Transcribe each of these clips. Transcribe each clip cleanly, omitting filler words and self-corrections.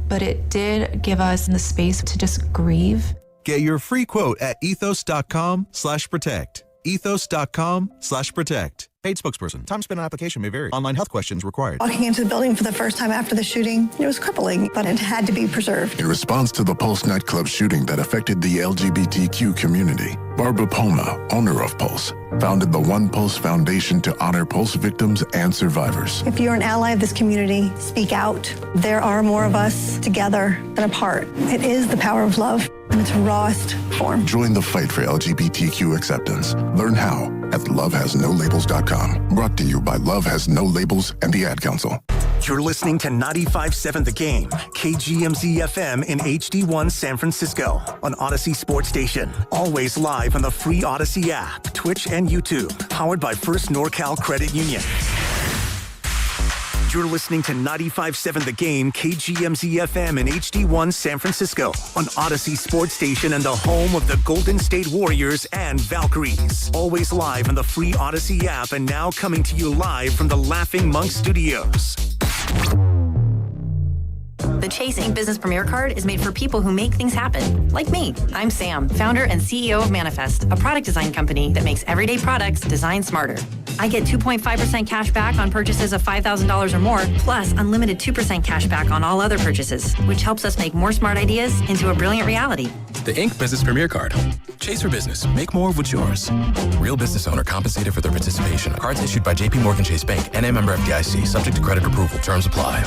but it did give us the space to just grieve. Get your free quote at ethos.com/protect. Ethos.com/protect. Paid spokesperson. Time spent on application may vary. Online health questions required. Walking into the building for the first time after the shooting, it was crippling, but it had to be preserved. In response to the Pulse nightclub shooting that affected the LGBTQ community, Barbara Poma, owner of Pulse, founded the One Pulse Foundation to honor Pulse victims and survivors. If you're an ally of this community, speak out. There are more of us together than apart. It is the power of love in its rawest form. Join the fight for LGBTQ acceptance. Learn how at lovehasnolabels.com. Brought to you by Love Has No Labels and the Ad Council. You're listening to 95.7 The Game, KGMZ FM in HD1 San Francisco on Odyssey Sports Station. Always live on the free Odyssey app, Twitch, and YouTube. Powered by First NorCal Credit Union. You're listening to 95.7 The Game, KGMZ FM in HD1 San Francisco on Odyssey Sports Station and the home of the Golden State Warriors and Valkyries. Always live on the free Odyssey app and now coming to you live from the Laughing Monk Studios. The Chase Ink Business Premier Card is made for people who make things happen, like me. I'm Sam, founder and CEO of Manifest, a product design company that makes everyday products designed smarter. I get 2.5% cash back on purchases of $5,000 or more, plus unlimited 2% cash back on all other purchases, which helps us make more smart ideas into a brilliant reality. The Ink Business Premier Card. Chase for business. Make more of what's yours. Real business owner compensated for their participation. Cards issued by J.P. Morgan Chase Bank. NA member FDIC. Subject to credit approval. Terms apply.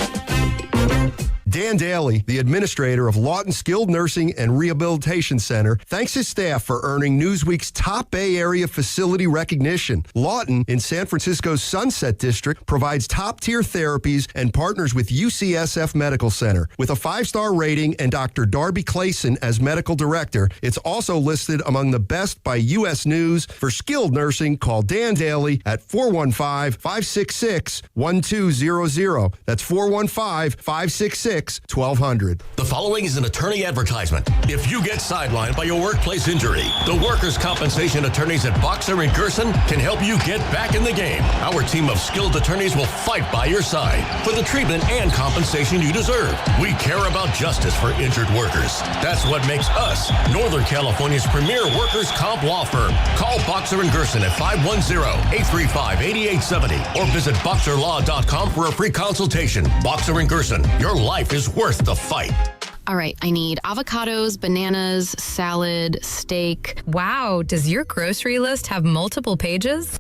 Dan Daly, the administrator of Lawton Skilled Nursing and Rehabilitation Center, thanks his staff for earning Newsweek's top Bay Area facility recognition. Lawton, in San Francisco's Sunset District, provides top-tier therapies and partners with UCSF Medical Center. With a 5-star rating and Dr. Darby Clayson as medical director, it's also listed among the best by U.S. News. For skilled nursing, call Dan Daly at 415-566-1200. That's 415-566-1200. The following is an attorney advertisement. If you get sidelined by a workplace injury, the workers' compensation attorneys at Boxer and Gerson can help you get back in the game. Our team of skilled attorneys will fight by your side for the treatment and compensation you deserve. We care about justice for injured workers. That's what makes us Northern California's premier workers' comp law firm. Call Boxer and Gerson at 510-835-8870 or visit boxerlaw.com for a free consultation. Boxer and Gerson, your life is worth the fight. All right, I need avocados, bananas, salad, steak. Wow, does your grocery list have multiple pages?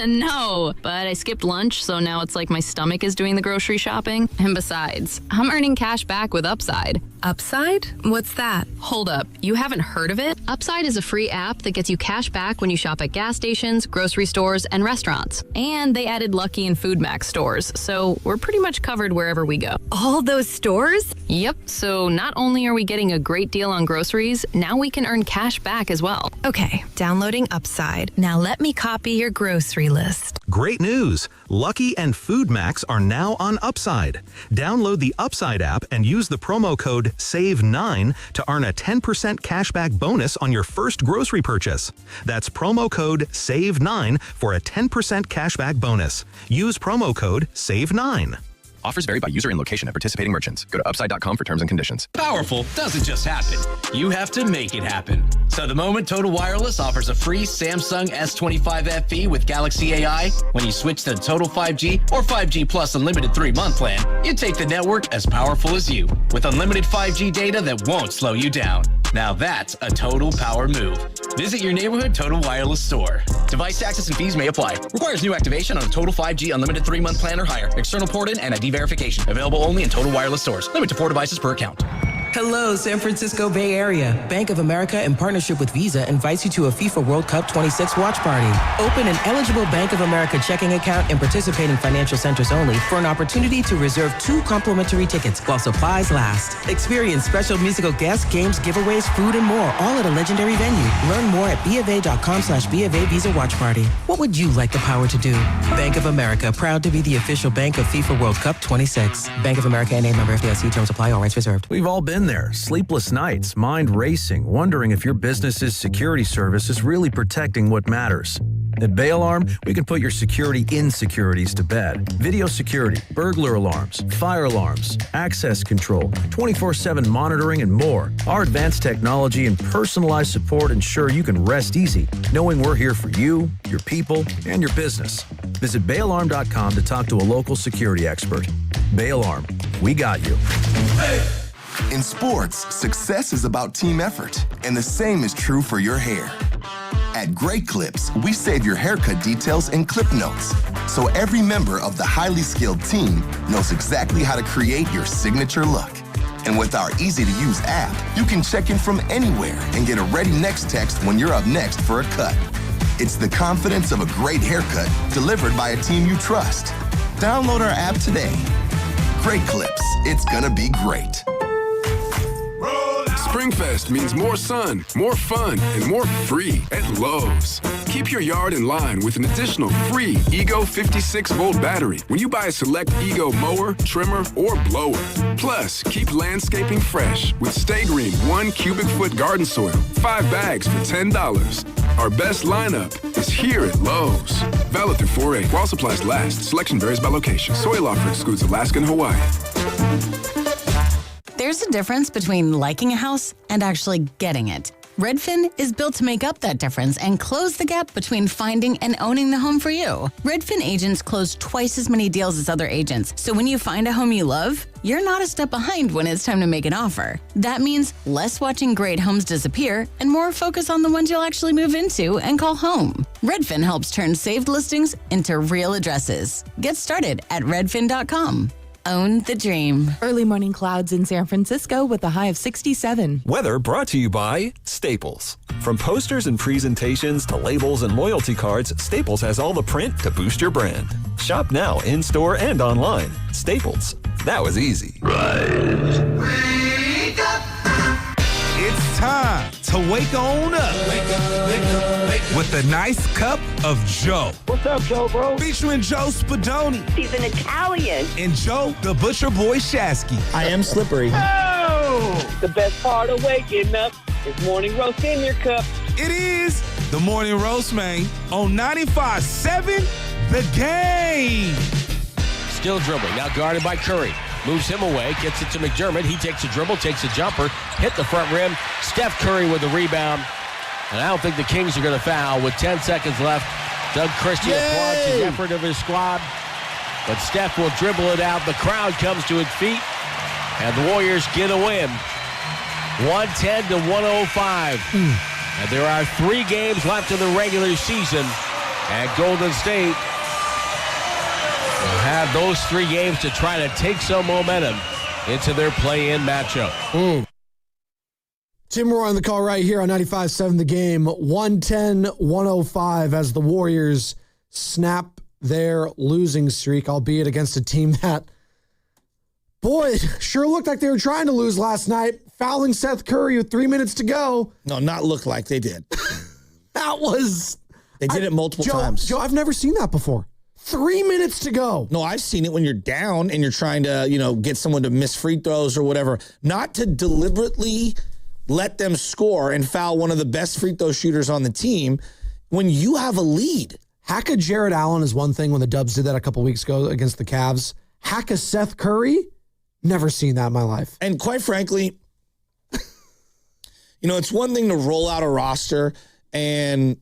No, but I skipped lunch, so now it's like my stomach is doing the grocery shopping. And besides, I'm earning cash back with Upside. Upside? What's that? Hold up, you haven't heard of it? Upside is a free app that gets you cash back when you shop at gas stations, grocery stores, and restaurants. And they added Lucky and Food Max stores, so we're pretty much covered wherever we go. All those stores? Yep, so not only are we getting a great deal on groceries, now we can earn cash back as well. Okay, downloading Upside. Now let me copy your grocery list. Great news! Lucky and Food Max are now on Upside. Download the Upside app and use the promo code SAVE9 to earn a 10% cashback bonus on your first grocery purchase. That's promo code SAVE9 for a 10% cashback bonus. Use promo code SAVE9. Offers vary by user and location at participating merchants. Go to upside.com for terms and conditions. Powerful doesn't just happen. You have to make it happen. So the moment Total Wireless offers a free Samsung S25 FE with Galaxy AI, when you switch to Total 5G or 5G Plus Unlimited 3-month plan, you take the network as powerful as you with unlimited 5G data that won't slow you down. Now that's a total power move. Visit your neighborhood Total Wireless store. Device taxes and fees may apply. Requires new activation on a Total 5G Unlimited 3-month plan or higher. External port-in and ID verification. Available only in Total Wireless stores. Limit to 4 devices per account. Hello, San Francisco Bay Area. Bank of America, in partnership with Visa, invites you to a FIFA World Cup 26 watch party. Open an eligible Bank of America checking account in participating financial centers only for an opportunity to reserve 2 complimentary tickets while supplies last. Experience special musical guests, games, giveaways, food, and more, all at a legendary venue. Learn more at BofA.com/BofA Visa Watch Party. What would you like the power to do? Bank of America, proud to be the official bank of FIFA World Cup 26. Bank of America N.A. member FDIC. Terms apply. All rights reserved. We've all been there. Sleepless nights, mind racing, wondering if your business's security service is really protecting what matters. At Bay Alarm, we can put your security insecurities to bed. Video security, burglar alarms, fire alarms, access control, 24/7 monitoring, and more. Our advanced technology and personalized support ensure you can rest easy, knowing we're here for you, your people, and your business. Visit bayalarm.com to talk to a local security expert. Bay Alarm, we got you. In sports, success is about team effort, and the same is true for your hair. At Great Clips, we save your haircut details in clip notes, so every member of the highly skilled team knows exactly how to create your signature look. And with our easy-to-use app, you can check in from anywhere and get a ready next text when you're up next for a cut. It's the confidence of a great haircut delivered by a team you trust. Download our app today. Great Clips. It's gonna be great. Springfest means more sun, more fun, and more free at Lowe's. Keep your yard in line with an additional free Ego 56-volt battery when you buy a select Ego mower, trimmer, or blower. Plus, keep landscaping fresh with Stay Green 1 cubic foot garden soil, 5 bags for $10. Our best lineup is here at Lowe's. Valid through 4/8 while supplies last. Selection varies by location. Soil offer excludes Alaska and Hawaii. There's a difference between liking a house and actually getting it. Redfin is built to make up that difference and close the gap between finding and owning the home for you. Redfin agents close twice as many deals as other agents, so when you find a home you love, you're not a step behind when it's time to make an offer. That means less watching great homes disappear and more focus on the ones you'll actually move into and call home. Redfin helps turn saved listings into real addresses. Get started at redfin.com. Own the dream. Early morning clouds in San Francisco with a high of 67. Weather brought to you by Staples. From posters and presentations to labels and loyalty cards, Staples has all the print to boost your brand. Shop now in-store and online. Staples. That was easy. It's time to wake on up. With a nice cup of Joe. What's up, Joe, bro? Featuring Joe Spadoni. He's an Italian. And Joe, the Butcher Boy Shasky. I am slippery. Oh! The best part of waking up is morning roast in your cup. It is the Morning Roast, man, on 95.7 The Game. Still dribbling, now guarded by Curry. Moves him away, gets it to McDermott. He takes a dribble, takes a jumper, hit the front rim. Steph Curry with the rebound. And I don't think the Kings are going to foul with 10 seconds left. Doug Christie applauds the effort of his squad. But Steph will dribble it out. The crowd comes to its feet. And the Warriors get a win. 110 to 105. And there are 3 games left in the regular season. And Golden State will have those 3 games to try to take some momentum into their play-in matchup. Tim Roy on the call right here on 95.7 The Game. 110-105 as the Warriors snap their losing streak, albeit against a team that, boy, sure looked like they were trying to lose last night, fouling Seth Curry with 3 minutes to go. No, not look like they did. That was... They did it multiple times. Joe, I've never seen that before. 3 minutes to go. No, I've seen it when you're down and you're trying to, get someone to miss free throws or whatever. Not to deliberately let them score and foul one of the best free throw shooters on the team when you have a lead. Hack a Jared Allen is one thing when the Dubs did that a couple weeks ago against the Cavs. Hack a Seth Curry? Never seen that in my life. And quite frankly, it's one thing to roll out a roster and...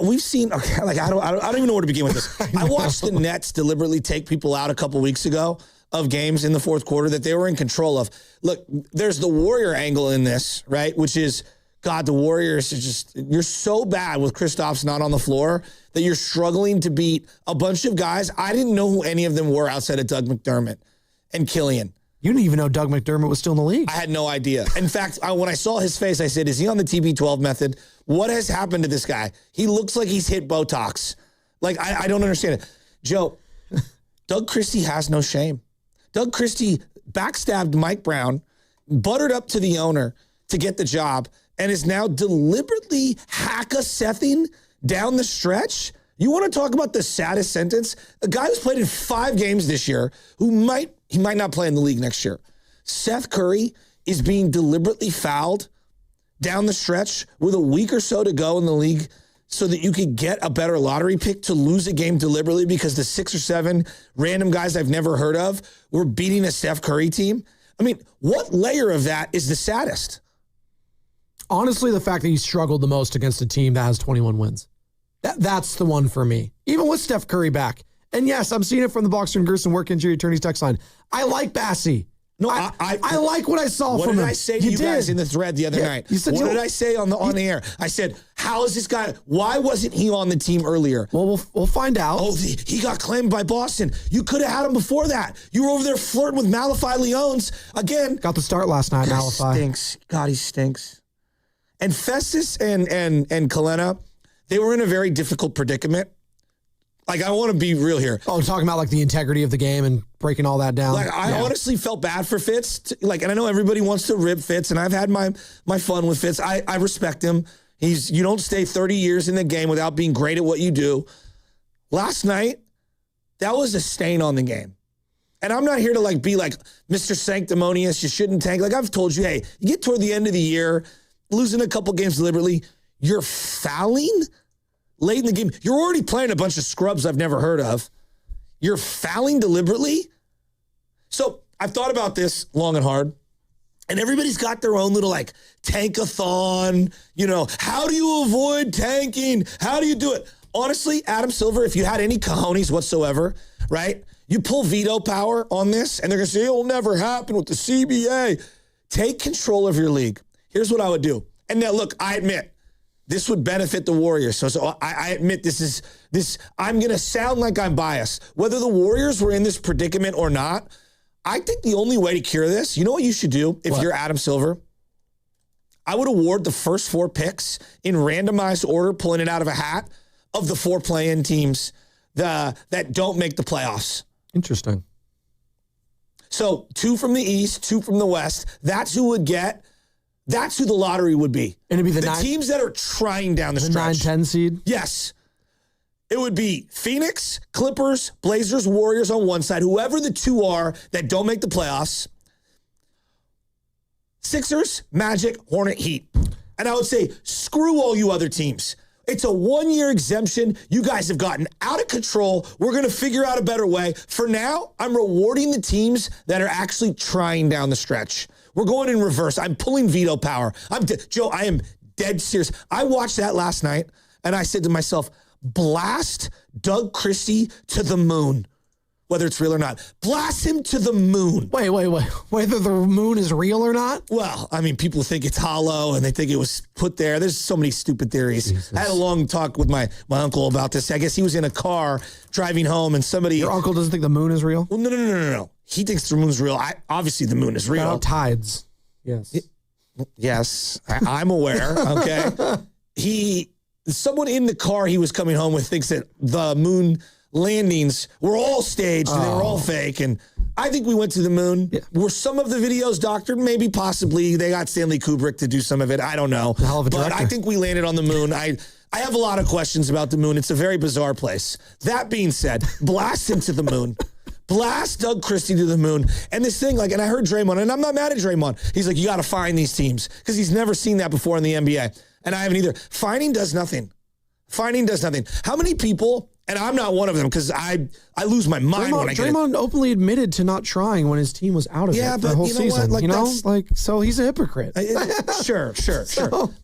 we've seen, I don't even know where to begin with this. I watched the Nets deliberately take people out a couple weeks ago of games in the fourth quarter that they were in control of. Look, there's the Warrior angle in this, right? Which is, God, the Warriors are just, you're so bad with Kristaps not on the floor that you're struggling to beat a bunch of guys. I didn't know who any of them were outside of Doug McDermott and Killian. You didn't even know Doug McDermott was still in the league. I had no idea. In fact, when I saw his face, I said, is he on the TB12 method? What has happened to this guy? He looks like he's hit Botox. I don't understand it. Joe, Doug Christie has no shame. Doug Christie backstabbed Mike Brown, buttered up to the owner to get the job, and is now deliberately hack-a-Sething down the stretch. You want to talk about the saddest sentence? A guy who's played in 5 games this year who might not play in the league next year. Seth Curry is being deliberately fouled down the stretch with a week or so to go in the league so that you could get a better lottery pick to lose a game deliberately because the 6 or 7 random guys I've never heard of were beating a Steph Curry team? I mean, what layer of that is the saddest? Honestly, the fact that he struggled the most against a team that has 21 wins. That's the one for me. Even with Steph Curry back. And yes, I'm seeing it from the Boxer and Gerson work injury attorneys text line. I like Bassey. No, I like what I saw what from him. What did I say to you guys in the thread the other night? What did I say on the air? I said, how is this guy? Why wasn't he on the team earlier? Well, we'll find out. Oh, he got claimed by Boston. You could have had him before that. You were over there flirting with Malachi Leones. Again. Got the start last night, Malachi. Stinks. God, he stinks. And Festus and Kalena, they were in a very difficult predicament. Like, I want to be real here. Oh, talking about like the integrity of the game and breaking all that down. Like, I honestly felt bad for Fitz. And I know everybody wants to rib Fitz, and I've had my fun with Fitz. I respect him. You don't stay 30 years in the game without being great at what you do. Last night, that was a stain on the game. And I'm not here to be like Mr. Sanctimonious. You shouldn't tank. Like I've told you, hey, you get toward the end of the year, losing a couple games deliberately, you're fouling late in the game. You're already playing a bunch of scrubs I've never heard of. You're fouling deliberately. So I've thought about this long and hard. And everybody's got their own little tankathon. How do you avoid tanking? How do you do it? Honestly, Adam Silver, if you had any cojones whatsoever, right? You pull veto power on this, and they're going to say, it'll never happen with the CBA. Take control of your league. Here's what I would do. And now, look, I admit, this would benefit the Warriors. So I admit this. I'm going to sound like I'm biased. Whether the Warriors were in this predicament or not, I think the only way to cure this, you know what you should do if you're Adam Silver? I would award the first 4 picks in randomized order, pulling it out of a hat, of the 4 play-in teams that don't make the playoffs. Interesting. So 2 from the East, 2 from the West. That's who the lottery would be. And it'd be the teams that are trying down the stretch. 9-10 seed? Yes. It would be Phoenix, Clippers, Blazers, Warriors on one side, whoever the 2 are that don't make the playoffs. Sixers, Magic, Hornet, Heat. And I would say, screw all you other teams. It's a 1-year exemption. You guys have gotten out of control. We're going to figure out a better way. For now, I'm rewarding the teams that are actually trying down the stretch. We're going in reverse. I'm pulling veto power. Joe, I am dead serious. I watched that last night, and I said to myself, blast Doug Christie to the moon, whether it's real or not. Blast him to the moon. Wait. Whether the moon is real or not? Well, I mean, people think it's hollow, and they think it was put there. There's so many stupid theories. Jesus. I had a long talk with my uncle about this. I guess he was in a car driving home, and somebody... Your uncle doesn't think the moon is real? Well, no. He thinks the moon's real. Obviously, the moon is real. About tides. Yes. Yes, I'm aware. Okay. Someone in the car he was coming home with thinks that the moon landings were all staged and they were all fake. And I think we went to the moon. Yeah. Were some of the videos doctored? Maybe, possibly. They got Stanley Kubrick to do some of it. I don't know. Hell of a director. But I think we landed on the moon. I have a lot of questions about the moon. It's a very bizarre place. That being said, blast him to the moon. Blast Doug Christie to the moon. And this thing, and I heard Draymond, and I'm not mad at Draymond. He's like, you got to find these teams because he's never seen that before in the NBA. And I haven't either. Finding does nothing. How many people, and I'm not one of them because I lose my mind when I get it. Draymond openly admitted to not trying when his team was out of it the whole season. So he's a hypocrite. Sure.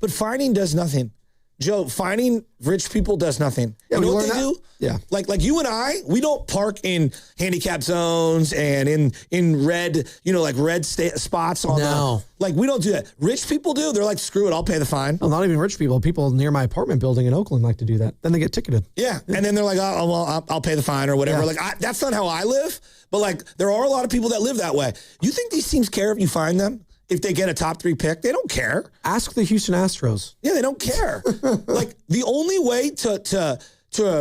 But finding does nothing. Joe, finding rich people does nothing. Yeah, you know what they do? Yeah. Like you and I, we don't park in handicap zones and in red, red spots on we don't do that. Rich people do. They're like, screw it, I'll pay the fine. Well, not even rich people. People near my apartment building in Oakland like to do that. Then they get ticketed. Yeah. And then they're like, I'll pay the fine or whatever. Yeah. That's not how I live. But there are a lot of people that live that way. You think these teams care if you find them? If they get a top 3 pick, they don't care. Ask the Houston Astros. Yeah, they don't care. The only way to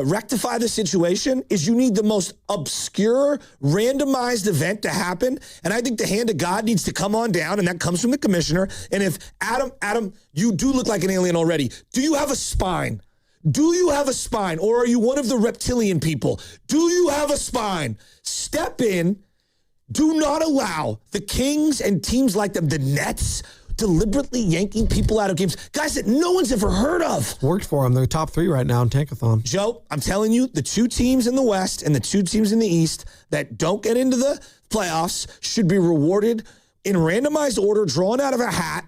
rectify the situation is you need the most obscure, randomized event to happen. And I think the hand of God needs to come on down, and that comes from the commissioner. And if Adam, you do look like an alien already. Do you have a spine? Do you have a spine? Or are you one of the reptilian people? Do you have a spine? Step in. Do not allow the Kings and teams like them, the Nets, deliberately yanking people out of games. Guys that no one's ever heard of. Worked for them. They're top 3 right now in Tankathon. Joe, I'm telling you, the 2 teams in the West and the 2 teams in the East that don't get into the playoffs should be rewarded in randomized order, drawn out of a hat.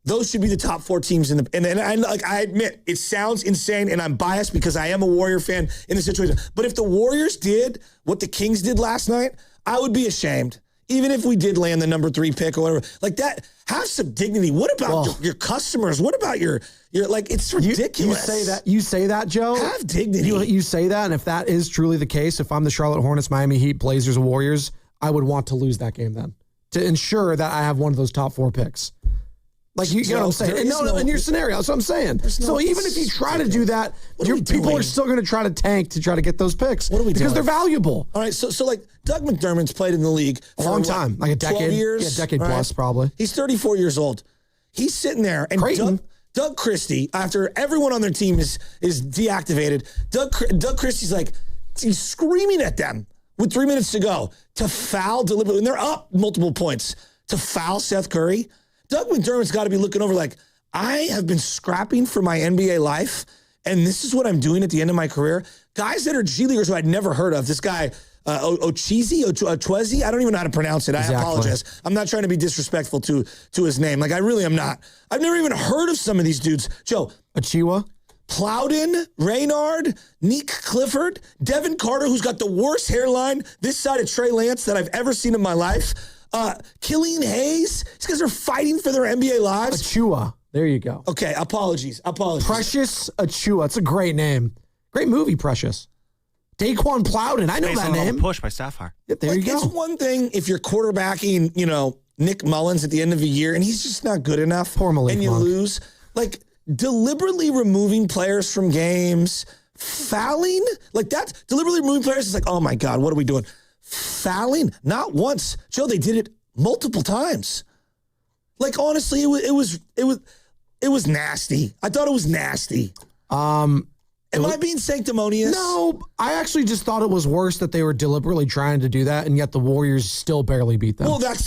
Those should be the top 4 teams in the. And I admit, it sounds insane, and I'm biased because I am a Warrior fan in the situation. But if the Warriors did what the Kings did last night, I would be ashamed. Even if we did land the number 3 pick or whatever, like that, have some dignity. What about your customers? What about your like? It's ridiculous. You say that, Joe. Have dignity. You say that, and if that is truly the case, if I'm the Charlotte Hornets, Miami Heat, Blazers, Warriors, I would want to lose that game then to ensure that I have one of those top 4 picks. Like, you know what I'm saying? In your scenario, that's what I'm saying. So even if you try to do that, people are still going to try to tank to try to get those picks. What are we doing? Because they're valuable. All right, so like Doug McDermott's played in the league for a long time, like a decade, 12 years, decade plus probably. He's 34 years old. He's sitting there, and Doug Christie, after everyone on their team is deactivated, Doug Christie's like, he's screaming at them with 3 minutes to go to foul deliberately, and they're up multiple points, to foul Seth Curry. Doug McDermott's got to be looking over like, I have been scrapping for my NBA life, and this is what I'm doing at the end of my career. Guys that are G Leaguers who I'd never heard of. This guy, Ochezi, I don't even know how to pronounce it. I apologize. I'm not trying to be disrespectful to his name. Like, I really am not. I've never even heard of some of these dudes. Joe. Achiuwa? Plowden, Raynard, Nick Clifford, Devin Carter, who's got the worst hairline this side of Trey Lance that I've ever seen in my life. Killian Hayes. These guys are fighting for their NBA lives. Achiuwa. There you go. Okay, apologies. Precious Achiuwa. It's a great name. Great movie, Precious. Daquan Plowden. I know that name. Push by Sapphire. Yeah, there you go. It's one thing if you're quarterbacking, Nick Mullins at the end of a year and he's just not good enough. Poor Malik and you Monk. lose. Like, deliberately removing players from games, fouling, like that, deliberately removing players is like, oh my God, what are we doing? Fouling, not once. Joe, they did it multiple times. Like, honestly, it was nasty. I thought it was nasty. Am I being sanctimonious? No, I actually just thought it was worse that they were deliberately trying to do that, and yet the Warriors still barely beat them. Well, that's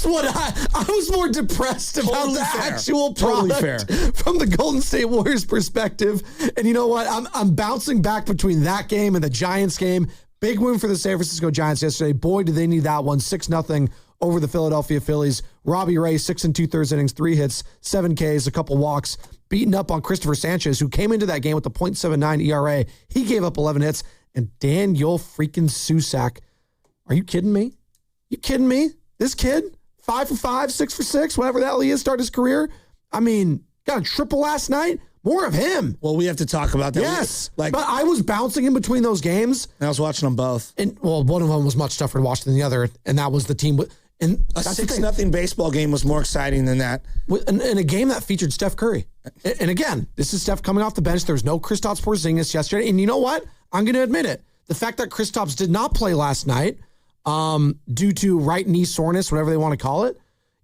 what I was more depressed about Totally the fair. actual Totally product fair. from the Golden State Warriors perspective. And you know what? I'm bouncing back between that game and the Giants game. Big win for the San Francisco Giants yesterday. Boy, did they need that one. 6-0 over the Philadelphia Phillies. Robbie Ray, 6 2/3 innings, 3 hits, 7 Ks, a couple walks, beating up on Christopher Sanchez, who came into that game with a .79 ERA. He gave up 11 hits. And Daniel freaking Susac. Are you kidding me? You kidding me? This kid, 5 for 5, 6 for 6, whatever the hell he is, started his career. I mean, got a triple last night. More of him. Well, we have to talk about that. Yes. But I was bouncing in between those games. And I was watching them both. And one of them was much tougher to watch than the other, and that was the team. And a 6-0 baseball game was more exciting than that. In a game that featured Steph Curry. And again, this is Steph coming off the bench. There was no Kristaps Porzingis yesterday. And you know what? I'm going to admit it. The fact that Kristaps did not play last night due to right knee soreness, whatever they want to call it,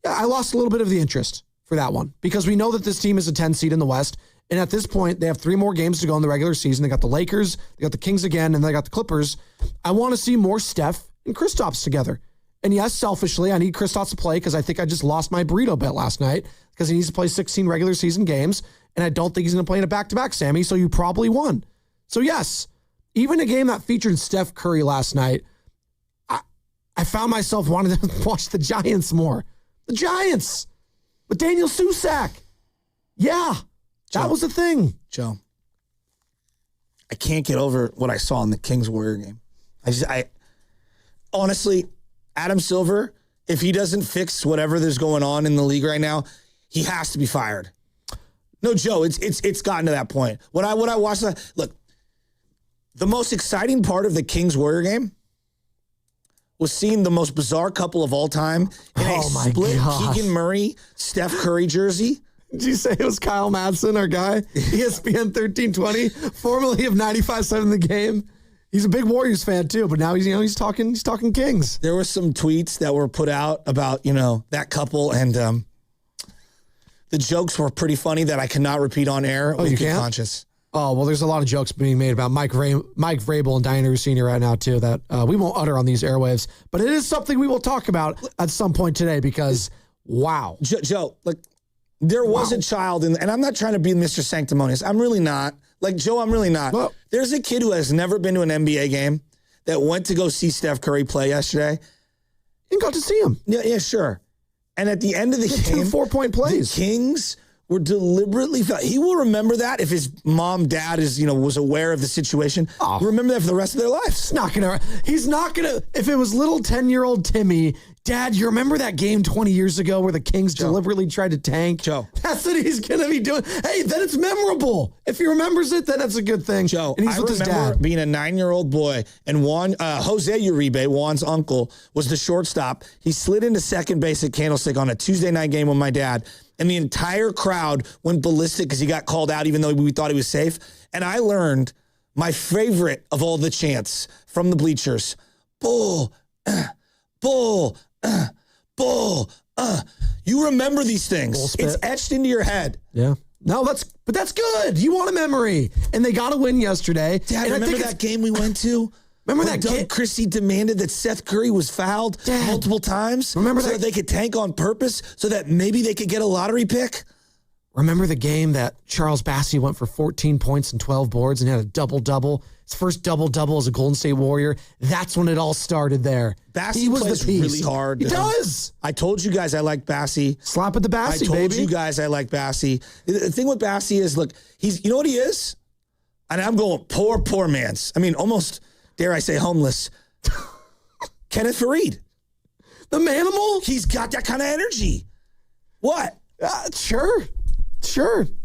I lost a little bit of the interest for that one. Because we know that this team is a 10 seed in the West. And at this point, they have 3 more games to go in the regular season. They got the Lakers, they got the Kings again, and they got the Clippers. I want to see more Steph and Kristaps together. And yes, selfishly, I need Kristaps to play because I think I just lost my burrito bet last night because he needs to play 16 regular season games, and I don't think he's going to play in a back-to-back, Sammy, so you probably won. So yes, even a game that featured Steph Curry last night, I found myself wanting to watch the Giants more. The Giants with Daniel Susac. Yeah. That was the thing. Joe, I can't get over what I saw in the Kings-Warrior game. I honestly, Adam Silver, if he doesn't fix whatever there's going on in the league right now, he has to be fired. No, Joe, it's gotten to that point. When I watched that, look, the most exciting part of the Kings-Warrior game was seeing the most bizarre couple of all time in a split Keegan Murray, Steph Curry jersey. Did you say it was Kyle Madsen, our guy? ESPN 1320, formerly of 95.7 The Game. He's a big Warriors fan too, but now he's talking Kings. There were some tweets that were put out about, that couple, and the jokes were pretty funny that I cannot repeat on air. Oh, you can't? Conscious. Oh, well, there's a lot of jokes being made about Mike Vrabel and Diana Rossini right now too that we won't utter on these airwaves, but it is something we will talk about at some point today because Wow. Joe, like, there was a child, and I'm not trying to be Mr. Sanctimonious. I'm really not. Like, Joe, I'm really not. Well, there's a kid who has never been to an NBA game that went to go see Steph Curry play yesterday. You got to see him. Yeah, sure. And at the end of the game, 2 4-point plays. The Kings were deliberately. He will remember that if his mom, dad was aware of the situation. Oh. Remember that for the rest of their lives. He's not gonna. If it was little 10-year-old Timmy, Dad, you remember that game 20 years ago where the Kings deliberately tried to tank? Joe. That's what he's gonna be doing. Hey, then it's memorable. If he remembers it, then that's a good thing. Joe, and he's with his dad. Being a 9-year-old boy, and Jose Uribe, Juan's uncle, was the shortstop. He slid into second base at Candlestick on a Tuesday night game with my dad, and the entire crowd went ballistic because he got called out, even though we thought he was safe. And I learned my favorite of all the chants from the bleachers: "Bull, bull, bull." You remember these things. It's etched into your head. Yeah. No, but that's good. You want a memory. And they got a win yesterday. Dad, remember that game we went to? Remember that Doug Christie demanded that Seth Curry was fouled multiple times? Remember so that they could tank on purpose so that maybe they could get a lottery pick? Remember the game that Charles Bassey went for 14 points and 12 boards and had a double-double? His first double-double as a Golden State Warrior. That's when it all started there. Bassey plays really hard. He does. I told you guys I like Bassey. Slap at the Bassey, I told baby. you guys I like Bassey. The thing with Bassey is, look, you know what he is? And I'm going poor man's. I mean, almost, dare I say, homeless. Kenneth Faried. The Manimal? He's got that kind of energy. What? Sure.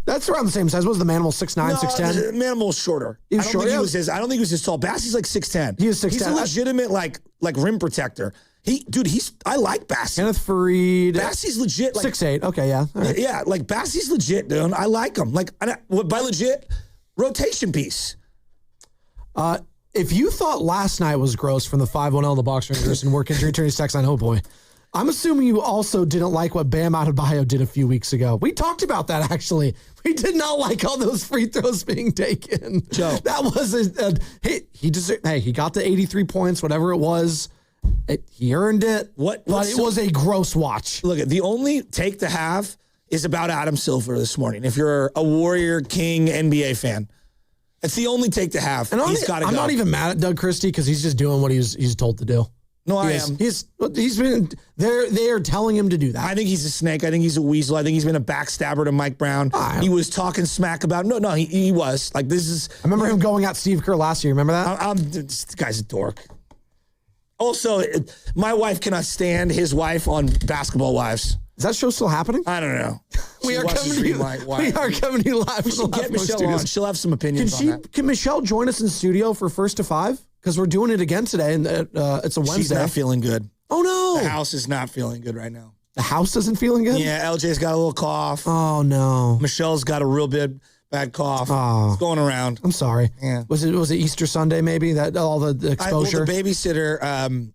That's around the same size. What was the Manimal? 6'9", 6'10"? Manimal's shorter. He was I don't short, think yeah. I don't think he was his tall. Bassey's like 6'10". He is 6'10". He's a legitimate like rim protector. I like Bassey. Kenneth Faried. Bassey's legit. Like, 6'8". Okay, yeah. All right. Yeah, like Bassey's legit, dude. I like him. Like, by legit, rotation piece. If you thought last night was gross from the 5-1L, the Boxer and work injury attorney's text line, oh boy. I'm assuming you also didn't like what Bam Adebayo did a few weeks ago. We talked about that, actually. We did not like all those free throws being taken. Joe. That was he got the 83 points, whatever it was. He earned it. But it was a gross watch. Look, the only take to have is about Adam Silver this morning. If you're a Warrior King NBA fan, it's the only take to have. And he's got to go. I'm not even mad at Doug Christie because he's just doing what he's told to do. No, I am. He's been they are telling him to do that. I think he's a snake. I think he's a weasel. I think he's been a backstabber to Mike Brown. He was talking smack about he was. Like, this is. I remember him going at Steve Kerr last year. Remember that? This guy's a dork. Also, my wife cannot stand his wife on Basketball Wives. Is that show still happening? I don't know. We are coming to you live. We should get Michelle on. She'll have some opinions on that. Can Michelle join us in studio for 1st to 5? Because we're doing it again today, and it's a Wednesday. She's not feeling good. Oh, no. The house is not feeling good right now. The house isn't feeling good? Yeah, LJ's got a little cough. Oh, no. Michelle's got a real bad cough. Oh. It's going around. I'm sorry. Yeah. Was it Easter Sunday, maybe? That all the exposure? The babysitter,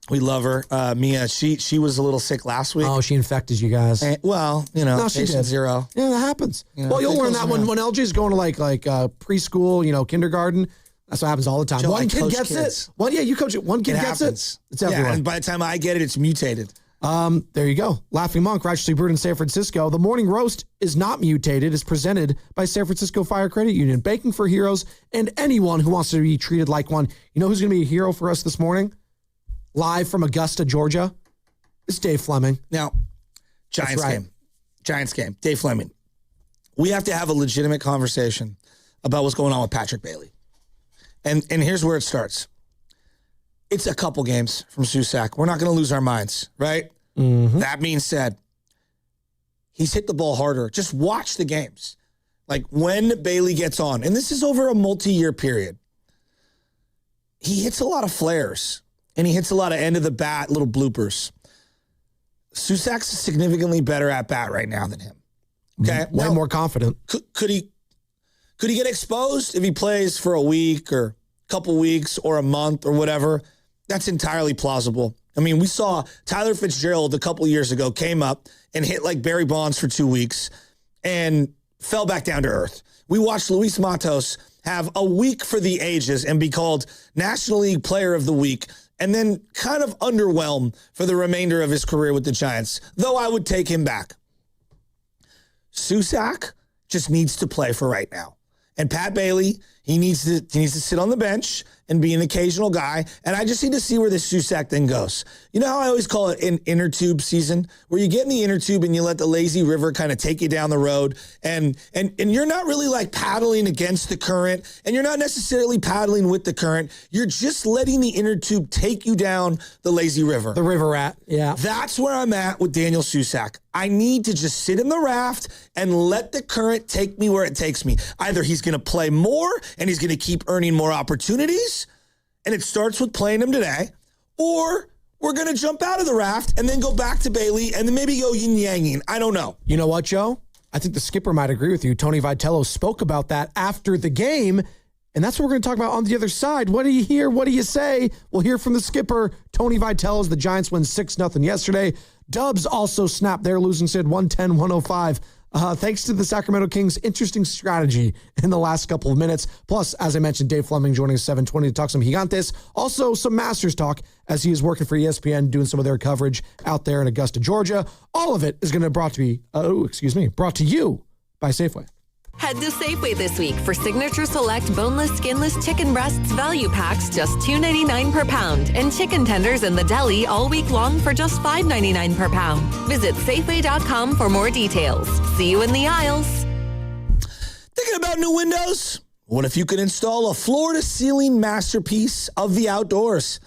we love her. Mia, she was a little sick last week. Oh, she infected you guys. No, she did. Zero. Yeah, that happens. Well, you'll learn that when LJ's going to like preschool, kindergarten. That's what happens all the time. Joe, one kid gets it. Well, yeah, you coach it. One kid gets it. It's everywhere. Yeah, and by the time I get it, it's mutated. There you go. Laughing Monk, Righteously Brewed in San Francisco. The Morning Roast is not mutated. It's presented by San Francisco Fire Credit Union. Baking for heroes and anyone who wants to be treated like one. You know who's going to be a hero for us this morning? Live from Augusta, Georgia. It's Dave Fleming. Now, Giants game. Dave Fleming. We have to have a legitimate conversation about what's going on with Patrick Bailey. And here's where it starts. It's a couple games from Susac. We're not going to lose our minds, right? Mm-hmm. That being said, he's hit the ball harder. Just watch the games. Like when Bailey gets on, and this is over a multi-year period, he hits a lot of flares, and he hits a lot of end-of-the-bat little bloopers. Susac's significantly better at bat right now than him. Okay? Way more confident. Could he get exposed if he plays for a week or a couple weeks or a month or whatever? That's entirely plausible. I mean, we saw Tyler Fitzgerald a couple years ago came up and hit like Barry Bonds for 2 weeks and fell back down to earth. We watched Luis Matos have a week for the ages and be called National League Player of the Week and then kind of underwhelm for the remainder of his career with the Giants, though I would take him back. Susac just needs to play for right now. And Pat Bailey, he needs to sit on the bench and be an occasional guy. And I just need to see where this Susac thing goes. You know how I always call it an inner tube season, where you get in the inner tube and you let the lazy river kind of take you down the road, and you're not really like paddling against the current, and you're not necessarily paddling with the current. You're just letting the inner tube take you down the lazy river. The river rat, yeah. That's where I'm at with Daniel Susac. I need to just sit in the raft and let the current take me where it takes me. Either he's going to play more and he's going to keep earning more opportunities, and it starts with playing him today, or we're going to jump out of the raft and then go back to Bailey and then maybe go yin-yanging. I don't know. You know what, Joe? I think the skipper might agree with you. Tony Vitello spoke about that after the game, and that's what we're going to talk about on the other side. What do you hear? What do you say? We'll hear from the skipper, Tony Vitello, as the Giants win 6-0 yesterday. Dubs also snapped their losing streak 110-105. Thanks to the Sacramento Kings' interesting strategy in the last couple of minutes. Plus, as I mentioned, Dave Fleming joining us 7:20 to talk some Gigantes. Also, some Masters talk as he is working for ESPN, doing some of their coverage out there in Augusta, Georgia. All of it is going to brought to you by Safeway. Head to Safeway this week for Signature Select boneless, skinless chicken breasts value packs, just $2.99 per pound, and chicken tenders in the deli all week long for just $5.99 per pound. Visit Safeway.com for more details. See you in the aisles. Thinking about new windows? What if you could install a floor-to-ceiling masterpiece of the outdoors?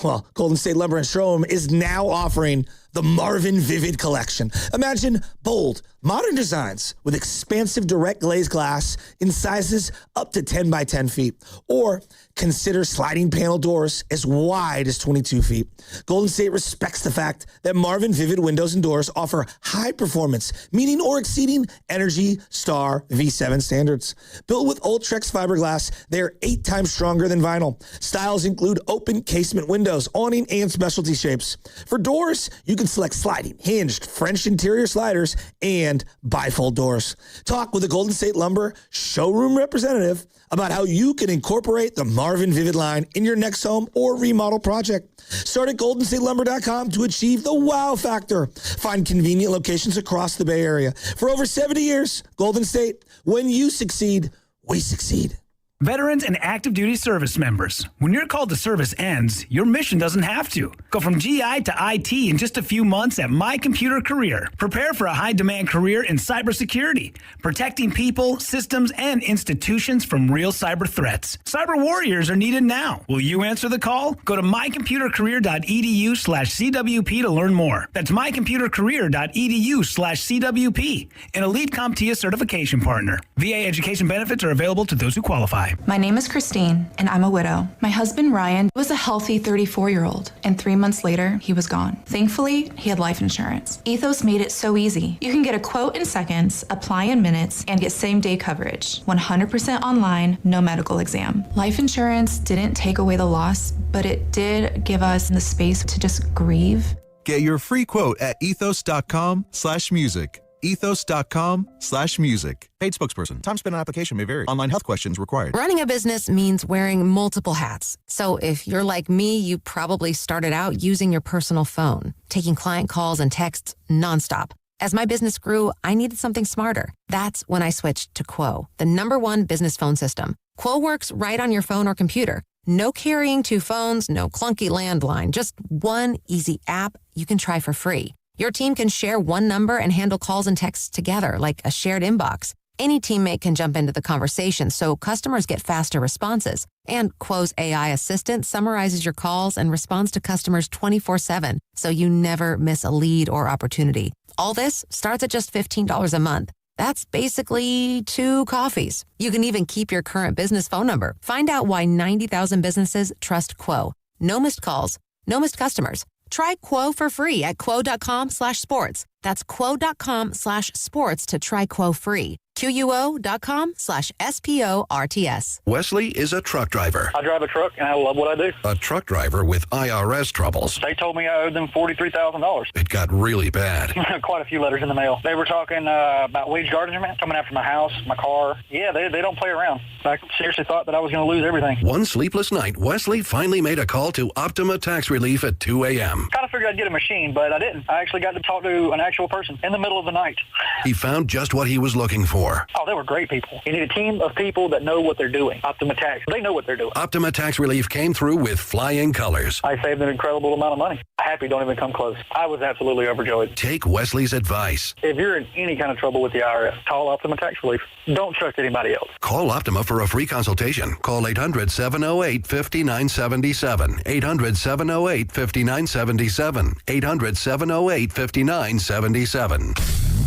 Well, Golden State Lumber and Showroom is now offering the Marvin Vivid Collection. Imagine bold, modern designs with expansive direct glazed glass in sizes up to 10 by 10 feet. Or consider sliding panel doors as wide as 22 feet. Golden State respects the fact that Marvin Vivid windows and doors offer high performance, meeting or exceeding Energy Star V7 standards. Built with Ultrex fiberglass, they're 8 times stronger than vinyl. Styles include open casement windows, awning, and specialty shapes. For doors, you can select sliding, hinged, French interior sliders, and bifold doors. Talk with a Golden State Lumber showroom representative about how you can incorporate the Marvin Vivid line in your next home or remodel project. Start at GoldenStateLumber.com to achieve the wow factor. Find convenient locations across the Bay Area. For over 70 years, Golden State, when you succeed, we succeed. Veterans and active duty service members, when your call to service ends, your mission doesn't have to. Go from GI to IT in just a few months at My Computer Career. Prepare for a high-demand career in cybersecurity, protecting people, systems, and institutions from real cyber threats. Cyber warriors are needed now. Will you answer the call? Go to mycomputercareer.edu/CWP to learn more. That's mycomputercareer.edu/CWP, an Elite CompTIA certification partner. VA education benefits are available to those who qualify. My name is Christine, and I'm a widow. My husband, Ryan, was a healthy 34-year-old, and 3 months later, he was gone. Thankfully, he had life insurance. Ethos made it so easy. You can get a quote in seconds, apply in minutes, and get same-day coverage. 100% online, no medical exam. Life insurance didn't take away the loss, but it did give us the space to just grieve. Get your free quote at ethos.com/music. ethos.com/music. Paid spokesperson. Time spent on application may vary. Online health questions required. Running a business means wearing multiple hats. So if you're like me, you probably started out using your personal phone, taking client calls and texts nonstop. As my business grew, I needed something smarter. That's when I switched to Quo, the #1 business phone system. Quo works right on your phone or computer. No carrying 2 phones, no clunky landline, just one easy app you can try for free. Your team can share one number and handle calls and texts together like a shared inbox. Any teammate can jump into the conversation so customers get faster responses. And Quo's AI assistant summarizes your calls and responds to customers 24/7, so you never miss a lead or opportunity. All this starts at just $15 a month. That's basically 2 coffees. You can even keep your current business phone number. Find out why 90,000 businesses trust Quo. No missed calls, no missed customers. Try Quo for free at quo.com/sports. That's quo.com/sports to try Quo free. QUO.com/SPORTS. Wesley is a truck driver. I drive a truck, and I love what I do. A truck driver with IRS troubles. They told me I owed them $43,000. It got really bad. Quite a few letters in the mail. They were talking about wage garnishment, coming after my house, my car. Yeah, they don't play around. I seriously thought that I was going to lose everything. One sleepless night, Wesley finally made a call to Optima Tax Relief at 2 a.m. Kind of figured I'd get a machine, but I didn't. I actually got to talk to an actual person in the middle of the night. He found just what he was looking for. Oh, they were great people. You need a team of people that know what they're doing. Optima Tax, they know what they're doing. Optima Tax Relief came through with flying colors. I saved an incredible amount of money. Happy don't even come close. I was absolutely overjoyed. Take Wesley's advice. If you're in any kind of trouble with the IRS, call Optima Tax Relief. Don't trust anybody else. Call Optima for a free consultation. Call 800-708-5977. 800-708-5977. 800-708-5977.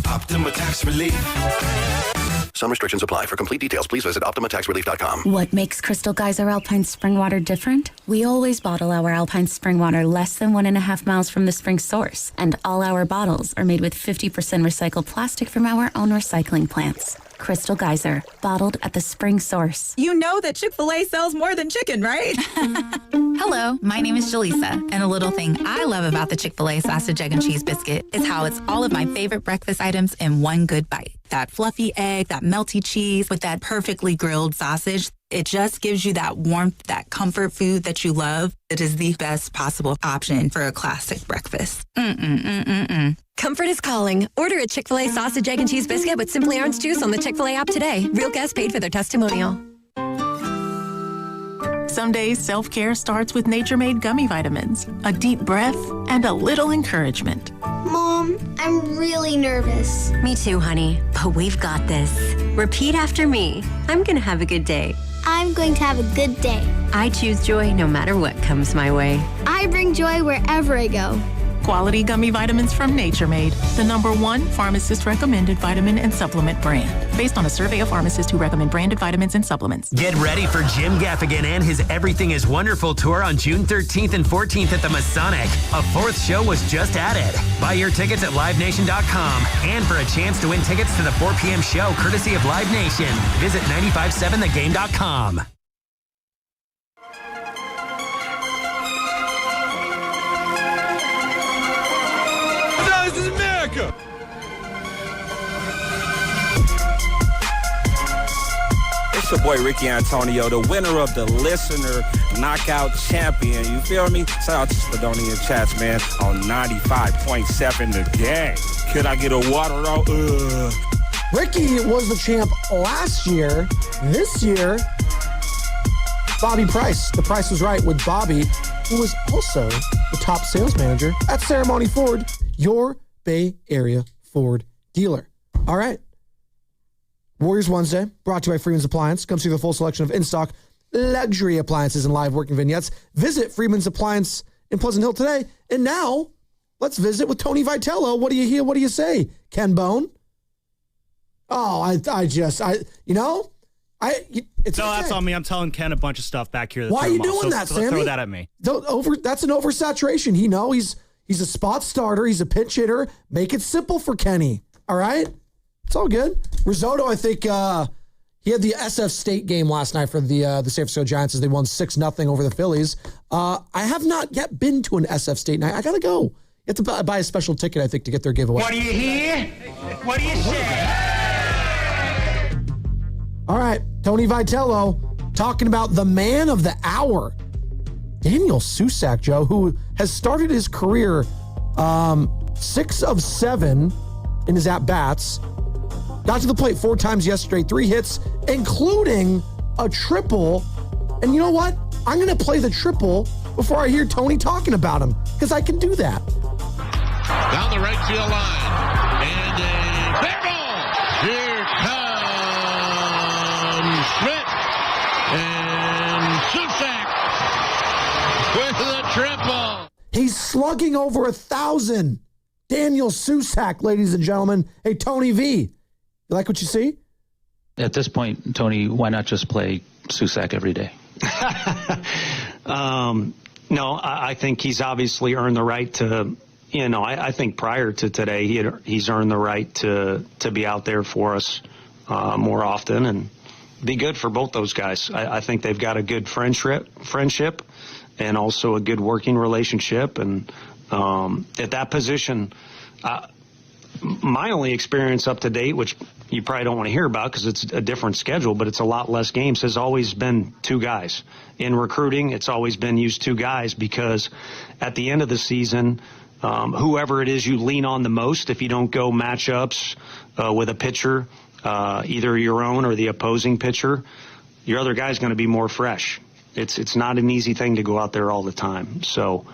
Optima Tax Relief. Some restrictions apply. For complete details, please visit OptimaTaxRelief.com. What makes Crystal Geyser Alpine Spring Water different? We always bottle our Alpine Spring Water less than 1.5 miles from the spring source, and all our bottles are made with 50% recycled plastic from our own recycling plants. Crystal Geyser, bottled at the spring source. You know that Chick-fil-A sells more than chicken, right? Hello, my name is Jaleesa, and a little thing I love about the Chick-fil-A sausage, egg, and cheese biscuit is how it's all of my favorite breakfast items in one good bite. That fluffy egg, that melty cheese with that perfectly grilled sausage. It just gives you that warmth, that comfort food that you love. It is the best possible option for a classic breakfast. Comfort is calling. Order a Chick-fil-A sausage, egg, and cheese biscuit with Simply Orange Juice on the Chick-fil-A app today. Real guests paid for their testimonial. Some days, self-care starts with Nature-Made gummy vitamins, a deep breath, and a little encouragement. Mom, I'm really nervous. Me too, honey, but we've got this. Repeat after me. I'm going to have a good day. I'm going to have a good day. I choose joy no matter what comes my way. I bring joy wherever I go. Quality gummy vitamins from Nature Made, the #1 pharmacist-recommended vitamin and supplement brand. Based on a survey of pharmacists who recommend branded vitamins and supplements. Get ready for Jim Gaffigan and his Everything is Wonderful tour on June 13th and 14th at the Masonic. A 4th show was just added. Buy your tickets at LiveNation.com. And for a chance to win tickets to the 4 p.m. show, courtesy of Live Nation, visit 957thegame.com. This is America. It's your boy Ricky Antonio, the winner of the Listener Knockout Champion. You feel me? Shout out to Spadonian Chats, man, on 95.7 The Game. Could I get a water though? Ricky was the champ last year. This year, Bobby Price. The Price was right with Bobby, who was also the top sales manager at Ceremony Ford, your Bay Area Ford dealer. All right. Warriors Wednesday, brought to you by Freeman's Appliance. Come see the full selection of in-stock luxury appliances and live working vignettes. Visit Freeman's Appliance in Pleasant Hill today. And now, let's visit with Tony Vitello. What do you hear? What do you say, Ken Bone? Oh, it's No, okay. that's on me. I'm telling Ken a bunch of stuff back here. Why are you doing that, Sammy? Throw that at me. That's an oversaturation. He's a spot starter. He's a pinch hitter. Make it simple for Kenny. All right? It's all good. Risotto, I think, he had the SF State game last night for the San Francisco Giants as they won 6-0 over the Phillies. I have not yet been to an SF State night. I got to go. You have to buy a special ticket, I think, to get their giveaway. What do you hear? What do you say? All right, Tony Vitello talking about the man of the hour, Daniel Susac, Joe, who has started his career 6 of 7 in his at-bats. Got to the plate 4 times yesterday, 3 hits, including a triple. And you know what? I'm going to play the triple before I hear Tony talking about him, because I can do that. Down the right field line. And a fair ball. Here comes Schmidt. And Susac with the triple. He's slugging over 1,000. Daniel Susac, ladies and gentlemen. Hey, Tony V, you like what you see? At this point, Tony, why not just play Susac every day? No, I think he's obviously earned the right to, I think prior to today, he's earned the right to be out there for us. more often and be good for both those guys. I think they've got a good friendship and also a good working relationship. And at that position, my only experience up to date, which you probably don't want to hear about because it's a different schedule, but it's a lot less games, has always been two guys. In recruiting, it's always been used two guys because at the end of the season, whoever it is you lean on the most, if you don't go matchups with a pitcher, either your own or the opposing pitcher, your other guy's going to be more fresh. It's not an easy thing to go out there all the time. So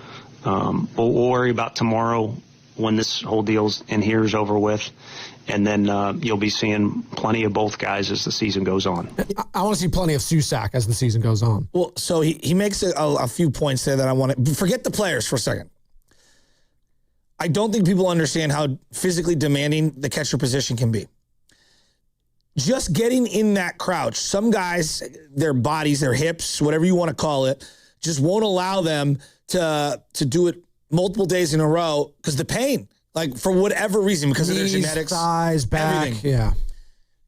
we'll worry about tomorrow when this whole deal's in here is over with. And then you'll be seeing plenty of both guys as the season goes on. I want to see plenty of Susac as the season goes on. Well, so he makes a few points there that I want to... Forget the players for a second. I don't think people understand how physically demanding the catcher position can be. Just getting in that crouch, some guys, their bodies, their hips, whatever you want to call it, just won't allow them to do it multiple days in a row because the pain. Like, for whatever reason, because of their genetics. Thighs, back, everything. Yeah.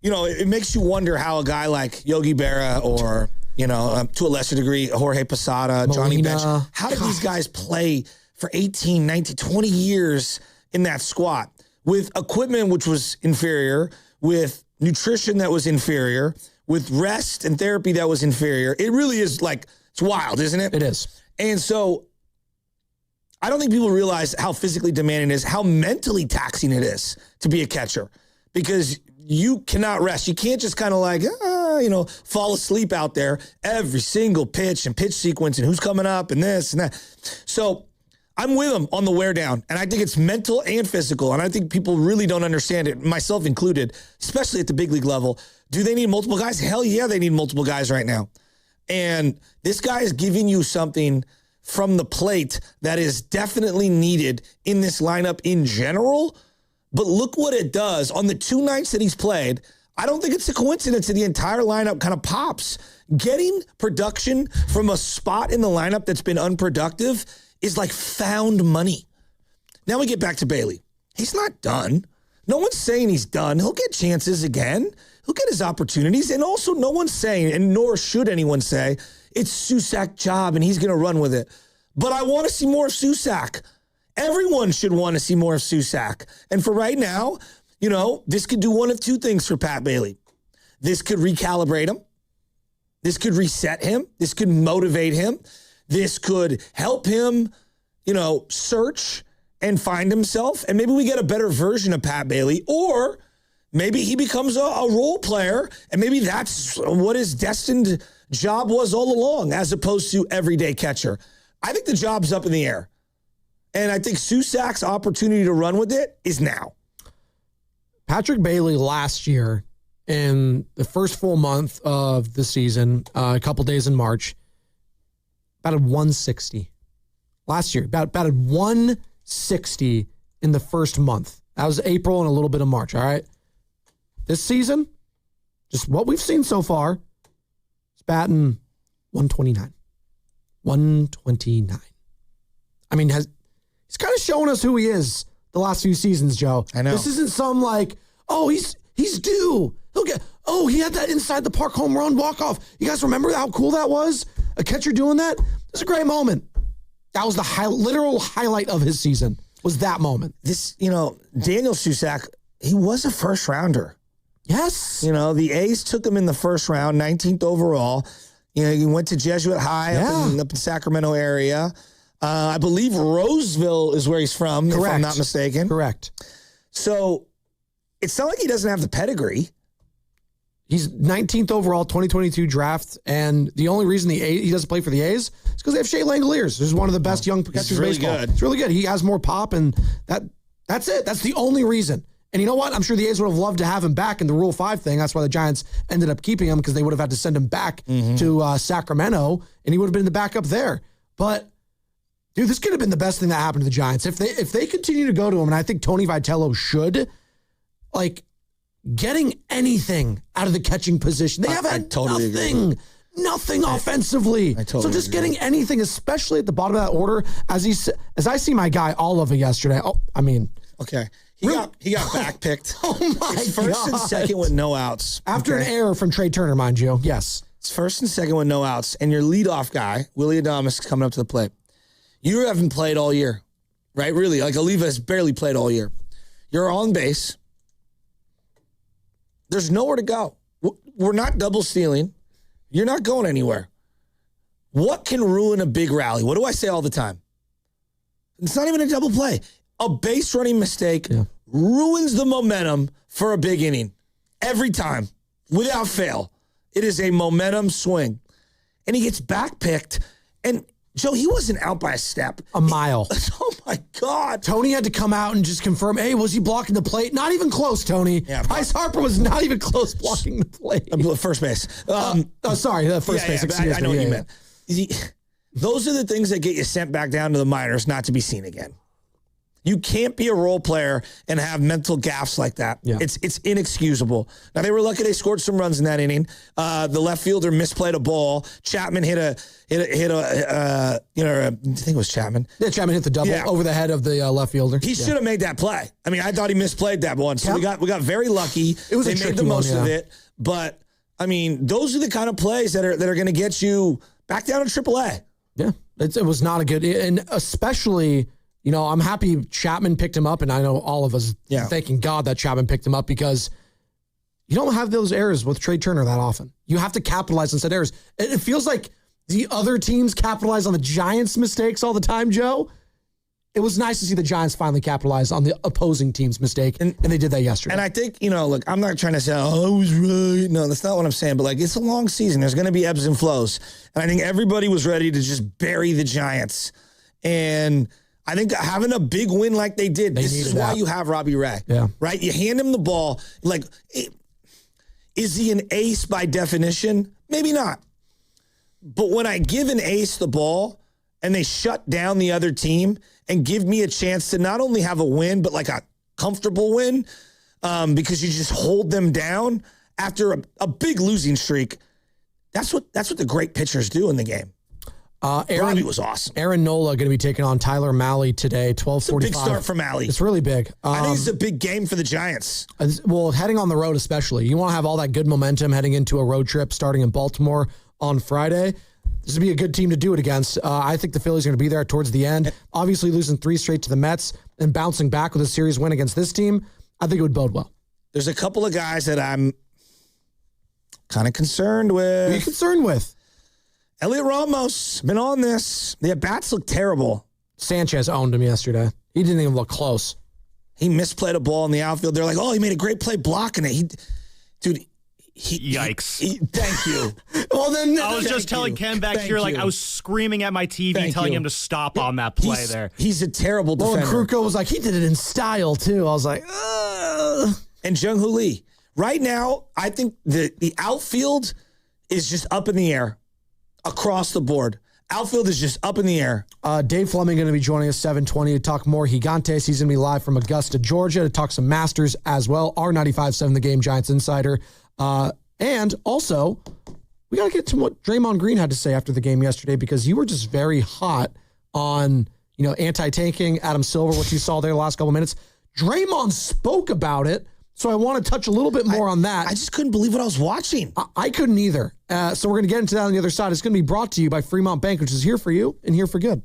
You know, it makes you wonder how a guy like Yogi Berra or, to a lesser degree, Jorge Posada, Molina, Johnny Bench, how did these guys play for 18, 19, 20 years in that squat with equipment which was inferior, with nutrition that was inferior, with rest and therapy that was inferior? It really is it's wild, isn't it? It is. And so I don't think people realize how physically demanding it is, how mentally taxing it is to be a catcher, because you cannot rest. You can't just kind of fall asleep out there every single pitch and pitch sequence and who's coming up and this and that. So I'm with them on the wear down, and I think it's mental and physical, and I think people really don't understand it, myself included, especially at the big league level. Do they need multiple guys? Hell yeah, they need multiple guys right now. And this guy is giving you something from the plate that is definitely needed in this lineup in general. But look what it does. On the 2 nights that he's played, I don't think it's a coincidence that the entire lineup kind of pops. Getting production from a spot in the lineup that's been unproductive is like found money. Now we get back to Bailey. He's not done. No one's saying he's done. He'll get chances again. He'll get his opportunities. And also no one's saying, and nor should anyone say, it's Susac's job and he's going to run with it. But I want to see more of Susac. Everyone should want to see more of Susac. And for right now, this could do one of two things for Pat Bailey. This could recalibrate him. This could reset him. This could motivate him. This could help him, search and find himself. And maybe we get a better version of Pat Bailey. Or maybe he becomes a role player. And maybe that's what his destined job was all along, as opposed to everyday catcher. I think the job's up in the air. And I think Susac's opportunity to run with it is now. Patrick Bailey last year, in the first full month of the season, a couple days in March, batted 160. Last year, batted 160 in the first month. That was April and a little bit of March, all right? This season, just what we've seen so far, he's batting 129. 129. I mean, he's kind of showing us who he is the last few seasons, Joe. I know. This isn't some he's due. He had that inside the park home run walk-off. You guys remember how cool that was? A catcher doing that? It was a great moment. That was the literal highlight of his season, was that moment. Daniel Susac, he was a first rounder. Yes. The A's took him in the first round, 19th overall. He went to Jesuit High up in Sacramento area. I believe Roseville is where he's from, Correct. If I'm not mistaken. Correct. So it's not like he doesn't have the pedigree. He's 19th overall, 2022 draft, and the only reason he doesn't play for the A's is because they have Shea Langoliers, who's one of the best young catchers in baseball. Good. It's really good. He has more pop, and that's it. That's the only reason. And you know what? I'm sure the A's would have loved to have him back in the Rule 5 thing. That's why the Giants ended up keeping him, because they would have had to send him back to Sacramento, and he would have been the backup there. But, dude, this could have been the best thing that happened to the Giants. If they continue to go to him, and I think Tony Vitello should, getting anything out of the catching position. They have had nothing offensively. So just getting anything, especially at the bottom of that order, as I see my guy Oliva yesterday. Okay. He got backpicked. Oh my It's first and second with no outs. After an error from Trey Turner, mind you. Yes. It's first and second with no outs, and your leadoff guy, Willy Adames, is coming up to the plate. You haven't played all year, right? Really, like Oliva has barely played all year. You're on base. There's nowhere to go. We're not double stealing. You're not going anywhere. What can ruin a big rally? What do I say all the time? It's not even a double play. A base running mistake ruins the momentum for a big inning every time, without fail. It is a momentum swing. And he gets backpicked. And, Joe, he wasn't out by a step. A mile. Oh, my God. Tony had to come out and just confirm, hey, was he blocking the plate? Not even close, Tony. Yeah, Bryce Harper was not even close blocking the plate. First base. Sorry, first base. Excuse I know me. what you meant. Those are the things that get you sent back down to the minors not to be seen again. You can't be a role player and have mental gaffes like that. Yeah. It's inexcusable. Now, they were lucky they scored some runs in that inning. The left fielder misplayed a ball. Chapman hit a I think it was Chapman. Yeah, Chapman hit the double over the head of the left fielder. He should have made that play. I mean, I thought he misplayed that one. So we got very lucky. It was they made the most of it. But, I mean, those are the kind of plays that are going to get you back down to AAA. Yeah, it was not a good, and especially, I'm happy Chapman picked him up, and I know all of us thanking God that Chapman picked him up because you don't have those errors with Trey Turner that often. You have to capitalize on said errors. It feels like the other teams capitalize on the Giants' mistakes all the time, Joe. It was nice to see the Giants finally capitalize on the opposing team's mistake, and they did that yesterday. And I think, look, I'm not trying to say, I was right. No, that's not what I'm saying. But, it's a long season. There's going to be ebbs and flows. And I think everybody was ready to just bury the Giants. And I think having a big win like they did, this is why you have Robbie Ray. Yeah. Right? You hand him the ball. Is he an ace by definition? Maybe not. But when I give an ace the ball and they shut down the other team and give me a chance to not only have a win, but a comfortable win, because you just hold them down after a big losing streak. That's what the great pitchers do in the game. Robbie was awesome. Aaron Nola going to be taking on Tyler Mahle today, 12:45. Big start for Mahle. It's really big. I think it's a big game for the Giants. Well, heading on the road especially. You want to have all that good momentum heading into a road trip starting in Baltimore on Friday. This would be a good team to do it against. I think the Phillies are going to be there towards the end. Obviously, losing 3 straight to the Mets and bouncing back with a series win against this team, I think it would bode well. There's a couple of guys that I'm kind of concerned with. Who are you concerned with? Elliot Ramos, been on this. The at-bats look terrible. Sanchez owned him yesterday. He didn't even look close. He misplayed a ball in the outfield. They're like, he made a great play blocking it. Yikes. Thank you. Well, then I was just telling Ken back here, I was screaming at my TV, telling him to stop on that play there. He's a terrible defender. Well, and Kruko was like, he did it in style, too. I was like, ugh. And Jung-Hoo Lee. Right now, I think the outfield is just up in the air across the board. Outfield is just up in the air. Dave Fleming going to be joining us 7:20 to talk more Gigantes. He's going to be live from Augusta, Georgia to talk some Masters as well. R95.7 The Game Giants Insider. And also, we got to get to what Draymond Green had to say after the game yesterday because you were just very hot on, anti-tanking, Adam Silver, what you saw there the last couple of minutes. Draymond spoke about it, so I want to touch a little bit more on that. I just couldn't believe what I was watching. I couldn't either. So we're going to get into that on the other side. It's going to be brought to you by Fremont Bank, which is here for you and here for good.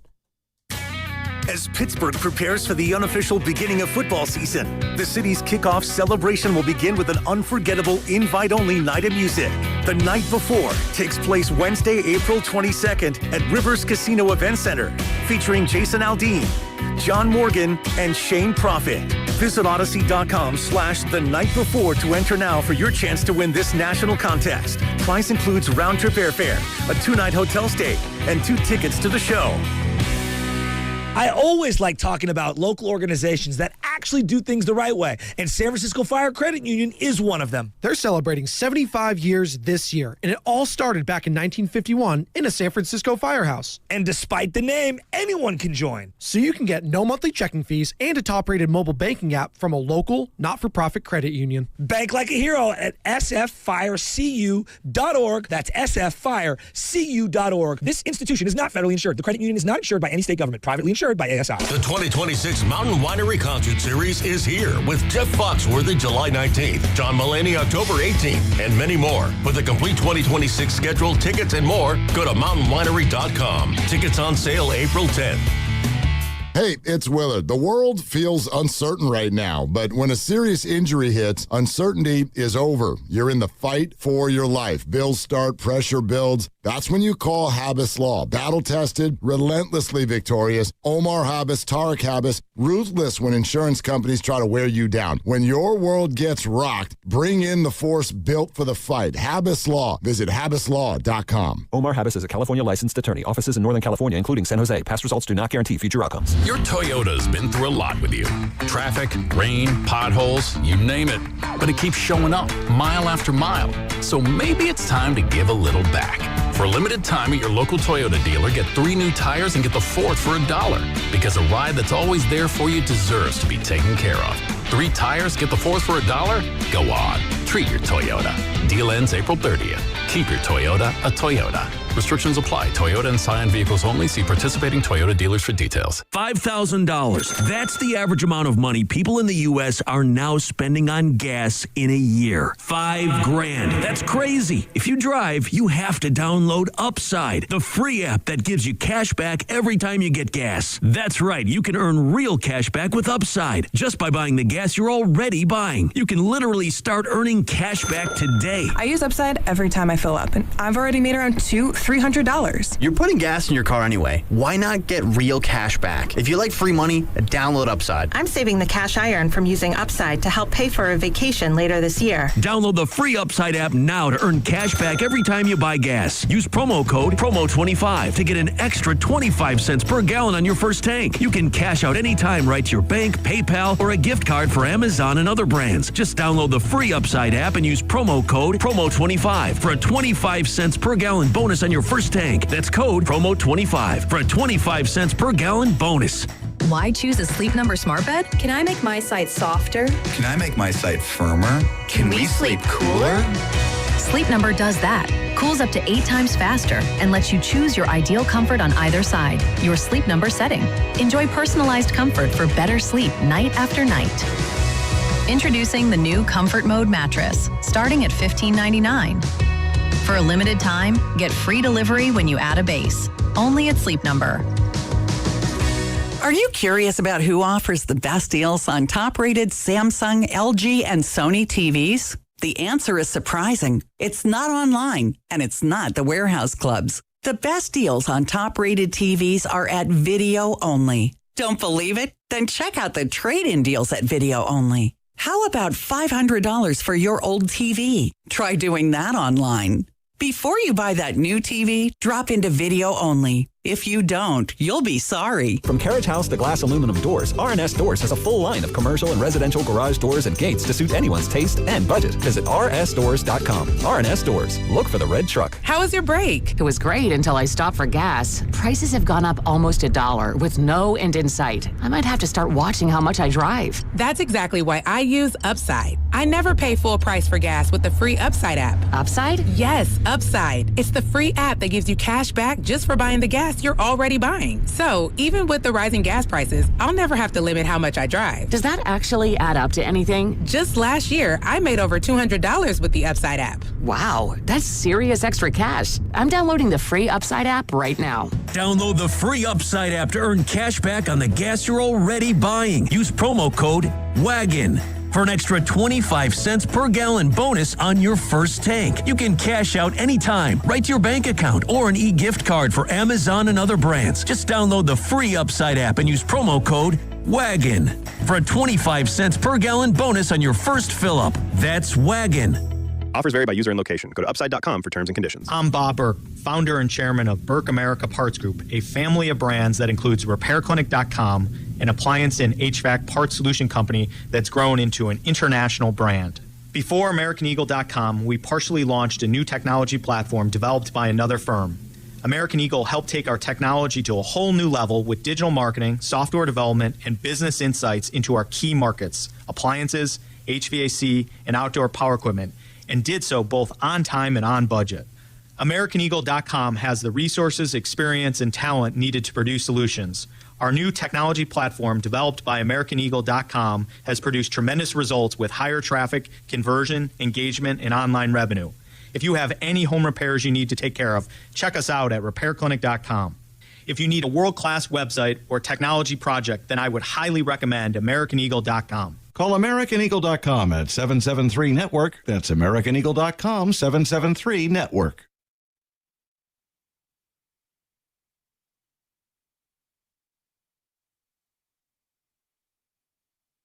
As Pittsburgh prepares for the unofficial beginning of football season, the city's kickoff celebration will begin with an unforgettable invite-only night of music. The Night Before takes place Wednesday, April 22nd at Rivers Casino Event Center, featuring Jason Aldean, John Morgan, and Shane Profit. Visit Odyssey.com/The Night Before to enter now for your chance to win this national contest. Price includes round-trip airfare, a 2-night hotel stay, and 2 tickets to the show. I always like talking about local organizations that actually do things the right way, and San Francisco Fire Credit Union is one of them. They're celebrating 75 years this year, and it all started back in 1951 in a San Francisco firehouse. And despite the name, anyone can join. So you can get no monthly checking fees and a top-rated mobile banking app from a local, not-for-profit credit union. Bank like a hero at sffirecu.org. That's sffirecu.org. This institution is not federally insured. The credit union is not insured by any state government, privately insured by ASI. The 2026 Mountain Winery Concert Series Series is here with Jeff Foxworthy July 19th, John Mulaney October 18th, and many more. For the complete 2026 schedule, tickets, and more, go to mountainwinery.com. Tickets on sale April 10th. Hey, it's Willard. The world feels uncertain right now, but when a serious injury hits, uncertainty is over. You're in the fight for your life. Bills start, pressure builds. That's when you call Habas Law. Battle-tested, relentlessly victorious. Omar Habas, Tarek Habas, ruthless when insurance companies try to wear you down. When your world gets rocked, bring in the force built for the fight. Habas Law. Visit habaslaw.com. Omar Habas is a California licensed attorney. Offices in Northern California, including San Jose. Past results do not guarantee future outcomes. Your Toyota's been through a lot with you. Traffic, rain, potholes, you name it. But it keeps showing up, mile after mile. So maybe it's time to give a little back. For a limited time at your local Toyota dealer, get 3 new tires and get the 4th for $1. Because a ride that's always there for you deserves to be taken care of. 3 tires, get the 4th for $1? Go on. Treat your Toyota. Deal ends April 30th. Keep your Toyota a Toyota. Restrictions apply. Toyota and Scion vehicles only. See participating Toyota dealers for details. $5,000. That's the average amount of money people in the U.S. are now spending on gas in a year. $5,000. That's crazy. If you drive, you have to download Upside, the free app that gives you cash back every time you get gas. That's right. You can earn real cash back with Upside just by buying the gas you're already buying. You can literally start earning cash back today. I use Upside every time I fill up, and I've already made around $300. You're putting gas in your car anyway. Why not get real cash back? If you like free money, download Upside. I'm saving the cash I earn from using Upside to help pay for a vacation later this year. Download the free Upside app now to earn cash back every time you buy gas. Use promo code PROMO25 to get an extra 25 cents per gallon on your first tank. You can cash out anytime right to your bank, PayPal, or a gift card for Amazon and other brands. Just download the free Upside app and use promo code PROMO25 for a 25 cents per gallon bonus on your first tank. That's code PROMO25 for a 25 cents per gallon bonus. Why choose a Sleep Number smart bed? Can I make my site softer? Can I make my site firmer? Can we sleep cooler? Sleep Number does that. Cools up to 8 times faster and lets you choose your ideal comfort on either side. Your Sleep Number setting. Enjoy personalized comfort for better sleep night after night. Introducing the new Comfort Mode mattress, starting at $15.99. For a limited time, get free delivery when you add a base. Only at Sleep Number. Are you curious about who offers the best deals on top-rated Samsung, LG, and Sony TVs? The answer is surprising. It's not online, and it's not the warehouse clubs. The best deals on top-rated TVs are at Video Only. Don't believe it? Then check out the trade-in deals at Video Only. How about $500 for your old TV? Try doing that online. Before you buy that new TV, drop into Video Only. If you don't, you'll be sorry. From carriage house to glass aluminum doors, RNS Doors has a full line of commercial and residential garage doors and gates to suit anyone's taste and budget. Visit rsdoors.com. RNS Doors. Look for the red truck. How was your break? It was great until I stopped for gas. Prices have gone up almost $1 with no end in sight. I might have to start watching how much I drive. That's exactly why I use Upside. I never pay full price for gas with the free Upside app. Upside? Yes, Upside. It's the free app that gives you cash back just for buying the gas you're already buying. So even with the rising gas prices, I'll never have to limit how much I drive. Does that actually add up to anything? Just last year, I made over $200 with the Upside app. Wow, that's serious extra cash. I'm downloading the free Upside app right now. Download the free Upside app to earn cash back on the gas you're already buying. Use promo code WAGON for an extra 25 cents per gallon bonus on your first tank. You can cash out anytime, right to your bank account, or an e-gift card for Amazon and other brands. Just download the free Upside app and use promo code WAGON for a 25 cents per gallon bonus on your first fill-up. That's WAGON. Offers vary by user and location. Go to upside.com for terms and conditions. I'm Bob Burke, founder and chairman of Burke America Parts Group, a family of brands that includes RepairClinic.com, an appliance and HVAC parts solution company that's grown into an international brand. Before AmericanEagle.com, we partially launched a new technology platform developed by another firm. American Eagle helped take our technology to a whole new level with digital marketing, software development, and business insights into our key markets, appliances, HVAC, and outdoor power equipment, and did so both on time and on budget. AmericanEagle.com has the resources, experience, and talent needed to produce solutions. Our new technology platform, developed by AmericanEagle.com, has produced tremendous results with higher traffic, conversion, engagement, and online revenue. If you have any home repairs you need to take care of, check us out at RepairClinic.com. If you need a world-class website or technology project, then I would highly recommend AmericanEagle.com. Call AmericanEagle.com at 773-NETWORK. That's AmericanEagle.com, 773-NETWORK.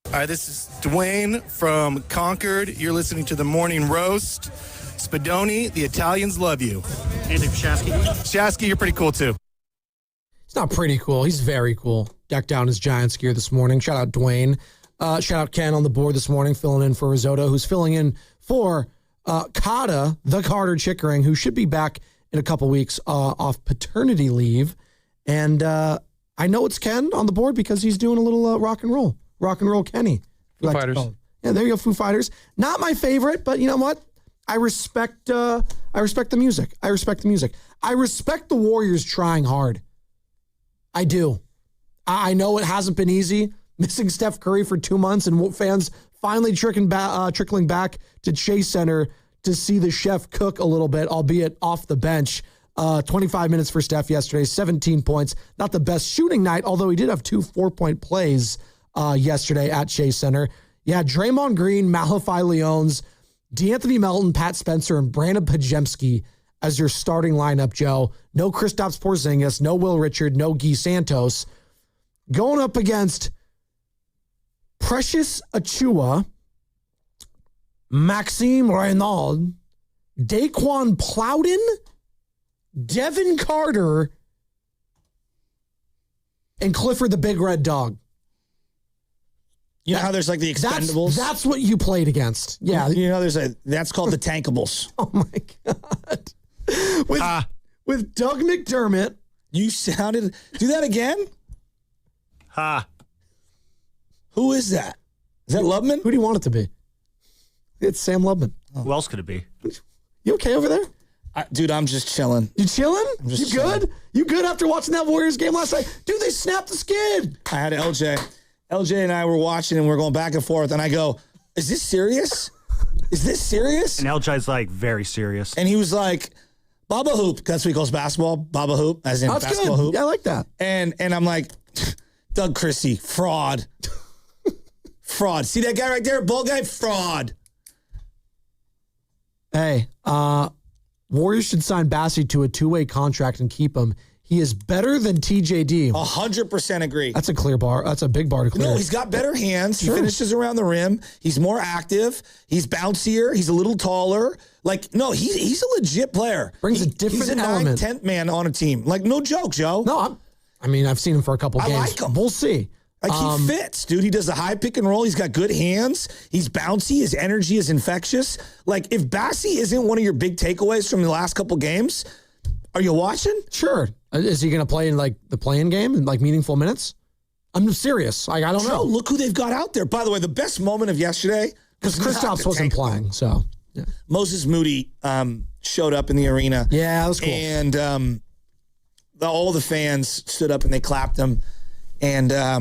All right, this is Dwayne from Concord. You're listening to the Morning Roast. Spadoni, the Italians love you. Andy Shasky. Shasky, you're pretty cool too. He's not pretty cool. He's very cool. Decked out in his Giants gear this morning. Shout out Dwayne. Shout out Ken on the board this morning, filling in for Risotto, who's filling in for Kata, the Carter Chickering, who should be back in a couple weeks off paternity leave. And I know it's Ken on the board because he's doing a little rock and roll. Rock and roll Kenny. Foo Fighters. Yeah, there you go, Foo Fighters. Not my favorite, but you know what? I respect the music. I respect the music. I respect the Warriors trying hard. I do. I know it hasn't been easy. Missing Steph Curry for 2 months and fans finally trickling back to Chase Center to see the chef cook a little bit, albeit off the bench. 25 minutes for Steph yesterday, 17 points. Not the best shooting night, although he did have 2 4-point plays yesterday at Chase Center. Yeah, Draymond Green, Malachi Leones, D'Anthony Melton, Pat Spencer, and Brandon Pajemski as your starting lineup, Joe. No Kristaps Porzingis, no Will Richard, no Guy Santos. Going up against Precious Achiuwa, Maxime Renaud, Daquan Plowden, Devin Carter, and Clifford the Big Red Dog. You know how there's like the Expendables? That's what you played against. Yeah. You know, that's called the Tankables. Oh my God. With Doug McDermott. You sounded, do that again? Who is that? Is that Lubman? Who do you want it to be? It's Sam Lubman. Who else could it be? You okay over there? Dude, I'm just chilling. You chilling? You chilling. Good? You good after watching that Warriors game last night? Dude, they snapped the skid. I had LJ. LJ and I were watching and we're going back and forth. And I go, is this serious? Is this serious? And LJ's like, very serious. And he was like, Baba Hoop. That's what he calls basketball. Baba Hoop, as in basketball good. hoop. Yeah, I like that. And I'm like, Doug Christie, fraud. Fraud. See that guy right there? Bald guy? Fraud. Hey, Warriors should sign Bassey to a 2-way contract and keep him. He is better than TJD. 100% agree. That's a clear bar. That's a big bar to clear. No, he's got better hands. Sure. He finishes around the rim. He's more active. He's bouncier. He's a little taller. Like, no, he's a legit player. Brings a different element. He's a 9th, 10th man on a team. Like, no joke, Joe. No, I've seen him for a couple games. I like him. We'll see. Like, he fits, dude. He does the high pick and roll. He's got good hands. He's bouncy. His energy is infectious. Like, if Bassey isn't one of your big takeaways from the last couple games, are you watching? Sure. Is he going to play in, like, the play-in game in, like, meaningful minutes? I'm serious. Like, I don't know. Look who they've got out there. By the way, the best moment of yesterday, because Kristaps wasn't playing, so. Yeah. Moses Moody showed up in the arena. Yeah, that was cool. And all the fans stood up and they clapped him. And, I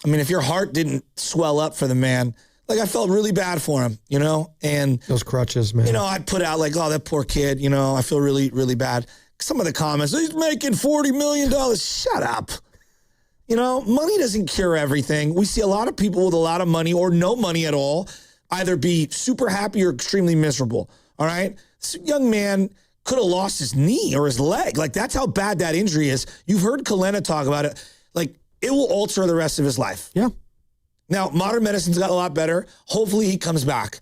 mean, if your heart didn't swell up for the man, like, I felt really bad for him, you know? And those crutches, man. You know, I put out like, oh, that poor kid, you know, I feel really, really bad. Some of the comments, he's making $40 million. Shut up. You know, money doesn't cure everything. We see a lot of people with a lot of money or no money at all either be super happy or extremely miserable, all right? This young man could have lost his knee or his leg. Like, that's how bad that injury is. You've heard Kalena talk about it. Like, it will alter the rest of his life. Yeah. Now, modern medicine's got a lot better. Hopefully he comes back.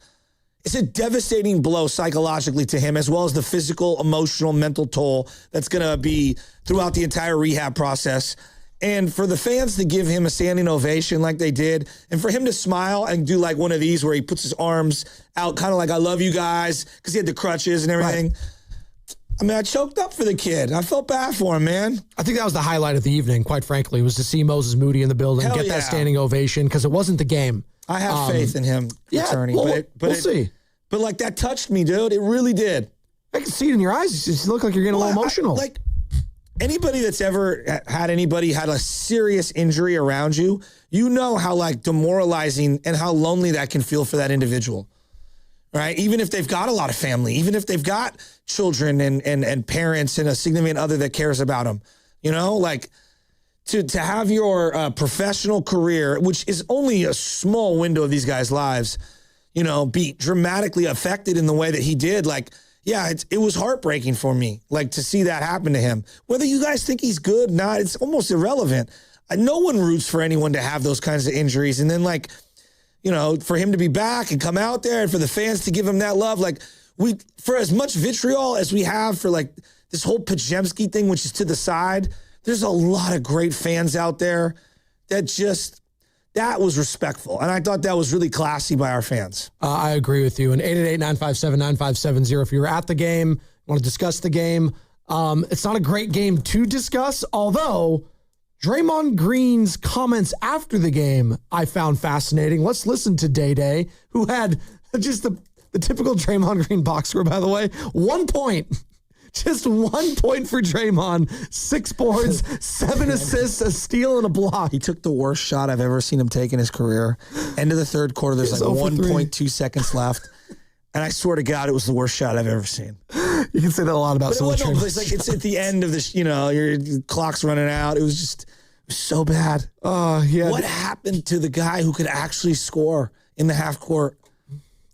It's a devastating blow psychologically to him, as well as the physical, emotional, mental toll that's going to be throughout the entire rehab process. And for the fans to give him a standing ovation like they did, and for him to smile and do like one of these where he puts his arms out, kind of like, I love you guys, because he had the crutches and everything. Right. I mean, I choked up for the kid. I felt bad for him, man. I think that was the highlight of the evening, quite frankly, was to see Moses Moody in the building, get that standing ovation, because it wasn't the game. I have faith in him returning. Yeah, we'll see. But, like, that touched me, dude. It really did. I can see it in your eyes. You look like you're getting a little emotional. anybody that's ever had a serious injury around you, you know how like demoralizing and how lonely that can feel for that individual, right? Even if they've got a lot of family, even if they've got children and parents and a significant other that cares about them, you know, like to have your professional career, which is only a small window of these guys' lives, you know, be dramatically affected in the way that he did. Like, yeah, it was heartbreaking for me, like to see that happen to him. Whether you guys think he's good or not, it's almost irrelevant. No one roots for anyone to have those kinds of injuries. And then like, you know, for him to be back and come out there and for the fans to give him that love, like for as much vitriol as we have for like this whole Podziemski thing, which is to the side, there's a lot of great fans out there that was respectful. And I thought that was really classy by our fans. I agree with you. And 888-957-9570. If you were at the game, want to discuss the game, it's not a great game to discuss, although Draymond Green's comments after the game I found fascinating. Let's listen to Day, who had just the typical Draymond Green box score, by the way. 1 point. Just 1 point for Draymond, 6 boards, 7 assists, a steal, and a block. He took the worst shot I've ever seen him take in his career. End of the third quarter, there's like 1.2 seconds left. And I swear to God, it was the worst shot I've ever seen. You can say that a lot about some of Draymond. It's like it's at the end of this, you know, your clock's running out. It was so bad. Yeah. What happened to the guy who could actually score in the half court?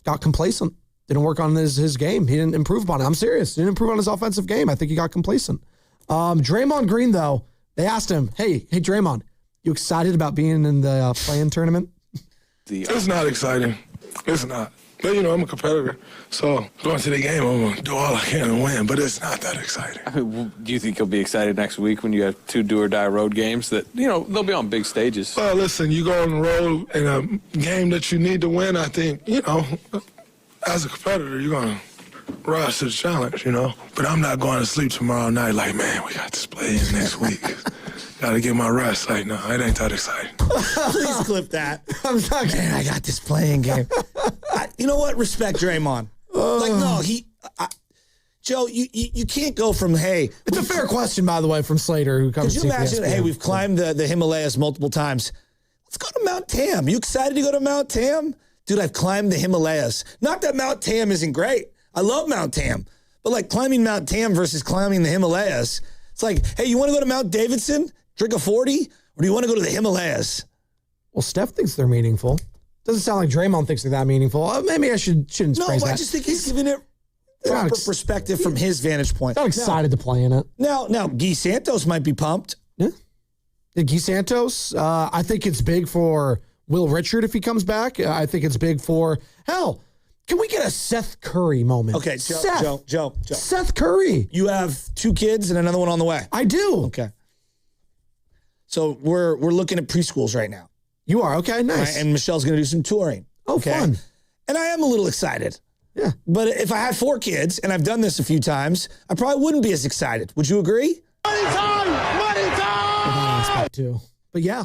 Got complacent. Didn't work on his game. He didn't improve upon it. I'm serious. Didn't improve on his offensive game. I think he got complacent. Draymond Green, though, they asked him, hey, Draymond, you excited about being in the play-in tournament? It's not exciting. It's not. But, you know, I'm a competitor. So going to the game, I'm going to do all I can and win. But it's not that exciting. I mean, do you think you'll be excited next week when you have 2 do-or-die road games that, you know, they'll be on big stages? Well, listen, you go on the road in a game that you need to win, I think, you know, as a competitor, you're going to rise to the challenge, you know. But I'm not going to sleep tomorrow night like, man, we got this play in next week. Got to get my rest. Like, no, it ain't that exciting. Please clip that. Man, I got this playing game. You know what? Respect Draymond. Joe, you can't go from, hey. It's a fair question, by the way, from Slater, who comes to Could you imagine, hey, we've climbed the Himalayas multiple times. Let's go to Mount Tam. You excited to go to Mount Tam? Dude, I've climbed the Himalayas. Not that Mount Tam isn't great. I love Mount Tam. But like climbing Mount Tam versus climbing the Himalayas, it's like, hey, you want to go to Mount Davidson, drink a 40? Or do you want to go to the Himalayas? Well, Steph thinks they're meaningful. Doesn't sound like Draymond thinks they're that meaningful. Maybe I shouldn't phrase that. No, I just think he's giving it proper perspective from his vantage point. Not excited to play in it. Now, Guy Santos might be pumped. Yeah. Guy Santos, I think it's big for Will Richard if he comes back. I think it's big for, hell, can we get a Seth Curry moment? Okay, Joe. Seth Curry. You have 2 kids and another one on the way. I do. Okay. So we're looking at preschools right now. You are? Okay, nice. Right, and Michelle's going to do some touring. Oh, okay. Fun. And I am a little excited. Yeah. But if I had 4 kids, and I've done this a few times, I probably wouldn't be as excited. Would you agree? Money time! Too. But yeah.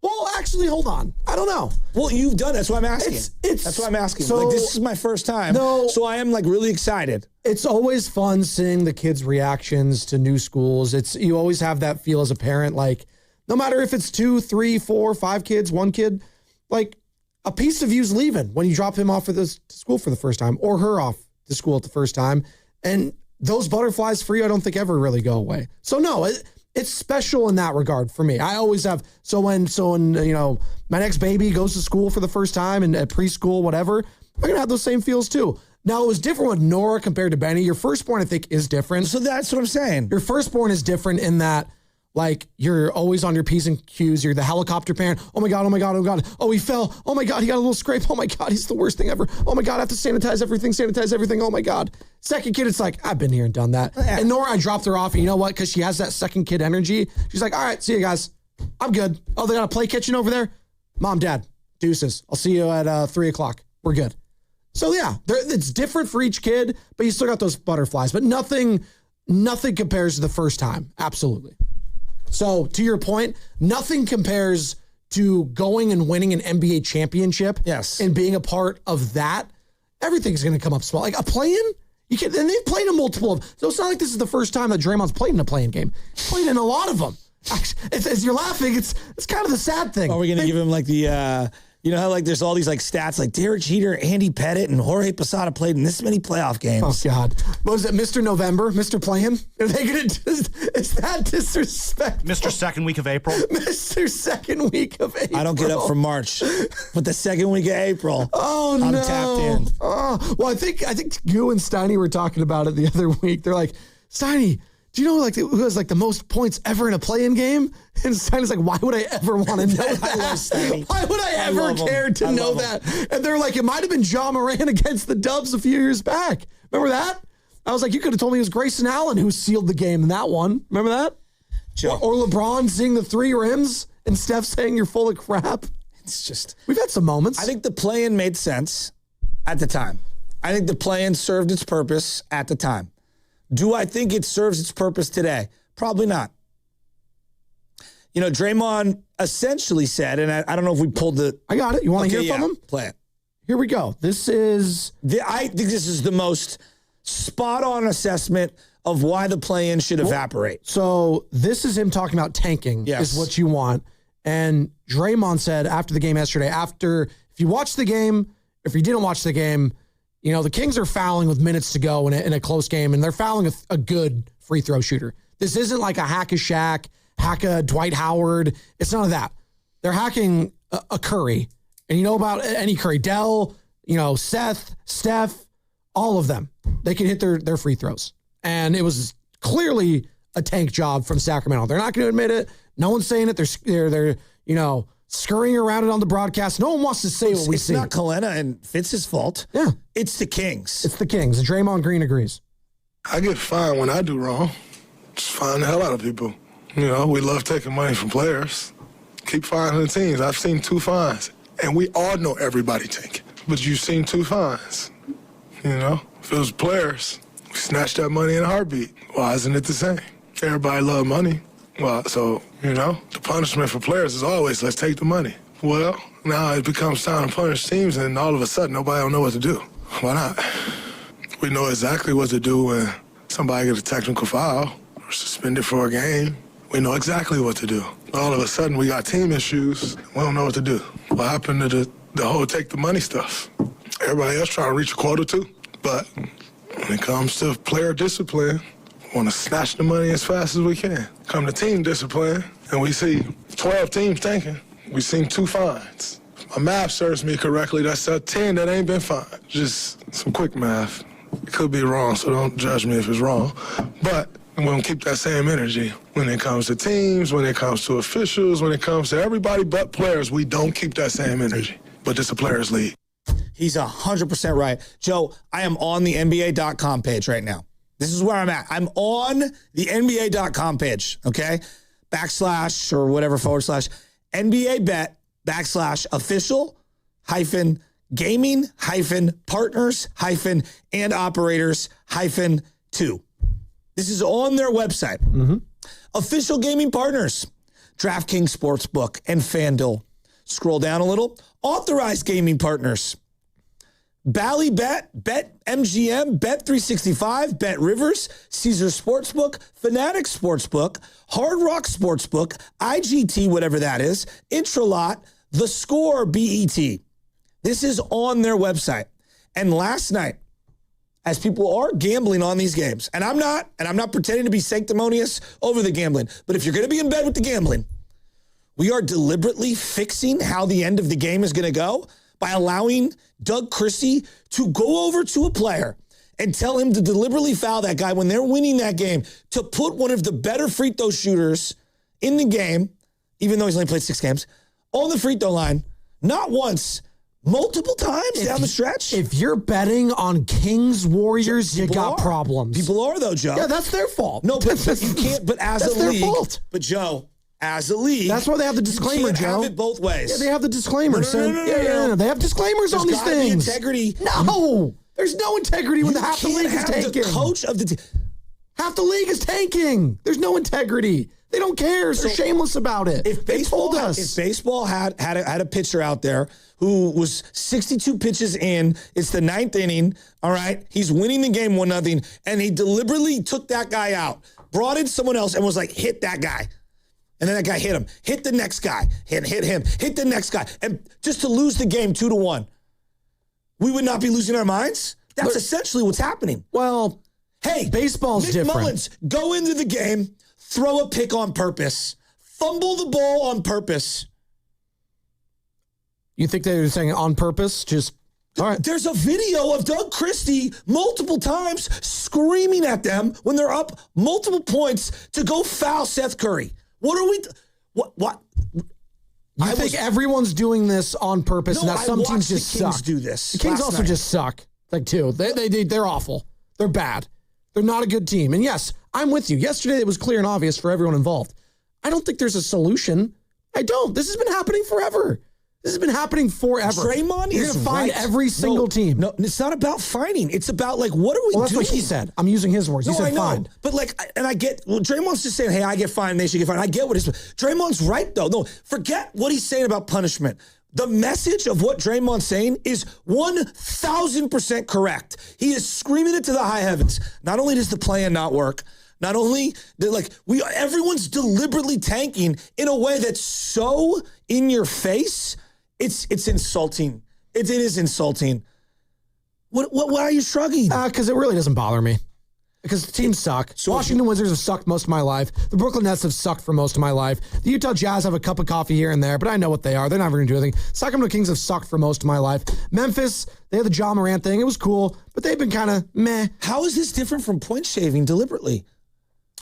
Well, actually, hold on. I don't know. Well, you've done it. That's why I'm asking. That's why I'm asking. So, like, this is my first time. No. So I am like really excited. It's always fun seeing the kids' reactions to new schools. You always have that feel as a parent, like, no matter if it's 2, 3, 4, 5 kids, 1 kid, like a piece of you's leaving when you drop him off to school for the first time or her off to school at the first time. And those butterflies for you, I don't think ever really go away. So no, it's special in that regard for me. I always have, so when you know, my next baby goes to school for the first time and at preschool, whatever, I'm going to have those same feels too. Now, it was different with Nora compared to Benny. Your firstborn, I think, is different. So that's what I'm saying. Your firstborn is different in that, like, you're always on your P's and Q's. You're the helicopter parent. Oh, my God, oh, my God, oh, my God. Oh, he fell. Oh, my God, he got a little scrape. Oh, my God, he's the worst thing ever. Oh, my God, I have to sanitize everything. Oh, my God. Second kid, it's like, I've been here and done that. Yeah. And Nora, I dropped her off, and you know what? Because she has that second kid energy. She's like, all right, see you guys. I'm good. Oh, they got a play kitchen over there? Mom, Dad, deuces. I'll see you at 3 o'clock. We're good. So, yeah, it's different for each kid, but you still got those butterflies. But nothing compares to the first time. Absolutely. So, to your point, nothing compares to going and winning an NBA championship. Yes. And being a part of that. Everything's going to come up small. Like a play-in You can, and they've played in multiple of. So it's not like this is the first time that Draymond's played in a play-in game. He's played in a lot of them. As you're laughing, it's kind of the sad thing. Are we going to give him like the, you know how like there's all these like stats like Derek Jeter, Andy Pettit, and Jorge Posada played in this many playoff games? Oh God, what was it, Mr. November, Mr. Playing? Are they going to? Is that disrespectful? Mr. Second week of April. Mr. Second week of April. I don't get up for March, but the second week of April, I'm tapped in. Oh, well, I think you and Steiny were talking about it the other week. They're like, Steiny, do you know like who has like the most points ever in a play-in game? And Steiny's like, why would I ever want to know that? Why would I ever care to know that? And they're like, it might have been John Moran against the Dubs a few years back. Remember that? I was like, you could have told me it was Grayson Allen who sealed the game in that one. Remember that? Or LeBron seeing the 3 rims and Steph saying you're full of crap. It's just, we've had some moments. I think the play-in made sense at the time. I think the play-in served its purpose at the time. Do I think it serves its purpose today? Probably not. You know, Draymond essentially said, and I don't know if we pulled the... I got it. You want to hear from him? Play it. Here we go. This is... I think this is the most spot-on assessment of why the play-in should evaporate. So this is him talking about tanking is what you want. And Draymond said after the game yesterday, if you watch the game, if you didn't watch the game, you know, the Kings are fouling with minutes to go in a close game, and they're fouling a good free throw shooter. This isn't like a hack a Shaq, hack a Dwight Howard. It's none of that. They're hacking a Curry. And you know about any Curry, Dell, you know, Seth, Steph, all of them. They can hit their free throws. And it was clearly a tank job from Sacramento. They're not going to admit it. No one's saying it. They're you know, scurrying around it on the broadcast. No one wants to say what we see. It's not Kalena and Fitz's fault. Yeah. It's the Kings. It's the Kings. And Draymond Green agrees. I get fined when I do wrong. Just fine the hell out of people. You know, we love taking money from players. Keep fining the teams. I've seen 2 fines. And we all know everybody tanking. But you've seen 2 fines. You know, if it was players, we snatched that money in a heartbeat. Why isn't it the same? Everybody love money. Well, so, you know, the punishment for players is always, let's take the money. Well, now it becomes time to punish teams, and all of a sudden, nobody don't know what to do. Why not? We know exactly what to do when somebody gets a technical foul or suspended for a game. We know exactly what to do. All of a sudden, we got team issues. We don't know what to do. What happened to the whole take the money stuff? Everybody else trying to reach a quota, too. But when it comes to player discipline, we want to snatch the money as fast as we can. Come to team discipline, and we see 12 teams tanking. We've seen 2 fines. If my math serves me correctly, that's 10 that ain't been fined. Just some quick math. It could be wrong, so don't judge me if it's wrong. But we don't keep that same energy when it comes to teams, when it comes to officials, when it comes to everybody but players. We don't keep that same energy. But it's a players' league. He's 100% right. Joe, I am on the NBA.com page right now. This is where I'm at. I'm on the NBA.com page, okay? / or whatever / NBA bet / official - gaming - partners - and operators - 2. This is on their website. Mm-hmm. Official gaming partners, DraftKings Sportsbook and FanDuel. Scroll down a little. Authorized gaming partners, Ballybet, BetMGM, Bet365, BetRivers, Caesar Sportsbook, Fanatics Sportsbook, Hard Rock Sportsbook, IGT, whatever that is, Intralot, The Score, BET. This is on their website. And last night, as people are gambling on these games, and I'm not pretending to be sanctimonious over the gambling, but if you're going to be in bed with the gambling, we are deliberately fixing how the end of the game is going to go by allowing Doug Christie to go over to a player and tell him to deliberately foul that guy when they're winning that game, to put one of the better free throw shooters in the game, even though he's only played 6 games, on the free throw line, not once, multiple times down the stretch. If you're betting on Kings Warriors, you got problems. People are, though, Joe. Yeah, that's their fault. No, but you can't, but as that's a league. Their fault. But, Joe, as a league. That's why they have the disclaimer, you can't Joe. have it both ways. Yeah, they have the disclaimer. No. They have disclaimers on these things. There's integrity. No. There's no integrity when half the league is tanking. The coach of the half the league is tanking. There's no integrity. They don't care. They're shameless about it. If baseball had a pitcher out there who was 62 pitches in, it's the 9th inning, all right? He's winning the game 1-0, and he deliberately took that guy out, brought in someone else, and was like, hit that guy. And then that guy hit him. Hit the next guy. Hit him. Hit the next guy. And just to lose the game 2-1. We would not be losing our minds? That's essentially what's happening. Well, hey, baseball's Nick different. Mullins, go into the game, throw a pick on purpose, fumble the ball on purpose. You think they were saying on purpose? Just, all right. There's a video of Doug Christie multiple times screaming at them when they're up multiple points to go foul Seth Curry. What are we... What? You think everyone's doing this on purpose and that some teams just the Kings suck? do this. The Kings also just suck. Like, too. They're awful. They're bad. They're not a good team. And yes, I'm with you. Yesterday, it was clear and obvious for everyone involved. I don't think there's a solution. I don't. This has been happening forever. This has been happening forever. Draymond You're is going to find right. every single team. No, it's not about finding. It's about, like, what are we doing? Well, that's what he said. I'm using his words. He said I know. find. But, like, and I get, well, Draymond's just saying, hey, I get fined, they should get fined. I get what he's, Draymond's right, though. No, forget what he's saying about punishment. The message of what Draymond's saying is 1,000% correct. He is screaming it to the high heavens. Not only does the plan not work, not only, everyone's deliberately tanking in a way that's so in your face, it's insulting. It is insulting. Why are you shrugging? Because it really doesn't bother me. Because teams suck. Washington Wizards have sucked most of my life. The Brooklyn Nets have sucked for most of my life. The Utah Jazz have a cup of coffee here and there, but I know what they are. They're never going to do anything. Sacramento Kings have sucked for most of my life. Memphis, they had the Ja Morant thing. It was cool, but they've been kind of meh. How is this different from point shaving deliberately?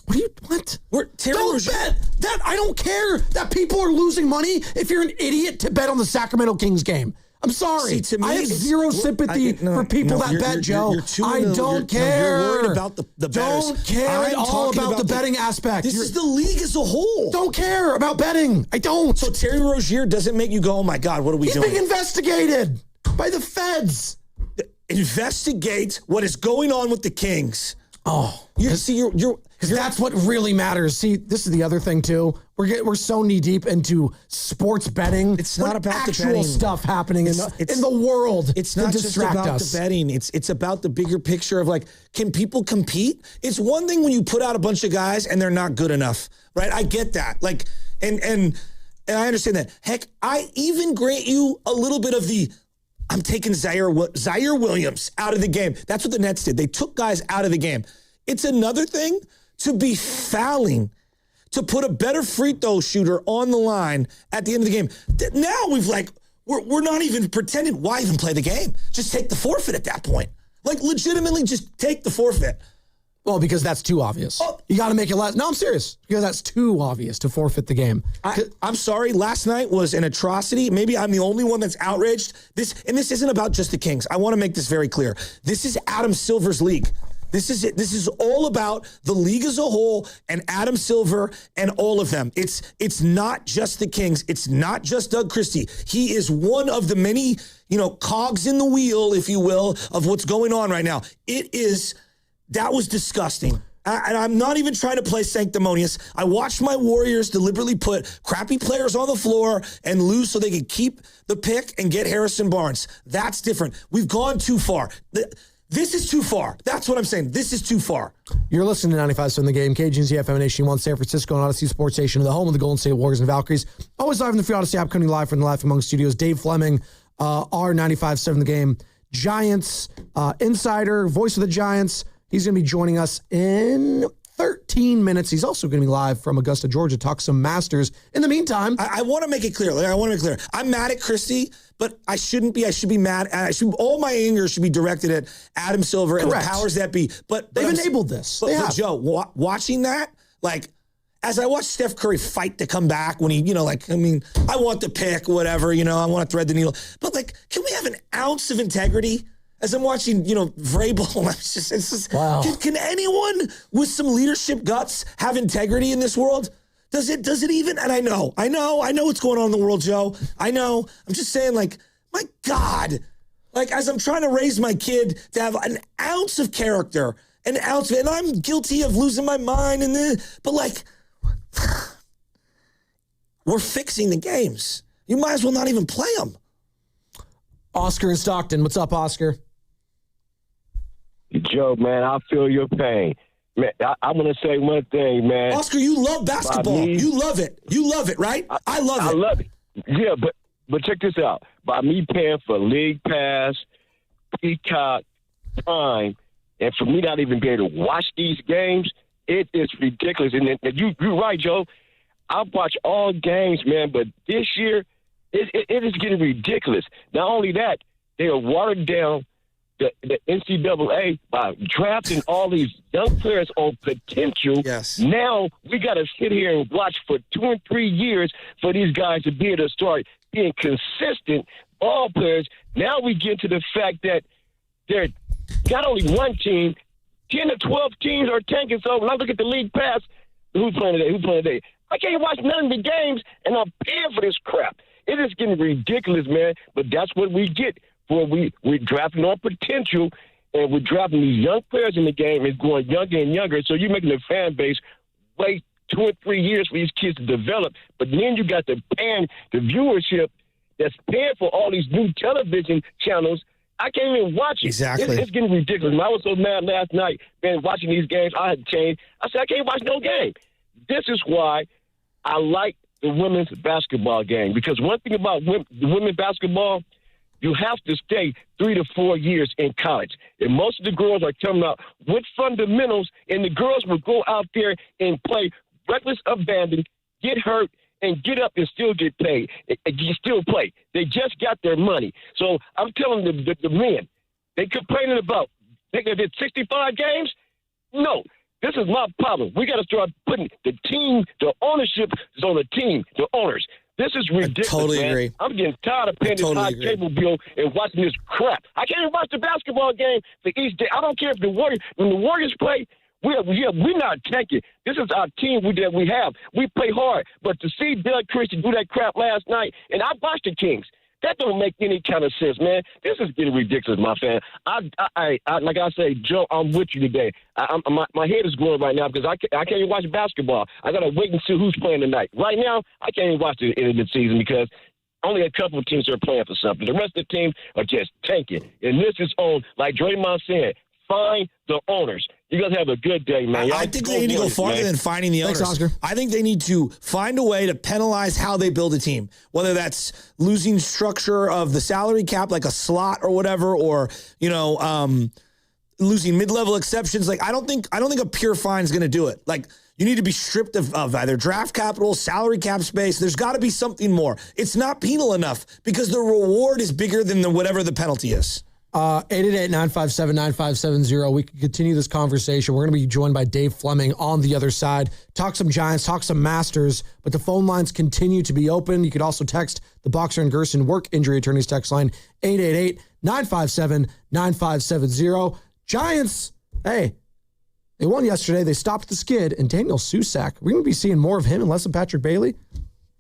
What? Don't bet that. I don't care that people are losing money if you're an idiot to bet on the Sacramento Kings game. I'm sorry. See, to me, I have zero sympathy for people that bet, Joe. I don't care. You're worried about the bettors. Don't care at all about the betting aspect. This is the league as a whole. Don't care about betting. I don't. So Terry Rozier doesn't make you go, oh my God, what are we doing? He's being investigated by the feds. Investigate what is going on with the Kings. Oh, you're that's what really matters. See, this is the other thing too. We're so knee deep into sports betting. It's not about actual the betting stuff happening in the world. It's not just about the betting. It's about the bigger picture of, like, can people compete? It's one thing when you put out a bunch of guys and they're not good enough, right? I get that. Like, and I understand that. Heck, I even grant you a little bit of the, I'm taking Zaire Williams out of the game. That's what the Nets did. They took guys out of the game. It's another thing to be fouling, to put a better free throw shooter on the line at the end of the game. Now we're not even pretending. Why even play the game? Just take the forfeit at that point. Like, legitimately just take the forfeit. Well, because that's too obvious. You got to make it less. No, I'm serious. Because that's too obvious to forfeit the game. I'm sorry. Last night was an atrocity. Maybe I'm the only one that's outraged. This isn't about just the Kings. I want to make this very clear. This is Adam Silver's league. This is it. This is all about the league as a whole and Adam Silver and all of them. It's not just the Kings. It's not just Doug Christie. He is one of the many, cogs in the wheel, if you will, of what's going on right now. That was disgusting. And I'm not even trying to play sanctimonious. I watched my Warriors deliberately put crappy players on the floor and lose so they could keep the pick and get Harrison Barnes. That's different. We've gone too far. This is too far. That's what I'm saying. This is too far. You're listening to 95.7 The Game, KGNZ FM Nation 1, San Francisco, and Odyssey Sports Station, the home of the Golden State Warriors and Valkyries. Always live in the free Odyssey app, coming live from the Laughing Monk Studios. Dave Fleming, our 95.7 The Game Giants insider, voice of the Giants. He's going to be joining us in 13 minutes. He's also going to be live from Augusta, Georgia, talk some Masters. In the meantime, I want to make it clear. I'm mad at Christie, but I shouldn't be. I should be mad. All my anger should be directed at Adam Silver and the powers that be. But they've enabled this. But Joe, watching that, as I watched Steph Curry fight to come back when he, I want the pick, whatever, I want to thread the needle. But can we have an ounce of integrity? As I'm watching, Vrabel, it's just wow. Can anyone with some leadership guts have integrity in this world? Does it even? And I know what's going on in the world, Joe. I know. I'm just saying, my God, as I'm trying to raise my kid to have an ounce of character, and I'm guilty of losing my mind, but We're fixing the games. You might as well not even play them. Oscar in Stockton. What's up, Oscar? Joe, man, I feel your pain. Man, I want to say one thing, man. Oscar, you love basketball. You love it. You love it, right? I love it. I love it. Yeah, but check this out. By me paying for League Pass, Peacock, Prime, and for me not even be able to watch these games, it is ridiculous. And you're right, Joe. I watch all games, man, but this year, it is getting ridiculous. Not only that, they are watered down the NCAA by drafting all these young players on potential. Yes. Now we got to sit here and watch for 2 and 3 years for these guys to be able to start being consistent ball players. Now we get to the fact that they're not only one team, 10 to 12 teams are tanking. So when I look at the League Pass, who's playing today? I can't watch none of the games, and I'm paying for this crap. It is getting ridiculous, man, but that's what we get for we're drafting on potential, and we're drafting these young players in the game. It's going younger and younger, so you're making the fan base wait 2 or 3 years for these kids to develop, but then you got the viewership that's paying for all these new television channels. I can't even watch it. Exactly. It's getting ridiculous. I was so mad last night, man, watching these games. I had changed. I said, I can't watch no game. This is why I like the women's basketball game, because one thing about women's basketball, you have to stay 3 to 4 years in college. And most of the girls are coming out with fundamentals, and the girls will go out there and play reckless abandon, get hurt, and get up and still get paid. You still play. They just got their money. So I'm telling the men, they complaining about they did 65 games? No. This is my problem. We got to start putting the team, the ownership is on the team, the owners. This is ridiculous, I totally man. agree. I'm getting tired of paying this high cable bill and watching this crap. I can't even watch the basketball game for each day. I don't care if when the Warriors play, we're not tanking. This is our team that we have. We play hard. But to see Doug Christian do that crap last night, and I watched the Kings. That don't make any kind of sense, man. This is getting ridiculous, my fan. I like I say, Joe, I'm with you today. My head is going right now because I can't even watch basketball. I got to wait and see who's playing tonight. Right now, I can't even watch the end of the season because only a couple of teams are playing for something. The rest of the teams are just tanking. And this is on, like Draymond said, find the owners. You guys have a good day, man. I think they need to go farther than finding the owners. Thanks, Oscar. I think they need to find a way to penalize how they build a team, whether that's losing structure of the salary cap, like a slot or whatever, or losing mid-level exceptions. Like I don't think a pure fine is going to do it. Like you need to be stripped of either draft capital, salary cap space. There's got to be something more. It's not penal enough because the reward is bigger than whatever the penalty is. 888-957-9570. We can continue this conversation. We're going to be joined by Dave Fleming on the other side. Talk some Giants, talk some Masters, but the phone lines continue to be open. You could also text the Boxer and Gerson Work Injury Attorneys text line, 888-957-9570. Giants, hey, they won yesterday. They stopped the skid, and Daniel Susac, we're going to be seeing more of him and less than Patrick Bailey.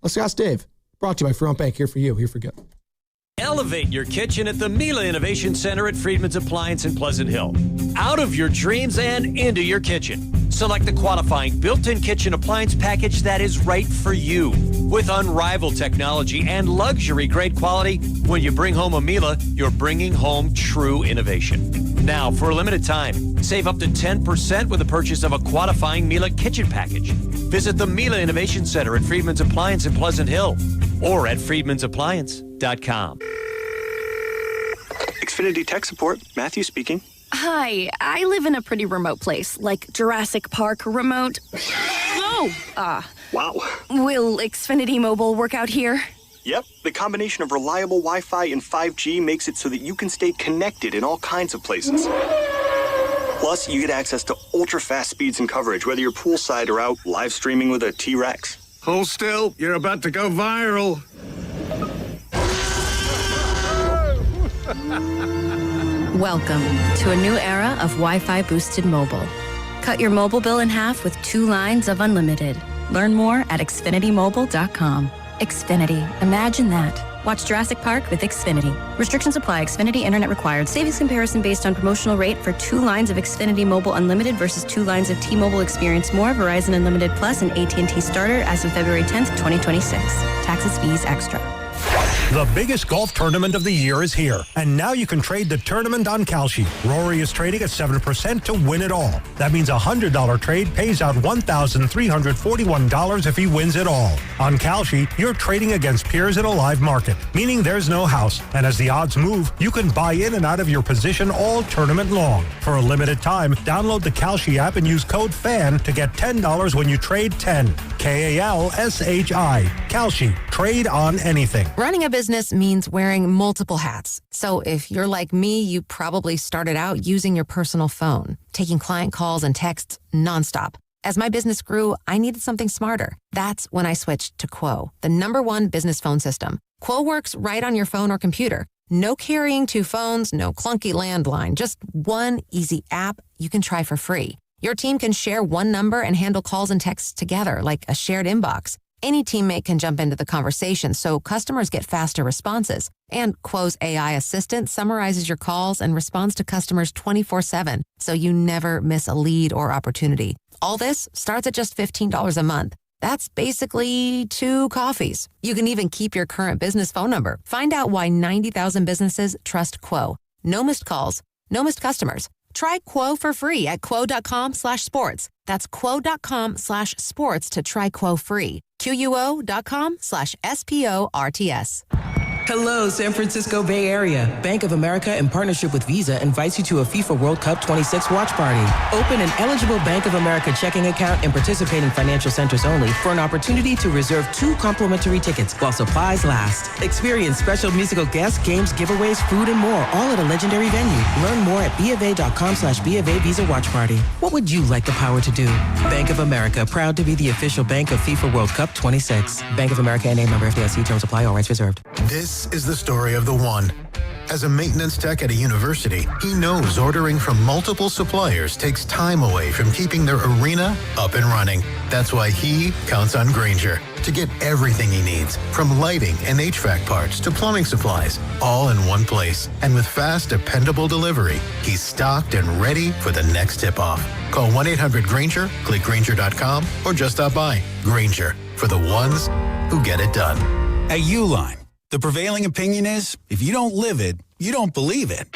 Let's ask Dave. Brought to you by Front Bank. Here for you, here for good. Elevate your kitchen at the Mila Innovation Center at Friedman's Appliance in Pleasant Hill. Out of your dreams and into your kitchen. Select the qualifying built-in kitchen appliance package that is right for you. With unrivaled technology and luxury-grade quality, when you bring home a Mila, you're bringing home true innovation. Now, for a limited time, save up to 10% with the purchase of a qualifying Mila kitchen package. Visit the Mila Innovation Center at Friedman's Appliance in Pleasant Hill or at friedmansappliance.com. Xfinity Tech Support, Matthew speaking. Hi, I live in a pretty remote place, like Jurassic Park remote. Wow. Will Xfinity Mobile work out here? Yep, the combination of reliable Wi-Fi and 5G makes it so that you can stay connected in all kinds of places. Plus, you get access to ultra-fast speeds and coverage, whether you're poolside or out live streaming with a T-Rex. Hold still, you're about to go viral. Welcome to a new era of Wi-Fi boosted mobile. Cut your mobile bill in half with 2 lines of unlimited. Learn more at xfinitymobile.com. Xfinity, imagine that. Watch Jurassic Park with Xfinity. Restrictions apply. Xfinity Internet required. Savings comparison based on promotional rate for 2 lines of Xfinity Mobile Unlimited versus 2 lines of T-Mobile Experience More, Verizon Unlimited Plus, and AT&T Starter as of February 10th, 2026. Taxes, fees, extra. The biggest golf tournament of the year is here, and now you can trade the tournament on Kalshi. Rory is trading at 7% to win it all. That means a $100 trade pays out $1,341 if he wins it all. On Kalshi, you're trading against peers in a live market, meaning there's no house. And as the odds move, you can buy in and out of your position all tournament long. For a limited time, download the Kalshi app and use code FAN to get $10 when you trade 10. Kalshi. Kalshi. Trade on anything. Running a business means wearing multiple hats. So if you're like me, you probably started out using your personal phone, taking client calls and texts nonstop. As my business grew, I needed something smarter. That's when I switched to Quo, the #1 business phone system. Quo works right on your phone or computer. No carrying 2 phones, no clunky landline, just one easy app you can try for free. Your team can share one number and handle calls and texts together like a shared inbox. Any teammate can jump into the conversation, so customers get faster responses. And Quo's AI assistant summarizes your calls and responds to customers 24/7, so you never miss a lead or opportunity. All this starts at just $15 a month. That's basically 2 coffees. You can even keep your current business phone number. Find out why 90,000 businesses trust Quo. No missed calls, no missed customers. Try Quo for free at quo.com/sports. That's quo.com/sports to try Quo free. QUO.com/SPORTS. Hello, San Francisco Bay Area. Bank of America, in partnership with Visa, invites you to a FIFA World Cup 26 watch party. Open an eligible Bank of America checking account in participating financial centers only for an opportunity to reserve 2 complimentary tickets while supplies last. Experience special musical guests, games, giveaways, food, and more, all at a legendary venue. Learn more at BofA.com/BofA Visa Watch Party. What would you like the power to do? Bank of America, proud to be the official bank of FIFA World Cup 26. Bank of America N.A. member FDIC. Terms apply. All rights reserved. This is the story of the one. As a maintenance tech at a university, he knows ordering from multiple suppliers takes time away from keeping their arena up and running. That's why he counts on Grainger to get everything he needs, from lighting and HVAC parts to plumbing supplies, all in one place. And with fast, dependable delivery, he's stocked and ready for the next tip-off. Call 1-800-GRAINGER, click Grainger.com, or just stop by. Grainger, for the ones who get it done. At Uline, the prevailing opinion is, if you don't live it, you don't believe it.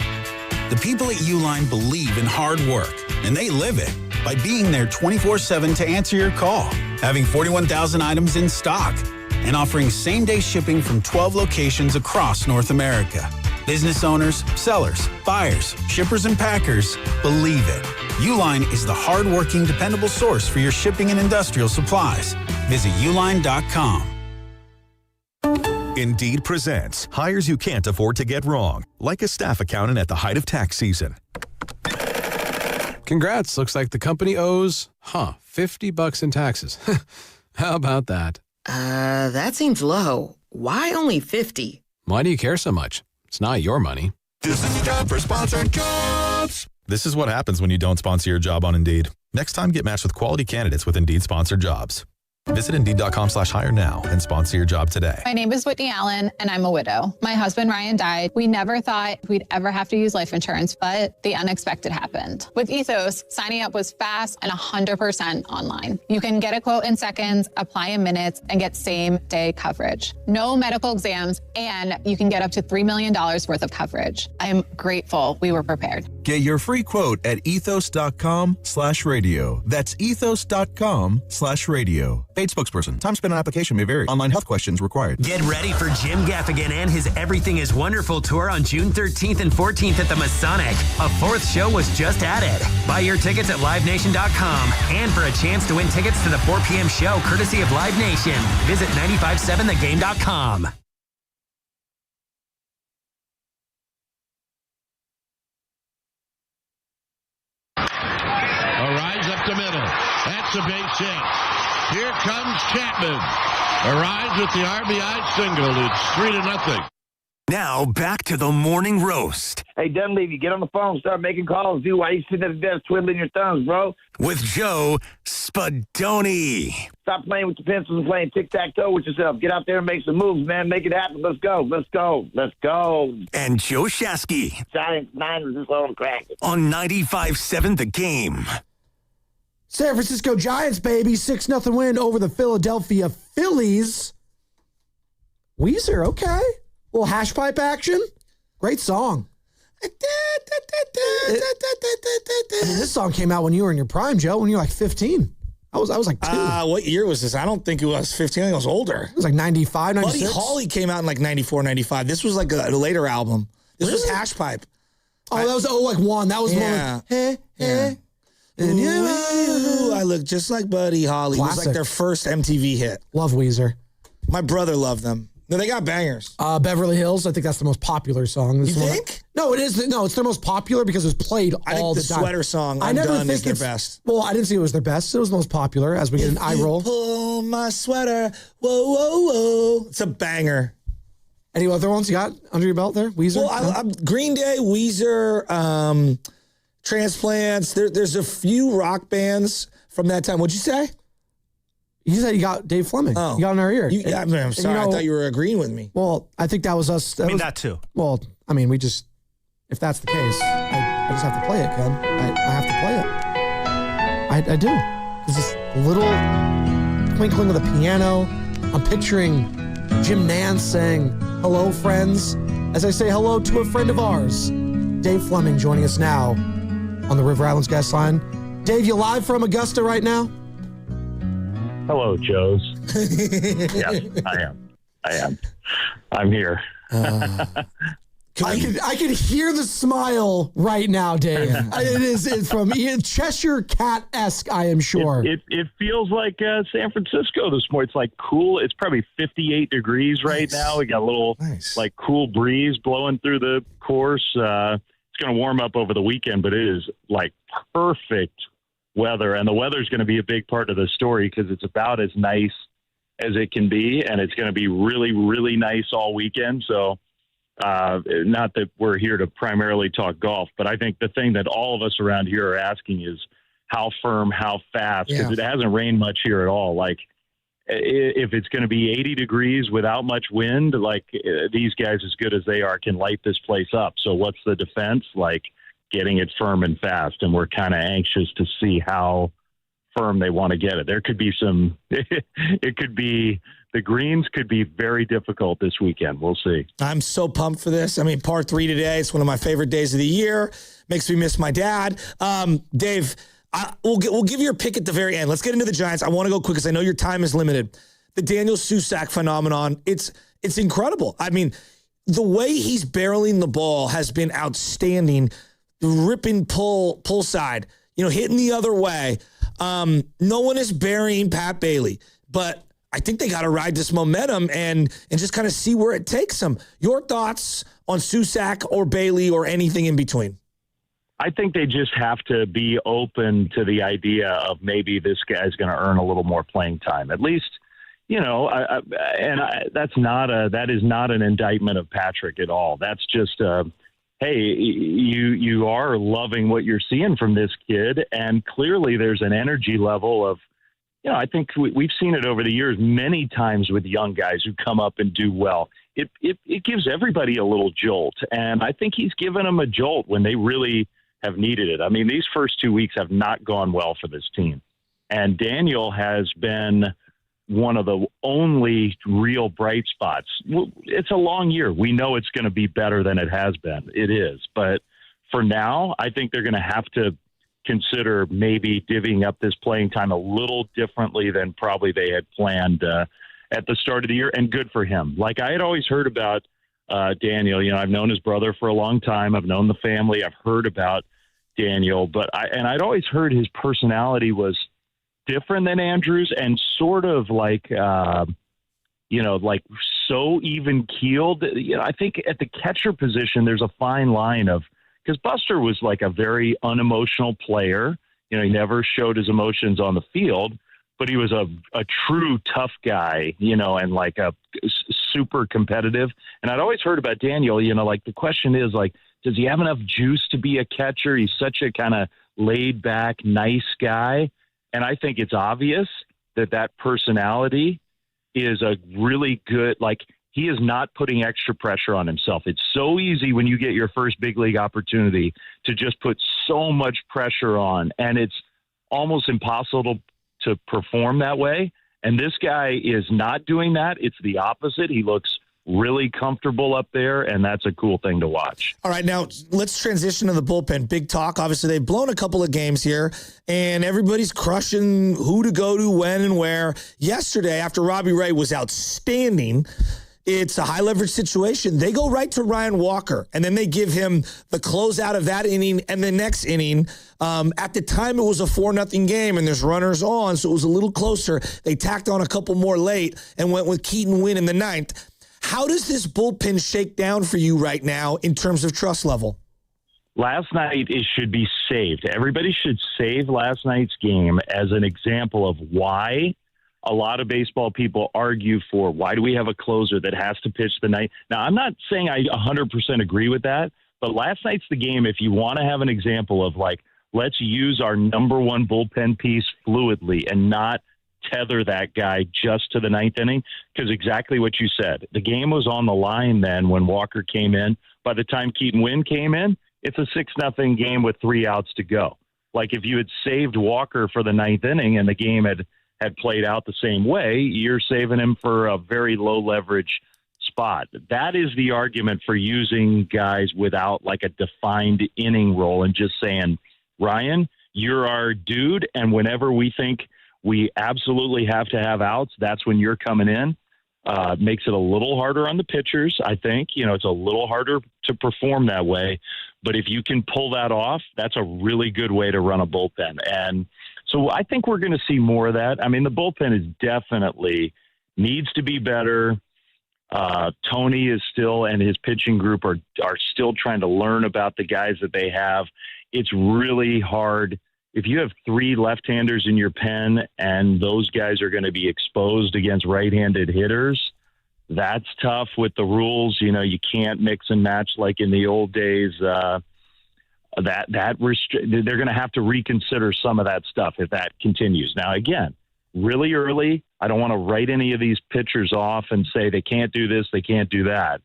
The people at Uline believe in hard work, and they live it by being there 24/7 to answer your call, having 41,000 items in stock, and offering same-day shipping from 12 locations across North America. Business owners, sellers, buyers, shippers, and packers believe it. Uline is the hard-working, dependable source for your shipping and industrial supplies. Visit uline.com. Indeed presents hires you can't afford to get wrong, like a staff accountant at the height of tax season. Congrats. Looks like the company owes, $50 in taxes. How about that? That seems low. Why only 50? Why do you care so much? It's not your money. This is time for sponsored jobs. This is what happens when you don't sponsor your job on Indeed. Next time, get matched with quality candidates with Indeed sponsored jobs. Visit Indeed.com/hire now and sponsor your job today. My name is Whitney Allen, and I'm a widow. My husband, Ryan, died. We never thought we'd ever have to use life insurance, but the unexpected happened. With Ethos, signing up was fast and 100% online. You can get a quote in seconds, apply in minutes, and get same-day coverage. No medical exams, and you can get up to $3 million worth of coverage. I'm grateful we were prepared. Get your free quote at ethos.com/radio. That's ethos.com/radio. Paid spokesperson. Time spent on application may vary. Online health questions required. Get ready for Jim Gaffigan and his Everything is Wonderful tour on June 13th and 14th at the Masonic. A 4th show was just added. Buy your tickets at livenation.com. And for a chance to win tickets to the 4 p.m. show courtesy of Live Nation, visit 957thegame.com. Arise up the middle. That's a base hit. Here comes Chapman. Arise with the RBI single. It's 3-0. Now, back to the morning roast. Hey, Dunleavy, get on the phone, start making calls, dude. Why you sitting at the desk twiddling your thumbs, bro? With Joe Spadoni. Stop playing with your pencils and playing tic-tac-toe with yourself. Get out there and make some moves, man. Make it happen. Let's go. Let's go. Let's go. And Joe Shasky. Giants, Niners is on crack. On 95.7 The Game. San Francisco Giants, baby. 6-0 win over the Philadelphia Phillies. Weezer, okay. Little hash pipe action. Great song. I mean, this song came out when you were in your prime, Joe, when you were like 15. I was like 2. What year was this? I don't think it was 15. I think it was older. It was like 95, 96. Buddy Holly came out in like 94, 95. This was like a later album. This was Hash Pipe. Oh, that was like 1. That was the one. Like, hey. And you, I look just like Buddy Holly. Classic. It was like their first MTV hit. Love Weezer. My brother loved them. No, they got bangers. Beverly Hills, I think that's the most popular song. You think? No, it is. No, it's their most popular because it was played all the time. I think the Sweater song, I'm Done, is their best. Well, I didn't see it was their best. It was the most popular as we get an eye roll. Pull my sweater, whoa, whoa, whoa. It's a banger. Any other ones you got under your belt there? Weezer? Well, Green Day, Weezer, Transplants. There's a few rock bands from that time. What'd you say? You said you got Dave Fleming. Oh. You got in our ear. I'm sorry. I thought you were agreeing with me. Well, I think that was us. That too. Well, I mean, if that's the case, I just have to play it, Ken. I have to play it. I do. There's this little twinkling of the piano. I'm picturing Jim Nance saying, "Hello, friends," as I say hello to a friend of ours. Dave Fleming joining us now on the River Islands guest line. Dave, you live from Augusta right now? Hello, Joes. Yes, I am. I'm here. I can hear the smile right now, Dave. It's from Cheshire Cat-esque, I am sure. It feels like San Francisco this morning. It's like cool. It's probably 58 degrees right now. We got a little like cool breeze blowing through the course. It's going to warm up over the weekend, but it is like perfect weather, and the weather is going to be a big part of the story because it's about as nice as it can be, and it's going to be really, really nice all weekend. So not that we're here to primarily talk golf, but I think the thing that all of us around here are asking is how firm, how fast, because it hasn't rained much here at all. Like if it's going to be 80 degrees without much wind, like these guys, as good as they are, can light this place up. So what's the defense? Like getting it firm and fast, and we're kind of anxious to see how firm they want to get it. There could be the greens could be very difficult this weekend. We'll see. I'm so pumped for this. I mean, par 3 today. It's one of my favorite days of the year. Makes me miss my dad. Dave, we'll give you a pick at the very end. Let's get into the Giants. I want to go quick because I know your time is limited. The Daniel Susac phenomenon, it's incredible. I mean, the way he's barreling the ball has been outstanding. The ripping pull side, hitting the other way. No one is burying Pat Bailey, but I think they got to ride this momentum and just kind of see where it takes them. Your thoughts on Susac or Bailey or anything in between? I think they just have to be open to the idea of maybe this guy's going to earn a little more playing time. At least, that is not an indictment of Patrick at all. That's just hey, you are loving what you're seeing from this kid, and clearly there's an energy level of, I think we've seen it over the years many times with young guys who come up and do well. It gives everybody a little jolt, and I think he's given them a jolt when they really have needed it. I mean, these first 2 weeks have not gone well for this team, and Daniel has been one of the only real bright spots. It's a long year. We know it's going to be better than it has been. It is. But for now, I think they're going to have to consider maybe divvying up this playing time a little differently than probably they had planned at the start of the year. And good for him. Like I had always heard about Daniel. I've known his brother for a long time. I've known the family. I've heard about Daniel. But I'd always heard his personality was different than Andrew's and sort of like, like so even keeled. I think at the catcher position, there's a fine line of, because Buster was like a very unemotional player. He never showed his emotions on the field, but he was a true tough guy, and like a super competitive. And I'd always heard about Daniel, like the question is like, does he have enough juice to be a catcher? He's such a kind of laid back, nice guy. And I think it's obvious that personality is a really good, like, he is not putting extra pressure on himself. It's so easy when you get your first big league opportunity to just put so much pressure on, and it's almost impossible to perform that way. And this guy is not doing that. It's the opposite. He looks really comfortable up there, and that's a cool thing to watch. All right, now let's transition to the bullpen. Big talk. Obviously, they've blown a couple of games here, and everybody's crushing who to go to, when, and where. Yesterday, after Robbie Ray was outstanding, it's a high-leverage situation. They go right to Ryan Walker, and then they give him the closeout of that inning and the next inning. At the time, it was a 4-0 game, and there's runners on, so it was a little closer. They tacked on a couple more late and went with Keaton Winn in the ninth. How does this bullpen shake down for you right now in terms of trust level? Last night, it should be saved. Everybody should save last night's game as an example of why a lot of baseball people argue for why do we have a closer that has to pitch the night. Now, I'm not saying I 100% agree with that, but last night's the game. If you want to have an example of like, let's use our number one bullpen piece fluidly and not tether that guy just to the ninth inning, because exactly what you said. The game was on the line then when Walker came in. By the time Keaton Winn came in, it's a 6-0 game with 3 outs to go. Like if you had saved Walker for the ninth inning and the game had played out the same way, you're saving him for a very low leverage spot. That is the argument for using guys without like a defined inning role and just saying, Ryan, you're our dude, and whenever we think we absolutely have to have outs, that's when you're coming in. Makes it a little harder on the pitchers, I think. It's a little harder to perform that way. But if you can pull that off, that's a really good way to run a bullpen. And so I think we're going to see more of that. I mean, the bullpen is definitely needs to be better. Tony is still, and his pitching group are still trying to learn about the guys that they have. It's really hard. If you have 3 left-handers in your pen and those guys are going to be exposed against right-handed hitters, that's tough with the rules. You can't mix and match like in the old days. They're going to have to reconsider some of that stuff if that continues. Now, again, really early, I don't want to write any of these pitchers off and say they can't do this, they can't do that.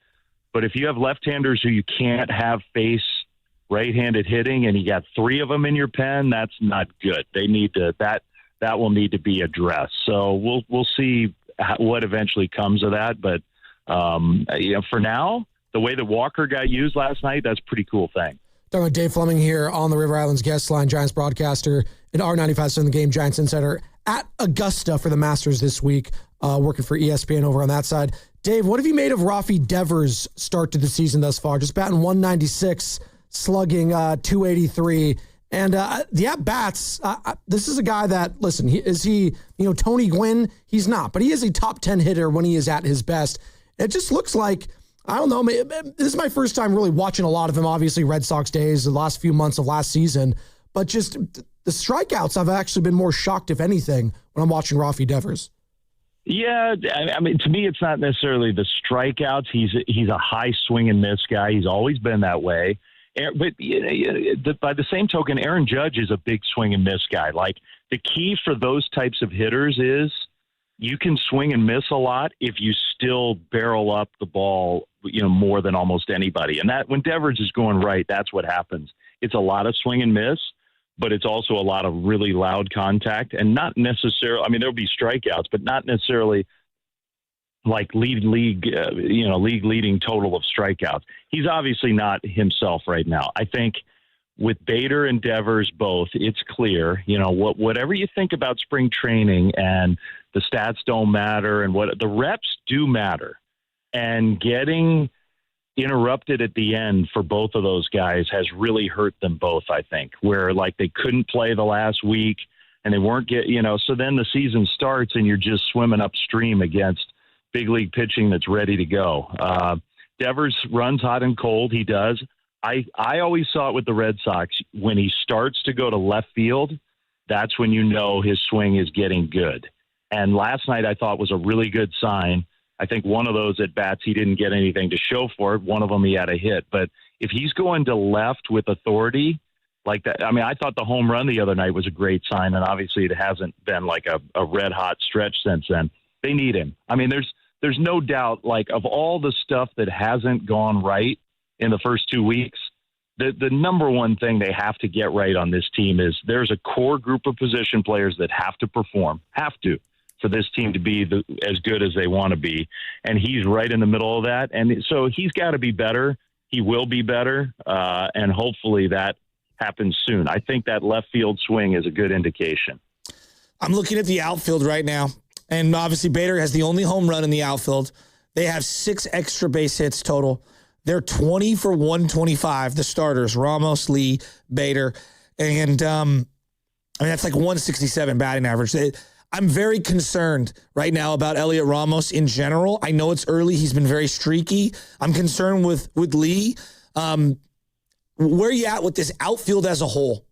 But if you have left-handers who you can't have face right-handed hitting and you got 3 of them in your pen, that's not good. They need to, that will need to be addressed. So we'll see what eventually comes of that. But for now, the way that Walker got used last night, that's a pretty cool thing. Talking with Dave Fleming here on the River Islands guest line, Giants broadcaster and R95.7 The Game, Giants Insider at Augusta for the Masters this week, working for ESPN over on that side. Dave, what have you made of Rafi Devers' start to the season thus far? Just batting 196, slugging 283. And the at-bats, this is a guy that, listen, is he Tony Gwynn? He's not, but he is a top 10 hitter when he is at his best. It just looks like, I don't know, this is my first time really watching a lot of him, obviously Red Sox days, the last few months of last season, but just the strikeouts, I've actually been more shocked, if anything, when I'm watching Rafi Devers. Yeah, I mean, to me, it's not necessarily the strikeouts. He's a high swing and miss guy. He's always been that way. But by the same token, Aaron Judge is a big swing and miss guy. Like, the key for those types of hitters is you can swing and miss a lot if you still barrel up the ball, more than almost anybody. And that when Devers is going right, that's what happens. It's a lot of swing and miss, but it's also a lot of really loud contact, and not necessarily, I mean, there'll be strikeouts, but not necessarily like league leading total of strikeouts. He's obviously not himself right now. I think with Bader and Devers both, it's clear, whatever you think about spring training and the stats don't matter and what the reps do matter, and getting interrupted at the end for both of those guys has really hurt them both, I think, where like they couldn't play the last week and they weren't so then the season starts and you're just swimming upstream against big league pitching that's ready to go. Devers runs hot and cold. He does. I always saw it with the Red Sox. When he starts to go to left field, that's when his swing is getting good. And last night I thought was a really good sign I think one of those at bats, he didn't get anything to show for it. One of them, he had a hit. But if he's going to left with authority like that, I mean, I thought the home run the other night was a great sign, and obviously it hasn't been like a red-hot stretch since then. They need him. I mean, there's no doubt, like, of all the stuff that hasn't gone right in the first 2 weeks, the number one thing they have to get right on this team is there's a core group of position players that have to perform, for this team to be as good as they want to be. And he's right in the middle of that. And so he's got to be better. He will be better. And hopefully that happens soon. I think that left field swing is a good indication. I'm looking at the outfield right now. And obviously Bader has the only home run in the outfield. They have 6 extra base hits total. They're 20 for 125, the starters, Ramos, Lee, Bader. And, that's like 167 batting average. I'm very concerned right now about Elliot Ramos in general. I know it's early. He's been very streaky. I'm concerned with Lee. Where are you at with this outfield as a whole?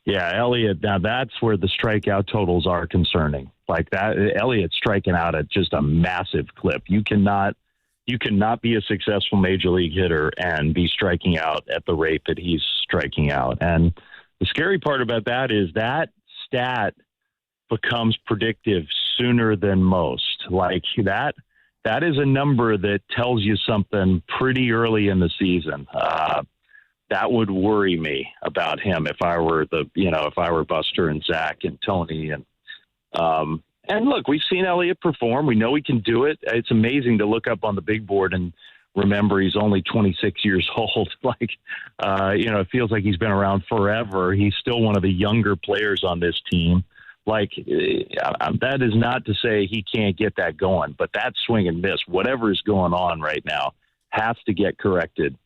Yeah, Elliot, now that's where the strikeout totals are concerning. Like that, Elliott's striking out at just a massive clip. You cannot be a successful major league hitter and be striking out at the rate that he's striking out. And the scary part about that is that stat becomes predictive sooner than most. Like that is a number that tells you something pretty early in the season. That would worry me about him if I were Buster and Zach and Tony and look, we've seen Elliott perform. We know he can do it. It's amazing to look up on the big board and remember he's only 26 years old. Like, it feels like he's been around forever. He's still one of the younger players on this team. Like, that is not to say he can't get that going, but that swing and miss, whatever is going on right now, has to get corrected.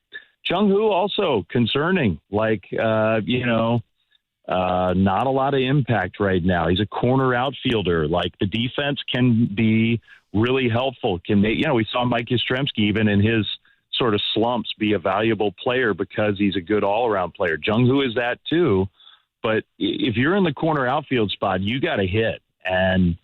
Jung Hoo also concerning, not a lot of impact right now. He's a corner outfielder. Like, the defense can be really helpful. We saw Mike Yastrzemski, even in his sort of slumps, be a valuable player because he's a good all-around player. Jung Hoo is that too. But if you're in the corner outfield spot, you got to hit. And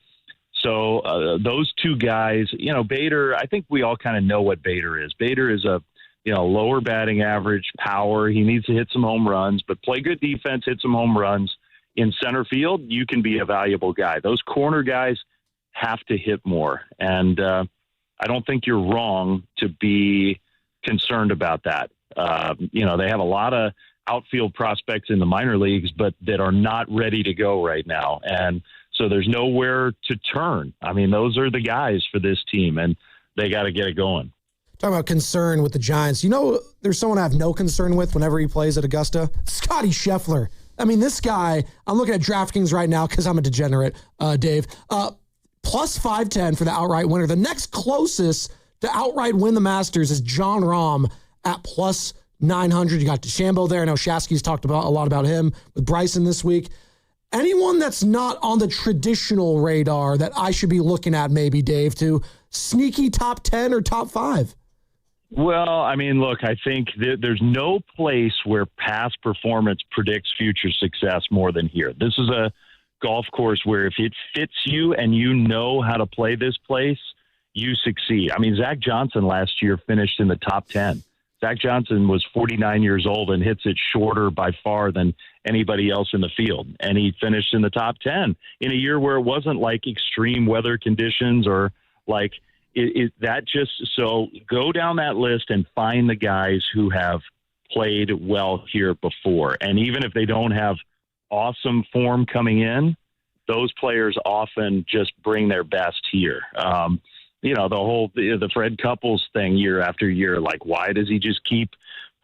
so those two guys, Bader, I think we all kind of know what Bader is. Bader is a lower batting average, power. He needs to hit some home runs, but play good defense, hit some home runs. In center field, you can be a valuable guy. Those corner guys have to hit more. And I don't think you're wrong to be concerned about that. They have a lot of outfield prospects in the minor leagues, but that are not ready to go right now. And so there's nowhere to turn. I mean, those are the guys for this team, and they got to get it going. Talking about concern with the Giants. There's someone I have no concern with whenever he plays at Augusta. Scotty Scheffler. I mean, this guy, I'm looking at DraftKings right now because I'm a degenerate, Dave. Plus 510 for the outright winner. The next closest to outright win the Masters is Jon Rahm at plus 900. You got DeChambeau there. I know Shasky's talked a lot about him with Bryson this week. Anyone that's not on the traditional radar that I should be looking at maybe, Dave, to sneaky top 10 or top 5? Well, I mean, look, I think there's no place where past performance predicts future success more than here. This is a golf course where if it fits you and you know how to play this place, you succeed. I mean, Zach Johnson last year finished in the top 10. Zach Johnson was 49 years old and hits it shorter by far than anybody else in the field. And he finished in the top 10 in a year where it wasn't like extreme weather conditions or like so go down that list and find the guys who have played well here before. And even if they don't have awesome form coming in, those players often just bring their best here. The Fred Couples thing year after year, like, why does he just keep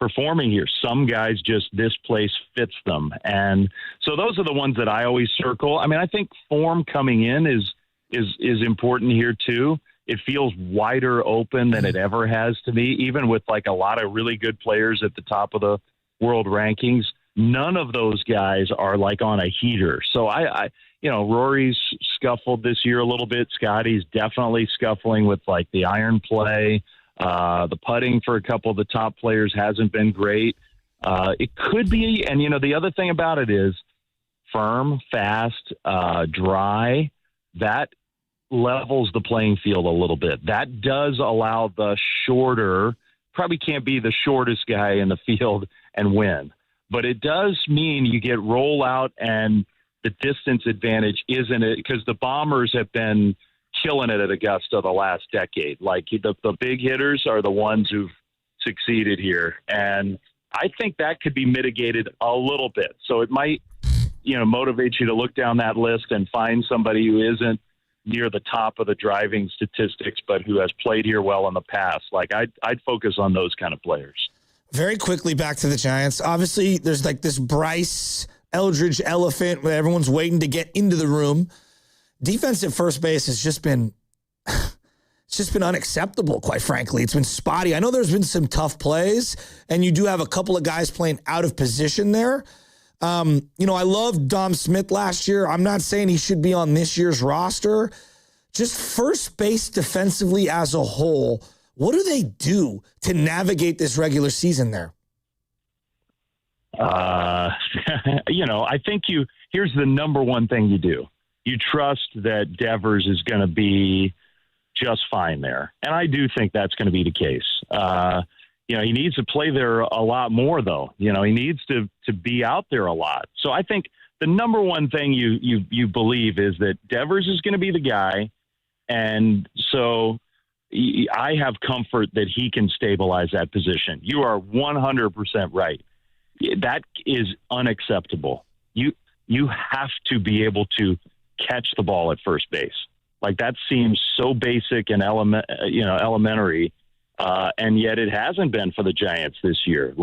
performing here? Some guys this place fits them. And so those are the ones that I always circle. I mean, I think form coming in is important here too. It feels wider open than it ever has to me, even with like a lot of really good players at the top of the world rankings. None of those guys are like on a heater. So Rory's scuffled this year a little bit. Scotty's definitely scuffling with like the iron play. The putting for a couple of the top players hasn't been great. It could be, and the other thing about it is firm, fast, dry. That levels the playing field a little bit. That does allow the shorter, probably can't be the shortest guy in the field and win. But it does mean you get rollout, and the distance advantage isn't it, because the Bombers have been killing it at Augusta the last decade. Like the big hitters are the ones who've succeeded here. And I think that could be mitigated a little bit. So it might, motivate you to look down that list and find somebody who isn't near the top of the driving statistics, but who has played here well in the past. Like I'd focus on those kind of players. Very quickly back to the Giants. Obviously, there's like this Bryce Eldridge elephant where everyone's waiting to get into the room. Defense at first base has just been unacceptable, quite frankly. It's been spotty. I know there's been some tough plays, and you do have a couple of guys playing out of position there. I loved Dom Smith last year. I'm not saying he should be on this year's roster. Just first base defensively as a whole, what do they do to navigate this regular season there? I think here's the number one thing you do. You trust that Devers is going to be just fine there. And I do think that's going to be the case. He needs to play there a lot more, though. He needs to be out there a lot. So I think the number one thing you believe is that Devers is going to be the guy. And so I have comfort that he can stabilize that position. You are 100% right. That is unacceptable. You have to be able to catch the ball at first base. Like that seems so basic and elementary. And yet it hasn't been for the Giants this year.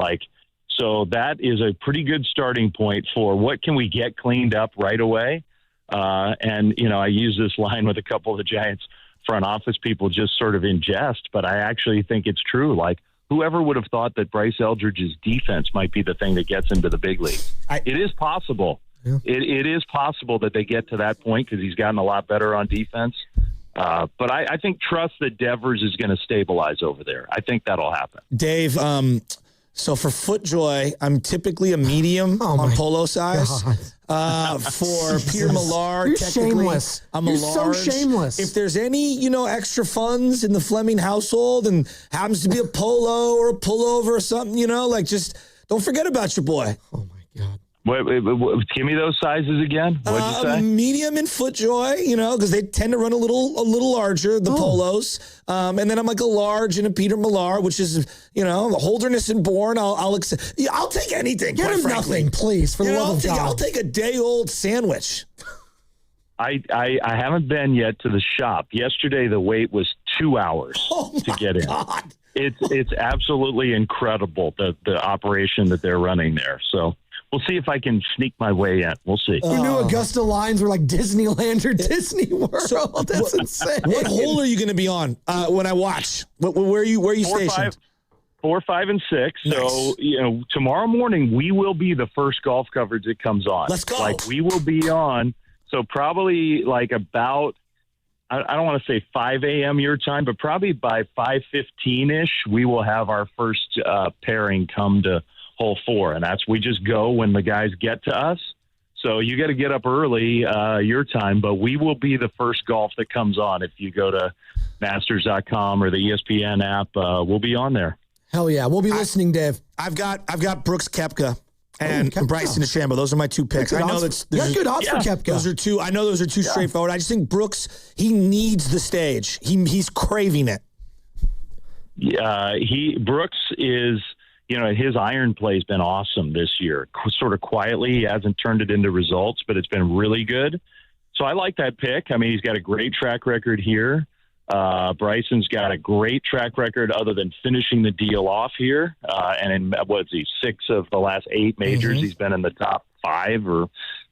So that is a pretty good starting point for what can we get cleaned up right away. I use this line with a couple of the Giants front office people just sort of in jest, but I actually think it's true. Like whoever would have thought that Bryce Eldridge's defense might be the thing that gets him to the big league. It is possible. Yeah. It is possible that they get to that point because he's gotten a lot better on defense. But I think trust that Devers is going to stabilize over there. I think that'll happen. Dave, so for FootJoy, I'm typically a medium on polo size. For Peter Millar, you're technically, shameless. I'm a large. So shameless. If there's any, extra funds in the Fleming household and happens to be a polo or a pullover or something, just don't forget about your boy. Oh, my God. What, give me those sizes again. What'd you say? Medium and FootJoy, because they tend to run a little larger, the polos. And then I'm like a large in a Peter Millar, which is, Holderness and Bourne. I'll accept. Yeah, I'll take anything. Get him nothing, please, for the love of God. I'll take a day-old sandwich. I haven't been yet to the shop. Yesterday, the wait was 2 hours to get in. God. It's absolutely incredible, the operation that they're running there. So we'll see if I can sneak my way in. We'll see. You knew Augusta lines were like Disneyland or Disney World. So, That's insane. What hole are you going to be on when I watch? Where are you stationed? 4, 5, and 6. Nice. So, tomorrow morning we will be the first golf coverage that comes on. Let's go. We will be on. So probably about, I don't want to say 5 a.m. your time, but probably by 5:15-ish, we will have our first pairing come to hole 4. And we just go when the guys get to us. So you got to get up early your time, but we will be the first golf that comes on. If you go to Masters.com or the ESPN app, we'll be on there. Hell yeah. We'll be listening, Dave. I've got Brooks Koepka and Bryson DeChambeau. Those are my two picks. I know that's good odds for Koepka. Those are two. I know those are two straightforward. I just think Brooks, he needs the stage. He's craving it. Yeah, Brooks is, his iron play has been awesome this year. Sort of quietly, he hasn't turned it into results, but it's been really good. So I like that pick. I mean, he's got a great track record here. Bryson's got a great track record other than finishing the deal off here. And in, 6 of the last 8 majors, he's been in the top 5 or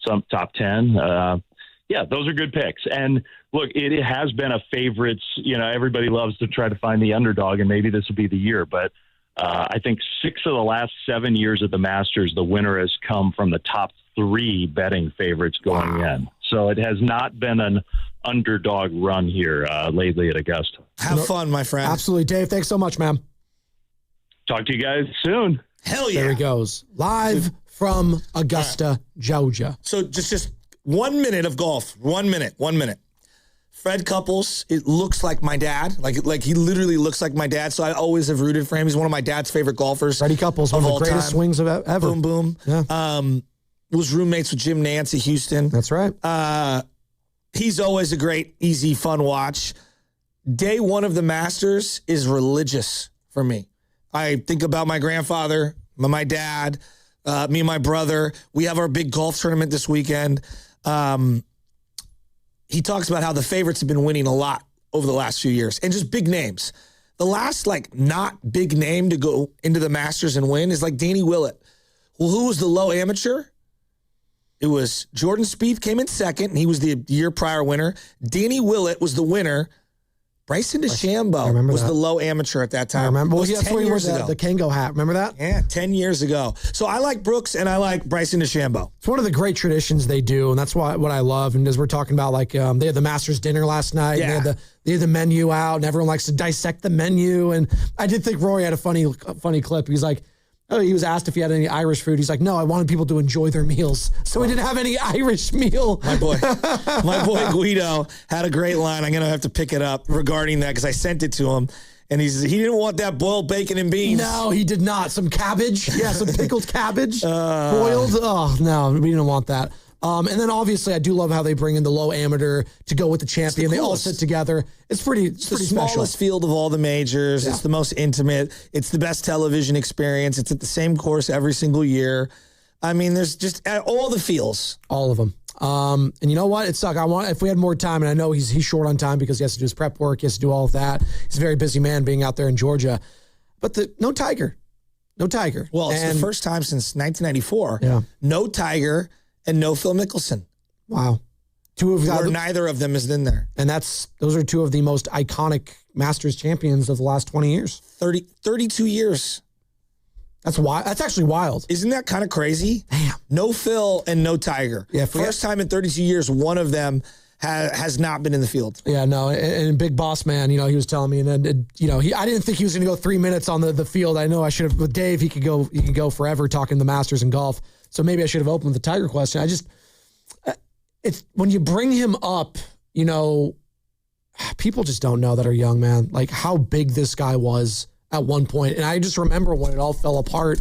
some top 10. Those are good picks. And look, it has been a favorites. Everybody loves to try to find the underdog, and maybe this will be the year. But I think 6 of the last 7 years at the Masters, the winner has come from the top 3 betting favorites going in. So it has not been an underdog run here lately at Augusta. Have fun, my friend. Absolutely. Dave, thanks so much, man. Talk to you guys soon. Hell yeah. There he goes. Live from Augusta, Georgia. So just 1 minute of golf. 1 minute. Fred Couples, it looks like my dad. Like he literally looks like my dad. So I always have rooted for him. He's one of my dad's favorite golfers. Freddie Couples, one of the greatest swings of ever. Boom, boom. Yeah. Was roommates with Jim Nance at Houston. That's right. He's always a great, easy, fun watch. Day one of the Masters is religious for me. I think about my grandfather, my dad, me and my brother. We have our big golf tournament this weekend. He talks about how the favorites have been winning a lot over the last few years and just big names. The last not big name to go into the Masters and win is Danny Willett. Well, who was the low amateur? It was Jordan Spieth came in second, and he was the year prior winner. Danny Willett was the winner. Bryson DeChambeau was the low amateur at that time. I remember. Well, that's that's 10 when he years wore ago. the Kango hat. Remember that? Yeah, 10 years ago. So I like Brooks and I like Bryson DeChambeau. It's one of the great traditions they do, and that's what I love. And as we're talking about, they had the Masters dinner last night. Yeah. And they had the menu out, and everyone likes to dissect the menu. And I did think Rory had a funny clip. He's like, he was asked if he had any Irish food. He's like, no, I wanted people to enjoy their meals. So he didn't have any Irish meal. My boy Guido had a great line. I'm going to have to pick it up regarding that because I sent it to him. And he didn't want that boiled bacon and beans. No, he did not. Some cabbage. Yeah, some pickled cabbage. Boiled. Oh, no, we didn't want that. And then obviously I do love how they bring in the low amateur to go with the champion. They all sit together. It's pretty the special. smallest field of all the majors. Yeah. It's the most intimate. It's the best television experience. It's at the same course every single year. I mean, there's just all the feels. All of them. And you know what? It sucks. If we had more time, and I know he's short on time because he has to do his prep work. He has to do all of that. He's a very busy man being out there in Georgia. But no Tiger. No Tiger. Well, it's the first time since 1994. Yeah. No Tiger and no Phil Mickelson. Wow. Neither of them is in there. And those are two of the most iconic Masters champions of the last 20 years. 32 years. That's wild. That's actually wild. Isn't that kind of crazy? Damn. No Phil and no Tiger. Yeah. First time in 32 years, one of them has not been in the field. Yeah, no. And Big Boss Man, he was telling me, and then, I didn't think he was going to go 3 minutes on the field. I know I should have, with Dave, he could go forever talking the Masters and golf. So maybe I should have opened with the Tiger question. It's when you bring him up, people just don't know that are young, man, like how big this guy was at one point. And I just remember when it all fell apart,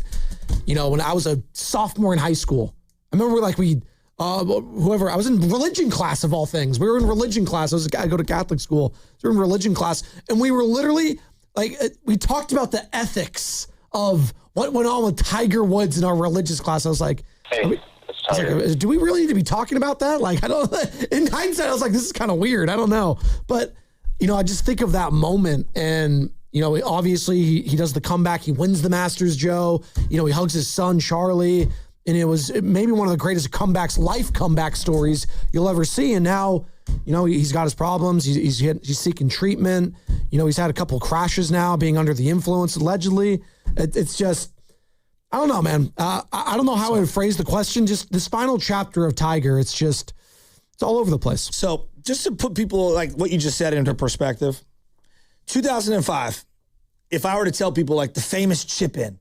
when I was a sophomore in high school. I remember I was in religion class of all things. We were in religion class. I go to Catholic school. So we were in religion class. And we were literally we talked about the ethics of what went on with Tiger Woods in our religious class. I was like, do we really need to be talking about that? In hindsight, I was like, this is kind of weird. I don't know. But, I just think of that moment and, obviously he does the comeback. He wins the Masters, Joe. He hugs his son, Charlie. And it was maybe one of the greatest life comeback stories you'll ever see. And now, he's got his problems. He's seeking treatment. He's had a couple of crashes now, being under the influence, allegedly. It's just, I don't know, man. I don't know how I would phrase the question. Just this final chapter of Tiger, it's all over the place. So just to put people like what you just said into perspective, 2005, if I were to tell people the famous chip in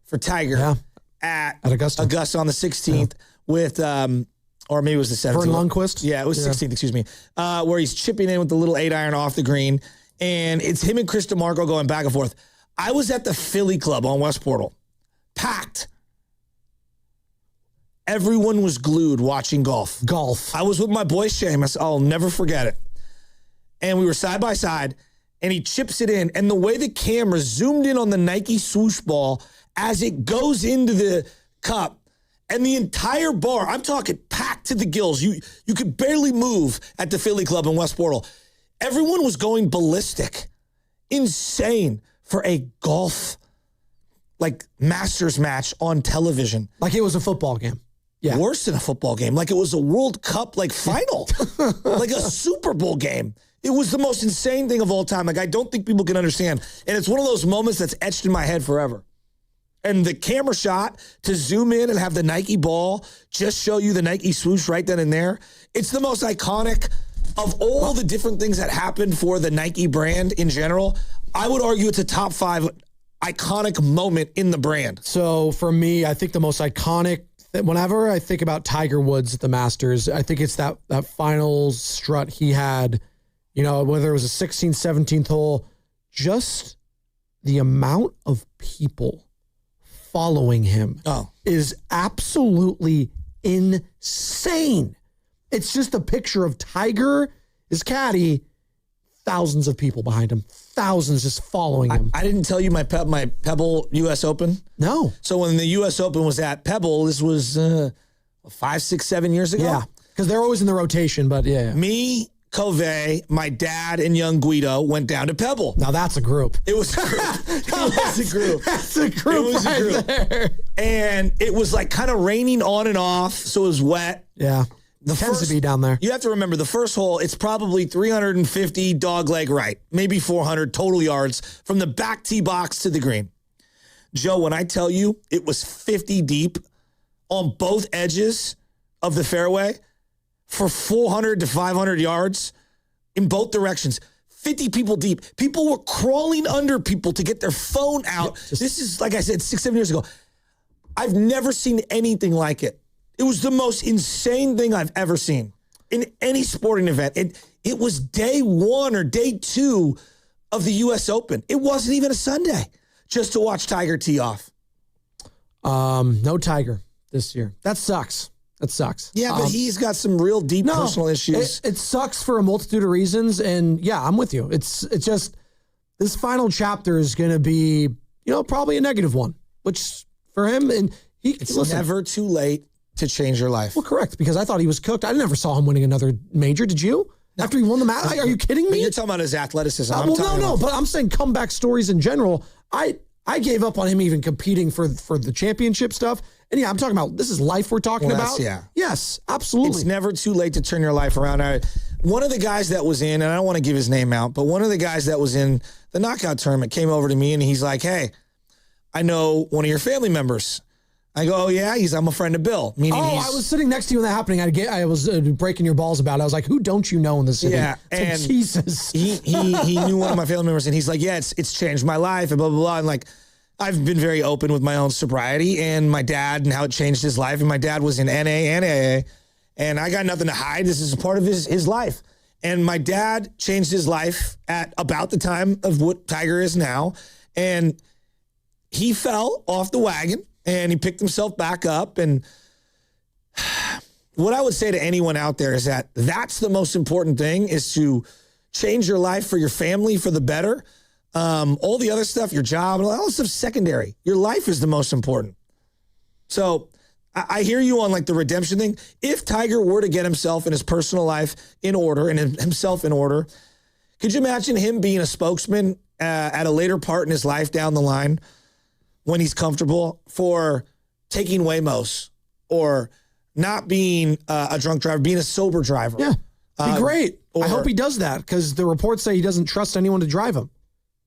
for Tiger at Augusta on the 16th with, or maybe it was the 17th. Vern Lundquist? Yeah, it was 16th, excuse me, where he's chipping in with the little 8-iron off the green. And it's him and Chris DeMarco going back and forth. I was at the Philly Club on West Portal. Packed. Everyone was glued watching golf. I was with my boy Seamus. I'll never forget it. And we were side by side, and he chips it in. And the way the camera zoomed in on the Nike swoosh ball as it goes into the cup, and the entire bar, I'm talking packed to the gills. You could barely move at the Philly Club in West Portal. Everyone was going ballistic. Insane for a golf Masters match on television. Like it was a football game. Yeah. Worse than a football game. Like it was a World Cup final. Like a Super Bowl game. It was the most insane thing of all time. I don't think people can understand. And it's one of those moments that's etched in my head forever. And the camera shot to zoom in and have the Nike ball just show you the Nike swoosh right then and there. It's the most iconic of all the different things that happened for the Nike brand in general. I would argue it's a top 5 iconic moment in the brand. So for me, I think the most iconic Whenever I think about Tiger Woods at the Masters, I think it's that final strut he had, whether it was a 16th, 17th hole, just the amount of people following him is absolutely insane. It's just a picture of Tiger, his caddy, thousands of people behind him, thousands just following him. I didn't tell you my Pebble U.S. Open. No. So when the U.S. Open was at Pebble, this was 5, 6, 7 years ago. Yeah, because they're always in the rotation, but yeah. Me, Covey, my dad, and young Guido went down to Pebble. Now that's a group. It was a group. That's a group there. And it was like kind of raining on and off, so it was wet. Yeah. Tends to be down there. You have to remember the first hole, it's probably 350 dog leg right, maybe 400 total yards from the back tee box to the green. Joe, when I tell you it was 50 deep on both edges of the fairway for 400 to 500 yards in both directions, 50 people deep. People were crawling under people to get their phone out. This is, like I said, 6, 7 years ago. I've never seen anything like it. It was the most insane thing I've ever seen in any sporting event. It was day 1 or day 2 of the U.S. Open. It wasn't even a Sunday just to watch Tiger tee off. No Tiger this year. That sucks. Yeah, but he's got some real deep personal issues. It sucks for a multitude of reasons. And yeah, I'm with you. It's just this final chapter is going to be, probably a negative one, which for him, and it's never too late to change your life. Well, correct, because I thought he was cooked. I never saw him winning another major. Did you? No. After he won the match? Are you kidding me? You're talking about his athleticism. But I'm saying comeback stories in general. I gave up on him even competing for the championship stuff. And yeah, I'm talking about, this is life we're talking about. Yeah. Yes, absolutely. It's never too late to turn your life around. One of the guys that was in, and I don't want to give his name out, but one of the guys that was in the knockout tournament came over to me and he's like, hey, I know one of your family members. I go, oh, yeah? I'm a friend of Bill. I was sitting next to you when that happening. I was breaking your balls about it. I was like, who don't you know in the city? Yeah, and Jesus. He knew one of my family members, and he's like, yeah, it's changed my life, and blah, blah, blah. And like, I've been very open with my own sobriety and my dad and how it changed his life. And my dad was in NA and AA, and I got nothing to hide. This is a part of his life. And my dad changed his life at about the time of what Tiger is now. And he fell off the wagon. And he picked himself back up. And what I would say to anyone out there is that's the most important thing, is to change your life for your family for the better. All the other stuff, your job, all that stuff's secondary. Your life is the most important. So I hear you on like the redemption thing. If Tiger were to get himself and his personal life in order and himself in order, could you imagine him being a spokesman at a later part in his life down the line, when he's comfortable, for taking Waymos or not being a drunk driver, being a sober driver? Yeah, be great. I hope he does that, because the reports say he doesn't trust anyone to drive him.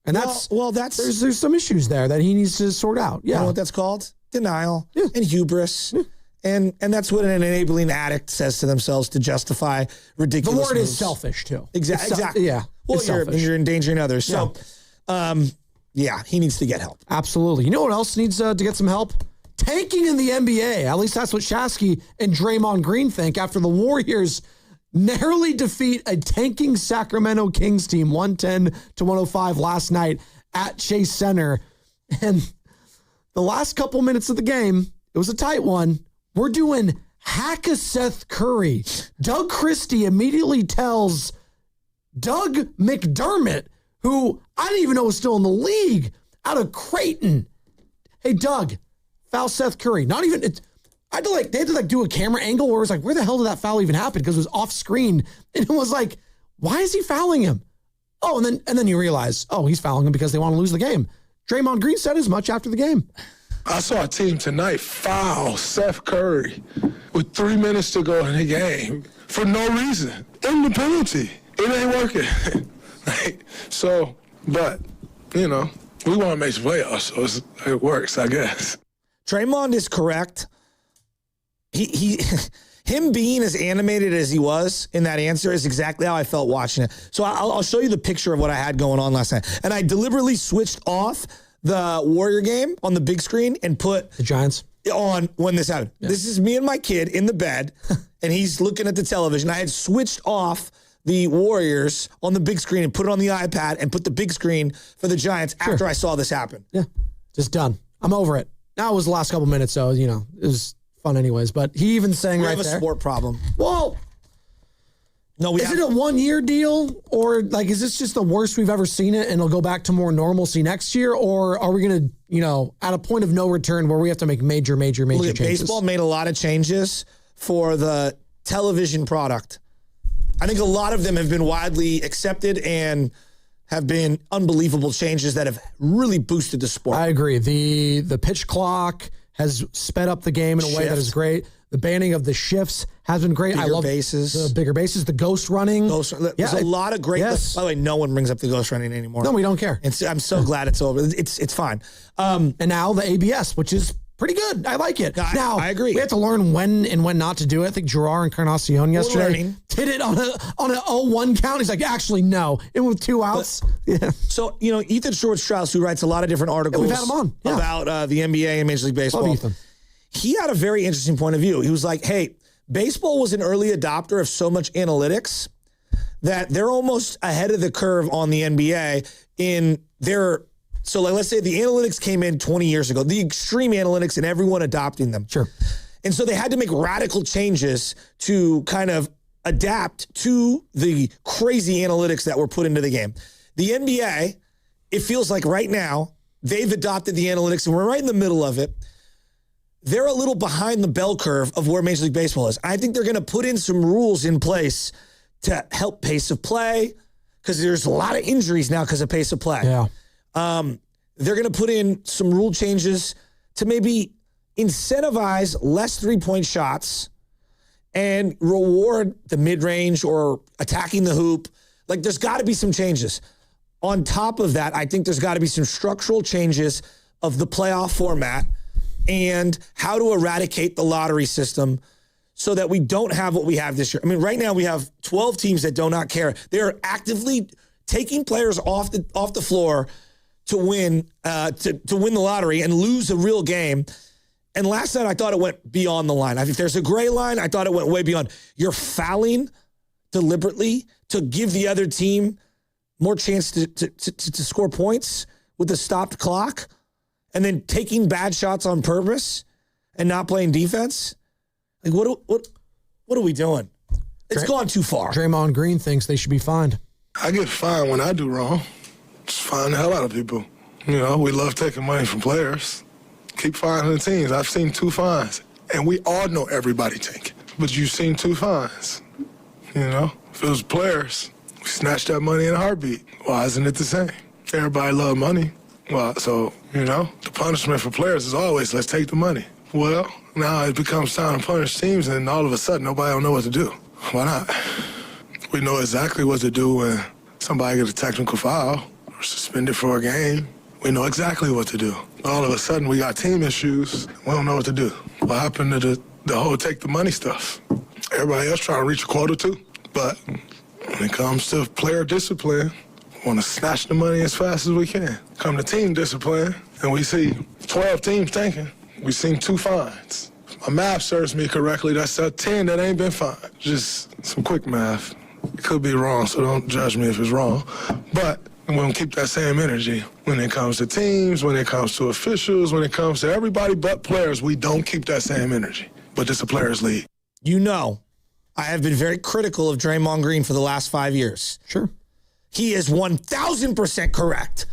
And there's some issues there that he needs to sort out. Yeah. You know what that's called? Denial and hubris. Yeah. And that's what an enabling addict says to themselves to justify ridiculous The word moves. is selfish, too. Exactly. Yeah. Well, you're endangering others. Yeah. So, yeah, he needs to get help. Absolutely. You know what else needs to get some help? Tanking in the NBA. At least that's what Shasky and Draymond Green think after the Warriors narrowly defeat a tanking Sacramento Kings team 110-105 last night at Chase Center. And the last couple minutes of the game, it was a tight one. We're doing Hack-a-Seth Curry. Doug Christie immediately tells Doug McDermott, who I didn't even know was still in the league, out of Creighton. Hey, Doug, foul Seth Curry. Not even, they had to do a camera angle where it was like, where the hell did that foul even happen? Because it was off screen. And it was like, why is he fouling him? Oh, and then you realize, he's fouling him because they want to lose the game. Draymond Green said as much after the game. I saw a team tonight foul Seth Curry with 3 minutes to go in the game for no reason. In the penalty. It ain't working. But, we want to make the playoffs, so it works, I guess. Draymond is correct. Him being as animated as he was in that answer is exactly how I felt watching it. So I'll show you the picture of what I had going on last night. And I deliberately switched off the Warrior game on the big screen and put the Giants. on when this happened. Yeah. This is me and my kid in the bed, and he's looking at the television. I had switched off the Warriors on the big screen and put it on the iPad and put the big screen for the Giants after I saw this happen. Yeah, just done. I'm over it. Now it was the last couple minutes, so, it was fun anyways. But he even saying we right have there. a sport problem. Well, no, is it a 1-year deal, or is this just the worst we've ever seen it and it'll go back to more normalcy next year? Or are we going to, at a point of no return where we have to make major changes? Baseball made a lot of changes for the television product. I think a lot of them have been widely accepted and have been unbelievable changes that have really boosted the sport. I agree. The pitch clock has sped up the game in a way that is great. The banning of the shifts has been great. I love bases. The bigger bases, the ghost running. There's a lot of great. Yes. By the way, no one brings up the ghost running anymore. No, we don't care. I'm so glad it's over. It's fine. And now the ABS, which is pretty good. I like it. Now, I agree. We have to learn when and when not to do it. I think Gerard Encarnacion yesterday did it on an 0-1 count. He's like, actually, no. And with 2 outs. So, Ethan Schwartz-Strauss, who writes a lot of different articles we've had him on. about the NBA and Major League Baseball. Love Ethan. He had a very interesting point of view. He was like, hey, baseball was an early adopter of so much analytics that they're almost ahead of the curve on the NBA in their... So let's say the analytics came in 20 years ago, the extreme analytics and everyone adopting them. Sure. And so they had to make radical changes to kind of adapt to the crazy analytics that were put into the game. The NBA, it feels like right now, they've adopted the analytics and we're right in the middle of it. They're a little behind the bell curve of where Major League Baseball is. I think they're going to put in some rules in place to help pace of play because there's a lot of injuries now because of pace of play. Yeah. They're going to put in some rule changes to maybe incentivize less three-point shots and reward the mid-range or attacking the hoop. There's got to be some changes. On top of that, I think there's got to be some structural changes of the playoff format and how to eradicate the lottery system so that we don't have what we have this year. I mean, right now we have 12 teams that do not care. They're actively taking players off the floor to win to win the lottery and lose a real game. And last night I thought it went beyond the line. If there's a gray line, I thought it went way beyond. You're fouling deliberately to give the other team more chance to score points with the stopped clock, and then taking bad shots on purpose and not playing defense. What are we doing? It's gone too far. Draymond Green thinks they should be fined. I get fined when I do wrong. Just fine the hell out of people. We love taking money from players. Keep fining the teams. I've seen 2 fines. And we all know everybody take it. But you've seen 2 fines. If it was players, we snatched that money in a heartbeat. Why isn't it the same? Everybody love money. Well, so, the punishment for players is always, let's take the money. Well, now it becomes time to punish teams, and all of a sudden, nobody don't know what to do. Why not? We know exactly what to do when somebody gets a technical foul or suspended for a game. We know exactly what to do. All of a sudden, we got team issues. We don't know what to do. What happened to the whole take the money stuff? Everybody else trying to reach a quota too. But when it comes to player discipline, we want to snatch the money as fast as we can. Come to team discipline, and we see 12 teams tanking. We've seen 2 fines. If my math serves me correctly, that's 10 that ain't been fined. Just some quick math. It could be wrong, so don't judge me if it's wrong. But we don't keep that same energy when it comes to teams, when it comes to officials, when it comes to everybody but players. We don't keep that same energy. But it's a players' league. I have been very critical of Draymond Green for the last 5 years. Sure. He is 1,000% correct.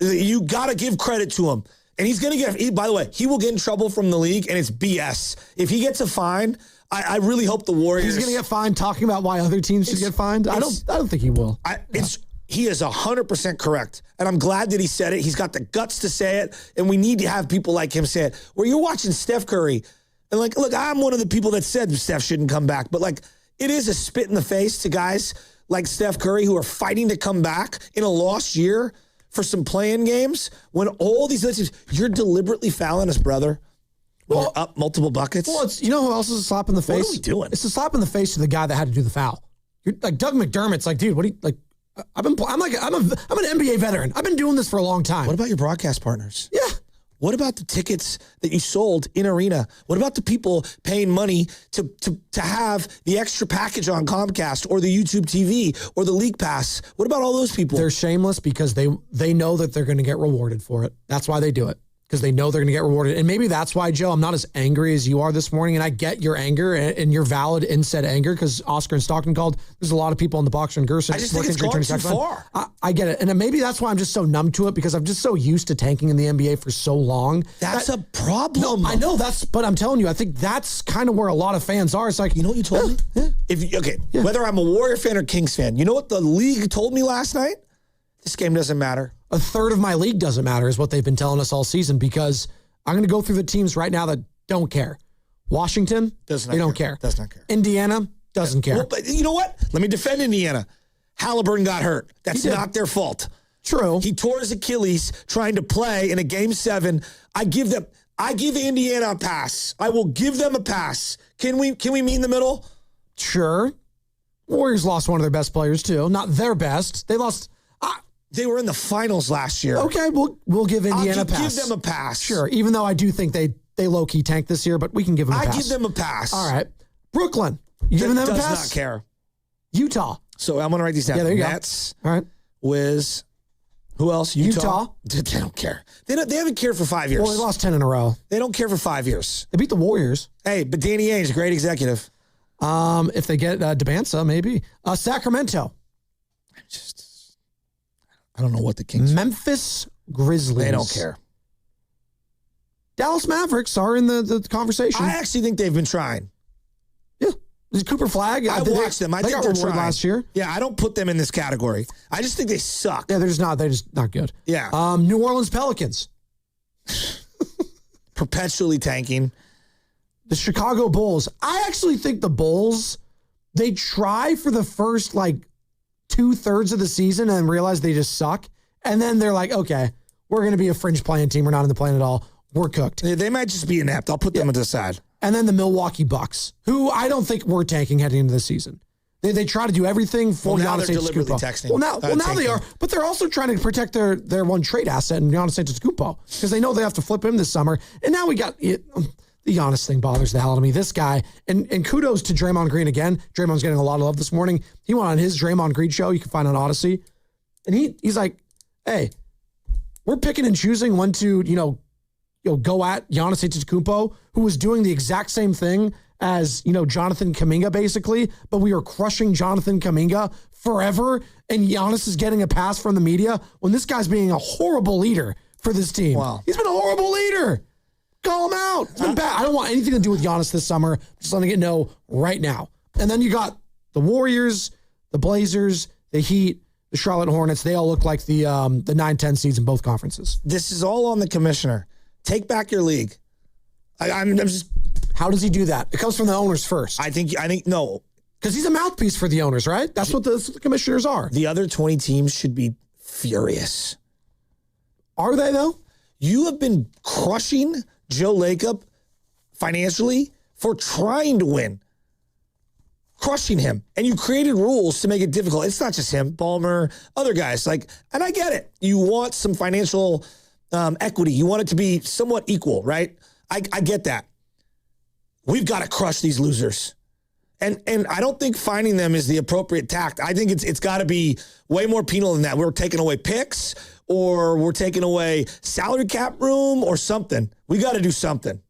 You got to give credit to him. And he's going to get, by the way, he will get in trouble from the league, and it's BS. If he gets a fine, I really hope the Warriors... He's going to get fined talking about why other teams should get fined? I don't think he will. He is 100% correct. And I'm glad that he said it. He's got the guts to say it. And we need to have people like him say it. Where you're watching Steph Curry, and look, I'm one of the people that said Steph shouldn't come back. But it is a spit in the face to guys like Steph Curry who are fighting to come back in a lost year for some playing games when all these other teams, you're deliberately fouling his brother. Well, up multiple buckets. Well, it's, who else is a slap in the face? What are we doing? It's a slap in the face to the guy that had to do the foul. You're Doug McDermott's dude, what do you I'm an NBA veteran. I've been doing this for a long time. What about your broadcast partners? Yeah. What about the tickets that you sold in arena? What about the people paying money to have the extra package on Comcast or the YouTube TV or the League Pass? What about all those people? They're shameless because they know that they're going to get rewarded for it. That's why they do it. Because they know they're going to get rewarded. And maybe that's why, Joe, I'm not as angry as you are this morning. And I get your anger and your valid instead anger because Oscar and Stockton called. There's a lot of people in the Boxer and Gerson. I just think it's gone too far. I get it. And maybe that's why I'm just so numb to it because I'm just so used to tanking in the NBA for so long. That's a problem. No, I know but I'm telling you, I think that's kind of where a lot of fans are. It's like, you know what you told me? Whether I'm a Warrior fan or Kings fan, you know what the league told me last night? This game doesn't matter. A third of my league doesn't matter is what they've been telling us all season because I'm going to go through the teams right now that don't care. Washington, they don't care. Does not care. Indiana, doesn't care. Well, but you know what? Let me defend Indiana. Halliburton got hurt. That's not their fault. True. He tore his Achilles trying to play in a Game 7. I give Indiana a pass. I will give them a pass. Can we meet in the middle? Sure. Warriors lost one of their best players too. Not their best. They lost... They were in the finals last year. Okay, we'll give Indiana a pass. Give them a pass. Sure, even though I do think they low-key tanked this year, but we can give them a pass. I give them a pass. All right. Brooklyn, you giving them a pass? Does not care. Utah. So I'm going to write these down. Yeah, there you Nets, go. All right. Wiz. Who else? Utah. They don't care. They haven't cared for 5 years. Well, they lost 10 in a row. They don't care for 5 years. They beat the Warriors. Hey, but Danny Ainge, great executive. If they get Debansa, maybe. Sacramento. I don't know what the Kings... Memphis Grizzlies. They don't care. Dallas Mavericks are in the conversation. I actually think they've been trying. Yeah. Cooper Flag. I watched them. I think they're trying. Last year. Yeah, I don't put them in this category. I just think they suck. Yeah, they're just not good. Yeah. New Orleans Pelicans. Perpetually tanking. The Chicago Bulls. I actually think the Bulls, they try for the first, 2/3 of the season and realize they just suck. And then they're like, okay, we're going to be a fringe playing team. We're not in the play at all. We're cooked. They might just be inept. I'll put them to the side. And then the Milwaukee Bucks, who I don't think were tanking heading into the season. They try to do everything for now Giannis they're deliberately Antetokounmpo. texting. Well, now they are, but they're also trying to protect their one trade asset in Giannis Antetokounmpo because they know they have to flip him this summer. And now we got it. The Giannis thing bothers the hell out of me. This guy, and kudos to Draymond Green again. Draymond's getting a lot of love this morning. He went on his Draymond Green show. You can find on Odyssey. And he's like, hey, we're picking and choosing when to, go at Giannis Antetokounmpo, who was doing the exact same thing as, Jonathan Kuminga, basically. But we are crushing Jonathan Kuminga forever. And Giannis is getting a pass from the media when this guy's being a horrible leader for this team. Wow. He's been a horrible leader. Call him out. It's been bad. I don't want anything to do with Giannis this summer. Just letting it know right now. And then you got the Warriors, the Blazers, the Heat, the Charlotte Hornets. They all look like the 9-10 seeds in both conferences. This is all on the commissioner. Take back your league. I'm just... How does he do that? It comes from the owners first. I think no. Because he's a mouthpiece for the owners, right? That's what the commissioners are. The other 20 teams should be furious. Are they, though? You have been crushing Joe Lacob financially for trying to win. Crushing him. And you created rules to make it difficult. It's not just him, Ballmer, other guys. And I get it. You want some financial equity. You want it to be somewhat equal, right? I get that. We've got to crush these losers. And I don't think finding them is the appropriate tact. I think it's got to be way more penal than that. We're taking away picks or we're taking away salary cap room or something. We got to do something.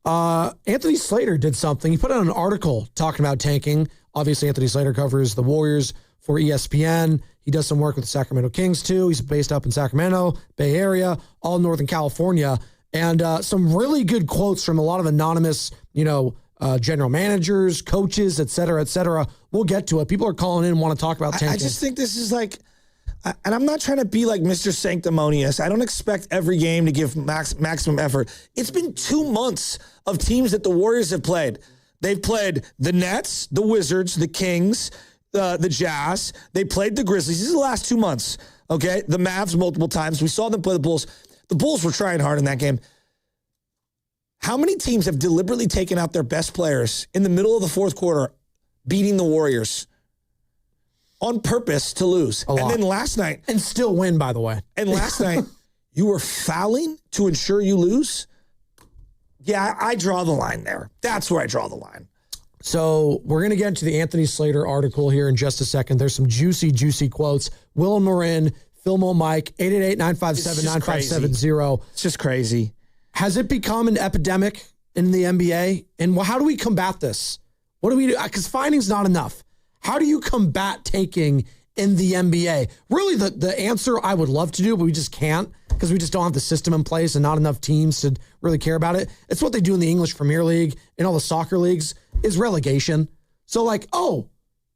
Anthony Slater did something. He put out an article talking about tanking. Obviously, Anthony Slater covers the Warriors for ESPN. He does some work with the Sacramento Kings, too. He's based up in Sacramento, Bay Area, all Northern California. And some really good quotes from a lot of anonymous, general managers, coaches, et cetera, et cetera. We'll get to it. People are calling in and want to talk about tanking. I just think this is and I'm not trying to be like Mr. Sanctimonious. I don't expect every game to give maximum effort. It's been 2 months of teams that the Warriors have played. They've played the Nets, the Wizards, the Kings, the Jazz. They played the Grizzlies. This is the last 2 months, okay? The Mavs multiple times. We saw them play the Bulls. The Bulls were trying hard in that game. How many teams have deliberately taken out their best players in the middle of the fourth quarter, beating the Warriors on purpose to lose? And then last night... And still win, by the way. And last night, you are fouling to ensure you lose? Yeah, I draw the line there. That's where I draw the line. So we're going to get into the Anthony Slater article here in just a second. There's some juicy, juicy quotes. Will and Marin, Filmo Mike, 888-957-9570. It's just crazy. Has it become an epidemic in the NBA? And how do we combat this? What do we do? Because finding's not enough. How do you combat taking in the NBA? Really, the answer I would love to do, but we just can't because we just don't have the system in place and not enough teams to really care about it. It's what they do in the English Premier League and all the soccer leagues is relegation. So like, oh,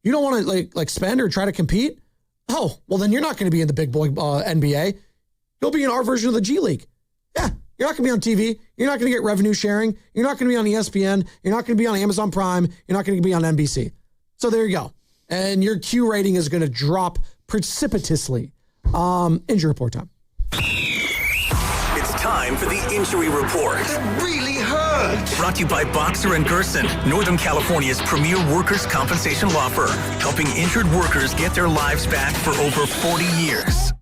you don't want to like spend or try to compete? Oh, well then you're not going to be in the big boy NBA. You'll be in our version of the G League. Yeah, you're not going to be on TV. You're not going to get revenue sharing. You're not going to be on ESPN. You're not going to be on Amazon Prime. You're not going to be on NBC. So there you go. And your Q rating is going to drop precipitously. Injury report time. It's time for the injury report. That really hurt. Brought to you by Boxer & Gerson, Northern California's premier workers' compensation law firm, helping injured workers get their lives back for over 40 years.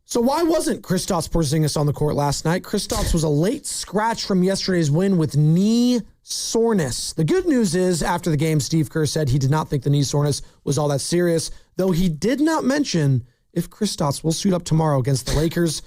So why wasn't Kristaps Porzingis on the court last night? Kristaps was a late scratch from yesterday's win with knee soreness. The good news is, after the game, Steve Kerr said he did not think the knee soreness was all that serious, though he did not mention if Kristaps will suit up tomorrow against the Lakers.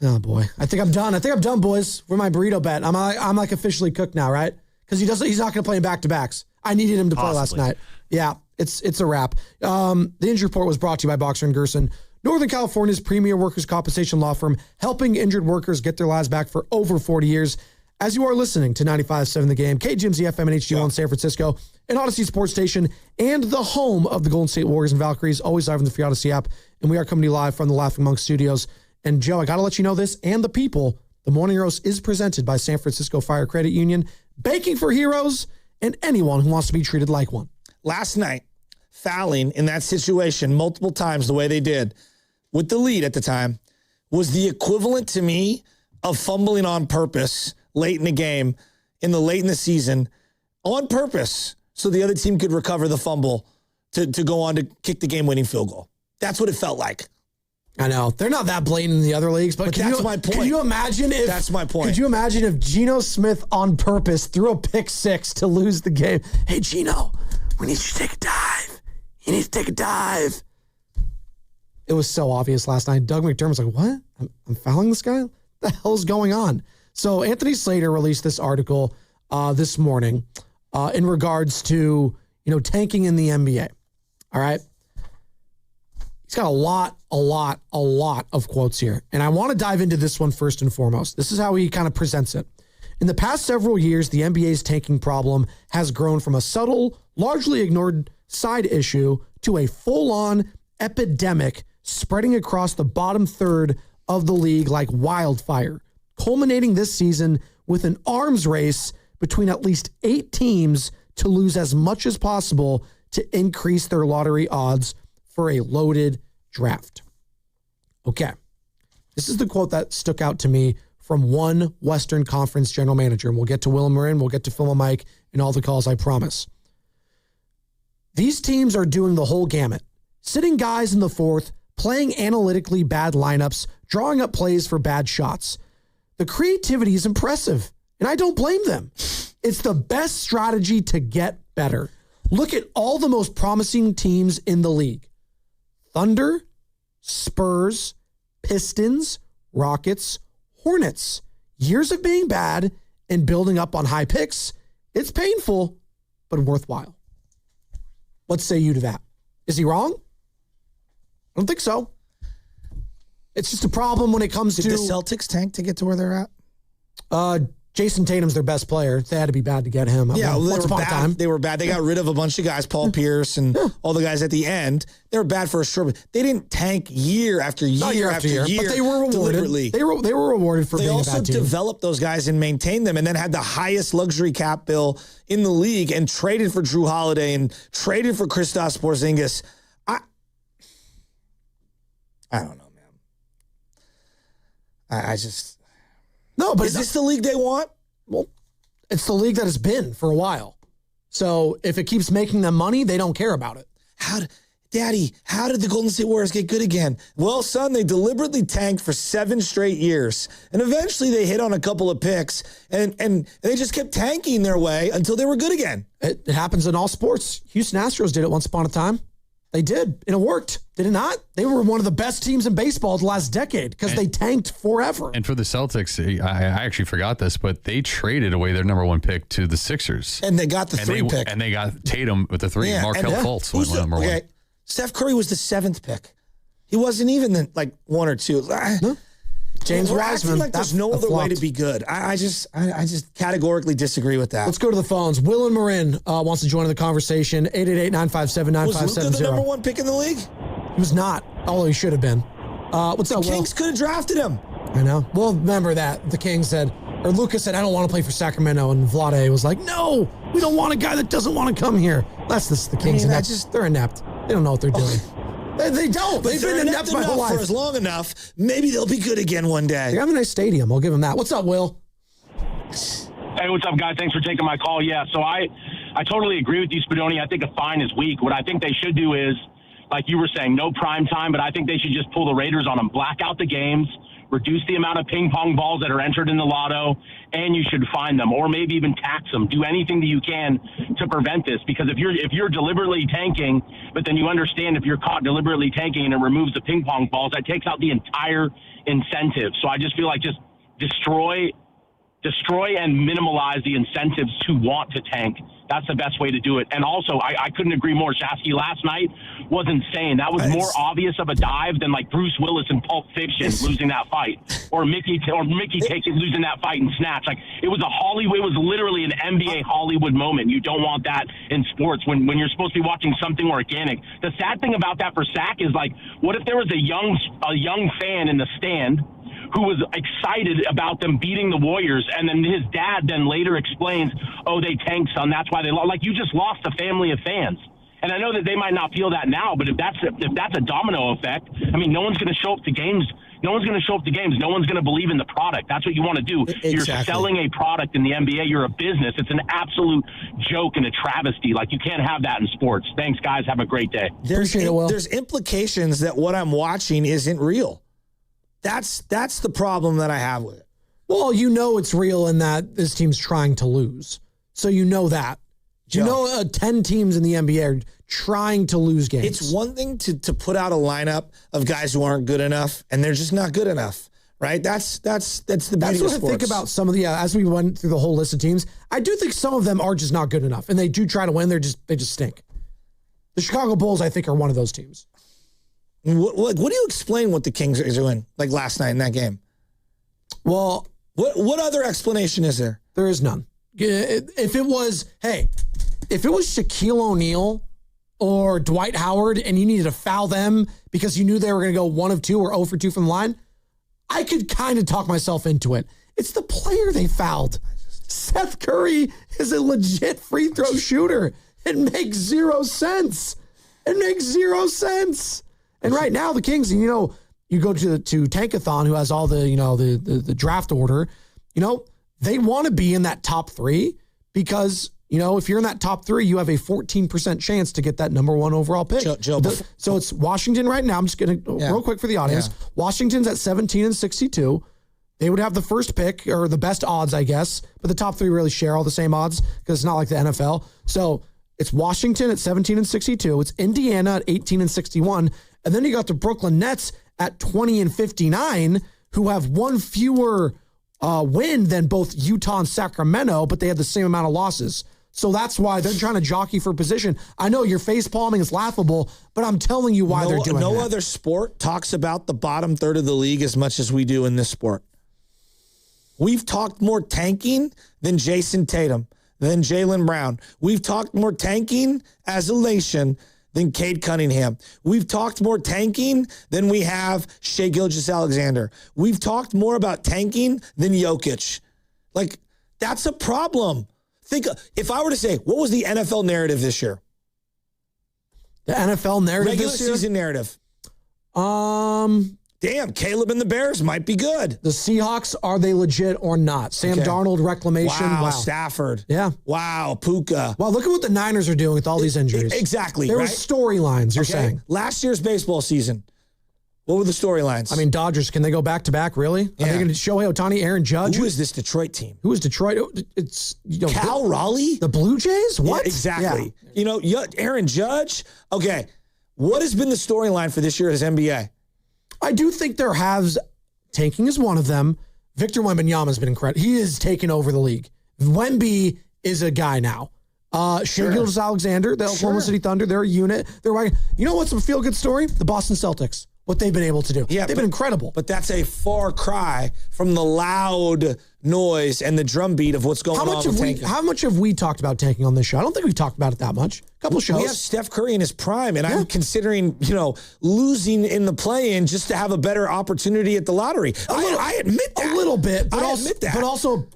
Oh boy, I think I'm done. Boys, with my burrito bet. I'm like officially cooked now, right? Because he's not going to play in back-to-backs. I needed him to play last night. Yeah, it's a wrap. The injury report was brought to you by Boxer & Gerson, Northern California's premier workers' compensation law firm, helping injured workers get their lives back for over 40 years. As you are listening to 95.7 The Game, KGMZ FM and HD1 in San Francisco, an Odyssey Sports Station, and the home of the Golden State Warriors and Valkyries, always live on the free Odyssey app. And we are coming to you live from the Laughing Monk Studios. And Joe, I got to let you know this, and the people, the Morning Roast is presented by San Francisco Fire Credit Union, baking for heroes and anyone who wants to be treated like one. Last night, fouling in that situation multiple times the way they did, with the lead at the time, was the equivalent to me of fumbling on purpose late in the game, late in the season, on purpose, so the other team could recover the fumble to go on to kick the game-winning field goal. That's what it felt like. I know. They're not that blatant in the other leagues, but that's my point. Can you imagine if... That's my point. Could you imagine if Geno Smith on purpose threw a pick six to lose the game? Hey, Geno, we need you to take a dive. You need to take a dive. It was so obvious last night. Doug McDermott's like, what? I'm fouling this guy? What the hell is going on? So Anthony Slater released this article this morning in regards to, tanking in the NBA. All right. He's got a lot of quotes here. And I want to dive into this one first and foremost. This is how he kind of presents it. In the past several years, the NBA's tanking problem has grown from a subtle, largely ignored side issue to a full-on epidemic spreading across the bottom third of the league like wildfire, culminating this season with an arms race between at least 8 teams to lose as much as possible to increase their lottery odds for a loaded draft. Okay. This is the quote that stuck out to me from one Western Conference general manager. And we'll get to Will Marin, we'll get to Phil and Mike, and all the calls, I promise. These teams are doing the whole gamut. Sitting guys in the fourth, playing analytically bad lineups, drawing up plays for bad shots. The creativity is impressive, and I don't blame them. It's the best strategy to get better. Look at all the most promising teams in the league. Thunder, Spurs, Pistons, Rockets, Hornets. Years of being bad and building up on high picks. It's painful, but worthwhile. What say you to that? Is he wrong? I don't think so. It's just a problem when it comes to... Did the Celtics tank to get to where they're at? Jason Tatum's their best player. They had to be bad to get him. Yeah, they were bad. They got rid of a bunch of guys, Paul Pierce and all the guys at the end. They were bad for a short... They didn't tank year after year after year. But they were rewarded. Deliberately. They were rewarded for being a bad team. They also developed those guys and maintained them and then had the highest luxury cap bill in the league and traded for Drew Holiday and traded for Kristaps Porzingis. I don't know, man. I just... No, but is this the league they want? Well, it's the league that has been for a while. So if it keeps making them money, they don't care about it. Daddy, how did the Golden State Warriors get good again? Well, son, they deliberately tanked for 7 straight years. And eventually they hit on a couple of picks and they just kept tanking their way until they were good again. It happens in all sports. Houston Astros did it once upon a time. They did, and it worked. Did it not? They were one of the best teams in baseball the last decade because they tanked forever. And for the Celtics, I actually forgot this, but they traded away their number 1 pick to the Sixers. And they got the 3 pick. And they got Tatum with the 3. Yeah, Markelle Fultz went number 1. Okay, Steph Curry was the 7th pick. He wasn't even the, 1 or 2. James We're Wiseman. acting like there's no other way to be good. I just categorically disagree with that. Let's go to the phones. Will in Marin wants to join the conversation. 888-957-9570. Was Luka the number 1 pick in the league? He was not, although he should have been. What's up, Will? The Kings could have drafted him. I know. Well, remember that. The Kings said, or Luka said, I don't want to play for Sacramento. And Vlade was like, no, we don't want a guy that doesn't want to come here. That's the Kings. They're inept. They don't know what they're doing. They don't. They've been inept my whole life. For as long enough, maybe they'll be good again one day. They have a nice stadium. I'll give them that. What's up, Will? Hey, what's up, guys? Thanks for taking my call. Yeah, so I totally agree with you, Spadoni. I think a fine is weak. What I think they should do is, like you were saying, no prime time, but I think they should just pull the Raiders on them, black out the games, reduce the amount of ping pong balls that are entered in the lotto, and you should fine them, or maybe even tax them. Do anything that you can to prevent this, because if you're deliberately tanking, but then you understand if you're caught deliberately tanking and it removes the ping pong balls, that takes out the entire incentive. So I just feel like just destroy and minimalize the incentives to want to tank. That's the best way to do it. And also, I couldn't agree more. Shasky last night was insane. That was more obvious of a dive than like Bruce Willis in Pulp Fiction losing that fight, or Mickey losing that fight in Snatch. Like it was it was literally an NBA Hollywood moment. You don't want that in sports when you're supposed to be watching something organic. The sad thing about that for Sack is like, what if there was a young fan in the stand who was excited about them beating the Warriors, and then his dad then later explains, oh, they tanked, son, that's why they lost. Like, you just lost a family of fans. And I know that they might not feel that now, but if that's a domino effect, I mean, no one's going to show up to games. No one's going to show up to games. No one's going to believe in the product. That's what you want to do. Exactly. You're selling a product in the NBA. You're a business. It's an absolute joke and a travesty. Like, you can't have that in sports. Thanks, guys. Have a great day. There's implications that what I'm watching isn't real. That's the problem that I have with it. Well, you know it's real in that this team's trying to lose. So you know that. You know 10 teams in the NBA are trying to lose games. It's one thing to put out a lineup of guys who aren't good enough, and they're just not good enough, right? That's the beauty of sports. That's what I think about some of the, as we went through the whole list of teams, I do think some of them are just not good enough, and they do try to win. They just stink. The Chicago Bulls, I think, are one of those teams. What do you explain what the Kings are doing like last night in that game? Well, what other explanation is there? There is none. If it was Shaquille O'Neal or Dwight Howard and you needed to foul them because you knew they were going to go 1 of 2 or 0 for 2 from the line, I could kind of talk myself into it. It's the player they fouled. Seth Curry is a legit free throw shooter. It makes 0 sense. And right now, the Kings, you go to Tankathon, who has all the draft order, they want to be in that top 3 because, if you're in that top 3, you have a 14% chance to get that number 1 overall pick. So it's Washington right now. I'm just going to, real quick for the audience, Washington's at 17-62. They would have the first pick, or the best odds, I guess, but the top 3 really share all the same odds because it's not like the NFL. So it's Washington at 17-62. It's Indiana at 18-61. And then you got the Brooklyn Nets at 20-59, who have 1 fewer win than both Utah and Sacramento, but they had the same amount of losses. So that's why they're trying to jockey for position. I know your face palming is laughable, but I'm telling you why they're doing that. No other sport talks about the bottom third of the league as much as we do in this sport. We've talked more tanking than Jason Tatum, than Jaylen Brown. We've talked more tanking as a nation than Cade Cunningham. We've talked more tanking than we have Shai Gilgeous-Alexander. We've talked more about tanking than Jokic. Like, that's a problem. If I were to say, what was the NFL narrative this year? The NFL narrative Regular this year? season narrative. damn, Caleb and the Bears might be good. The Seahawks, are they legit or not? Sam Darnold, reclamation. Wow. Stafford. Yeah. Wow, Puka. Well, look at what the Niners are doing with all these injuries. Exactly. There right? were storylines, you're saying. Last year's baseball season, what were the storylines? I mean, Dodgers, can they go back-to-back, really? Are they going to Shohei Ohtani, Aaron Judge? Who is this Detroit team? Who is Detroit? It's Cal Raleigh? The Blue Jays? What? Yeah, exactly. Aaron Judge. Okay. What has been the storyline for this year as NBA? I do think there has, tanking is one of them. Victor Wembanyama has been incredible. He has taken over the league. Wemby is a guy now. Shai Gilgeous-Alexander, the Oklahoma City Thunder, they're a unit. You know what's a feel-good story? The Boston Celtics. What they've been able to do. Yeah, they've been incredible. But that's a far cry from the loud noise and the drumbeat of what's going on with tanking. How much have we talked about tanking on this show? I don't think we've talked about it that much. A couple shows. We have Steph Curry in his prime, and I'm considering, losing in the play-in just to have a better opportunity at the lottery. I admit that. A little bit. But I admit that. But also,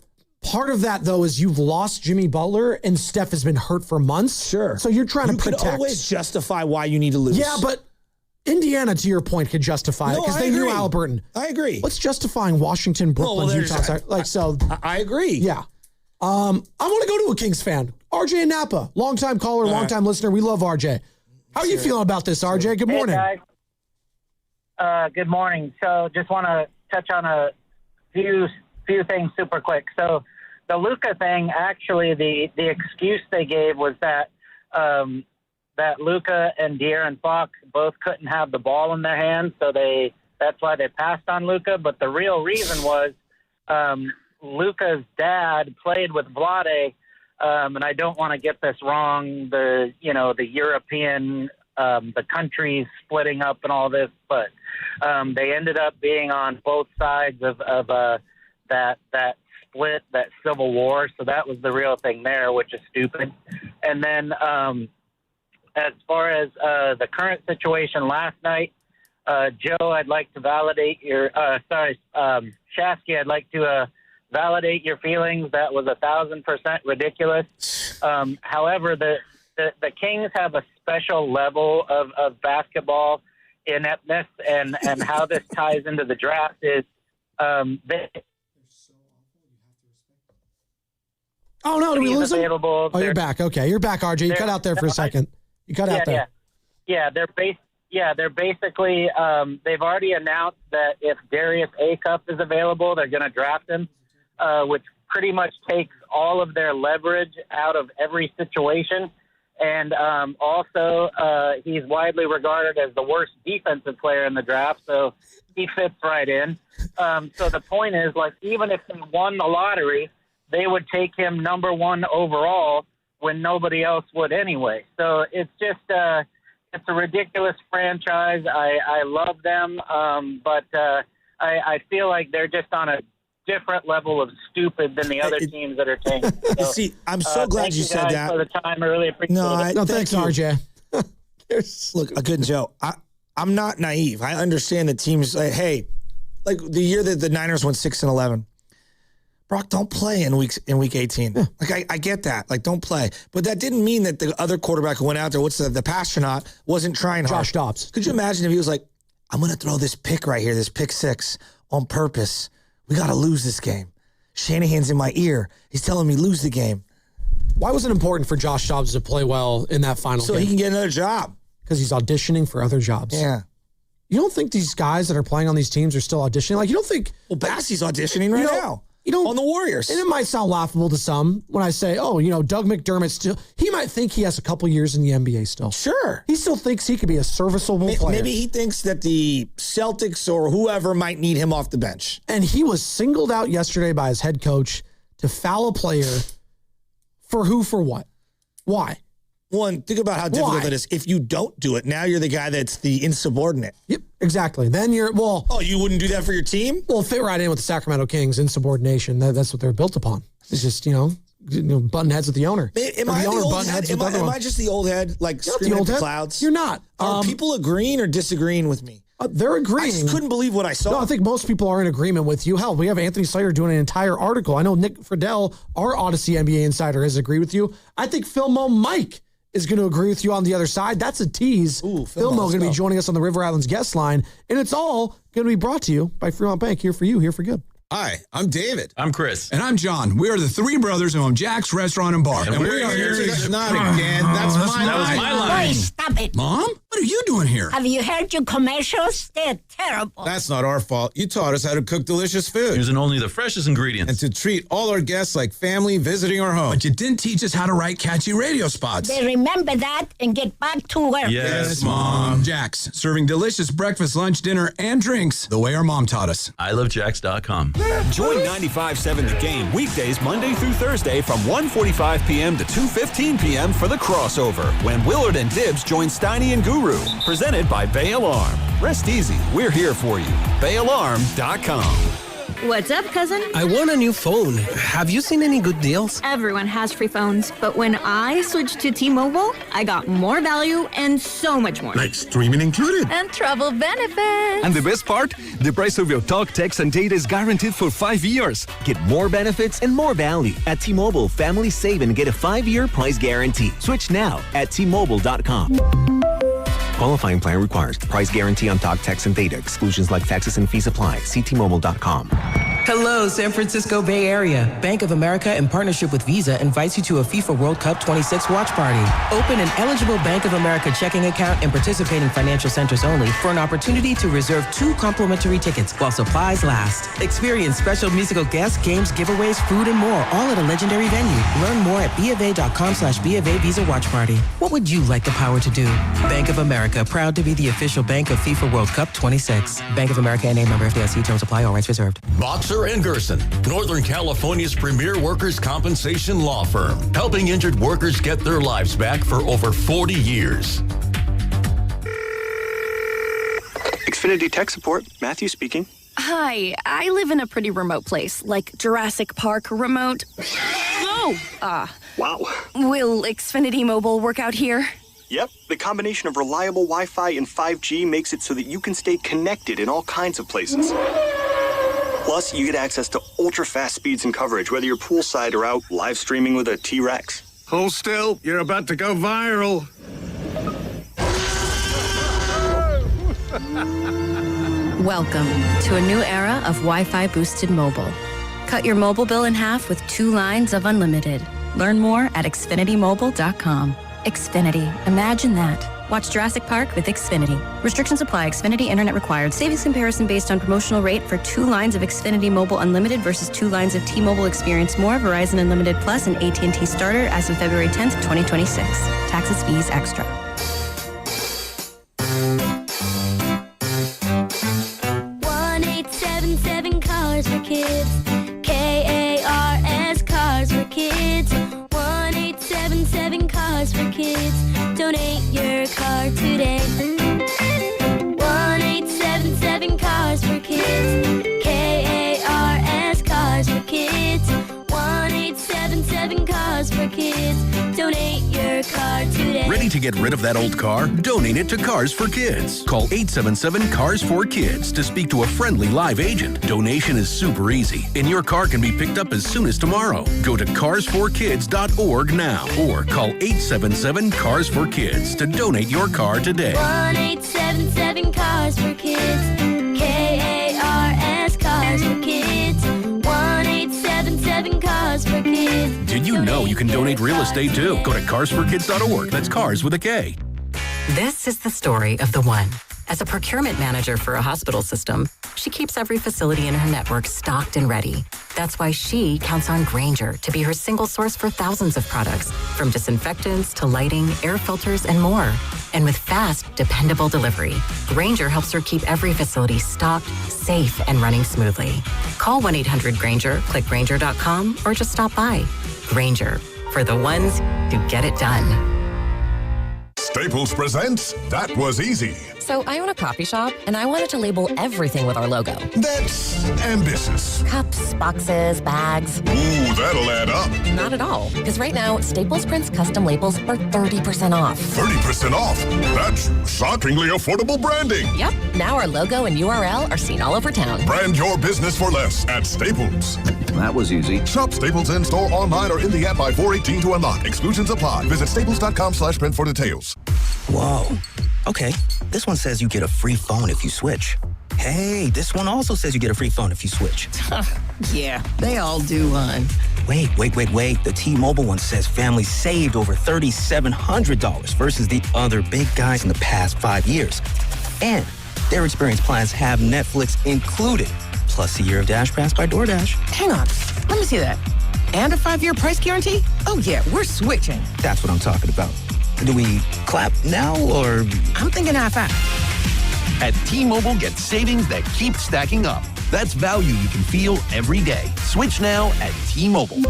part of that, though, is you've lost Jimmy Butler, and Steph has been hurt for months. Sure. So you're trying to protect. You could always justify why you need to lose. Yeah, but Indiana, to your point, could justify it because they knew Halliburton. I agree. What's justifying Washington, Brooklyn, Utah? I agree. Yeah. I want to go to a Kings fan. RJ Napa, longtime caller, longtime listener. We love RJ. How are you feeling about this, RJ? Good morning. Hey, guys. Good morning. So just want to touch on a few things super quick. So the Luka thing, actually, the excuse they gave was that that Luka and De'Aaron Fox both couldn't have the ball in their hands, so that's why they passed on Luka. But the real reason was Luka's dad played with Vlade, and I don't want to get this wrong. The European, the countries splitting up and all this, but they ended up being on both sides of that split, that civil war. So that was the real thing there, which is stupid. And then as far as the current situation last night, Joe, I'd like to validate your Shasky, I'd like to validate your feelings. That was 1,000% ridiculous. However, the Kings have a special level of basketball ineptness, and how this ties into the draft is Oh, no, did we lose him? Oh, you're back. Okay, you're back, RJ. You cut out there for a second. You cut out there. Yeah, they're basically they've already announced that if Darius Acup is available, they're going to draft him, which pretty much takes all of their leverage out of every situation. And also, he's widely regarded as the worst defensive player in the draft, so he fits right in. So the point is, even if they won the lottery, they would take him number one overall when nobody else would anyway. So it's just it's a ridiculous franchise. I love them, but I feel like they're just on a different level of stupid than the other teams that are tanking. So, see, I'm so glad you said that. For the time, I really appreciate it. No, thanks, RJ. Look, a good Joe. I'm not naive. I understand that teams like the year that the Niners went 6-11. Brock, don't play in week 18. Yeah. I get that. Don't play. But that didn't mean that the other quarterback who went out there, the Pastronaut, wasn't trying hard. Josh Dobbs. Could you imagine if he was like, I'm going to throw this pick right here, this pick 6 on purpose. We got to lose this game. Shanahan's in my ear. He's telling me lose the game. Why was it important for Josh Dobbs to play well in that final game? So he can get another job. Because he's auditioning for other jobs. Yeah. You don't think these guys that are playing on these teams are still auditioning? You don't think... Well, Bassey's auditioning right now. On the Warriors. And it might sound laughable to some when I say, Doug McDermott still... He might think he has a couple years in the NBA still. Sure. He still thinks he could be a serviceable player. Maybe he thinks that the Celtics or whoever might need him off the bench. And he was singled out yesterday by his head coach to foul a player for who, for what? Why? One, think about how difficult it is. If you don't do it, now you're the guy that's the insubordinate. Yep, exactly. Then you're, Oh, you wouldn't do that for your team? Well, fit right in with the Sacramento Kings, insubordination. That's what they're built upon. It's just, button heads with the owner. Am I the old head? Am I just the old head, screaming at the clouds? You're not. Are people agreeing or disagreeing with me? They're agreeing. I just couldn't believe what I saw. No, I think most people are in agreement with you. Hell, we have Anthony Slater doing an entire article. I know Nick Friedel, our Odyssey NBA insider, has agreed with you. I think Phil Mike is going to agree with you on the other side. That's a tease. Philmo going to be joining us on the River Islands guest line, and it's all going to be brought to you by Fremont Bank. Here for you, here for good. Hi, I'm David. I'm Chris. And I'm John. We are the three brothers who own Jack's Restaurant and Bar. And we are here to... Not again. That's my line. That was my line. Boy, stop it. Mom? What are you doing here? Have you heard your commercials? They're terrible. That's not our fault. You taught us how to cook delicious food. Using only the freshest ingredients. And to treat all our guests like family visiting our home. But you didn't teach us how to write catchy radio spots. They remember that and get back to work. Yes, Mom. Jack's, serving delicious breakfast, lunch, dinner, and drinks the way our mom taught us. ILoveJax.com. Join 95.7 The Game weekdays Monday through Thursday from 1:45 p.m. to 2:15 p.m. for The Crossover, when Willard and Dibbs join Steiny and Guru, presented by Bay Alarm. Rest easy, we're here for you. BayAlarm.com. What's up, cousin? I want a new phone. Have you seen any good deals? Everyone has free phones, but when I switched to T-Mobile, I got more value and so much more. Like streaming included. And travel benefits. And the best part? The price of your talk, text, and data is guaranteed for 5 years. Get more benefits and more value. At T-Mobile, families save and get a 5-year price guarantee. Switch now at T-Mobile.com. Qualifying plan requires price guarantee on talk, text, and data. Exclusions like taxes and fees apply. See T-Mobile.com. Hello, San Francisco Bay Area. Bank of America, in partnership with Visa, invites you to a FIFA World Cup 26 watch party. Open an eligible Bank of America checking account in participating financial centers only for an opportunity to reserve 2 complimentary tickets while supplies last. Experience special musical guests, games, giveaways, food, and more, all at a legendary venue. Learn more at BofA.com/BofA Visa Watch Party. What would you like the power to do? Bank of America, proud to be the official bank of FIFA World Cup 26. Bank of America N.A. member FDIC. Terms apply. All rights reserved. Boxer & Gerson, Northern California's premier workers' compensation law firm, helping injured workers get their lives back for over 40 years. Xfinity Tech Support, Matthew speaking. Hi, I live in a pretty remote place, like Jurassic Park remote. Oh! Wow. Will Xfinity Mobile work out here? Yep, the combination of reliable Wi-Fi and 5G makes it so that you can stay connected in all kinds of places. Plus, you get access to ultra-fast speeds and coverage, whether you're poolside or out live streaming with a T-Rex. Hold still, you're about to go viral. Welcome to a new era of Wi-Fi boosted mobile. Cut your mobile bill in half with 2 lines of unlimited. Learn more at xfinitymobile.com. Xfinity. Imagine that. Watch Jurassic Park with Xfinity. Restrictions apply. Xfinity Internet required. Savings comparison based on promotional rate for 2 lines of Xfinity Mobile Unlimited versus 2 lines of T-Mobile Experience More, Verizon Unlimited Plus, and AT&T Starter as of February 10th, 2026. Taxes, fees, extra. Cars for Kids. KARS Cars for Kids. 1-877 Cars for Kids. Donate your car today. 1-877 Cars for Kids. KARS Cars for Kids. 1-877 Cars for Kids. Donate your car today. Ready to get rid of that old car? Donate it to Cars for Kids. Call 877-CARS-4-KIDS to speak to a friendly live agent. Donation is super easy, and your car can be picked up as soon as tomorrow. Go to carsforkids.org now or call 877-CARS-4-KIDS to donate your car today. 1-877 Cars for Kids. KARS Cars for Kids. 1-877 Cars for Kids. Did you know you can donate real estate too? Go to carsforkids.org. That's cars with a K. This is the story of the one. As a procurement manager for a hospital system, she keeps every facility in her network stocked and ready. That's why she counts on Grainger to be her single source for thousands of products, from disinfectants to lighting, air filters, and more. And with fast, dependable delivery, Grainger helps her keep every facility stocked, safe, and running smoothly. Call 1-800-GRAINGER, click Grainger.com, or just stop by. Grainger, for the ones who get it done. Staples presents That Was Easy. So I own a coffee shop, and I wanted to label everything with our logo. That's ambitious. Cups, boxes, bags. Ooh, that'll add up. Not at all. Because right now, Staples Prints custom labels are 30% off. 30% off? That's shockingly affordable branding. Yep. Now our logo and URL are seen all over town. Brand your business for less at Staples. That was easy. Shop Staples in-store, online, or in the app by 4/18 to unlock. Exclusions apply. Visit staples.com/print for details. Whoa. Okay, this one says you get a free phone if you switch. Hey, this one also says you get a free phone if you switch. Yeah, they all do, hon. Wait. The T-Mobile one says families saved over $3,700 versus the other big guys in the past 5 years. And their experience plans have Netflix included, plus a year of Dash Pass by DoorDash. Hang on, let me see that. And a 5-year price guarantee? Oh yeah, we're switching. That's what I'm talking about. Do we clap now, or? I'm thinking half-half. At T-Mobile, get savings that keep stacking up. That's value you can feel every day. Switch now at T-Mobile.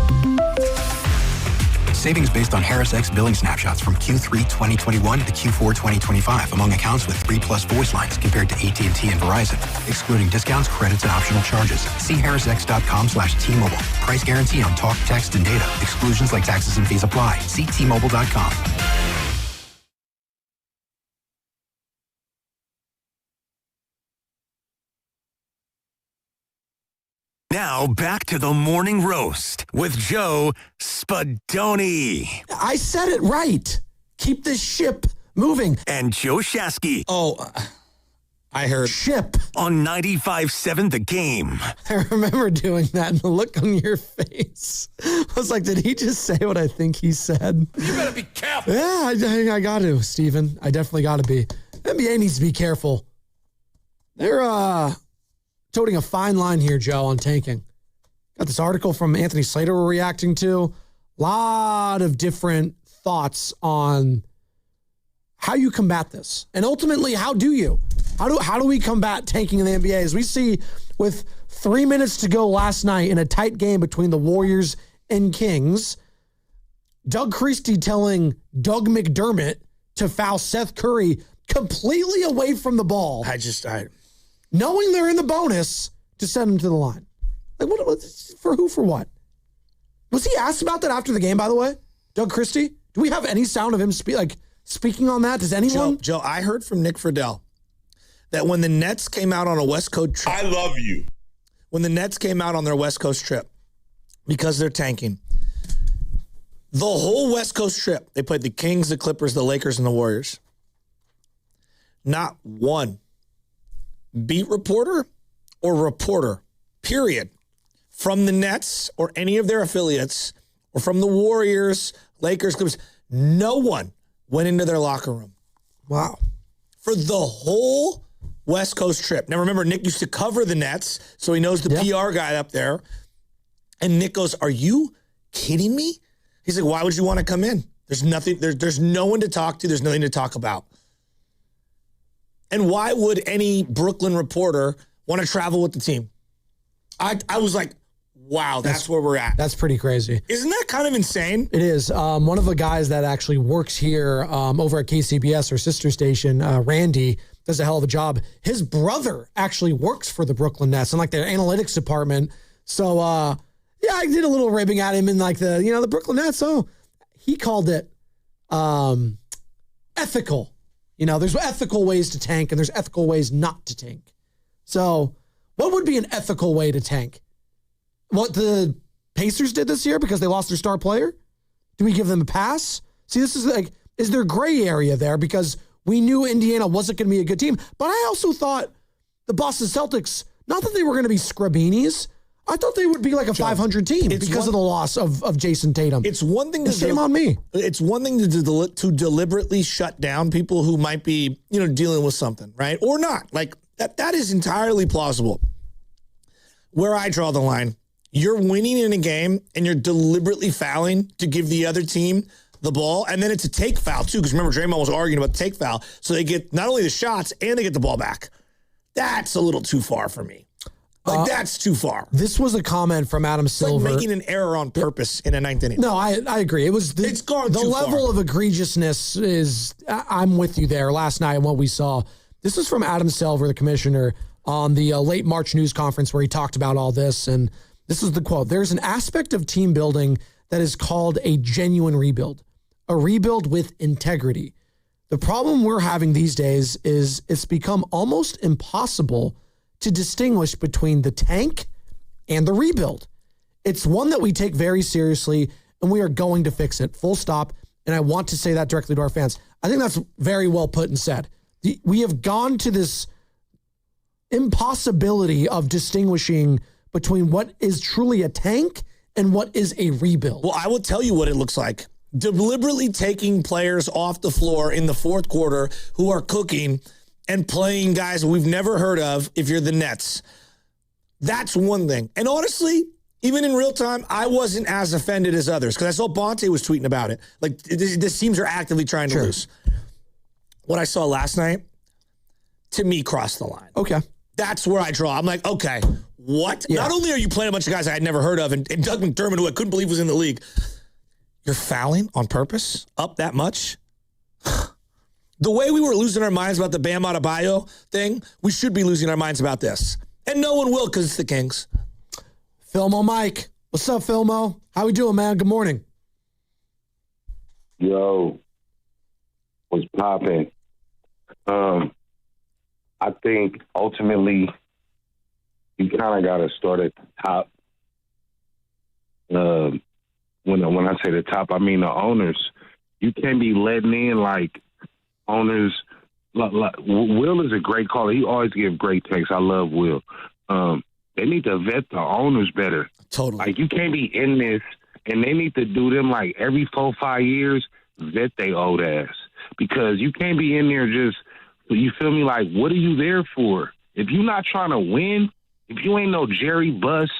Savings based on Harris X billing snapshots from Q3 2021 to Q4 2025 among accounts with 3+ voice lines compared to AT&T and Verizon, excluding discounts, credits, and optional charges. See harrisx.com/T-Mobile. Price guarantee on talk, text, and data. Exclusions like taxes and fees apply. See T-Mobile.com. Now back to the morning roast with Joe Spadoni. I said it right. Keep this ship moving. And Joe Shasky. Oh, I heard ship on 95.7 The Game. I remember doing that, and the look on your face. I was like, did he just say what I think he said? You better be careful. Yeah, I got to, Steven. I definitely got to be. NBA needs to be careful. They're toting a fine line here, Joe, on tanking. Got this article from Anthony Slater we're reacting to. A lot of different thoughts on how you combat this. And ultimately, how do you? How do we combat tanking in the NBA? As we see with 3 minutes to go last night in a tight game between the Warriors and Kings, Doug Christie telling Doug McDermott to foul Seth Curry completely away from the ball. Knowing they're in the bonus to send him to the line. Like, what for who, for what? Was he asked about that after the game, by the way? Doug Christie? Do we have any sound of him speaking on that? Does anyone? Joe, I heard from Nick Friedel that when the Nets came out on a West Coast trip. I love you. When the Nets came out on their West Coast trip, because they're tanking, the whole West Coast trip, they played the Kings, the Clippers, the Lakers, and the Warriors. Not one beat reporter or reporter, period, from the Nets or any of their affiliates or from the Warriors, Lakers, Clippers, no one went into their locker room. Wow. For the whole West Coast trip. Now, remember, Nick used to cover the Nets, so he knows the PR guy up there. And Nick goes, are you kidding me? He's like, why would you want to come in? There's nothing, there's no one to talk to. There's nothing to talk about. And why would any Brooklyn reporter want to travel with the team? I was like, wow, that's where we're at. That's pretty crazy. Isn't that kind of insane? It is. One of the guys that actually works here over at KCBS, our sister station, Randy, does a hell of a job. His brother actually works for the Brooklyn Nets in like their analytics department. So, yeah, I did a little ribbing at him in like the Brooklyn Nets. So he called it ethical. There's ethical ways to tank and there's ethical ways not to tank. So what would be an ethical way to tank? What the Pacers did this year because they lost their star player? Do we give them a pass? See, this is is there gray area there? Because we knew Indiana wasn't going to be a good team. But I also thought the Boston Celtics, not that they were going to be scrubbinis, I thought they would be like a 500 team because of the loss of Jason Tatum. It's one thing to shame on me. It's one thing to deliberately shut down people who might be, dealing with something, right? Or not. Like that is entirely plausible. Where I draw the line, you're winning in a game and you're deliberately fouling to give the other team the ball, and then it's a take foul too, because remember Draymond was arguing about the take foul, so they get not only the shots and they get the ball back. That's a little too far for me. That's too far. This was a comment from Adam Silver. Like making an error on purpose in a ninth inning. No, I agree. It was it's gone the too level far. of egregiousness is. I'm with you there. Last night and what we saw, This is from Adam Silver, the commissioner, on the late March news conference where he talked about all this. And this is the quote. There's an aspect of team building that is called a genuine rebuild, a rebuild with integrity. The problem we're having these days is it's become almost impossible to distinguish between the tank and the rebuild. It's one that we take very seriously, and we are going to fix it, full stop. And I want to say that directly to our fans. I think that's very well put and said. We have gone to this impossibility of distinguishing between what is truly a tank and what is a rebuild. Well, I will tell you what it looks like. Deliberately taking players off the floor in the fourth quarter who are cooking and playing guys we've never heard of if you're the Nets. That's one thing. And honestly, even in real time, I wasn't as offended as others because I saw Bonte was tweeting about it. Like, these teams are actively trying to lose. What I saw last night, to me, crossed the line. Okay. That's where I draw. I'm like, okay, what? Yeah. Not only are you playing a bunch of guys I had never heard of, and Doug McDermott, who I couldn't believe was in the league, you're fouling on purpose up that much? The way we were losing our minds about the Bam Adebayo thing, we should be losing our minds about this. And no one will because it's the Kings. Filmo Mike. What's up, Filmo? How we doing, man? Good morning. Yo, what's popping? I think ultimately you kind of got to start at the top. When I say the top, I mean the owners. You can't be letting in like owners. Like, Will is a great caller. He always gives great takes. I love Will. They need to vet the owners better. Totally. Like, you can't be in this, and they need to do them like every 4-5 years, vet they old ass. Because you can't be in there just, you feel me, like, what are you there for? If you're not trying to win, if you ain't no Jerry Buss,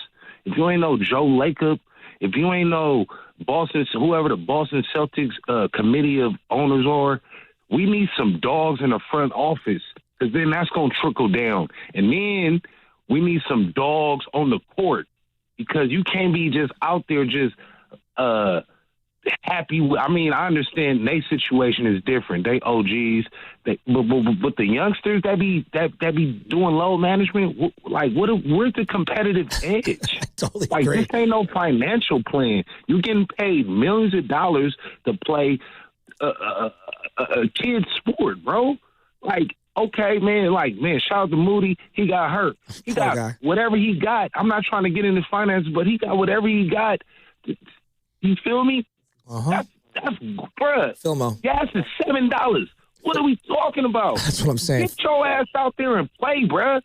if you ain't no Joe Lacob, if you ain't no whoever the Boston Celtics committee of owners are, we need some dogs in the front office because then that's going to trickle down. And then we need some dogs on the court because you can't be just out there just happy. I mean, I understand their situation is different. They OGs, but the youngsters that be doing load management, like where's the competitive edge? Totally like agree. This ain't no financial plan. You're getting paid millions of dollars to play a kid's sport, bro. Like, okay, man, shout out to Moody. He got hurt. He got whatever he got. I'm not trying to get into finance, but he got whatever he got. You feel me? Uh-huh. That's bruh. Filmo. Gas is $7. What are we talking about? That's what I'm saying. Get your ass out there and play, bruh.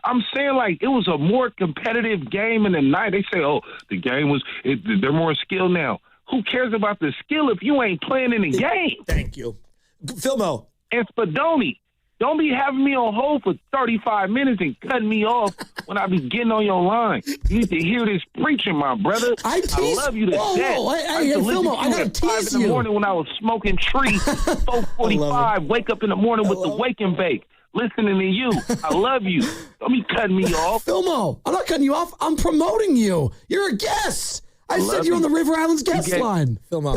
I'm saying, like, it was a more competitive game in the night. They say, oh, the game was, they're more skilled now. Who cares about the skill if you ain't playing in the game? Thank you. Filmo. And Spadoni, don't be having me on hold for 35 minutes and cutting me off when I be getting on your line. You need to hear this preaching, my brother. I love you to death. Hey, Filmo, I gotta tease you. In the morning when I was smoking tree, 4:45, wake up in the morning with the wake and bake. Listening to you. I love you. Don't be cutting me off. Filmo, I'm not cutting you off. I'm promoting you. You're a guest. I said you're on the River Islands guest line. Filmo,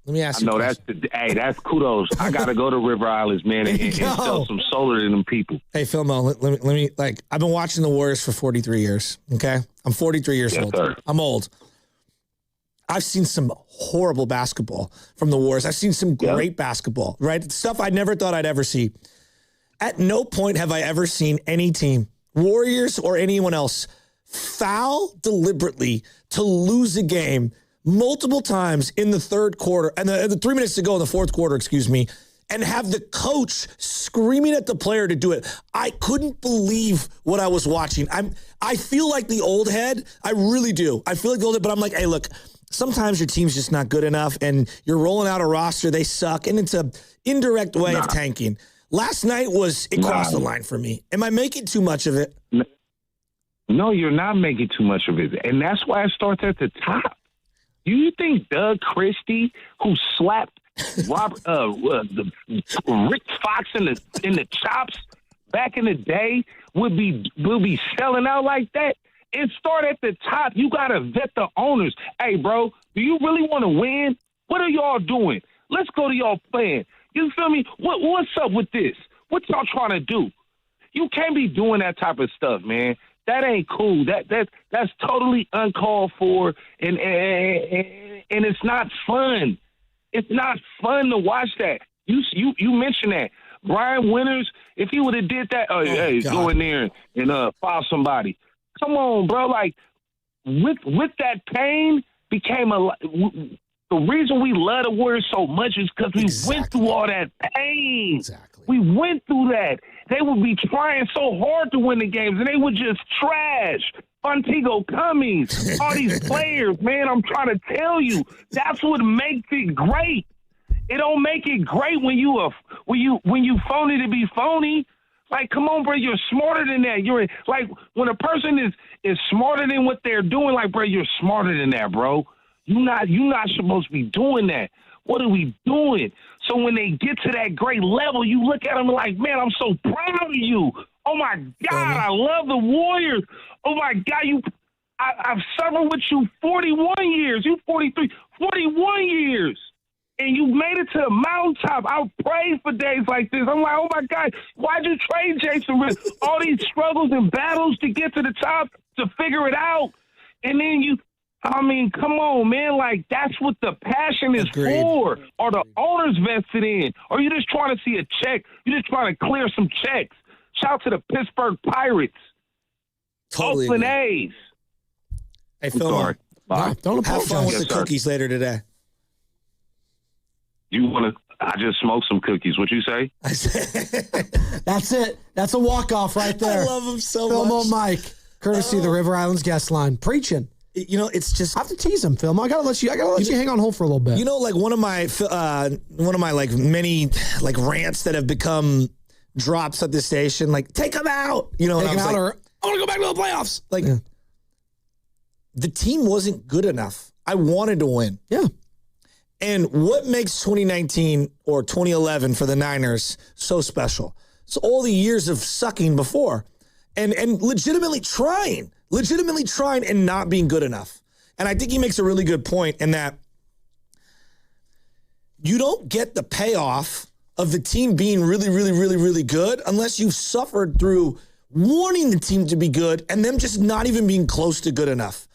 let me ask you. No, that's kudos. I gotta go to River Islands, man, and sell some solar to them people. Hey, Filmo, let me I've been watching the Warriors for 43 years. Okay, I'm 43 years old. Sir. I'm old. I've seen some horrible basketball from the Warriors. I've seen some great basketball. Right, stuff I never thought I'd ever see. At no point have I ever seen any team, Warriors or anyone else, foul deliberately to lose a game multiple times in the third quarter and the 3 minutes to go in the fourth quarter, and have the coach screaming at the player to do it. I couldn't believe what I was watching. I feel like the old head. I really do. I feel like the old head, but I'm like, hey, look, sometimes your team's just not good enough and you're rolling out a roster, they suck, and it's an indirect way of tanking. Last night it crossed the line for me. Am I making too much of it? No, you're not making too much of it. And that's why it starts at the top. Do you think Doug Christie, who slapped Rick Fox in the chops back in the day, will be selling out like that? It started at the top. You got to vet the owners. Hey, bro, do you really want to win? What are y'all doing? Let's go to y'all plan. You feel me? What's up with this? What y'all trying to do? You can't be doing that type of stuff, man. That ain't cool. That's totally uncalled for, and it's not fun. It's not fun to watch that. You mentioned that. Brian Winters, if he would have did that, go in there and file somebody. Come on, bro. Like, with that pain became the reason we love the Warriors so much is because we went through all that pain. Exactly. We went through that. They would be trying so hard to win the games, and they would just trash. Fontigo Cummings, all these players, man, I'm trying to tell you, that's what makes it great. It don't make it great when you phony to be phony. Like, come on, bro, you're smarter than that. You're like, when a person is smarter than what they're doing, like, bro, you're smarter than that, bro. You're not supposed to be doing that. What are we doing? So when they get to that great level, you look at them like, man, I'm so proud of you. Oh my God, I love the Warriors. Oh my God, I've suffered with you 41 years. You 43, 41 years. And you made it to the mountaintop. I prayed for days like this. I'm like, oh my God, why'd you trade Jason Rick? All these struggles and battles to get to the top, to figure it out. And then come on, man. Like, that's what the passion is for. Are the owners vested in? Or are you just trying to see a check? You're just trying to clear some checks. Shout out to the Pittsburgh Pirates. Totally Oakland A's. Hey, Phil, don't have fun with the cookies later today. You want to? I just smoked some cookies. What you say? That's it. That's a walk-off right there. I love him so Philmo much. Mike, courtesy of the River Islands guest line. Preaching. You know, it's just I have to tease him, Philmo. I gotta let you hang on hold for a little bit. You know, like one of my like many like rants that have become drops at the station, like take him out. You know, take him out, or I want to go back to the playoffs. Like the team wasn't good enough. I wanted to win. Yeah. And what makes 2019 or 2011 for the Niners so special? So all the years of sucking before and legitimately trying and not being good enough. And I think he makes a really good point in that you don't get the payoff of the team being really, really, really, really good unless you've suffered through wanting the team to be good and them just not even being close to good enough.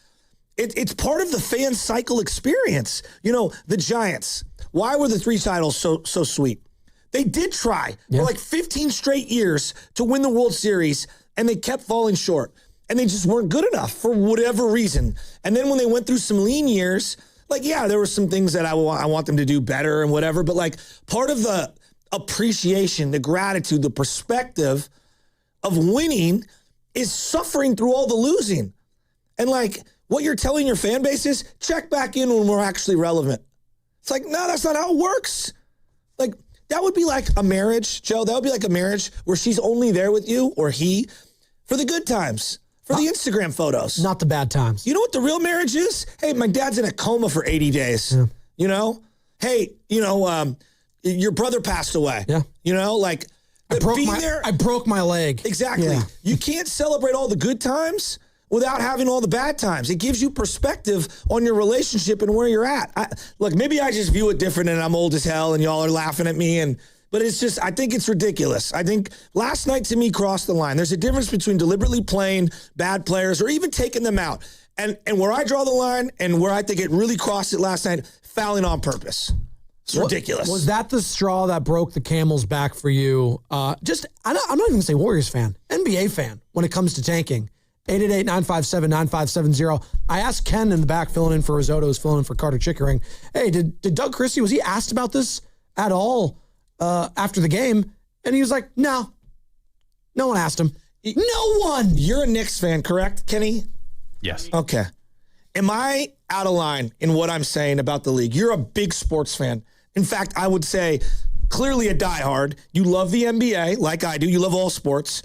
It's part of the fan cycle experience. You know, the Giants, why were the 3 titles so sweet? They did try for like 15 straight years to win the World Series, and they kept falling short. And they just weren't good enough for whatever reason. And then when they went through some lean years, like, yeah, there were some things that I want them to do better and whatever. But like part of the appreciation, the gratitude, the perspective of winning is suffering through all the losing. And like, what you're telling your fan base is check back in when we're actually relevant. It's like, no, that's not how it works. Like, that would be like a marriage, Joe. That would be like a marriage where she's only there with you or he for the good times, for the Instagram photos. Not the bad times. You know what the real marriage is? Hey, my dad's in a coma for 80 days. Yeah. You know? Hey, your brother passed away. Yeah. You know, like, I broke my leg. Exactly. Yeah. You can't celebrate all the good times without having all the bad times. It gives you perspective on your relationship and where you're at. Look, maybe I just view it different and I'm old as hell and y'all are laughing at me. But it's just, I think it's ridiculous. I think last night to me crossed the line. There's a difference between deliberately playing bad players or even taking them out. And where I draw the line and where I think it really crossed it last night, fouling on purpose. It's ridiculous. Was that the straw that broke the camel's back for you? I'm not even going to say Warriors fan, NBA fan when it comes to tanking. 888-957-9570. I asked Ken in the back, filling in for Risotto, who's filling in for Carter Chickering. Hey, did Doug Christie, was he asked about this at all after the game? And he was like, no. No one asked him. No one. You're a Knicks fan, correct, Kenny? Yes. Okay. Am I out of line in what I'm saying about the league? You're a big sports fan. In fact, I would say clearly a diehard. You love the NBA like I do. You love all sports.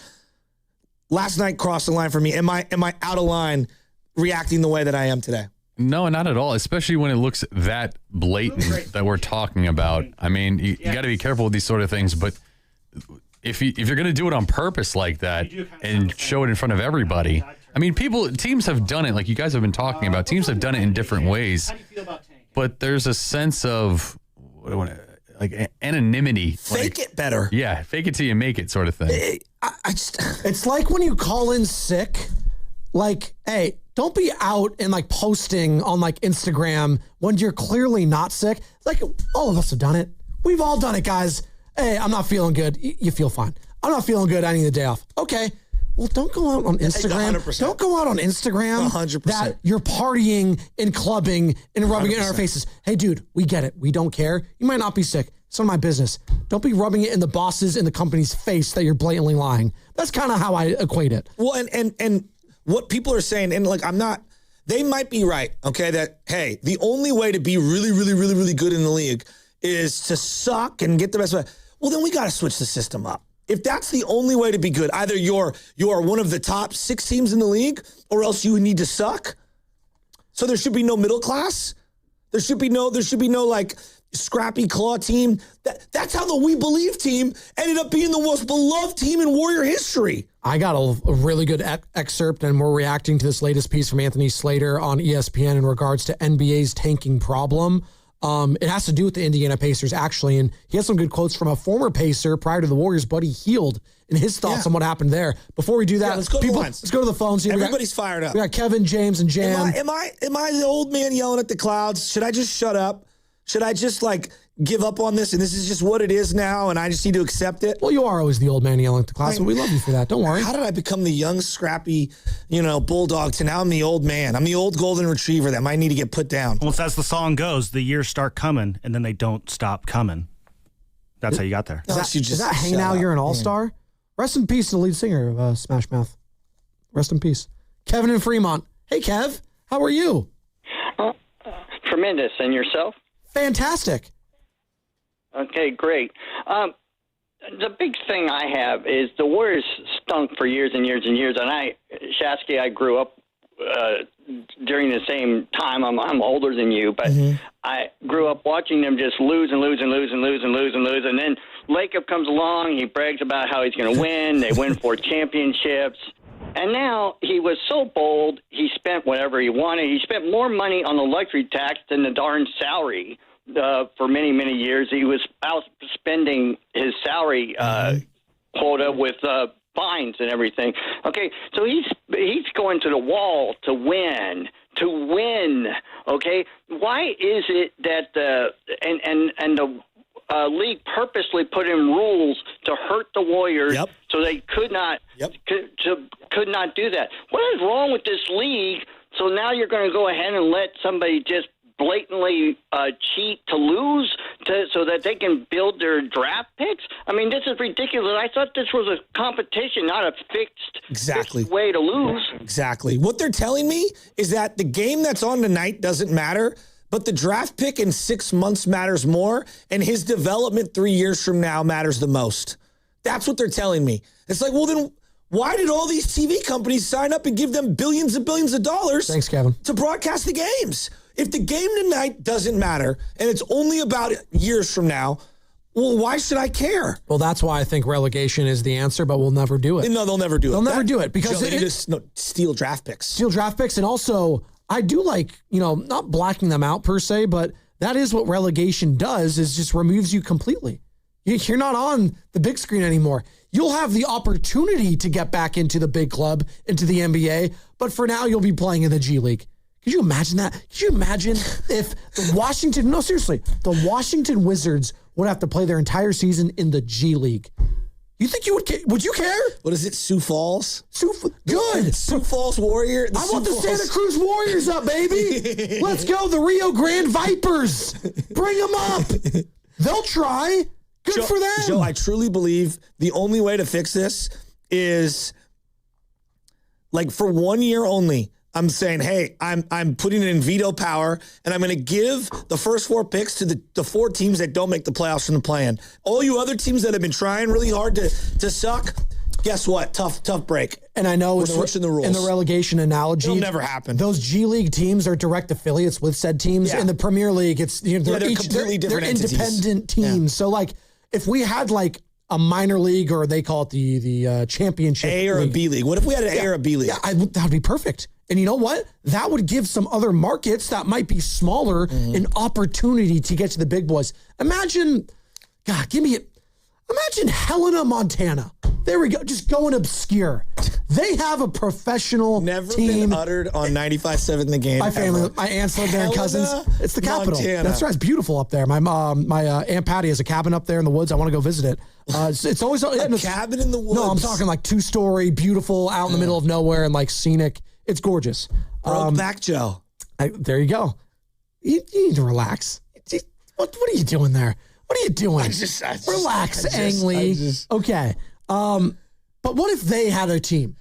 Last night crossed the line for me. Am I out of line reacting the way that I am today? No, not at all, especially when it looks that blatant that we're talking about. I mean, you got to be careful with these sort of things, but if you're going to do it on purpose like that and show it in front of everybody, I mean, teams have done it, like you guys have been talking about. Teams have done it in different ways, but there's a sense of like anonymity. Fake it better. Yeah, fake it till you make it sort of thing. It's like when you call in sick, like, hey, don't be out and like posting on like Instagram when you're clearly not sick. Like all of us have done it. We've all done it, guys. Hey, I'm not feeling good. You feel fine. I'm not feeling good. I need the day off. Okay. Well, don't go out on Instagram. 100%. Don't go out on Instagram 100%. that you're partying and clubbing and rubbing it in our faces. Hey, dude, we get it. We don't care. You might not be sick. It's none of my business. Don't be rubbing it in the boss's and the company's face that you're blatantly lying. That's kind of how I equate it. Well, and what people are saying, and like, they might be right, okay, that, hey, the only way to be really, really, really, really good in the league is to suck and get the best of it. Well, then we got to switch the system up. If that's the only way to be good, either you're one of the top 6 teams in the league, or else you need to suck. So there should be no middle class. There should be no like scrappy claw team. That's how the We Believe team ended up being the most beloved team in Warrior history. I got a really good excerpt, and we're reacting to this latest piece from Anthony Slater on ESPN in regards to NBA's tanking problem. It has to do with the Indiana Pacers, actually, and he has some good quotes from a former Pacer prior to the Warriors, Buddy Hield, and his thoughts on what happened there. Before we do that, let's go to the lines. Let's go to the phones. Here. Everybody's fired up. We got Kevin, James, and Jam. Am I the old man yelling at the clouds? Should I just shut up? Should I just like give up on this and this is just what it is now and I just need to accept it? Well, you are always the old man yelling at the clouds, but we love you for that. Don't worry. How did I become the young, scrappy, bulldog to now I'm the old man? I'm the old golden retriever that might need to get put down. Well, as the song goes, the years start coming and then they don't stop coming. That's how you got there. Is that Hey Now You're an All-Star? Rest in peace to the lead singer of Smash Mouth. Rest in peace. Kevin in Fremont. Hey, Kev. How are you? Tremendous. And yourself? Fantastic. Okay, great. The big thing I have is the Warriors stunk for years and years and years. And Shasky, I grew up during the same time. I'm older than you, but I grew up watching them just lose and lose and lose and lose and lose and lose. And then Lacob comes along. He brags about how he's going to win. They win 4 championships. And now he was so bold, he spent whatever he wanted. He spent more money on the luxury tax than the darn salary for many, many years. He was outspending his salary quota with fines and everything. Okay, so he's going to the wall to win. Okay, why is it that the league purposely put in rules to hurt the Warriors so they could not do that? What is wrong with this league? So now you're going to go ahead and let somebody just blatantly cheat to lose so that they can build their draft picks? I mean, this is ridiculous. I thought this was a competition, not a fixed way to lose. Exactly. What they're telling me is that the game that's on tonight doesn't matter, but the draft pick in 6 months matters more, and his development 3 years from now matters the most. That's what they're telling me. It's like, well, then why did all these TV companies sign up and give them billions and billions of dollars to broadcast the games? If the game tonight doesn't matter and it's only about years from now, well, why should I care? Well, that's why I think relegation is the answer, but we'll never do it. No, they'll never do it. They'll never do it because they just steal draft picks. Steal draft picks, and also I do like, not blacking them out per se, but that is what relegation does, is just removes you completely. You're not on the big screen anymore. You'll have the opportunity to get back into the big club, into the NBA, but for now you'll be playing in the G League. Could you imagine that? Could you imagine if the Washington Wizards would have to play their entire season in the G League? You think would you care? What is it, Sioux Falls? Good. Sioux Falls Warrior. I want the Santa Cruz Warriors up, baby. Let's go. The Rio Grande Vipers. Bring them up. They'll try. Good for them. Joe, I truly believe the only way to fix this is, like, for 1 year only, I'm saying, hey, I'm putting it in veto power, and I'm going to give the first 4 picks to the 4 teams that don't make the playoffs from the play-in. All you other teams that have been trying really hard to suck, guess what? Tough break. And I know we're switching the rules. In the relegation analogy, it'll never happen. Those G League teams are direct affiliates with said teams. In the Premier League, they're completely different entities. They're independent teams. Yeah. So, like, if we had like a minor league, or they call it the championship A or league. a B league. What if we had an A or a B league? Yeah, that would be perfect. And you know what? That would give some other markets that might be smaller an opportunity to get to the big boys. Imagine God, give me it. Imagine Helena, Montana. There we go. Just going obscure. They have a professional Never team. been uttered on 95.7 The Game. My family, ever. my aunts live there and Helena, cousins. It's the capital. Montana. That's right. It's beautiful up there. My Aunt Patty has a cabin up there in the woods. I want to go visit it. It's always a cabin in the woods. No, I'm talking like 2-story, beautiful, out in the middle of nowhere and like scenic. It's gorgeous. Brokeback Joe. There you go. You need to relax. What are you doing there? What are you doing? Relax, Ang Lee. Okay. But what if they had a team?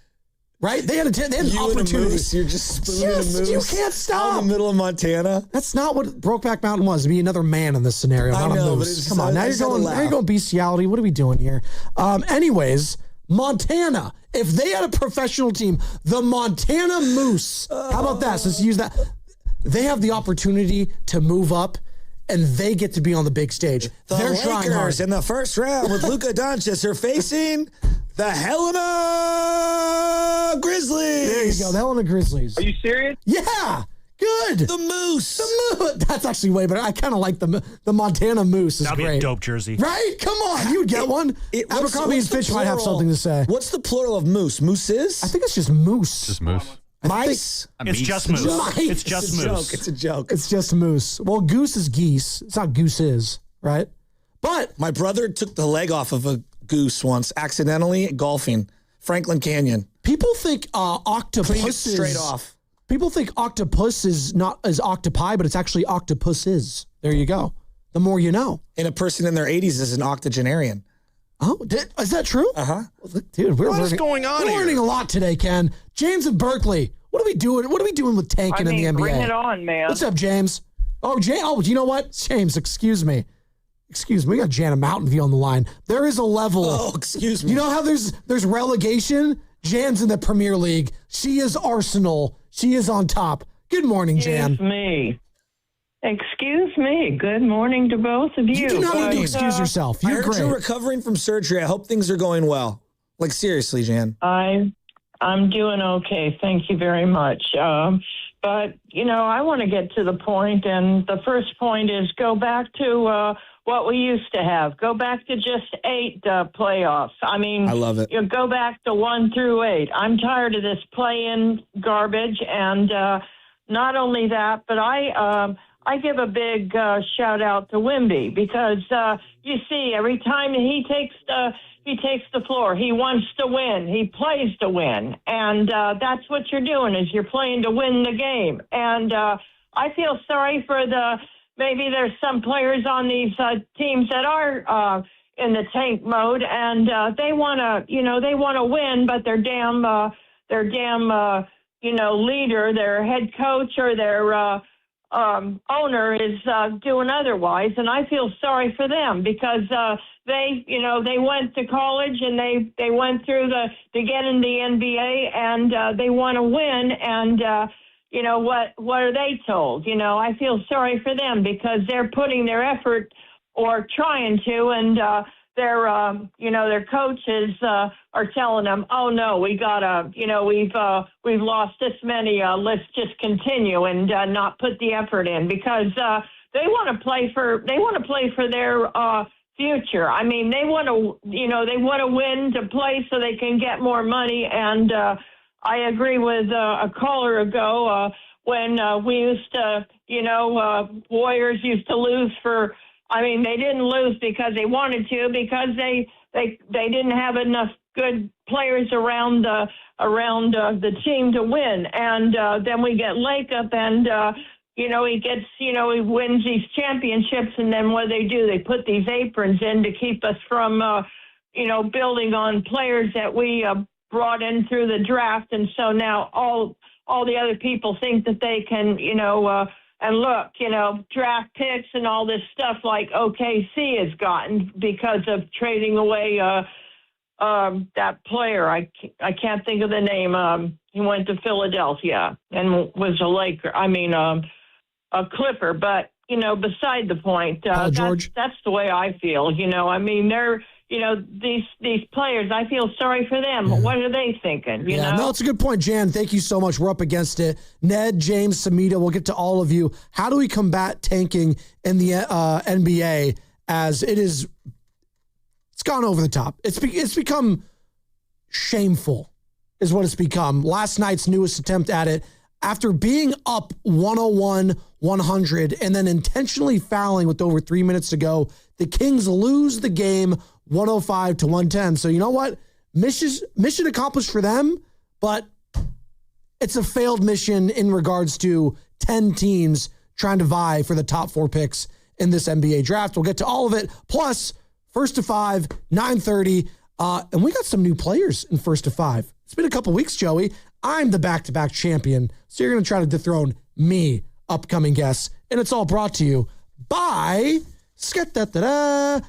Right? They had an opportunity. You're just spooning a moose. You can't stop. Out in the middle of Montana. That's not what Brokeback Mountain was. To be another man in this scenario, not a moose. Come on. Now you're going bestiality. What are we doing here? Anyways, Montana. If they had a professional team, the Montana Moose. How about that? Let's use that. They have the opportunity to move up, and they get to be on the big stage. They're trying hard. Lakers in the first round with Luka Doncic are facing the Helena Grizzlies. There you go, the Helena Grizzlies. Are you serious? Yeah, good. The Moose. The Moose. That's actually way better. I kind of like the Montana Moose. That'd be a dope jersey. Right? Come on, you would get one. Abercrombie and Fitch might have something to say. What's the plural of moose? Mooses? I think it's just moose. Just moose. Mice? It's just moose. It's just moose. It's a joke. It's just moose. Well, goose is geese. It's not gooses, right? But my brother took the leg off of a goose once accidentally golfing, Franklin Canyon. People think octopus straight off. People think octopus is not as octopi, but it's actually octopuses. There you go. The more you know. And a person in their 80s is an octogenarian. Oh, is that true? Uh-huh. Well, dude, What is going on We're here? learning a lot today, Ken. James in Berkeley. What are we doing? What are we doing with tanking in the NBA? Bring it on, man. What's up, James? Oh, you know what? James, excuse me. We got Jana Mountain View on the line. There is a level. Oh, excuse me. You know how there's relegation? Jan's in the Premier League. She is Arsenal. She is on top. Good morning, Jan. Excuse me. Good morning to both of you. You do not need to excuse yourself. You're I heard great. you're recovering from surgery. I hope things are going well. Like, seriously, Jan. I'm doing okay. Thank you very much. But, I want to get to the point, and the first point is go back to what we used to have. Go back to just 8 playoffs. I love it. You go back to 1 through 8. I'm tired of this play-in garbage, and not only that, but I give a big shout out to Wemby because you see every time he takes the floor, he wants to win. He plays to win, and that's what you're doing is you're playing to win the game. And I feel sorry for maybe there's some players on these teams that are in the tank mode, and they want to win, but their damn leader, their head coach, or their owner is doing otherwise, and I feel sorry for them because they went to college and they went through to get in the NBA, and they want to win, and what are they told? I feel sorry for them because they're putting their effort or trying to, and their coaches are telling them, oh no, we gotta, we've lost this many, let's just continue and not put the effort in because they want to play for their future. I mean, they want to win to play so they can get more money. And I agree with a caller ago when we used to, Warriors used to lose for. I mean, they didn't lose because they wanted to, because they didn't have enough good players around the team to win. And then we get Lacob, and he wins these championships, and then what do? They put these aprons in to keep us from building on players that we brought in through the draft, and so now all the other people think that they can and look, draft picks and all this stuff like OKC has gotten because of trading away that player. I can't think of the name. He went to Philadelphia and was a Laker. A Clipper. But beside the point, that's the way I feel. They're. These players, I feel sorry for them. Yeah. What are they thinking? No, it's a good point, Jan. Thank you so much. We're up against it. Ned, James, Samita, we'll get to all of you. How do we combat tanking in the NBA as it is It's gone over the top. It's become shameful is what it's become. Last night's newest attempt at it, after being up 101-100 and then intentionally fouling with over 3 minutes to go, the Kings lose the game 105-110. So you know what? Mission accomplished for them, but it's a failed mission in regards to 10 teams trying to vie for the top 4 picks in this NBA draft. We'll get to all of it. Plus, first to 5, 9:30. And we got some new players in first to 5. It's been a couple weeks, Joey. I'm the back-to-back champion, so you're going to try to dethrone me, upcoming guests. And it's all brought to you by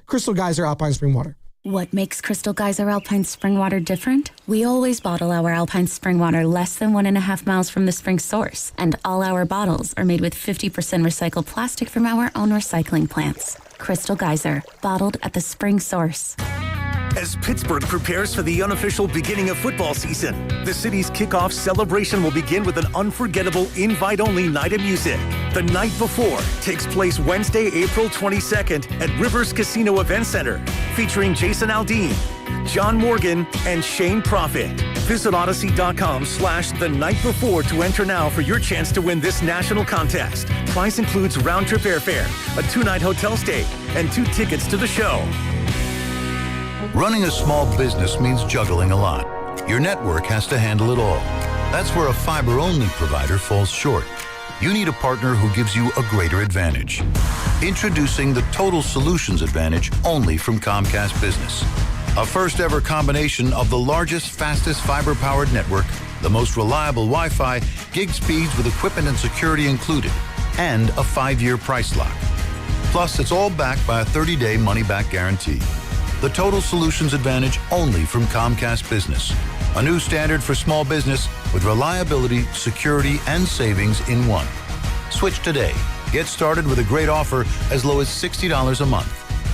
Crystal Geyser Alpine Spring Water. What makes Crystal Geyser Alpine Spring Water different? We always bottle our Alpine Spring Water less than 1.5 miles from the spring source, and all our bottles are made with 50% recycled plastic from our own recycling plants. Crystal Geyser, bottled at the spring source. As Pittsburgh prepares for the unofficial beginning of football season, the city's kickoff celebration will begin with an unforgettable invite-only night of music. The Night Before takes place Wednesday, April 22nd at Rivers Casino Event Center, featuring Jason Aldean, John Morgan, and Shane Prophet. Visit Odyssey.com/The Night Before to enter now for your chance to win this national contest. Price includes round-trip airfare, a 2-night hotel stay, and 2 tickets to the show. Running a small business means juggling a lot. Your network has to handle it all. That's where a fiber-only provider falls short. You need a partner who gives you a greater advantage. Introducing the Total Solutions Advantage only from Comcast Business. A first-ever combination of the largest, fastest fiber-powered network, the most reliable Wi-Fi, gig speeds with equipment and security included, and a 5-year price lock. Plus, it's all backed by a 30-day money-back guarantee. The Total Solutions Advantage only from Comcast Business. A new standard for small business with reliability, security, and savings in one. Switch today. Get started with a great offer as low as $60 a month.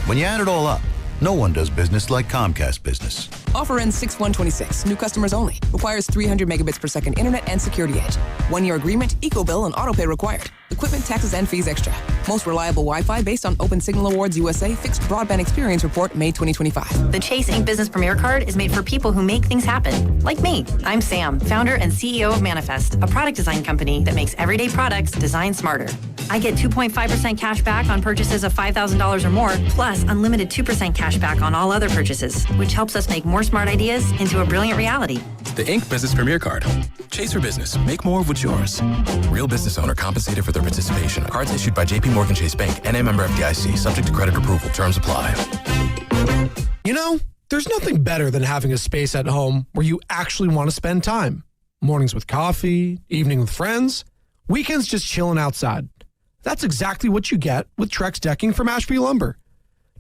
When you add it all up, no one does business like Comcast Business. Offer ends 6/1/26. New customers only. Requires 300 megabits per second internet and security edge. 1-year agreement, EcoBill, and autopay required. Equipment, taxes, and fees extra. Most reliable Wi-Fi based on Open Signal Awards USA Fixed Broadband Experience Report, May 2025. The Chase Ink Business Premier Card is made for people who make things happen. Like me. I'm Sam, founder and CEO of Manifest, a product design company that makes everyday products designed smarter. I get 2.5% cash back on purchases of $5,000 or more, plus unlimited 2% cash back on all other purchases, which helps us make more smart ideas into a brilliant reality. The Ink Business Premier Card. Chase for business. Make more of what's yours. Real business owner compensated for their participation. Cards issued by JP Morgan Chase Bank. NA member FDIC. Subject to credit approval. Terms apply. You know, there's nothing better than having a space at home where you actually want to spend time. Mornings with coffee, evening with friends, weekends just chilling outside. That's exactly what you get with Trex Decking from Ashby Lumber.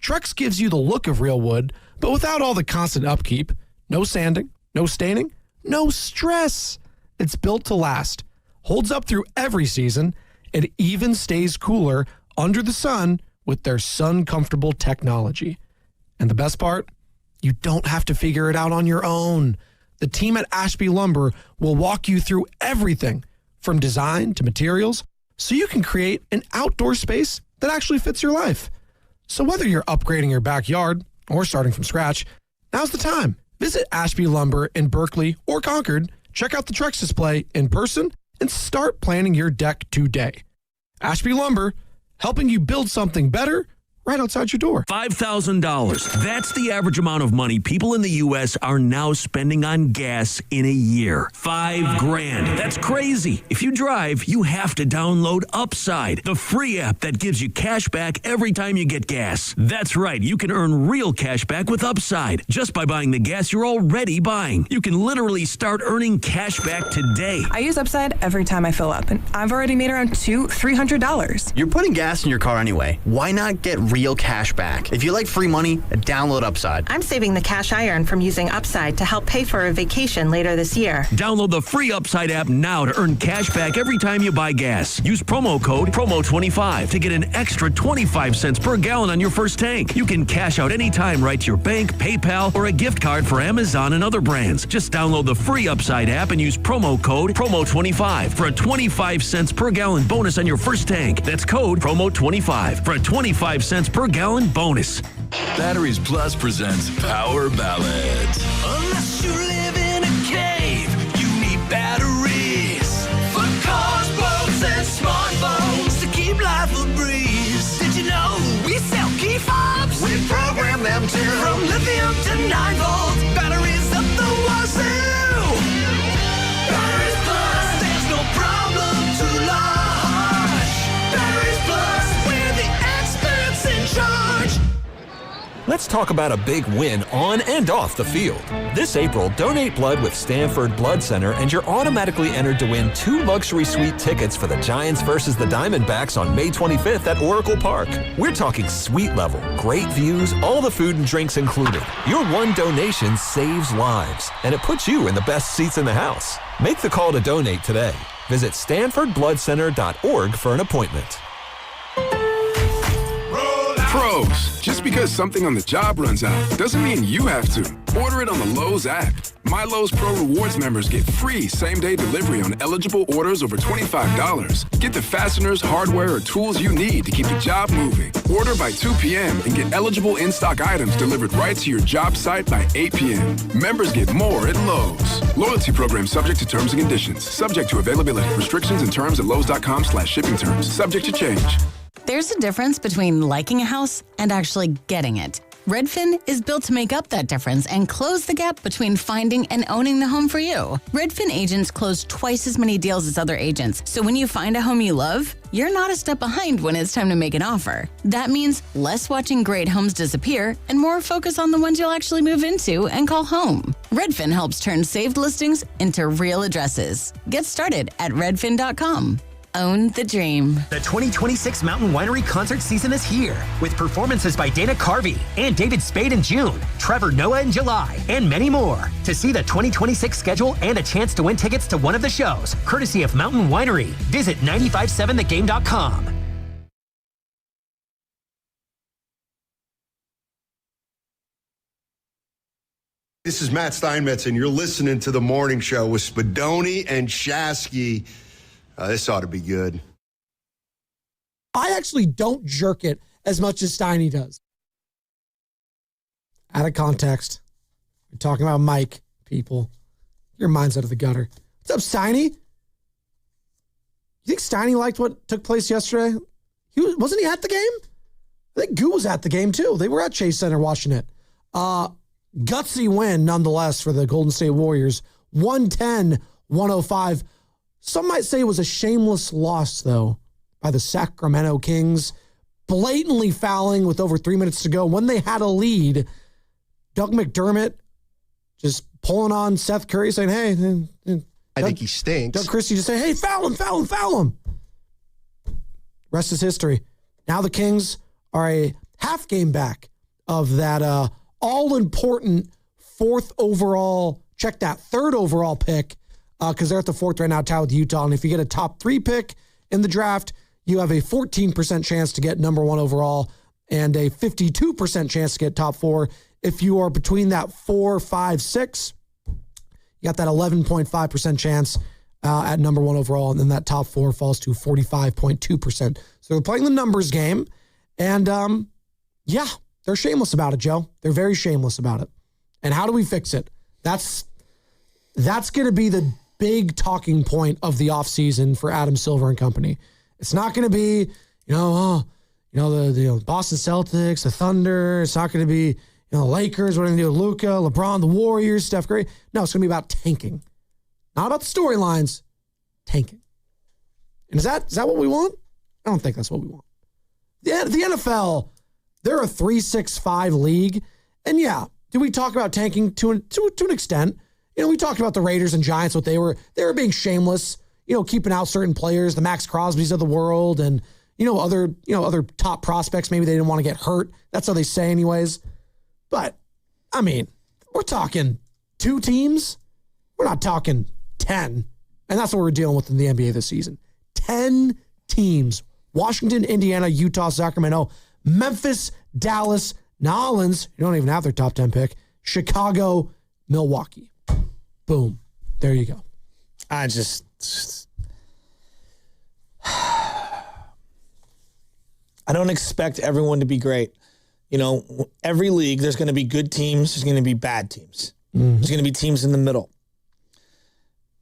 Trex gives you the look of real wood, but without all the constant upkeep. No sanding, no staining, no stress. It's built to last, holds up through every season, and even stays cooler under the sun with their sun-comfortable technology. And the best part? You don't have to figure it out on your own. The team at Ashby Lumber will walk you through everything from design to materials, so you can create an outdoor space that actually fits your life. So whether you're upgrading your backyard or starting from scratch, now's the time. Visit Ashby Lumber in Berkeley or Concord, check out the Trex display in person, and start planning your deck today. Ashby Lumber, helping you build something better right outside your door. $5,000. That's the average amount of money people in the U.S. are now spending on gas in a year. $5,000. That's crazy. If you drive, you have to download Upside, the free app that gives you cash back every time you get gas. That's right. You can earn real cash back with Upside just by buying the gas you're already buying. You can literally start earning cash back today. I use Upside every time I fill up, and I've already made around $300. You're putting gas in your car anyway. Why not get real cash back? If you like free money, download Upside. I'm saving the cash I earn from using Upside to help pay for a vacation later this year. Download the free Upside app now to earn cash back every time you buy gas. Use promo code PROMO25 to get an extra 25 cents per gallon on your first tank. You can cash out anytime right to your bank, PayPal, or a gift card for Amazon and other brands. Just download the free Upside app and use promo code PROMO25 for a 25 cents per gallon bonus on your first tank. That's code PROMO25 for a 25 cents per gallon bonus. Batteries Plus presents Power Ballads. Unless you live in a cave, you need batteries for cars, boats, and smartphones to keep life a breeze. Did you know we sell key fobs? We program them too. From lithium to 9 volts, batteries up the wazoo. Batteries Plus, there's no problem too large. Batteries Plus, we're the experts in charge. Let's talk about a big win on and off the field. This April, donate blood with Stanford Blood Center and you're automatically entered to win 2 luxury suite tickets for the Giants versus the Diamondbacks on May 25th at Oracle Park. We're talking suite level, great views, all the food and drinks included. Your one donation saves lives, and it puts you in the best seats in the house. Make the call to donate today. Visit StanfordBloodCenter.org for an appointment. Pros, just because something on the job runs out doesn't mean you have to. Order it on the Lowe's app. My Lowe's Pro Rewards members get free same-day delivery on eligible orders over $25. Get the fasteners, hardware, or tools you need to keep the job moving. Order by 2 p.m. and get eligible in-stock items delivered right to your job site by 8 p.m. Members get more at Lowe's. Loyalty program subject to terms and conditions. Subject to availability. Restrictions and terms at Lowe's.com/shipping terms. Subject to change. There's a difference between liking a house and actually getting it. Redfin is built to make up that difference and close the gap between finding and owning the home for you. Redfin agents close twice as many deals as other agents, so when you find a home you love, you're not a step behind when it's time to make an offer. That means less watching great homes disappear and more focus on the ones you'll actually move into and call home. Redfin helps turn saved listings into real addresses. Get started at redfin.com. Own the dream. The 2026 Mountain Winery concert season is here, with performances by Dana Carvey and David Spade in June, Trevor Noah in July, and many more. To see the 2026 schedule and a chance to win tickets to one of the shows, courtesy of Mountain Winery, visit 957thegame.com. This is Matt Steinmetz, and you're listening to The Morning Show with Spadoni and Shasky. This ought to be good. I actually don't jerk it as much as Steiny does. Out of context. We're talking about Mike, people. Your mind's out of the gutter. What's up, Steiny? You think Steiny liked what took place yesterday? Wasn't he at the game? I think Goo was at the game, too. They were at Chase Center watching it. Gutsy win, nonetheless, for the Golden State Warriors. 110-105. Some might say it was a shameless loss, though, by the Sacramento Kings, blatantly fouling with over 3 minutes to go. When they had a lead, Doug McDermott just pulling on Seth Curry, saying, hey. I think he stinks. Doug Christie just saying, hey, foul him. Rest is history. Now the Kings are a half game back of that all-important third overall pick, because they're at the 4th right now, tied with Utah. And if you get a top 3 pick in the draft, you have a 14% chance to get number 1 overall and a 52% chance to get top 4. If you are between that 4, 5, 6, you got that 11.5% chance at number 1 overall. And then that top 4 falls to 45.2%. So they're playing the numbers game. And they're shameless about it, Joe. They're very shameless about it. And how do we fix it? That's going to be the big talking point of the offseason for Adam Silver and company. It's not going to be, the Boston Celtics, the Thunder. It's not going to be, the Lakers. What are they going to do? Luka, LeBron, the Warriors, Steph Curry. No, it's going to be about tanking. Not about the storylines, tanking. And is that what we want? I don't think that's what we want. The NFL, they're a 3-6-5 league. And do we talk about tanking to an extent? We talked about the Raiders and Giants, what they were being shameless, keeping out certain players, the Max Crosbys of the world, and other top prospects. Maybe they didn't want to get hurt. That's how they say, anyways. But I mean, we're talking 2 teams. We're not talking 10, and that's what we're dealing with in the NBA this season. 10 teams: Washington, Indiana, Utah, Sacramento, Memphis, Dallas, New Orleans. You don't even have their top 10 pick. Chicago, Milwaukee. Boom. There you go. I don't expect everyone to be great. every league, there's going to be good teams. There's going to be bad teams. There's going to be teams in the middle.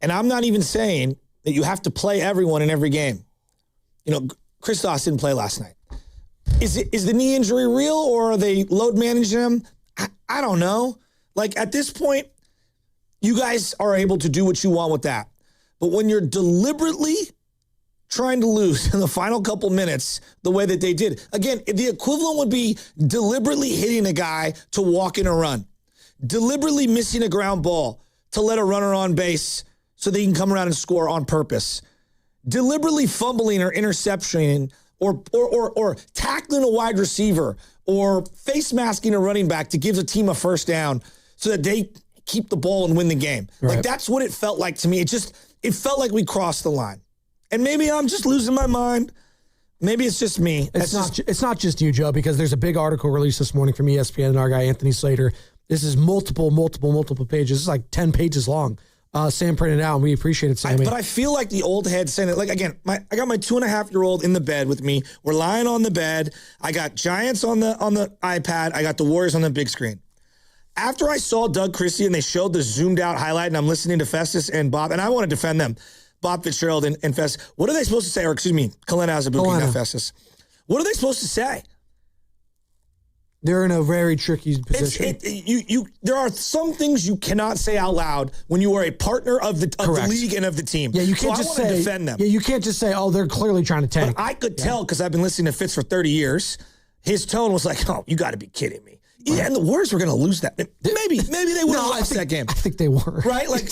And I'm not even saying that you have to play everyone in every game. Kristaps didn't play last night. Is the knee injury real, or are they load managing him? I don't know. Like, at this point, you guys are able to do what you want with that. But when you're deliberately trying to lose in the final couple minutes the way that they did, again, the equivalent would be deliberately hitting a guy to walk in a run, deliberately missing a ground ball to let a runner on base so they can come around and score on purpose, deliberately fumbling or interception or tackling a wide receiver or face masking a running back to give the team a first down so that they keep the ball and win the game. Right. Like, that's what it felt like to me. It felt like we crossed the line. And maybe I'm just losing my mind. Maybe it's just me. It's not just you, Joe, because there's a big article released this morning from ESPN and our guy, Anthony Slater. This is multiple pages. It's like 10 pages long. Sam printed it out, and we appreciate it, Sammy. But I feel like the old head saying it. Like, again, I got my 2.5-year-old in the bed with me. We're lying on the bed. I got Giants on the iPad. I got the Warriors on the big screen. After I saw Doug Christie and they showed the zoomed out highlight, and I'm listening to Festus and Bob, and I want to defend them, Bob Fitzgerald and Festus. What are they supposed to say? Or excuse me, Kalena Azubuike, not Festus. What are they supposed to say? They're in a very tricky position. There are some things you cannot say out loud when you are a partner of the league and of the team. Yeah, you can't just say defend them. Yeah, you can't just say, "Oh, they're clearly trying to tank." But I could tell because I've been listening to Fitz for 30 years. His tone was like, "Oh, you got to be kidding me." Right. Yeah, and the Warriors were going to lose that. Maybe they would have lost that game. I think they were. Right? Like,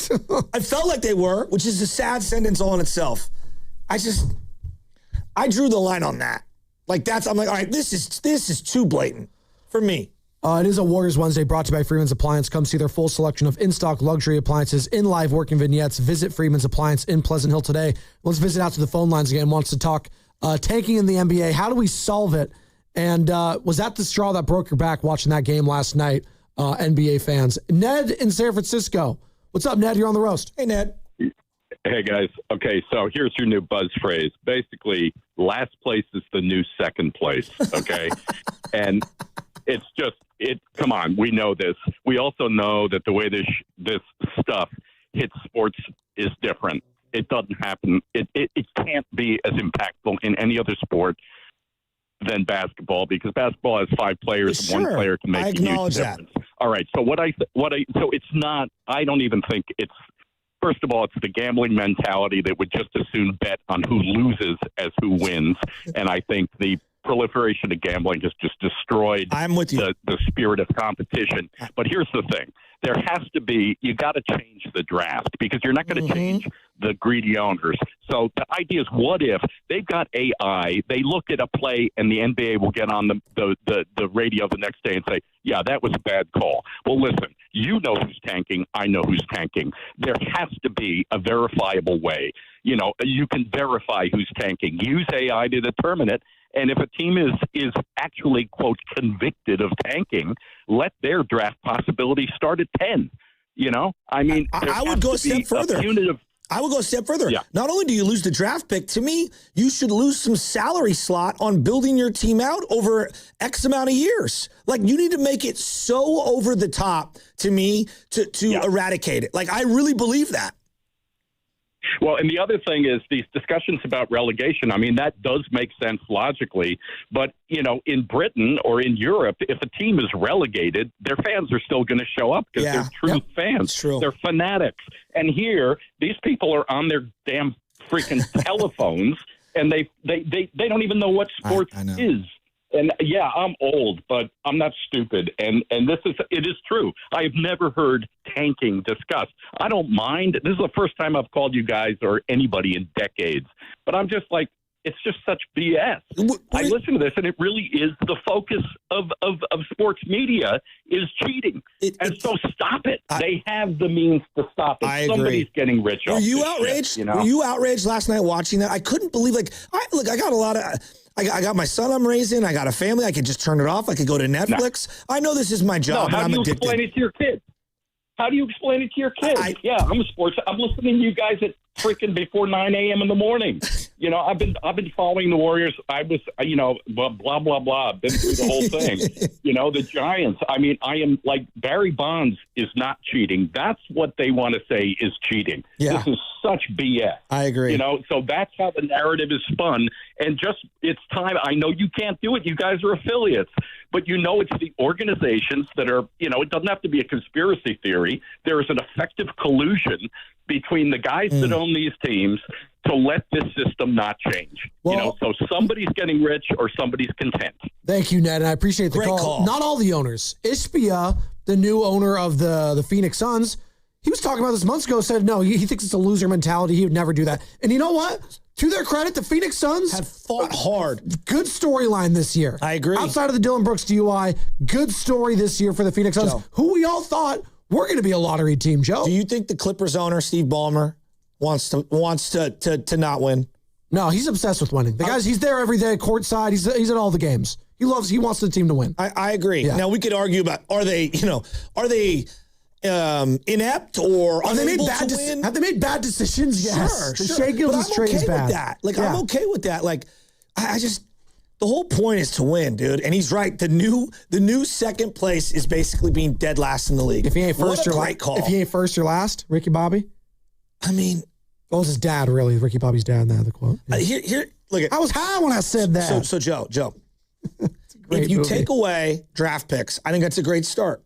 I felt like they were, which is a sad sentence all in itself. I drew the line on that. Like, I'm like, all right, this is too blatant for me. It is a Warriors Wednesday brought to you by Freeman's Appliance. Come see their full selection of in-stock luxury appliances in live working vignettes. Visit Freeman's Appliance in Pleasant Hill today. Let's visit out to the phone lines again. Wants to talk tanking in the NBA. How do we solve it? And was that the straw that broke your back watching that game last night, NBA fans? Ned in San Francisco. What's up, Ned? You're on the roast. Hey, Ned. Hey, guys. Okay, so here's your new buzz phrase. Basically, last place is the new second place, okay? And it's just, come on, we know this. We also know that the way this stuff hits sports is different. It doesn't happen. It can't be as impactful in any other sport than basketball, because basketball has 5 players and one player can make a huge difference. All right. So so it's not, I don't even think it's, first of all, it's the gambling mentality that would just as soon bet on who loses as who wins. And I think the proliferation of gambling has just destroyed the spirit of competition. But here's the thing. There has to be, you got to change the draft, because you're not going to change the greedy owners. So the idea is, what if they've got AI, they look at a play and the NBA will get on the radio the next day and say, yeah, that was a bad call. Well, listen, you know who's tanking. I know who's tanking. There has to be a verifiable way. You know, you can verify who's tanking. Use AI to determine it. And if a team is actually, quote, convicted of tanking, let their draft possibility start at 10. You know, I mean, I would go a step further. I would go a step further. Yeah. Not only do you lose the draft pick, to me, you should lose some salary slot on building your team out over X amount of years. Like, you need to make it so over the top, to me, to eradicate it. Like, I really believe that. Well, and the other thing is these discussions about relegation. I mean, that does make sense logically. But, you know, in Britain or in Europe, if a team is relegated, their fans are still going to show up because they're true fans. True. They're fanatics. And here, these people are on their damn freaking telephones, and they don't even know what sports is. And yeah, I'm old, but I'm not stupid. And it is true. I have never heard tanking discussed. I don't mind. This is the first time I've called you guys or anybody in decades. But I'm just like, it's just such BS. I listen to this, and it really is the focus of sports media is cheating. So stop it. They have the means to stop it. Somebody's getting rich off this shit, outraged? you know? Were you outraged last night watching that? I couldn't believe, I got a lot of... I got my son I'm raising. I got a family. I could just turn it off. I could go to Netflix. I know this is my job, but I'm addicted. How do you explain it to your kids? How do you explain it to your kids? I'm listening to you guys at freaking before 9 a.m. in the morning. You know, I've been following the Warriors. I was, you know, blah blah blah. Been through the whole thing. You know, the Giants. I mean, I am like Barry Bonds is not cheating. That's what they want to say is cheating. Yeah. This is such BS. I agree. You know, so that's how the narrative is spun. And just it's time. I know you can't do it. You guys are affiliates, but you know it's the organizations that are. You know, it doesn't have to be a conspiracy theory. There is an effective collusion between the guys that own these teams to let this system not change. Well, you know, so somebody's getting rich or somebody's content. Thank you, Ned, and I appreciate the call. Not all the owners. Ishbia, the new owner of the Phoenix Suns, he was talking about this months ago, said no, he thinks it's a loser mentality. He would never do that. And you know what? To their credit, the Phoenix Suns have fought hard. Good storyline this year. I agree. Outside of the Dylan Brooks DUI, good story this year for the Phoenix Suns, who we all thought were going to be a lottery team, Joe. Do you think the Clippers owner, Steve Ballmer, wants to not win? No, he's obsessed with winning. The guy's he's there every day, courtside. He's at all the games. He wants the team to win. I agree. Yeah. Now we could argue about are they inept or have they made unable to win? Have they made bad decisions? Yes. Sure. The Shea Gilgeous trade is bad. With that. Like I'm okay with that. Like I just the whole point is to win, dude. And he's right. The new second place is basically being dead last in the league. If he ain't first or great call. If he ain't first or last, Ricky Bobby. I mean, that was his dad, really. Ricky Bobby's dad. That the quote. Yeah. Here. Look at. I was high when I said that. So Joe. If you take away draft picks, I think that's a great start.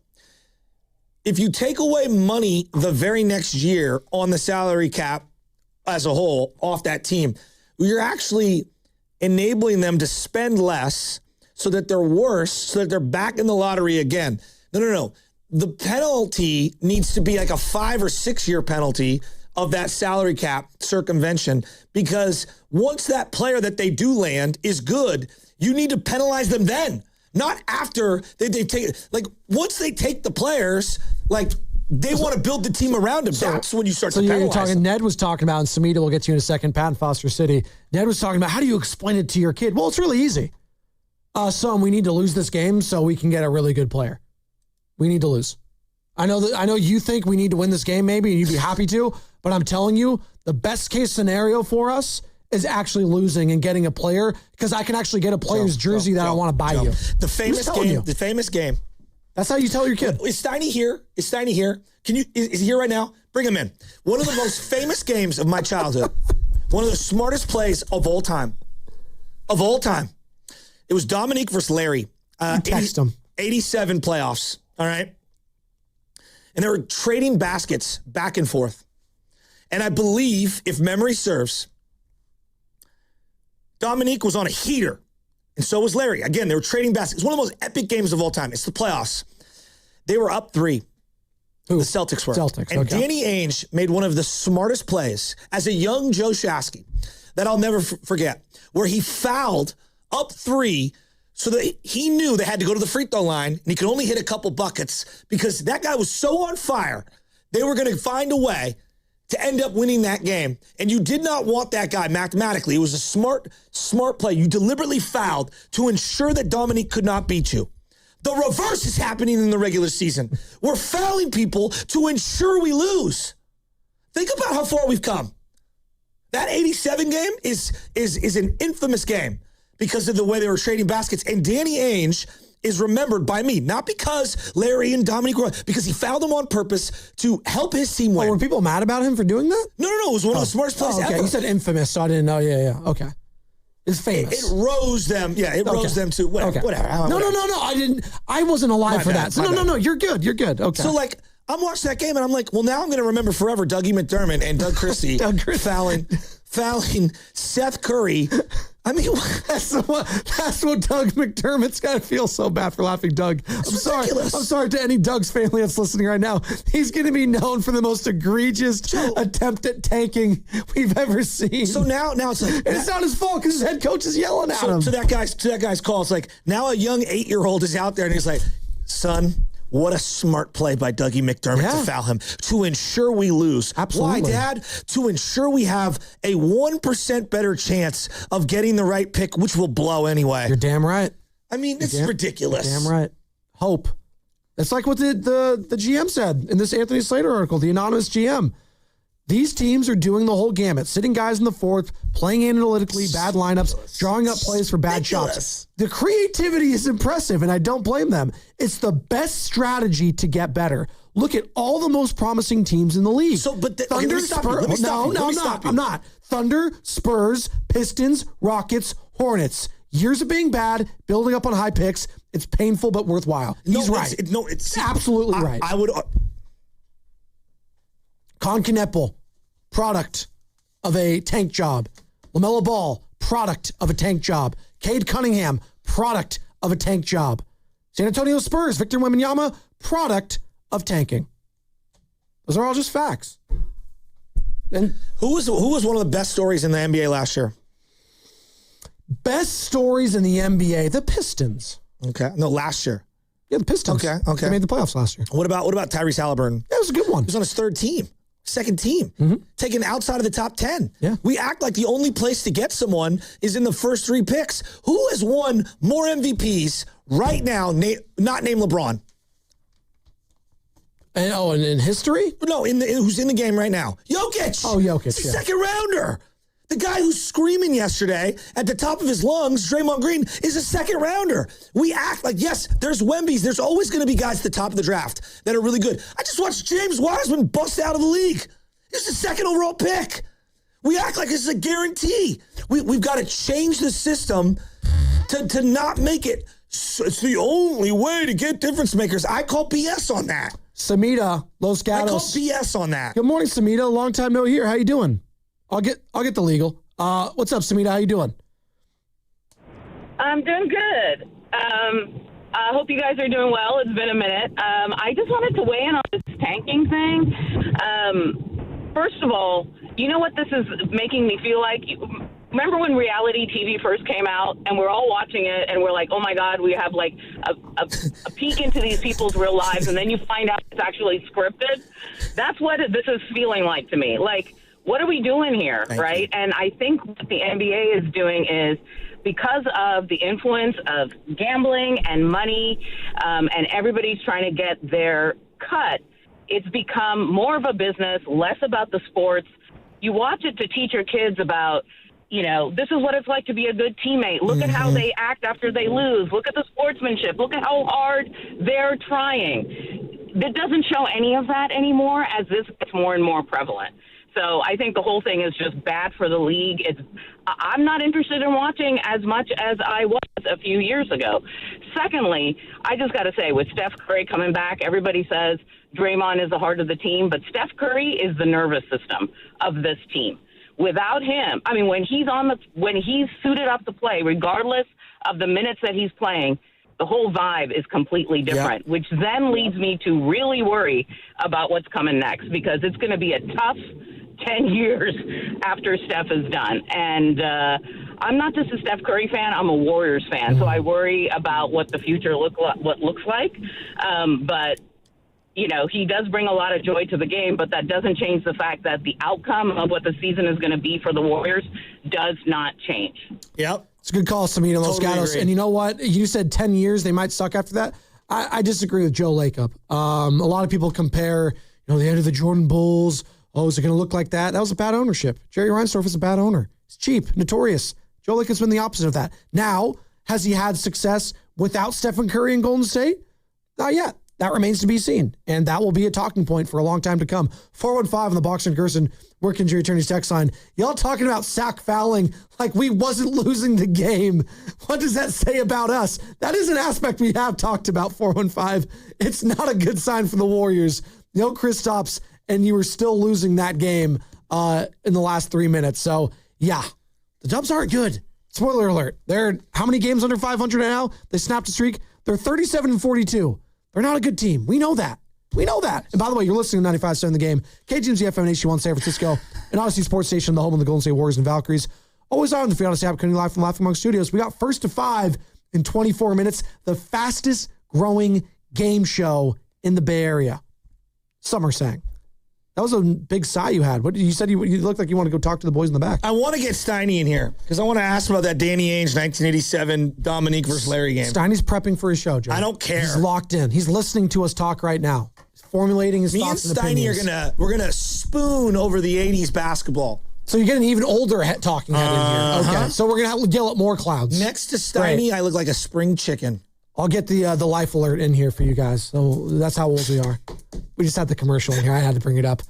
If you take away money the very next year on the salary cap as a whole off that team, you're actually enabling them to spend less so that they're worse, so that they're back in the lottery again. No. The penalty needs to be like a 5 or 6 year penalty of that salary cap circumvention, because once that player that they do land is good, you need to penalize them then, not after they take it. Like once they take the players, like they want to build the team around them. That's when you start to penalize talking. them. Ned was talking about, and Samita will get to you in a second, Pat in Foster City. Ned was talking about, how do you explain it to your kid? Well, it's really easy. Son, we need to lose this game so we can get a really good player. We need to lose. I know you think we need to win this game maybe, and you'd be happy to, but I'm telling you, the best case scenario for us is actually losing and getting a player, because I can actually get a player's jersey that I want to buy you. The famous game. That's how you tell your kid. Is Steiny here? Is he here right now? Bring him in. One of the most famous games of my childhood. One of the smartest plays of all time. It was Dominique versus Larry. Text him. 87 playoffs. All right. And they were trading baskets back and forth. And I believe, if memory serves, Dominique was on a heater, and so was Larry. Again, they were trading baskets. It's one of the most epic games of all time. It's the playoffs. They were up 3. Who? The Celtics were. Celtics, and okay. Danny Ainge made one of the smartest plays as a young Joe Shasky that I'll never forget, where he fouled up 3 so that he knew they had to go to the free throw line, and he could only hit a couple buckets because that guy was so on fire, they were going to find a way to end up winning that game. And you did not want that guy mathematically. It was a smart play. You deliberately fouled to ensure that Dominique could not beat you. The reverse is happening in the regular season. We're fouling people to ensure we lose. Think about how far we've come. That 87 game is an infamous game because of the way they were trading baskets. And Danny Ainge is remembered by me, not because Larry and Dominique were, because he fouled them on purpose to help his team win. Oh, were people mad about him for doing that? No. It was one of the smartest plays okay. ever. You said infamous, so I didn't know. Yeah. Okay. It's famous. It rose them. Yeah, it rose them to whatever. No. I didn't. I wasn't alive for that. So no. You're good. Okay. So like, I'm watching that game and I'm like, well, now I'm going to remember forever Dougie McDermott and Doug Christie fouling Seth Curry. I mean, that's what Doug McDermott's got to feel so bad for laughing, Doug. I'm sorry to any Doug's family that's listening right now. He's going to be known for the most egregious attempt at tanking we've ever seen. So now it's like, and it's not his fault because his head coach is yelling at him. To that guy's call, it's like now a young 8-year-old is out there and he's like, son, what a smart play by Dougie McDermott to foul him to ensure we lose. Absolutely. Why, Dad? To ensure we have a 1% better chance of getting the right pick, which will blow anyway. You're damn right. I mean, it's ridiculous. You're damn right. Hope. It's like what the GM said in this Anthony Slater article, the anonymous GM. These teams are doing the whole gamut, sitting guys in the fourth, playing analytically, bad lineups, drawing up plays for bad shots. The creativity is impressive, and I don't blame them. It's the best strategy to get better. Look at all the most promising teams in the league. Thunder, Spurs. No, I'm not. Thunder, Spurs, Pistons, Rockets, Hornets. Years of being bad, building up on high picks. It's painful but worthwhile. He's right. It's absolutely right. I would. Concanepple, product of a tank job. LaMelo Ball, product of a tank job. Cade Cunningham, product of a tank job. San Antonio Spurs, Victor Wembanyama, product of tanking. Those are all just facts. And who was one of the best stories in the NBA last year? Best stories in the NBA, the Pistons. Okay, no, last year. Yeah, the Pistons. Okay. They made the playoffs last year. What about Tyrese Halliburton? That was a good one. He was on his third team. Second team, taken outside of the top 10. Yeah. We act like the only place to get someone is in the first 3 picks. Who has won more MVPs right now, not named LeBron? And in history? No, who's in the game right now? Jokic. Oh, Jokic, It's a second rounder. The guy who's screaming yesterday at the top of his lungs, Draymond Green, is a second rounder. We act like, yes, there's Wemby's. There's always going to be guys at the top of the draft that are really good. I just watched James Wiseman bust out of the league. He's the second overall pick. We act like this is a guarantee. We've got to change the system to not make it. It's the only way to get difference makers. I call BS on that. Samita, Los Gatos. I call BS on that. Good morning, Samita. Long time no hear. How you doing? I'll get the legal. What's up, Samita? How you doing? I'm doing good. I hope you guys are doing well. It's been a minute. I just wanted to weigh in on this tanking thing. First of all, you know what this is making me feel like? Remember when reality TV first came out and we're all watching it and we're like, oh my God, we have like a peek into these people's real lives, and then you find out it's actually scripted? That's what this is feeling like to me. Like, what are we doing here, right? And I think what the NBA is doing is, because of the influence of gambling and money, and everybody's trying to get their cut, it's become more of a business, less about the sports. You watch it to teach your kids about, this is what it's like to be a good teammate. Look at how they act after they lose. Look at the sportsmanship. Look at how hard they're trying. It doesn't show any of that anymore as this gets more and more prevalent. So I think the whole thing is just bad for the league. I'm not interested in watching as much as I was a few years ago. Secondly, I just got to say, with Steph Curry coming back, everybody says Draymond is the heart of the team, but Steph Curry is the nervous system of this team. Without him, I mean, when he's suited up to play, regardless of the minutes that he's playing, the whole vibe is completely different, which then leads me to really worry about what's coming next, because it's going to be a tough 10 years after Steph is done. And I'm not just a Steph Curry fan, I'm a Warriors fan. So I worry about what the future looks like. But, he does bring a lot of joy to the game, but that doesn't change the fact that the outcome of what the season is going to be for the Warriors does not change. Yep. It's a good call, Samita, Los Gatos. Agree. And you know what? You said 10 years, they might suck after that. I disagree with Joe Lacob. A lot of people compare, the end of the Jordan Bulls. Oh, is it going to look like that? That was a bad ownership. Jerry Reinsdorf is a bad owner. He's cheap, notorious. Joe Lacob's been the opposite of that. Now, has he had success without Stephen Curry in Golden State? Not yet. That remains to be seen. And that will be a talking point for a long time to come. 415 on the Boxer and Gerson Work Injury Attorneys text line. Y'all talking about sack fouling like we wasn't losing the game. What does that say about us? That is an aspect we have talked about, 415. It's not a good sign for the Warriors. No Kristaps, and you were still losing that game in the last 3 minutes. So, yeah, the Dubs aren't good. Spoiler alert. They're how many games under 500 now? They snapped a streak. They're 37-42. They're not a good team. We know that. We know that. And by the way, you're listening to 95.7 The Game. KGMZ FM HD1 San Francisco, and Odyssey Sports Station, the home of the Golden State Warriors and Valkyries. Always on the Free Odyssey app, coming live from Laughing Monk Studios. We got first to 5 in 24 minutes. The fastest growing game show in the Bay Area. Summer sang. That was a big sigh you had. What you said? You looked like you want to go talk to the boys in the back. I want to get Steiny in here because I want to ask him about that Danny Ainge 1987 Dominique versus Larry game. Steiny's prepping for his show, Joe. I don't care. He's locked in. He's listening to us talk right now. He's formulating his Me and thoughts and Steiny opinions. we're gonna spoon over the 80s basketball. So you're getting an even older talking head in here. Okay, so we're going to yell at more clouds. Next to Steiny, I look like a spring chicken. I'll get the life alert in here for you guys. So that's how old we are. We just had the commercial in here. I had to bring it up.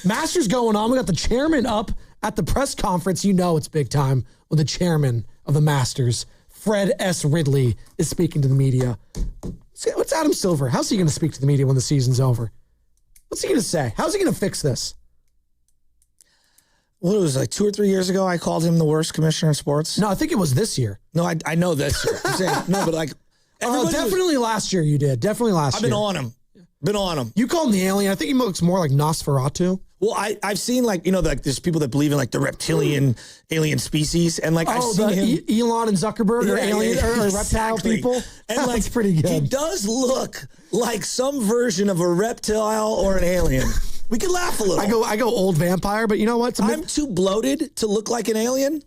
Masters going on. We got the chairman up at the press conference. You know it's big time when the chairman of the Masters, Fred S. Ridley, is speaking to the media. What's Adam Silver? How's he going to speak to the media when the season's over? What's he going to say? How's he going to fix this? What it was like 2 or 3 years ago, I called him the worst commissioner in sports. No, I think it was this year. No, I know this year. I'm saying, no, but like, definitely last year you did. Definitely last year. I've been on him. You call him the alien. I think he looks more like Nosferatu. Well, I've seen like, like there's people that believe in like the reptilian alien species. And like, I've seen him. Elon and Zuckerberg or alien or reptile people. And That's like, pretty good. He does look like some version of a reptile or an alien. We can laugh a little. I go old vampire, but you know what? I'm too bloated to look like an alien.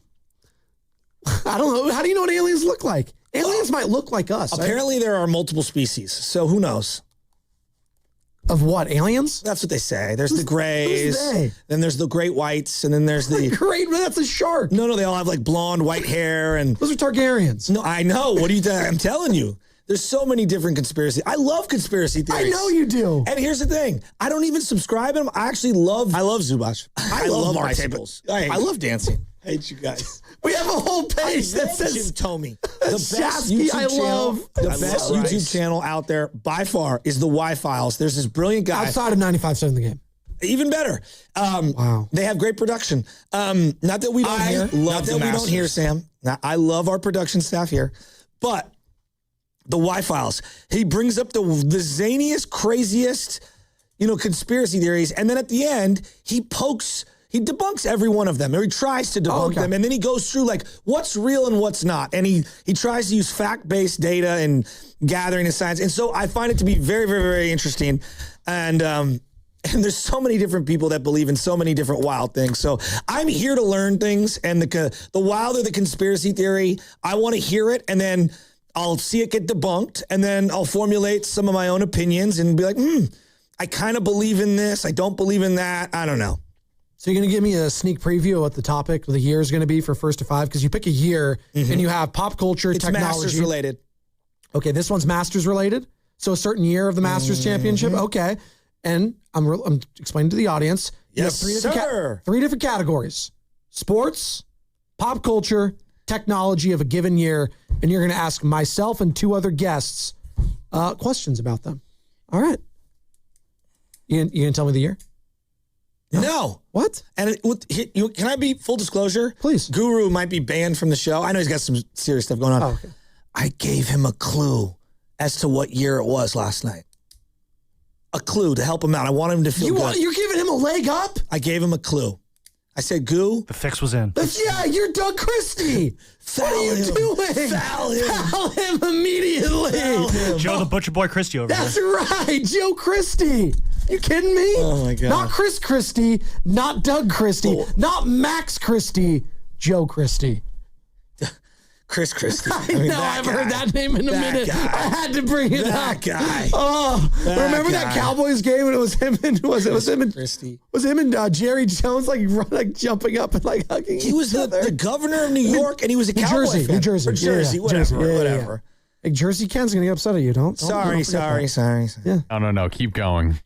I don't know. How do you know what aliens look like? Aliens might look like us. Apparently, there are multiple species, so who knows? Of what? Aliens? That's what they say. There's the grays, who's they? Then there's the great whites, and then there's the great. That's a shark. No, they all have like blonde, white hair, and those are Targaryens. No, I know. What do you? I'm telling you. There's so many different conspiracies. I love conspiracy theories. I know you do. And here's the thing. I don't even subscribe to them. I love Zubac. I love bicycles. I love dancing. I hate you guys. We have a whole page that says Jim Tomey. The best Shasky, YouTube channel out there by far is the Y-Files. There's this brilliant guy. Outside of 95.7 The Game. Even better. Wow. They have great production. Not that we don't hear. Not that we don't hear, Sam. Now, I love our production staff here. But the Y-Files. He brings up the zaniest, craziest, conspiracy theories. And then at the end, he debunks every one of them, or he tries to debunk them. And then he goes through like what's real and what's not. And he tries to use fact-based data and gathering and science. And so I find it to be very, very, very interesting. And there's so many different people that believe in so many different wild things. So I'm here to learn things. And the wilder the conspiracy theory, I want to hear it. And then I'll see it get debunked, and then I'll formulate some of my own opinions and be like, I kind of believe in this. I don't believe in that. I don't know. So you're going to give me a sneak preview of what the topic of the year is going to be for 1st to 5? Because you pick a year, and you have pop culture, technology. It's Masters related. Okay, this one's Masters related? So a certain year of the Masters Championship? Okay. And I'm explaining to the audience. Yes, you have three different categories. Sports, pop culture, technology of a given year, and you're going to ask myself and 2 other guests questions about them. All right. You going to tell me the year? No. What? And can I be full disclosure? Please. Guru might be banned from the show. I know he's got some serious stuff going on. Oh, okay. I gave him a clue as to what year it was last night. A clue to help him out. I want him to feel good. You're giving him a leg up? I gave him a clue. I said, Goo. The fix was in. Yeah, you're Doug Christie. What are you doing? Foul him. Foul him immediately. Foul him. Joe the Butcher Boy Christie over That's here. right. Joe Christie. You kidding me? Oh, my God. Not Chris Christie. Not Doug Christie. Not Max Christie. Joe Christie. Chris Christie. I've heard that name in a minute. Guy. I had to bring it up. That guy. Oh, remember that Cowboys game when it was him and Christie? Was him and Jerry Jones like jumping up and like hugging? He was the governor of New York, and he was a Cowboy fan. New Jersey, whatever. Hey, Jersey Ken's gonna get upset at you. Don't Sorry. Yeah. No. Keep going.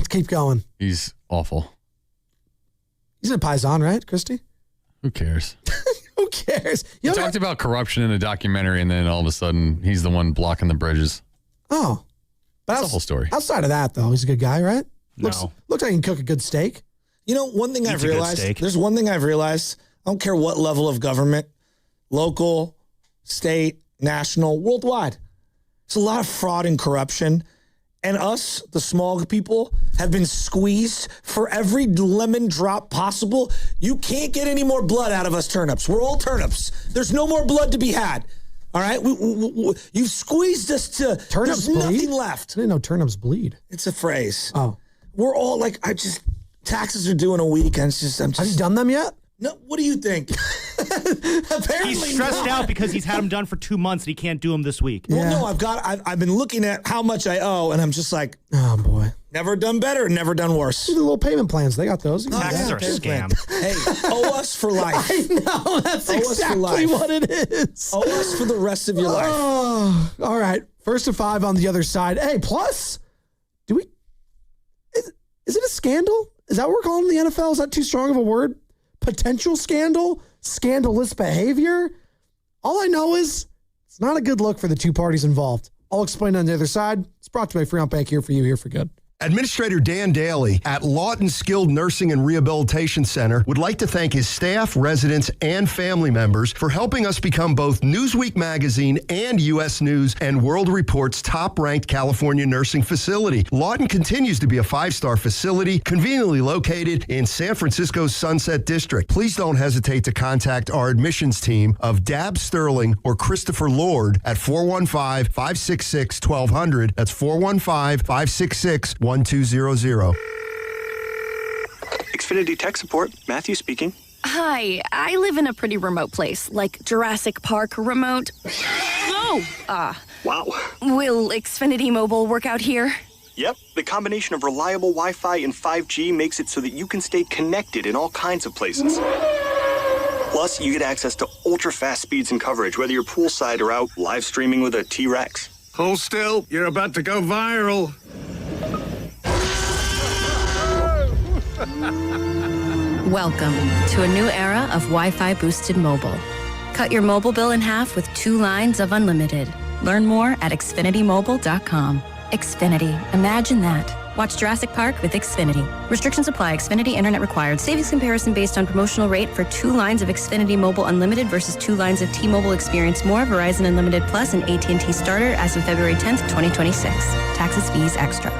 Keep going. He's awful. He's a Paisan, right, Christie? Who cares? Who cares? He talked about corruption in a documentary, and then all of a sudden, he's the one blocking the bridges. Oh. But that's the whole story. Outside of that, though, he's a good guy, right? No. Looks like he can cook a good steak. One thing I've realized, there's one thing I've realized, I don't care what level of government, local, state, national, worldwide. It's a lot of fraud and corruption. And us, the small people, have been squeezed for every lemon drop possible. You can't get any more blood out of us turnips. We're all turnips. There's no more blood to be had. All right? You've squeezed us to... Turnips there's bleed? nothing left. I didn't know turnips bleed. It's a phrase. Oh. We're all like, taxes are due in a week. And it's just, Have you done them yet? No, what do you think? Apparently He's stressed out because he's had them done for 2 months and he can't do them this week. Well, no, I've been looking at how much I owe, and I'm just like, oh boy, never done better, never done worse. The little payment plans, they got those. Taxes are a scam. Hey, owe us for life. I know, that's exactly what it is. Owe us for the rest of your life. Oh, all right. 1st to 5 on the other side. Hey, plus, is it a scandal? Is that what we're calling the NFL? Is that too strong of a word? Potential scandal? Scandalous behavior? All I know is it's not a good look for the two parties involved. I'll explain on the other side. It's brought to you by Fremont Bank, here for you, here for good. Administrator Dan Daly at Lawton Skilled Nursing and Rehabilitation Center would like to thank his staff, residents, and family members for helping us become both Newsweek magazine and U.S. News and World Report's top-ranked California nursing facility. Lawton continues to be a 5-star facility conveniently located in San Francisco's Sunset District. Please don't hesitate to contact our admissions team of Dab Sterling or Christopher Lord at 415-566-1200. That's 415-566-1200. Xfinity Tech Support, Matthew speaking. Hi, I live in a pretty remote place, like Jurassic Park remote. Oh! Wow. Will Xfinity Mobile work out here? Yep, the combination of reliable Wi-Fi and 5G makes it so that you can stay connected in all kinds of places. Plus, you get access to ultra-fast speeds and coverage, whether you're poolside or out live streaming with a T-Rex. Hold still, you're about to go viral. Welcome to a new era of Wi-Fi boosted mobile. Cut your mobile bill in half with 2 lines of unlimited. Learn more at xfinitymobile.com. Xfinity, imagine that. Watch Jurassic Park with Xfinity. Restrictions apply. Xfinity Internet required. Savings comparison based on promotional rate for 2 lines of Xfinity Mobile Unlimited versus 2 lines of T-Mobile Experience More, Verizon Unlimited Plus, and AT&T Starter as of February 10th, 2026. Taxes, fees, extra.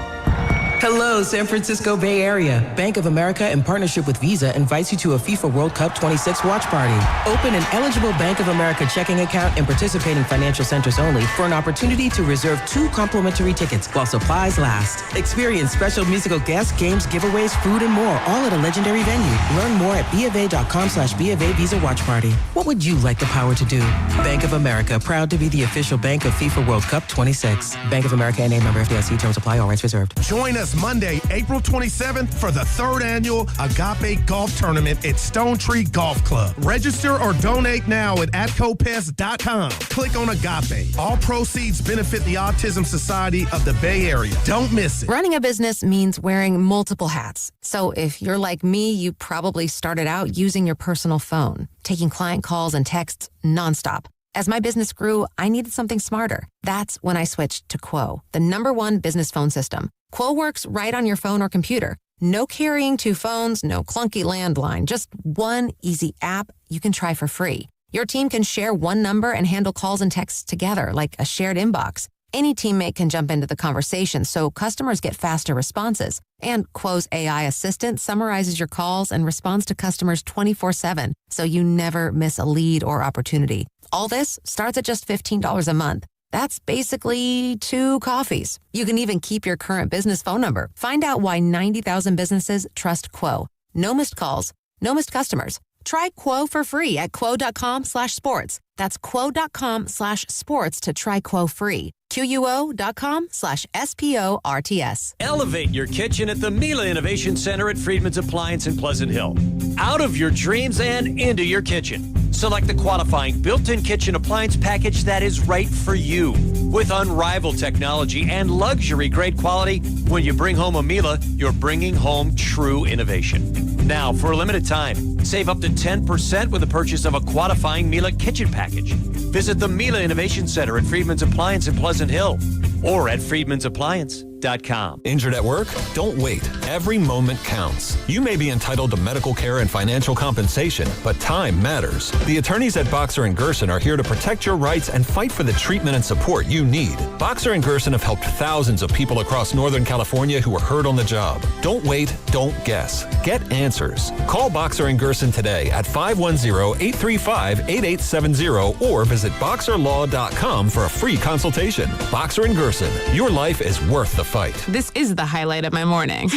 Hello, San Francisco Bay Area. Bank of America, in partnership with Visa, invites you to a FIFA World Cup 26 watch party. Open an eligible Bank of America checking account in participating financial centers only for an opportunity to reserve 2 complimentary tickets while supplies last. Experience special musical guests, games, giveaways, food, and more, all at a legendary venue. Learn more at BofA.com/BofA Visa Watch Party. What would you like the power to do? Bank of America, proud to be the official bank of FIFA World Cup 26. Bank of America N.A. member FDIC. Terms apply. All rights reserved. Join us Monday, April 27th for the 3rd annual Agape Golf Tournament at Stone Tree Golf Club. Register or donate now at atcopest.com. Click on Agape. All proceeds benefit the Autism Society of the Bay Area. Don't miss it. Running a business means wearing multiple hats. So if you're like me, you probably started out using your personal phone, taking client calls and texts nonstop. As my business grew, I needed something smarter. That's when I switched to Quo, the #1 business phone system. Quo works right on your phone or computer. No carrying 2 phones, no clunky landline, just one easy app you can try for free. Your team can share one number and handle calls and texts together like a shared inbox. Any teammate can jump into the conversation, so customers get faster responses. And Quo's AI assistant summarizes your calls and responds to customers 24/7, so you never miss a lead or opportunity. All this starts at just $15 a month. That's basically 2 coffees. You can even keep your current business phone number. Find out why 90,000 businesses trust Quo. No missed calls, no missed customers. Try Quo for free at quo.com/sports. That's quo.com/sports to try Quo free. QUO.com/SPORTS. Elevate your kitchen at the Miele Innovation Center at Friedman's Appliance in Pleasant Hill. Out of your dreams and into your kitchen. Select the qualifying built-in kitchen appliance package that is right for you. With unrivaled technology and luxury-grade quality, when you bring home a Miele, you're bringing home true innovation. Now, for a limited time, save up to 10% with the purchase of a qualifying Miele kitchen package. Visit the Miele Innovation Center at Friedman's Appliance in Pleasant Hill or at friedmansappliance.com. Injured at work? Don't wait. Every moment counts. You may be entitled to medical care and financial compensation, but time matters. The attorneys at Boxer & Gerson are here to protect your rights and fight for the treatment and support you need. Boxer & Gerson have helped thousands of people across Northern California who were hurt on the job. Don't wait, don't guess. Get answers. Call Boxer & Gerson today at 510-835-8870 or visit boxerlaw.com for a free consultation. Boxer & Gerson, your life is worth the fight. This is the highlight of my morning.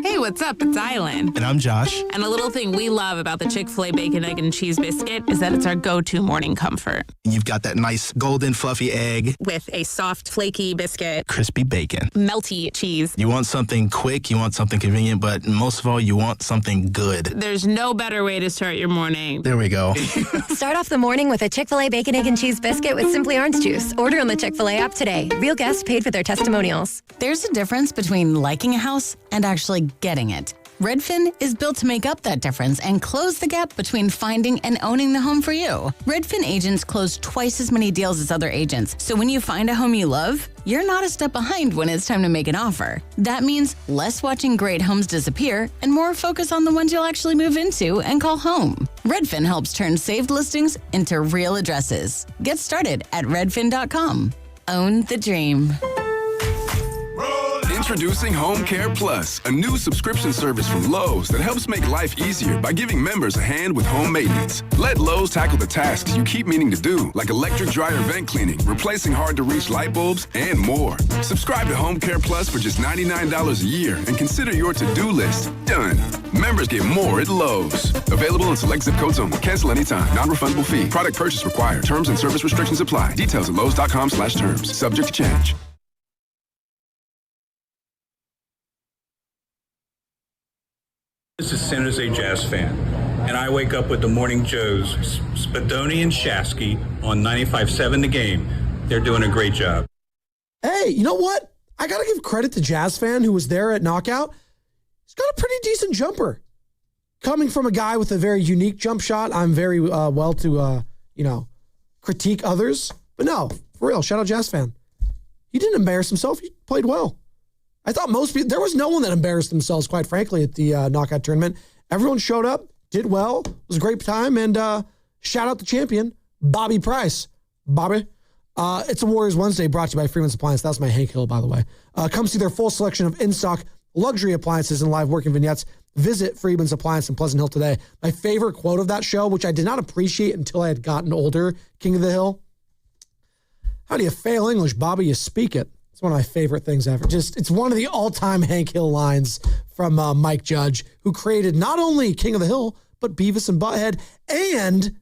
Hey, what's up? It's Island. And I'm Josh. And a little thing we love about the Chick-fil-A Bacon, Egg, and Cheese Biscuit is that it's our go-to morning comfort. You've got that nice golden fluffy egg. With a soft, flaky biscuit. Crispy bacon. Melty cheese. You want something quick, you want something convenient, but most of all, you want something good. There's no better way to start your morning. There we go. Start off the morning with a Chick-fil-A Bacon, Egg, and Cheese Biscuit with Simply Orange Juice. Order on the Chick-fil-A app today. Real guests paid for their testimonials. There's a difference between liking a house and actually getting it. Redfin is built to make up that difference and close the gap between finding and owning the home for you. Redfin agents close twice as many deals as other agents, so when you find a home you love, you're not a step behind when it's time to make an offer. That means less watching great homes disappear and more focus on the ones you'll actually move into and call home. Redfin helps turn saved listings into real addresses. Get started at redfin.com. Own the dream. Introducing Home Care Plus, a new subscription service from Lowe's that helps make life easier by giving members a hand with home maintenance. Let Lowe's tackle the tasks you keep meaning to do, like electric dryer vent cleaning, replacing hard-to-reach light bulbs, and more. Subscribe to Home Care Plus for just $99 a year and consider your to-do list done. Members get more at Lowe's. Available in select zip codes only. Cancel anytime. Non-refundable fee. Product purchase required. Terms and service restrictions apply. Details at lowes.com/terms. Subject to change. This is San Jose Jazz Fan, and I wake up with the Morning Joes, Spadoni and Shasky on 95.7 The Game. They're doing a great job. Hey, you know what? I got to give credit to Jazz Fan, who was there at Knockout. He's got a pretty decent jumper. Coming from a guy with a very unique jump shot, I'm very well to, critique others. But no, for real, shout out Jazz Fan. He didn't embarrass himself. He played well. I thought most people, there was no one that embarrassed themselves, quite frankly, at the knockout tournament. Everyone showed up, did well. It was a great time. And shout out the champion, Bobby Price. Bobby. It's a Warriors Wednesday brought to you by Freeman's Appliance. That's my Hank Hill, by the way. Come see their full selection of in-stock luxury appliances and live working vignettes. Visit Freeman's Appliance in Pleasant Hill today. My favorite quote of that show, which I did not appreciate until I had gotten older, King of the Hill. How do you fail English, Bobby? You speak it. It's one of my favorite things ever. It's one of the all-time Hank Hill lines from Mike Judge, who created not only King of the Hill, but Beavis and Butthead and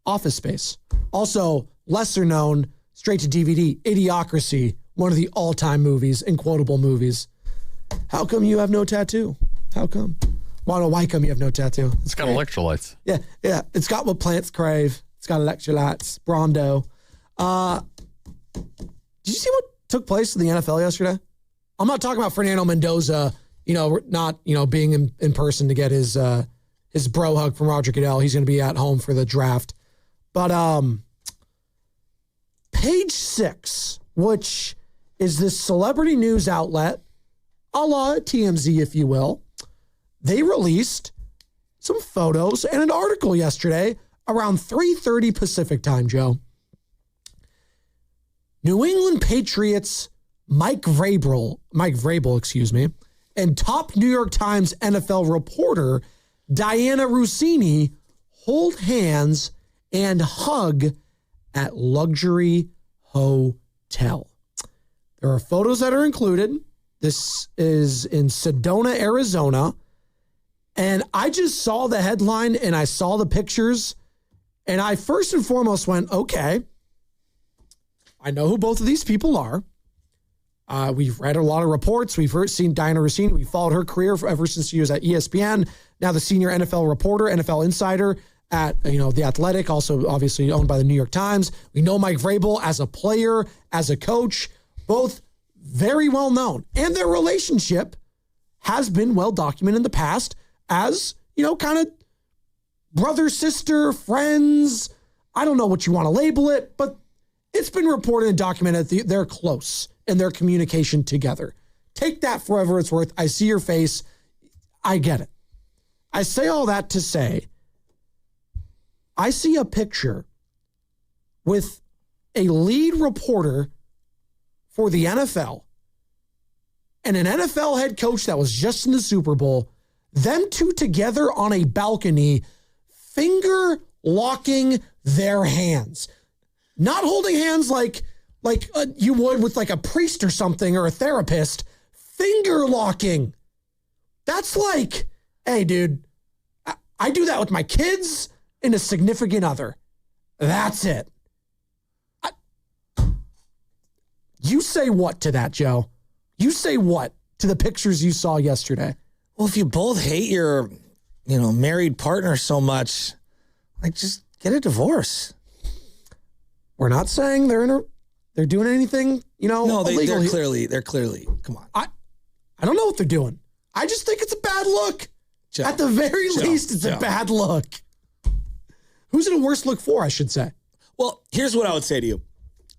Office Space. Also, lesser known, straight to DVD, Idiocracy, one of the all-time movies, quotable movies. How come you have no tattoo? How come? Why come you have no tattoo? It's got electrolytes. Yeah. It's got what plants crave. It's got electrolytes. Brondo. Did you see what took place in the NFL yesterday? I'm not talking about Fernando Mendoza, not being in person to get his bro hug from Roger Goodell. He's going to be at home for the draft. But Page Six, which is this celebrity news outlet, a la TMZ, if you will, they released some photos and an article yesterday around 3:30 Pacific time, Joe. New England Patriots Mike Vrabel, and top New York Times NFL reporter Diana Russini hold hands and hug at luxury hotel. There are photos that are included. This is in Sedona, Arizona. And I just saw the headline and I saw the pictures. And I first and foremost went, okay, I know who both of these people are. We've read a lot of reports. We've seen Diana Russini. We followed her career ever since she was at ESPN. Now the senior NFL reporter, NFL insider at The Athletic, also obviously owned by the New York Times. We know Mike Vrabel as a player, as a coach, both very well known. And their relationship has been well documented in the past as, kind of brother, sister, friends. I don't know what you want to label it, but it's been reported and documented that they're close in their communication together. Take that for whatever it's worth. I see your face. I get it. I say all that to say, I see a picture with a lead reporter for the NFL and an NFL head coach that was just in the Super Bowl, them two together on a balcony, finger locking their hands. Not holding hands like you would with like a priest or something or a therapist. Finger locking. That's like, hey, dude, I do that with my kids and a significant other. That's it. You say what to that, Joe? You say what to the pictures you saw yesterday? Well, if you both hate your, married partner so much, just get a divorce. We're not saying they're doing anything, No, illegal. they're clearly, come on. I don't know what they're doing. I just think it's a bad look. Joe, At the very least, it's a bad look. Who's it a worse look for, I should say? Well, here's what I would say to you.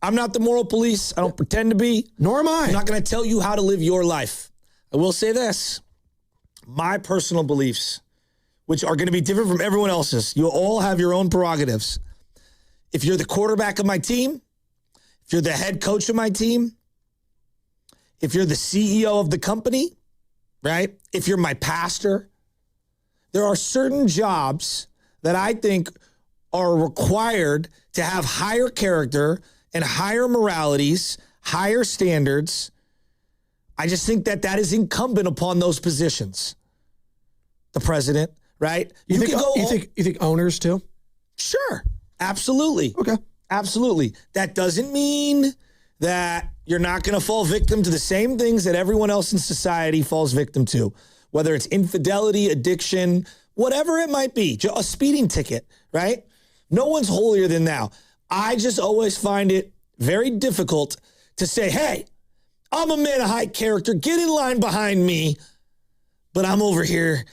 I'm not the moral police. I don't pretend to be. Nor am I. I'm not going to tell you how to live your life. I will say this. My personal beliefs, which are going to be different from everyone else's. You all have your own prerogatives. If you're the quarterback of my team, if you're the head coach of my team, if you're the CEO of the company, right? If you're my pastor, there are certain jobs that I think are required to have higher character and higher moralities, higher standards. I just think that is incumbent upon those positions. The president, right? You think owners too? Sure. Absolutely. Okay. Absolutely. That doesn't mean that you're not going to fall victim to the same things that everyone else in society falls victim to, whether it's infidelity, addiction, whatever it might be, a speeding ticket, right? No one's holier than thou. I just always find it very difficult to say, hey, I'm a man of high character. Get in line behind me. But I'm over here,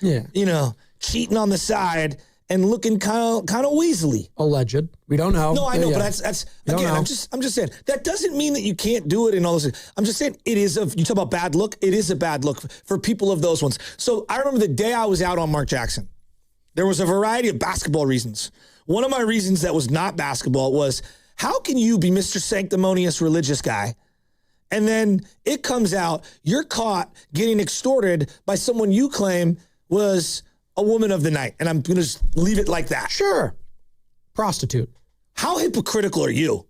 cheating on the side and looking kind of weaselly. Alleged. We don't know. No, I know, but that's again, I'm just saying that doesn't mean that you can't do it and all those things. I'm just saying you talk about bad look, it is a bad look for people of those ones. So I remember the day I was out on Mark Jackson. There was a variety of basketball reasons. One of my reasons that was not basketball was, how can you be Mr. Sanctimonious religious guy, and then it comes out you're caught getting extorted by someone you claim was a woman of the night? And I'm going to just leave it like that. Sure. Prostitute. How hypocritical are you?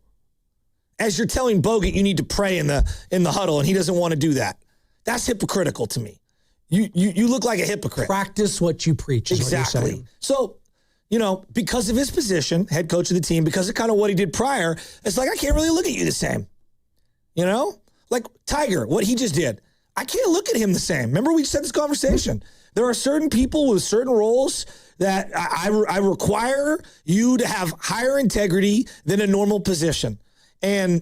As you're telling Bogut you need to pray in the huddle and he doesn't want to do that. That's hypocritical to me. You look like a hypocrite. Practice what you preach. Is Exactly. What you're saying. So, because of his position, head coach of the team, because of kind of what he did prior, it's like, I can't really look at you the same. Like Tiger, what he just did. I can't look at him the same. Remember we just had this conversation. There are certain people with certain roles that I require you to have higher integrity than a normal position. And,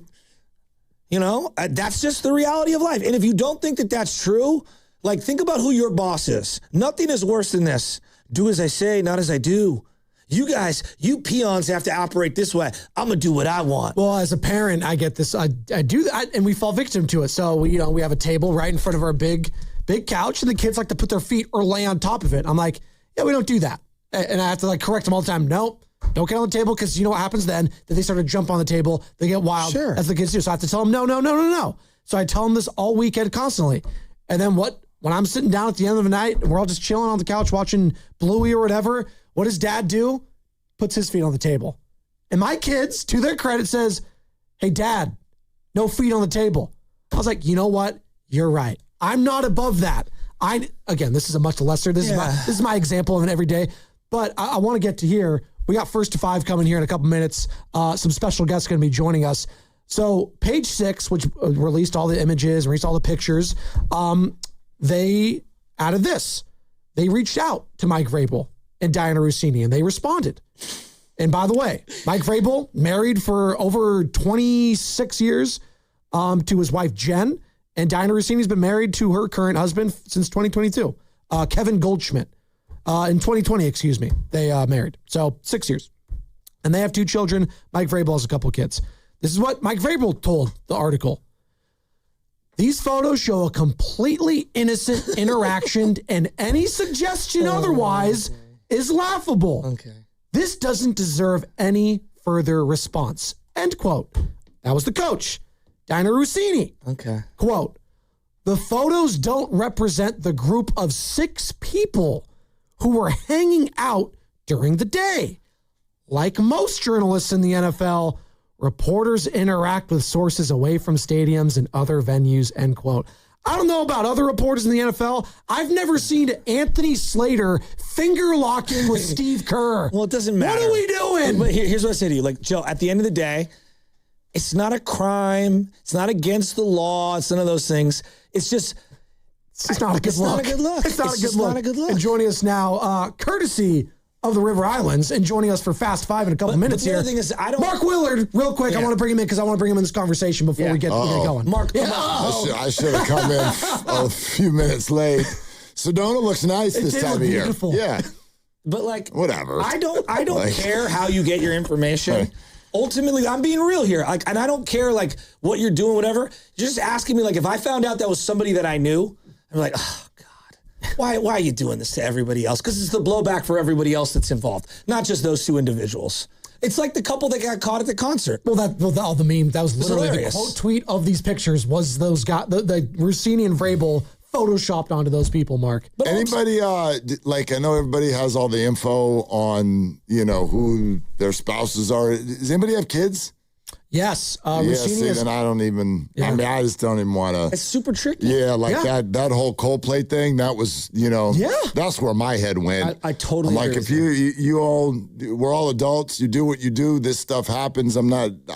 that's just the reality of life. And if you don't think that that's true, think about who your boss is. Nothing is worse than this. Do as I say, not as I do. You guys, you peons have to operate this way. I'm going to do what I want. Well, as a parent, I get this. I do that, and we fall victim to it. So, we have a table right in front of our big couch, and the kids like to put their feet or lay on top of it. I'm like, yeah, we don't do that. And I have to correct them all the time. No, don't get on the table, because you know what happens then? That they start to jump on the table. They get wild, as the kids do. So I have to tell them, no. So I tell them this all weekend constantly. And then when I'm sitting down at the end of the night, and we're all just chilling on the couch watching Bluey or whatever, what does dad do? Puts his feet on the table. And my kids, to their credit, says, hey, dad, no feet on the table. I was like, you know what? You're right. I'm not above that. Again, this is a much lesser. This is my example of an everyday. But I want to get to here. We got First to Five coming here in a couple minutes. Some special guests going to be joining us. So Page Six, which released all the images, released all the pictures, they added this. They reached out to Mike Vrabel and Diana Rossini, and they responded. And by the way, Mike Vrabel, married for over 26 years to his wife, Jen, and Diana Rossini's been married to her current husband since 2022, Kevin Goldschmidt. In 2020, they married. So 6 years. And they have 2 children. Mike Vrabel has a couple kids. This is what Mike Vrabel told the article. These photos show a completely innocent interaction, and any suggestion otherwise is laughable. Okay. This doesn't deserve any further response. End quote. That was the coach, Diana Rossini. Okay. Quote, the photos don't represent the group of 6 people who were hanging out during the day. Like most journalists in the NFL, reporters interact with sources away from stadiums and other venues, end quote. I don't know about other reporters in the NFL. I've never seen Anthony Slater finger locking with Steve Kerr. Well, it doesn't matter. What are we doing? But here's what I say to you. Like, Joe, at the end of the day, it's not a crime. It's not against the law. It's none of those things. It's just... It's not a good look. Not a good look. It's not a good look. And joining us now, courtesy of the River Islands, and joining us for Fast Five in a couple minutes here. The other thing is, Mark Willard, real quick. Yeah. I want to bring him in because I want to bring him in this conversation before we get going. Mark, I should have come in a few minutes late. Sedona looks nice this time of year. Beautiful. Yeah, but like whatever. I don't care how you get your information. Right. Ultimately, I'm being real here. Like, and I don't care like what you're doing, whatever. You're just asking me like if I found out that was somebody that I knew, I'm like, oh God, why are you doing this to everybody else? Because it's the blowback for everybody else that's involved, not just those two individuals. It's like the couple that got caught at the concert. Well, the meme that was literally the quote tweet of these pictures was those guys, the Rossini and Vrabel photoshopped onto those people. Mark, but anybody like I know everybody has all the info on who their spouses are. Does anybody have kids? Yes, then I don't even. Yeah. I mean, I just don't even want to. It's super tricky. Yeah, that whole Coldplay thing. That was that's where my head went. I totally agree. Like if we're all adults. You do what you do. This stuff happens. I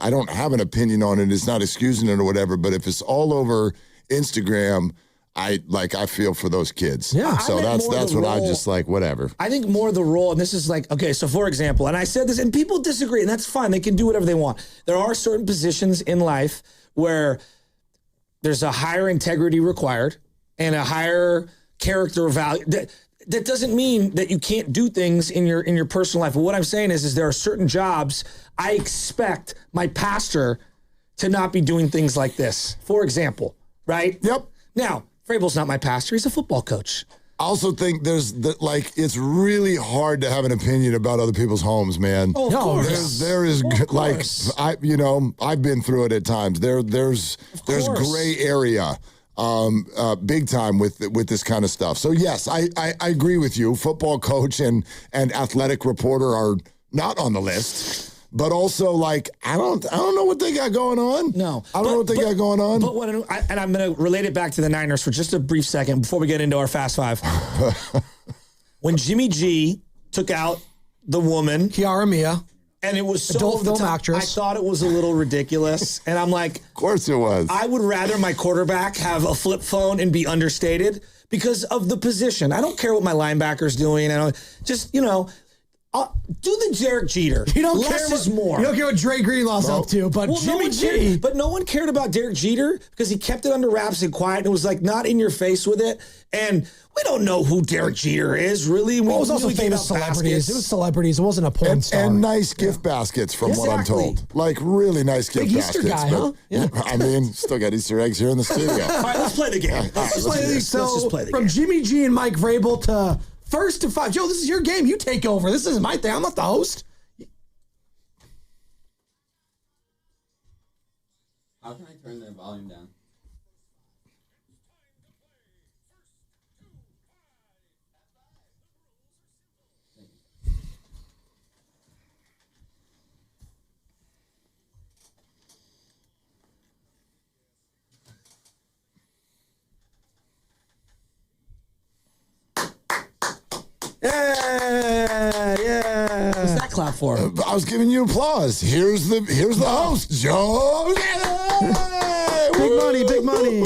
don't have an opinion on it. It's not excusing it or whatever. But if it's all over Instagram, I feel for those kids. Yeah. So that's what I just like, whatever. I think more the role, and this is like, okay, so for example, and I said this, and people disagree, and that's fine. They can do whatever they want. There are certain positions in life where there's a higher integrity required and a higher character value. That doesn't mean that you can't do things in your personal life. But what I'm saying is there are certain jobs I expect my pastor to not be doing things like this. For example, right? Yep. Now, Vrabel's not my pastor. He's a football coach. I also think it's really hard to have an opinion about other people's homes, man. Oh, of course. There is I've been through it at times. There's gray area, big time with this kind of stuff. So yes, I agree with you. Football coach and athletic reporter are not on the list. But also, like, I don't know what they got going on. No. I don't know what they got going on. But and I'm going to relate it back to the Niners for just a brief second before we get into our Fast Five. When Jimmy G took out the woman. Kiara Mia. And it was so adult film actress. I thought it was a little ridiculous. And I'm like. Of course it was. I would rather my quarterback have a flip phone and be understated because of the position. I don't care what my linebacker's doing. Do the Derek Jeter. You don't Less care is more. You don't care what Dre Greenlaw's up to, but Jimmy G. But no one cared about Derek Jeter because he kept it under wraps and quiet and was like not in your face with it. And we don't know who Derek Jeter is, really. It was also famous celebrities. Baskets. It was celebrities. It wasn't a porn star. And nice gift baskets, from what I'm told. Like really nice gift baskets. Easter guy, huh? Yeah. I mean, still got Easter eggs here in the studio. All right, let's play the game. Let's just play the game. From Jimmy G and Mike Vrabel to First to Five. Joe, this is your game. You take over. This isn't my thing. I'm not the host. How can I turn their volume down? Yeah. What's that clap for? I was giving you applause. Here's the host, Joe. Big money.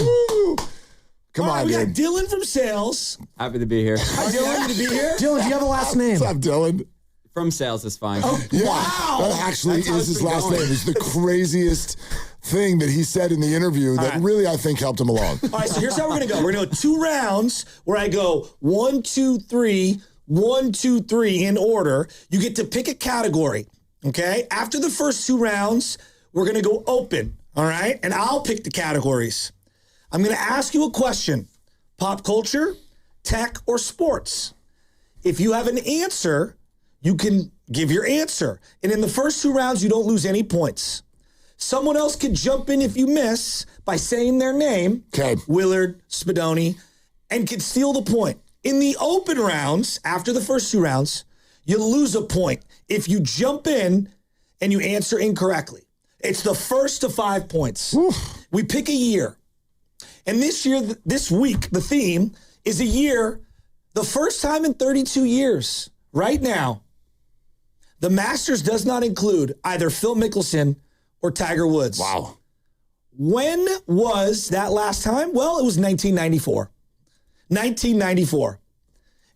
Come on, we got dude. Dylan from sales. Happy to be here. Hi, Dylan. Happy to be here. Dylan, do you have a last name? What's up, Dylan? From sales is fine. Oh, yeah, wow. That actually is his last name. It's the craziest thing that he said in the interview that really, I think, helped him along. All right, so here's how we're going to go. We're going to go 2 rounds where I go 1, 2, 3, 1, 2, 3 in order. You get to pick a category, okay? After the first 2 rounds, we're going to go open, all right? And I'll pick the categories. I'm going to ask you a question. Pop culture, tech, or sports. If you have an answer, you can give your answer. And in the first 2 rounds, you don't lose any points. Someone else could jump in if you miss by saying their name, okay. Willard, Spadoni, and could steal the point. In the open rounds, after the first 2 rounds, you lose a point if you jump in and you answer incorrectly. It's the first to 5 points. Oof. We pick a year. And this week, the theme is a year, the first time in 32 years, right now, the Masters does not include either Phil Mickelson or Tiger Woods. Wow. When was that last time? Well, it was 1994. 1994.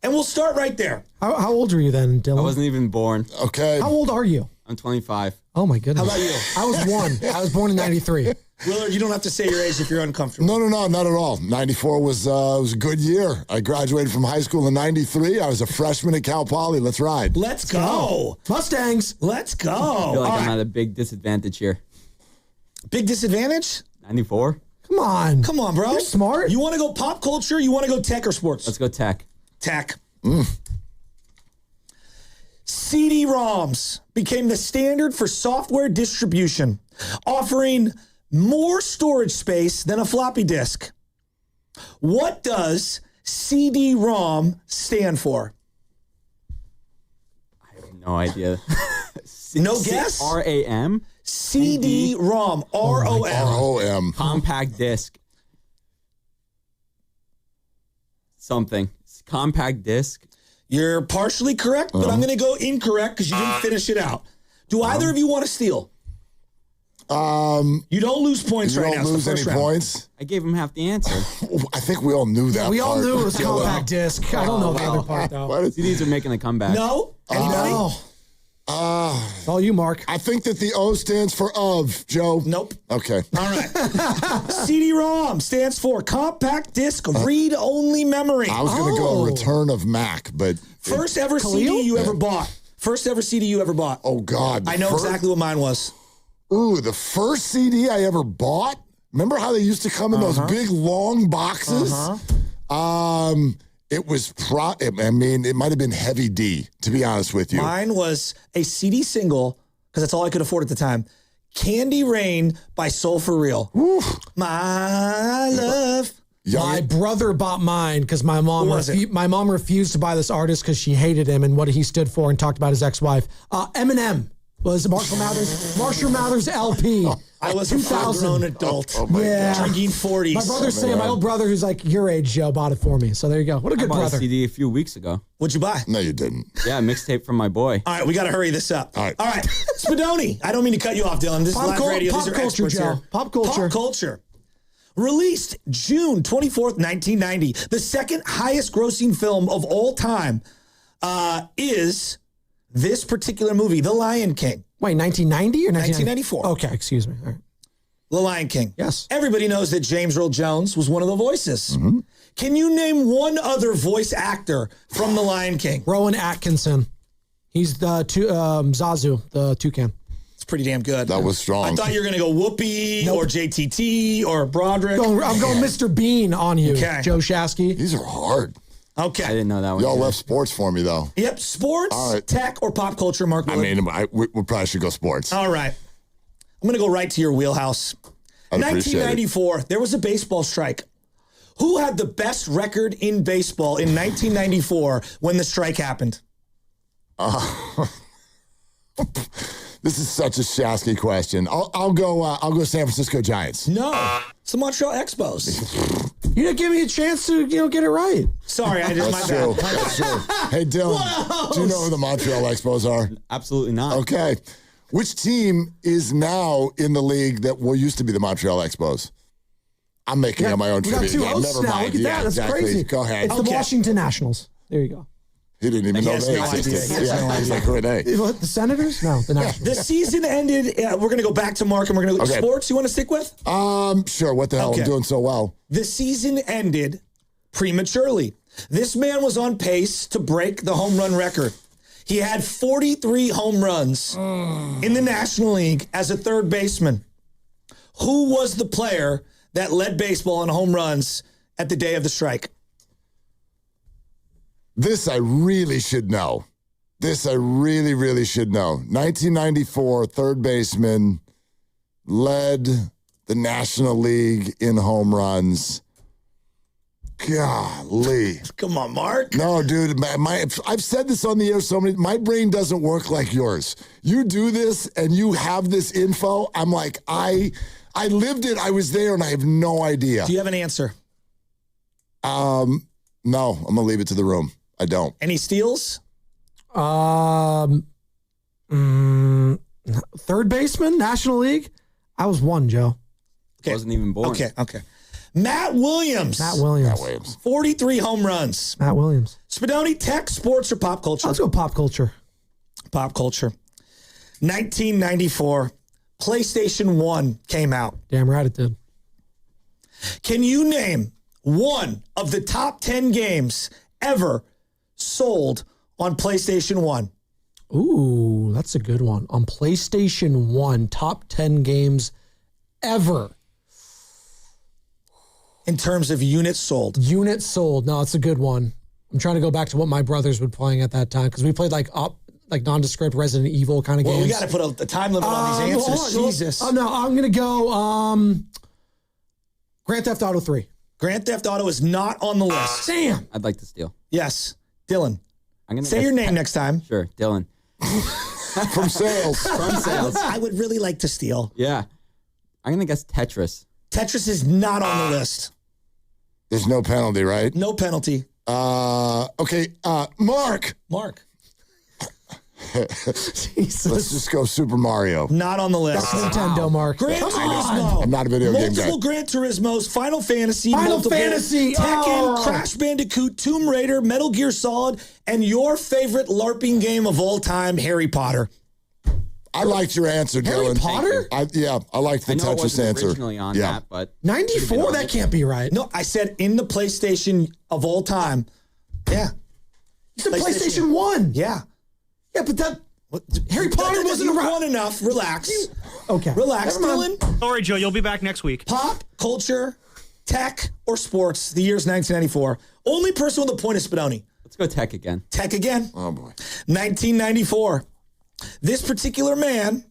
And we'll start right there. How old were you then, Dylan? I wasn't even born. Okay. How old are you? I'm 25. Oh, my goodness. How about you? I was 1. I was born in 93. Willard, you don't have to say your age if you're uncomfortable. No, not at all. 94 was a good year. I graduated from high school in 93. I was a freshman at Cal Poly. Let's ride. Let's go. Mustangs. Let's go. I feel like All I'm right. at a big disadvantage here. Big disadvantage? 94? Come on. Come on, bro. You're smart. You want to go pop culture? You want to go tech or sports? Let's go tech. Tech. CD-ROMs became the standard for software distribution, offering more storage space than a floppy disk. What does CD-ROM stand for? I have no idea. No guess? RAM? CD-ROM. ROM. ROM. Compact disc. Something. Compact disc. You're partially correct, but I'm going to go incorrect because you didn't finish it out. Do either of you want to steal? You don't lose points You right now. don't It's the lose first any round. points. I gave him half the answer. I think we all knew that. We all part. knew it was compact disc. I don't know the other part, though. CDs are making a comeback. No? Anybody? No. It's all you, Mark. I think that the O stands for of, Joe. Nope. Okay. All right. CD-ROM stands for compact disc read-only memory. I was going to go Return of Mac, but... First ever CD you ever bought. First ever CD you ever bought. Oh, God. I know exactly what mine was. Ooh, the first CD I ever bought? Remember how they used to come in those big, long boxes? It was, it might have been Heavy D, to be honest with you. Mine was a CD single, because that's all I could afford at the time. Candy Rain by Soul For Real. My love. My brother bought mine because my mom refused to buy this artist because she hated him and what he stood for and talked about his ex-wife. Eminem was Marshall Mathers LP. I was a full-grown adult. Drinking 40s. My brother Sam, my old brother who's like your age, Joe, bought it for me. So there you go. What a good I bought brother. a CD a few weeks ago. What'd you buy? No, you didn't. Yeah, a mixtape from my boy. All right, we got to hurry this up. All right. Spadoni. I don't mean to cut you off, Dylan. This is live radio. These are culture, experts Joe. here. Pop culture. Pop culture. Released June 24th, 1990. The second highest grossing film of all time is this particular movie, The Lion King. Wait, 1990 or 1994. Okay, excuse me. All right. The Lion King. Yes. Everybody knows that James Earl Jones was one of the voices. Can you name one other voice actor from The Lion King? Rowan Atkinson. He's the Zazu, the toucan. It's pretty damn good. That was strong. I thought you were going to go Whoopi or JTT or Broderick. I'm going Mr. Bean on you, Okay. Joe Shasky. These are hard. Okay. I didn't know that one. Y'all left sports for me, though. Yep. Sports, All right. tech, or pop culture, Mark I Willard? mean, we probably should go sports. All right. I'm going to go right to your wheelhouse. I'd appreciate it. 1994, there was a baseball strike. Who had the best record in baseball in 1994 when the strike happened? This is such a Shasky question. I'll go San Francisco Giants. No, it's the Montreal Expos. You didn't give me a chance to get it right. Sorry, I did my That's true. bad. That's true. Hey, Dylan, do you know who the Montreal Expos are? Absolutely not. Okay. Which team is now in the league that used to be the Montreal Expos? I'm making up my own We got trivia. two Yeah, hosts never now. mind. Look at Yeah, that. That's exactly. crazy. Go ahead. It's the Washington Nationals. There you go. He didn't even know has they no idea. existed. He has no He's idea. like, who are they? What, the Senators? No, the Nationals. The season ended. We're going to go back to Mark and we're going to go Okay. sports. You want to stick with? Sure. What the hell? Okay. I'm doing so well. The season ended prematurely. This man was on pace to break the home run record. He had 43 home runs in the National League as a third baseman. Who was the player that led baseball in home runs at the day of the strike? This I really should know. This I really, really should know. 1994, third baseman, led the National League in home runs. Golly. Come on, Mark. No, dude, I've said this on the air so many. My brain doesn't work like yours. You do this and you have this info. I'm like, I I lived it. I was there, and I have no idea. Do you have an answer? No, I'm gonna leave it to the room. I don't. Any steals? Third baseman, National League. I was one, Joe. Okay. Wasn't even born. Okay. Matt Williams. 43 home runs. Matt Williams. Spadoni, tech, sports, or pop culture? Let's go pop culture. Pop culture. 1994, PlayStation 1 came out. Damn right it did. Can you name one of the top 10 games ever sold on PlayStation 1? Ooh, that's a good one. On PlayStation 1, top 10 games ever. In terms of units sold. Units sold. No, it's a good one. I'm trying to go back to what my brothers were playing at that time because we played like nondescript Resident Evil kind of games. Well, we got to put a time limit on these answers. Jesus. Oh, no, I'm going to go Grand Theft Auto 3. Grand Theft Auto is not on the list. Damn. I'd like to steal. Yes. Dylan. I'm gonna say your name next time. Sure, Dylan. From sales. I would really like to steal. Yeah. I'm going to guess Tetris. Tetris is not on the list. There's no penalty, right? No penalty. Okay. Mark. Jesus. Let's just go Super Mario. Not on the list. That's Nintendo, Mark. Gran Turismo. I'm not a video game guy. Multiple Gran Turismos, Final Fantasy, Fantasy. Tekken, Crash Bandicoot, Tomb Raider, Metal Gear Solid, and your favorite LARPing game of all time, Harry Potter. I liked your answer, Harry Dylan. Potter? I liked the I know it Tetris wasn't answer. originally on that, but 94? That can't be right. No, I said in the PlayStation of all time. Yeah. You said PlayStation 1. Yeah. Yeah, but that Harry Potter wasn't around. One enough. Relax. Okay. Relax, Dylan. Sorry, Joe. You'll be back next week. Pop, culture, tech, or sports. The year's 1994. Only person with a point is Spadoni. Let's go tech again. Tech again. Oh, boy. 1994. This particular man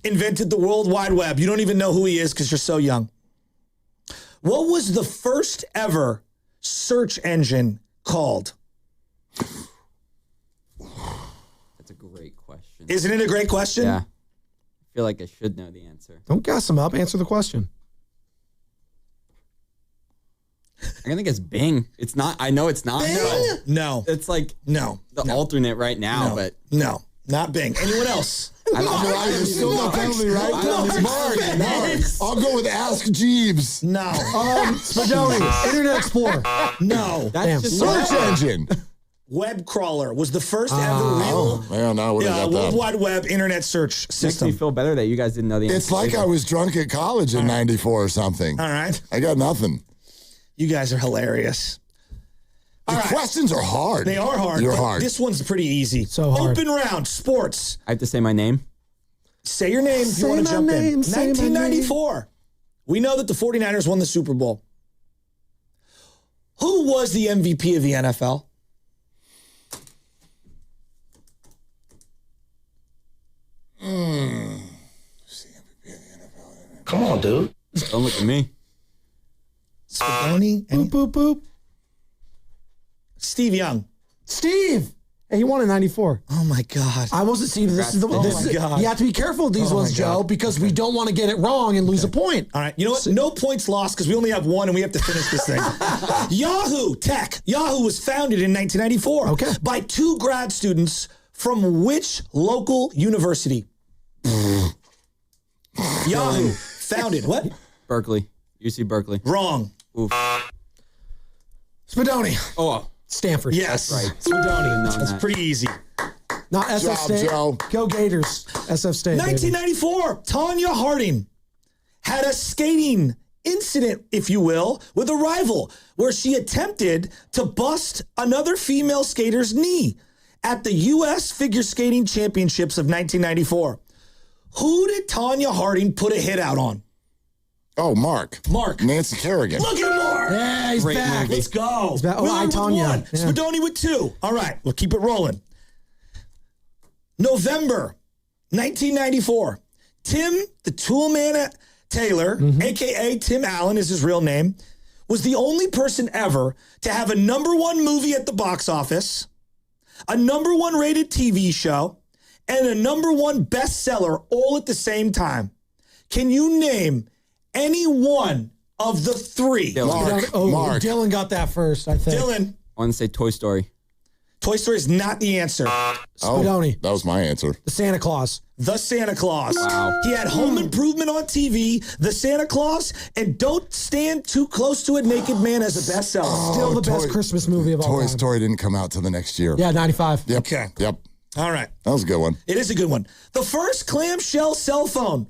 invented the World Wide Web. You don't even know who he is because you're so young. What was the first ever search engine called? That's a great question. Isn't it a great question? Yeah. I feel like I should know the answer. Don't gas him up. Answer the question. I'm going to guess Bing. It's not. I know it's not. Bing? No. It's like No. the alternate right now, but No. Not Bing. Anyone else? I don't know. There's still no penalty, right? Mark. I'll go with Ask Jeeves. No. Spadoni, Internet Explorer. No. that's just Search engine. Web crawler was the first ever real Oh, man, now would have got World that. Wide Web internet search makes system. me feel better that you guys didn't know the answer. It's like I was drunk at college in 94 or something. All right. I got nothing. You guys are hilarious. The questions are hard. They are hard. You're but hard. This one's pretty easy. So hard. Open round, sports. I have to say my name. Say your name if you want to jump in. say my 1994. We know that the 49ers won the Super Bowl. Who was the MVP of the NFL? Come on, dude. Don't look at me. Spadoni and Boop, boop, boop. Steve Young. Steve. Hey, he won in 94. Oh, my God. I wasn't seeing this. Is the, Oh, this my is, God. You have to be careful with these Oh, ones, my God. Joe, because we don't want to get it wrong and lose a point. All right. You know what? No points lost because we only have one and we have to finish this thing. Yahoo Tech. Yahoo was founded in 1994 by two grad students from which local university? Yahoo founded what? Berkeley. UC Berkeley. Wrong. Oof. Spadoni. Oh, Stanford. Yes. That's right. Spadoni. That's that. pretty easy. Not SF Job, State. Joe. Go Gators. SF State. baby. 1994. Tanya Harding had a skating incident, if you will, with a rival where she attempted to bust another female skater's knee at the U.S. Figure Skating Championships of 1994. Who did Tanya Harding put a hit out on? Oh, Mark. Nancy Kerrigan. Look at Mark. Yeah, he's Great back. movie. Let's go. He's back. Oh, Willard with Tanya. one. Yeah. Spadoni with two. All right, we'll keep it rolling. November 1994. Tim the Toolman Taylor, a.k.a. Tim Allen is his real name, was the only person ever to have a #1 movie at the box office, a #1 rated TV show, and a #1 bestseller all at the same time. Can you name any one of the three. Dylan. Mark. Dylan got that first, I think. Dylan. I want to say Toy Story. Toy Story is not the answer. Spadoni. That was my answer. The Santa Claus. The Santa Claus. Wow. He had Home Improvement on TV, The Santa Claus, and Don't Stand Too Close to a Naked Man as a bestseller. Still the best Christmas movie of all Toy time. Story didn't come out till the next year. Yeah, 95. Yep. Okay. Yep. All right. That was a good one. It is a good one. The first clamshell cell phone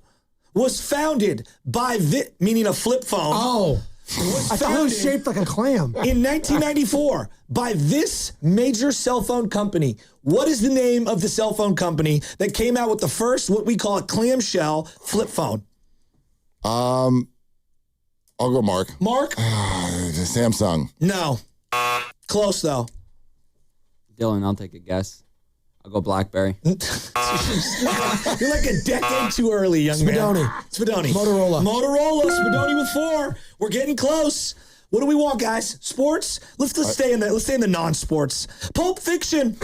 was founded by meaning a flip phone. Oh. I thought it was shaped like a clam. In 1994, by this major cell phone company. What is the name of the cell phone company that came out with the first, what we call a clamshell flip phone? I'll go Mark. Mark? Samsung. No. Close, though. Dylan, I'll take a guess. I'll go BlackBerry. You're like a decade too early, young man. Spadoni. Motorola. Spadoni with 4. We're getting close. What do we want, guys? Sports? Let's stay in the non-sports. Pulp Fiction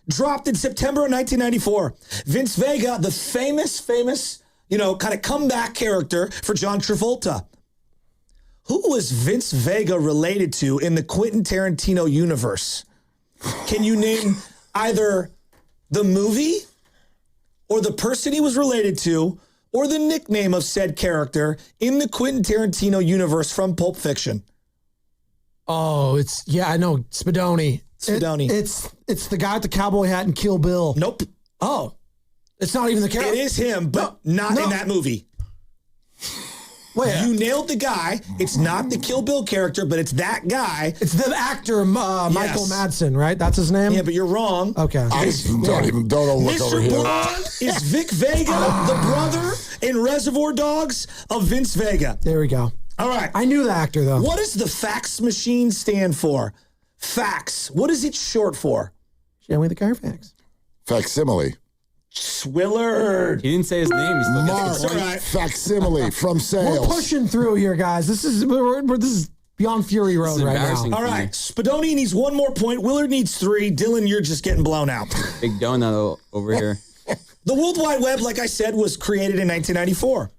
dropped in September of 1994. Vince Vega, the famous, kind of comeback character for John Travolta. Who was Vince Vega related to in the Quentin Tarantino universe? Can you name either the movie or the person he was related to or the nickname of said character in the Quentin Tarantino universe from Pulp Fiction? Oh, I know. Spadoni. Spadoni. It's the guy with the cowboy hat and Kill Bill. Nope. Oh. It's not even the character. It is him, but not in that movie. Wait, you nailed the guy. It's not the Kill Bill character, but it's that guy. It's the actor Michael Madsen, right? That's his name? Yeah, but you're wrong. Okay. Don't look Mr. over here. Blonde is Vic Vega, the brother in Reservoir Dogs of Vince Vega. There we go. All right. I knew the actor, though. What does the fax machine stand for? Fax. What is it short for? Show me the Carfax. Facsimile. Swillard. He didn't say his name. He still gets the point. Right. Facsimile from sales. We're pushing through here, guys. This is beyond Fury Road right now. All right. Spadoni needs 1 more point. Willard needs 3. Dylan, you're just getting blown out. Big donut over here. The World Wide Web, like I said, was created in 1994.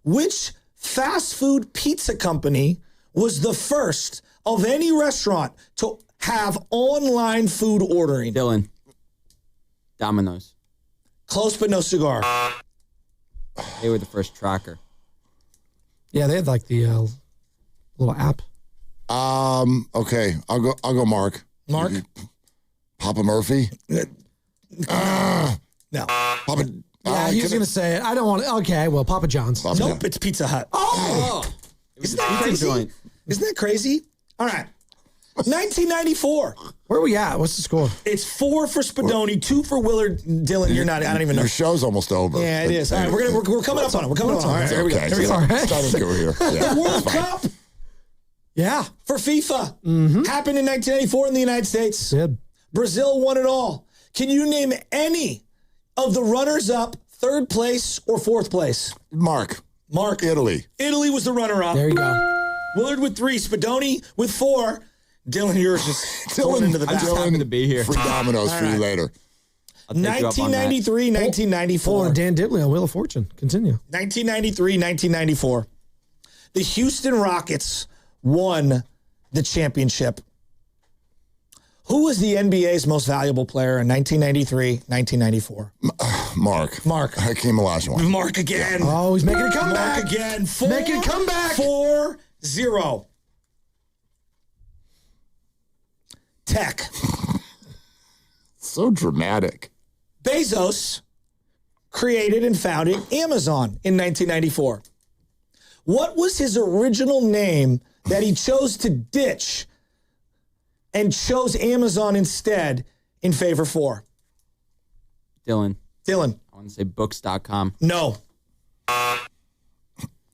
Which fast food pizza company was the first of any restaurant to have online food ordering? Dylan. Domino's. Close, but no cigar. They were the first tracker. Yeah, they had like the little app. Okay, I'll go Mark. Mark? Papa Murphy? No. Papa... Yeah, he was going to say it. I don't want to... Okay, well, Papa John's. Nope, it's Pizza Hut. Oh! Isn't that crazy? Isn't that crazy? All right. 1994. Where are we at? What's the score? It's 4 for Spadoni, 2 for Willard. Dylan, you're not. I don't even know. Your show's almost over. Yeah, it is. All right, we're coming up on it. We're coming up on it. All right, here we go. Here we go. All right. Starting to go here. Yeah, The World Cup Yeah. for FIFA happened in 1994 in the United States. Good. Brazil won it all. Can you name any of the runners-up, 3rd place or 4th place? Mark. Italy. Italy was the runner-up. There you go. Willard with 3, Spadoni with 4. Dylan, you're just going into the back. happy to be here. Free Domino's for you later. 1993, 1994. Oh, Dan Dibley on Wheel of Fortune. Continue. 1993, 1994. The Houston Rockets won the championship. Who was the NBA's most valuable player in 1993, 1994? Mark. Hakeem Olajuwon. Mark again. Oh, he's making a comeback. Mark again. Making a comeback. 4-0. Tech. So dramatic. Bezos created and founded Amazon in 1994. What was his original name that he chose to ditch and chose Amazon instead in favor for? Dylan. I want to say books.com. No.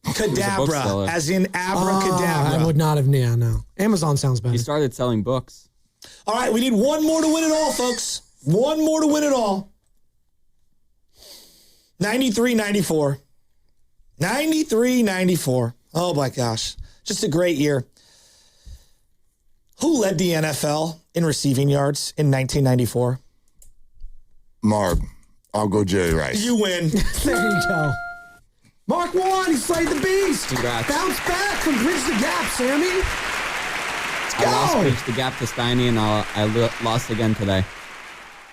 Cadabra, as in abracadabra. I would not have. Yeah, no. Amazon sounds better. He started selling books. All right, we need 1 more to win it all, folks. 1 more to win it all. 93, 94. 93, 94. Oh, my gosh. Just a great year. Who led the NFL in receiving yards in 1994? Mark. I'll go Jerry Rice. You win. There you go. Mark won. He slayed the beast. Congrats. Bounce back from Bridge the Gap, Sammy. Let's go. I lost Bridge the Gap to Steiny, and I lost again today.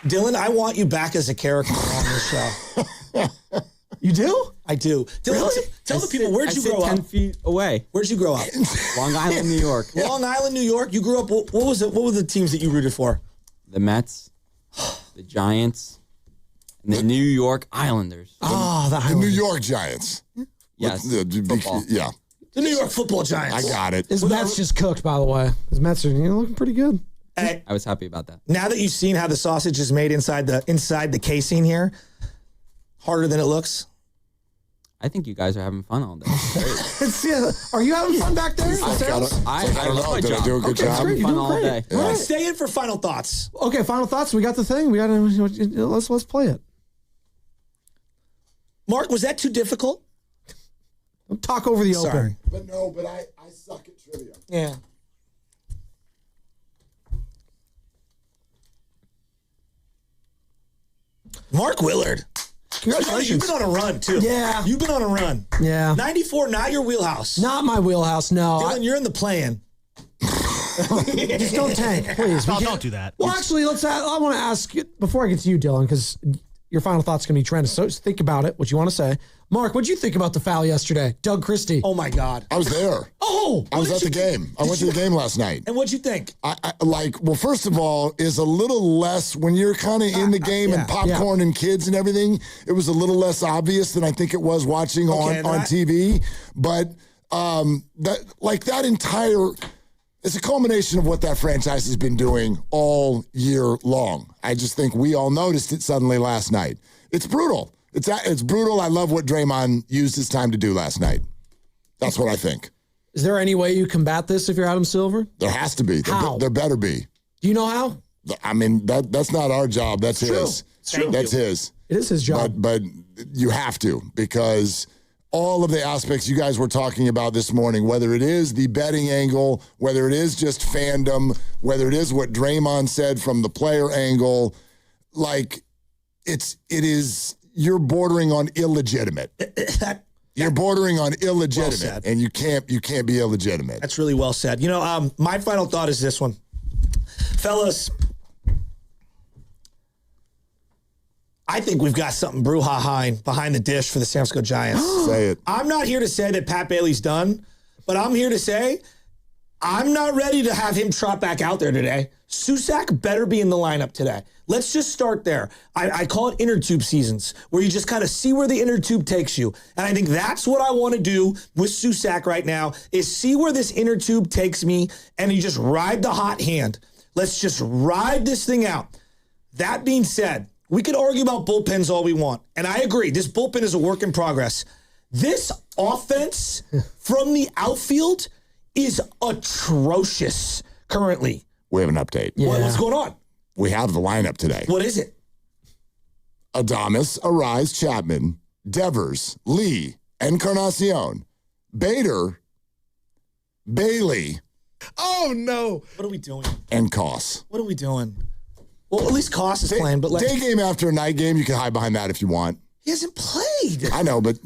Dylan, I want you back as a character on this show. You do? I do. Dylan, Really? tell the people, where'd you grow 10 up? feet away. Where'd you grow up? Long Island, New York. Long Island, New York. You grew up. What was it? What were the teams that you rooted for? The Mets, the Giants, and the New York Islanders. The New York Giants. Yes. Football. Yeah. The New York Football Giants. I got it. His Mets just cooked, by the way. His Mets are looking pretty good. Hey, I was happy about that. now that you've seen how the sausage is made inside the casing here, harder than it looks. I think you guys are having fun all day. Are you having fun back there? I don't love know. my Did I job. do a good job? Having fun all day. All right, stay in for final thoughts. Okay, final thoughts. We got the thing. We got to let's play it. Mark, was that too difficult? Don't talk over the open. But no, but I suck at trivia. Yeah. Mark Willard. Congratulations. You've been on a run, too. Yeah. You've been on a run. Yeah. 94, not your wheelhouse. Not my wheelhouse, no. Dylan, you're in the plan. Just don't tank, please. No, don't do that. Well, actually, I want to ask you, before I get to you, Dylan, because your final thoughts can be tremendous. So just think about it, what you want to say. Mark, what'd you think about the foul yesterday? Doug Christie. Oh, my God. I was there. Oh! I was at the game. I went to the game last night. And what'd you think? Well, first of all, is a little less when you're kind of in the game and popcorn and kids and everything. It was a little less obvious than I think it was watching on TV. But that entire, it's a culmination of what that franchise has been doing all year long. I just think we all noticed it suddenly last night. It's brutal. It's brutal. I love what Draymond used his time to do last night. That's what I think. Is there any way you combat this if you're Adam Silver? There has to be. How? There better be. Do you know how? I mean, that's not our job. That's his. It's true. That's his. It is his job. But you have to, because all of the aspects you guys were talking about this morning, whether it is the betting angle, whether it is just fandom, whether it is what Draymond said from the player angle, you're bordering on illegitimate. You're bordering on illegitimate, and you can't be illegitimate. That's really well said. My final thought is this one. Fellas, I think we've got something brouhaha behind the dish for the San Francisco Giants. Say it. I'm not here to say that Pat Bailey's done, but I'm here to say I'm not ready to have him trot back out there today. Susac better be in the lineup today. Let's just start there. I call it inner tube seasons, where you just kind of see where the inner tube takes you. And I think that's what I want to do with Susac right now, is see where this inner tube takes me, and you just ride the hot hand. Let's just ride this thing out. That being said, we could argue about bullpens all we want. And I agree, this bullpen is a work in progress. This offense from the outfield is atrocious currently. We have an update. Yeah. What's going on? We have the lineup today. What is it? Adames, Arise, Chapman, Devers, Lee, Encarnacion, Bader, Bailey. Oh, no. What are we doing? And Koss. What are we doing? Well, at least Koss is playing. But day game after a night game, you can hide behind that if you want. He hasn't played. I know, but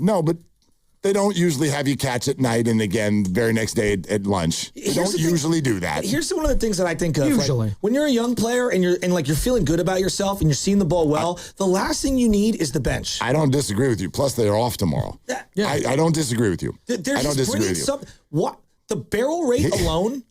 they don't usually have you catch at night and again the very next day at lunch. They don't usually do that. Here's one of the things that I think of. Usually. When you're a young player and you're feeling good about yourself and you're seeing the ball well, the last thing you need is the bench. I don't disagree with you. Plus, they are off tomorrow. I don't disagree with you. I don't disagree with you. What? The barrel rate alone?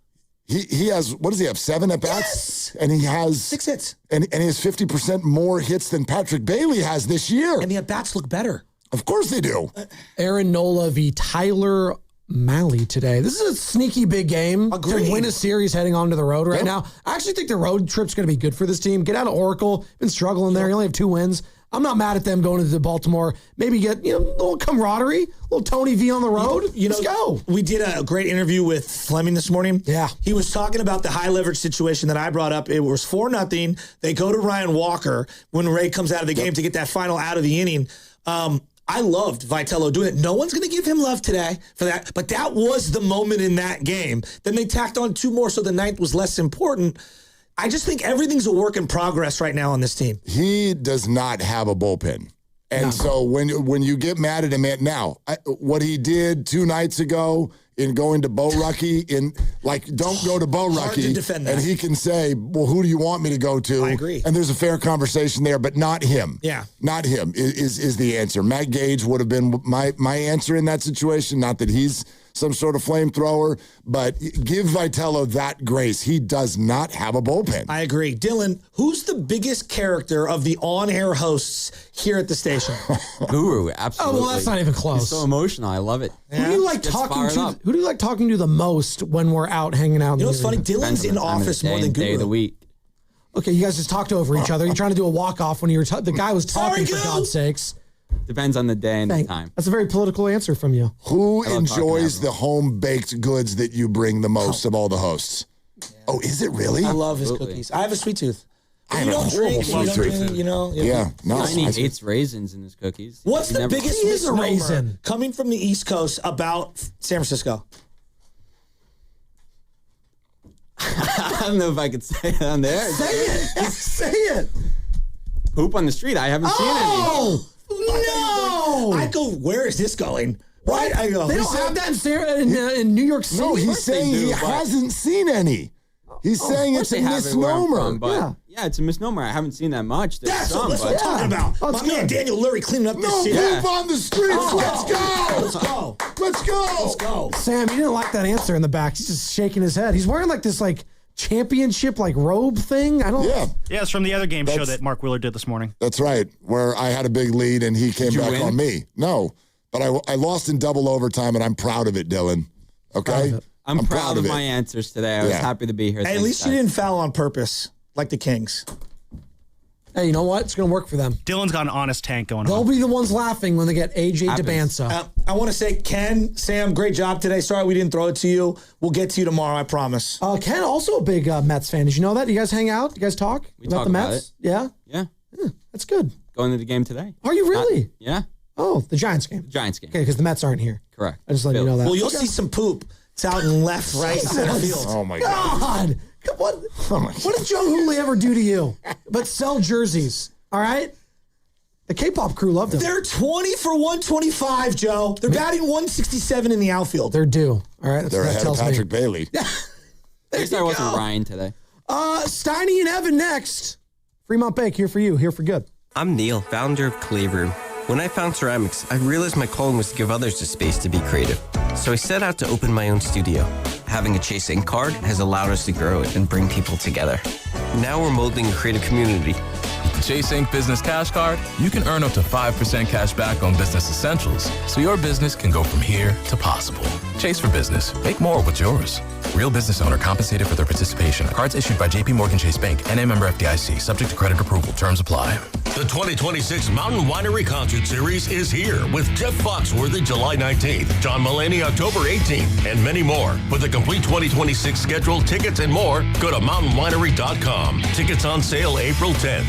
He has, what does he have, 7 at bats? Yes. And he has 6 hits. And he has 50% more hits than Patrick Bailey has this year. And the at bats look better. Of course they do. Aaron Nola v. Tyler Malley today. This is a sneaky big game to win a series heading onto the road right now. I actually think the road trip's going to be good for this team. Get out of Oracle. Been struggling there. You only have 2 wins. I'm not mad at them going into Baltimore. Maybe get a little camaraderie, a little Tony V on the road. Let's go. We did a great interview with Fleming this morning. Yeah. He was talking about the high leverage situation that I brought up. It was 4-0. They go to Ryan Walker when Ray comes out of the game to get that final out of the inning. I loved Vitello doing it. No one's going to give him love today for that, but that was the moment in that game. Then they tacked on 2 more, so the 9th was less important. I just think everything's a work in progress right now on this team. He does not have a bullpen. And so when you get mad at him now, what he did 2 nights ago in going to Bo Rucky, don't go to Bo Rucky. to defend that. And he can say, well, who do you want me to go to? I agree. And there's a fair conversation there, but not him. Yeah. Not him is the answer. Matt Gage would have been my answer in that situation. Not that he's some sort of flamethrower, but give Vitello that grace. He does not have a bullpen. I agree. Dylan, who's the biggest character of the on-air hosts here at the station? Guru, absolutely. Oh, well, that's not even close. He's so emotional. I love it. Who do you like talking to? Who do you like talking to the most when we're out hanging out? You know what's funny? Dylan's in office more than Guru. Day of the week. Okay, you guys just talked over each other. You're trying to do a walk-off when the guy was talking, for God's sakes. Depends on the day and the time. That's a very political answer from you. Who enjoys the home-baked goods that you bring the most of all the hosts? Yeah. Oh, is it really? I love his cookies. I have a sweet tooth. I have a horrible sweet tooth. Yeah, no. He hates raisins in his cookies. What's the biggest misnomer raisin coming from the East Coast about San Francisco? I don't know if I could say it on there. Say it. Say it. Poop on the street. I haven't seen any. No! I go, where is this going? Right? I go, they don't have that in New York City. No, he's saying he hasn't seen any. He's saying it's a misnomer. Yeah, it's a misnomer. I haven't seen that much. That's what I'm talking about. My man Daniel Lurie cleaning up this shit. Poop on the streets. Let's go. Let's go. Let's go. Let's go. Sam, you didn't like that answer in the back. He's just shaking his head. He's wearing this championship robe thing. I don't. Yeah, it's from the other game show that Mark Wheeler did this morning. That's right, where I had a big lead and he came back on me. No, but I lost in double overtime and I'm proud of it, Dylan. Okay, I'm proud of my answers today. I was happy to be here. Hey, at least you didn't foul on purpose like the Kings. Hey, you know what? It's going to work for them. Dylan's got an honest tank going on. They'll be the ones laughing when they get AJ DeBanza. I want to say, Ken, Sam, great job today. Sorry we didn't throw it to you. We'll get to you tomorrow, I promise. Ken, also a big Mets fan. Did you know that? You guys hang out? You guys talk about the Mets? Yeah? Yeah. That's good. Going to the game today. Are you really? Yeah. Oh, the Giants game. The Giants game. Okay, because the Mets aren't here. Correct. I just let you know that. Well, you'll see some poop. It's out in left, right, center field. Oh, my God. What did Joe Hooley ever do to you but sell jerseys? All right? The K-pop crew loved him. They're 20 for 125, Joe. They're batting 167 in the outfield. They're due. All right? They're ahead of Patrick Bailey. At least I wasn't Ryan today. Steiny and Evan next. Fremont Bank, here for you, here for good. I'm Neil, founder of Clay Room. When I found ceramics, I realized my calling was to give others the space to be creative. So I set out to open my own studio. Having a Chase Ink card has allowed us to grow it and bring people together. Now we're molding a creative community. With the Chase Ink Business Cash Card, you can earn up to 5% cash back on business essentials, so your business can go from here to possible. Chase for Business. Make more with yours. Real business owner compensated for their participation. Cards issued by J.P. Morgan Chase Bank, N.A. member FDIC. Subject to credit approval. Terms apply. The 2026 Mountain Winery Concert Series is here with Jeff Foxworthy July 19th, John Mulaney October 18th, and many more. For the complete 2026 schedule, tickets, and more, go to mountainwinery.com. Tickets on sale April 10th.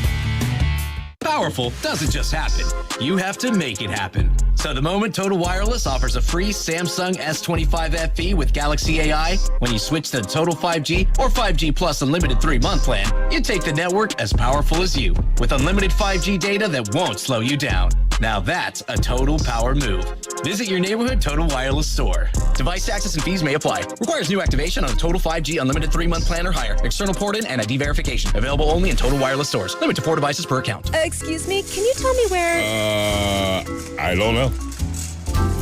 Powerful doesn't just happen. You have to make it happen. So the moment Total Wireless offers a free Samsung S25 FE with Galaxy AI, when you switch to Total 5G or 5G Plus Unlimited 3-month plan, you take the network as powerful as you, with unlimited 5G data that won't slow you down. Now that's a total power move. Visit your neighborhood Total Wireless store. Device taxes and fees may apply. Requires new activation on a Total 5G Unlimited 3-month plan or higher. External port-in and ID verification. Available only in Total Wireless stores. Limit to 4 devices per account. Excuse me, can you tell me where... I don't know.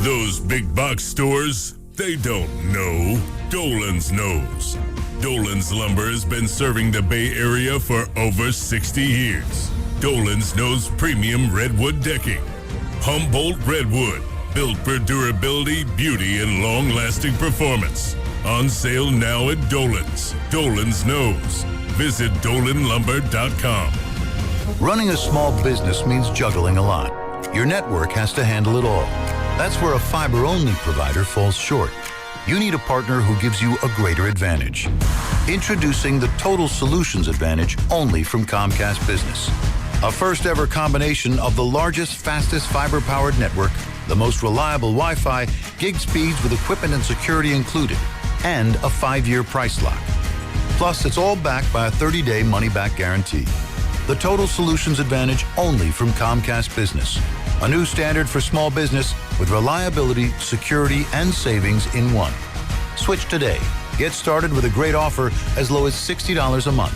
Those big box stores, they don't know. Dolan's knows. Dolan's Lumber has been serving the Bay Area for over 60 years. Dolan's knows premium redwood decking. Humboldt Redwood, built for durability, beauty, and long-lasting performance. On sale now at Dolan's. Dolan's knows. Visit DolanLumber.com. Running a small business means juggling a lot. Your network has to handle it all. That's where a fiber-only provider falls short. You need a partner who gives you a greater advantage. Introducing the Total Solutions Advantage only from Comcast Business. A first-ever combination of the largest, fastest fiber-powered network, the most reliable Wi-Fi, gig speeds with equipment and security included, and a 5-year price lock. Plus, it's all backed by a 30-day money-back guarantee. The Total Solutions Advantage only from Comcast Business. A new standard for small business with reliability, security, and savings in one. Switch today. Get started with a great offer as low as $60 a month.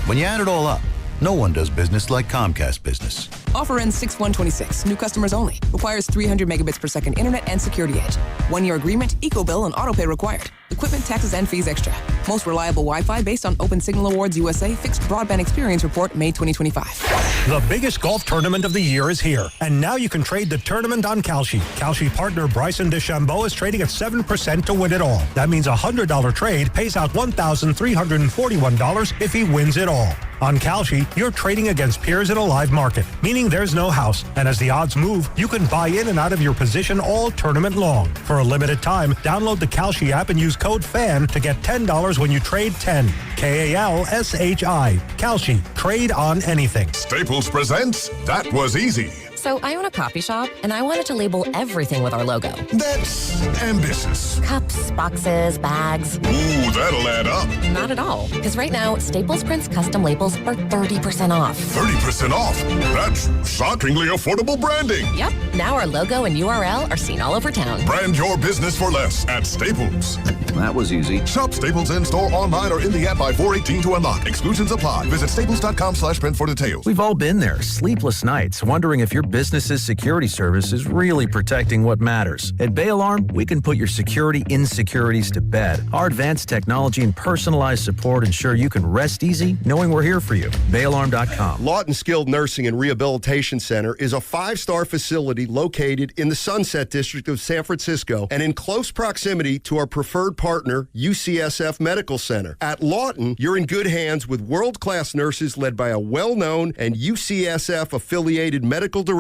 When you add it all up, no one does business like Comcast Business. Offer ends 6/1/26. New customers only. Requires 300 megabits per second internet and security edge. 1-year agreement, eco-bill, and autopay required. Equipment, taxes, and fees extra. Most reliable Wi-Fi based on Open Signal Awards USA Fixed Broadband Experience Report, May 2025. The biggest golf tournament of the year is here, and now you can trade the tournament on Kalshi. Kalshi partner Bryson DeChambeau is trading at 7% to win it all. That means a $100 trade pays out $1,341 if he wins it all. On Kalshi, you're trading against peers in a live market, meaning there's no house. And as the odds move, you can buy in and out of your position all tournament long. For a limited time, download the Kalshi app and use code FAN to get $10 when you trade 10. Kalshi. Kalshi. Trade on anything. Staples presents That Was Easy. So I own a coffee shop, and I wanted to label everything with our logo. That's ambitious. Cups, boxes, bags. Ooh, that'll add up. Not at all, because right now, Staples prints custom labels for 30% off. 30% off? That's shockingly affordable branding. Yep. Now our logo and URL are seen all over town. Brand your business for less at Staples. That was easy. Shop Staples in-store, online, or in the app by 4/18 to unlock. Exclusions apply. Visit staples.com/print for details. We've all been there. Sleepless nights, wondering if your business's security service is really protecting what matters. At Bay Alarm, we can put your security insecurities to bed. Our advanced technology and personalized support ensure you can rest easy knowing we're here for you. BayAlarm.com. Lawton Skilled Nursing and Rehabilitation Center is a 5-star facility located in the Sunset District of San Francisco and in close proximity to our preferred partner, UCSF Medical Center. At Lawton, you're in good hands with world-class nurses led by a well-known and UCSF-affiliated medical director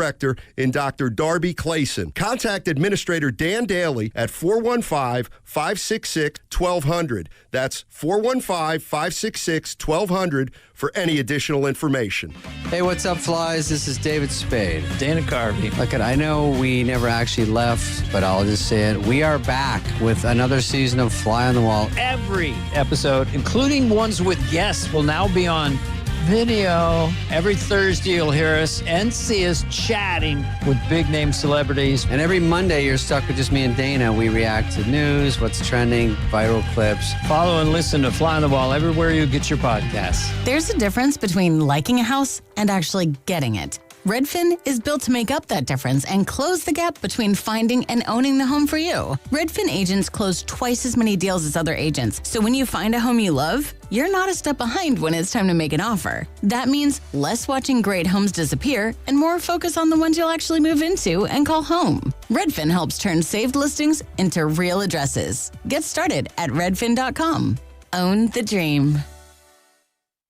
in Dr. Darby Clayson. Contact Administrator Dan Daly at 415-566-1200. That's 415-566-1200 for any additional information. Hey, what's up, Flies? This is David Spade. Dana Carvey. Look, I know we never actually left, but I'll just say it. We are back with another season of Fly on the Wall. Every episode, including ones with guests, will now be on video. Every Thursday, you'll hear us and see us chatting with big-name celebrities. And every Monday, you're stuck with just me and Dana. We react to news, what's trending, viral clips. Follow and listen to Fly on the Wall everywhere you get your podcasts. There's a difference between liking a house and actually getting it. Redfin is built to make up that difference and close the gap between finding and owning the home for you. Redfin agents close twice as many deals as other agents. So when you find a home you love, you're not a step behind when it's time to make an offer. That means less watching great homes disappear and more focus on the ones you'll actually move into and call home. Redfin helps turn saved listings into real addresses. Get started at redfin.com. Own the dream.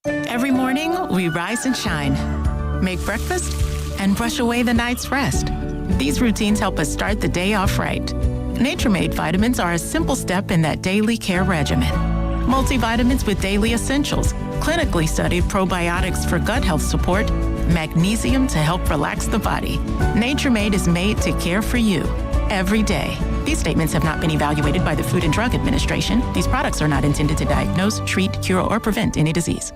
Every morning, we rise and shine, make breakfast, and brush away the night's rest. These routines help us start the day off right. Nature Made vitamins are a simple step in that daily care regimen. Multivitamins with daily essentials, clinically studied probiotics for gut health support, magnesium to help relax the body. Nature Made is made to care for you every day. These statements have not been evaluated by the Food and Drug Administration. These products are not intended to diagnose, treat, cure, or prevent any disease.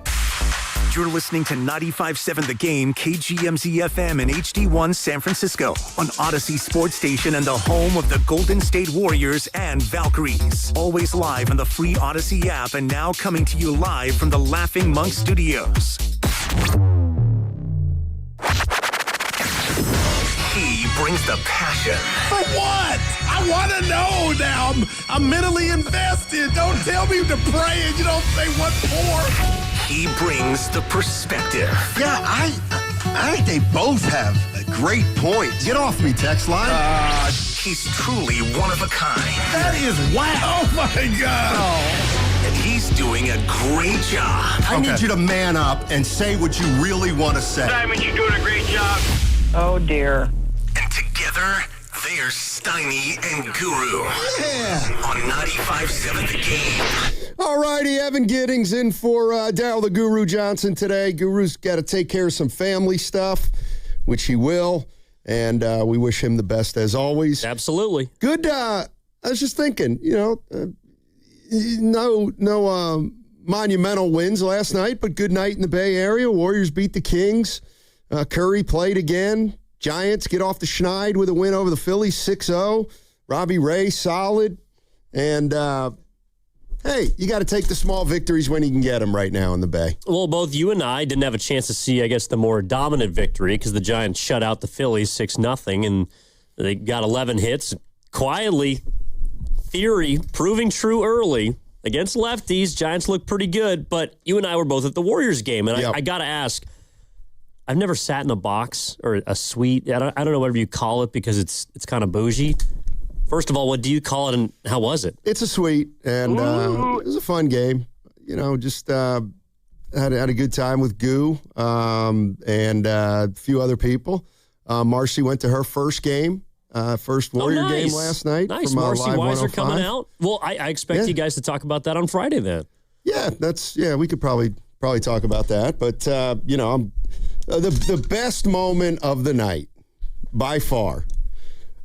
You're listening to 95.7 The Game, KGMZ-FM and HD1 San Francisco on Odyssey Sports Station and the home of the Golden State Warriors and Valkyries. Always live on the free Odyssey app and now coming to you live from the Laughing Monk Studios. He brings the passion. For what? I want to know now. I'm mentally invested. Don't tell me to pray and you don't say what for. He brings the perspective. Yeah, I think they both have a great point. Get off me, text line. He's truly one of a kind. That is wow. Oh, my God. Oh. And he's doing a great job. I need you to man up and say what you really want to say. Diamond, you're doing a great job. Oh, dear. And together, they're Steiny and Guru. Yeah. On 95.7 The Game. All righty, Evan Giddings in for Daryl the Guru Johnson today. Guru's got to take care of some family stuff, which he will, and we wish him the best as always. Absolutely. Good. I was just thinking, no monumental wins last night, but good night in the Bay Area. Warriors beat the Kings. Curry played again. Giants get off the schneid with a win over the Phillies 6-0. Robbie Ray, solid. And, hey, you got to take the small victories when you can get them right now in the Bay. Well, both you and I didn't have a chance to see, I guess, the more dominant victory because the Giants shut out the Phillies 6-0, and they got 11 hits. Quietly, theory proving true early. Against lefties, Giants look pretty good, but you and I were both at the Warriors game, and I got to ask, I've never sat in a box or a suite. I don't know whatever you call it because it's kind of bougie. First of all, what do you call it, and how was it? It's a suite, and it was a fun game. You know, just had a good time with Goo and a few other people. Marcy went to her first game. First Warrior game last night. Nice. From, Marcy Live Weiser 105. coming out. Well, I expect you guys to talk about that on Friday then. Yeah, we could probably talk about that. But, you know, the best moment of the night, by far,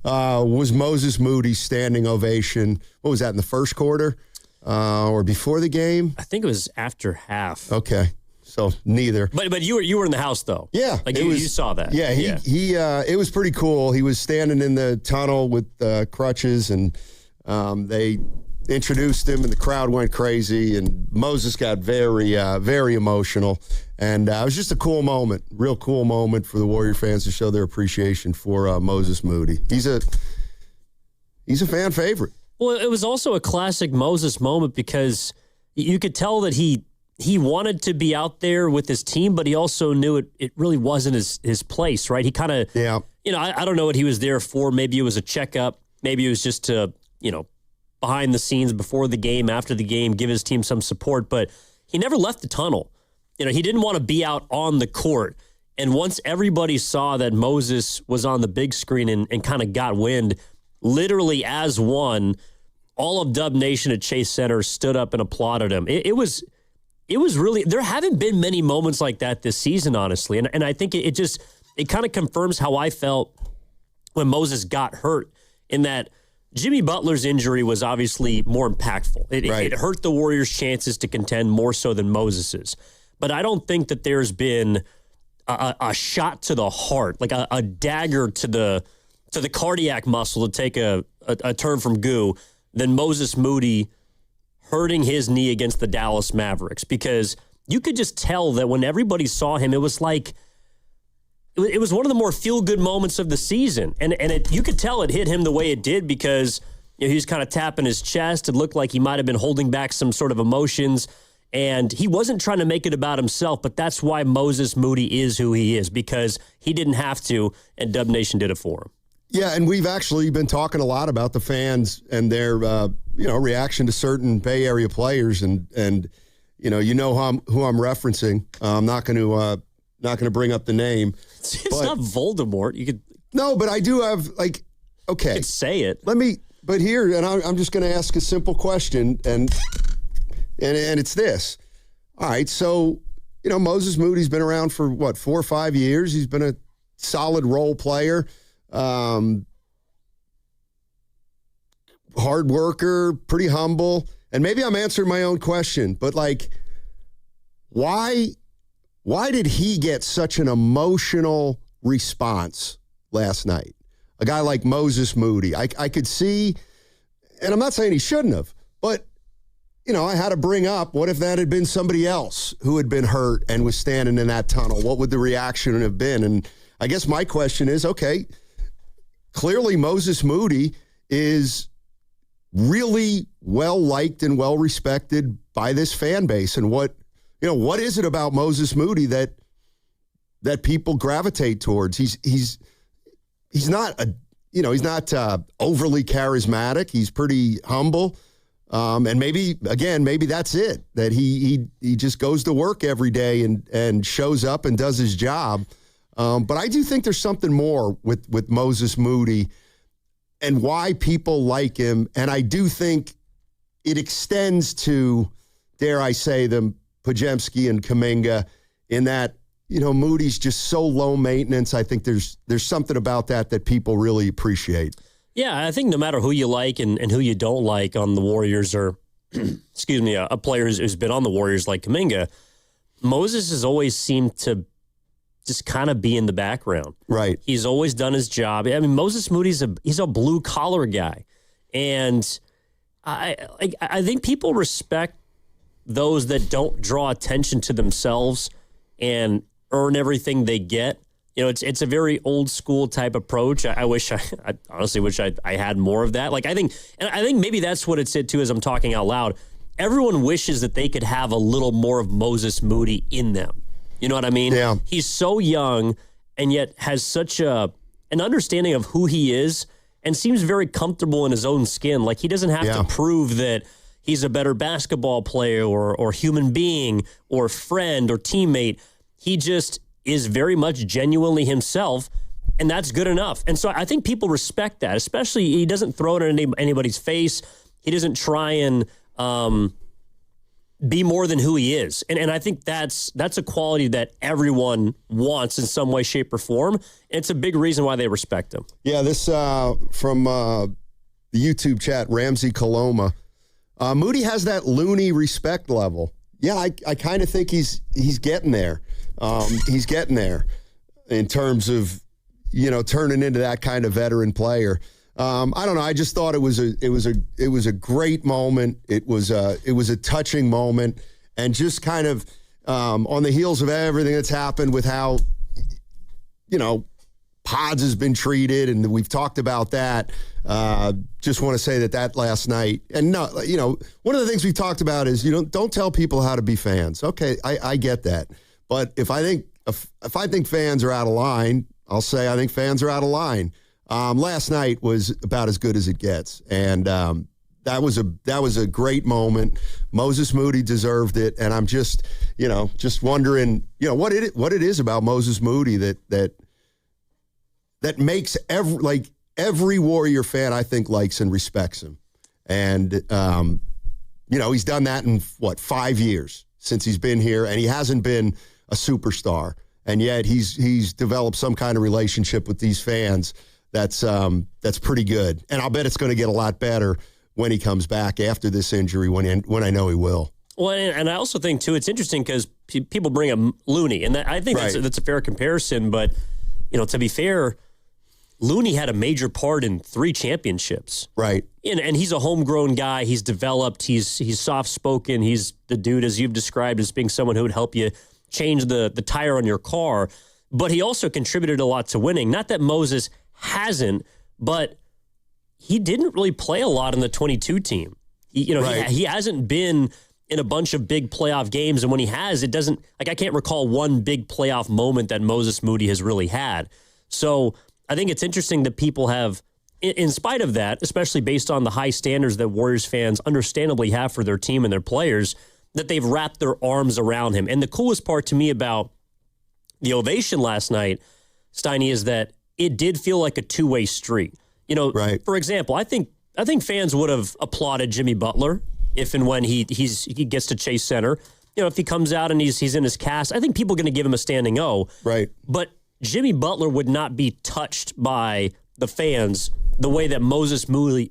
was Moses Moody's standing ovation. What was that, in the first quarter or before the game? I think it was after half. Okay. So neither. But you were in the house though. Yeah, like you saw that. Yeah, he it was pretty cool. He was standing in the tunnel with crutches, and they introduced him, and the crowd went crazy, and Moses got very very emotional, and it was just a cool moment, real cool moment for the Warrior fans to show their appreciation for Moses Moody. He's a fan favorite. Well, it was also a classic Moses moment because you could tell that he wanted to be out there with his team, but he also knew it really wasn't his place, right? He kind of, you know, I don't know what he was there for. Maybe it was a checkup. Maybe it was just to, you know, behind the scenes before the game, after the game, give his team some support. But he never left the tunnel. You know, he didn't want to be out on the court. And once everybody saw that Moses was on the big screen and kind of got wind, literally as one, all of Dub Nation at Chase Center stood up and applauded him. It was really, there haven't been many moments like that this season, honestly. And I think it kind of confirms how I felt when Moses got hurt, in that Jimmy Butler's injury was obviously more impactful. It hurt the Warriors' chances to contend more so than Moses's. But I don't think that there's been a shot to the heart, like a dagger to the cardiac muscle, to take a term from Goo, than Moses Moody hurting his knee against the Dallas Mavericks, because you could just tell that when everybody saw him, it was like, it was one of the more feel-good moments of the season. And you could tell it hit him the way it did because, you know, he was kind of tapping his chest. It looked like he might have been holding back some sort of emotions. And he wasn't trying to make it about himself, but that's why Moses Moody is who he is, because he didn't have to, and Dub Nation did it for him. Yeah, and we've actually been talking a lot about the fans and their reaction to certain Bay Area players, and who I'm referencing. I'm not going to bring up the name. It's not Voldemort. You could but I do have okay. You could say it. But here, and I'm just going to ask a simple question, and it's this. All right, so Moses Moody's been around for 4 or 5 years. He's been a solid role player. Hard worker, pretty humble. And maybe I'm answering my own question, but why did he get such an emotional response last night? A guy like Moses Moody. I could see, and I'm not saying he shouldn't have, but I had to bring up, what if that had been somebody else who had been hurt and was standing in that tunnel? What would the reaction have been? And I guess my question is, okay, clearly Moses Moody is really well-liked and well-respected by this fan base. And what is it about Moses Moody that people gravitate towards? He's not overly charismatic. He's pretty humble. And maybe that's it, that he just goes to work every day and shows up and does his job. But I do think there's something more with Moses Moody and why people like him. And I do think it extends to, dare I say, them Podziemski and Kuminga, in that, Moody's just so low maintenance. I think there's something about that people really appreciate. Yeah, I think no matter who you like and who you don't like on the Warriors, or, excuse me, a player who's been on the Warriors like Kuminga, Moses has always seemed to just kind of be in the background. Right. He's always done his job. I mean, Moses Moody's he's a blue collar guy, and I think people respect those that don't draw attention to themselves and earn everything they get. You know, it's a very old school type approach. I honestly wish I had more of that. Like, I think maybe that's what it's too, as I'm talking out loud. Everyone wishes that they could have a little more of Moses Moody in them. You know what I mean? Yeah. He's so young and yet has such an understanding of who he is and seems very comfortable in his own skin. Like, he doesn't have to prove that he's a better basketball player or human being or friend or teammate. He just is very much genuinely himself, and that's good enough. And so I think people respect that, especially he doesn't throw it in anybody's face. He doesn't try and be more than who he is. And I think that's a quality that everyone wants in some way, shape, or form. And it's a big reason why they respect him. Yeah, this from the YouTube chat, Ramsey Coloma. Moody has that loony respect level. Yeah, I kind of think he's getting there. He's getting there in terms of, turning into that kind of veteran player. I don't know. I just thought it was a great moment. It was a touching moment, and just kind of on the heels of everything that's happened with how, Pods has been treated, and we've talked about that. Just want to say that last night, and no, one of the things we've talked about is don't tell people how to be fans. Okay, I get that, but if I think fans are out of line, I'll say I think fans are out of line. Last night was about as good as it gets, and that was a great moment. Moses Moody deserved it, and I'm just wondering, what it is about Moses Moody that makes every Warrior fan, I think, likes and respects him. And he's done that in 5 years since he's been here, and he hasn't been a superstar, and yet he's developed some kind of relationship with these fans that's pretty good. And I'll bet it's going to get a lot better when he comes back after this injury, when I know he will. Well, and I also think, too, it's interesting because people bring up Looney, and I think that's a fair comparison. But, to be fair, Looney had a major part in 3 championships. Right. And he's a homegrown guy. He's developed. He's soft-spoken. He's the dude, as you've described, as being someone who would help you change the tire on your car. But he also contributed a lot to winning. Not that Moses hasn't, but he didn't really play a lot in the 22 team. He hasn't been in a bunch of big playoff games, and when he has, it doesn't, I can't recall one big playoff moment that Moses Moody has really had. So I think it's interesting that people have, in spite of that, especially based on the high standards that Warriors fans understandably have for their team and their players, that they've wrapped their arms around him. And the coolest part to me about the ovation last night, Steiny, is that it did feel like a two-way street. For example, I think fans would have applauded Jimmy Butler if and when he gets to Chase Center. If he comes out and he's in his cast, I think people are going to give him a standing O. Right. But Jimmy Butler would not be touched by the fans the way that Moses Moody,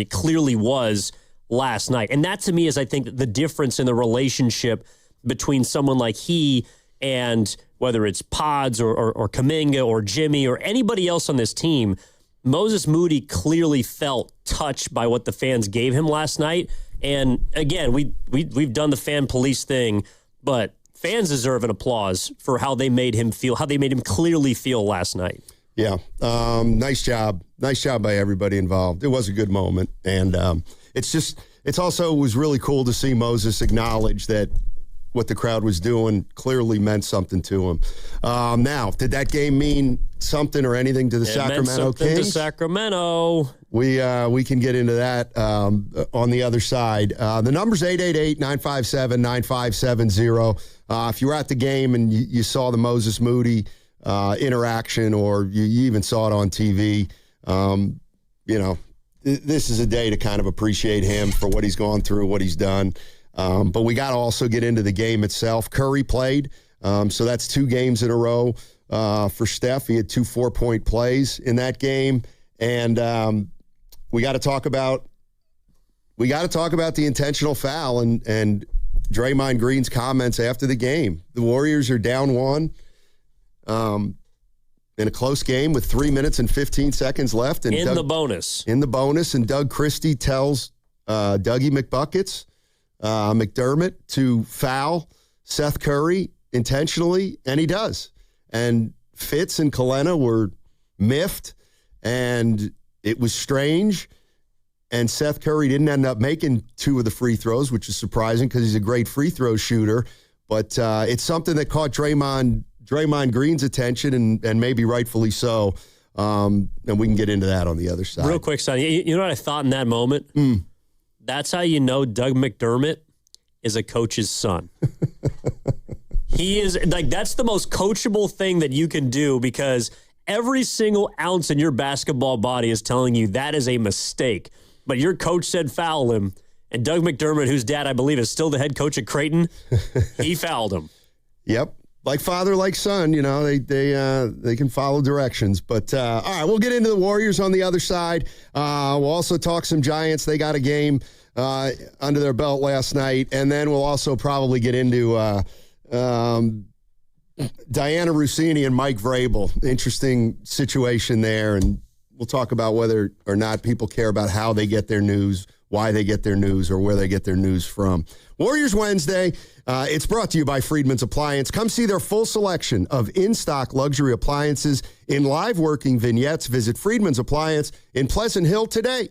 clearly was last night. And that, to me, is, I think, the difference in the relationship between someone like he and whether it's Pods or Kuminga or Jimmy or anybody else on this team. Moses Moody clearly felt touched by what the fans gave him last night. And again, we've done the fan police thing, but fans deserve an applause for how they made him feel, how they made him clearly feel last night. Yeah. Nice job. Nice job by everybody involved. It was a good moment. And it was really cool to see Moses acknowledge that what the crowd was doing clearly meant something to him. Now, did that game mean something or anything to the Sacramento Kings? To Sacramento. We can get into that on the other side. The number's 888-957-9570. If you were at the game and you saw the Moses Moody interaction, or you even saw it on TV, this is a day to kind of appreciate him for what he's gone through, what he's done. But we got to also get into the game itself. Curry played, so that's 2 games in a row for Steph. He had 2 4-point plays in that game, and we got to talk about the intentional foul and Draymond Green's comments after the game. The Warriors are down 1. in a close game with 3 minutes and 15 seconds left. And in the bonus. In the bonus, and Doug Christie tells Dougie McDermott to foul Seth Curry intentionally, and he does. And Fitz and Kalena were miffed, and it was strange. And Seth Curry didn't end up making 2 of the free throws, which is surprising because he's a great free throw shooter. But it's something that caught Draymond Green's attention, and maybe rightfully so. And we can get into that on the other side. Real quick, son, you know what I thought in that moment? That's how you know Doug McDermott is a coach's son. He is, like, that's the most coachable thing that you can do, because every single ounce in your basketball body is telling you that is a mistake. But your coach said foul him, and Doug McDermott, whose dad I believe is still the head coach at Creighton, he fouled him. Yep. Like father, like son, you know, they can follow directions. But, all right, we'll get into the Warriors on the other side. We'll also talk some Giants. They got a game under their belt last night. And then we'll also probably get into Diana Rossini and Mike Vrabel. Interesting situation there. And we'll talk about whether or not people care about how they get their news, why they get their news, or where they get their news from. Warriors Wednesday, it's brought to you by Friedman's Appliance. Come see their full selection of in-stock luxury appliances in live working vignettes. Visit Friedman's Appliance in Pleasant Hill today.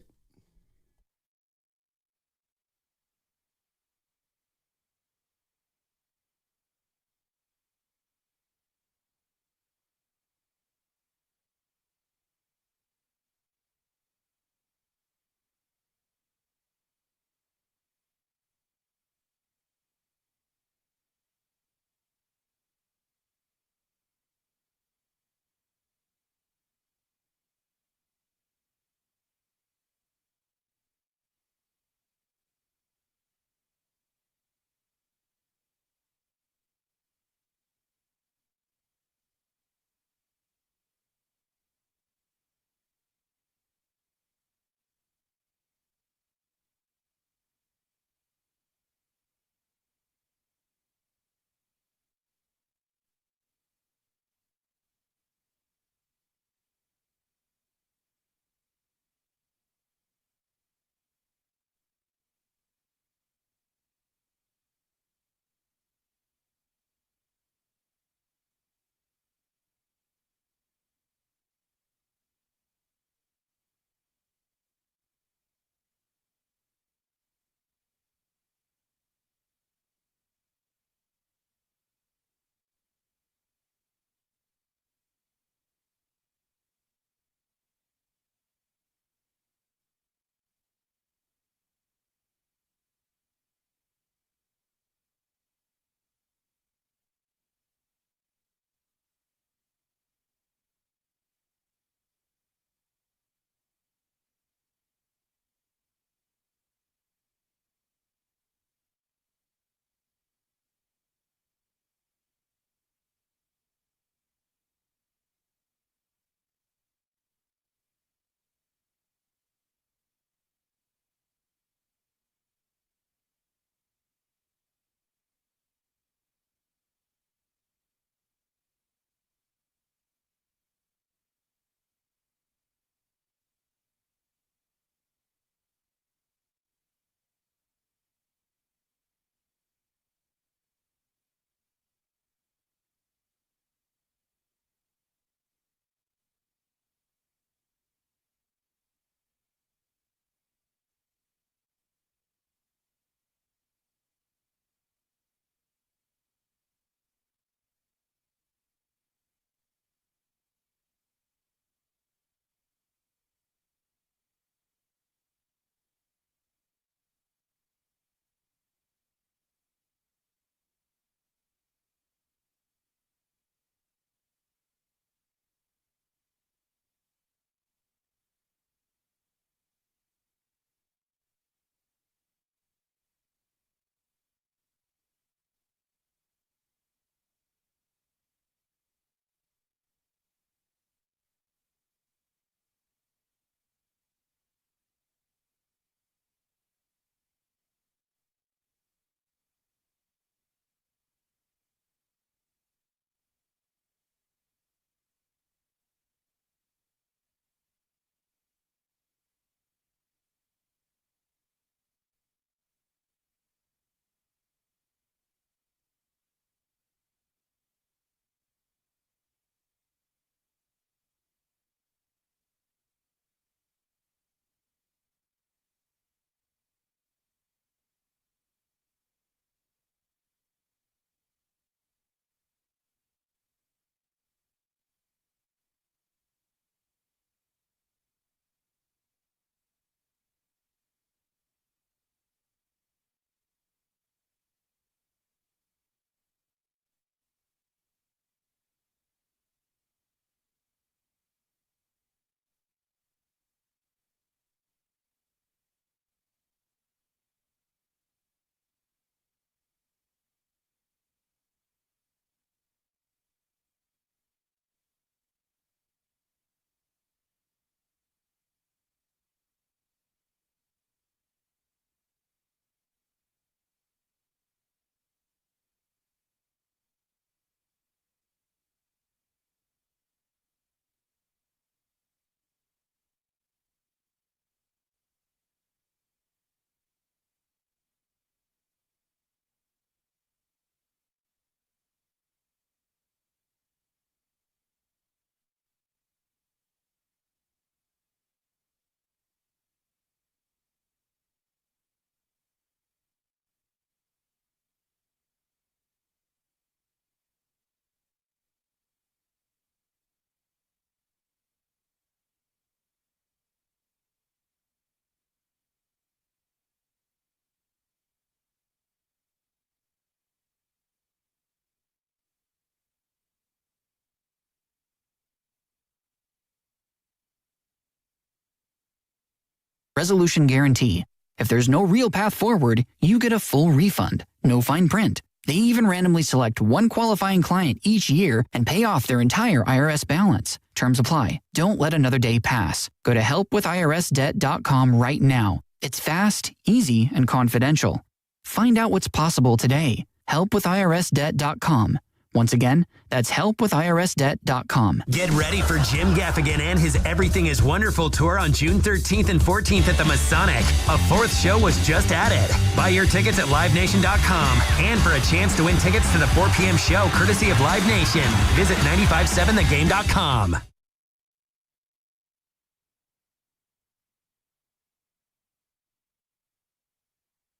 Resolution Guarantee. If there's no real path forward, you get a full refund. No fine print. They even randomly select one qualifying client each year and pay off their entire IRS balance. Terms apply. Don't let another day pass. Go to helpwithirsdebt.com right now. It's fast, easy, and confidential. Find out what's possible today. Helpwithirsdebt.com. Once again, that's helpwithirsdebt.com. Get ready for Jim Gaffigan and his Everything is Wonderful tour on June 13th and 14th at the Masonic. A fourth show was just added. Buy your tickets at livenation.com. And for a chance to win tickets to the 4 p.m. show courtesy of Live Nation, visit 957thegame.com.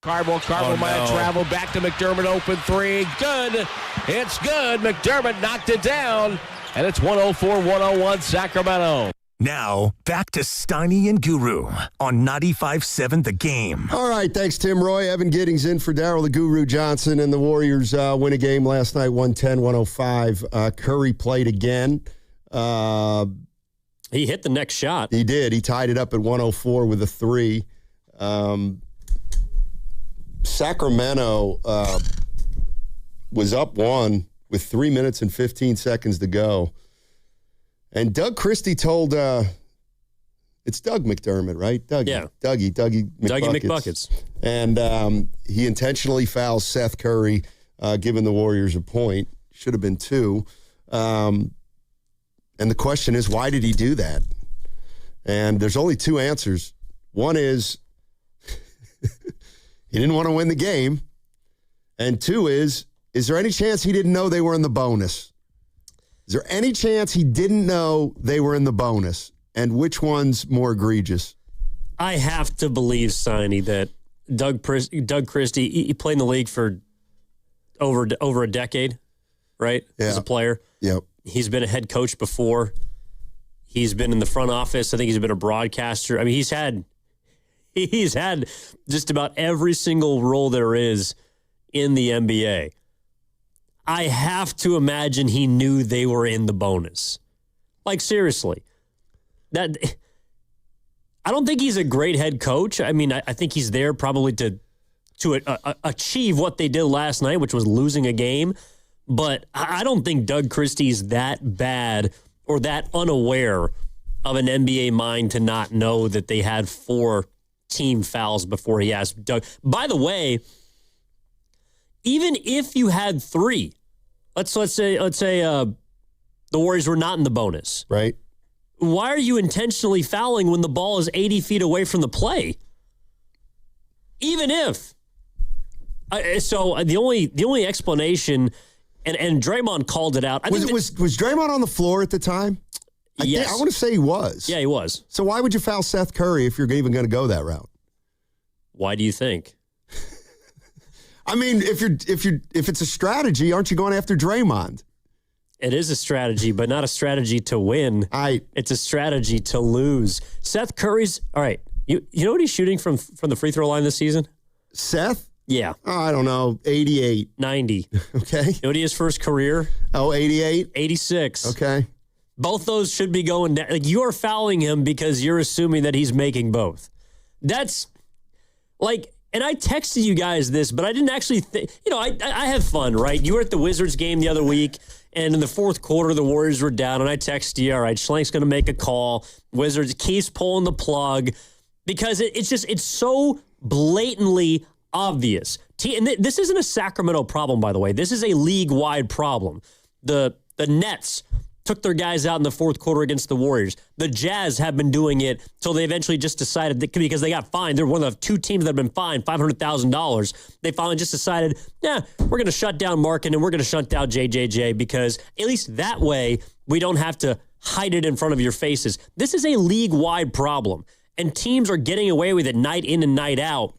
Carbo might have traveled back to McDermott, open three. Good. It's good. McDermott knocked it down. And it's 104-101 Sacramento. Now, back to Steiny and Guru on 95.7 The Game. All right, thanks, Tim Roy. Evan Giddings in for Daryl the Guru Johnson, and the Warriors win a game last night, 110-105. Curry played again. He hit the next shot. He did. He tied it up at 104 with a three. Sacramento was up one with 3 minutes and 15 seconds to go. And Doug Christie told, it's Doug McDermott, right? Dougie. Yeah. Dougie McBuckets. Dougie McBuckets. And he intentionally fouls Seth Curry, giving the Warriors a point. Should have been two. And the question is, why did he do that? And there's only two answers. One is, he didn't want to win the game. And two is there any chance he didn't know they were in the bonus? Is there any chance he didn't know they were in the bonus? And which one's more egregious? I have to believe, Steiny, that Doug Christie, he played in the league for over a decade, right? Yeah. As a player. Yep. He's been a head coach before. He's been in the front office. I think he's been a broadcaster. I mean, he's had just about every single role there is in the NBA. I have to imagine he knew they were in the bonus. Like, seriously. I don't think he's a great head coach. I mean, I think he's there probably to achieve what they did last night, which was losing a game. But I don't think Doug Christie's that bad or that unaware of an NBA mind to not know that they had 4 team fouls before he asked Doug. By the way, even if you had 3, let's say the Warriors were not in the bonus, right? Why are you intentionally fouling when the ball is 80 feet away from the play? Even if. So the only explanation, and Draymond called it out. Was Draymond on the floor at the time? Yes. I want to say he was. Yeah, he was. So why would you foul Seth Curry if you're even going to go that route? Why do you think? I mean, if it's a strategy, aren't you going after Draymond? It is a strategy, but not a strategy to win. It's a strategy to lose. Seth Curry's all right. You know what he's shooting from the free throw line this season? Seth? Yeah. Oh, I don't know. 88. 90. Okay. You know what he is for his career? Oh, 88? 86. Okay. Both those should be going down. Like, you're fouling him because you're assuming that he's making both. That's like, and I texted you guys this, but I didn't actually think, I have fun, right? You were at the Wizards game the other week, and in the fourth quarter, the Warriors were down, and I texted you, all right, Schlank's going to make a call. Wizards keeps pulling the plug because it's so blatantly obvious. And this isn't a Sacramento problem, by the way. This is a league-wide problem. The Nets took their guys out in the fourth quarter against the Warriors. The Jazz have been doing it till they eventually just decided that because they got fined. They're one of the 2 teams that have been fined $500,000. They finally just decided, we're going to shut down Markin and we're going to shut down JJJ because at least that way we don't have to hide it in front of your faces. This is a league-wide problem, and teams are getting away with it night in and night out.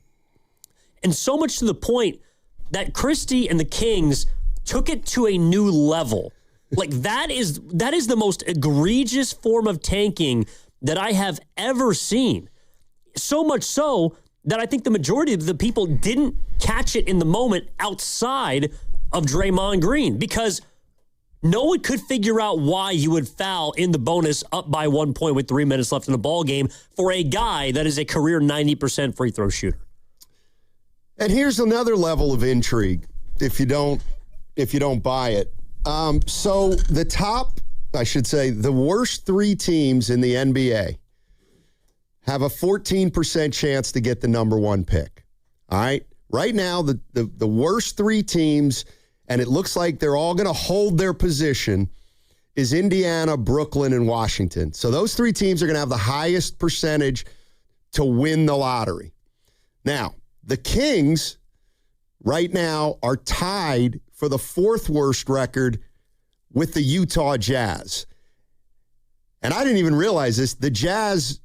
And so much to the point that Christie and the Kings took it to a new level. Like, that is the most egregious form of tanking that I have ever seen. So much so that I think the majority of the people didn't catch it in the moment outside of Draymond Green. Because no one could figure out why you would foul in the bonus up by 1 point with 3 minutes left in the ball game for a guy that is a career 90% free throw shooter. And here's another level of intrigue if you don't buy it. So the worst 3 teams in the NBA have a 14% chance to get the number 1 pick. All right? Right now, the worst 3 teams, and it looks like they're all going to hold their position, is Indiana, Brooklyn, and Washington. So those 3 teams are going to have the highest percentage to win the lottery. Now, the Kings right now are tied for the 4th worst record with the Utah Jazz. And I didn't even realize this. The Jazz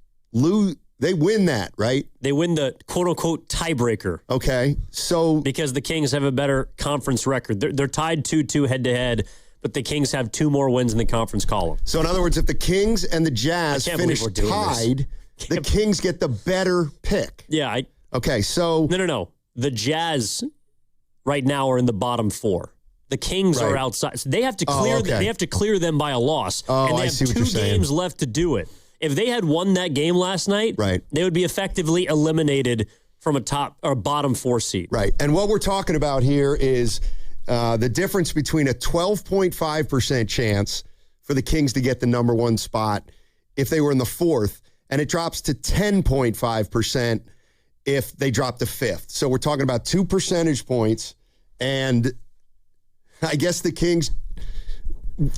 they win that, right? They win the quote-unquote tiebreaker. Okay, so... Because the Kings have a better conference record. They're tied 2-2 head-to-head, but the Kings have 2 more wins in the conference column. So, in other words, if the Kings and the Jazz finish tied, the Kings get the better pick. Yeah. Okay, so... No. The Jazz right now are in the bottom 4. The Kings are outside. So they have to clear they have to clear them by a loss. And they have 2 games left to do it. If they had won that game last night, they would be effectively eliminated from a top or bottom 4 seed. Right. And what we're talking about here is the difference between a 12.5% chance for the Kings to get the number 1 spot if they were in the 4th, and it drops to 10.5% if they drop to 5th. So we're talking about 2 percentage points, and I guess the Kings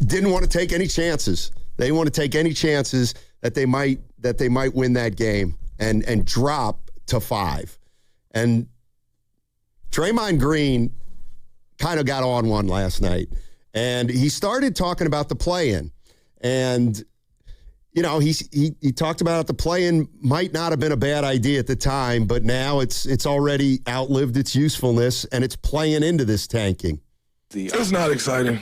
didn't want to take any chances. They want to take any chances that they might win that game and drop to 5. And Draymond Green kind of got on one last night, and he started talking about the play-in. And you know, he talked about the play-in might not have been a bad idea at the time, but now it's already outlived its usefulness, and it's playing into this tanking. It's not exciting.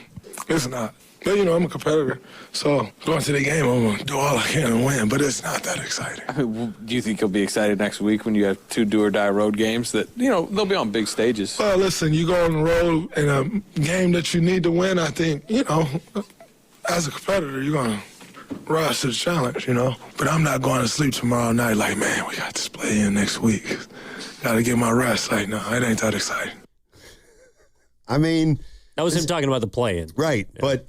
It's not. But, you know, I'm a competitor, so going to the game, I'm going to do all I can and win, but it's not that exciting. I mean, do you think you'll be excited next week when you have 2 do-or-die road games that, you know, they'll be on big stages? Well, listen, you go on the road in a game that you need to win, I think, you know, as a competitor, you're going to rise to the challenge, you know. But I'm not going to sleep tomorrow night like, man, we got this play-in next week. Got to get my rest. Like, no, it ain't that exciting. I mean... That was him talking about the play-in. Right, yeah. But...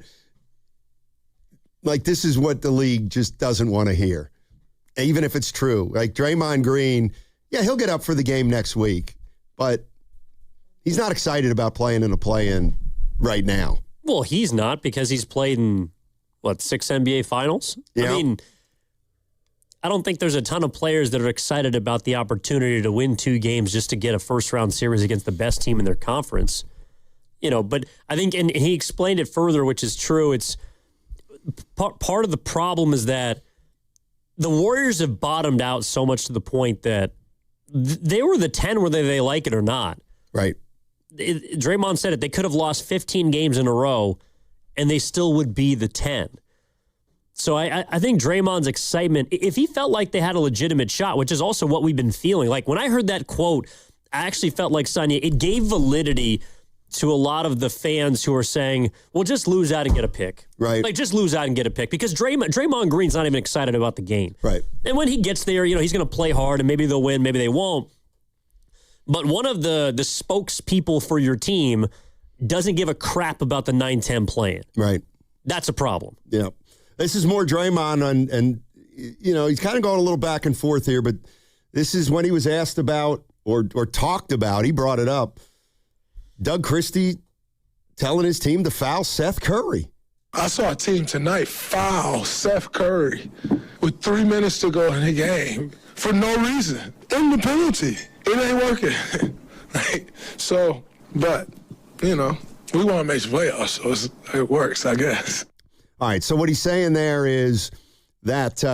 Like, this is what the league just doesn't want to hear, even if it's true. Like, Draymond Green, yeah, he'll get up for the game next week, but he's not excited about playing in a play-in right now. Well, he's not because he's played in, 6 NBA Finals? Yeah. I mean, I don't think there's a ton of players that are excited about the opportunity to win 2 games just to get a first-round series against the best team in their conference. You know, but I think, and he explained it further, which is true, it's part of the problem is that the Warriors have bottomed out so much to the point that they were the 10 whether they like it or not. Right. Draymond said it. They could have lost 15 games in a row, and they still would be the 10. So I think Draymond's excitement, if he felt like they had a legitimate shot, which is also what we've been feeling. Like, when I heard that quote, I actually felt like, Sonia, it gave validity to a lot of the fans who are saying, well, just lose out and get a pick. Right. Like, just lose out and get a pick. Because Draymond Green's not even excited about the game. Right. And when he gets there, you know, he's going to play hard, and maybe they'll win, maybe they won't. But one of the spokespeople for your team doesn't give a crap about the 9-10 play-in. Right. That's a problem. Yeah. This is more Draymond, and you know, he's kind of going a little back and forth here, but this is when he was asked about or talked about, he brought it up, Doug Christie telling his team to foul Seth Curry. I saw a team tonight foul Seth Curry with 3 minutes to go in the game for no reason. In the penalty. It ain't working. So, but, you know, we want to make the playoffs, so it works, I guess. All right, so what he's saying there is that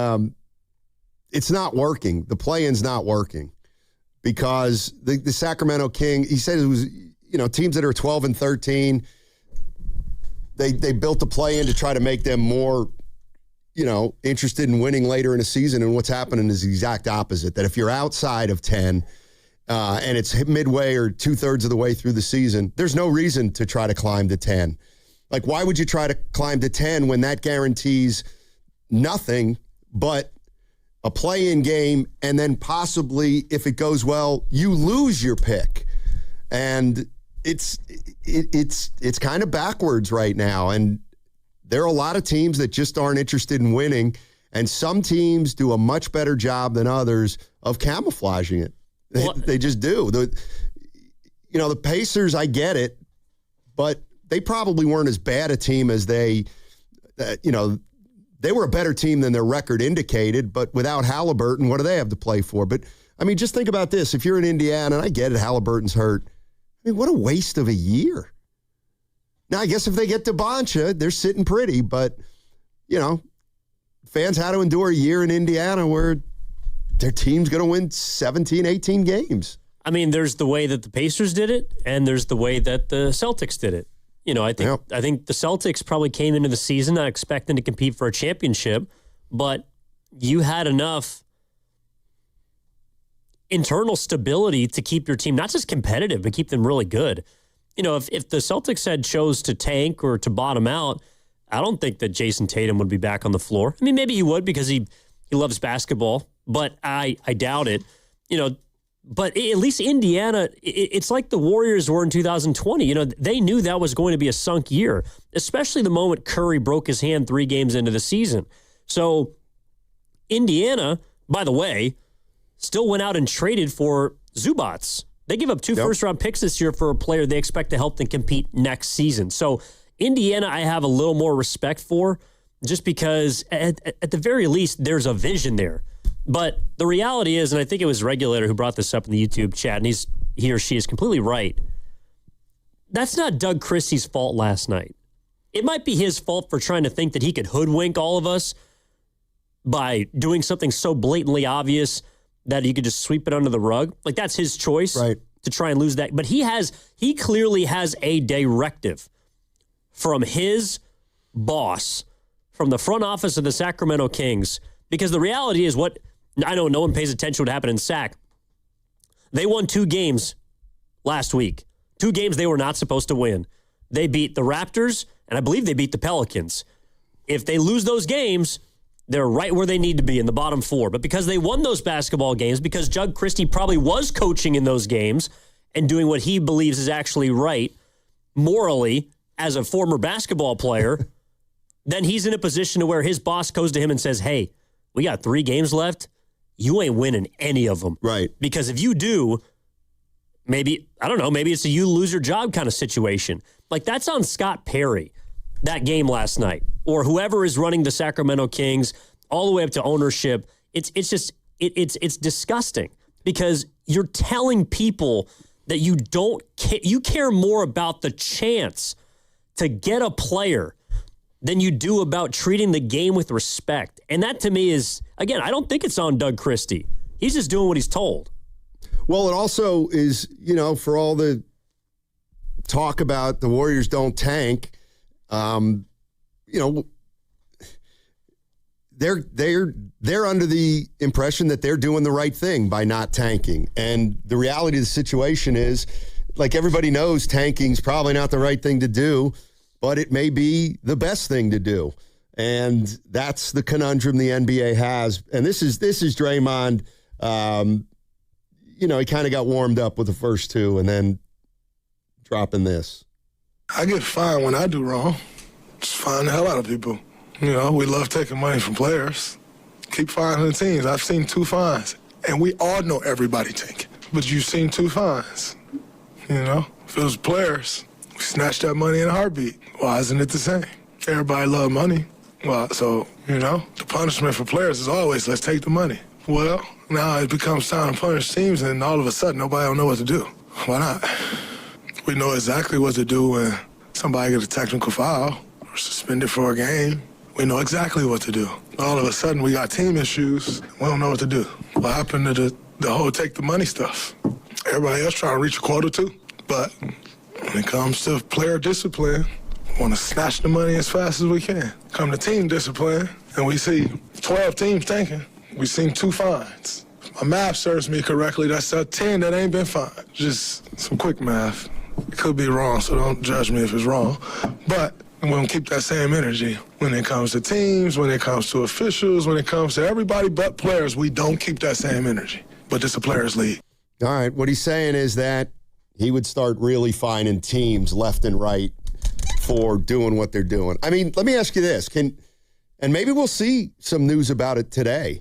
it's not working. The play-in's not working because the Sacramento King, he said it was, you know, teams that are 12 and 13, they built the play-in to try to make them more, you know, interested in winning later in the season. And what's happening is the exact opposite, that if you're outside of 10 and it's midway or 2/3 of the way through the season, there's no reason to try to climb to 10. Like, why would you try to climb to 10 when that guarantees nothing but a play-in game, and then possibly, if it goes well, you lose your pick? And it's kind of backwards right now. And there are a lot of teams that just aren't interested in winning, and some teams do a much better job than others of camouflaging it. They just do. The Pacers, I get it, but they probably weren't as bad a team as they were a better team than their record indicated, but without Halliburton, what do they have to play for? But, I mean, just think about this. If you're in Indiana, and I get it, Halliburton's hurt, I mean, what a waste of a year. Now, I guess if they get Deboncha, they're sitting pretty, but, fans had to endure a year in Indiana where their team's going to win 17, 18 games. I mean, there's the way that the Pacers did it, and there's the way that the Celtics did it. I think the Celtics probably came into the season not expecting to compete for a championship, but you had enough internal stability to keep your team not just competitive, but keep them really good. If the Celtics had chose to tank or to bottom out, I don't think that Jason Tatum would be back on the floor. I mean, maybe he would because he loves basketball, but I doubt it. But at least Indiana, it's like the Warriors were in 2020. They knew that was going to be a sunk year, especially the moment Curry broke his hand 3 games into the season. So Indiana, by the way, still went out and traded for Zubats. They give up 2 first-round picks this year for a player they expect to help them compete next season. So Indiana, I have a little more respect for, just because at the very least, there's a vision there. But the reality is, and I think it was Regulator who brought this up in the YouTube chat, and he or she is completely right. That's not Doug Christie's fault last night. It might be his fault for trying to think that he could hoodwink all of us by doing something so blatantly obvious that he could just sweep it under the rug. Like, that's his choice to try and lose that. But he clearly has a directive from his boss, from the front office of the Sacramento Kings, because the reality is I know no one pays attention to what happened in Sac. They won 2 games last week. 2 games they were not supposed to win. They beat the Raptors, and I believe they beat the Pelicans. If they lose those games, they're right where they need to be in the bottom 4. But because they won those basketball games, because Doug Christie probably was coaching in those games and doing what he believes is actually right morally as a former basketball player, then he's in a position to where his boss goes to him and says, hey, we got 3 games left. You ain't winning any of them. Right. Because if you do, maybe it's a you lose your job kind of situation. Like, that's on Scott Perry, that game last night, or whoever is running the Sacramento Kings all the way up to ownership. It's disgusting because you're telling people that you don't care. You care more about the chance to get a player than you do about treating the game with respect. And that, to me, is, again, I don't think it's on Doug Christie. He's just doing what he's told. Well, it also is, for all the talk about the Warriors don't tank, they're under the impression that they're doing the right thing by not tanking. And the reality of the situation is, like everybody knows, tanking's probably not the right thing to do, but it may be the best thing to do. And that's the conundrum the NBA has. And this is Draymond. He kind of got warmed up with the first 2 and then dropping this. I get fined when I do wrong. Just fine the hell out of people. We love taking money from players. Keep fining the teams. I've seen 2 fines. And we all know everybody tanking. But you've seen 2 fines. If it was players, we snatched that money in a heartbeat. Why isn't it the same? Everybody love money. Well, so, the punishment for players is always, let's take the money. Well, now it becomes time to punish teams, and all of a sudden, nobody don't know what to do. Why not? We know exactly what to do when somebody gets a technical foul or suspended for a game. We know exactly what to do. All of a sudden, we got team issues. We don't know what to do. What happened to the whole take the money stuff? Everybody else trying to reach a quota too. But when it comes to player discipline, we want to snatch the money as fast as we can. Come to team discipline, and we see 12 teams tanking. We've seen 2 fines. My math serves me correctly. That's 10 that ain't been fined. Just some quick math. It could be wrong, so don't judge me if it's wrong. But And we don't keep that same energy when it comes to teams, when it comes to officials, when it comes to everybody but players. We don't keep that same energy. But it's a players' league. All right. What he's saying is that he would start really finding teams left and right for doing what they're doing. I mean, let me ask you this. And maybe we'll see some news about it today.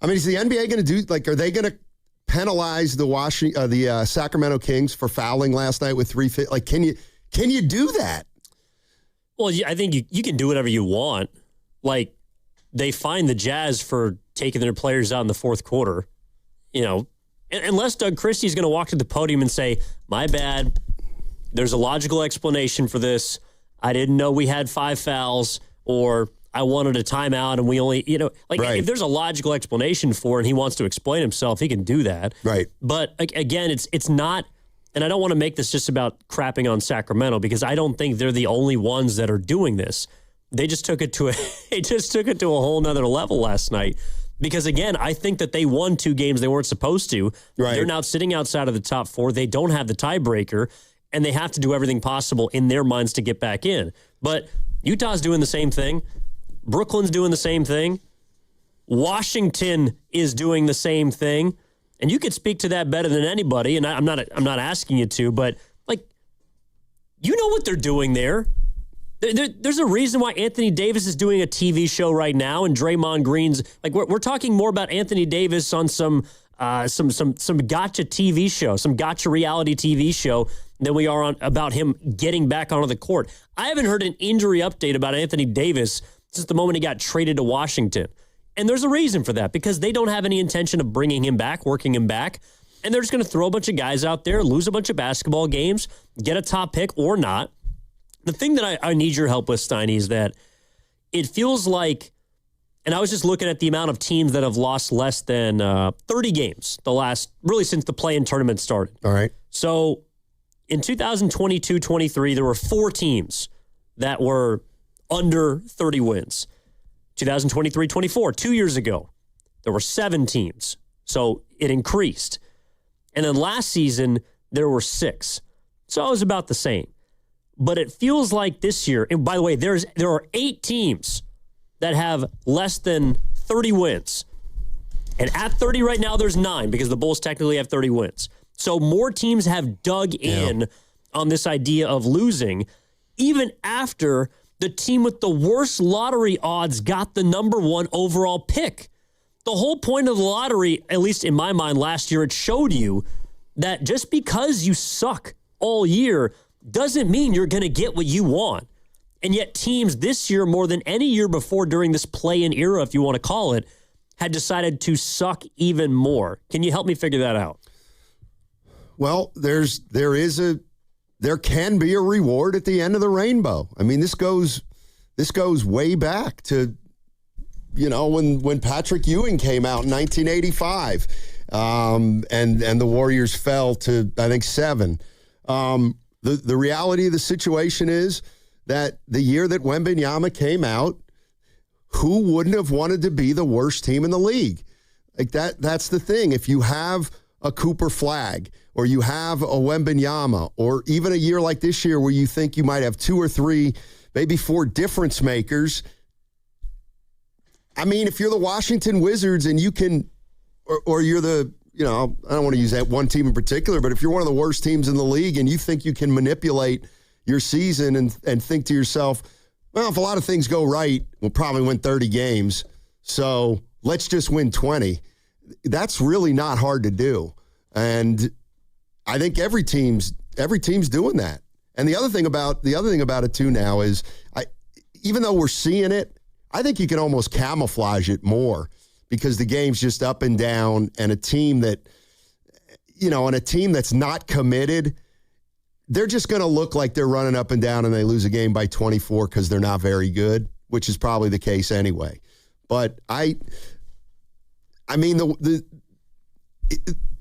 I mean, is the NBA going to do, like, are they going to penalize the Sacramento Kings for fouling last night with 3 feet? Like, can you do that? Well, I think you can do whatever you want. Like, they fined the Jazz for taking their players out in the fourth quarter. You know, unless Doug Christie's going to walk to the podium and say, my bad, there's a logical explanation for this. I didn't know we had 5 fouls, or I wanted a timeout and we only, you know, like if there's a logical explanation for it and he wants to explain himself, he can do that. Right. But again, it's not, and I don't want to make this just about crapping on Sacramento, because I don't think they're the only ones that are doing this. They just took it to a whole nother level last night. Because, again, I think that they won 2 games they weren't supposed to. Right. They're now sitting outside of the top 4. They don't have the tiebreaker, and they have to do everything possible in their minds to get back in. But Utah's doing the same thing. Brooklyn's doing the same thing. Washington is doing the same thing. And you could speak to that better than anybody, and I'm not asking you to, but, like, you know what they're doing there. There's a reason why Anthony Davis is doing a TV show right now, and Draymond Green's like we're talking more about Anthony Davis on some gotcha TV show, some gotcha reality TV show than we are on about him getting back onto the court. I haven't heard an injury update about Anthony Davis since the moment he got traded to Washington, and there's a reason for that, because they don't have any intention of bringing him back, working him back, and they're just going to throw a bunch of guys out there, lose a bunch of basketball games, get a top pick or not. The thing that I need your help with, Steiny, is that it feels like, and I was just looking at the amount of teams that have lost less than 30 games since the play-in tournament started. All right. So in 2022-23, there were 4 teams that were under 30 wins. 2023-24, 2 years ago, there were 7 teams. So it increased. And then last season, there were 6. So it was about the same. But it feels like this year, and by the way, there are 8 teams that have less than 30 wins. And at 30 right now, there's 9, because the Bulls technically have 30 wins. So more teams have dug in on this idea of losing, even after the team with the worst lottery odds got the number 1 overall pick. The whole point of the lottery, at least in my mind last year, it showed you that just because you suck all year doesn't mean you're going to get what you want. And yet teams this year, more than any year before during this play-in era, if you want to call it, had decided to suck even more. Can you help me figure that out? Well, there can be a reward at the end of the rainbow. I mean, this goes way back to, you know, when Patrick Ewing came out in 1985, and the Warriors fell to, I think, 7. The reality of the situation is that the year that Wembanyama came out, who wouldn't have wanted to be the worst team in the league? Like that's the thing. If you have a Cooper Flagg, or you have a Wembanyama, or even a year like this year where you think you might have 2 or 3, maybe 4 difference makers. I mean, if you're the Washington Wizards and you can, or you're the, you know, I don't want to use that one team in particular, but if you're one of the worst teams in the league and you think you can manipulate your season and think to yourself, well, if a lot of things go right, we'll probably win 30 games. So let's just win 20. That's really not hard to do. And I think every team's doing that. And the other thing about it too now is even though we're seeing it, I think you can almost camouflage it more, because the game's just up and down, and a team that, you know, and a team that's not committed, they're just going to look like they're running up and down and they lose a game by 24 because they're not very good, which is probably the case anyway. But I mean,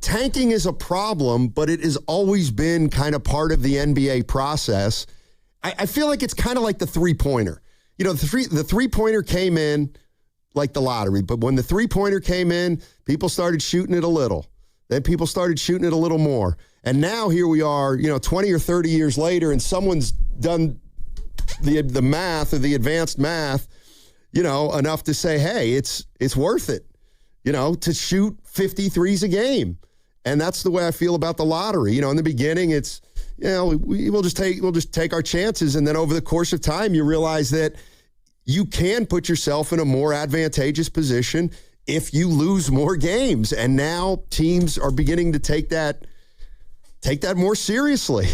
tanking is a problem, but it has always been kind of part of the NBA process. I feel like it's kind of like the three-pointer. You know, the three-pointer came in like the lottery, but when the three-pointer came in, people started shooting it a little. Then people started shooting it a little more. And now here we are, you know, 20 or 30 years later, and someone's done the math or the advanced math, enough to say, hey, it's worth it, to shoot 53s a game. And that's the way I feel about the lottery. In the beginning, it's, we'll just take our chances. And then over the course of time, you realize that you can put yourself in a more advantageous position if you lose more games. And now teams are beginning to take that more seriously,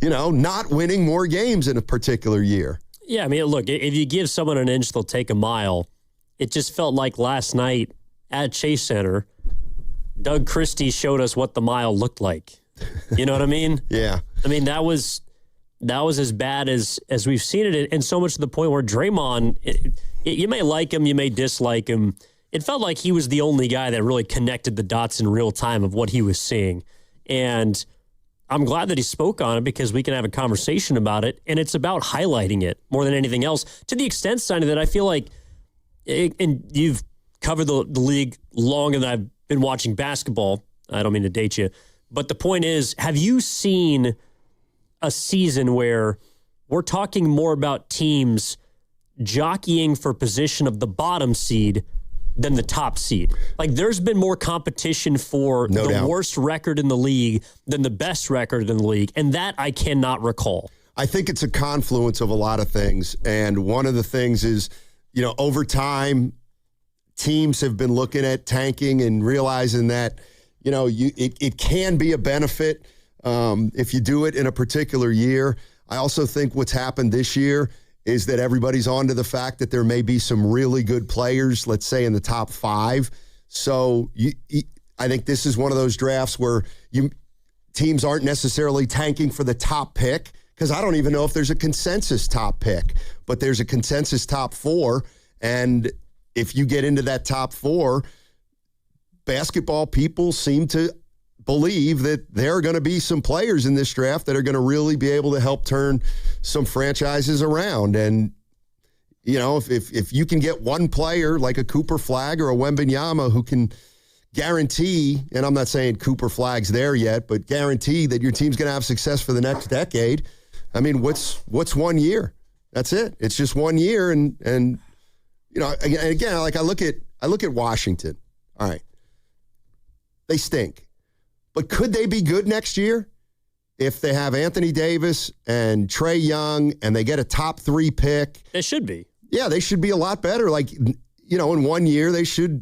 not winning more games in a particular year. Yeah, I mean, look, if you give someone an inch, they'll take a mile. It just felt like last night at Chase Center, Doug Christie showed us what the mile looked like. You know what I mean? Yeah. I mean, that was as bad as we've seen it, and so much to the point where Draymond, you may like him, you may dislike him. It felt like he was the only guy that really connected the dots in real time of what he was seeing. And I'm glad that he spoke on it because we can have a conversation about it, and it's about highlighting it more than anything else. To the extent, Sonny, that I feel like, and you've covered the league longer than I've been watching basketball. I don't mean to date you, but the point is, have you seen a season where we're talking more about teams jockeying for position of the bottom seed than the top seed? Like, there's been more competition for No doubt. Worst record in the league than the best record in the league, and that I cannot recall. I think it's a confluence of a lot of things, and one of the things is, over time, teams have been looking at tanking and realizing that, it can be a benefit if you do it in a particular year. I also think what's happened this year is that everybody's on to the fact that there may be some really good players, let's say in the top 5. So I think this is one of those drafts where teams aren't necessarily tanking for the top pick, because I don't even know if there's a consensus top pick, but there's a consensus top 4. And if you get into that top 4, basketball people seem to believe that there are going to be some players in this draft that are going to really be able to help turn some franchises around. And, if you can get one player like a Cooper Flagg or a Wembanyama who can guarantee, and I'm not saying Cooper Flagg's there yet, but guarantee that your team's going to have success for the next decade. I mean, what's 1 year? That's it. It's just 1 year. And again, like I look at Washington. All right. They stink. But could they be good next year if they have Anthony Davis and Trae Young and they get a top 3 pick? They should be. Yeah, they should be a lot better. Like, in 1 year, they should,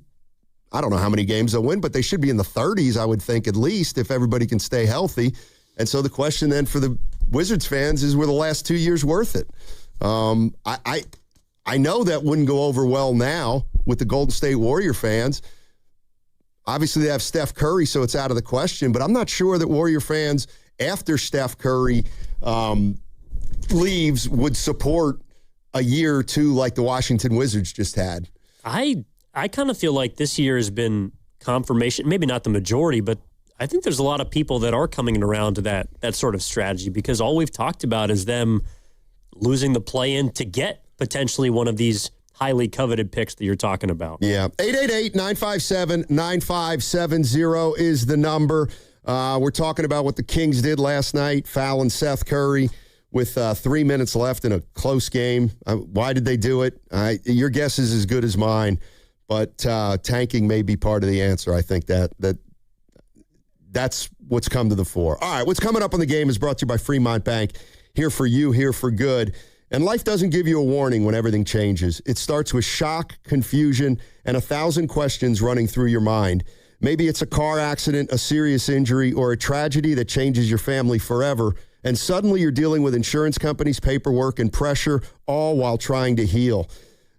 I don't know how many games they'll win, but they should be in the 30s, I would think, at least, if everybody can stay healthy. And so the question then for the Wizards fans is, were the last 2 years worth it? I know that wouldn't go over well now with the Golden State Warrior fans. Obviously, they have Steph Curry, so it's out of the question. But I'm not sure that Warrior fans, after Steph Curry leaves, would support a year or two like the Washington Wizards just had. I kind of feel like this year has been confirmation, maybe not the majority, but I think there's a lot of people that are coming around to that sort of strategy, because all we've talked about is them losing the play-in to get potentially one of these highly coveted picks that you're talking about. Yeah. 888-957-9570 is the number. We're talking about what the Kings did last night, fouling Seth Curry with 3 minutes left in a close game. Why did they do it? Your guess is as good as mine, but tanking may be part of the answer. I think that's what's come to the fore. All right, what's coming up on the game is brought to you by Fremont Bank. Here for you, here for good. And life doesn't give you a warning when everything changes. It starts with shock, confusion, and 1,000 questions running through your mind. Maybe it's a car accident, a serious injury, or a tragedy that changes your family forever. And suddenly you're dealing with insurance companies, paperwork, and pressure, all while trying to heal.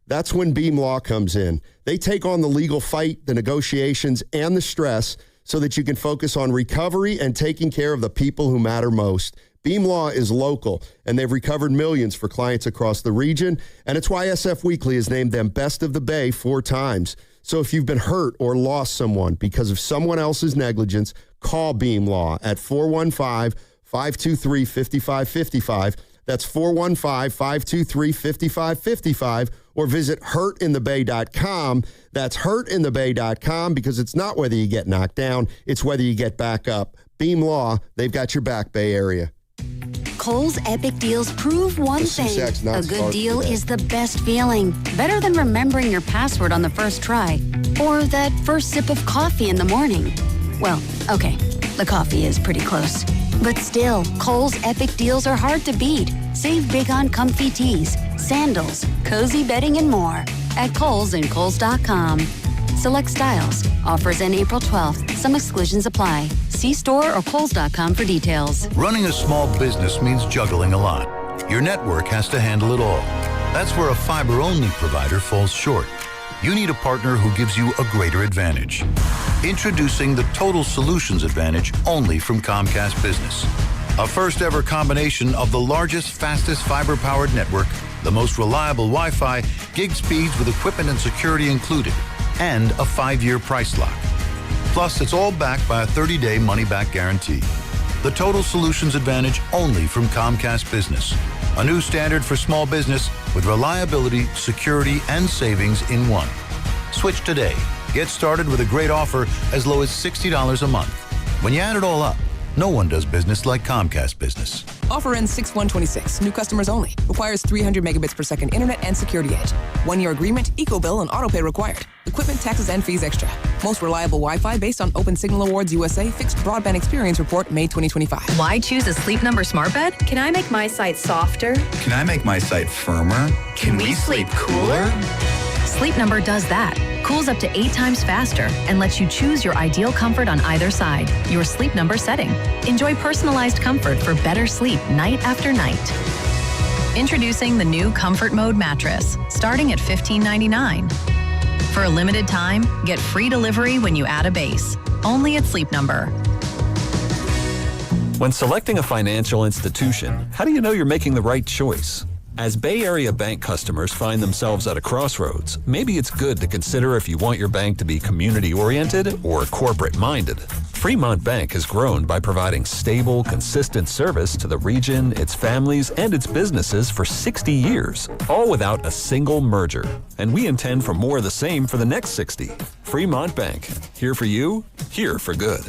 That's when Beam Law comes in. They take on the legal fight, the negotiations, and the stress so that you can focus on recovery and taking care of the people who matter most. Beam Law is local, and they've recovered millions for clients across the region, and it's why SF Weekly has named them Best of the Bay 4 times. So if you've been hurt or lost someone because of someone else's negligence, call Beam Law at 415-523-5555. That's 415-523-5555, or visit hurtinthebay.com. That's hurtinthebay.com, because it's not whether you get knocked down, it's whether you get back up. Beam Law, they've got your back, Bay Area. Kohl's Epic Deals prove one thing. A good start deal today. is the best feeling. Better than remembering your password on the first try. Or that first sip of coffee in the morning. Well, okay, the coffee is pretty close. But still, Kohl's Epic Deals are hard to beat. Save big on comfy tees, sandals, cozy bedding, and more at Kohl's and Kohl's.com. Select styles. Offers end April 12th. Some exclusions apply. See store or Kohl's.com for details. Running a small business means juggling a lot. Your network has to handle it all. That's where a fiber-only provider falls short. You need a partner who gives you a greater advantage. Introducing the Total Solutions Advantage only from Comcast Business. A first-ever combination of the largest, fastest fiber-powered network, the most reliable Wi-Fi, gig speeds with equipment and security included, and a 5-year price lock. Plus, it's all backed by a 30-day money-back guarantee. The Total Solutions Advantage only from Comcast Business. A new standard for small business with reliability, security, and savings in one. Switch today. Get started with a great offer as low as $60 a month. When you add it all up, no one does business like Comcast Business. Offer ends 6/1/26. New customers only. Requires 300 megabits per second internet and security edge. 1-year agreement, eco-bill, and autopay required. Equipment, taxes, and fees extra. Most reliable Wi-Fi based on Open Signal Awards USA Fixed Broadband Experience Report, May 2025. Why choose a Sleep Number smart bed? Can I make my site softer? Can I make my site firmer? Can we sleep cooler? Sleep Number does that. Cools up to 8 times faster and lets you choose your ideal comfort on either side. Your Sleep Number setting. Enjoy personalized comfort for better sleep night after night. Introducing the new Comfort Mode mattress, starting at $15.99. For a limited time, get free delivery when you add a base. Only at Sleep Number. When selecting a financial institution, how do you know you're making the right choice? As Bay Area bank customers find themselves at a crossroads, maybe it's good to consider if you want your bank to be community-oriented or corporate-minded. Fremont Bank has grown by providing stable, consistent service to the region, its families, and its businesses for 60 years, all without a single merger. And we intend for more of the same for the next 60. Fremont Bank. Here for you, here for good.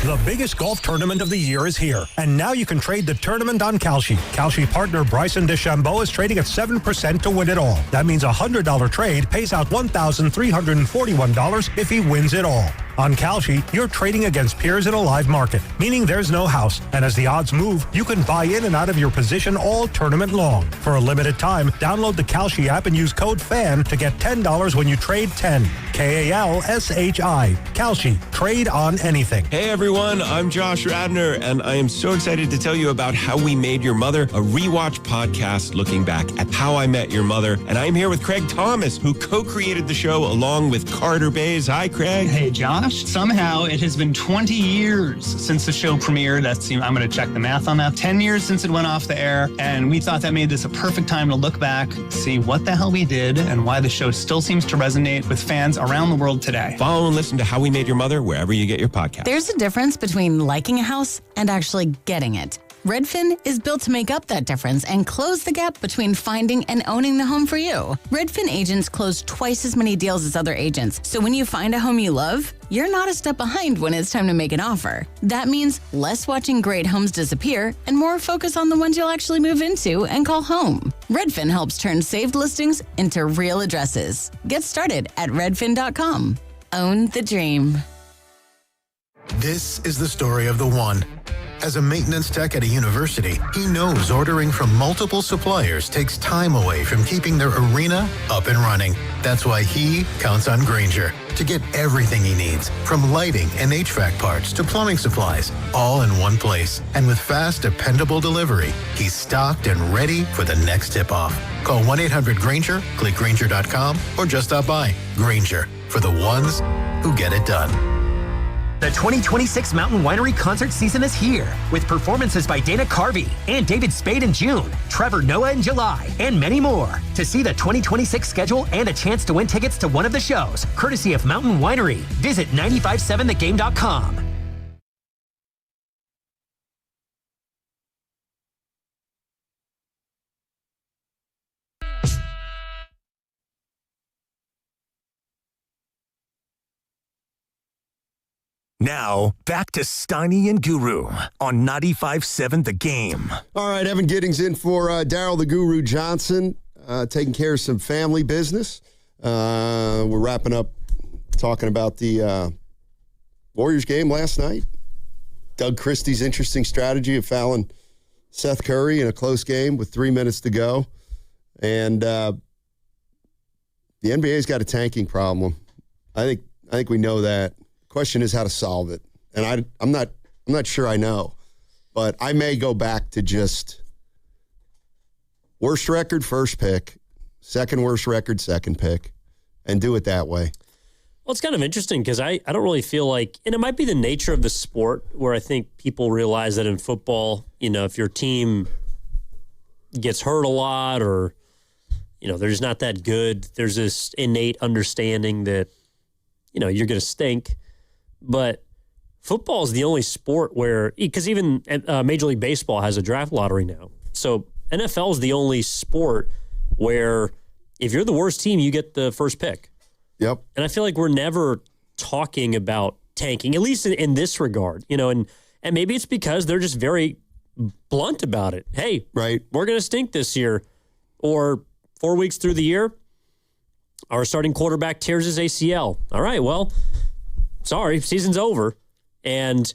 The biggest golf tournament of the year is here, and now you can trade the tournament on Kalshi. Kalshi partner Bryson DeChambeau is trading at 7% to win it all. That means a $100 trade pays out $1,341 if he wins it all. On Kalshi, you're trading against peers in a live market, meaning there's no house. And as the odds move, you can buy in and out of your position all tournament long. For a limited time, download the Kalshi app and use code FAN to get $10 when you trade 10. Kalshi. Kalshi. Trade on anything. Hey everyone, I'm Josh Radner, and I am so excited to tell you about How We Made Your Mother, a rewatch podcast looking back at How I Met Your Mother. And I'm here with Craig Thomas, who co-created the show along with Carter Bays. Hi, Craig. Hey, Josh. Somehow it has been 20 years since the show premiered. I'm going to check the math on that. 10 years since it went off the air. And we thought that made this a perfect time to look back, see what the hell we did, and why the show still seems to resonate with fans around the world today. Follow and listen to How We Made Your Mother wherever you get your podcast. There's a difference between liking a house and actually getting it. Redfin is built to make up that difference and close the gap between finding and owning the home for you. Redfin agents close twice as many deals as other agents, so when you find a home you love, you're not a step behind when it's time to make an offer. That means less watching great homes disappear and more focus on the ones you'll actually move into and call home. Redfin helps turn saved listings into real addresses. Get started at redfin.com. Own the dream. This is the story of the one. As a maintenance tech at a university, he knows ordering from multiple suppliers takes time away from keeping their arena up and running. That's why he counts on Grainger to get everything he needs, from lighting and HVAC parts to plumbing supplies, all in one place. And with fast, dependable delivery, he's stocked and ready for the next tip-off. Call 1-800-GRAINGER, click Grainger.com, or just stop by. Grainger, for the ones who get it done. The 2026 Mountain Winery concert season is here, with performances by Dana Carvey and David Spade in June, Trevor Noah in July, and many more. To see the 2026 schedule and a chance to win tickets to one of the shows, courtesy of Mountain Winery, visit 957thegame.com. Now, back to Steiny and Guru on 95.7 The Game. All right, Evan Giddings in for Daryl the Guru Johnson, taking care of some family business. We're wrapping up talking about the Warriors game last night. Doug Christie's interesting strategy of fouling Seth Curry in a close game with 3 minutes to go. And the NBA's got a tanking problem. I think we know that. Question is how to solve it. And I'm not sure I know. But I may go back to just worst record, first pick, second worst record, second pick, and do it that way. Well, it's kind of interesting because I don't really feel like, and it might be the nature of the sport where I think people realize that in football, if your team gets hurt a lot or, they're just not that good, there's this innate understanding that, you're going to stink. But football is the only sport where, because even Major League Baseball has a draft lottery now. So NFL is the only sport where if you're the worst team, you get the first pick. Yep. And I feel like we're never talking about tanking, at least in this regard, and maybe it's because they're just very blunt about it. Hey, right, we're going to stink this year. Or 4 weeks through the year, our starting quarterback tears his ACL. All right, well, sorry, season's over. And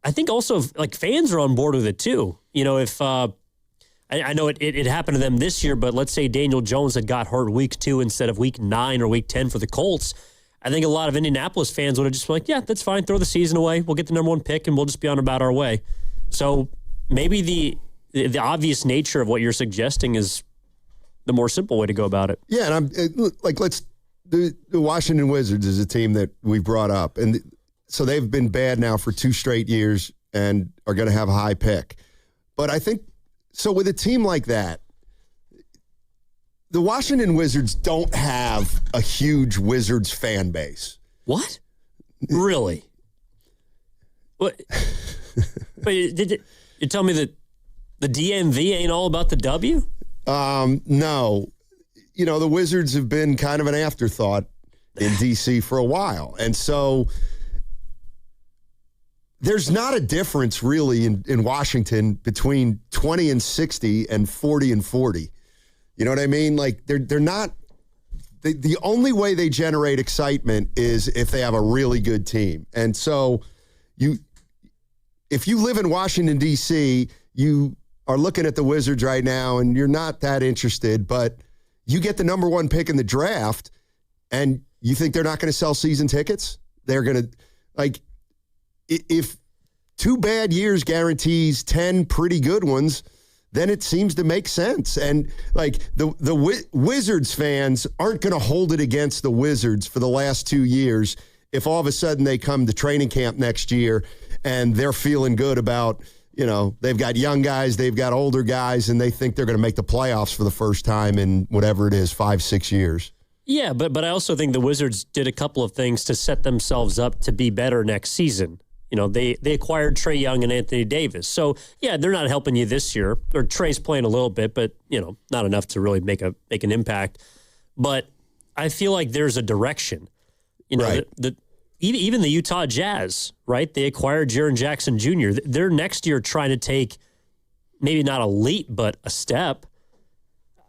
I think also fans are on board with it too. If I know it happened to them this year, but let's say Daniel Jones had got hurt week 2 instead of week 9 or week 10 for the Colts. I think a lot of Indianapolis fans would have just been like, yeah, that's fine. Throw the season away. We'll get the number 1 pick and we'll just be on about our way. So maybe the obvious nature of what you're suggesting is the more simple way to go about it. Yeah, and the Washington Wizards is a team that we've brought up. And so they've been bad now for 2 straight years and are going to have a high pick. But I think, so with a team like that, the Washington Wizards don't have a huge Wizards fan base. What? Really? What? Wait, did you tell me that the DMV ain't all about the W? No. The Wizards have been kind of an afterthought in D.C. for a while. And so there's not a difference really in Washington between 20 and 60 and 40 and 40. You know what I mean? They're not – the only way they generate excitement is if they have a really good team. And so if you live in Washington, D.C., you are looking at the Wizards right now and you're not that interested, but you get the number 1 pick in the draft and you think they're not going to sell season tickets? They're going to if 2 bad years guarantees 10 pretty good ones, then it seems to make sense. And the Wizards fans aren't going to hold it against the Wizards for the last 2 years if all of a sudden they come to training camp next year and they're feeling good about, they've got young guys, they've got older guys, and they think they're going to make the playoffs for the first time in whatever it is, 5-6 years. Yeah, but I also think the Wizards did a couple of things to set themselves up to be better next season. They acquired Trae Young and Anthony Davis. So, yeah, they're not helping you this year. Or Trae's playing a little bit, but, not enough to really make an impact. But I feel like there's a direction. Right. Even the Utah Jazz, right? They acquired Jaren Jackson Jr. They're next year trying to take maybe not a leap, but a step.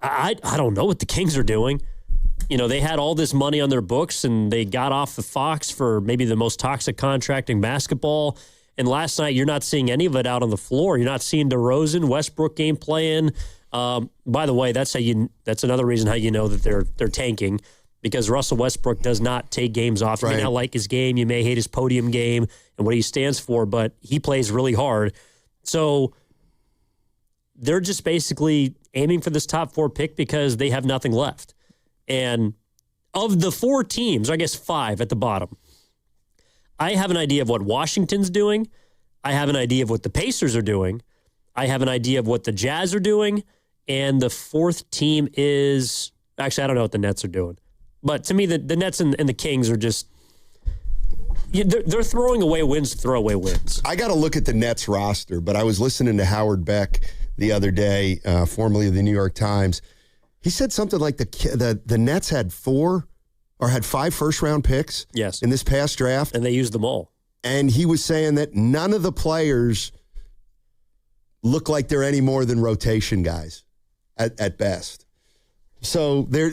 I don't know what the Kings are doing. They had all this money on their books and they got off the Fox for maybe the most toxic contract in basketball. And last night, you're not seeing any of it out on the floor. You're not seeing DeRozan, Westbrook game playing. By the way, that's another reason how you know that they're tanking. Because Russell Westbrook does not take games off. You may not like his game. You may hate his podium game and what he stands for, but he plays really hard. So they're just basically aiming for this top 4 pick because they have nothing left. And of the 4 teams, I guess 5 at the bottom, I have an idea of what Washington's doing. I have an idea of what the Pacers are doing. I have an idea of what the Jazz are doing. And the 4th team is – actually, I don't know what the Nets are doing. But to me, the Nets and the Kings are just they're throwing away wins to throw away wins. I got to look at the Nets roster, but I was listening to Howard Beck the other day, formerly of the New York Times. He said something like the Nets had 5 first-round picks yes. in this past draft. And they used them all. And he was saying that none of the players look like they're any more than rotation guys at best. So they're,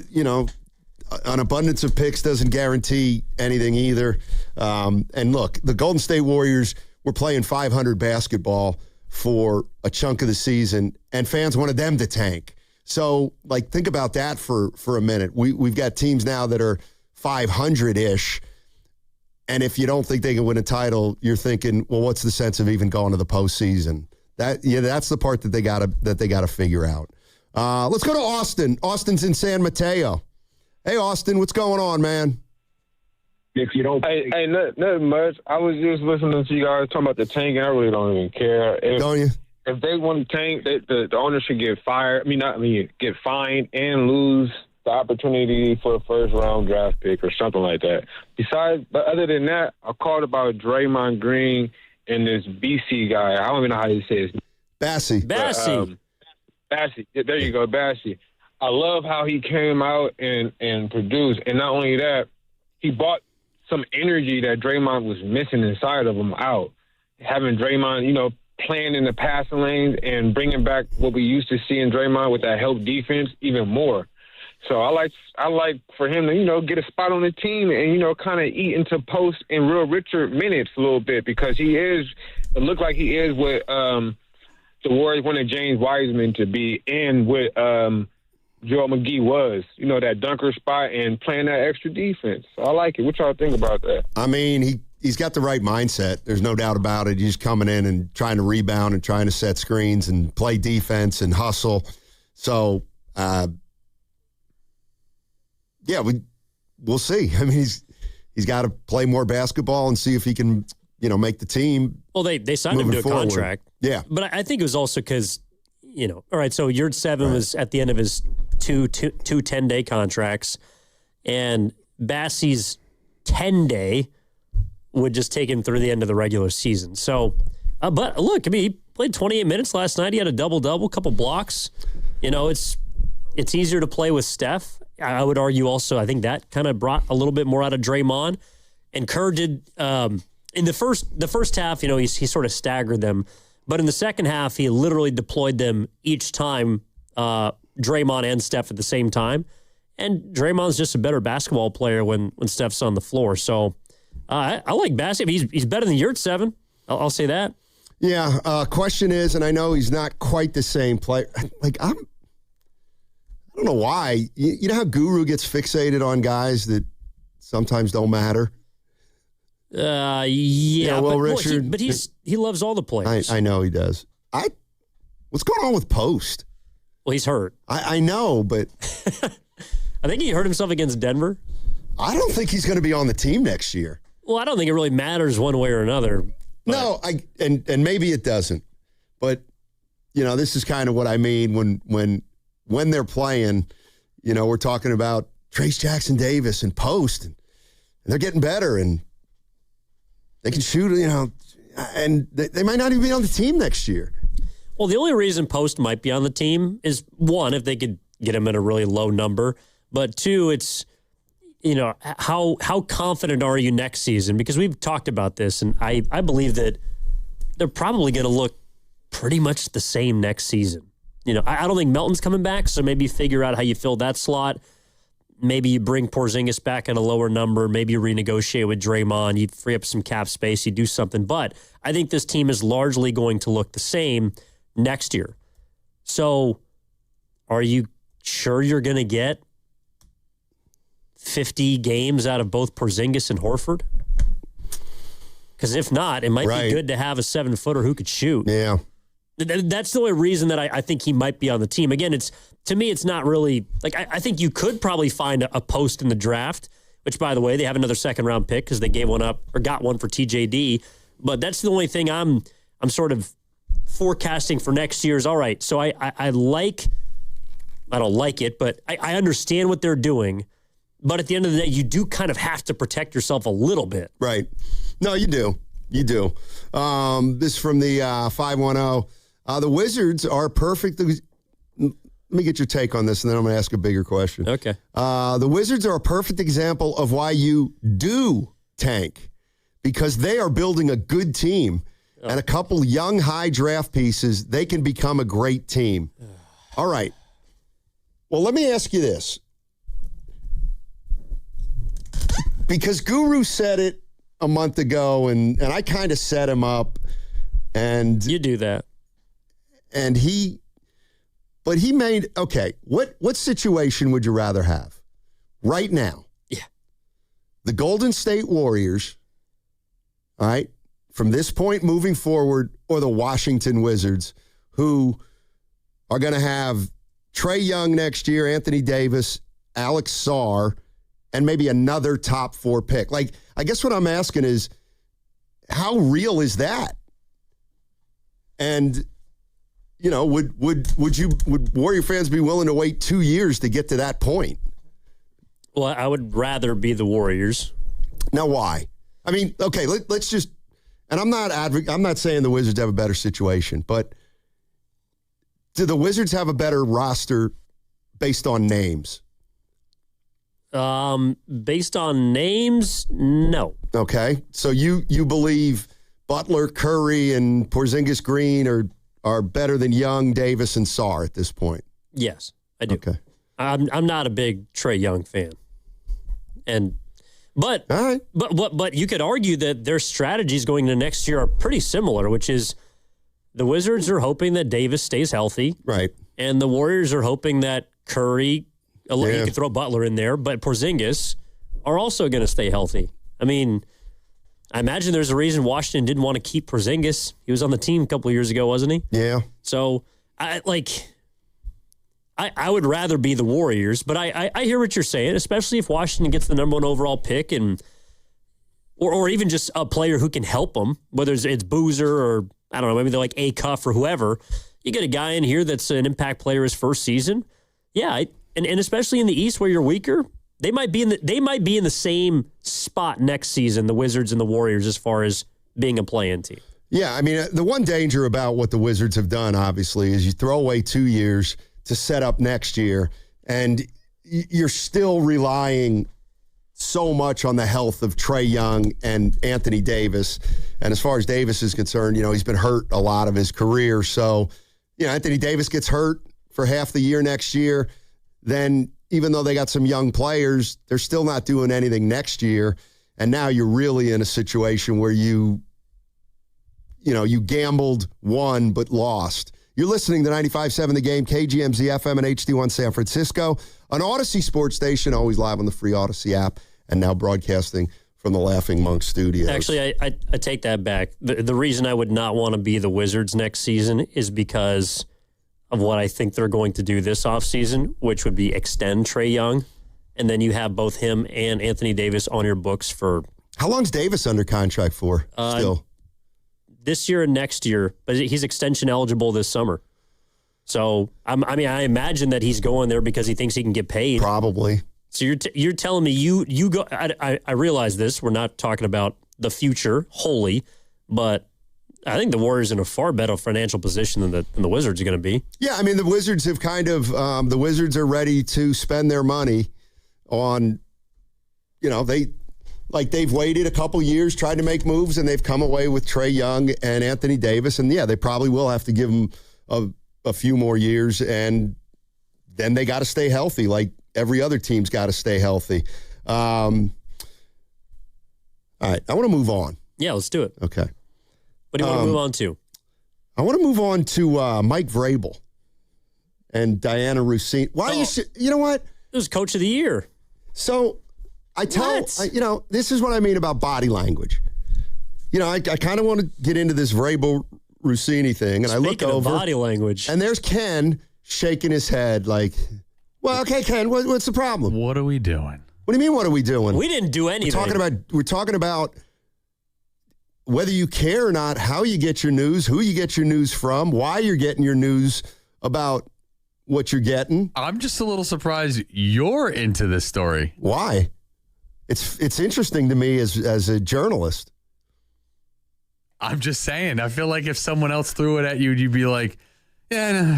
an abundance of picks doesn't guarantee anything either. And look, the Golden State Warriors were playing 500 basketball for a chunk of the season, and fans wanted them to tank. So, think about that for a minute. We've got teams now that are 500-ish, and if you don't think they can win a title, you're thinking, well, what's the sense of even going to the postseason? That's the part that they gotta figure out. Let's go to Austin. Austin's in San Mateo. Hey, Austin, what's going on, man? If you don't, hey, nothing much. I was just listening to you guys talking about the tank, and I really don't even care. Don't you? If they want to tank, the owner should get fired. Get fined and lose the opportunity for a first-round draft pick or something like that. But other than that, I called about Draymond Green and this BC guy. I don't even know how to say his name. Bassey. Bassey. There you go, Bassey. I love how he came out and produced. And not only that, he brought some energy that Draymond was missing inside of him out. Having Draymond, playing in the passing lanes and bringing back what we used to see in Draymond with that help defense even more. So I like for him to, get a spot on the team and, kind of eat into post and real Richard minutes a little bit, because it looked like he is what the Warriors wanted James Wiseman to be, and what Joel McGee was, that dunker spot and playing that extra defense. So I like it. What y'all think about that? I mean, he's got the right mindset. There's no doubt about it. He's coming in and trying to rebound and trying to set screens and play defense and hustle. So, we'll see. I mean, he's got to play more basketball and see if he can, make the team. Well, they signed him to a contract. Yeah. But I think it was also because, all right, so Yurt 7 was at the end of his two 10-day contracts, and Bassey's 10-day would just take him through the end of the regular season. So, but look, he played 28 minutes last night. He had a double-double, couple blocks. It's easier to play with Steph. I would argue also, I think that kind of brought a little bit more out of Draymond. And Kerr did, in the first half, he sort of staggered them. But in the second half, he literally deployed them each time, Draymond and Steph at the same time. And Draymond's just a better basketball player when Steph's on the floor. So I like basketball. He's better than Yurt 7. I'll say that. Yeah. Question is, and I know he's not quite the same player. I don't know why. You know how Guru gets fixated on guys that sometimes don't matter? Yeah. Well, Richard. But he loves all the players. I know he does. What's going on with Post? Well, he's hurt. I know, but I think he hurt himself against Denver. I don't think he's going to be on the team next year. Well, I don't think it really matters one way or another. But. No, and maybe it doesn't. But this is kind of what I mean when they're playing. We're talking about Trace Jackson Davis and Post, and they're getting better, and they can shoot. And they might not even be on the team next year. Well, the only reason Post might be on the team is, one, if they could get him at a really low number. But two, it's, how confident are you next season? Because we've talked about this, and I believe that they're probably going to look pretty much the same next season. I don't think Melton's coming back, so maybe figure out how you fill that slot. Maybe you bring Porzingis back at a lower number. Maybe you renegotiate with Draymond. You free up some cap space. You do something. But I think this team is largely going to look the same next year. So are you sure you're going to get 50 games out of both Porzingis and Horford? Because if not, it might be good to have a 7-footer who could shoot. Yeah. That's the only reason that I think he might be on the team. Again, to me, it's not really I think you could probably find a Post in the draft, which, by the way, they have another second-round pick because they gave one up or got one for TJD. But that's the only thing I'm sort of forecasting for next year's. All right, so I don't like it, but I understand what they're doing. But at the end of the day, you do kind of have to protect yourself a little bit. Right. No, you do. You do. This is from the 510. The Wizards are perfect. Let me get your take on this, and then I'm going to ask a bigger question. Okay. The Wizards are a perfect example of why you do tank. because they are building a good team and a couple young high draft pieces. They can become a great team. All right. Well, let me ask you this. Because Guru said it a month ago, and I kind of set him up. And you do that. And he made, okay, what situation would you rather have right now? Yeah. The Golden State Warriors, all right, from this point moving forward, or the Washington Wizards, who are going to have Trae Young next year, Anthony Davis, Alex Sarr, and maybe another top 4 pick. Like, I guess what I'm asking is, how real is that? And, you know, would Warrior fans be willing to wait 2 years to get to that point? Well, I would rather be the Warriors. Now, why? I mean, okay, let's just, and I'm not saying the Wizards have a better situation, but do the Wizards have a better roster based on names? Based on names, no. Okay, so you believe Butler, Curry, and Porzingis Green are better than Young, Davis, and Sarr at this point? Yes, I do. Okay. I'm not a big Trae Young fan. But you could argue that their strategies going into next year are pretty similar, which is the Wizards are hoping that Davis stays healthy. Right. And the Warriors are hoping that Curry, you could throw Butler in there, but Porzingis are also going to stay healthy. I mean, I imagine there's a reason Washington didn't want to keep Porzingis. He was on the team a couple of years ago, wasn't he? Yeah. So, I would rather be the Warriors, but I hear what you're saying, especially if Washington gets the number 1 overall pick or even just a player who can help them, whether it's Boozer or, I don't know, maybe they're like Acuff or whoever. You get a guy in here that's an impact player his first season. Yeah, and especially in the East where you're weaker, they might be in the same spot next season, the Wizards and the Warriors, as far as being a play-in team. Yeah, I mean, the one danger about what the Wizards have done, obviously, is you throw away 2 years to set up next year, and you're still relying so much on the health of Trae Young and Anthony Davis. And as far as Davis is concerned, you know, he's been hurt a lot of his career. So, you know, Anthony Davis gets hurt for half the year next year. Then even though they got some young players, they're still not doing anything next year. And now you're really in a situation where you gambled, won, but lost. You're listening to 95.7 The Game, KGMZ FM and HD1 San Francisco, an Odyssey sports station, always live on the free Odyssey app, and now broadcasting from the Laughing Monk Studios. Actually, I take that back. The reason I would not want to be the Wizards next season is because of what I think they're going to do this offseason, which would be extend Trae Young, and then you have both him and Anthony Davis on your books for... How long's Davis under contract for still? This year and next year, but he's extension eligible this summer. So, I imagine that he's going there because he thinks he can get paid. Probably. So you're telling me you go... I realize this. We're not talking about the future wholly, but I think the Warriors are in a far better financial position than the Wizards are going to be. Yeah, I mean, the Wizards have kind of... the Wizards are ready to spend their money on... You know, they've waited a couple years, tried to make moves, and they've come away with Trae Young and Anthony Davis. And, yeah, they probably will have to give them a few more years, and then they got to stay healthy, like every other team's got to stay healthy. All right, I want to move on. Yeah, let's do it. Okay. What do you want to move on to? I want to move on to Mike Vrabel and Diana Rossini. You know what? It was Coach of the Year. So... this is what I mean about body language. You know, I kind of want to get into this Vrabel Rossini thing, and I look over body language, and there's Ken shaking his head like, "Well, okay, Ken, what's the problem? What are we doing? What do you mean? What are we doing? We didn't do anything. We're talking about whether you care or not, how you get your news, who you get your news from, why you're getting your news about what you're getting. I'm just a little surprised you're into this story. Why? It's interesting to me as a journalist. I'm just saying. I feel like if someone else threw it at you, you'd be like, "Yeah."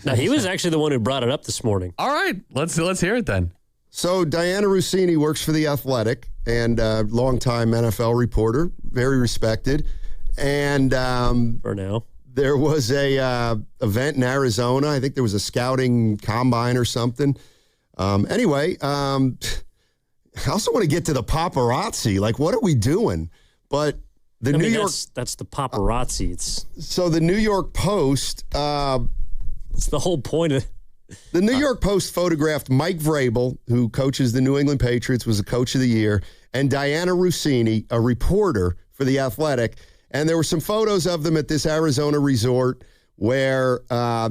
No, he was actually the one who brought it up this morning. All right, let's hear it then. So Diana Rossini works for The Athletic and longtime NFL reporter, very respected. And for now, there was a event in Arizona. I think there was a scouting combine or something. Anyway, I also want to get to the paparazzi. Like, what are we doing? But the New York that's the paparazzi. So the New York Post. It's the whole point of. The New York Post photographed Mike Vrabel, who coaches the New England Patriots, was the coach of the year, and Diana Rossini, a reporter for The Athletic. And there were some photos of them at this Arizona resort where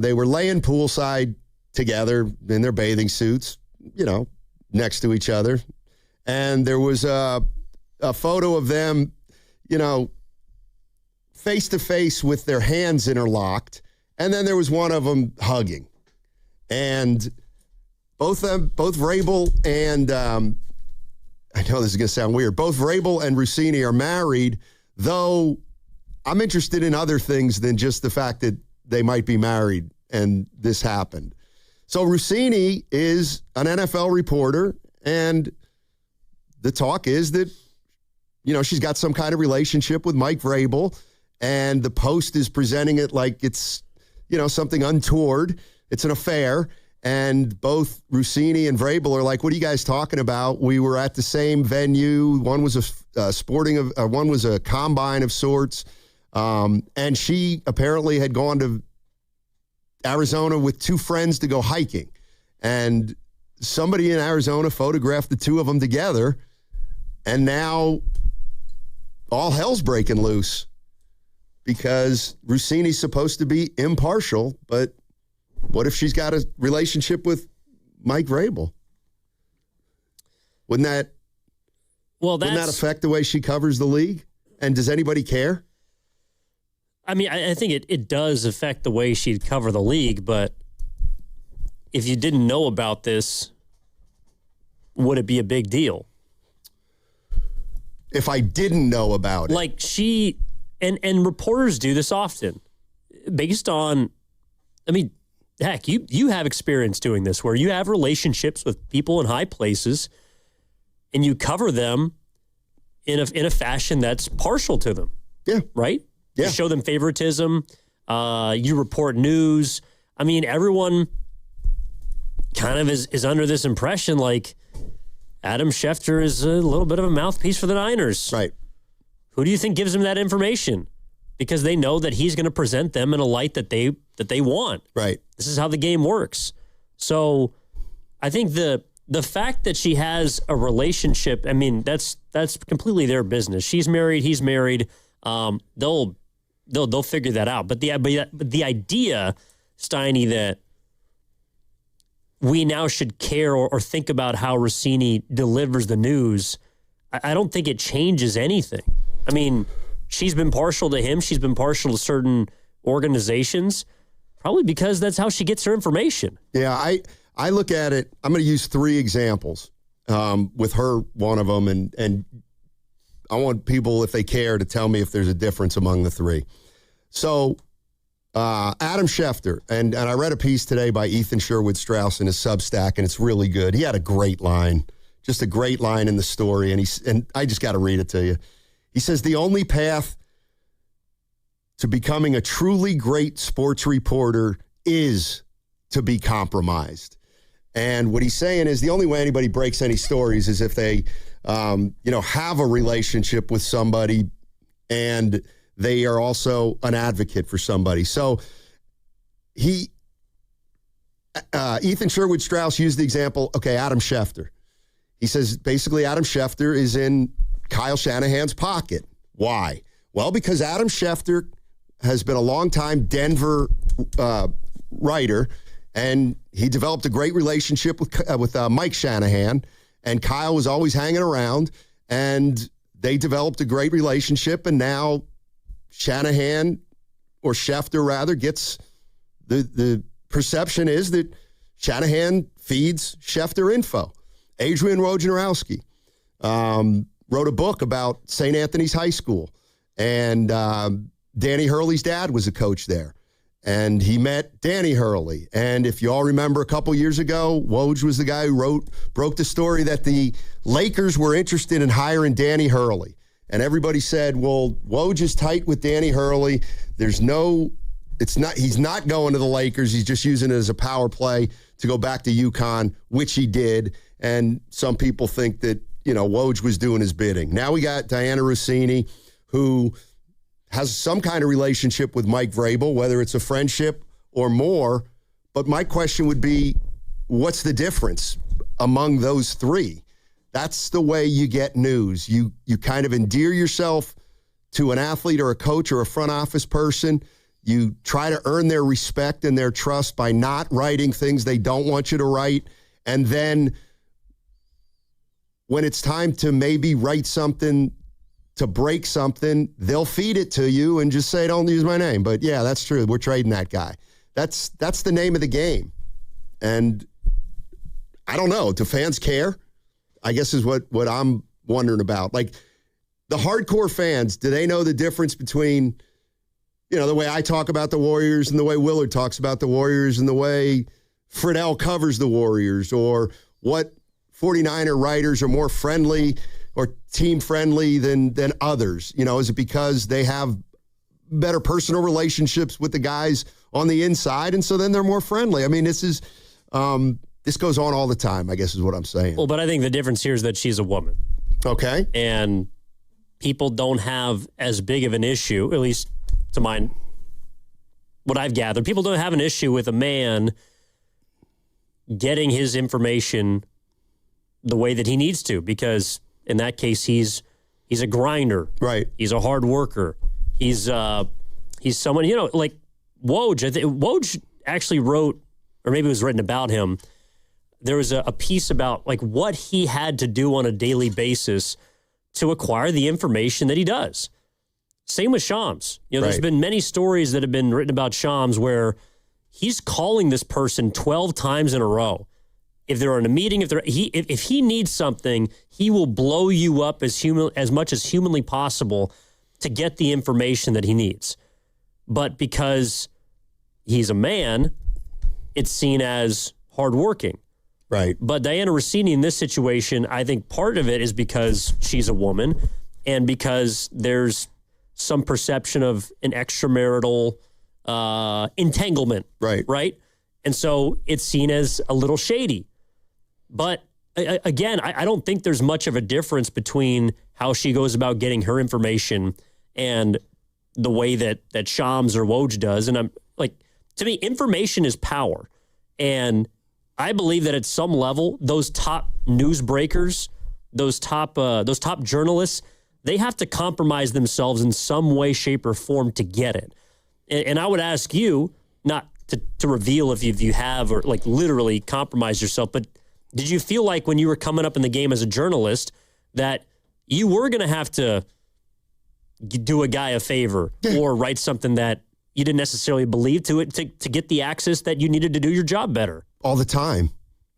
they were laying poolside together in their bathing suits, next to each other. And there was a photo of them, face to face with their hands interlocked. And then there was one of them hugging. And both Vrabel and, I know this is going to sound weird, both Vrabel and Rossini are married, though I'm interested in other things than just the fact that they might be married and this happened. So Rossini is an NFL reporter, and the talk is that, she's got some kind of relationship with Mike Vrabel, and the Post is presenting it like it's, something untoward. It's an affair, and both Rossini and Vrabel are like, what are you guys talking about? We were at the same venue. One was one was a combine of sorts, and she apparently had gone to Arizona with two friends to go hiking, and somebody in Arizona photographed the two of them together, and now all hell's breaking loose because Rossini's supposed to be impartial, but what if she's got a relationship with Mike Vrabel? Wouldn't that affect the way she covers the league? And does anybody care? I mean, I think it does affect the way she'd cover the league, but if you didn't know about this, would it be a big deal? If I didn't know about it. Like she, and reporters do this often, based on, heck, you have experience doing this where you have relationships with people in high places and you cover them in a fashion that's partial to them. Yeah. Right? Yeah. You show them favoritism. You report news. I mean, everyone kind of is under this impression like Adam Schefter is a little bit of a mouthpiece for the Niners. Right. Who do you think gives them that information? Because they know that he's going to present them in a light that they want. Right. This is how the game works. So I think the fact that she has a relationship, that's completely their business. She's married, he's married. They'll figure that out. But the idea, Steiny, that we now should care or think about how Rossini delivers the news, I don't think it changes anything. I mean, she's been partial to him. She's been partial to certain organizations, probably because that's how she gets her information. Yeah, I look at it. I'm going to use three examples with her, one of them, and I want people, if they care, to tell me if there's a difference among the three. So Adam Schefter, and I read a piece today by Ethan Sherwood-Strauss in his Substack, and it's really good. He had a great line, just a great line in the story, and I just got to read it to you. He says, the only path to becoming a truly great sports reporter is to be compromised. And what he's saying is the only way anybody breaks any stories is if they, have a relationship with somebody and they are also an advocate for somebody. So Ethan Sherwood-Strauss used the example, Adam Schefter. He says, basically, Adam Schefter is in Kyle Shanahan's pocket. Why? Well, because Adam Schefter has been a longtime Denver writer, and he developed a great relationship with Mike Shanahan, and Kyle was always hanging around, and they developed a great relationship, and now Shanahan, or Schefter rather, gets the perception is that Shanahan feeds Schefter info. Adrian Wojnarowski wrote a book about St. Anthony's High School, and Danny Hurley's dad was a coach there. and he met Danny Hurley. And if you all remember a couple years ago, Woj was the guy who broke the story that the Lakers were interested in hiring Danny Hurley. And everybody said, well, Woj is tight with Danny Hurley. He's not going to the Lakers. He's just using it as a power play to go back to UConn, which he did. And some people think that, Woj was doing his bidding. Now we got Diana Rossini, who has some kind of relationship with Mike Vrabel, whether it's a friendship or more. But my question would be, what's the difference among those three? That's the way you get news. You kind of endear yourself to an athlete or a coach or a front office person. You try to earn their respect and their trust by not writing things they don't want you to write. And then when it's time to maybe write something to break something, they'll feed it to you and just say, don't use my name. But yeah, that's true. We're trading that guy. That's the name of the game. And I don't know. Do fans care? I guess is what I'm wondering about. Like, the hardcore fans, do they know the difference between, the way I talk about the Warriors and the way Willard talks about the Warriors and the way Friedel covers the Warriors, or what 49er writers are more friendly or team friendly than others? Is it because they have better personal relationships with the guys on the inside, and so then they're more friendly? I mean, this goes on all the time, I guess is what I'm saying. Well, but I think the difference here is that she's a woman. Okay. And people don't have as big of an issue, at least to what I've gathered. People don't have an issue with a man getting his information the way that he needs to, because in that case, he's a grinder. Right. He's a hard worker. He's someone, like Woj. I think Woj actually wrote, or maybe it was written about him. There was a piece about like what he had to do on a daily basis to acquire the information that he does. Same with Shams. There's been many stories that have been written about Shams where he's calling this person 12 times in a row. If they're in a meeting, if he needs something, he will blow you up as much as humanly possible to get the information that he needs. But because he's a man, it's seen as hardworking. Right. But Diana Rossini in this situation, I think part of it is because she's a woman and because there's some perception of an extramarital entanglement. Right. Right? And so it's seen as a little shady. But again, I don't think there's much of a difference between how she goes about getting her information and the way that Shams or Woj does. And I'm like, to me, information is power. And I believe that at some level, those top newsbreakers, those top journalists, they have to compromise themselves in some way, shape, or form to get it. And I would ask you, not to reveal if you have or like literally compromise yourself, but did you feel like when you were coming up in the game as a journalist that you were going to have to do a guy a favor or write something that you didn't necessarily believe to get the access that you needed to do your job better? All the time.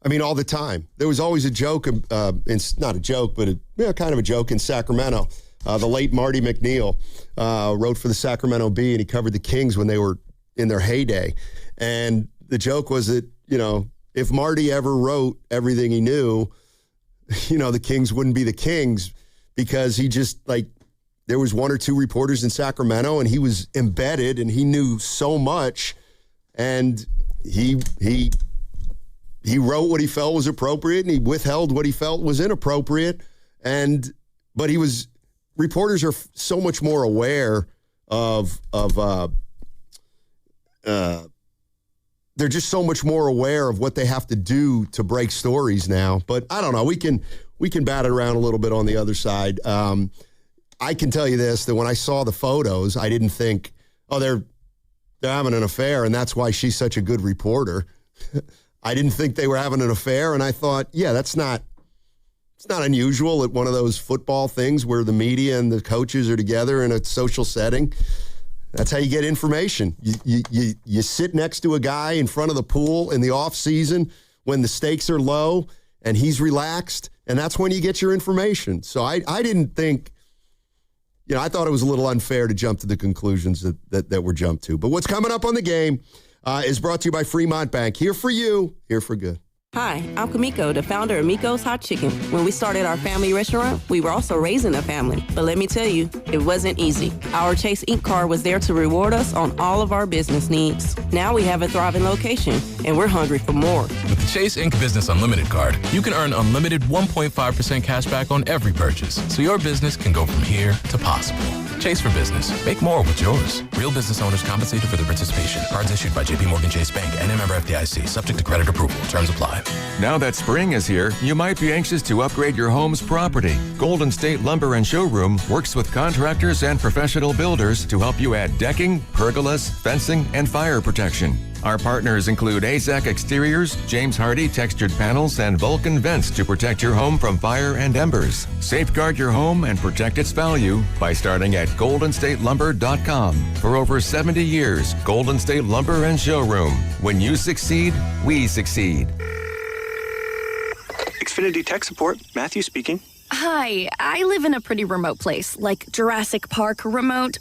I mean, all the time. There was always a joke, not a joke, but kind of a joke in Sacramento. The late Marty McNeil wrote for the Sacramento Bee, and he covered the Kings when they were in their heyday. And the joke was that, if Marty ever wrote everything he knew, the Kings wouldn't be the Kings, because he just, there was one or two reporters in Sacramento, and he was embedded, and he knew so much, and he wrote what he felt was appropriate, and he withheld what he felt was inappropriate. But reporters are so much more aware of they're just so much more aware of what they have to do to break stories now. But I don't know. We can bat it around a little bit on the other side. I can tell you this, that when I saw the photos, I didn't think, they're having an affair, and that's why she's such a good reporter. I didn't think they were having an affair, and I thought, it's not unusual at one of those football things where the media and the coaches are together in a social setting. That's how you get information. You sit next to a guy in front of the pool in the off season when the stakes are low and he's relaxed, and that's when you get your information. So I didn't think I thought it was a little unfair to jump to the conclusions that were jumped to. But what's coming up on the game is brought to you by Fremont Bank. Here for you, here for good. Hi, I'm Kamiko, the founder of Miko's Hot Chicken. When we started our family restaurant, we were also raising a family. But let me tell you, it wasn't easy. Our Chase Inc. card was there to reward us on all of our business needs. Now we have a thriving location, and we're hungry for more. With the Chase Inc. Business Unlimited card, you can earn unlimited 1.5% cash back on every purchase, so your business can go from here to possible. Chase for Business. Make more with yours. Real business owners compensated for their participation. Cards issued by JPMorgan Chase Bank and a member FDIC. Subject to credit approval. Terms apply. Now that spring is here, you might be anxious to upgrade your home's property. Golden State Lumber and Showroom works with contractors and professional builders to help you add decking, pergolas, fencing, and fire protection. Our partners include AZEK Exteriors, James Hardy Textured Panels, and Vulcan Vents to protect your home from fire and embers. Safeguard your home and protect its value by starting at goldenstatelumber.com. For over 70 years, Golden State Lumber and Showroom. When you succeed, we succeed. Xfinity Tech Support, Matthew speaking. Hi, I live in a pretty remote place, like Jurassic Park remote.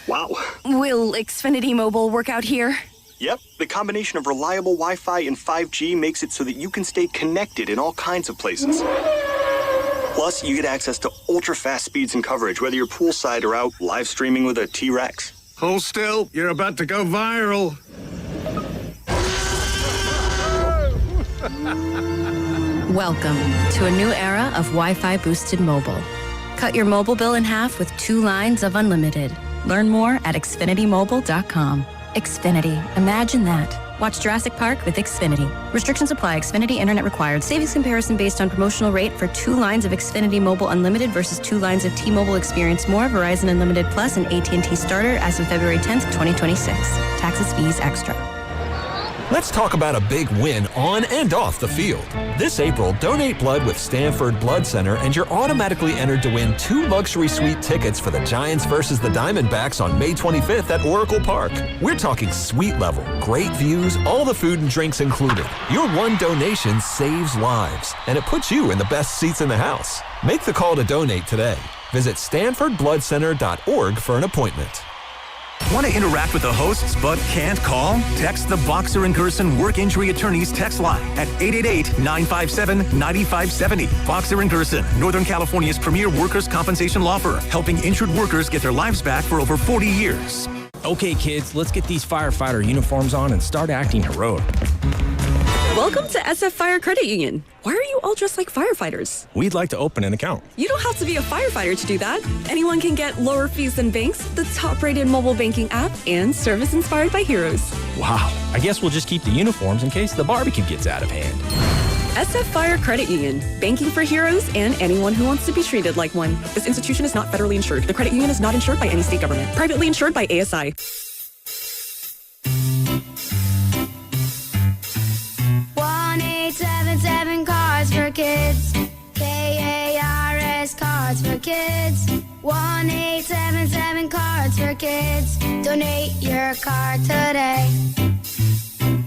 Wow. Will Xfinity Mobile work out here? Yep, the combination of reliable Wi-Fi and 5G makes it so that you can stay connected in all kinds of places. Plus, you get access to ultra-fast speeds and coverage, whether you're poolside or out live streaming with a T-Rex. Hold still, you're about to go viral. Welcome to a new era of Wi-Fi boosted mobile. Cut your mobile bill in half with 2 lines of unlimited. Learn more at xfinitymobile.com. Xfinity. Imagine that. Watch Jurassic Park with Xfinity. Restrictions apply. Xfinity Internet required. Savings comparison based on promotional rate for 2 lines of Xfinity Mobile Unlimited versus 2 lines of T-Mobile Experience More, Verizon Unlimited Plus, and AT&T Starter as of February 10th, 2026. Taxes, fees, extra. Let's talk about a big win on and off the field. This April, donate blood with Stanford Blood Center and you're automatically entered to win 2 luxury suite tickets for the Giants versus the Diamondbacks on May 25th at Oracle Park. We're talking suite level, great views, all the food and drinks included. Your one donation saves lives, and it puts you in the best seats in the house. Make the call to donate today. Visit StanfordBloodCenter.org for an appointment. Want to interact with the hosts but can't call? Text the Boxer & Gerson Work Injury Attorneys text line at 888-957-9570. Boxer & Gerson, Northern California's premier workers' compensation law firm, helping injured workers get their lives back for over 40 years. Okay, kids, let's get these firefighter uniforms on and start acting heroic. Welcome to SF Fire Credit Union. Why are you all dressed like firefighters? We'd like to open an account. You don't have to be a firefighter to do that. Anyone can get lower fees than banks, the top-rated mobile banking app, and service inspired by heroes. Wow. I guess we'll just keep the uniforms in case the barbecue gets out of hand. SF Fire Credit Union. Banking for heroes and anyone who wants to be treated like one. This institution is not federally insured. The credit union is not insured by any state government. Privately insured by ASI. 1-877 Cards for Kids. KARS Cards for Kids. 1-877 Cards for Kids. Donate your card today.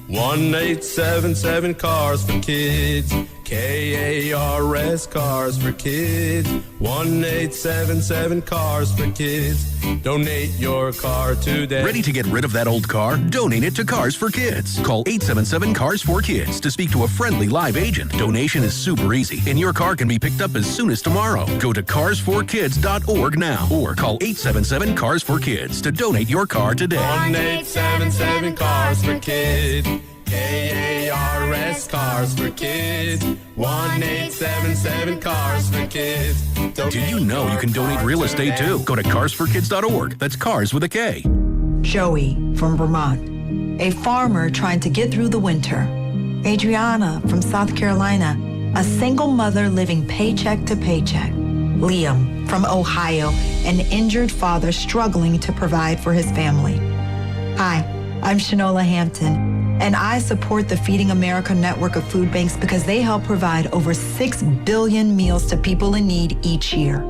1-877 Cars for Kids. KARS Cars for Kids. 1-877 Cars for Kids. Donate your car today. Ready to get rid of that old car? Donate it to Cars for Kids. Call 877 Cars for Kids to speak to a friendly live agent. Donation is super easy, and your car can be picked up as soon as tomorrow. Go to carsforkids.org now or call 877 Cars for Kids to donate your car today. 1-877 Cars for Kids. KARS Cars for Kids. 1-877 Cars for Kids. Did you know you can donate real estate too? Go to carsforkids.org. That's cars with a K. Joey from Vermont, a farmer trying to get through the winter. Adriana from South Carolina, a single mother living paycheck to paycheck. Liam from Ohio, an injured father struggling to provide for his family. Hi, I'm Shanola Hampton, and I support the Feeding America network of food banks because they help provide over 6 billion meals to people in need each year.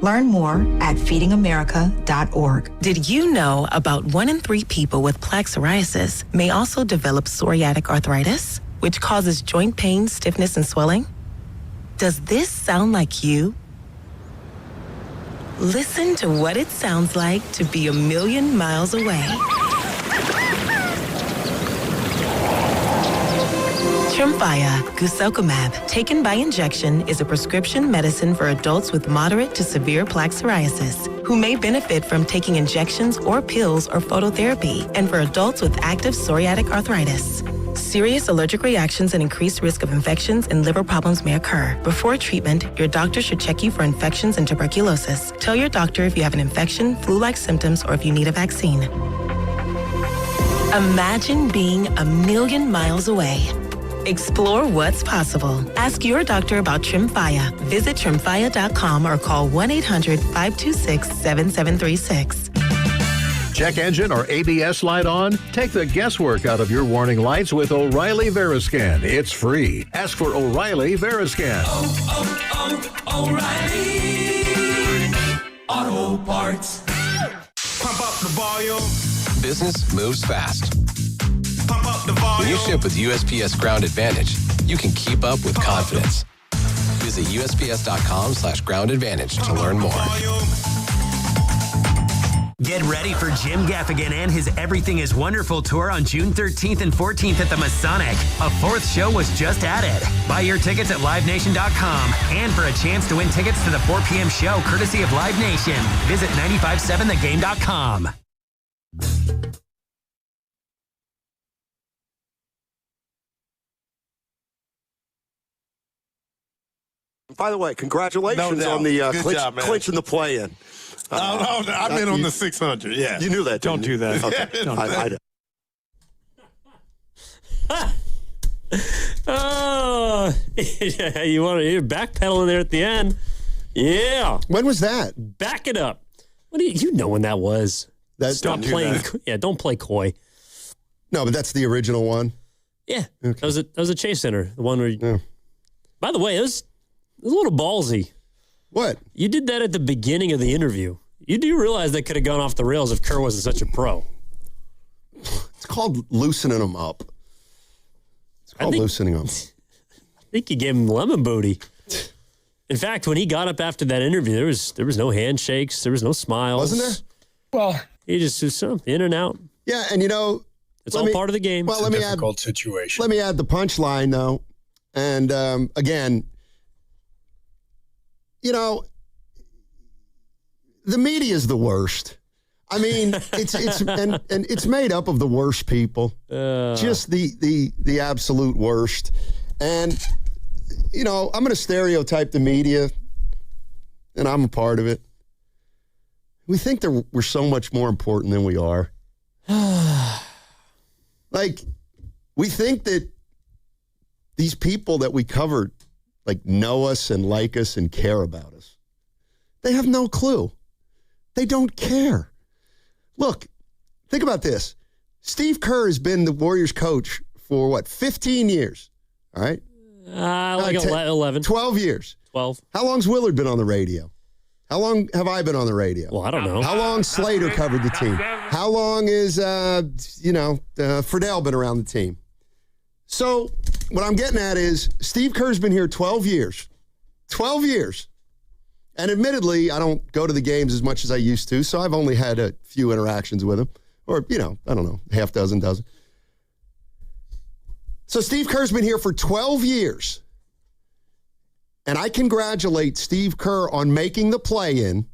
Learn more at feedingamerica.org. Did you know about 1 in 3 people with plaque psoriasis may also develop psoriatic arthritis, which causes joint pain, stiffness, and swelling? Does this sound like you? Listen to what it sounds like to be a million miles away. Tremfya guselkumab, taken by injection, is a prescription medicine for adults with moderate to severe plaque psoriasis who may benefit from taking injections or pills or phototherapy, and for adults with active psoriatic arthritis. Serious allergic reactions and increased risk of infections and liver problems may occur. Before treatment, your doctor should check you for infections and tuberculosis. Tell your doctor if you have an infection, flu-like symptoms, or if you need a vaccine. Imagine being a million miles away. Explore what's possible. Ask your doctor about Tremfya. Visit Tremfya.com or call 1-800-526-7736. Check engine or ABS light on? Take the guesswork out of your warning lights with O'Reilly Veriscan. It's free. Ask for O'Reilly Veriscan. O'Reilly Auto Parts. Pump up the volume. Business moves fast. Pump up the volume. When you ship with USPS Ground Advantage, you can keep up with confidence. Visit USPS.com/Ground Advantage to learn more. Get ready for Jim Gaffigan and his Everything is Wonderful tour on June 13th and 14th at the Masonic. A fourth show was just added. Buy your tickets at LiveNation.com. And for a chance to win tickets to the 4 p.m. show courtesy of Live Nation, visit 957thegame.com. By the way, congratulations on the clinching the play-in. I've been on the 600, yeah. You knew that, Don't do that. Okay. You're backpedaling there at the end. Yeah. When was that? Back it up. What do you know when that was? Stop playing. Yeah, don't play coy. No, but that's the original one. Yeah. Okay. That was a Chase Center. The one where By the way, it was a little ballsy. What? You did that at the beginning of the interview. You do realize that could have gone off the rails if Kerr wasn't such a pro. It's called loosening them up. It's called loosening them. I think you gave him lemon booty. In fact, when he got up after that interview, there was no handshakes. There was no smiles. Wasn't there? Well, he just was in and out. Yeah, and it's all part of the game. Well, it's a difficult situation. Let me add the punchline, though. And again, the media is the worst. I mean, it's made up of the worst people, just the absolute worst. And I'm going to stereotype the media, and I'm a part of it. We think that we're so much more important than we are. Like, we think that these people that we covered, know us and like us and care about us. They have no clue. They don't care. Look, think about this. Steve Kerr has been the Warriors coach for 15 years, all right? 11. 12 years. 12. How long's Willard been on the radio? How long have I been on the radio? Well, I don't know. How long Slater covered the team? How long is, Friedel been around the team? So what I'm getting at is Steve Kerr's been here 12 years. 12 years. And admittedly, I don't go to the games as much as I used to, so I've only had a few interactions with him. Or, I don't know, half dozen. So Steve Kerr's been here for 12 years. And I congratulate Steve Kerr on making the play-in.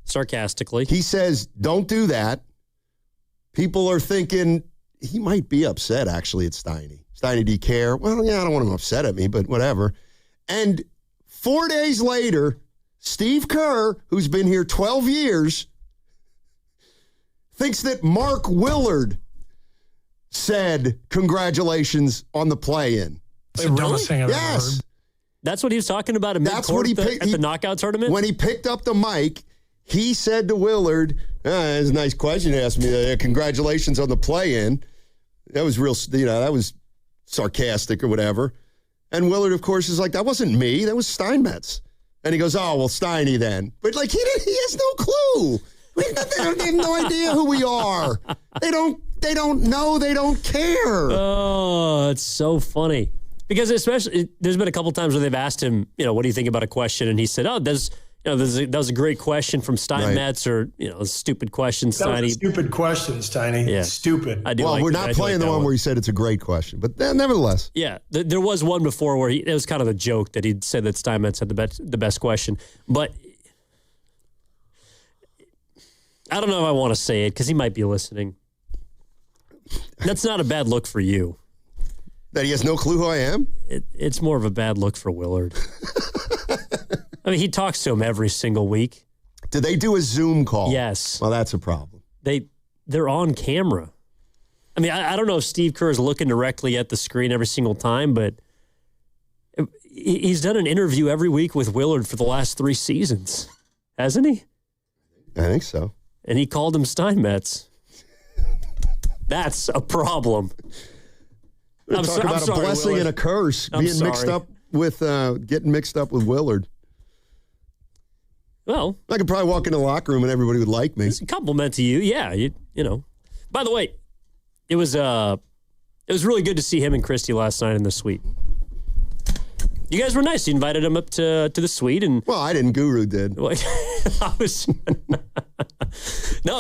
Sarcastically. He says, don't do that. People are thinking he might be upset, actually, at Steiny. Steiny, do you care? Well, yeah, I don't want him upset at me, but whatever. And 4 days later, Steve Kerr, who's been here 12 years, thinks that Mark Willard said congratulations on the play-in. It's the dumbest thing I've ever Yes. heard. That's what he was talking about at the knockout tournament? When he picked up the mic, he said to Willard, that's a nice question you asked me. Congratulations on the play-in. That was real, that was sarcastic or whatever. And Willard, of course, is like, that wasn't me. That was Steinmetz. And he goes, oh, well, Steiny then. But, he has no clue. They have no idea who we are. They don't know. They don't care. Oh, it's so funny. Because especially, there's been a couple times where they've asked him, what do you think about a question? And he said, that was a great question from Steinmetz, or a stupid question, That Steiny. was a stupid question, Steiny. Yeah. Stupid. I do. Well, we're not playing the one where he said it's a great question, but nevertheless. Yeah, there was one before where it was kind of a joke that he said that Steinmetz had the best question, but I don't know if I want to say it because he might be listening. That's not a bad look for you. That he has no clue who I am? It's more of a bad look for Willard. I mean, he talks to him every single week. Did they do a Zoom call? Yes. Well, that's a problem. They're on camera. I mean, I don't know if Steve Kerr is looking directly at the screen every single time, but he's done an interview every week with Willard for the last 3 seasons, hasn't he? I think so. And he called him Steinmetz. That's a problem. Talk about a blessing Willard. and a curse getting mixed up with Willard. Well, I could probably walk into the locker room and everybody would like me. It's a compliment to you. Yeah, you know. By the way, it was really good to see him and Christy last night in the suite. You guys were nice. You invited him up to the suite, and I didn't. Guru did. No,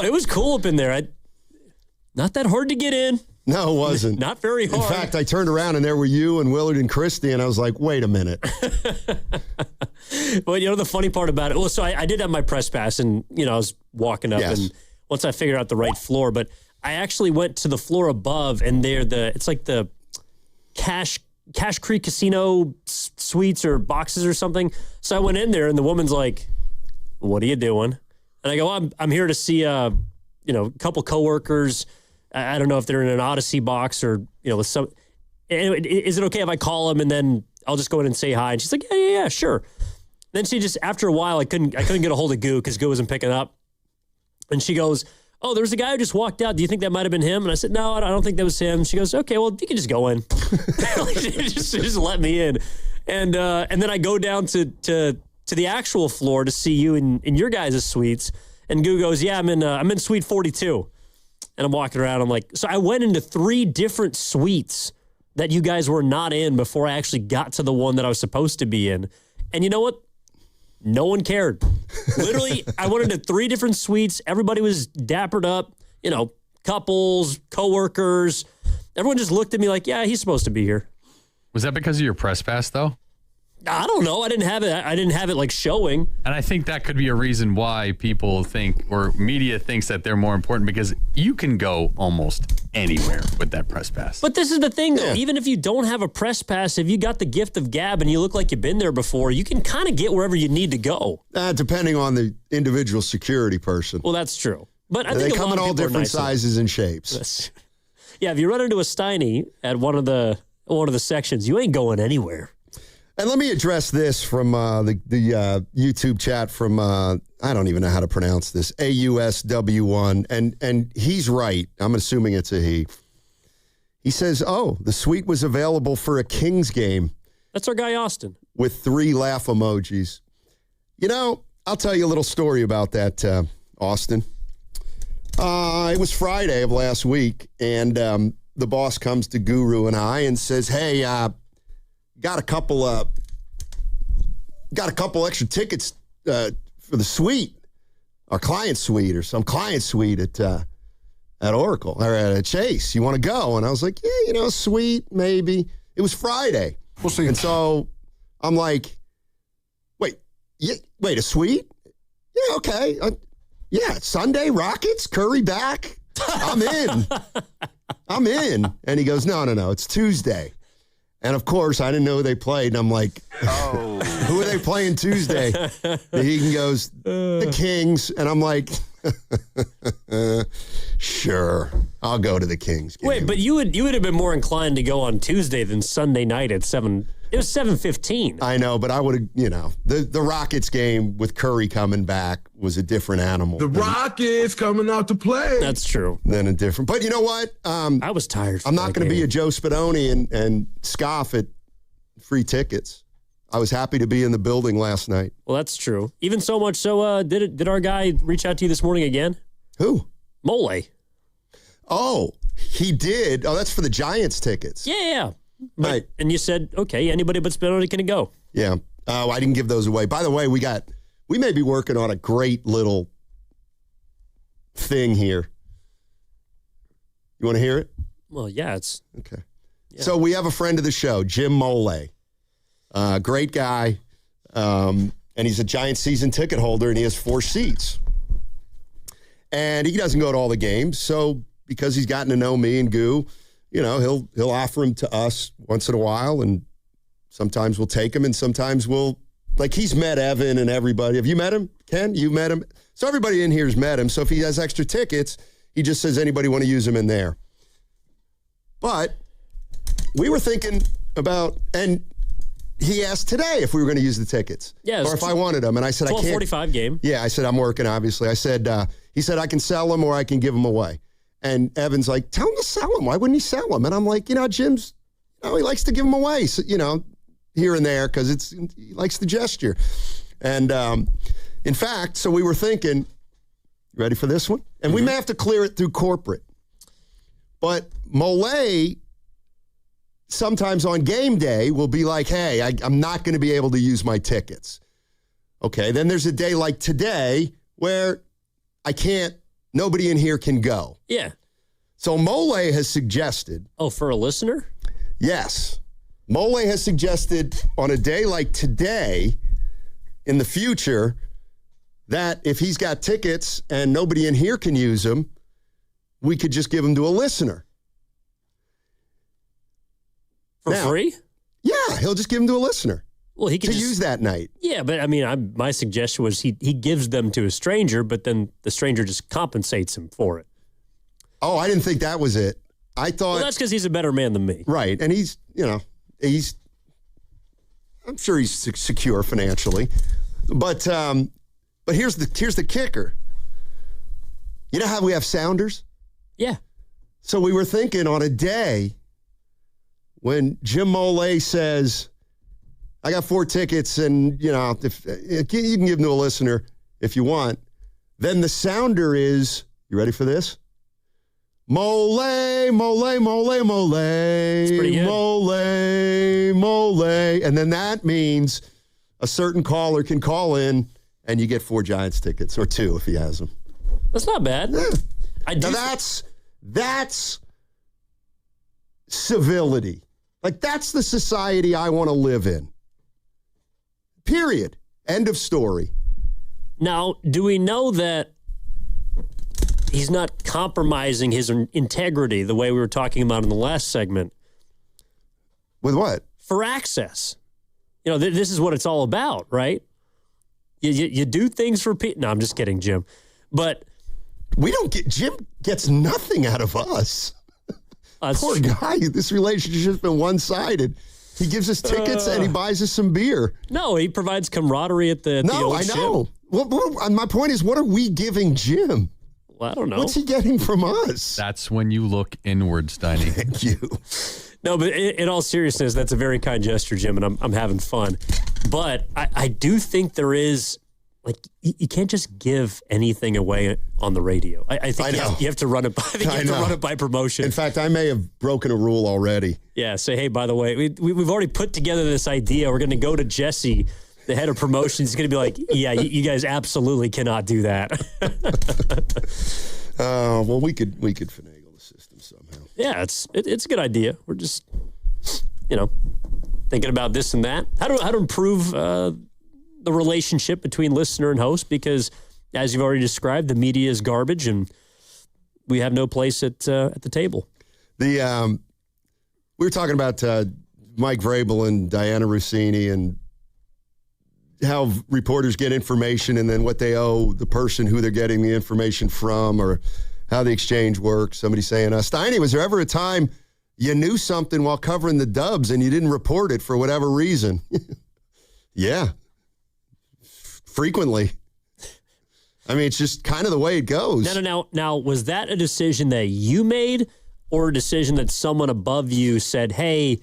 it was cool up in there. Not that hard to get in. No, it wasn't. Not very hard. In fact, I turned around and there were you and Willard and Christy, and I was like, wait a minute. Well, the funny part about it, so I did have my press pass, and, I was walking up, and once I figured out the right floor, but I actually went to the floor above, and it's like the Cash Creek Casino suites or boxes or something. So I went in there, and the woman's like, what are you doing? And I go, I'm here to see, a couple coworkers. I don't know if they're in an Odyssey box or, with some. Is it okay if I call them and then I'll just go in and say hi? And she's like, yeah, sure. Then she just, after a while, I couldn't get a hold of Goo because Goo wasn't picking up. And she goes, oh, there's a guy who just walked out. Do you think that might have been him? And I said, no, I don't think that was him. She goes, okay, well, you can just go in. just let me in. And then I go down to the actual floor to see you in your guys' suites. And Goo goes, yeah, I'm in suite 42. And I'm walking around. I'm like, so I went into 3 different suites that you guys were not in before I actually got to the one that I was supposed to be in. And you know what? No one cared. Literally, I went into 3 different suites. Everybody was dappered up, couples, coworkers. Everyone just looked at me like, yeah, he's supposed to be here. Was that because of your press pass, though? I don't know. I didn't have it like showing. And I think that could be a reason why people think, or media thinks, that they're more important, because you can go almost anywhere with that press pass. But this is the thing, though. Yeah. Even if you don't have a press pass, if you got the gift of gab and you look like you've been there before, you can kind of get wherever you need to go. Depending on the individual security person. Well, that's true. But I think they come in all different sizes and shapes. Yeah, if you run into a Steiny at one of the sections, you ain't going anywhere. And let me address this from the YouTube chat from, I don't even know how to pronounce this, AUSW1. And he's right. I'm assuming it's a he. He says, the suite was available for a Kings game. That's our guy, Austin. With 3 laugh emojis. I'll tell you a little story about that, Austin. It was Friday of last week, and the boss comes to Guru and I and says, hey, got a couple extra tickets for the suite, our client suite, or some client suite at Oracle or at Chase. You want to go? And I was like, yeah, suite maybe. It was Friday. We'll see. And so I'm like, wait, a suite? Yeah, okay. Sunday Rockets, Curry back. I'm in. And he goes, no, it's Tuesday. And, of course, I didn't know who they played. And I'm like, who are they playing Tuesday? He goes, the Kings. And I'm like, sure, I'll go to the Kings game. Wait, but you would have been more inclined to go on Tuesday than Sunday night at 7. It was 7:15. I know, but I would have, the Rockets game with Curry coming back was a different animal. The Rockets coming out to play. That's true. Then a different. But you know what? I was tired. I'm not going to be a Joe Spadoni and scoff at free tickets. I was happy to be in the building last night. Well, that's true. Even so much so, did our guy reach out to you this morning again? Who? Mole. Oh, he did. Oh, that's for the Giants tickets. Yeah. Right. And you said, okay, anybody but Spadoni can go. Yeah. I didn't give those away. By the way, we got we may be working on a great little thing here. You want to hear it? Well, yeah, it's okay. Yeah. So we have a friend of the show, Jim Mole. Great guy. And he's a Giant season ticket holder, and he has 4 seats. And he doesn't go to all the games, so because he's gotten to know me and Goo, he'll offer them to us once in a while, and sometimes we'll take him, and sometimes we'll, he's met Evan and everybody. Have you met him, Ken? You've met him? So everybody in here has met him, so if he has extra tickets, he just says, anybody want to use them in there? But we were thinking about, and he asked today if we were going to use the tickets. Yeah, or if I wanted them. And I said, I can't. 12:45 game. Yeah, I said, I'm working, obviously. I said, he said, I can sell them or I can give them away. And Evan's like, tell him to sell them. Why wouldn't he sell them? And I'm like, Jim's, he likes to give them away, so, here and there, because he likes the gesture. And in fact, so we were thinking, you ready for this one? And we may have to clear it through corporate. But Mole, sometimes on game day, will be like, hey, I'm not going to be able to use my tickets. Okay, then there's a day like today where nobody in here can go. Yeah. So Mole has suggested. Oh, for a listener? Yes. Mole has suggested on a day like today, in the future, that if he's got tickets and nobody in here can use them, we could just give them to a listener. For free? Yeah, he'll just give them to a listener. Well, he can use that night. Yeah, but I mean, my suggestion was he gives them to a stranger, but then the stranger just compensates him for it. Oh, I didn't think that was it. I thought... Well, that's because he's a better man than me. Right, and he's I'm sure he's secure financially. But here's the kicker. You know how we have sounders? Yeah. So we were thinking on a day when Jim Mole says, I got 4 tickets and, if you can give them to a listener if you want, then the sounder is, you ready for this? Mole, mole, mole, mole. That's pretty good. Mole, mole. And then that means a certain caller can call in and you get 4 Giants tickets, or 2 if he has them. That's not bad. Yeah. Now that's civility. That's the society I want to live in. Period. End of story. Now, do we know that he's not compromising his integrity the way we were talking about in the last segment? With what? For access. This is what it's all about, right? You do things for people. No, I'm just kidding, Jim. But Jim gets nothing out of us. Poor guy. This relationship's been one-sided. He gives us tickets and he buys us some beer. No, he provides camaraderie at the old I know. Well, my point is, what are we giving Jim? Well, I don't know. What's he getting from us? That's when you look inward, Steiny. Thank you. No, but in all seriousness, that's a very kind gesture, Jim, and I'm having fun. But I do think there is, you can't just give anything away on the radio. I think you have to run it by. You have to run it by promotion. In fact, I may have broken a rule already. Yeah. Say, hey, by the way, we've already put together this idea. We're going to go to Jesse, the head of promotions. He's going to be like, yeah, you guys absolutely cannot do that. Well, we could finagle the system somehow. Yeah, it's a good idea. We're just, thinking about this and that. How to improve the relationship between listener and host, because as you've already described, the media is garbage and we have no place at the table. We were talking about Mike Vrabel and Diana Rossini and how reporters get information and then what they owe the person who they're getting the information from, or how the exchange works. Somebody saying, Steiny, was there ever a time you knew something while covering the Dubs and you didn't report it for whatever reason? Yeah. Frequently. I mean, it's just kind of the way it goes. Now, was that a decision that you made, or a decision that someone above you said, hey,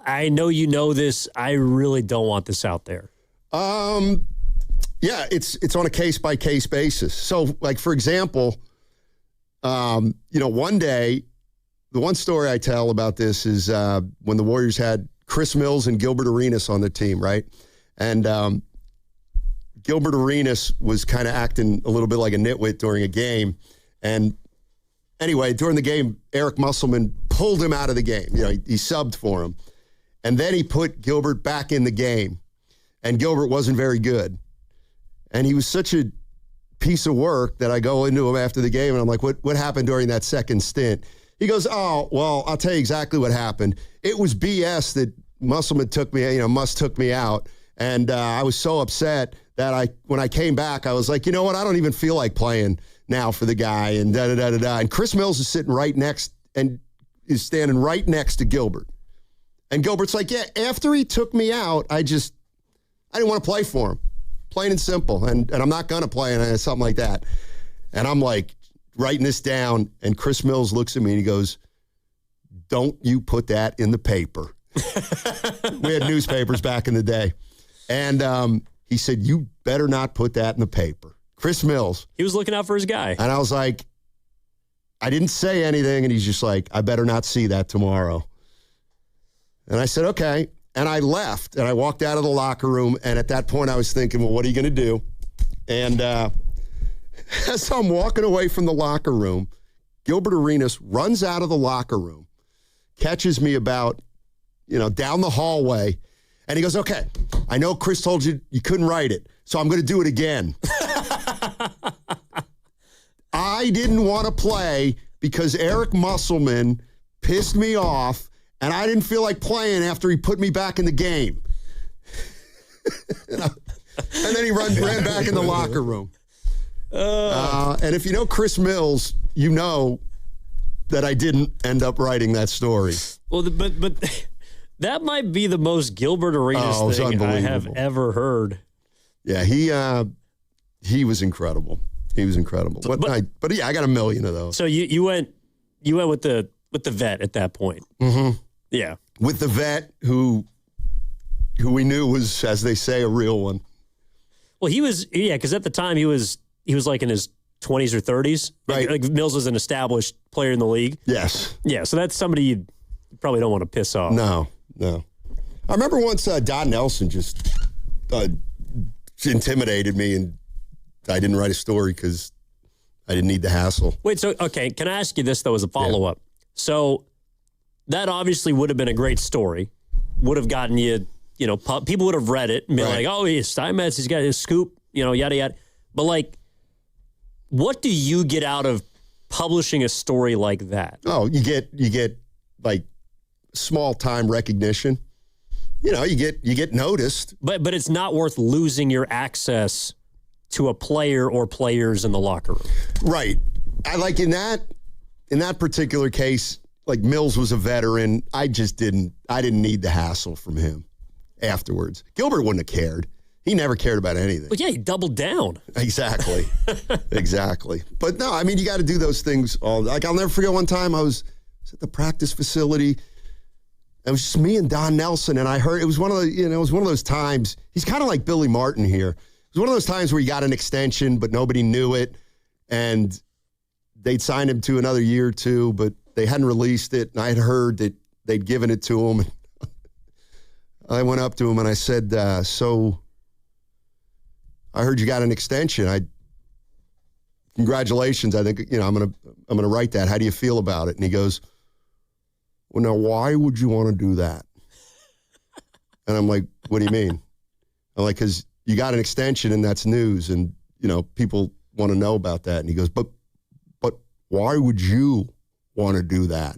I know you know this, I really don't want this out there? Yeah, it's on a case-by-case basis. So, for example, one day, the one story I tell about this is when the Warriors had Chris Mills and Gilbert Arenas on the team, right? And Gilbert Arenas was kind of acting a little bit like a nitwit during a game. And anyway, during the game, Eric Musselman pulled him out of the game. You know, he subbed for him. And then he put Gilbert back in the game. And Gilbert wasn't very good. And he was such a piece of work that I go into him after the game, and I'm like, what happened during that second stint? He goes, oh, well, I'll tell you exactly what happened. It was BS that Musselman took me out. And I was so upset that when I came back, I was like, you know what? I don't even feel like playing now for the guy, and da-da-da-da-da. And Chris Mills is sitting right next and is standing right next to Gilbert. And Gilbert's like, yeah, after he took me out, I didn't want to play for him. Plain and simple. And I'm not going to play, and something like that. And I'm like writing this down, and Chris Mills looks at me and he goes, don't you put that in the paper. We had newspapers back in the day. And he said, you better not put that in the paper. Chris Mills. He was looking out for his guy. And I was like, I didn't say anything. And he's just like, I better not see that tomorrow. And I said, okay. And I left, and I walked out of the locker room. And at that point, I was thinking, well, what are you going to do? And as I'm walking away from the locker room, Gilbert Arenas runs out of the locker room, catches me about, down the hallway. And he goes, okay, I know Chris told you couldn't write it, so I'm going to do it again. I didn't want to play because Eric Musselman pissed me off, and I didn't feel like playing after he put me back in the game. And then he ran back in the locker room. And if you know Chris Mills, you know that I didn't end up writing that story. Well, but that might be the most Gilbert Arenas thing I have ever heard. Yeah, he was incredible. He was incredible. But yeah, I got a million of those. So you went with the vet at that point. Mm-hmm. Yeah, with the vet who we knew was, as they say, a real one. Well, because at the time he was like in his 20s or 30s. Right. Like Mills was an established player in the league. Yes. Yeah, so that's somebody you probably don't want to piss off. No. I remember once Don Nelson just intimidated me, and I didn't write a story because I didn't need the hassle. Wait, so, okay, can I ask you this, though, as a follow-up? Yeah. So that obviously would have been a great story, would have gotten you, people would have read it and be like, oh, Steinmetz, he's got his scoop, yada, yada. But, like, what do you get out of publishing a story like that? Oh, you get like, small-time recognition. You get noticed. But it's not worth losing your access to a player or players in the locker room. Right. I like in that particular case, like Mills was a veteran. I didn't need the hassle from him afterwards. Gilbert wouldn't have cared. He never cared about anything. But yeah, he doubled down. Exactly. Exactly. But no, I mean, you got to do those things all. Like, I'll never forget one time I was at the practice facility. It was just me and Don Nelson, and I heard it was one of those times. He's kind of like Billy Martin here. It was one of those times where he got an extension, but nobody knew it, and they'd signed him to another year or two, but they hadn't released it, and I had heard that they'd given it to him. I went up to him and I said, so I heard you got an extension. Congratulations. I think, I'm going to write that. How do you feel about it? And he goes, well, now, why would you want to do that? And I'm like, what do you mean? I'm like, because you got an extension and that's news, and, people want to know about that. And he goes, but why would you want to do that?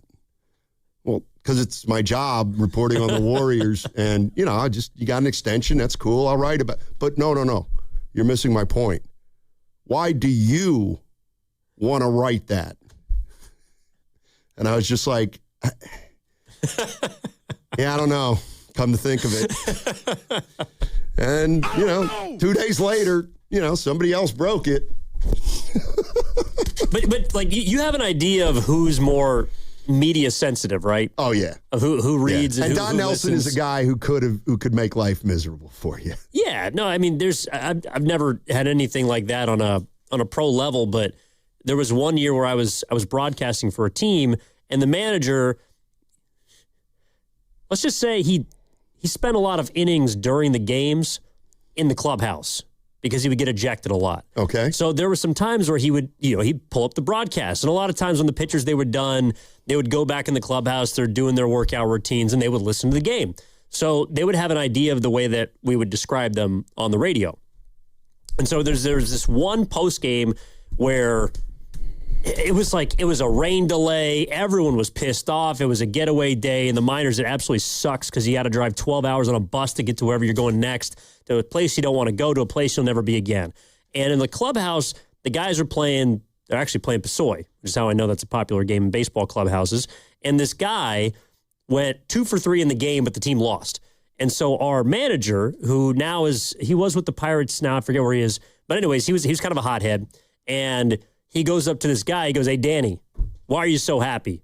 Well, because it's my job reporting on the Warriors, and, you got an extension. That's cool. I'll write about it. But no. You're missing my point. Why do you want to write that? And I was just like, yeah, I don't know. Come to think of it. And, 2 days later, somebody else broke it. but like, you have an idea of who's more media sensitive, right? Oh, yeah. Of who reads and Don Nelson listens. is a guy who could make life miserable for you. Yeah. No, I mean, I've never had anything like that on a pro level, but there was one year where I was broadcasting for a team, and the manager, let's just say he spent a lot of innings during the games in the clubhouse. because he would get ejected a lot. Okay. So there were some times where he'd pull up the broadcast. And a lot of times when the pitchers, they were done, they would go back in the clubhouse, they're doing their workout routines, and they would listen to the game. So they would have an idea of the way that we would describe them on the radio. And so there's this one post game where it was a rain delay. Everyone was pissed off. It was a getaway day. In the minors, it absolutely sucks because you got to drive 12 hours on a bus to get to wherever you're going next, to a place you don't want to go, to a place you'll never be again. And in the clubhouse, the guys are playing, they're actually playing Pasoy, which is how I know that's a popular game in baseball clubhouses. And this guy went 2 for 3 in the game, but the team lost. And so our manager, who now he was with the Pirates now, I forget where he is. But anyways, he was kind of a hothead. And he goes up to this guy. He goes, "Hey, Danny, why are you so happy?"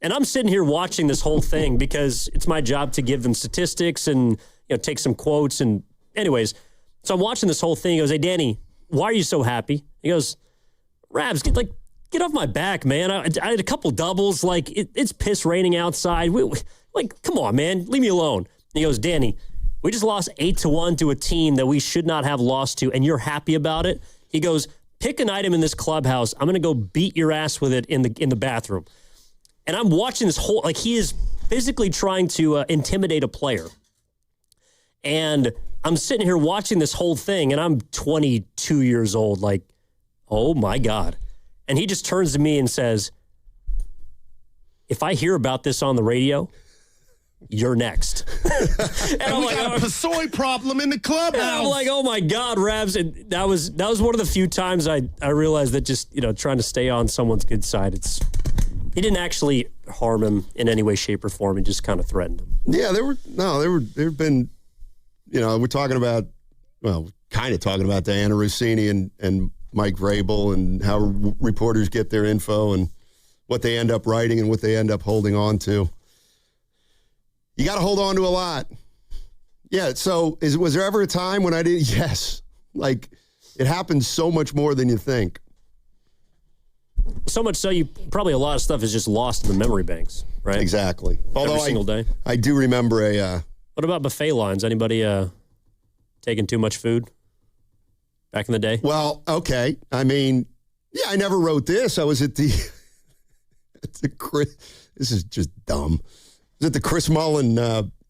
And I'm sitting here watching this whole thing because it's my job to give them statistics and take some quotes. And anyways, so I'm watching this whole thing. He goes, "Hey, Danny, why are you so happy?" He goes, "Rabs, get off my back, man. I had a couple doubles. It's piss raining outside. Come on, man, leave me alone." And he goes, "Danny, we just lost 8-1 to a team that we should not have lost to, and you're happy about it?" He goes, "Pick an item in this clubhouse. I'm going to go beat your ass with it in the bathroom." And I'm watching this whole, he is physically trying to intimidate a player. And I'm sitting here watching this whole thing, and I'm 22 years old, oh my God. And he just turns to me and says, "If I hear about this on the radio, you're next." And I'm like, got a Pasoy problem in the clubhouse. And I'm like, oh my God, Rabs. And that was one of the few times I realized that just, trying to stay on someone's good side, he didn't actually harm him in any way, shape, or form. He just kind of threatened him. Yeah, there have been, we're talking about, kind of talking about Diana Rossini and Mike Vrabel and how reporters get their info and what they end up writing and what they end up holding on to. You got to hold on to a lot. Yeah, so was there ever a time when I didn't? Yes. It happens so much more than you think. So much so, probably a lot of stuff is just lost in the memory banks, right? Exactly. Although every single day. I do remember What about buffet lines? Anybody taking too much food back in the day? Well, okay. I mean, yeah, I never wrote this. I was at this is just dumb. I was at the Chris Mullen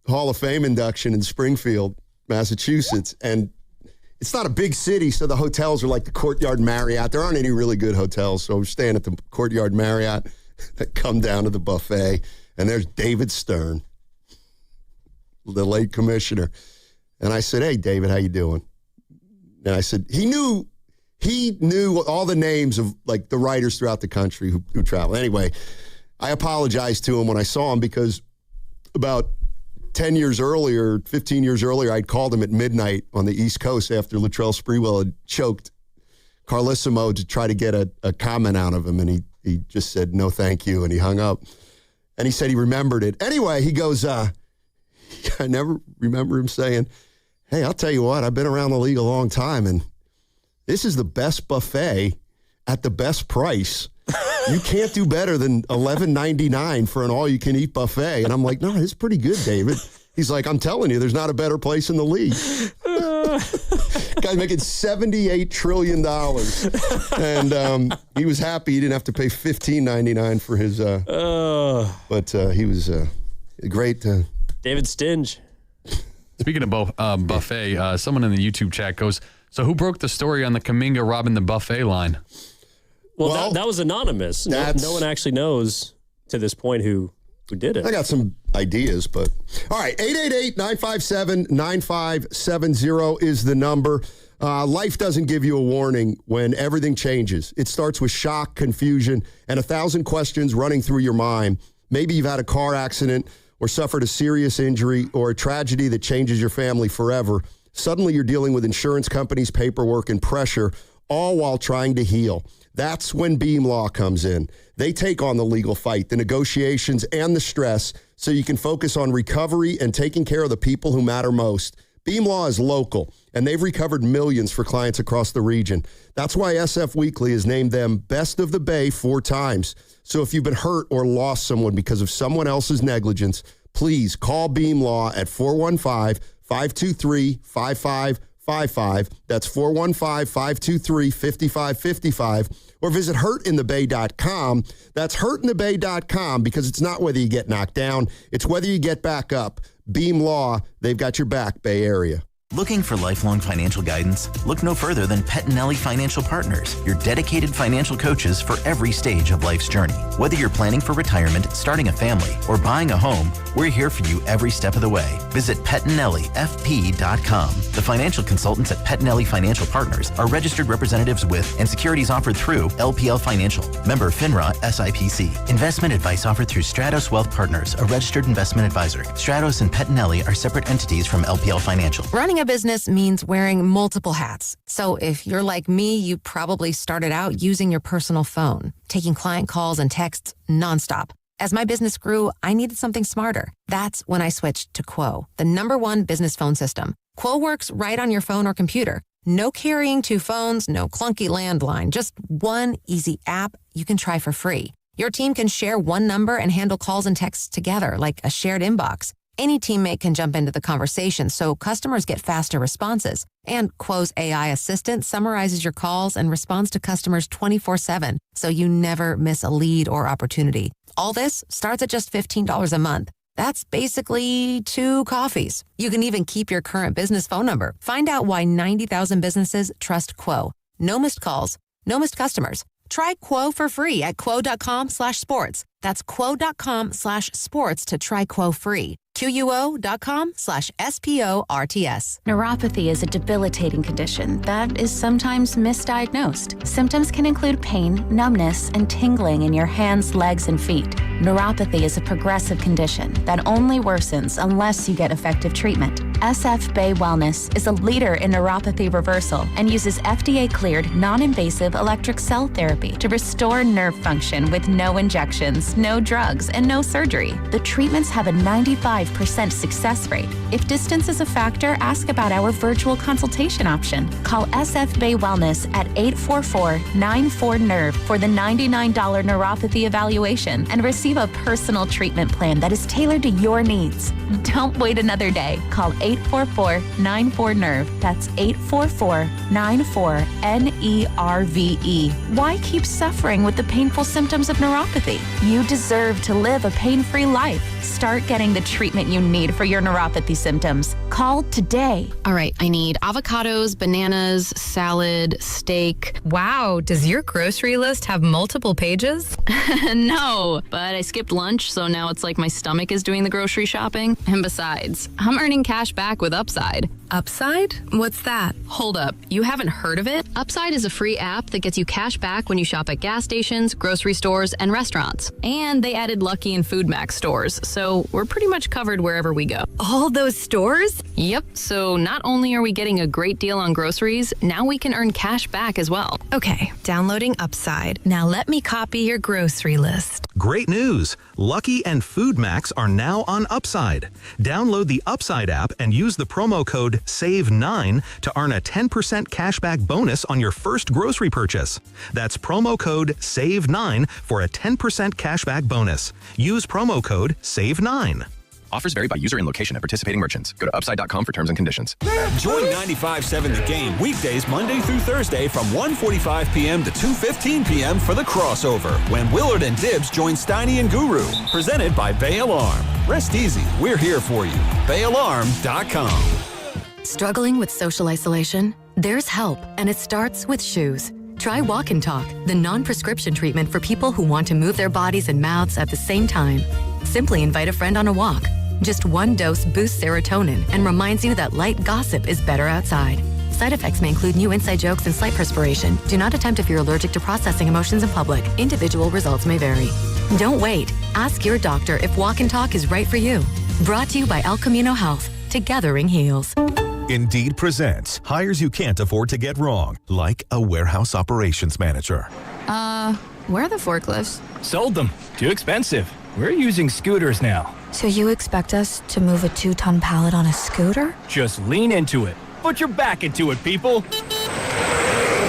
Hall of Fame induction in Springfield, Massachusetts, and it's not a big city, so the hotels are like the Courtyard Marriott. There aren't any really good hotels, so we're staying at the Courtyard Marriott. That come down to the buffet, and there's David Stern, the late commissioner. And I said, "Hey, David, how you doing?" And I said, he knew all the names of the writers throughout the country who travel. Anyway, I apologized to him when I saw him because about 10 years earlier, 15 years earlier, I'd called him at midnight on the East Coast after Latrell Sprewell had choked Carlissimo to try to get a comment out of him. And he just said, "No, thank you." And he hung up. And he said he remembered it. Anyway, he goes, I never remember him saying, "Hey, I'll tell you what, I've been around the league a long time, and this is the best buffet at the best price. You can't do better than $11.99 for an all-you-can-eat buffet." And I'm like, "No, it's pretty good, David." He's like, "I'm telling you, there's not a better place in the league." Guy's making $78 trillion. And he was happy he didn't have to pay $15.99 for his, but he was great. David Stinge. Speaking of buffet, someone in the YouTube chat goes, "So who broke the story on the Kuminga robbing the buffet line?" Well, that was anonymous. No one actually knows to this point who did it. I got some ideas, but all right. 888-957-9570 is the number. Life doesn't give you a warning when everything changes. It starts with shock, confusion, and 1,000 questions running through your mind. Maybe you've had a car accident or suffered a serious injury or a tragedy that changes your family forever. Suddenly you're dealing with insurance companies, paperwork, and pressure, all while trying to heal. That's when Beam Law comes in. They take on the legal fight, the negotiations, and the stress so you can focus on recovery and taking care of the people who matter most. Beam Law is local, and they've recovered millions for clients across the region. That's why SF Weekly has named them Best of the Bay 4 times. So if you've been hurt or lost someone because of someone else's negligence, please call Beam Law at 415-523-5555 5555. That's 415-523-5555. Or visit hurtinthebay.com. That's hurtinthebay.com, because it's not whether you get knocked down, it's whether you get back up. Beam Law, they've got your back, Bay Area. Looking for lifelong financial guidance? Look no further than Pettinelli Financial Partners, your dedicated financial coaches for every stage of life's journey. Whether you're planning for retirement, starting a family, or buying a home, we're here for you every step of the way. Visit PettinelliFP.com. The financial consultants at Pettinelli Financial Partners are registered representatives with and securities offered through LPL Financial. Member FINRA SIPC. Investment advice offered through Stratos Wealth Partners, a registered investment advisor. Stratos and Pettinelli are separate entities from LPL Financial. Running a business means wearing multiple hats. So if you're like me, you probably started out using your personal phone, taking client calls and texts nonstop. As my business grew, I needed something smarter. That's when I switched to Quo, the #1 business phone system. Quo works right on your phone or computer. No carrying 2 phones, no clunky landline, just one easy app you can try for free. Your team can share one number and handle calls and texts together like a shared inbox. Any teammate can jump into the conversation, so customers get faster responses. And Quo's AI assistant summarizes your calls and responds to customers 24/7, so you never miss a lead or opportunity. All this starts at just $15 a month. That's basically 2 coffees. You can even keep your current business phone number. Find out why 90,000 businesses trust Quo. No missed calls, no missed customers. Try Quo for free at quo.com/sports. That's quo.com/sports to try Quo free. QUO.com/SPORTS. Neuropathy is a debilitating condition that is sometimes misdiagnosed. Symptoms can include pain, numbness, and tingling in your hands, legs, and feet. Neuropathy is a progressive condition that only worsens unless you get effective treatment. SF Bay Wellness is a leader in neuropathy reversal and uses FDA-cleared, non-invasive electric cell therapy to restore nerve function with no injections, no drugs, and no surgery. The treatments have a 95% success rate. If distance is a factor, ask about our virtual consultation option. Call SF Bay Wellness at 844-94-NERVE for the $99 neuropathy evaluation and receive a personal treatment plan that is tailored to your needs. Don't wait another day. Call 844-94-NERVE. That's 844-94-NERVE. Why keep suffering with the painful symptoms of neuropathy? You deserve to live a pain-free life. Start getting the treatment you need for your neuropathy symptoms. Call today. All right, I need avocados, bananas, salad, steak. Wow, does your grocery list have multiple pages? No, but I skipped lunch, so now it's like my stomach is doing the grocery shopping. And besides, I'm earning cash back with Upside. Upside? What's that? Hold up, you haven't heard of it? Upside is a free app that gets you cash back when you shop at gas stations, grocery stores, and restaurants. And they added Lucky and Food Max stores, so we're pretty much covered wherever we go. All those stores? Yep, so not only are we getting a great deal on groceries, now we can earn cash back as well. Okay, downloading Upside. Now let me copy your grocery list. Great news! Lucky and Food Max are now on Upside. Download the Upside app and use the promo code SAVE9 to earn a 10% cashback bonus on your first grocery purchase. That's promo code SAVE9 for a 10% cashback bonus. Use promo code SAVE9. Offers vary by user and location at participating merchants. Go to upside.com for terms and conditions. Join 95.7 The Game weekdays Monday through Thursday from 1:45 p.m. to 2:15 p.m. for The Crossover, when Willard and Dibbs join Steiny and Guru. Presented by Bay Alarm. Rest easy. We're here for you. BayAlarm.com. Struggling with social isolation? There's help, and it starts with shoes. Try Walk and Talk, the non-prescription treatment for people who want to move their bodies and mouths at the same time. Simply invite a friend on a walk. Just one dose boosts serotonin and reminds you that light gossip is better outside. Side effects may include new inside jokes and slight perspiration. Do not attempt if you're allergic to processing emotions in public. Individual results may vary. Don't wait. Ask your doctor if Walk and Talk is right for you. Brought to you by El Camino Health. Togethering heals. Indeed presents hires you can't afford to get wrong, like a warehouse operations manager. Where are the forklifts? Sold them. Too expensive. We're using scooters now. So you expect us to move a 2-ton pallet on a scooter? Just lean into it. Put your back into it, people.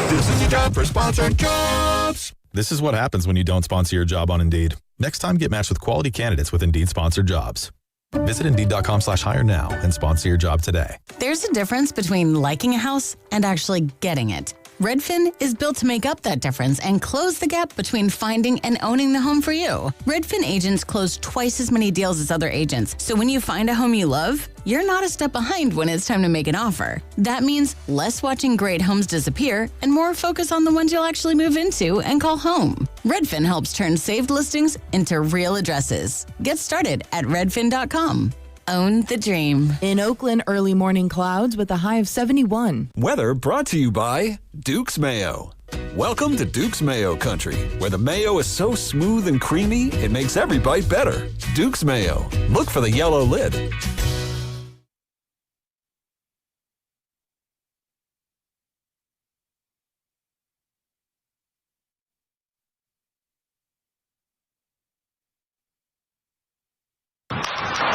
This is your job for sponsored jobs. This is what happens when you don't sponsor your job on Indeed. Next time, get matched with quality candidates with Indeed sponsored jobs. Visit Indeed.com/hire now and sponsor your job today. There's a difference between liking a house and actually getting it. Redfin is built to make up that difference and close the gap between finding and owning the home for you. Redfin agents close twice as many deals as other agents, so when you find a home you love, you're not a step behind when it's time to make an offer. That means less watching great homes disappear and more focus on the ones you'll actually move into and call home. Redfin helps turn saved listings into real addresses. Get started at redfin.com. Own the dream. In Oakland, early morning clouds with a high of 71. Weather brought to you by Duke's Mayo. Welcome to Duke's Mayo Country, where the mayo is so smooth and creamy, it makes every bite better. Duke's Mayo. Look for the yellow lid.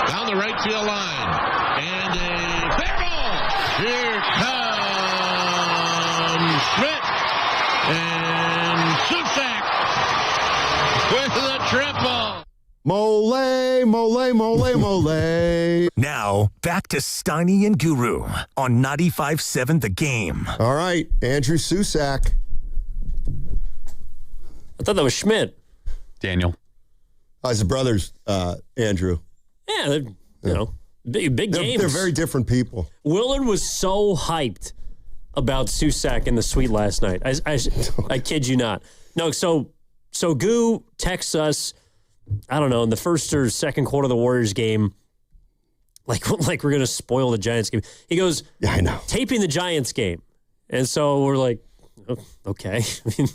Down the right field line. And a fair ball. Here comes Schmidt. And Susak with the triple. Mole, mole, mole, mole. Now, back to Steiny and Guru on 95.7 The Game. All right, Andrew Susak. I thought that was Schmidt. Daniel. His brother's Andrew. Yeah, you know, big games. They're very different people. Willard was so hyped about Susak in the suite last night. I kid you not. No, so Goo texts us, I don't know, in the first or second quarter of the Warriors game, like we're going to spoil the Giants game. He goes, yeah, I know. Taping the Giants game. And so we're like, oh, okay. I mean,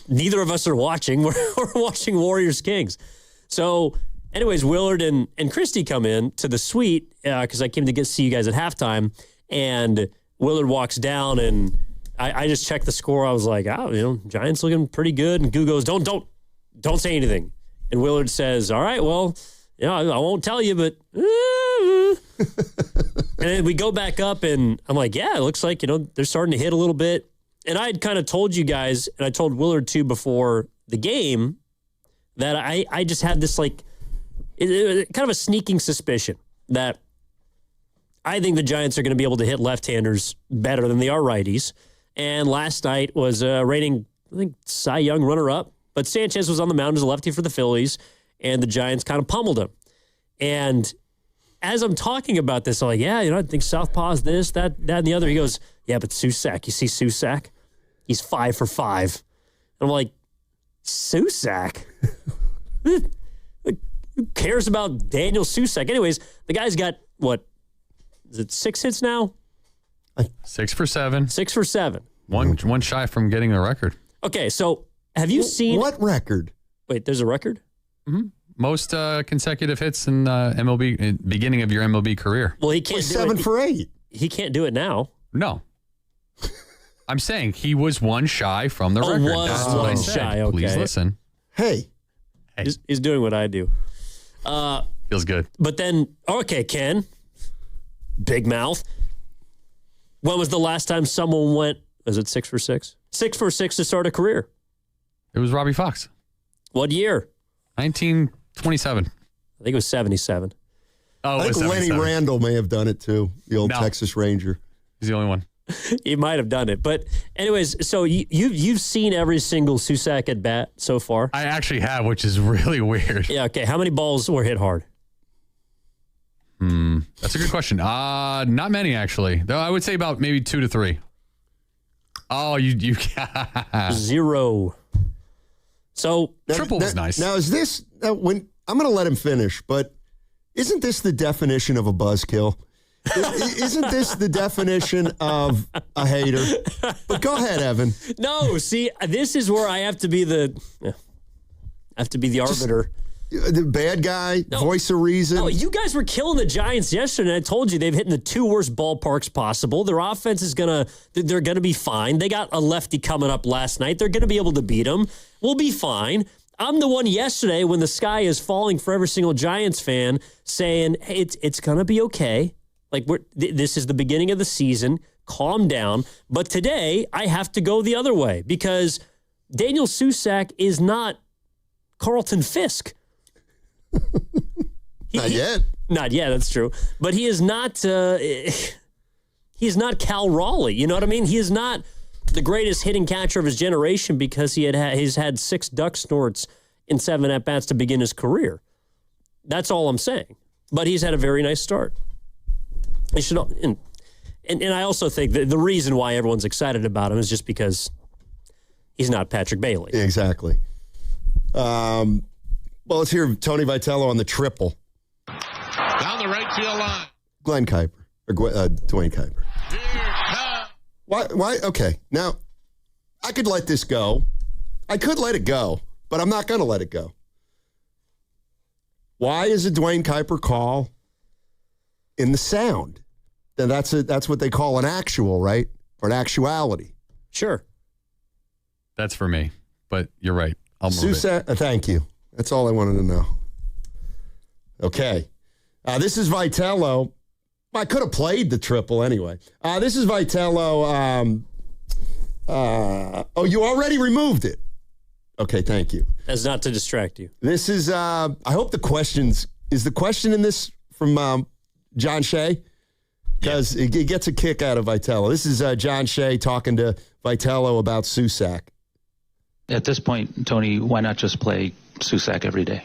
neither of us are watching. We're watching Warriors Kings. So anyways, Willard and Christy come in to the suite because I came to see you guys at halftime. And Willard walks down, and I just checked the score. I was like, Giants looking pretty good. And Goo goes, don't say anything. And Willard says, all right, well, I won't tell you, but. And then we go back up, and I'm like, yeah, it looks like, they're starting to hit a little bit. And I had kind of told you guys, and I told Willard too before the game, that I just had this kind of a sneaking suspicion that I think the Giants are going to be able to hit left-handers better than they are righties. And last night was reigning, I think, Cy Young runner-up. But Sanchez was on the mound as a lefty for the Phillies, and the Giants kind of pummeled him. And as I'm talking about this, I'm like, I think Southpaw's this, that, and the other. He goes, yeah, but Susak, you see Susak? He's 5 for 5. And I'm like, Susak? Who cares about Daniel Susak? Anyways, the guy's got, what, is it 6 hits now? 6 for 7. 6 for 7. One shy from getting the record. Okay, so have you seen... What record? Wait, there's a record? Mm-hmm. Most consecutive hits in MLB, beginning of your MLB career. Well, he can't do 7 for 8. He can't do it now. No. I'm saying he was one shy from the record. Was That's what I said. Shy, okay. Please listen. Hey. He's doing what I do. Feels good. But then, okay, Ken, big mouth. When was the last time someone went, was it 6 for 6? 6 for 6 to start a career. It was Robbie Fox. What year? 1927. I think it was 77. Oh, I think Lenny Randall may have done it too, the old Texas Ranger. He's the only one. He might have done it. But anyways, so you've seen every single Susak at bat so far? I actually have, which is really weird. Yeah, okay. How many balls were hit hard? That's a good question. Not many, actually. Though I would say about maybe 2 to 3. Oh, you 0. So triple was nice. Now is this when I'm going to let him finish? But isn't this the definition of a buzzkill? Isn't this the definition of a hater? But go ahead, Evan. No, see, this is where I have to be the arbiter. The bad guy, voice of reason. No, you guys were killing the Giants yesterday, and I told you they've hit in the 2 worst ballparks possible. Their offense is they're gonna be fine. They got a lefty coming up last night. They're gonna be able to beat them. We'll be fine. I'm the one yesterday when the sky is falling for every single Giants fan saying, hey, it's gonna be okay. Like this is the beginning of the season. Calm down. But today I have to go the other way because Daniel Susak is not Carlton Fisk. Not yet. Not yet, that's true. But he is not he's not Cal Raleigh. You know what I mean? He is not the greatest hitting catcher of his generation because he's had 6 duck snorts in 7 at-bats to begin his career. That's all I'm saying. But he's had a very nice start. He should, and I also think that the reason why everyone's excited about him is just because he's not Patrick Bailey. Exactly. Well, let's hear Tony Vitello on the triple. Down the right field line. Glenn Kuiper, or Dwayne Kuiper. Why? Okay, now, I could let this go. I could let it go, but I'm not going to let it go. Why is a Dwayne Kuiper call in the sound? Then that's what they call an actual, right? Or an actuality. Sure. That's for me, but you're right. I'll move it. Thank you. That's all I wanted to know. Okay. This is Vitello. I could have played the triple anyway. This is Vitello. You already removed it. Okay, thank you. As not to distract you. This is, I hope is the question in this from John Shea? Because it gets a kick out of Vitello. This is John Shea talking to Vitello about Susac. At this point, Tony, why not just play Susac every day?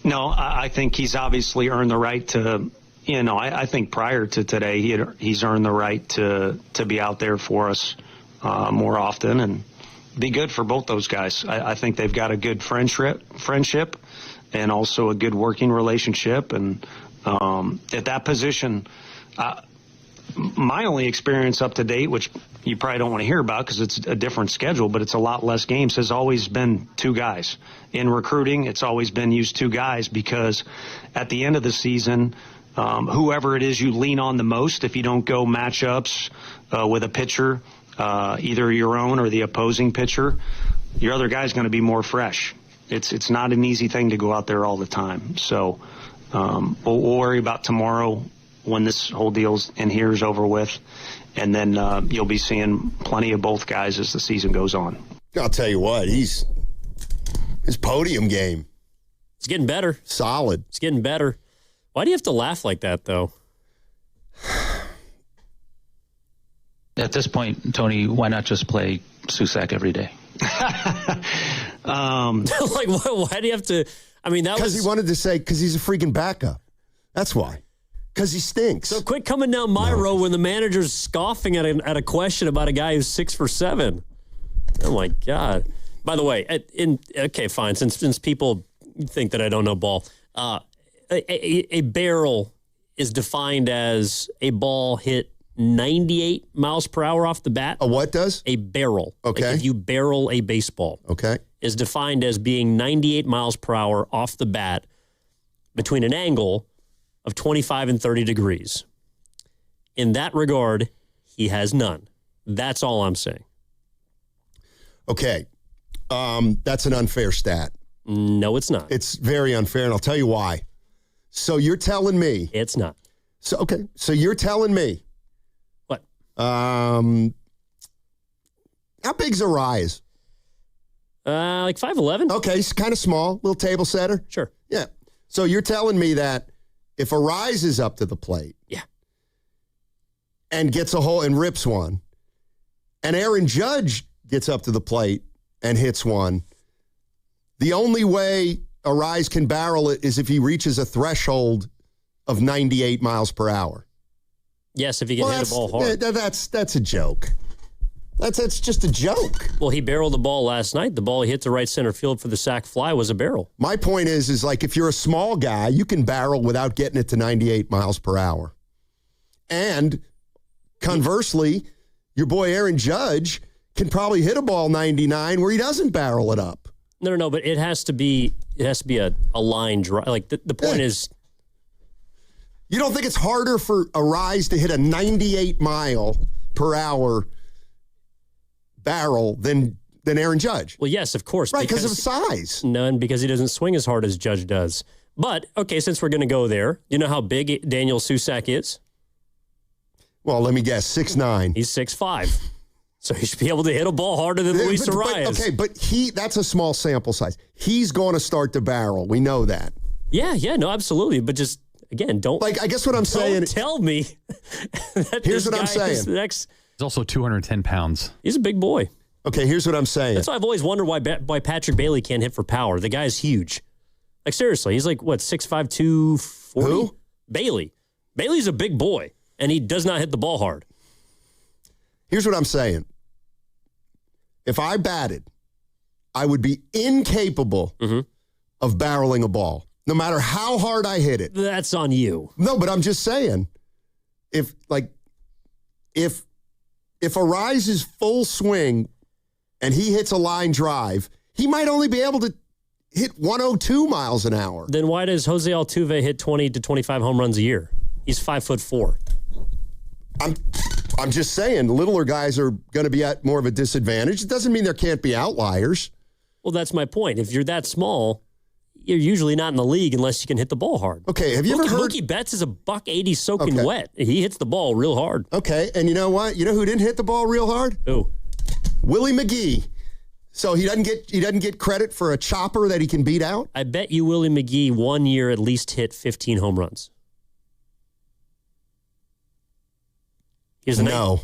No, I think he's obviously earned the right to, I think prior to today, he's earned the right to be out there for us more often and be good for both those guys. I think they've got a good friendship and also a good working relationship. And at that position, my only experience up to date, which you probably don't want to hear about because it's a different schedule, but it's a lot less games, has always been 2 guys. In recruiting, it's always been used 2 guys because at the end of the season, whoever it is you lean on the most, if you don't go matchups with a pitcher, either your own or the opposing pitcher, your other guy's going to be more fresh. It's not an easy thing to go out there all the time. So we'll worry about tomorrow when this whole deal's in here is over with. And then you'll be seeing plenty of both guys as the season goes on. I'll tell you what, his podium game. It's getting better. Solid. It's getting better. Why do you have to laugh like that, though? At this point, Tony, why not just play Susac every day? Like, why do you have to? I mean, that was because he wanted to say because he's a freaking backup. That's why. Because he stinks. So quit coming down my road when the manager's scoffing at a question about a guy who's 6 for 7. Oh my God! By the way, okay, fine. Since people think that I don't know ball, a barrel is defined as a ball hit 98 miles per hour off the bat. A what does? A barrel. Okay. Like if you barrel a baseball. Okay. Is defined as being 98 miles per hour off the bat between an angle of 25 and 30 degrees. In that regard, he has none. That's all I'm saying. Okay. That's an unfair stat. No, it's not. It's very unfair, and I'll tell you why. So you're telling me... It's not. So, okay. So you're telling me... What? How big's Arise? Like 5'11". Okay, it's kind of small. Little table setter. Sure. Yeah. So you're telling me that if Arise is up to the plate... Yeah. And gets a hole and rips one, and Aaron Judge gets up to the plate and hits one, the only way Arise can barrel it is if he reaches a threshold of 98 miles per hour. Yes, if he can hit a ball hard. That's a joke. That's just a joke. Well, he barreled the ball last night. The ball he hit to right center field for the sac fly was a barrel. My point is like if you're a small guy, you can barrel without getting it to 98 miles per hour. And conversely, your boy Aaron Judge can probably hit a ball 99 where he doesn't barrel it up. No, but it has to be a line drive. Like the point is, you don't think it's harder for Arise to hit a 98 mile per hour barrel than Aaron Judge? Well, yes, of course. Right, because of size. None, because he doesn't swing as hard as Judge does. But, okay, since we're going to go there, you know how big Daniel Susac is? Well, let me guess, 6'9". He's 6'5". So he should be able to hit a ball harder than Luis Arias. But that's a small sample size. He's going to start to barrel. We know that. Yeah, no, absolutely. But just, again, don't. Like, I guess what I'm saying. Tell me. That Here's what I'm saying. He's also 210 pounds. He's a big boy. Okay, here's what I'm saying. That's why I've always wondered why Patrick Bailey can't hit for power. The guy's huge. Like, seriously, he's like, what, 6'5", 240? Who? Bailey. Bailey's a big boy, and he does not hit the ball hard. Here's what I'm saying. If I batted, I would be incapable of barreling a ball, no matter how hard I hit it. That's on you. No, but I'm just saying, if Arise is full swing and he hits a line drive, he might only be able to hit 102 miles an hour. Then why does Jose Altuve hit 20 to 25 home runs a year? He's 5'4". I'm just saying, littler guys are going to be at more of a disadvantage. It doesn't mean there can't be outliers. Well, that's my point. If you're that small, you're usually not in the league unless you can hit the ball hard. Okay, have you ever heard... Mookie Betts is a $180 soaking wet. He hits the ball real hard. Okay, and you know what? You know who didn't hit the ball real hard? Who? Willie McGee. So he doesn't get credit for a chopper that he can beat out? I bet you Willie McGee 1 year at least hit 15 home runs. No.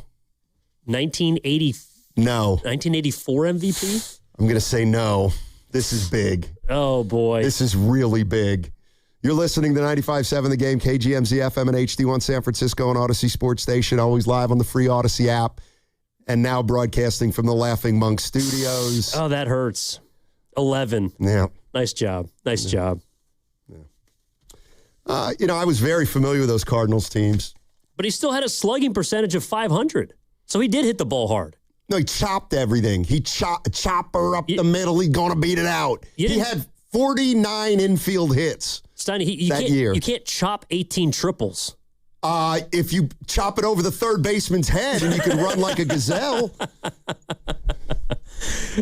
1984 MVP? I'm going to say no. This is big. Oh, boy. This is really big. You're listening to 95.7 The Game, KGMZ FM and HD1 San Francisco and Odyssey Sports Station, always live on the free Odyssey app, and now broadcasting from the Laughing Monk Studios. Oh, that hurts. 11. Yeah. Nice job. Nice job. Yeah. I was very familiar with those Cardinals teams. But he still had a slugging percentage of 500. So he did hit the ball hard. No, he chopped everything. He chopper up the middle. He's going to beat it out. He had 49 infield hits that year. You can't chop 18 triples. If you chop it over the third baseman's head and you can run like a gazelle.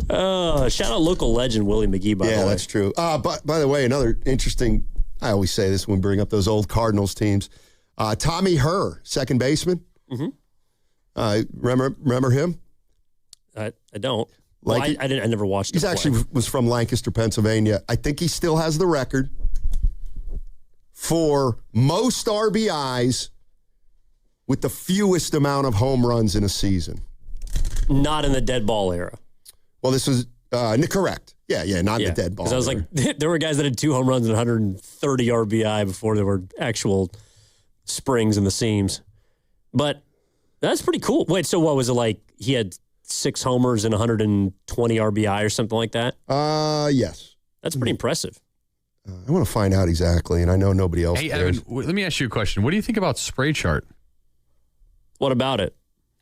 Shout out local legend Willie McGee, by the way. Yeah, that's true. But by the way, another interesting, I always say this when we bring up those old Cardinals teams. Tommy Herr, second baseman. Remember him? I don't. I never watched him. He actually was from Lancaster, Pennsylvania. I think he still has the record for most RBIs with the fewest amount of home runs in a season. Not in the dead ball era. Well, this was correct. Yeah, not in the dead ball. Because I was like, there were guys that had 2 home runs and 130 RBI before there were actual springs in the seams. But that's pretty cool. Wait, so what was it like? He had 6 homers and 120 RBI or something like that? Yes. That's pretty impressive. I want to find out exactly, and I know nobody else cares. Evan, let me ask you a question. What do you think about spray chart? What about it?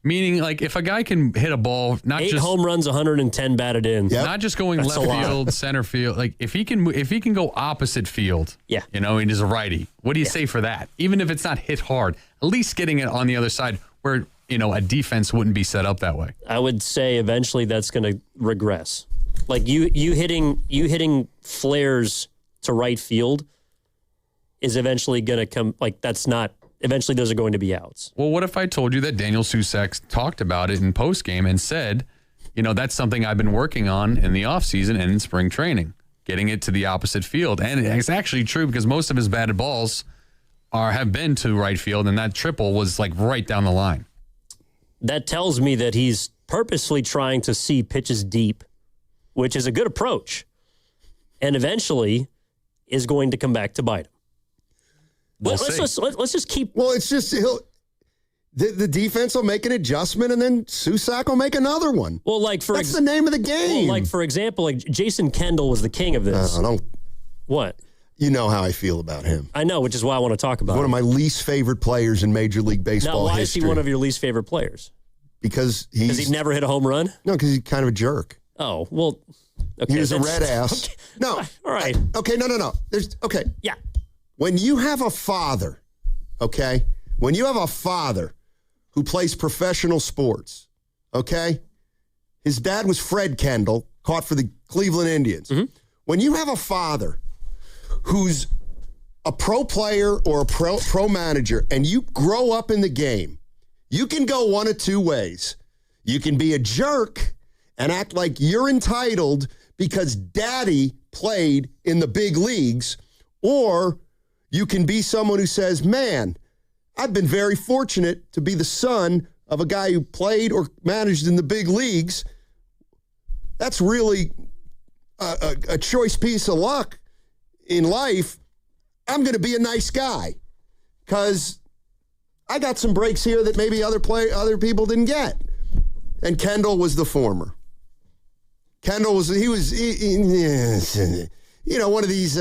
Meaning, like, if a guy can hit a ball, not 8 just home runs, 110 batted in, not just going That's left field, center field. Like, if he can go opposite field, and he's a righty. What do you say for that? Even if it's not hit hard, at least getting it on the other side where a defense wouldn't be set up that way. I would say eventually that's going to regress. Like you hitting flares to right field is eventually going to come. Like that's not. Eventually, those are going to be outs. Well, what if I told you that Daniel Susac talked about it in postgame and said, that's something I've been working on in the offseason and in spring training, getting it to the opposite field. And it's actually true because most of his batted balls have been to right field, and that triple was like right down the line. That tells me that he's purposely trying to see pitches deep, which is a good approach, and eventually is going to come back to bite him. Let's just keep. Well, it's just the defense will make an adjustment, and then Susac will make another one. Well, that's the name of the game. Well, for example, Jason Kendall was the king of this. What? You know how I feel about him. I know, which is why I want to talk about him. One of my least favorite players in Major League Baseball history. Now, why history. is he one of your least favorite players? Because he never hit a home run? No, because he's kind of a jerk. Oh, well, okay. He's a red ass. Okay. No. All right. Okay, no. Okay. Yeah. When you have a father, okay? When you have a father who plays professional sports, okay? His dad was Fred Kendall, caught for the Cleveland Indians. Mm-hmm. When you have a father who's a pro player or a pro manager and you grow up in the game, you can go one of two ways. You can be a jerk and act like you're entitled because daddy played in the big leagues, Or you can be someone who says, man, I've been very fortunate to be the son of a guy who played or managed in the big leagues. That's really a choice piece of luck in life. I'm going to be a nice guy because I got some breaks here that maybe other people didn't get. And Kendall was the former. Kendall was, one of these.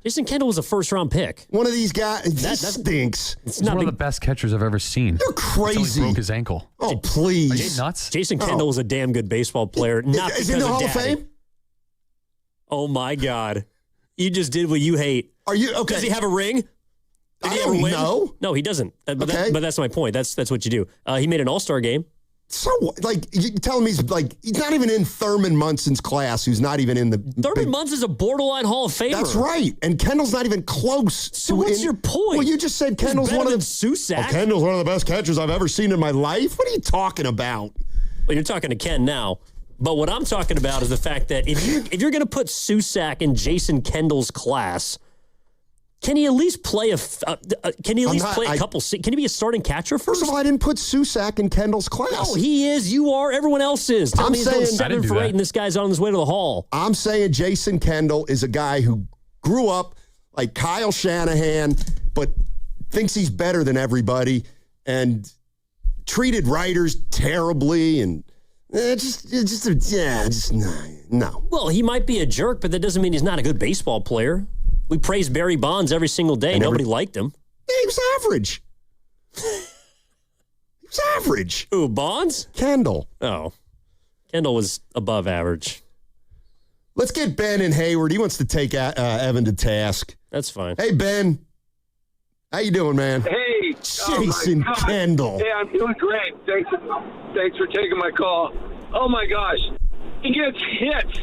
Jason Kendall was a first-round pick. One of these guys. That stinks. He's one of the best catchers I've ever seen. You're crazy. Until he broke his ankle. Oh, please. Are you nuts? Jason Kendall was a damn good baseball player. Not Is he in the Hall of Fame? Oh, my God. You just did what you hate. Are you okay? Does he have a ring? I don't know. No, he doesn't. But Okay. that's my point. That's what you do. He made an all-star game. So, you telling me he's not even in Thurman Munson's class, who's not even in the... Thurman Munson is a borderline Hall of Famer. That's right. And Kendall's not even close. So what's your point? Well, you just said Kendall's one of the... Susac. Oh, Kendall's one of the best catchers I've ever seen in my life? What are you talking about? Well, you're talking to Ken now. But what I'm talking about is the fact that if you're going to put Susac in Jason Kendall's class... Can he at least play a couple? Can he be a starting catcher first? First of all, I didn't put Susac in Kendall's class. No, he is. You are. Everyone else is. Tell me he's going 7 for 8, and this guy's on his way to the Hall. I'm saying Jason Kendall is a guy who grew up like Kyle Shanahan, but thinks he's better than everybody, and treated writers terribly, and no. Well, he might be a jerk, but that doesn't mean he's not a good baseball player. We praise Barry Bonds every single day. Nobody liked him. Yeah, he was average. He was average. Ooh, Bonds? Kendall. Oh. Kendall was above average. Let's get Ben in Hayward. He wants to take Evan to task. That's fine. Hey, Ben. How you doing, man? Hey. Jason Kendall. Hey, I'm doing great. Thanks for taking my call. Oh, my gosh. He gets hits.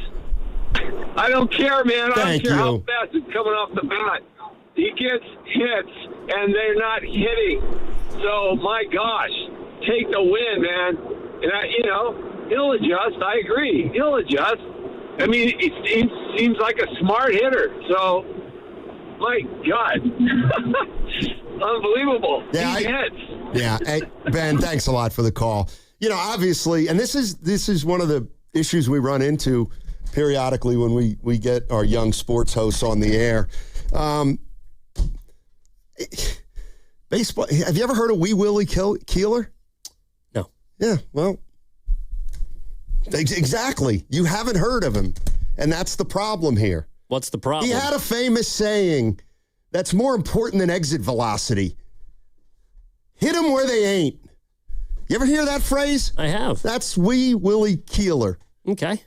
I don't care, man. I don't care how fast it's coming off the bat. He gets hits, and they're not hitting. So, my gosh, take the win, man. And, he'll adjust. I agree. He'll adjust. I mean, he seems like a smart hitter. So, my God. Unbelievable. Yeah, he hits. Yeah. Hey, Ben, thanks a lot for the call. Obviously, and this is one of the issues we run into periodically when we get our young sports hosts on the air. Baseball. Have you ever heard of Wee Willie Keeler? No. Yeah, well, exactly. You haven't heard of him, and that's the problem here. What's the problem? He had a famous saying that's more important than exit velocity. Hit them where they ain't. You ever hear that phrase? I have. That's Wee Willie Keeler. Okay.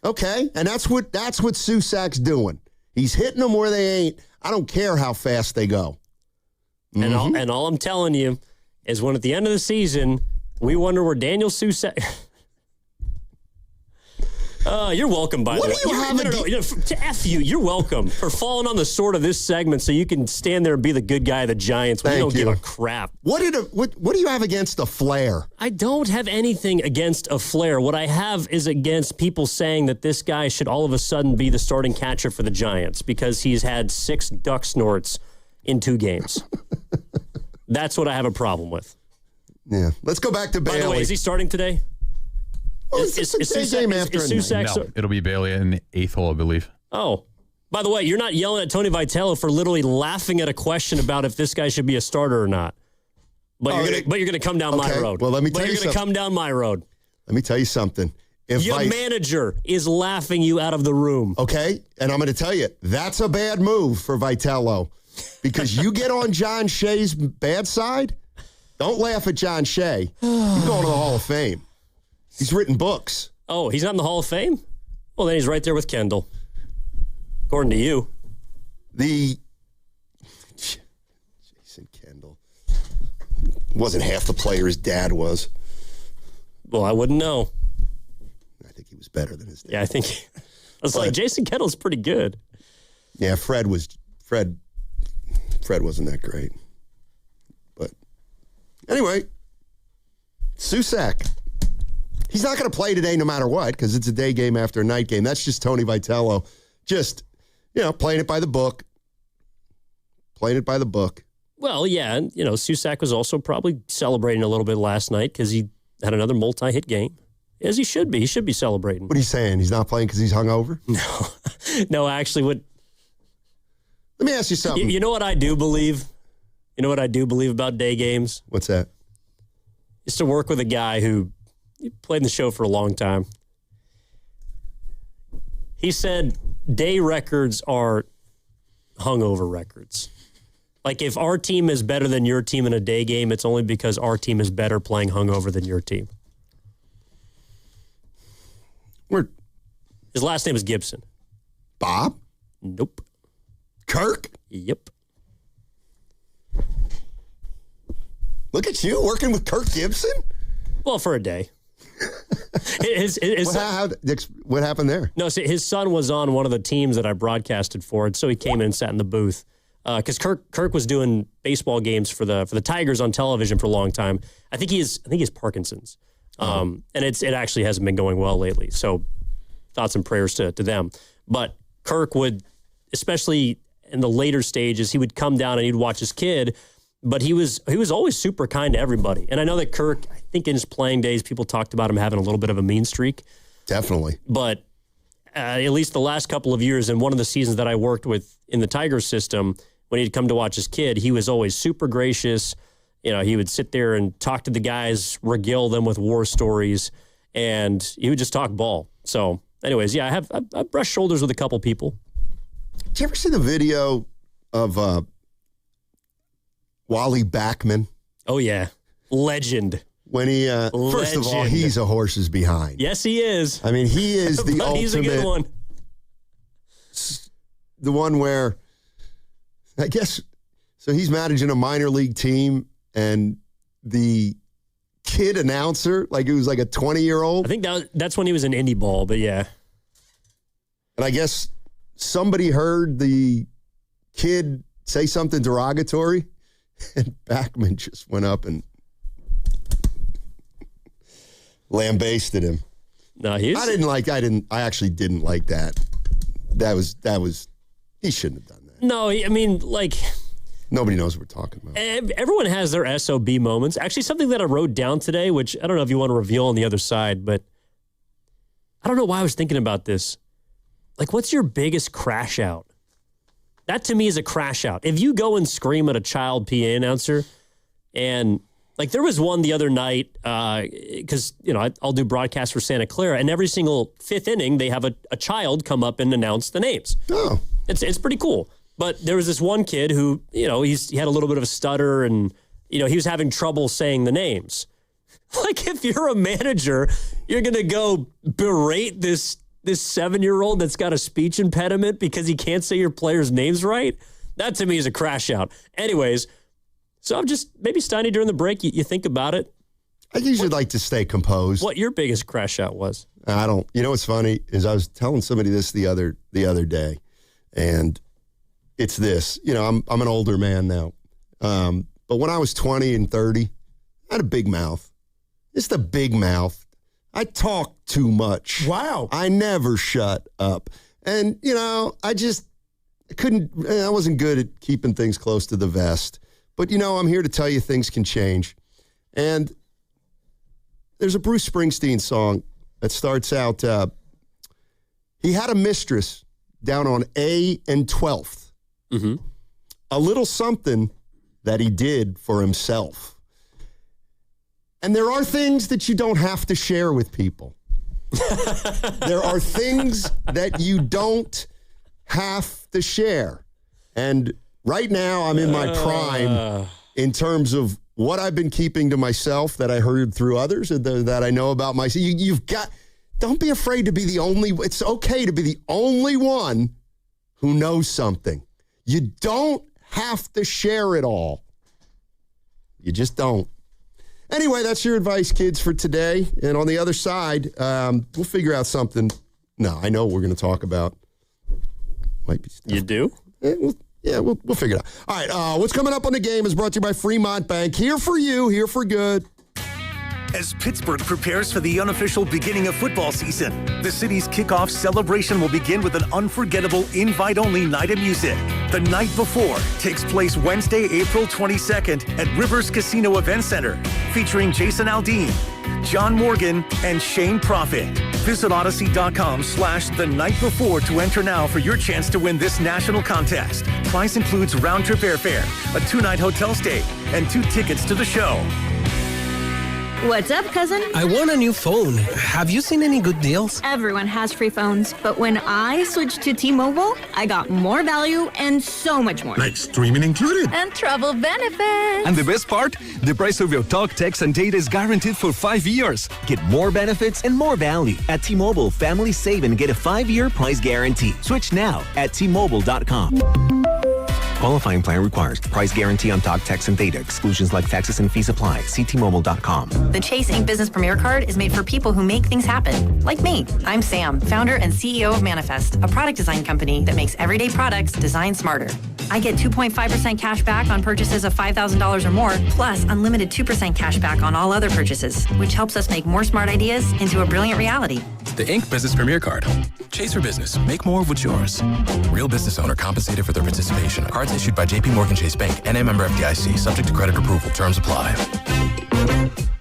And that's what Susac's doing. He's hitting them where they ain't. I don't care how fast they go. Mm-hmm. And all I'm telling you is when at the end of the season, we wonder where Daniel Susac... you're welcome, by the way. What do you have to F you, you're welcome for falling on the sword of this segment so you can stand there and be the good guy of the Giants when you don't give a crap. What do you have against a Flair? I don't have anything against a Flair. What I have is against people saying that this guy should all of a sudden be the starting catcher for the Giants because he's had 6 duck snorts in 2 games. That's what I have a problem with. Yeah. Let's go back to Bailey. By the way, is he starting today? Well, is Susac, No, it'll be Bailey in the 8th hole, I believe. Oh, by the way, you're not yelling at Tony Vitello for literally laughing at a question about if this guy should be a starter or not. But you're gonna come down my road. Well, let me tell you something. You're gonna come down my road. Let me tell you something. Your manager is laughing you out of the room. Okay, and I'm going to tell you that's a bad move for Vitello because you get on John Shea's bad side. Don't laugh at John Shea. He's going to the Hall of Fame. He's written books. Oh, he's not in the Hall of Fame? Well, then he's right there with Kendall. According to you. Jason Kendall wasn't half the player his dad was. Well, I wouldn't know. I think he was better than his dad. Yeah, I think... I was like, Jason Kendall's pretty good. Yeah, Fred wasn't that great. But anyway, Susac. He's not going to play today no matter what because it's a day game after a night game. That's just Tony Vitello. Just, playing it by the book. playing it by the book. Well, yeah, and, Susac was also probably celebrating a little bit last night because he had another multi-hit game, as he should be. He should be celebrating. What are you saying? He's not playing because he's hungover? No, actually, Let me ask you something. You know what I do believe? You know what I do believe about day games? What's that? Is to work with a guy who played in the show for a long time. He said day records are hungover records. Like, if our team is better than your team in a day game, it's only because our team is better playing hungover than your team. His last name is Gibson. Bob? Nope. Kirk? Yep. Look at you working with Kirk Gibson? Well, for a day. What happened there? No, so his son was on one of the teams that I broadcasted for, and so he came in and sat in the booth. Because Kirk was doing baseball games for the Tigers on television for a long time. I think he has Parkinson's, and it actually hasn't been going well lately. So thoughts and prayers to them. But Kirk would, especially in the later stages, he would come down and he'd watch his kid. But he was always super kind to everybody. And I know that Kirk, I think in his playing days, people talked about him having a little bit of a mean streak. Definitely. But at least the last couple of years, and one of the seasons that I worked with in the Tigers system, when he'd come to watch his kid, he was always super gracious. He would sit there and talk to the guys, regale them with war stories, and he would just talk ball. So, anyways, yeah, I've brushed shoulders with a couple people. Did you ever see the video of Wally Backman? Oh, yeah. Legend. When he, first of all, he's a horse's behind. Yes, he is. I mean, he is the ultimate. He's a good one. The one where, I guess, so he's managing a minor league team, and the kid announcer, like it was like a 20-year-old. I think that's when he was in indie ball, but yeah. And I guess somebody heard the kid say something derogatory, and Backman just went up and lambasted him. No, I actually didn't like that. That was he shouldn't have done that. No, I mean, like, nobody knows what we're talking about. Everyone has their SOB moments. Actually, something that I wrote down today, which I don't know if you want to reveal on the other side, but I don't know why I was thinking about this. Like, what's your biggest crash out? That to me is a crash out. If you go and scream at a child PA announcer, and like there was one the other night, because I'll do broadcasts for Santa Clara, and every single fifth inning they have a child come up and announce the names. Oh, it's pretty cool. But there was this one kid who he had a little bit of a stutter, and he was having trouble saying the names. Like, if you're a manager, you're gonna go berate this 7-year-old that's got a speech impediment because he can't say your players' names right? That to me is a crash out. Anyways, so I'm just, maybe Steiny during the break, you think about it. I usually like to stay composed. What your biggest crash out was? I don't. You know what's funny is I was telling somebody this the other day, and it's this. I'm an older man now, but when I was 20 and 30, I had a big mouth. It's the big mouth. I talk too much. Wow. I never shut up. And, I wasn't good at keeping things close to the vest. But, I'm here to tell you things can change. And there's a Bruce Springsteen song that starts out, he had a mistress down on A and 12th. Mm-hmm. A little something that he did for himself. And there are things that you don't have to share with people. There are things that you don't have to share. And right now I'm in my prime in terms of what I've been keeping to myself that I heard through others, that I know about myself. Don't be afraid to be it's okay to be the only one who knows something. You don't have to share it all. You just don't. Anyway, that's your advice, kids, for today. And on the other side, we'll figure out something. No, I know what we're going to talk about. Might be stuff. You do? We'll figure it out. All right, what's coming up on the game is brought to you by Fremont Bank. Here for you, here for good. as Pittsburgh prepares for the unofficial beginning of football season. The city's kickoff celebration will begin with an unforgettable invite-only night of music. The Night Before takes place Wednesday, April 22nd at Rivers Casino Event Center, featuring Jason Aldean, John Morgan, and Shane Profit. Visit Odyssey.com/The Night Before to enter now for your chance to win this national contest. Price includes round-trip airfare, a 2-night hotel stay, and 2 tickets to the show. What's up, cousin? I want a new phone. Have you seen any good deals? Everyone has free phones, but when I switched to T-Mobile, I got more value and so much more. Like streaming included. And travel benefits. And the best part? The price of your talk, text, and data is guaranteed for 5 years. Get more benefits and more value. At T-Mobile, families save and get a 5-year price guarantee. Switch now at T-Mobile.com. Qualifying plan requires price guarantee on talk, text, and data. Exclusions like taxes and fees apply. See T-Mobile.com. The Chase Ink Business Premier Card is made for people who make things happen, like me. I'm Sam, founder and CEO of Manifest, a product design company that makes everyday products designed smarter. I get 2.5% cash back on purchases of $5,000 or more, plus unlimited 2% cash back on all other purchases, which helps us make more smart ideas into a brilliant reality. The Ink Business Premier Card. Chase for business. Make more of what's yours. Real business owner compensated for their participation. Cards issued by JP Morgan Chase Bank. NA member FDIC. Subject to credit approval. Terms apply.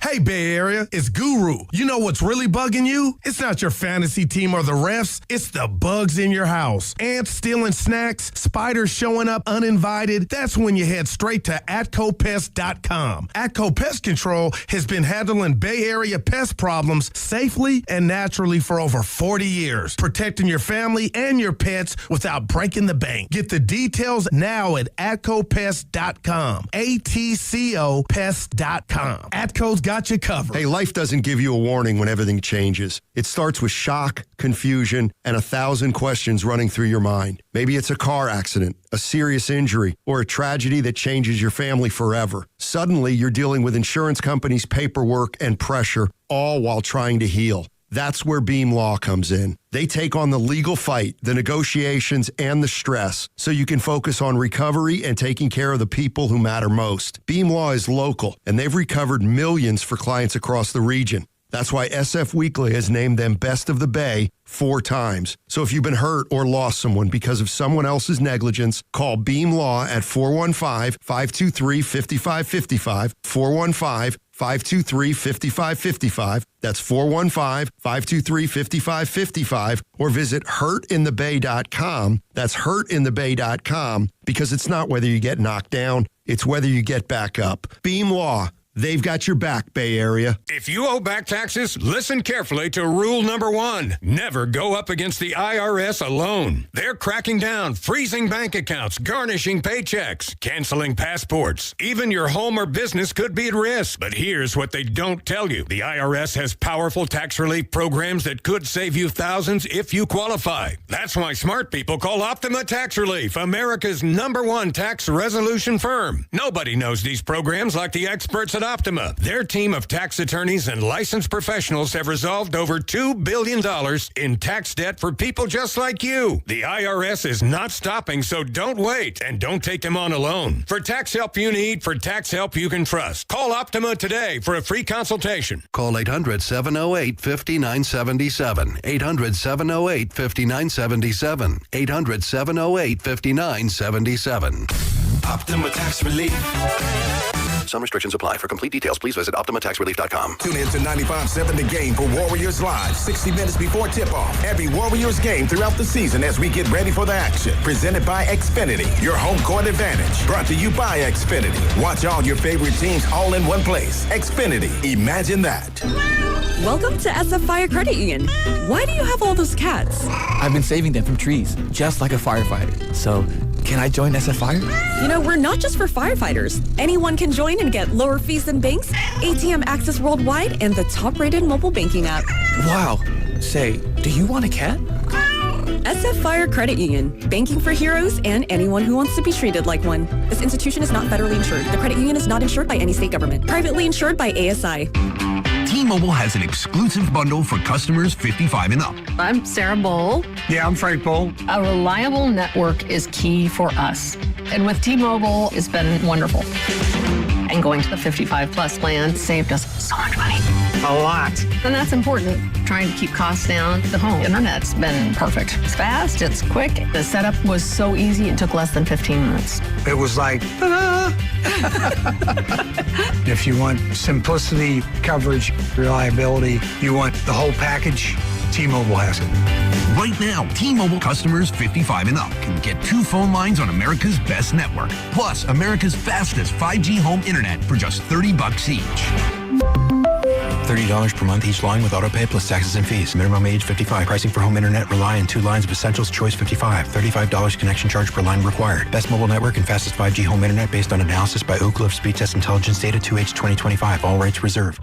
Hey, Bay Area, it's Guru. You know what's really bugging you? It's not your fantasy team or the refs. It's the bugs in your house. Ants stealing snacks, spiders showing up uninvited. That's when you head straight to ATCOPest.com. ATCO Pest Control has been handling Bay Area pest problems safely and naturally for over 40 years, protecting your family and your pets without breaking the bank. Get the details now at ATCOPest.com. ATCO Pest.com. ATCO's got you covered. Hey, life doesn't give you a warning when everything changes. It starts with shock, confusion, and 1,000 questions running through your mind. Maybe it's a car accident, a serious injury, or a tragedy that changes your family forever. Suddenly, you're dealing with insurance companies' paperwork and pressure, all while trying to heal. That's where Beam Law comes in. They take on the legal fight, the negotiations, and the stress, so you can focus on recovery and taking care of the people who matter most. Beam Law is local, and they've recovered millions for clients across the region. That's why SF Weekly has named them Best of the Bay 4 times. So if you've been hurt or lost someone because of someone else's negligence, call Beam Law at 415-523-5555, 415-523-5555. That's 415-523-5555, or visit hurtinthebay.com. That's hurtinthebay.com, because it's not whether you get knocked down, it's whether you get back up. Beam Law. They've got your back, Bay Area. If you owe back taxes, listen carefully to rule number 1. Never go up against the IRS alone. They're cracking down, freezing bank accounts, garnishing paychecks, canceling passports. Even your home or business could be at risk. But here's what they don't tell you. The IRS has powerful tax relief programs that could save you thousands if you qualify. That's why smart people call Optima Tax Relief, America's #1 tax resolution firm. Nobody knows these programs like the experts at Optima. Their team of tax attorneys and licensed professionals have resolved over $2 billion in tax debt for people just like you. The IRS is not stopping, so don't wait, and don't take them on alone. For tax help you need, for tax help you can trust, call Optima today for a free consultation. Call 800-708-5977. 800-708-5977. 800-708-5977. Optima Tax Relief. Some restrictions apply. For complete details, please visit OptimaTaxRelief.com. Tune in to 95.7 The Game for Warriors Live, 60 minutes before tip-off. Every Warriors game throughout the season as we get ready for the action. Presented by Xfinity, your home court advantage. Brought to you by Xfinity. Watch all your favorite teams all in one place. Xfinity, imagine that. Welcome to SF Fire Credit Union. Why do you have all those cats? I've been saving them from trees, just like a firefighter. So, can I join SF Fire? You know, we're not just for firefighters. Anyone can join and get lower fees than banks, ATM access worldwide, and the top-rated mobile banking app. Wow. Say, do you want a cat? SF Fire Credit Union. Banking for heroes and anyone who wants to be treated like one. This institution is not federally insured. The credit union is not insured by any state government. Privately insured by ASI. T-Mobile has an exclusive bundle for customers 55 and up. I'm Sarah Bowl. Yeah, I'm Frank Bowl. A reliable network is key for us. And with T-Mobile, it's been wonderful. And going to the 55 Plus plan saved us so much money. A lot. And that's important. Trying to keep costs down. The home internet's been perfect. It's fast, it's quick. The setup was so easy, it took less than 15 minutes. It was like, If you want simplicity, coverage, reliability, you want the whole package, T-Mobile has it. Right now, T-Mobile customers 55 and up can get 2 phone lines on America's best network, plus America's fastest 5G home internet for just $30 each. $30 per month each line with autopay plus taxes and fees. Minimum age 55. Pricing for home internet rely on 2 lines of Essentials Choice 55. $35 connection charge per line required. Best mobile network and fastest 5G home internet based on analysis by Ookla of Speed Test Intelligence data 2H 2025. All rights reserved.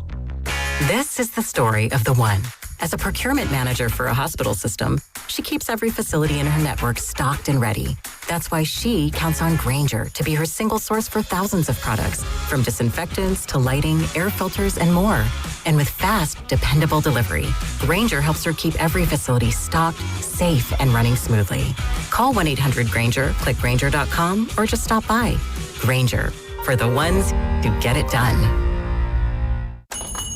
This is the story of the one. As a procurement manager for a hospital system, she keeps every facility in her network stocked and ready. That's why she counts on Grainger to be her single source for thousands of products, from disinfectants to lighting, air filters, and more. And with fast, dependable delivery, Grainger helps her keep every facility stocked, safe, and running smoothly. Call 1-800-GRAINGER, click Grainger.com, or just stop by. Grainger, for the ones who get it done.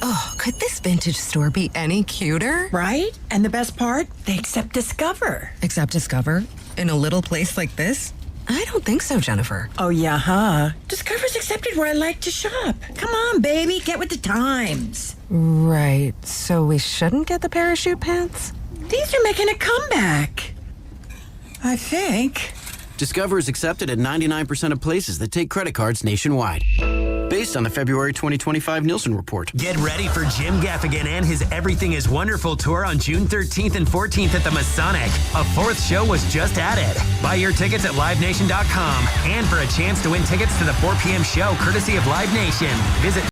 Oh, could this vintage store be any cuter? Right? And the best part? They accept Discover. Accept Discover? In a little place like this? I don't think so, Jennifer. Oh, yeah, huh? Discover's accepted where I like to shop. Come on, baby, get with the times. Right. So we shouldn't get the parachute pants? These are making a comeback. I think. Discover is accepted at 99% of places that take credit cards nationwide. Based on the February 2025 Nielsen report. Get ready for Jim Gaffigan and his Everything is Wonderful tour on June 13th and 14th at the Masonic. A 4th show was just added. Buy your tickets at LiveNation.com. And for a chance to win tickets to the 4 p.m. show courtesy of Live Nation, visit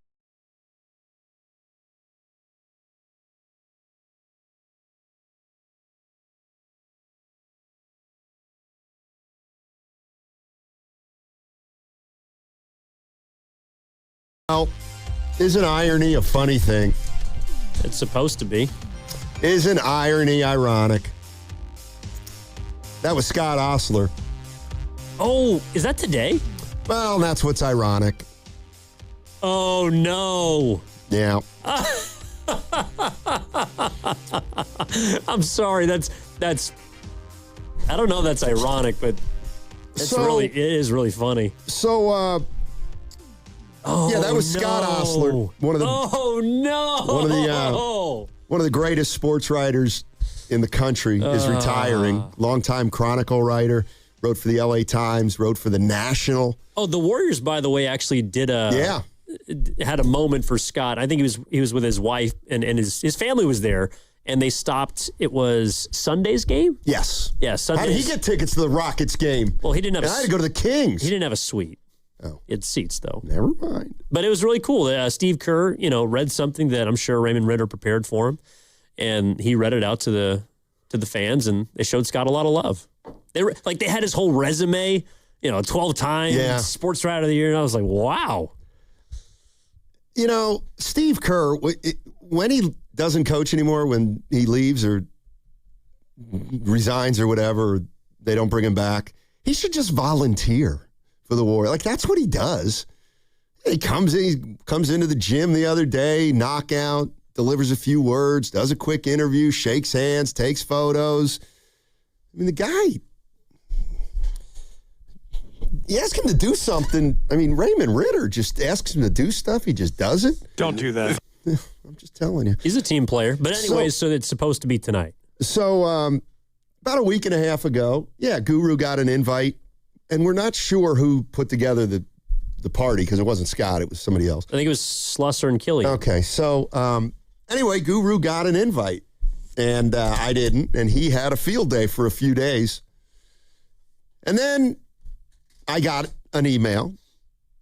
Well, isn't irony a funny thing? It's supposed to be. Isn't irony ironic? That was Scott Ostler. Oh, is that today? Well, that's what's ironic. Oh, no. Yeah. I'm sorry. That's. I don't know if that's ironic, but it is really funny. So, yeah, that was Scott Ostler, one of the greatest sports writers in the country, is retiring. Longtime Chronicle writer, wrote for the LA Times, wrote for the National. Oh, the Warriors, by the way, actually had a moment for Scott. I think he was with his wife and his family was there, and they stopped. It was Sunday's game? Yes. Yeah, Sunday's. How did he get tickets to the Rockets game? Well, he didn't have. I had to go to the Kings. He didn't have a suite. Oh. It's seats, though. Never mind. But it was really cool. Steve Kerr, read something that I'm sure Raymond Ritter prepared for him, and he read it out to the fans, and they showed Scott a lot of love. They had his whole resume, 12 times Sports Writer of the Year, and I was like, wow. Steve Kerr, when he doesn't coach anymore, when he leaves or resigns or whatever, or they don't bring him back, he should just volunteer for the Warriors. Like, that's what he does. He comes into the gym the other day, knockout, delivers a few words, does a quick interview, shakes hands, takes photos. I mean, the guy, you ask him to do something. I mean, Raymond Ritter just asks him to do stuff. He just does it. Don't do that. I'm just telling you. He's a team player. But anyways, so it's supposed to be tonight. So about a week and a half ago, Guru got an invite. And we're not sure who put together the party because it wasn't Scott. It was somebody else. I think it was Slusser and Killian. Okay. So anyway, Guru got an invite. And I didn't. And he had a field day for a few days. And then I got an email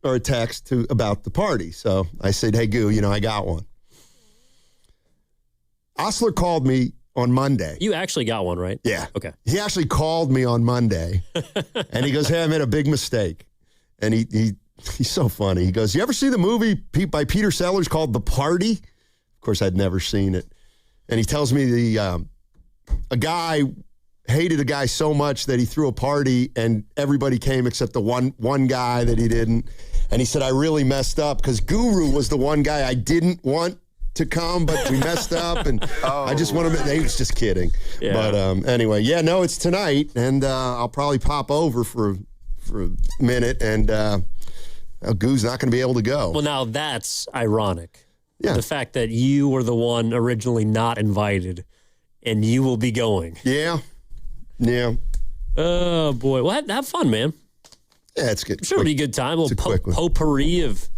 or a text about the party. So I said, hey, Gu, I got one. Ostler called me on Monday. You actually got one, right? Yeah. Okay. He actually called me on Monday, and he goes, hey, I made a big mistake. And he's so funny. He goes, you ever see the movie by Peter Sellers called The Party? Of course, I'd never seen it. And he tells me a guy hated a guy so much that he threw a party and everybody came except the one guy that he didn't. And he said, I really messed up because Guru was the one guy I didn't want to come, but we messed up, and I just want to. He was just kidding. Yeah. But anyway, no, it's tonight, and I'll probably pop over for a minute, and Goo's not going to be able to go. Well, now that's ironic. Yeah. The fact that you were the one originally not invited, and you will be going. Yeah. Oh boy, well, have fun, man. Yeah, it's good. I'm sure it'll be a good time. A little potpourri of.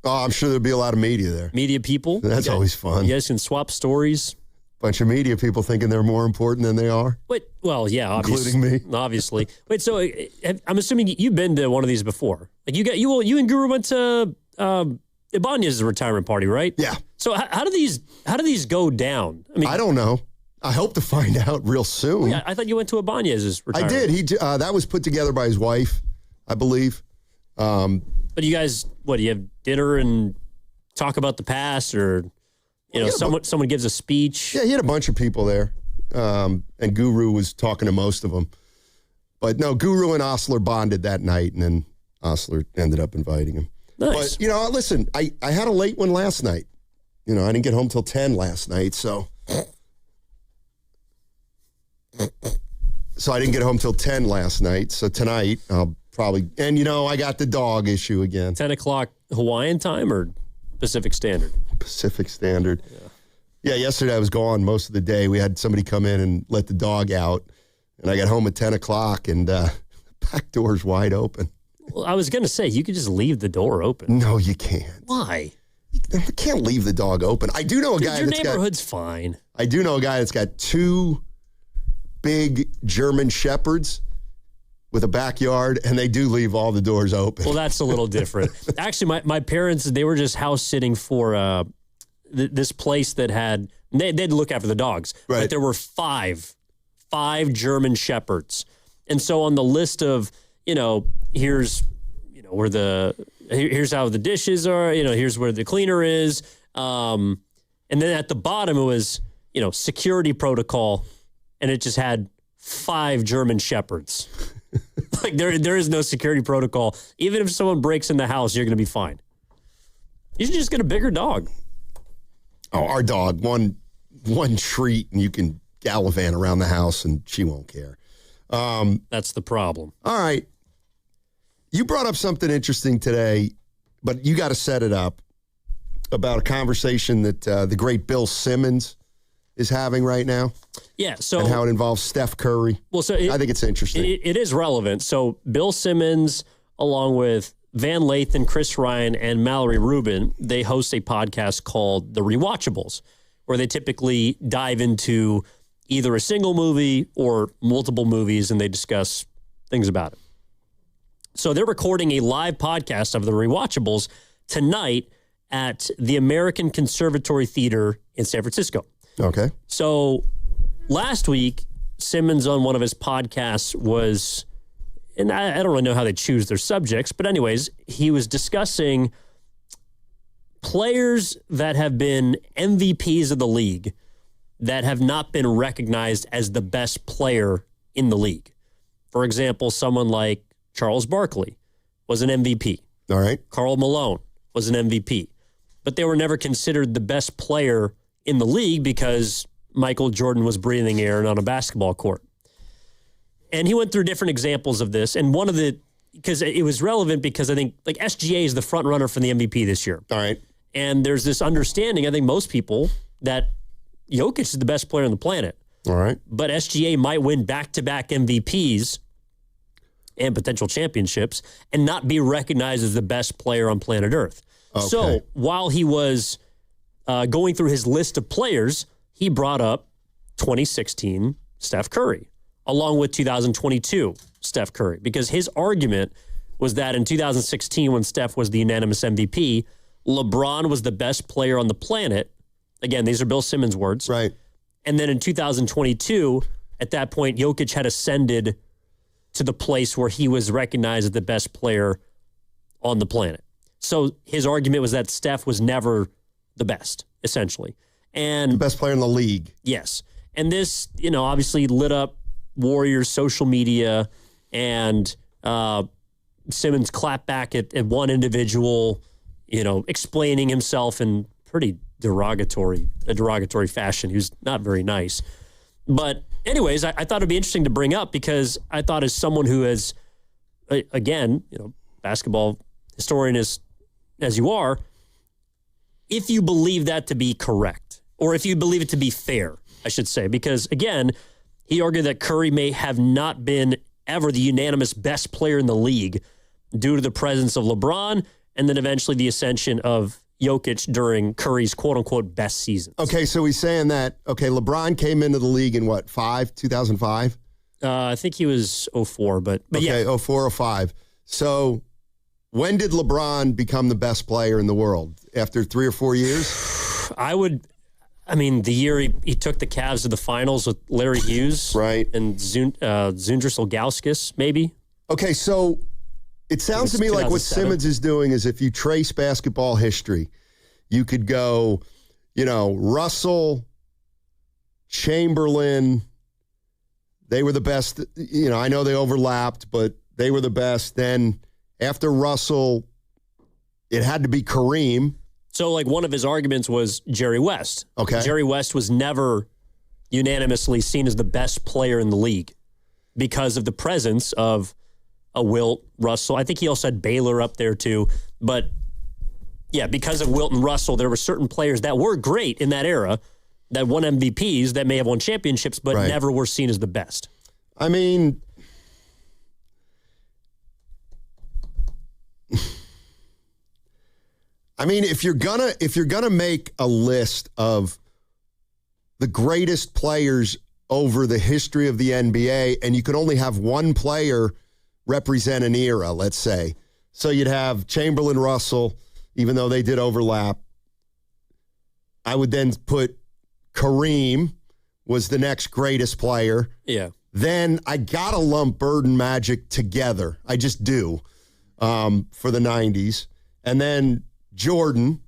Oh, I'm sure there'll be a lot of media there. Media people. That's always fun. You guys can swap stories. Bunch of media people thinking they're more important than they are. Wait, well, yeah, including me, obviously. Wait, so I'm assuming you've been to one of these before. Like you and Guru went to Ibanez's retirement party, right? Yeah. So how do these go down? I mean, I don't know. I hope to find out real soon. Well, yeah, I thought you went to Ibanez's retirement. I did. That was put together by his wife, I believe. But you guys, do you have dinner and talk about the past, or someone gives a speech? Yeah, he had a bunch of people there, and Guru was talking to most of them. But no, Guru and Osler bonded that night, and then Osler ended up inviting him. Nice. But listen, I had a late one last night. I didn't get home till 10 last night, so I didn't get home till 10 last night. So tonight I'll probably, and I got the dog issue again. 10 o'clock Hawaiian time or Pacific Standard? Pacific Standard. Yeah, yesterday I was gone most of the day. We had somebody come in and let the dog out, and I got home at 10 o'clock, and the back door's wide open. Well, I was going to say, you could just leave the door open. No, you can't. Why? You can't leave the dog open. I do know a guy your neighborhood's fine. I do know a guy that's got 2 big German Shepherds with a backyard, and they do leave all the doors open. Well, that's a little different. Actually, my parents, they were just house sitting for this place that had, they'd look after the dogs. Right. But there were 5 German Shepherds. And so on the list of, here's, here's how the dishes are, here's where the cleaner is. And then at the bottom it was, security protocol, and it just had 5 German Shepherds. Like there is no security protocol. Even if someone breaks in the house, you're going to be fine. You should just get a bigger dog. Oh, our dog, one treat, and you can gallivant around the house, and she won't care. That's the problem. All right. You brought up something interesting today, but you got to set it up about a conversation that the great Bill Simmons is having right now. Yeah. So, and how it involves Steph Curry. Well, so I think it's interesting. It is relevant. So Bill Simmons, along with Van Lathan, Chris Ryan, and Mallory Rubin, they host a podcast called The Rewatchables, where they typically dive into either a single movie or multiple movies, and they discuss things about it. So they're recording a live podcast of The Rewatchables tonight at the American Conservatory Theater in San Francisco. Okay. So last week, Simmons on one of his podcasts was, and I don't really know how they choose their subjects, but anyways, he was discussing players that have been MVPs of the league that have not been recognized as the best player in the league. For example, someone like Charles Barkley was an MVP. All right. Karl Malone was an MVP. But they were never considered the best player in the league because Michael Jordan was breathing air on a basketball court. And he went through different examples of this. And one of the, because it was relevant because I think like SGA is the front runner for the MVP this year. All right. And there's this understanding, I think most people, that Jokic is the best player on the planet. All right. But SGA might win back-to-back MVPs and potential championships and not be recognized as the best player on planet Earth. Okay. So while he was going through his list of players, he brought up 2016 Steph Curry, along with 2022 Steph Curry, because his argument was that in 2016, when Steph was the unanimous MVP, LeBron was the best player on the planet. Again, these are Bill Simmons' words. Right. And then in 2022, at that point, Jokic had ascended to the place where he was recognized as the best player on the planet. So his argument was that Steph was never the best, essentially. And the best player in the league. Yes. And this, obviously lit up Warriors social media, and Simmons clapped back at one individual, explaining himself in pretty derogatory fashion. He was not very nice. But anyways, I thought it'd be interesting to bring up because I thought as someone who has, again, basketball historian as you are, if you believe that to be correct, or if you believe it to be fair, I should say, because again, he argued that Curry may have not been ever the unanimous best player in the league due to the presence of LeBron and then eventually the ascension of Jokic during Curry's quote-unquote best season. Okay, so he's saying that, LeBron came into the league in 2005? I think he was 04, but okay, yeah. 04, 05. So when did LeBron become the best player in the world? After 3 or 4 years? The year he took the Cavs to the finals with Larry Hughes. Right. And Zundris Ilgauskas, maybe. Okay, so it sounds to me like what Simmons is doing is if you trace basketball history, you could go, Russell, Chamberlain, they were the best. I know they overlapped, but they were the best. Then after Russell, it had to be Kareem. So, one of his arguments was Jerry West. Okay. Jerry West was never unanimously seen as the best player in the league because of the presence of a Wilt, Russell. I think he also had Baylor up there too. But, yeah, because of Wilt and Russell, there were certain players that were great in that era that won MVPs, that may have won championships, but never were seen as the best. If you're gonna make a list of the greatest players over the history of the NBA, and you could only have one player represent an era, let's say, so you'd have Chamberlain, Russell, even though they did overlap. I would then put Kareem was the next greatest player. Yeah. Then I gotta lump Bird and Magic together. I just do for the 90s, and then Jordan,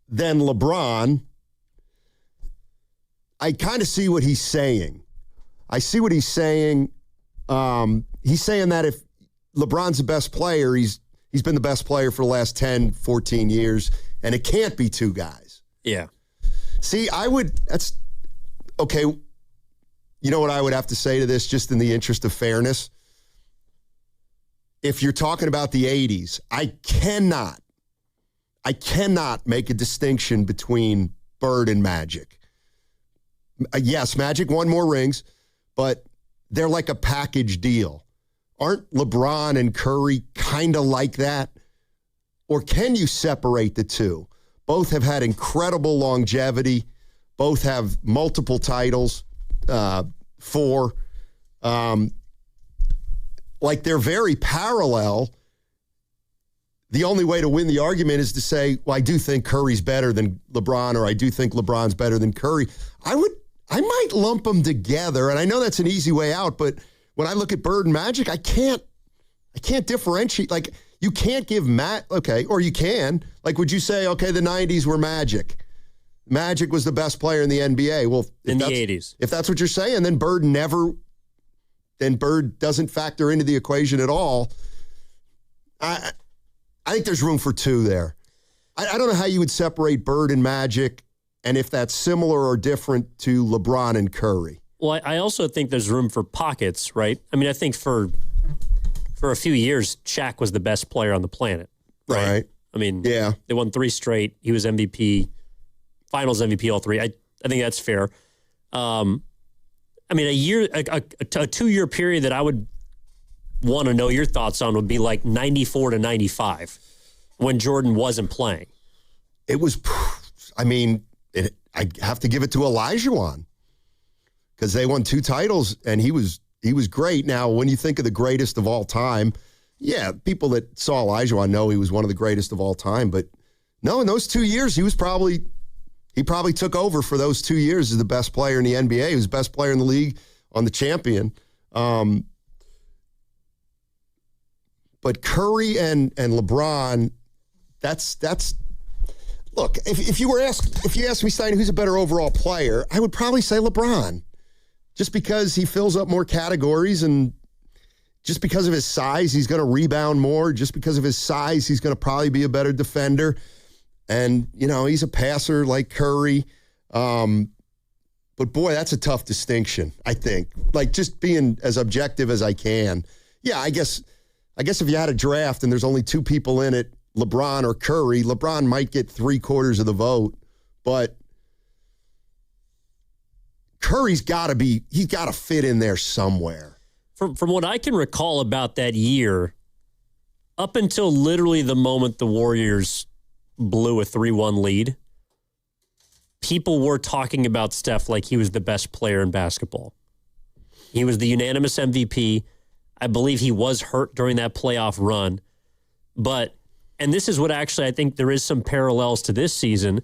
then LeBron. I kind of see what he's saying. He's saying that if LeBron's the best player, he's been the best player for the last 10, 14 years, and it can't be two guys. Yeah. See, that's okay. You know what I would have to say to this, just in the interest of fairness? If you're talking about the 80s, I cannot make a distinction between Bird and Magic. Yes, Magic won more rings, but they're like a package deal. Aren't LeBron and Curry kind of like that? Or can you separate the two? Both have had incredible longevity. Both have multiple titles. 4. They're very parallel. The only way to win the argument is to say, well, I do think Curry's better than LeBron, or I do think LeBron's better than Curry. I might lump them together, and I know that's an easy way out, but when I look at Bird and Magic, I can't differentiate. You can't give or you can. Would you say, okay, the 90s were Magic. Magic was the best player in the NBA. Well, in the 80s. If that's what you're saying, then Bird doesn't factor into the equation at all. I think there's room for two there. I don't know how you would separate Bird and Magic, and if that's similar or different to LeBron and Curry. Well, I also think there's room for pockets, right? I think for a few years, Shaq was the best player on the planet. Right. Yeah. They won 3 straight. He was MVP, Finals MVP, all 3. I think that's fair. A 2-year period that I would want to know your thoughts on would be 94 to 95 when Jordan wasn't playing. It was, I have to give it to Olajuwon because they won 2 titles and he was great. Now, when you think of the greatest of all time, yeah, people that saw Olajuwon know he was one of the greatest of all time. But no, in those 2 years, he probably took over for those 2 years as the best player in the NBA. He was the best player in the league on the champion. But Curry and LeBron, that's look. If you asked me, Stein, who's a better overall player, I would probably say LeBron, just because he fills up more categories, and just because of his size, he's going to rebound more. Just because of his size, he's going to probably be a better defender. And, he's a passer like Curry. But boy, that's a tough distinction, I think. Like, just being as objective as I can. Yeah, I guess if you had a draft and there's only two people in it, LeBron or Curry, LeBron might get 3/4 of the vote, but Curry's got to fit in there somewhere. From what I can recall about that year, up until literally the moment the Warriors blew a 3-1 lead, people were talking about Steph like he was the best player in basketball. He was the unanimous MVP. I believe he was hurt during that playoff run. And this is what actually I think there is some parallels to this season,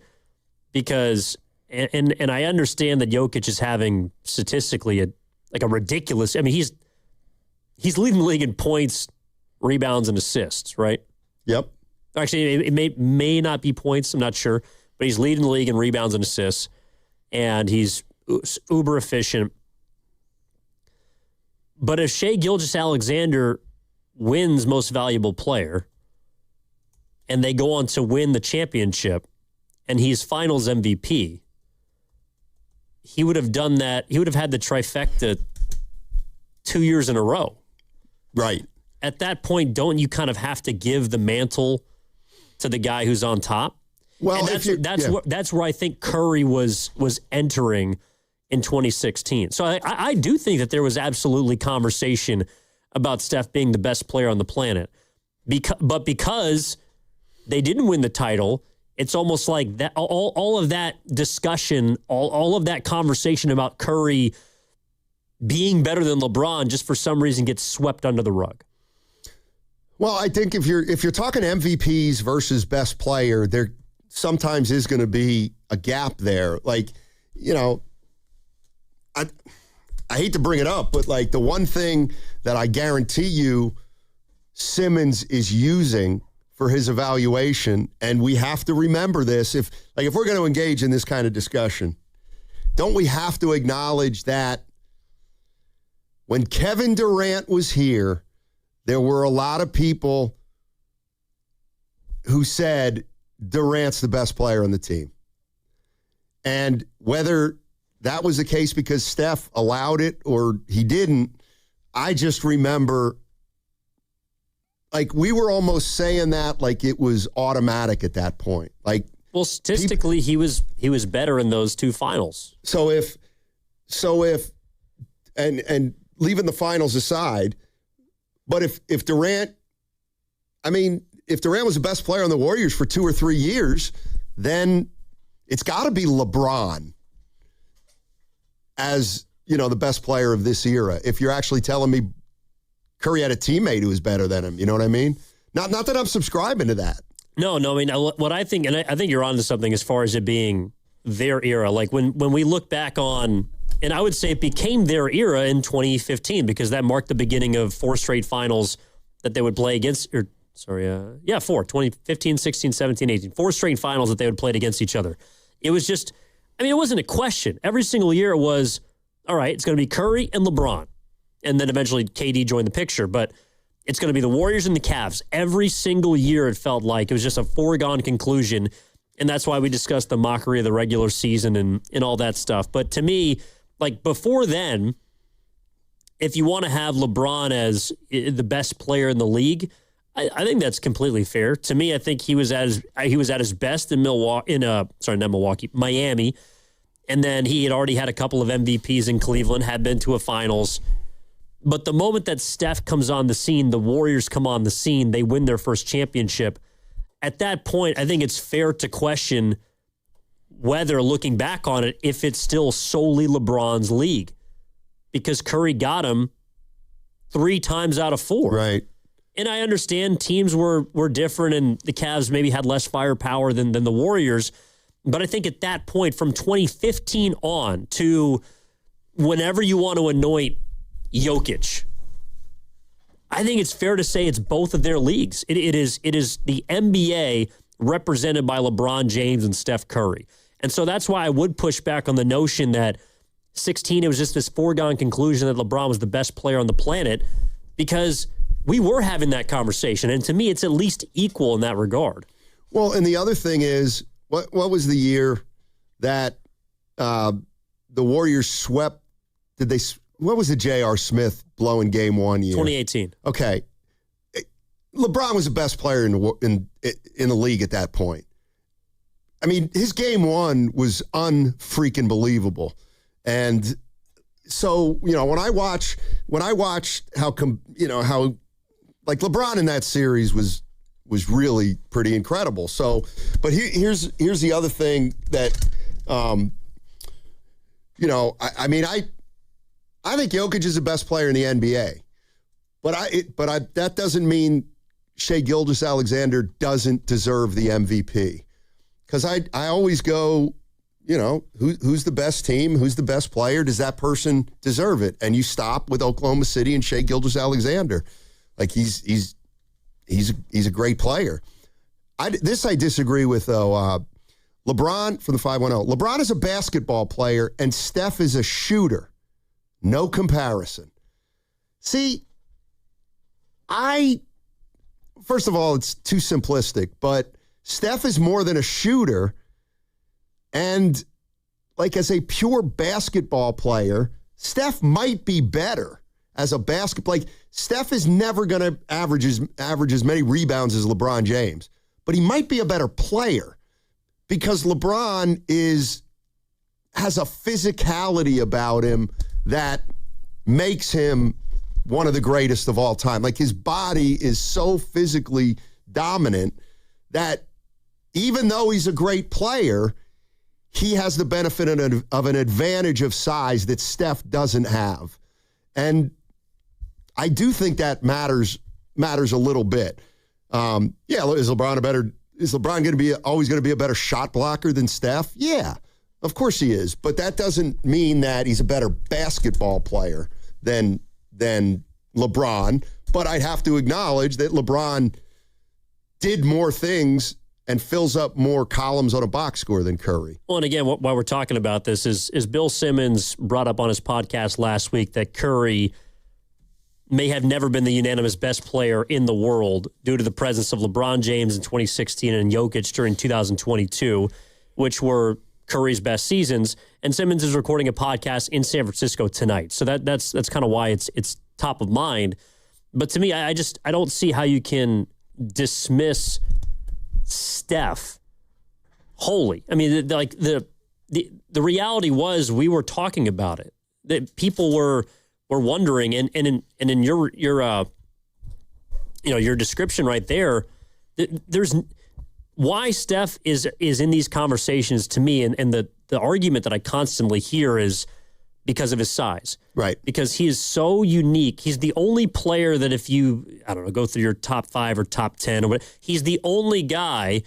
because, and I understand that Jokic is having statistically a ridiculous, I mean, he's leading the league in points, rebounds, and assists, right? Yep. Actually, it may not be points, I'm not sure, but he's leading the league in rebounds and assists, and he's uber efficient. But if Shai Gilgeous-Alexander wins Most Valuable Player, and they go on to win the championship, and he's Finals MVP, he would have done that. He would have had the trifecta 2 years in a row. Right. At that point, don't you kind of have to give the mantle to the guy who's on top? Well, and that's where I think Curry was entering in 2016. So I do think that there was absolutely conversation about Steph being the best player on the planet. But because they didn't win the title, it's almost like that all of that discussion, all of that conversation about Curry being better than LeBron just for some reason gets swept under the rug. Well, I think if you're talking MVPs versus best player, there sometimes is going to be a gap there. Like, I hate to bring it up, but like the one thing that I guarantee you Simmons is using for his evaluation, and we have to remember this, if we're going to engage in this kind of discussion, don't we have to acknowledge that when Kevin Durant was here, there were a lot of people who said Durant's the best player on the team. And whether that was the case because Steph allowed it or he didn't, I just remember we were almost saying that like it was automatic at that point. Well, statistically, he was better in those two finals. So if and leaving the finals aside, but if Durant was the best player on the Warriors for 2 or 3 years, then it's got to be LeBron as, the best player of this era. If you're actually telling me Curry had a teammate who was better than him, you know what I mean? Not that I'm subscribing to that. No, I mean, what I think, and I think you're onto something as far as it being their era. Like when we look back on, and I would say it became their era in 2015 because that marked the beginning of 4 straight finals that they would play against, 2015, 16, 17, 18. 4 straight finals that they would play against each other. It was just, it wasn't a question. Every single year it was, all right, it's going to be Curry and LeBron. And then eventually KD joined the picture. But it's going to be the Warriors and the Cavs. Every single year it felt like it was just a foregone conclusion. And that's why we discussed the mockery of the regular season and all that stuff. But to me, before then, if you want to have LeBron as the best player in the league, I think that's completely fair. To me, I think he was at his best in Miami. And then he had already had a couple of MVPs in Cleveland, had been to a finals. But the moment that Steph comes on the scene, the Warriors come on the scene, they win their first championship. At that point, I think it's fair to question whether, looking back on it, if it's still solely LeBron's league. Because Curry got him 3 times out of 4. Right. And I understand teams were different and the Cavs maybe had less firepower than the Warriors. But I think at that point, from 2015 on to whenever you want to anoint Jokic, I think it's fair to say it's both of their leagues. It is the NBA represented by LeBron James and Steph Curry. And so that's why I would push back on the notion that 16, it was just this foregone conclusion that LeBron was the best player on the planet because we were having that conversation. And to me, it's at least equal in that regard. Well, and the other thing is, what was the year that the Warriors swept? What was the J.R. Smith blowing game one year? 2018. Okay. LeBron was the best player in the league at that point. I mean, his game one was unfreaking believable. And so, when I watched how like LeBron in that series was really pretty incredible. So, but here's the other thing that I think Jokic is the best player in the NBA. But that doesn't mean Shai Gilgeous-Alexander doesn't deserve the MVP. Because I always go, who's the best team? Who's the best player? Does that person deserve it? And you stop with Oklahoma City and Shai Gilgeous-Alexander. Like he's a great player. This I disagree with, though. LeBron from the 510. LeBron is a basketball player and Steph is a shooter. No comparison. See, first of all, it's too simplistic, but Steph is more than a shooter. And like as a pure basketball player, Steph might be better as a basketball. Like Steph is never going to average as many rebounds as LeBron James, but he might be a better player because LeBron has a physicality about him that makes him one of the greatest of all time. Like his body is so physically dominant that even though he's a great player, he has the benefit of an advantage of size that Steph doesn't have. And I do think that matters a little bit. Is LeBron going to be always going to be a better shot blocker than Steph? Yeah, of course he is. But that doesn't mean that he's a better basketball player than LeBron. But I'd have to acknowledge that LeBron did more things and fills up more columns on a box score than Curry. Well, and again, while we're talking about this, is Bill Simmons brought up on his podcast last week that Curry may have never been the unanimous best player in the world due to the presence of LeBron James in 2016 and Jokic during 2022, which were Curry's best seasons. And Simmons is recording a podcast in San Francisco tonight. So that's kind of why it's top of mind. But to me, I don't see how you can dismiss Steph wholly. I mean, like the reality was we were talking about it. That people were wondering, and in your description right there, there's why Steph is in these conversations to me, and the argument that I constantly hear is because of his size. Right. Because he is so unique. He's the only player that if you, go through your top 5 or top 10 or whatever, he's the only guy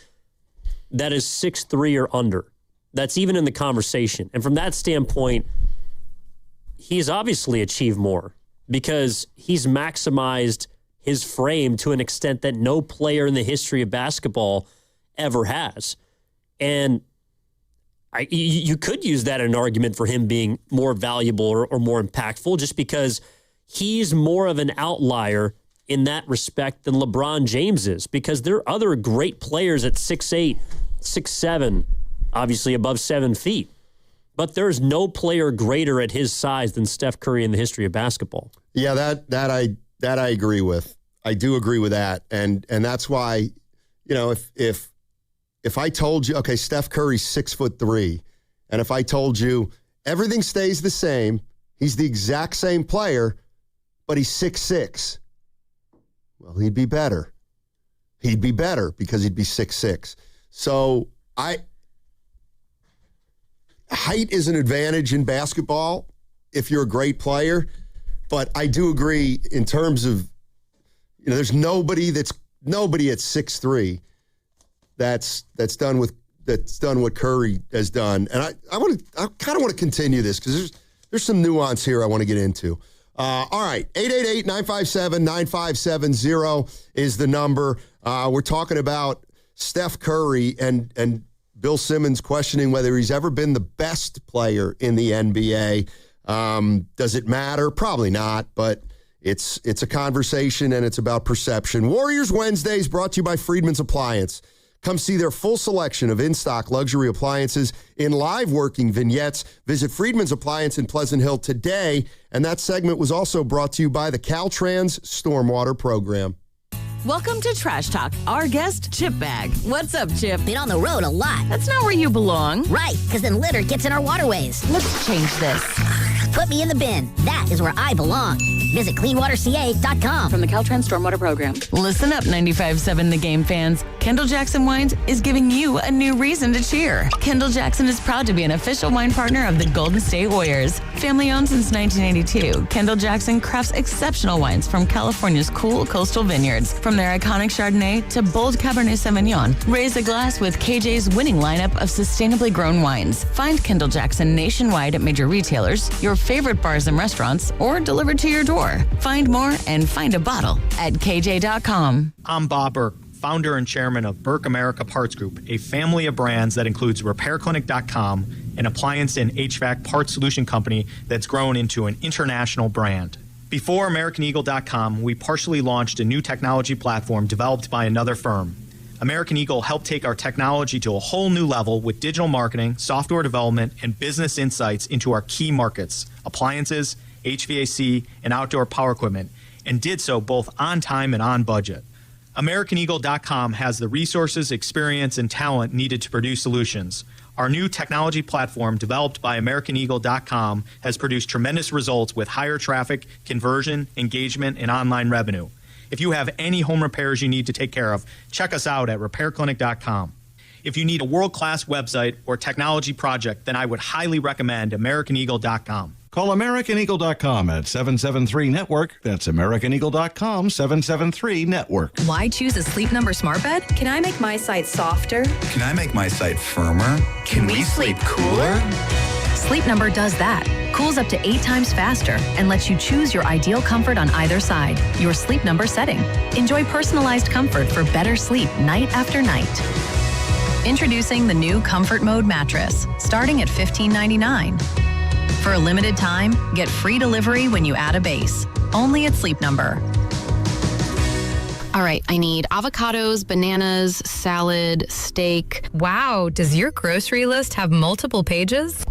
that is 6'3" or under. That's even in the conversation. And from that standpoint, he's obviously achieved more because he's maximized his frame to an extent that no player in the history of basketball ever has. And you could use that in an argument for him being more valuable or more impactful just because he's more of an outlier in that respect than LeBron James is, because there are other great players at 6'8", 6'7", obviously above 7 feet. But there's no player greater at his size than Steph Curry in the history of basketball. Yeah, that I agree with. I do agree with that. And that's why, if I told you, okay, Steph Curry's 6'3", and if I told you everything stays the same, he's the exact same player, but he's 6'6", well, he'd be better. He'd be better because he'd be 6'6". So height is an advantage in basketball if you're a great player, but I do agree in terms of, there's nobody at 6'3" that's done what Curry has done. And I kind of want to continue this because there's some nuance here I want to get into. All right, 888-957-9570 is the number. We're talking about Steph Curry and Bill Simmons questioning whether he's ever been the best player in the NBA. Does it matter? Probably not, but it's a conversation and it's about perception. Warriors Wednesdays brought to you by Friedman's Appliance. Come see their full selection of in-stock luxury appliances in live working vignettes. Visit Friedman's Appliance in Pleasant Hill today. And that segment was also brought to you by the Caltrans Stormwater Program. Welcome to Trash Talk. Our guest, Chip Bag. What's up, Chip? Been on the road a lot. That's not where you belong. Right, because then litter gets in our waterways. Let's change this. Put me in the bin. That is where I belong. Visit cleanwaterca.com. From the Caltrans Stormwater Program. Listen up, 95.7 The Game fans. Kendall Jackson Wines is giving you a new reason to cheer. Kendall Jackson is proud to be an official wine partner of the Golden State Warriors. Family owned since 1982, Kendall Jackson crafts exceptional wines from California's cool coastal vineyards. From their iconic Chardonnay to bold Cabernet Sauvignon, raise a glass with KJ's winning lineup of sustainably grown wines. Find Kendall Jackson nationwide at major retailers, your favorite bars and restaurants, or delivered to your door. Find more and find a bottle at KJ.com. I'm Bob Burke, founder and chairman of Burke America Parts Group, a family of brands that includes RepairClinic.com, an appliance and HVAC parts solution company that's grown into an international brand. Before AmericanEagle.com, we partially launched a new technology platform developed by another firm. American Eagle helped take our technology to a whole new level with digital marketing, software development, and business insights into our key markets, appliances, HVAC, and outdoor power equipment, and did so both on time and on budget. AmericanEagle.com has the resources, experience, and talent needed to produce solutions. Our new technology platform, developed by AmericanEagle.com, has produced tremendous results with higher traffic, conversion, engagement, and online revenue. If you have any home repairs you need to take care of, check us out at RepairClinic.com. If you need a world-class website or technology project, then I would highly recommend AmericanEagle.com. Call AmericanEagle.com at 773-NETWORK. That's AmericanEagle.com, 773-NETWORK. Why choose a Sleep Number smart bed? Can I make my site softer? Can I make my site firmer? Can we sleep cooler? Sleep Number does that. Cools up to 8 times faster and lets you choose your ideal comfort on either side. Your Sleep Number setting. Enjoy personalized comfort for better sleep night after night. Introducing the new Comfort Mode mattress, starting at $15.99. For a limited time, get free delivery when you add a base. Only at Sleep Number. All right, I need avocados, bananas, salad, steak. Wow, does your grocery list have multiple pages?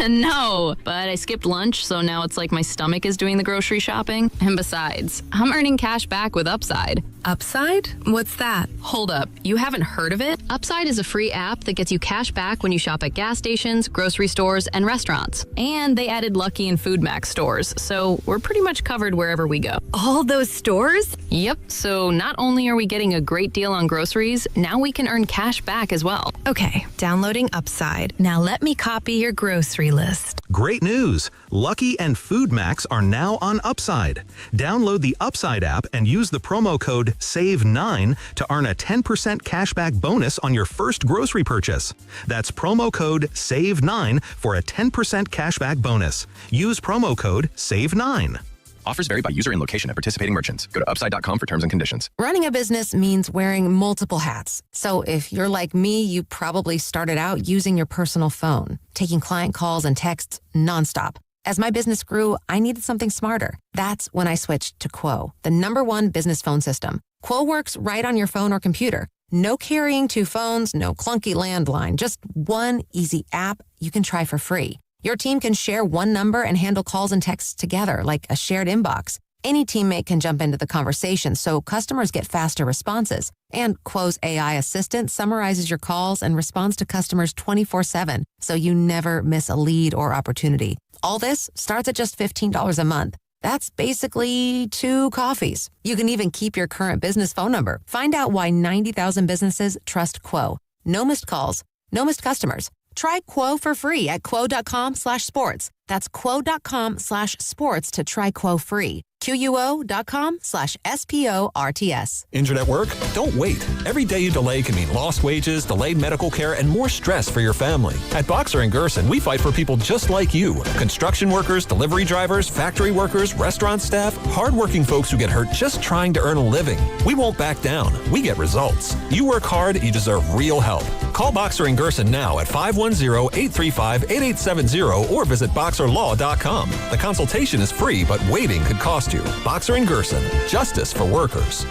No, but I skipped lunch, so now it's like my stomach is doing the grocery shopping. And besides, I'm earning cash back with Upside. Upside? What's that? Hold up, you haven't heard of it? Upside is a free app that gets you cash back when you shop at gas stations, grocery stores, and restaurants. And they added Lucky and Food Max stores, so we're pretty much covered wherever we go. All those stores? Yep, so not only are we getting a great deal on groceries, now we can earn cash back as well. Okay, downloading Upside. Now let me copy your grocery list. Great news! Lucky and Food Max are now on Upside. Download the Upside app and use the promo code SAVE9 to earn a 10% cashback bonus on your first grocery purchase. That's promo code SAVE9 for a 10% cashback bonus. Use promo code SAVE9. Offers vary by user and location at participating merchants. Go to upside.com for terms and conditions. Running a business means wearing multiple hats. So if you're like me, you probably started out using your personal phone, taking client calls and texts nonstop. As my business grew, I needed something smarter. That's when I switched to Quo, the #1 business phone system. Quo works right on your phone or computer. No carrying 2 phones, no clunky landline, just one easy app you can try for free. Your team can share one number and handle calls and texts together like a shared inbox. Any teammate can jump into the conversation, so customers get faster responses. And Quo's AI assistant summarizes your calls and responds to customers 24/7, so you never miss a lead or opportunity. All this starts at just $15 a month. That's basically 2 coffees. You can even keep your current business phone number. Find out why 90,000 businesses trust Quo. No missed calls, no missed customers. Try Quo for free at quo.com/sports. That's quo.com/sports to try Quo free. QUO.com/SPORTS. Injured at work? Don't wait. Every day you delay can mean lost wages, delayed medical care, and more stress for your family. At Boxer & Gerson, we fight for people just like you. Construction workers, delivery drivers, factory workers, restaurant staff, hardworking folks who get hurt just trying to earn a living. We won't back down. We get results. You work hard, you deserve real help. Call Boxer and Gerson now at 510-835-8870 or visit boxerlaw.com. The consultation is free, but waiting could cost you. Boxer and Gerson, justice for workers.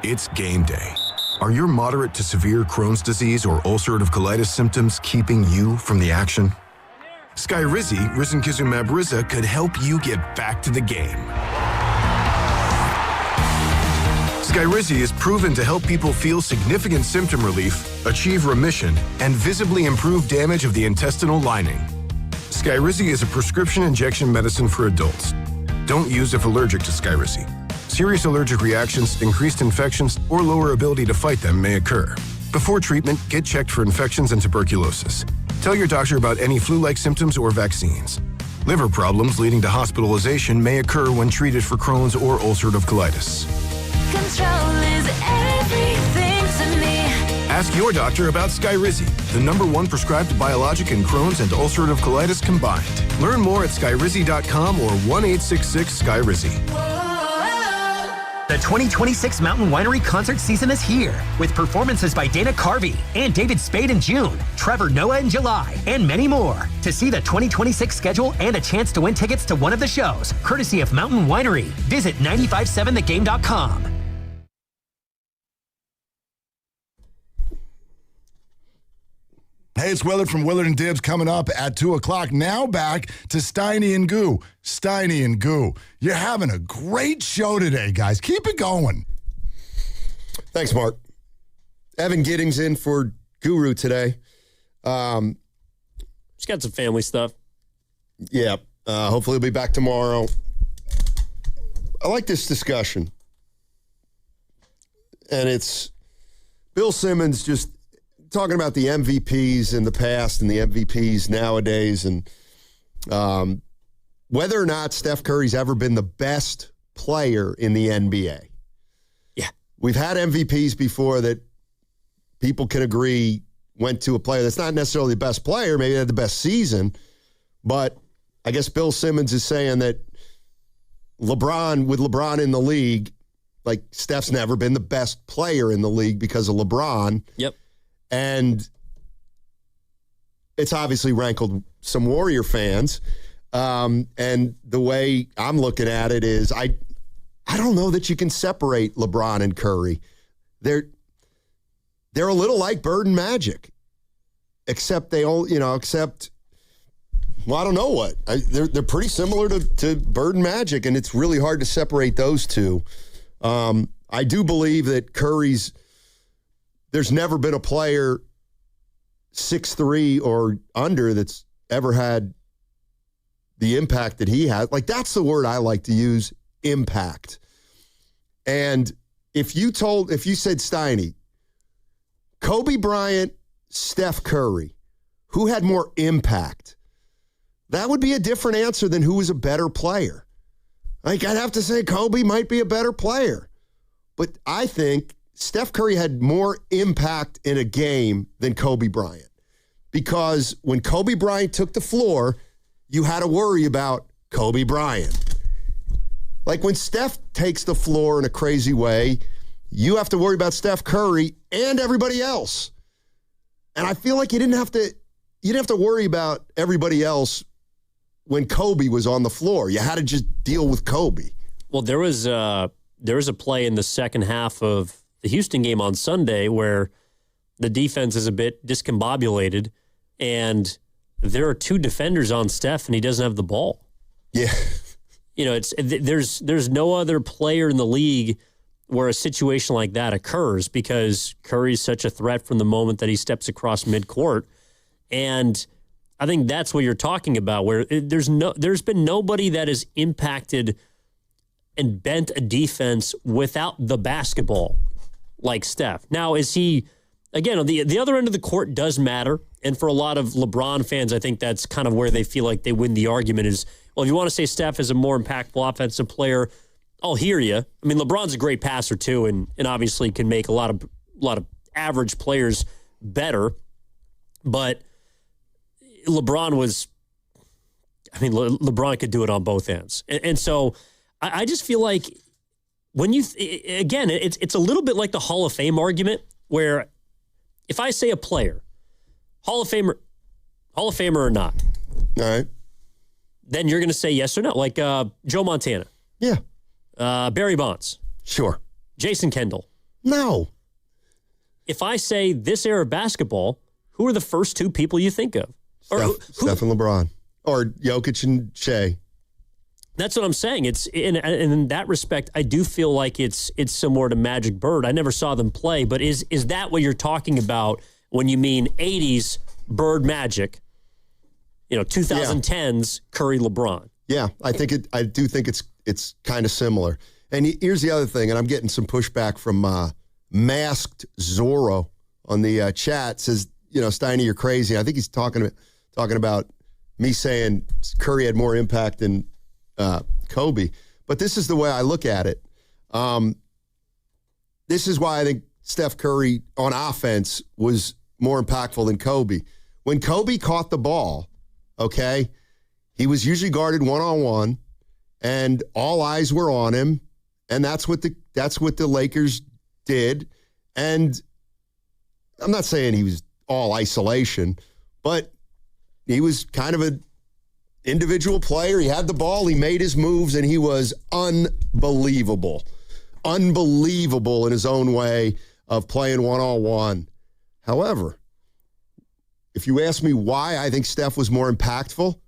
It's game day. Are your moderate to severe Crohn's disease or ulcerative colitis symptoms keeping you from the action? Skyrizi, risankizumab Riza, could help you get back to the game. Skyrizi is proven to help people feel significant symptom relief, achieve remission, and visibly improve damage of the intestinal lining. Skyrizi is a prescription injection medicine for adults. Don't use if allergic to Skyrizi. Serious allergic reactions, increased infections, or lower ability to fight them may occur. Before treatment, get checked for infections and tuberculosis. Tell your doctor about any flu-like symptoms or vaccines. Liver problems leading to hospitalization may occur when treated for Crohn's or ulcerative colitis. Control is everything to me. Ask your doctor about Skyrizi, the #1 prescribed biologic in Crohn's and ulcerative colitis combined. Learn more at skyrizi.com or 1-866-SKYRIZI. The 2026 Mountain Winery concert season is here, with performances by Dana Carvey and David Spade in June, Trevor Noah in July, and many more. To see the 2026 schedule and a chance to win tickets to one of the shows, courtesy of Mountain Winery, visit 957thegame.com. Hey, it's Willard from Willard and Dibs coming up at 2 o'clock. Now back to Steiny and Goo. Steiny and Goo. You're having a great show today, guys. Keep it going. Thanks, Mark. Evan Giddings in for Guru today. He's got some family stuff. Yeah. Hopefully he'll be back tomorrow. I like this discussion. And it's Bill Simmons just talking about the MVPs in the past and the MVPs nowadays, and whether or not Steph Curry's ever been the best player in the NBA. Yeah. We've had MVPs before that people can agree went to a player that's not necessarily the best player, maybe they had the best season, but I guess Bill Simmons is saying that with LeBron in the league, like Steph's never been the best player in the league because of LeBron. Yep. And it's obviously rankled some Warrior fans. And the way I'm looking at it is I don't know that you can separate LeBron and Curry. They're a little like Bird and Magic, except they all, well, I don't know what. They're pretty similar to Bird and Magic, and it's really hard to separate those two. I do believe that there's never been a player 6'3" or under that's ever had the impact that he has. Like, that's the word I like to use, impact. And if you said, Steiny, Kobe Bryant, Steph Curry, who had more impact? That would be a different answer than who was a better player. Like, I'd have to say Kobe might be a better player. But I think Steph Curry had more impact in a game than Kobe Bryant. Because when Kobe Bryant took the floor, you had to worry about Kobe Bryant. Like when Steph takes the floor in a crazy way, you have to worry about Steph Curry and everybody else. And I feel like you didn't have to worry about everybody else when Kobe was on the floor. You had to just deal with Kobe. Well, there was a play in the second half of the Houston game on Sunday where the defense is a bit discombobulated and there are two defenders on Steph and he doesn't have the ball. Yeah. There's no other player in the league where a situation like that occurs because Curry's such a threat from the moment that he steps across midcourt. And I think that's what you're talking about, where there's been nobody that has impacted and bent a defense without the basketball like Steph. Now, is he, again, the other end of the court does matter. And for a lot of LeBron fans, I think that's kind of where they feel like they win the argument is, well, if you want to say Steph is a more impactful offensive player, I'll hear you. I mean, LeBron's a great passer too, and obviously can make a lot of average players better. But LeBron could do it on both ends. And so I just feel like when it's a little bit like the Hall of Fame argument where if I say a player, Hall of Famer or not, all right, then you're going to say yes or no. Like Joe Montana. Yeah. Barry Bonds. Sure. Jason Kendall. No. If I say this era of basketball, who are the first two people you think of? Steph and LeBron. Or Jokic and Shea. That's what I'm saying. It's in that respect, I do feel like it's similar to Magic Bird. I never saw them play, but is that what you're talking about when you mean 80s Bird Magic? 2010s Curry LeBron. Yeah, I do think it's kind of similar. And here's the other thing, and I'm getting some pushback from Masked Zorro on the chat. Says, Steiny, you're crazy. I think he's talking about me saying Curry had more impact than Kobe. But this is the way I look at it. This is why I think Steph Curry on offense was more impactful than Kobe. When Kobe caught the ball, okay, he was usually guarded one-on-one, and all eyes were on him, and that's what the Lakers did. And I'm not saying he was all isolation, but he was kind of an individual player. He had the ball, he made his moves, and he was unbelievable. Unbelievable in his own way of playing one-on-one. However, if you ask me why I think Steph was more impactful,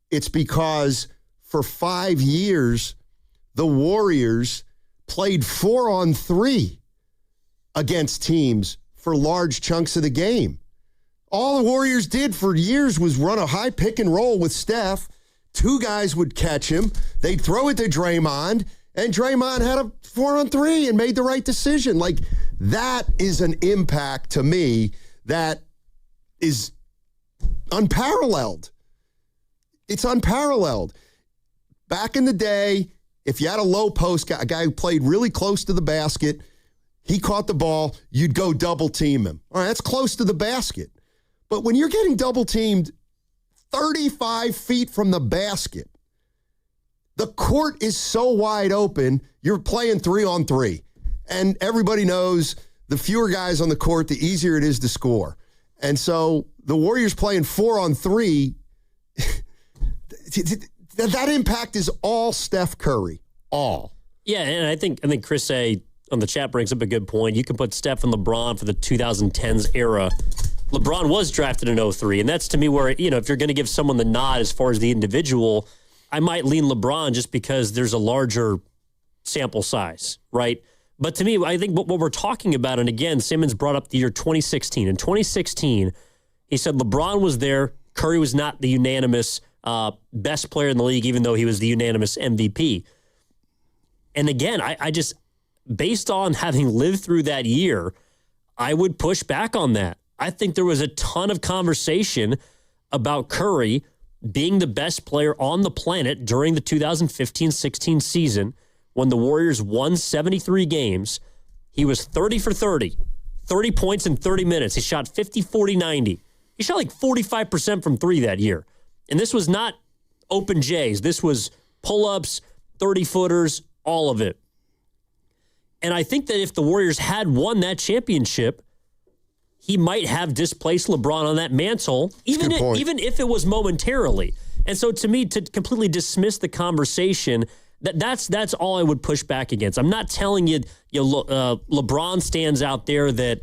it's because for 5 years, the Warriors played 4-on-3 against teams for large chunks of the game. All the Warriors did for years was run a high pick and roll with Steph. Two guys would catch him. They'd throw it to Draymond, and Draymond had a 4-on-3 and made the right decision. Like, that is an impact to me that is unparalleled. It's unparalleled. Back in the day, if you had a low post guy, a guy who played really close to the basket, he caught the ball, you'd go double team him. All right, that's close to the basket. But when you're getting double teamed 35 feet from the basket, the court is so wide open, you're playing 3-on-3. And everybody knows the fewer guys on the court, the easier it is to score. And so the Warriors playing 4-on-3, that impact is all Steph Curry. All. Yeah, and I think Chris A. on the chat brings up a good point. You can put Steph and LeBron for the 2010s era. LeBron was drafted in 2003, and that's to me where, if you're going to give someone the nod as far as the individual, I might lean LeBron just because there's a larger sample size, right? But to me, I think what we're talking about, and again, Simmons brought up the year 2016. In 2016, he said LeBron was there. Curry was not the unanimous best player in the league, even though he was the unanimous MVP. And again, I just, based on having lived through that year, I would push back on that. I think there was a ton of conversation about Curry being the best player on the planet during the 2015-16 season when the Warriors won 73 games. He was 30 for 30 points in 30 minutes. He shot 50, 40, 90. He shot like 45% from three that year. And this was not open J's. This was pull-ups, 30-footers, all of it. And I think that if the Warriors had won that championship, he might have displaced LeBron on that mantle, even if it was momentarily. And so to me, to completely dismiss the conversation, that's all I would push back against. I'm not telling you, LeBron stands out there that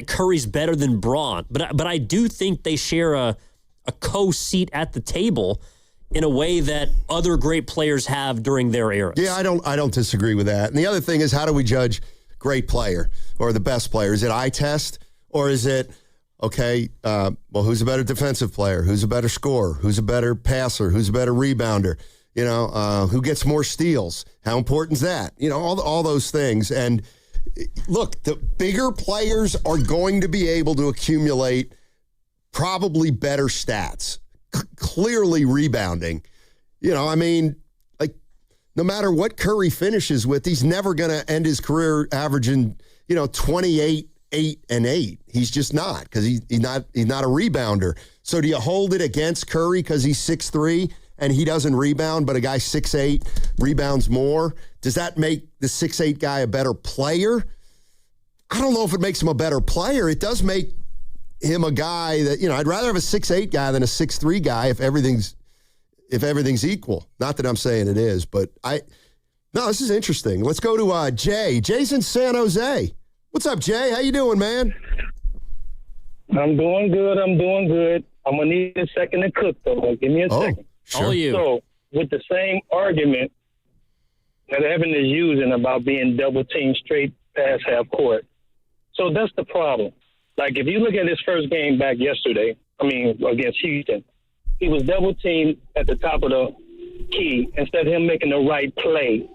Curry's better than Bron, but I do think they share a co-seat at the table in a way that other great players have during their eras. Yeah, I don't disagree with that. And the other thing is, how do we judge great player or the best player? Is it eye test? Or is it, okay, who's a better defensive player? Who's a better scorer? Who's a better passer? Who's a better rebounder? Who gets more steals? How important is that? All those things. And look, the bigger players are going to be able to accumulate probably better stats. Clearly rebounding. No matter what Curry finishes with, he's never going to end his career averaging, 28, 8, and 8. He's just not, because he's not a rebounder. So do you hold it against Curry because he's 6'3" and he doesn't rebound, but a guy 6'8" rebounds more? Does that make the 6'8" guy a better player? I don't know if it makes him a better player. It does make him a guy that, I'd rather have a 6'8" guy than a 6'3" guy if everything's equal. Not that I'm saying it is, but no, this is interesting. Let's go to Jay. Jay's in San Jose. What's up, Jay? How you doing, man? I'm doing good. I'm going to need a second to cook, though. Give me a second. Sure. All you. So, with the same argument that Evan is using about being double-teamed straight past half court, so that's the problem. Like, if you look at his first game back yesterday, against Houston, he was double-teamed at the top of the key. Instead of him making the right play,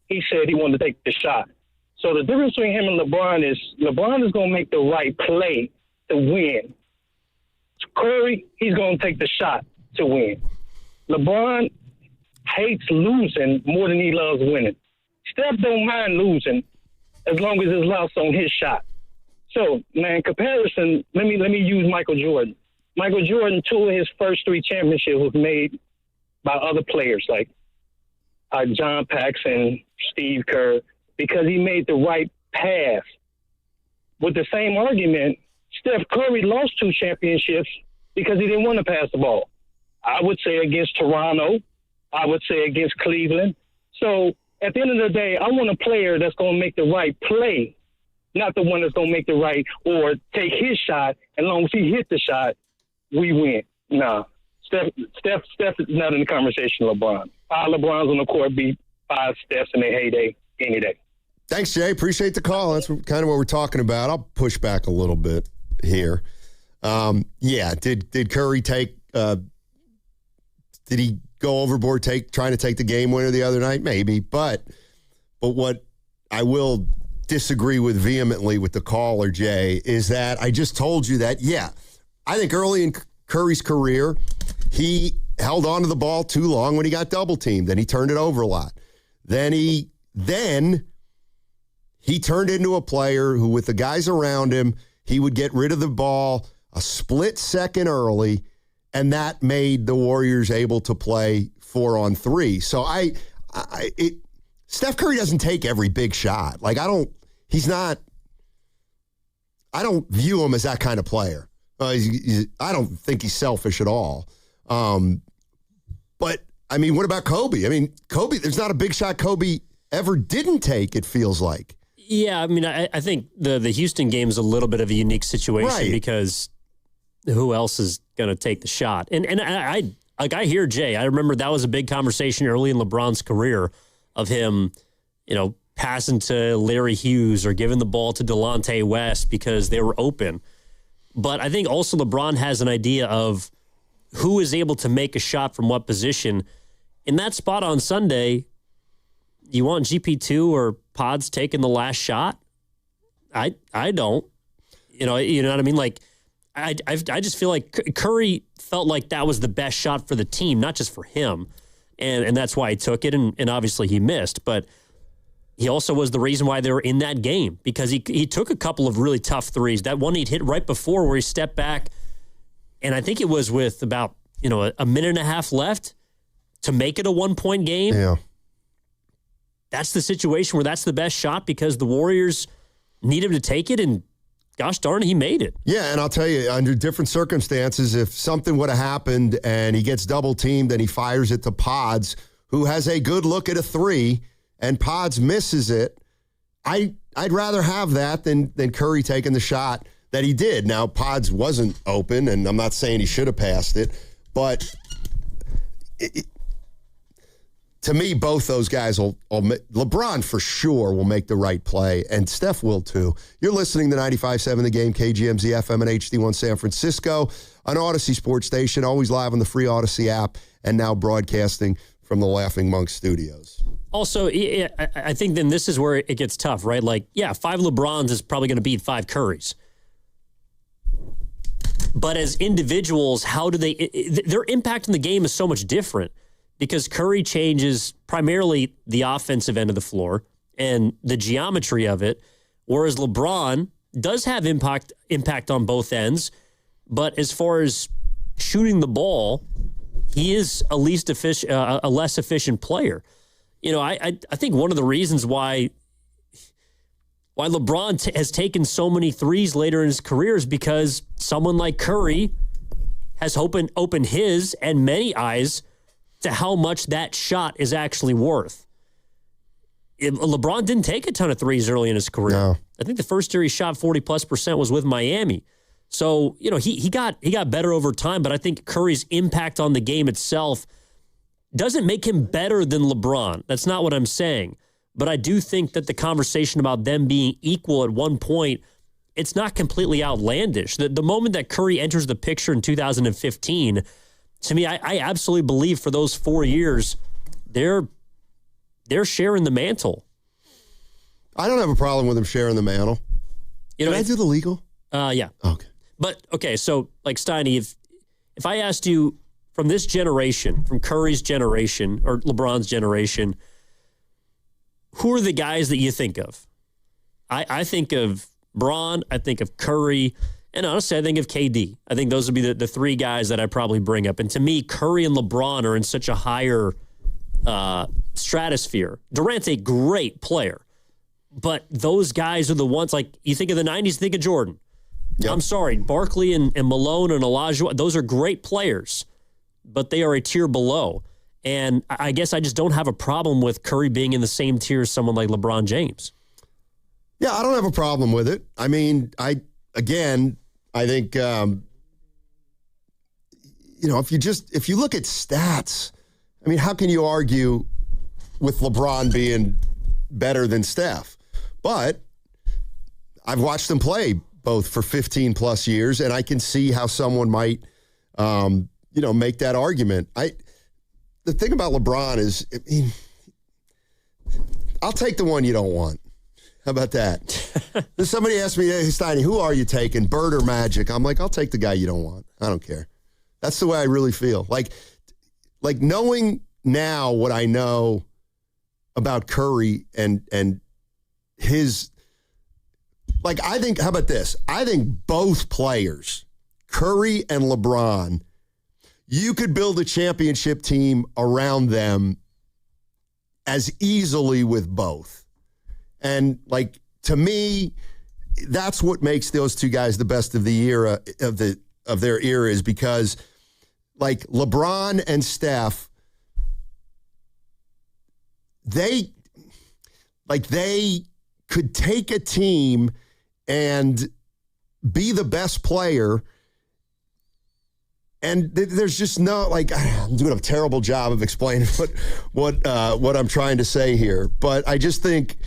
he said he wanted to take the shot. So the difference between him and LeBron is going to make the right play to win. Curry, he's going to take the shot to win. LeBron hates losing more than he loves winning. Steph don't mind losing as long as it's lost on his shot. So, man, comparison, let me use Michael Jordan. Michael Jordan, 2 of his first 3 championships was made by other players like John Paxson, Steve Kerr, because he made the right pass. With the same argument, Steph Curry lost 2 championships because he didn't want to pass the ball. I would say against Toronto. I would say against Cleveland. So at the end of the day, I want a player that's going to make the right play, not the one that's going to make the right or take his shot. As long as he hit the shot, we win. Nah. Steph is not in the conversation with LeBron. 5 LeBrons on the court beat 5 Stephs in their heyday any day. Thanks, Jay. Appreciate the call. That's kind of what we're talking about. I'll push back a little bit here. Did Curry take did he go overboard trying to take the game winner the other night? Maybe. But what I will disagree with vehemently with the caller, Jay, is that I just told you that, I think early in Curry's career, he held on to the ball too long when he got double teamed. Then he turned it over a lot. Then he turned into a player who, with the guys around him, he would get rid of the ball a split second early, and that made the Warriors able to play 4-on-3. So Steph Curry doesn't take every big shot. Like, I don't view him as that kind of player. I don't think he's selfish at all. But, what about Kobe? Kobe, there's not a big shot Kobe ever didn't take, it feels like. Yeah, I think the Houston game is a little bit of a unique situation because who else is going to take the shot? And I hear Jay. I remember that was a big conversation early in LeBron's career of him, passing to Larry Hughes or giving the ball to Delonte West because they were open. But I think also LeBron has an idea of who is able to make a shot from what position. In that spot on Sunday, you want GP2 or Pods taking the last shot? I don't. You know what I mean? Like, I just feel like Curry felt like that was the best shot for the team, not just for him. And that's why he took it, and obviously he missed. But he also was the reason why they were in that game, because he took a couple of really tough threes. That one he'd hit right before where he stepped back, and I think it was with about a minute and a half left to make it a 1-point game. Yeah. That's the situation where that's the best shot because the Warriors need him to take it, and gosh darn it, he made it. Yeah, and I'll tell you, under different circumstances, if something would have happened and he gets double-teamed and he fires it to Pods, who has a good look at a 3, and Pods misses it, I'd rather have that than Curry taking the shot that he did. Now, Pods wasn't open, and I'm not saying he should have passed it, but to me, both those guys LeBron for sure will make the right play, and Steph will too. You're listening to 95.7 The Game, KGMZ FM and HD1 San Francisco, an Odyssey sports station, always live on the free Odyssey app, and now broadcasting from the Laughing Monk studios. Also, I think then this is where it gets tough, right? Like, 5 LeBrons is probably going to beat 5 Currys. But as individuals, how do their impact in the game is so much different because Curry changes primarily the offensive end of the floor and the geometry of it, whereas LeBron does have impact on both ends, but as far as shooting the ball, he is a less efficient player. I think one of the reasons why why LeBron has taken so many threes later in his career is because someone like Curry has opened his and many eyes to how much that shot is actually worth. LeBron didn't take a ton of threes early in his career. No. I think the first year he shot 40+% was with Miami. So, he got better over time, but I think Curry's impact on the game itself doesn't make him better than LeBron. That's not what I'm saying. But I do think that the conversation about them being equal at one point, it's not completely outlandish. The moment that Curry enters the picture in 2015, to me, I absolutely believe for those 4 years, they're sharing the mantle. I don't have a problem with him sharing the mantle. Can I do the legal? Yeah. Okay. But, okay, so, like, Steiny, if I asked you from this generation, from Curry's generation or LeBron's generation, who are the guys that you think of? I think of Bron, I think of Curry, and honestly, I think of KD. I think those would be the three guys that I'd probably bring up. And to me, Curry and LeBron are in such a higher stratosphere. Durant's a great player, but those guys are the ones, like, you think of the 90s, think of Jordan. Yep. I'm sorry, Barkley and Malone and Olajuwon, those are great players, but they are a tier below. And I guess I just don't have a problem with Curry being in the same tier as someone like LeBron James. Yeah, I don't have a problem with it. I mean, I think, if you look at stats, I mean, how can you argue with LeBron being better than Steph? But I've watched them play both for 15 plus years, and I can see how someone might, make that argument. The thing about LeBron is, I'll take the one you don't want. How about that? Somebody asked me, hey, Steiny, who are you taking, Bird or Magic? I'm like, I'll take the guy you don't want. I don't care. That's the way I really feel. Like knowing now what I know about Curry and his, I think, how about this? I think both players, Curry and LeBron, you could build a championship team around them as easily with both. And to me, that's what makes those two guys the best of the era of their era, is because LeBron and Steph, they could take a team and be the best player. And there's just no, I'm doing a terrible job of explaining what I'm trying to say here. But I just think,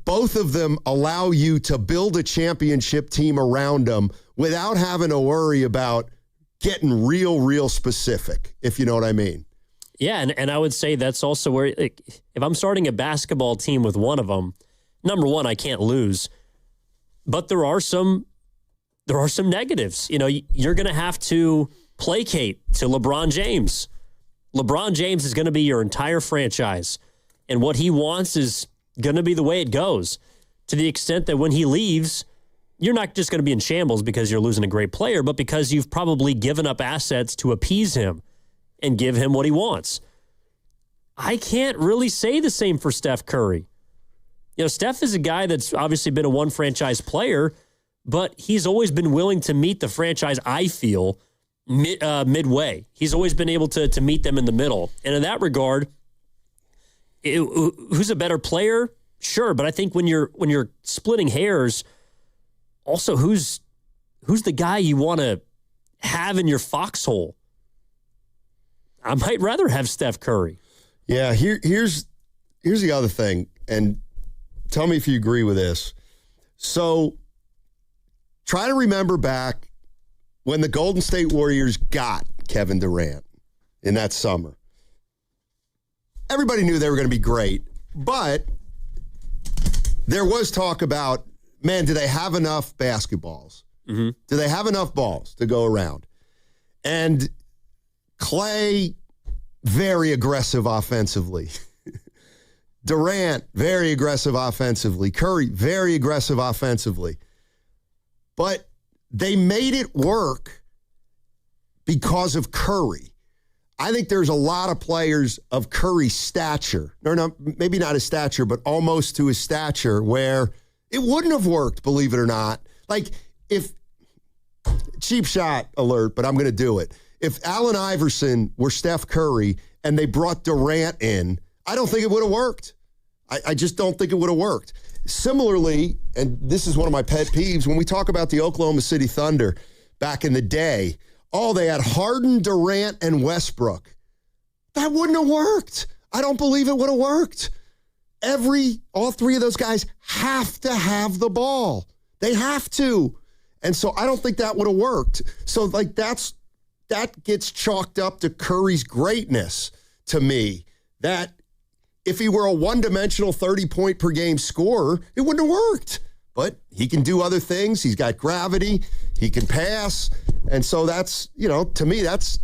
both of them allow you to build a championship team around them without having to worry about getting real specific, if you know what I mean. Yeah, and I would say that's also where, if I'm starting a basketball team with one of them, number one, I can't lose. But there are some negatives. You're going to have to placate to LeBron James. LeBron James is going to be your entire franchise. And what he wants is going to be the way it goes, to the extent that when he leaves, you're not just going to be in shambles because you're losing a great player, but because you've probably given up assets to appease him and give him what he wants. I can't really say the same for Steph Curry. Steph is a guy that's obviously been a one franchise player, but he's always been willing to meet the franchise, I feel, midway. He's always been able to meet them in the middle. And in that regard, who's a better player? Sure, but I think when you're splitting hairs, also who's the guy you want to have in your foxhole? I might rather have Steph Curry. Yeah, here's the other thing, and tell me if you agree with this. So try to remember back when the Golden State Warriors got Kevin Durant in that summer. Everybody knew they were going to be great, but there was talk about, man, do they have enough basketballs? Mm-hmm. Do they have enough balls to go around? And Clay, very aggressive offensively. Durant, very aggressive offensively. Curry, very aggressive offensively. But they made it work because of Curry. I think there's a lot of players of Curry's stature, no, maybe not his stature, but almost to his stature, where It wouldn't have worked, believe it or not. Like, if, cheap shot alert, but I'm going to do it. If Allen Iverson were Steph Curry and they brought Durant in, I don't think it would have worked. I just don't think it would have worked. Similarly, and this is one of my pet peeves, when we talk about the Oklahoma City Thunder back in the day, they had Harden, Durant, and Westbrook. That wouldn't have worked. I don't believe it would have worked. All three of those guys have to have the ball. They have to. And so I don't think that would have worked. So, like, that gets chalked up to Curry's greatness to me. That if he were a one-dimensional 30-point-per-game scorer, it wouldn't have worked. But he can do other things. He's got gravity. He can pass. And so that's, to me, that's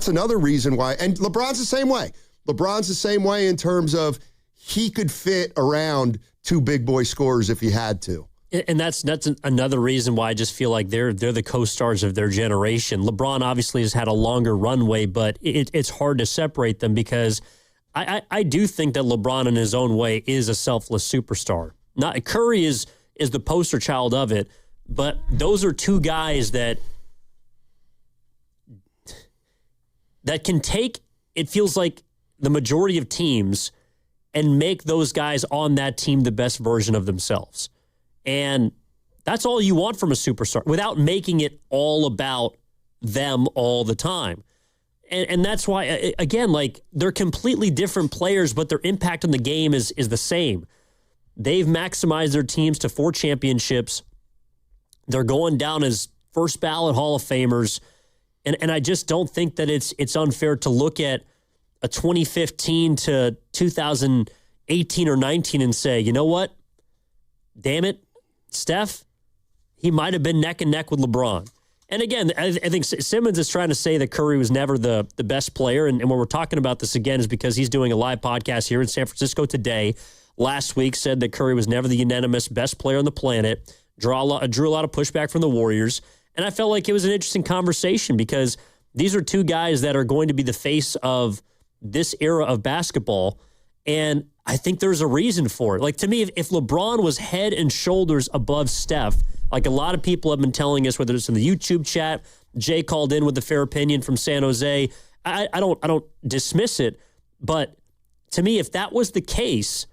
another reason why. And LeBron's the same way. LeBron's the same way in terms of he could fit around two big boy scorers if he had to. And that's another reason why I just feel like they're the co-stars of their generation. LeBron obviously has had a longer runway, but it's hard to separate them because I do think that LeBron in his own way is a selfless superstar. Curry is the poster child of it, but those are two guys that can take, it feels like, the majority of teams and make those guys on that team the best version of themselves. And that's all you want from a superstar without making it all about them all the time. And that's why, again, like, they're completely different players, but their impact on the game is the same. They've maximized their teams to 4 championships. They're going down as first ballot Hall of Famers. And I just don't think that it's unfair to look at a 2015 to 2018 or 19 and say, you know what? Damn it, Steph, he might have been neck and neck with LeBron. And again, I think Simmons is trying to say that Curry was never the best player. And when we're talking about this again is because he's doing a live podcast here in San Francisco today. Last week said that Curry was never the unanimous best player on the planet, drew a lot of pushback from the Warriors. And I felt like it was an interesting conversation because these are two guys that are going to be the face of this era of basketball. And I think there's a reason for it. Like, to me, if LeBron was head and shoulders above Steph, like a lot of people have been telling us, whether it's in the YouTube chat, Jay called in with the fair opinion from San Jose. I don't dismiss it. But to me, if that was the case,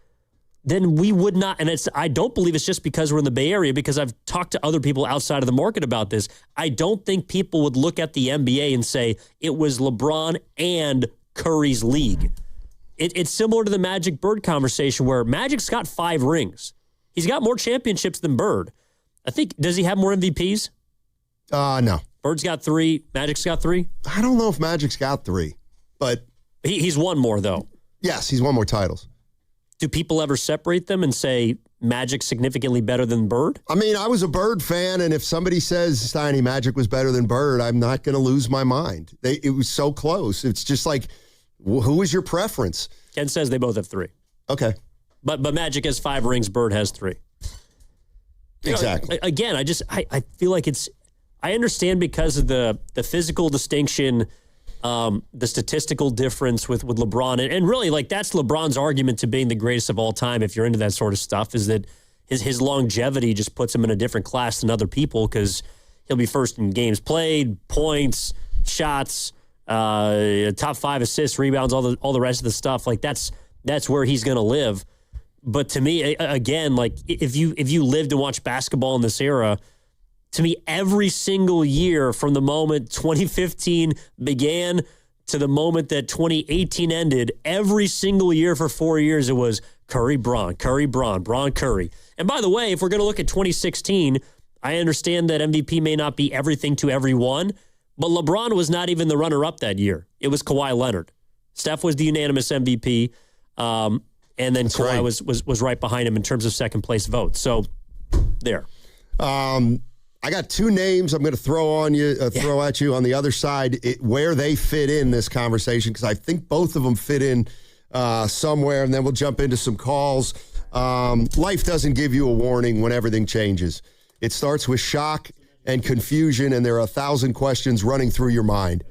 then we would not, and I don't believe it's just because we're in the Bay Area, because I've talked to other people outside of the market about this. I don't think people would look at the NBA and say it was LeBron and Curry's league. It's similar to the Magic Bird conversation where Magic's got 5 rings. He's got more championships than Bird. I think, does he have more MVPs? No. Bird's got 3. Magic's got 3? I don't know if Magic's got 3, but he's won more, though. Yes, he's won more titles. Do people ever separate them and say Magic's significantly better than Bird? I mean, I was a Bird fan, and if somebody says, Steiny, Magic was better than Bird, I'm not going to lose my mind. It was so close. It's just like, who is your preference? Ken says they both have 3. Okay. But Magic has 5 rings, Bird has 3. Exactly. Again, I feel like I understand because of the physical distinction, the statistical difference with LeBron. And really, like, that's LeBron's argument to being the greatest of all time, if you're into that sort of stuff, is that his longevity just puts him in a different class than other people because he'll be first in games played, points, shots, top 5 assists, rebounds, all the rest of the stuff. Like, that's where he's going to live. But to me, again, like, if you lived and watched basketball in this era, to me, every single year from the moment 2015 began to the moment that 2018 ended, every single year for 4 years, it was Curry, Bron, Curry, Bron, Bron, Curry. And by the way, if we're going to look at 2016, I understand that MVP may not be everything to everyone, but LeBron was not even the runner-up that year. It was Kawhi Leonard. Steph was the unanimous MVP, and then That's Kawhi right. was right behind him in terms of second-place votes. So, there. I got 2 names I'm going to throw at you on the other side, where they fit in this conversation, because I think both of them fit in somewhere, and then we'll jump into some calls. Life doesn't give you a warning when everything changes. It starts with shock and confusion, and there are 1,000 questions running through your mind.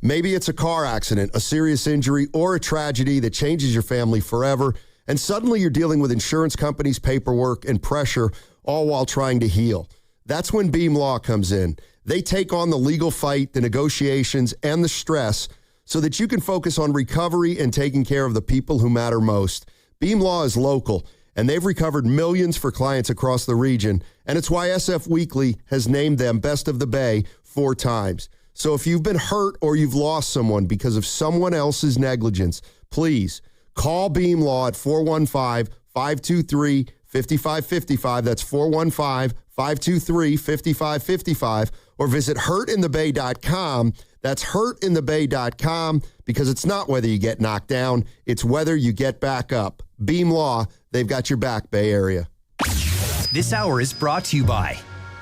Maybe it's a car accident, a serious injury, or a tragedy that changes your family forever, and suddenly you're dealing with insurance companies, paperwork, and pressure, all while trying to heal. That's when Beam Law comes in. They take on the legal fight, the negotiations, and the stress so that you can focus on recovery and taking care of the people who matter most. Beam Law is local, and they've recovered millions for clients across the region, and it's why SF Weekly has named them Best of the Bay 4 times. So if you've been hurt or you've lost someone because of someone else's negligence, please call Beam Law at 415-523-5555. That's 415-523-5555. Or visit hurtinthebay.com. That's hurtinthebay.com, because it's not whether you get knocked down, it's whether you get back up. Beam Law, they've got your back, Bay Area. This hour is brought to you by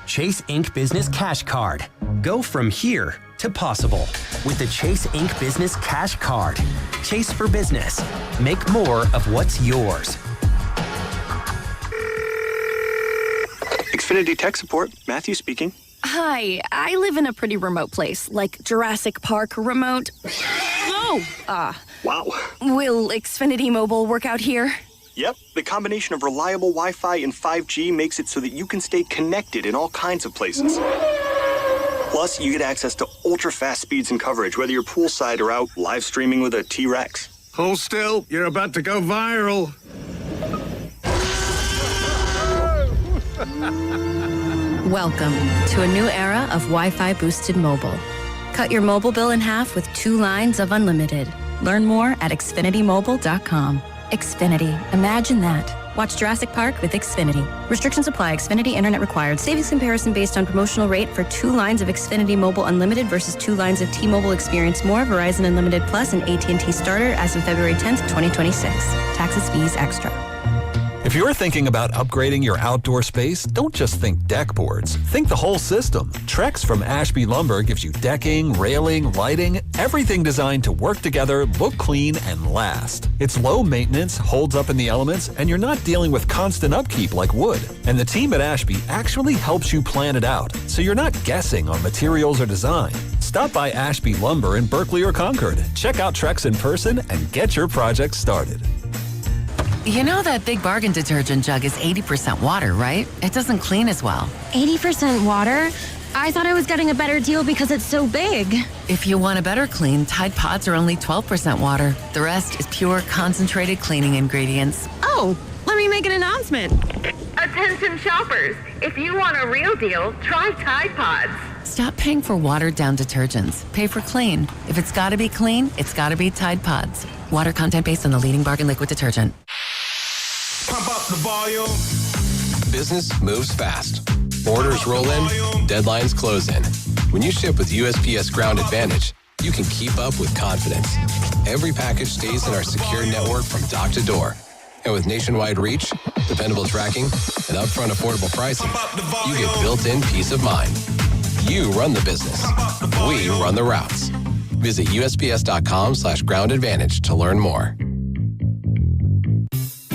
Chase Ink Business Cash Card. Go from here to possible with the Chase Ink Business Cash Card. Chase for business. Make more of what's yours. Xfinity Tech Support, Matthew speaking. Hi, I live in a pretty remote place, like Jurassic Park remote. Wow. Will Xfinity Mobile work out here? Yep, the combination of reliable Wi-Fi and 5G makes it so that you can stay connected in all kinds of places. Plus, you get access to ultra-fast speeds and coverage, whether you're poolside or out live streaming with a T-Rex. Hold still, you're about to go viral. Welcome to a new era of Wi-Fi boosted mobile. Cut your mobile bill in half with 2 lines of unlimited. Learn more at xfinitymobile.com. Xfinity, imagine that. Watch Jurassic Park with Xfinity. Restrictions apply. Xfinity Internet required. Savings comparison based on promotional rate for 2 lines of Xfinity Mobile Unlimited versus 2 lines of T-Mobile Experience More, Verizon Unlimited Plus, and AT&T Starter as of February 10th, 2026. Taxes, fees, extra. If you're thinking about upgrading your outdoor space, don't just think deck boards. Think the whole system. Trex from Ashby Lumber gives you decking, railing, lighting, everything designed to work together, look clean, and last. It's low maintenance, holds up in the elements, and you're not dealing with constant upkeep like wood. And the team at Ashby actually helps you plan it out, so you're not guessing on materials or design. Stop by Ashby Lumber in Berkeley or Concord. Check out Trex in person and get your project started. You know that Big Bargain detergent jug is 80% water, right? It doesn't clean as well. 80% water? I thought I was getting a better deal because it's so big. If you want a better clean, Tide Pods are only 12% water. The rest is pure, concentrated cleaning ingredients. Oh, let me make an announcement. Attention shoppers, if you want a real deal, try Tide Pods. Stop paying for watered-down detergents. Pay for clean. If it's gotta be clean, it's gotta be Tide Pods. Water content based on the leading bargain liquid detergent. Pump up the volume. Business moves fast. Orders roll in, deadlines close in. When you ship with USPS Ground Advantage, you can keep up with confidence. Every package stays in our secure network from dock to door. And with nationwide reach, dependable tracking, and upfront affordable pricing, you get built-in peace of mind. You run the business. We run the routes. Visit USPS.com/Ground Advantage to learn more.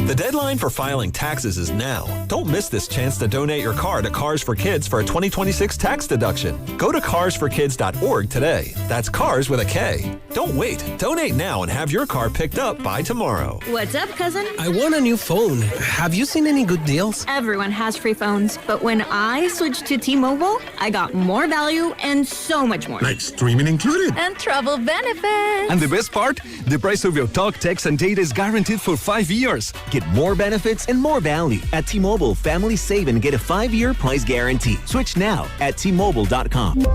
The deadline for filing taxes is now. Don't miss this chance to donate your car to Cars for Kids for a 2026 tax deduction. Go to carsforkids.org today. That's cars with a K. Don't wait. Donate now and have your car picked up by tomorrow. What's up, cousin? I want a new phone. Have you seen any good deals? Everyone has free phones, but when I switched to T-Mobile, I got more value and so much more. Like streaming included. And travel benefits. And the best part? The price of your talk, text, and data is guaranteed for 5 years. Get more benefits and more value. At T-Mobile, families save and get a 5-year price guarantee. Switch now at T-Mobile.com.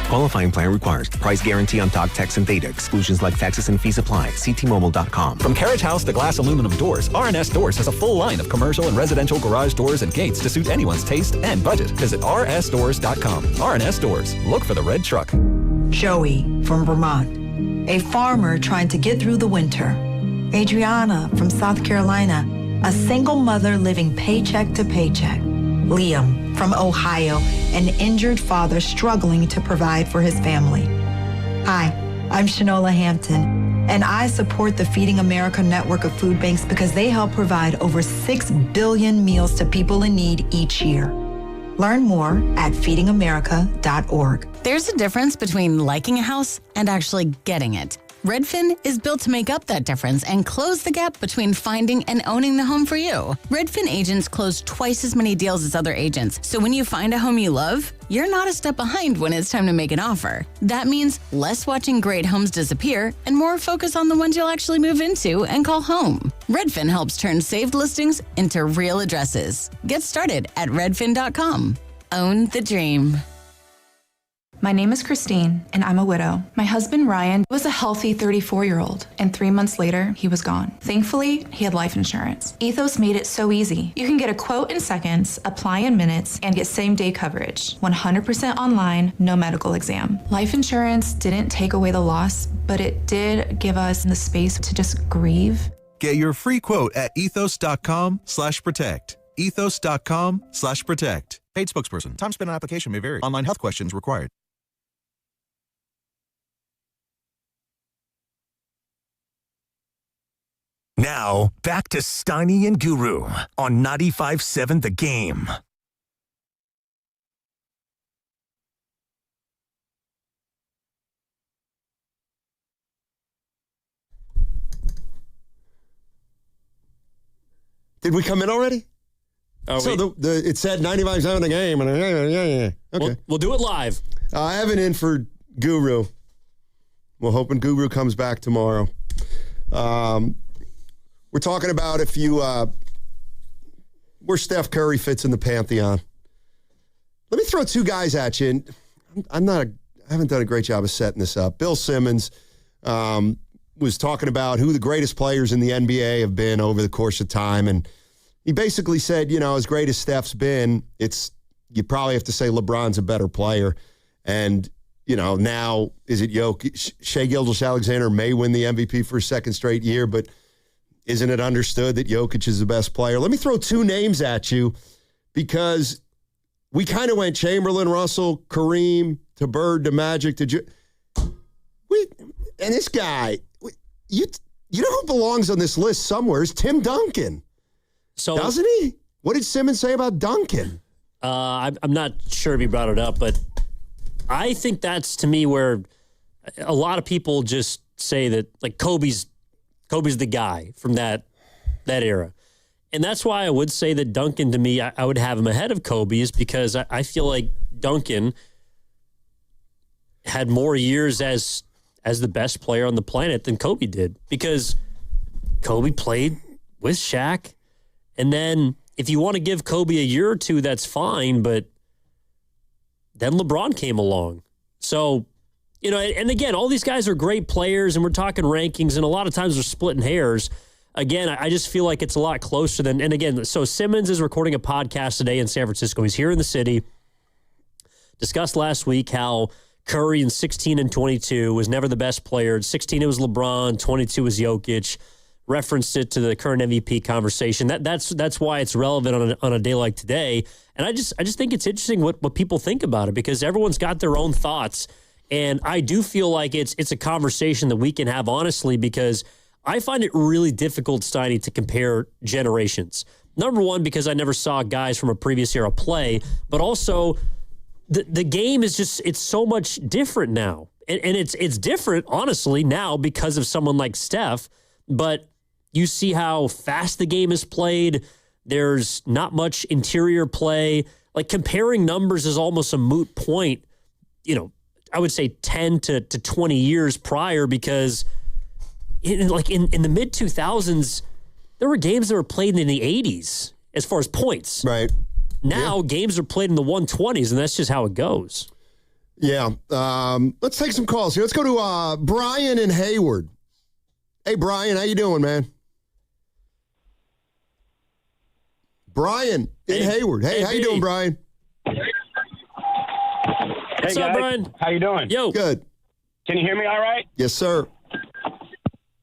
Qualifying plan requires price guarantee on talk, text, and data. Exclusions like taxes and fees apply. See T-Mobile.com. From carriage house to glass aluminum doors, RNS Doors has a full line of commercial and residential garage doors and gates to suit anyone's taste and budget. Visit rsdoors.com. RNS Doors. Look for the red truck. Joey from Vermont, a farmer trying to get through the winter. Adriana from South Carolina, a single mother living paycheck to paycheck. Liam from Ohio, an injured father struggling to provide for his family. Hi, I'm Shanola Hampton, and I support the Feeding America network of food banks because they help provide over 6 billion meals to people in need each year. Learn more at feedingamerica.org. There's a difference between liking a house and actually getting it. Redfin is built to make up that difference and close the gap between finding and owning the home for you. Redfin agents close twice as many deals as other agents, so when you find a home you love, you're not a step behind when it's time to make an offer. That means less watching great homes disappear and more focus on the ones you'll actually move into and call home. Redfin helps turn saved listings into real addresses. Get started at redfin.com. Own the dream. My name is Christine, and I'm a widow. My husband, Ryan, was a healthy 34-year-old, and 3 months later, he was gone. Thankfully, he had life insurance. Ethos made it so easy. You can get a quote in seconds, apply in minutes, and get same-day coverage. 100% online, no medical exam. Life insurance didn't take away the loss, but it did give us the space to just grieve. Get your free quote at ethos.com/protect. Ethos.com/protect. Paid spokesperson. Time spent on application may vary. Online health questions required. Now, back to Steiny and Guru on 95.7 The Game. Did we come in already? It said 95.7 The Game. Okay. We'll do it live. Evan in for Guru. We're hoping Guru comes back tomorrow. We're talking about where Steph Curry fits in the pantheon. Let me throw two guys at you. I haven't done a great job of setting this up. Bill Simmons was talking about who the greatest players in the NBA have been over the course of time, and he basically said, as great as Steph's been, you probably have to say LeBron's a better player. And now is it Jokic? Shai Gilgeous-Alexander may win the MVP for a second straight year, but isn't it understood that Jokic is the best player? Let me throw two names at you because we kind of went Chamberlain, Russell, Kareem, to Bird, to Magic, to and this guy, you know who belongs on this list somewhere is Tim Duncan. So doesn't he? What did Simmons say about Duncan? I'm not sure if he brought it up, but I think that's to me where a lot of people just say that like Kobe's the guy from that era. And that's why I would say that Duncan, to me, I would have him ahead of Kobe is because I feel like Duncan had more years as the best player on the planet than Kobe did because Kobe played with Shaq. And then if you want to give Kobe a year or two, that's fine. But then LeBron came along. So, and again, all these guys are great players, and we're talking rankings, and a lot of times we're splitting hairs. Again, I just feel like it's a lot closer than, and again, so Simmons is recording a podcast today in San Francisco. He's here in the city. Discussed last week how Curry in 16 and 22 was never the best player. 16 it was LeBron, 22 was Jokic. Referenced it to the current MVP conversation. That's why it's relevant on a day like today. And I just think it's interesting what people think about it because everyone's got their own thoughts. And I do feel like it's a conversation that we can have honestly because I find it really difficult, Steiny, to compare generations. Number one, because I never saw guys from a previous era play, but also the game is it's so much different now. And it's different, honestly, now because of someone like Steph. But you see how fast the game is played. There's not much interior play. Like comparing numbers is almost a moot point, I would say 10 to 20 years prior because in the mid-2000s, there were games that were played in the 80s as far as points. Right. Now games are played in the 120s, and that's just how it goes. Yeah. Let's take some calls here. Let's go to Brian in Hayward. Hey, Brian, how you doing, man? Brian in Hayward. Hey, how you doing, Brian? Hey, What's up, Brian? How you doing? Yo. Good. Can you hear me all right? Yes, sir.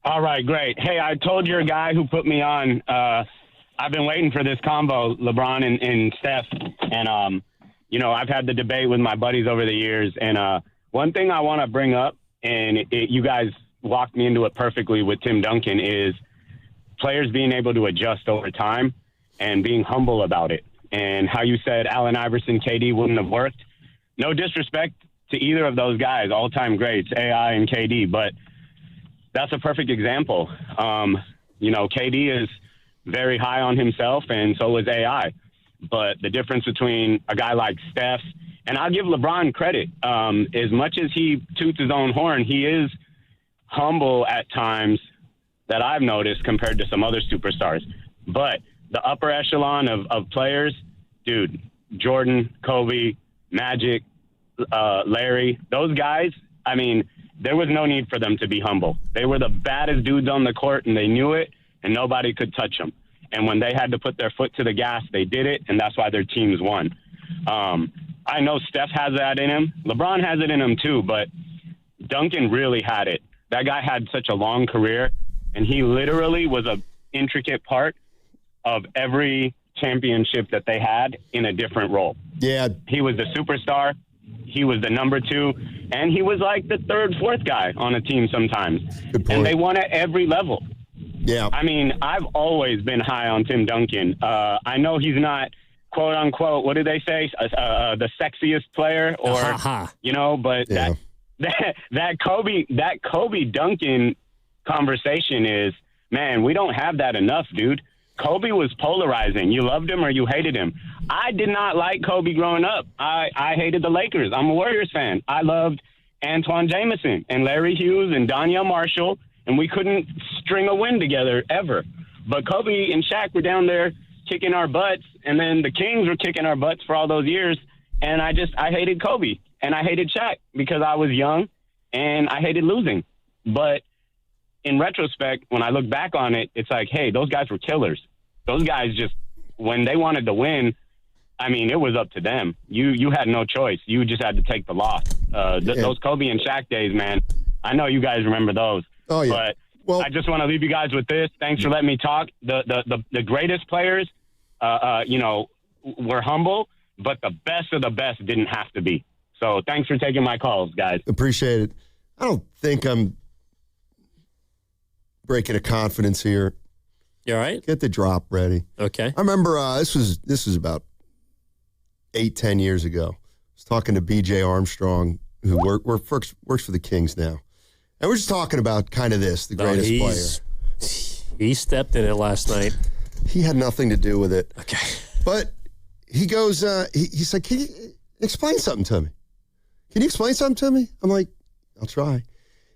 All right, great. Hey, I told your guy who put me on, I've been waiting for this combo, LeBron and Steph. And, I've had the debate with my buddies over the years. And one thing I want to bring up, and you guys walked me into it perfectly with Tim Duncan, is players being able to adjust over time and being humble about it. And how you said Allen Iverson, KD wouldn't have worked. No disrespect to either of those guys, all-time greats, AI and KD, but that's a perfect example. KD is very high on himself, and so is AI. But the difference between a guy like Steph, and I'll give LeBron credit, as much as he toots his own horn, he is humble at times that I've noticed compared to some other superstars. But the upper echelon of players, dude, Jordan, Kobe, Magic, Larry, those guys, I mean, there was no need for them to be humble. They were the baddest dudes on the court, and they knew it, and nobody could touch them. And when they had to put their foot to the gas, they did it, and that's why their teams won. I know Steph has that in him. LeBron has it in him too, but Duncan really had it. That guy had such a long career, and he literally was an intricate part of every championship that they had in a different role. Yeah. He was the superstar. He was the number 2, and he was like the 3rd, 4th guy on a team sometimes. Good point. And they won at every level. Yeah. I mean, I've always been high on Tim Duncan. I know he's not, quote unquote, what do they say? The sexiest player or, but that Kobe Duncan conversation is, man, we don't have that enough, dude. Kobe was polarizing. You loved him or you hated him. I did not like Kobe growing up. I hated the Lakers. I'm a Warriors fan. I loved Antoine Jameson and Larry Hughes and Donyell Marshall, and we couldn't string a win together ever. But Kobe and Shaq were down there kicking our butts, and then the Kings were kicking our butts for all those years, and I hated Kobe, and I hated Shaq because I was young, and I hated losing. But in retrospect, when I look back on it, it's like, hey, those guys were killers. Those guys just, when they wanted to win, I mean, it was up to them. You had no choice. You just had to take the loss. Those Kobe and Shaq days, man, I know you guys remember those. Oh, yeah. But I just want to leave you guys with this. Thanks for letting me talk. The greatest players, were humble, but the best of the best didn't have to be. So thanks for taking my calls, guys. Appreciate it. I don't think I'm breaking a confidence here. You all right? Get the drop ready. Okay. I remember this was about 8-10 years ago. I was talking to B.J. Armstrong, who works for the Kings now. And we're just talking about kind of the greatest player. He stepped in it last night. He had nothing to do with it. Okay. But he goes, he's like, can you explain something to me? Can you explain something to me? I'm like, I'll try.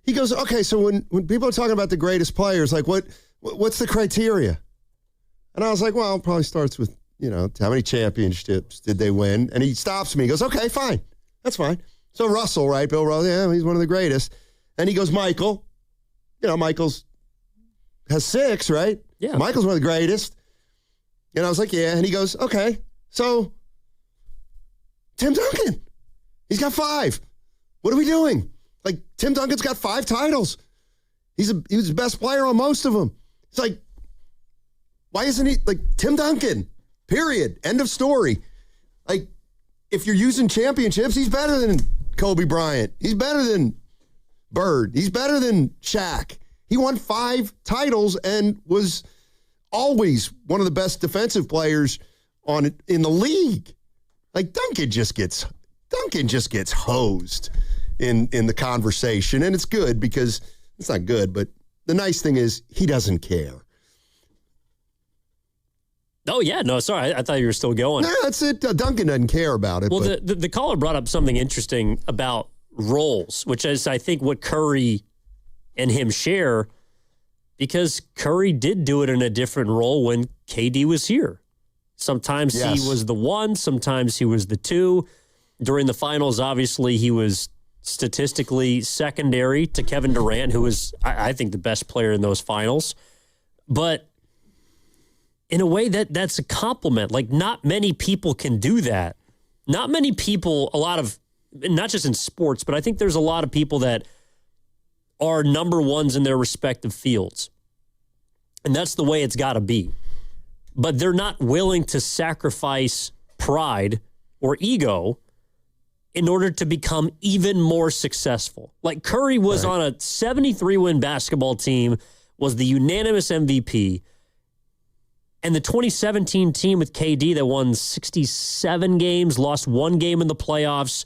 He goes, okay, so when people are talking about the greatest players, like what's the criteria? And I was like, well, it probably starts with, how many championships did they win? And he stops me. He goes, okay, fine. That's fine. So Russell, right? Bill Russell, yeah, he's one of the greatest. And he goes, Michael. Michael's has 6, right? Yeah. So Michael's one of the greatest. And I was like, yeah. And he goes, okay, so Tim Duncan, he's got 5. What are we doing? Like, Tim Duncan's got 5 titles. He was the best player on most of them. It's like, why isn't he like Tim Duncan? Period. End of story. Like, if you're using championships, he's better than Kobe Bryant. He's better than Bird. He's better than Shaq. He won 5 titles and was always one of the best defensive players in the league. Like, Duncan just gets hosed in the conversation, and it's good because it's not good, but the nice thing is he doesn't care. Oh, yeah. No, sorry. I thought you were still going. No, that's it. Duncan doesn't care about it. Well, the caller brought up something interesting about roles, which is, I think, what Curry and him share, because Curry did do it in a different role when KD was here. Sometimes he was the 1, sometimes he was the 2. During the finals, obviously, he was statistically secondary to Kevin Durant, who was, I think, the best player in those finals. But in a way, that's a compliment. Like, not many people can do that. Not many people, not just in sports, but I think there's a lot of people that are number 1s in their respective fields. And that's the way it's got to be. But they're not willing to sacrifice pride or ego in order to become even more successful. Like, Curry was on a 73-win basketball team, was the unanimous MVP, and the 2017 team with KD that won 67 games, lost 1 game in the playoffs,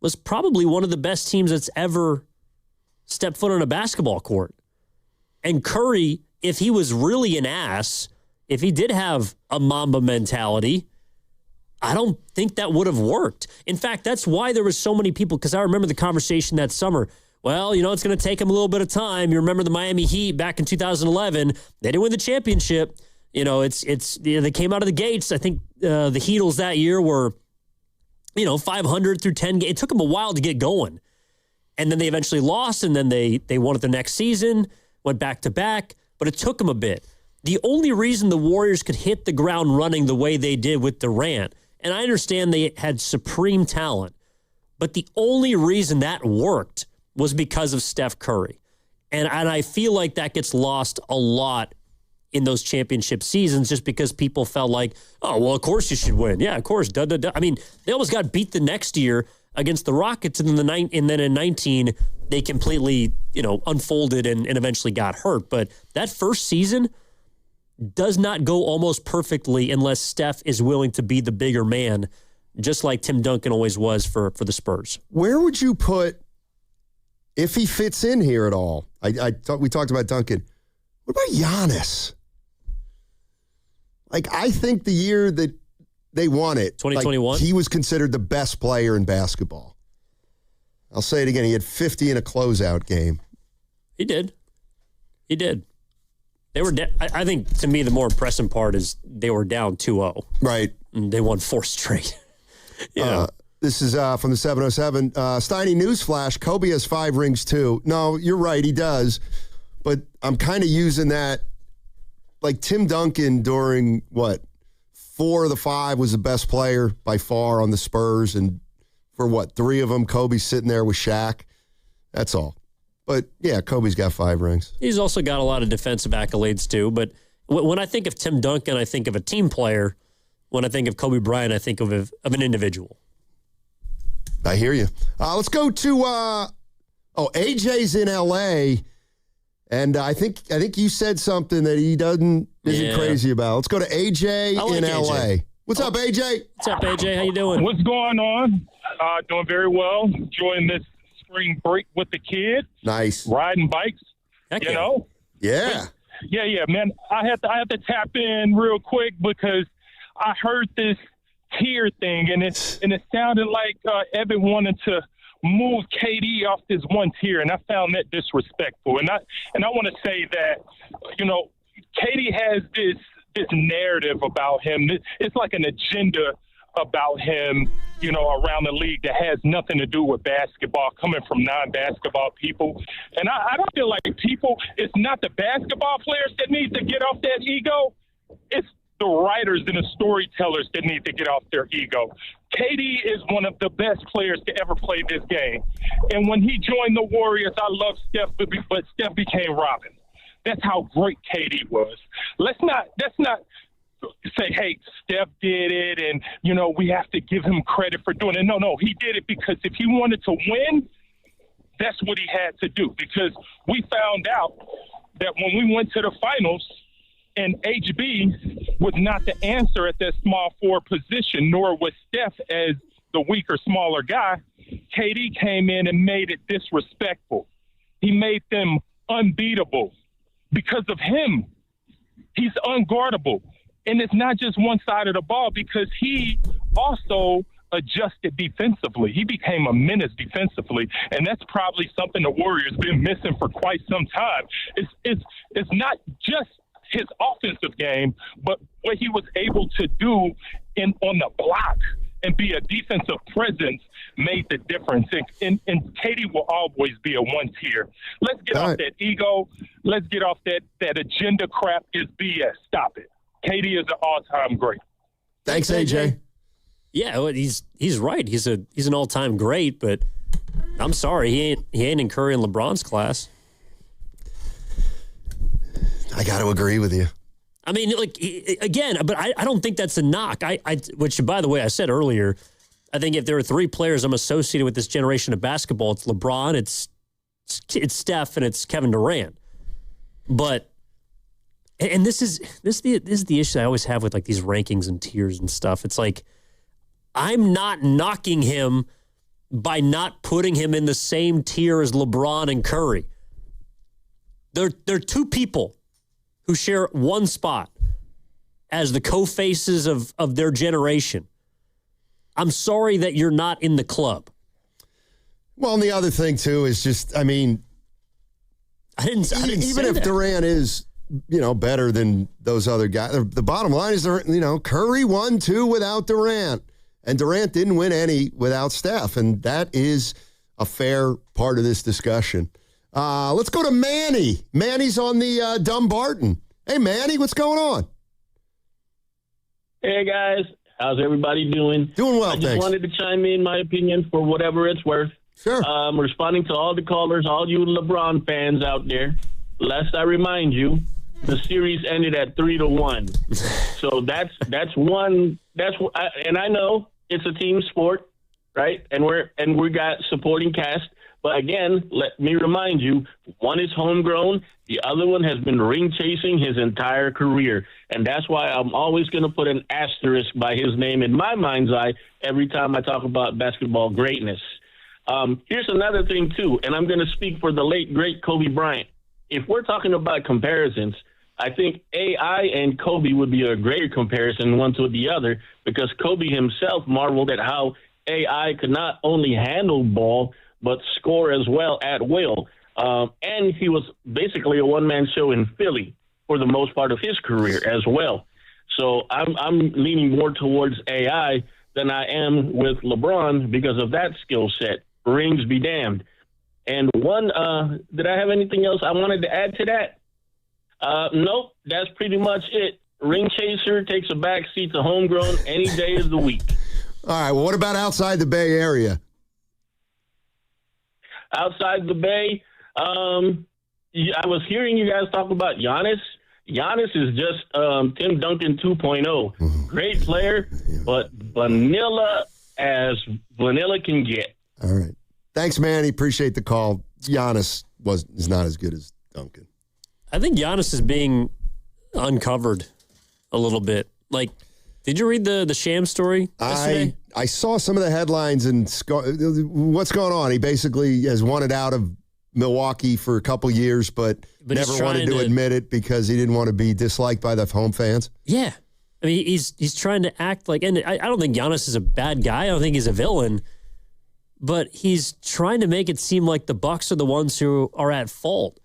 was probably one of the best teams that's ever stepped foot on a basketball court. And Curry, if he was really an ass, if he did have a Mamba mentality, I don't think that would have worked. In fact, that's why there was so many people, because I remember the conversation that summer. Well, it's going to take him a little bit of time. You remember the Miami Heat back in 2011. They didn't win the championship. They came out of the gates. I think the Heatles that year were, 500 through 10 games. It took them a while to get going. And then they eventually lost, and then they won it the next season, went back to back, but it took them a bit. The only reason the Warriors could hit the ground running the way they did with Durant, and I understand they had supreme talent, but the only reason that worked was because of Steph Curry. And I feel like that gets lost a lot in those championship seasons just because people felt like, oh, well, of course you should win. Yeah, of course. I mean, they almost got beat the next year against the Rockets, and then in 19, they completely, unfolded and eventually got hurt. But that first season does not go almost perfectly unless Steph is willing to be the bigger man, just like Tim Duncan always was for the Spurs. Where would you put, if he fits in here at all? We talked about Duncan. What about Giannis? I think the year that they won it, 2021, he was considered the best player in basketball. I'll say it again. He had 50 in a closeout game. He did. They were. I think, to me, the more impressive part is they were down 2-0. Right. And they won 4 straight. This is from the 707. Steiny newsflash, Kobe has 5 rings too. No, you're right, he does. But I'm kind of using that, like Tim Duncan during, 4 of the 5 was the best player by far on the Spurs. And for 3 of them, Kobe's sitting there with Shaq. That's all. But, yeah, Kobe's got 5 rings. He's also got a lot of defensive accolades, too. But when I think of Tim Duncan, I think of a team player. When I think of Kobe Bryant, I think of an individual. I hear you. Let's go to, AJ's in L.A., and I think you said something that he isn't crazy about. Let's go to AJ in L.A. What's up, AJ? What's up, AJ? How you doing? What's going on? Doing very well. Enjoying this spring break with the kids. Nice. Riding bikes. Heck you know? Yeah. Yeah, man. I have to tap in real quick because I heard this tier thing, and it sounded like Evan wanted to move KD off this one tier, and I found that disrespectful. And I want to say that, KD has this narrative about him. It's like an agenda about him, around the league that has nothing to do with basketball, coming from non-basketball people. And I don't feel like it's not the basketball players that need to get off that ego. It's the writers and the storytellers that need to get off their ego. KD is one of the best players to ever play this game. And when he joined the Warriors, I love Steph, but Steph became Robin. That's how great KD was. Let's not say, hey, Steph did it and, we have to give him credit for doing it. No, he did it because if he wanted to win, that's what he had to do. Because we found out that when we went to the finals, and HB was not the answer at that small forward position, nor was Steph as the weaker, smaller guy. KD came in and made it disrespectful. He made them unbeatable. Because of him, he's unguardable. And it's not just one side of the ball because he also adjusted defensively. He became a menace defensively, and that's probably something the Warriors been missing for quite some time. It's not just his offensive game, but what he was able to do on the block and be a defensive presence made the difference. And KD will always be a one tier. Let's get off that ego. Let's get off that agenda crap is BS. Stop it. KD is an all-time great. Thanks, AJ. Yeah, well, he's right. He's an all-time great, but I'm sorry, he ain't in Curry and LeBron's class. I got to agree with you. I mean, again, but I don't think that's a knock. Which, by the way, I said earlier, I think if there are 3 players I'm associated with this generation of basketball, it's LeBron, it's Steph, and it's Kevin Durant. But, and this is the issue I always have with these rankings and tiers and stuff. It's like, I'm not knocking him by not putting him in the same tier as LeBron and Curry. They're two people who share one spot as the co-faces of their generation. I'm sorry that you're not in the club. Well, and the other thing, too, is just, I mean, I didn't even if Durant is, better than those other guys, the bottom line is, Curry won 2 without Durant, and Durant didn't win any without Steph, and that is a fair part of this discussion. Let's go to Manny. Manny's on the Dumbarton. Hey, Manny, what's going on? Hey, guys. How's everybody doing? Doing well, I just thanks. wanted to chime in my opinion for whatever it's worth. Sure. Responding to all the callers, all you LeBron fans out there, lest I remind you, the series ended at 3-1. So that's one. And I know it's a team sport, right? And we got supporting cast. But again, let me remind you, one is homegrown. The other one has been ring chasing his entire career. And that's why I'm always going to put an asterisk by his name in my mind's eye every time I talk about basketball greatness. Here's another thing, too, and I'm going to speak for the late, great Kobe Bryant. If we're talking about comparisons, I think AI and Kobe would be a greater comparison one to the other, because Kobe himself marveled at how AI could not only handle ball, but score as well at will. And he was basically a one-man show in Philly for the most part of his career as well. So I'm leaning more towards AI than I am with LeBron because of that skill set. Rings be damned. And did I have anything else I wanted to add to that? Nope, that's pretty much it. Ring chaser takes a back seat to homegrown any day of the week. All right, well, what about outside the Bay Area? Outside the Bay, I was hearing you guys talk about Giannis. Giannis is just Tim Duncan 2.0. Great player, but vanilla as vanilla can get. All right. Thanks, Manny. Appreciate the call. Giannis is not as good as Duncan. I think Giannis is being uncovered a little bit. Like, did you read the Sham story yesterday? I saw some of the headlines and what's going on. He basically has wanted out of Milwaukee for a couple years, but never wanted to admit it because he didn't want to be disliked by the home fans. Yeah. I mean, he's trying to act like, and I don't think Giannis is a bad guy. I don't think he's a villain, but he's trying to make it seem like the Bucks are the ones who are at fault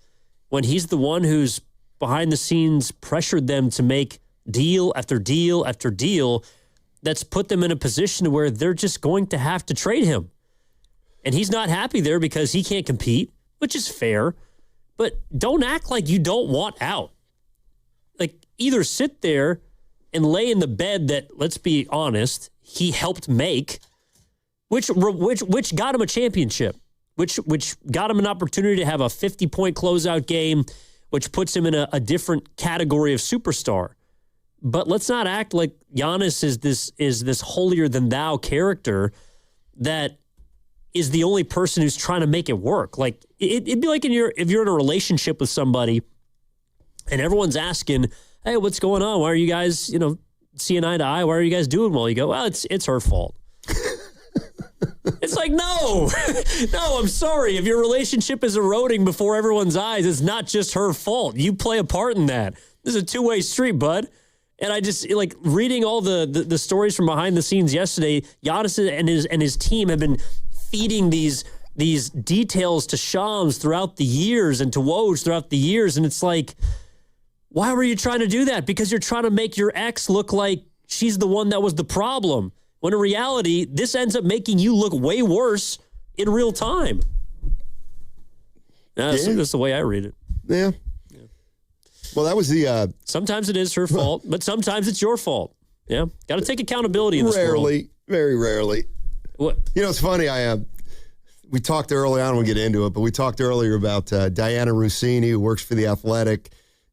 when he's the one who's behind the scenes pressured them to make deal after deal after deal that's put them in a position where they're just going to have to trade him. And he's not happy there because he can't compete, which is fair, but don't act like you don't want out. Like, either sit there and lay in the bed that, let's be honest, he helped make, which got him a championship, which got him an opportunity to have a 50-point closeout game, which puts him in a different category of superstar. But let's not act like Giannis is this holier-than-thou character that is the only person who's trying to make it work. Like, it'd be like if you're in a relationship with somebody and everyone's asking, hey, what's going on? Why are you guys, seeing eye to eye? Why are you guys doing well? You go, well, it's her fault. It's like, no, I'm sorry. If your relationship is eroding before everyone's eyes, it's not just her fault. You play a part in that. This is a two-way street, bud. And I just, like, reading all the stories from behind the scenes yesterday, Giannis and his team have been feeding these details to Shams throughout the years and to Woj throughout the years. And it's like, why were you trying to do that? Because you're trying to make your ex look like she's the one that was the problem. When in reality, this ends up making you look way worse in real time. That's the way I read it. Yeah. Well, that was the... sometimes it is her fault, but sometimes it's your fault. Yeah. Got to take accountability in this world. Rarely. Very rarely. What? It's funny. We talked early on, we'll get into it, but we talked earlier about Diana Rossini, who works for The Athletic,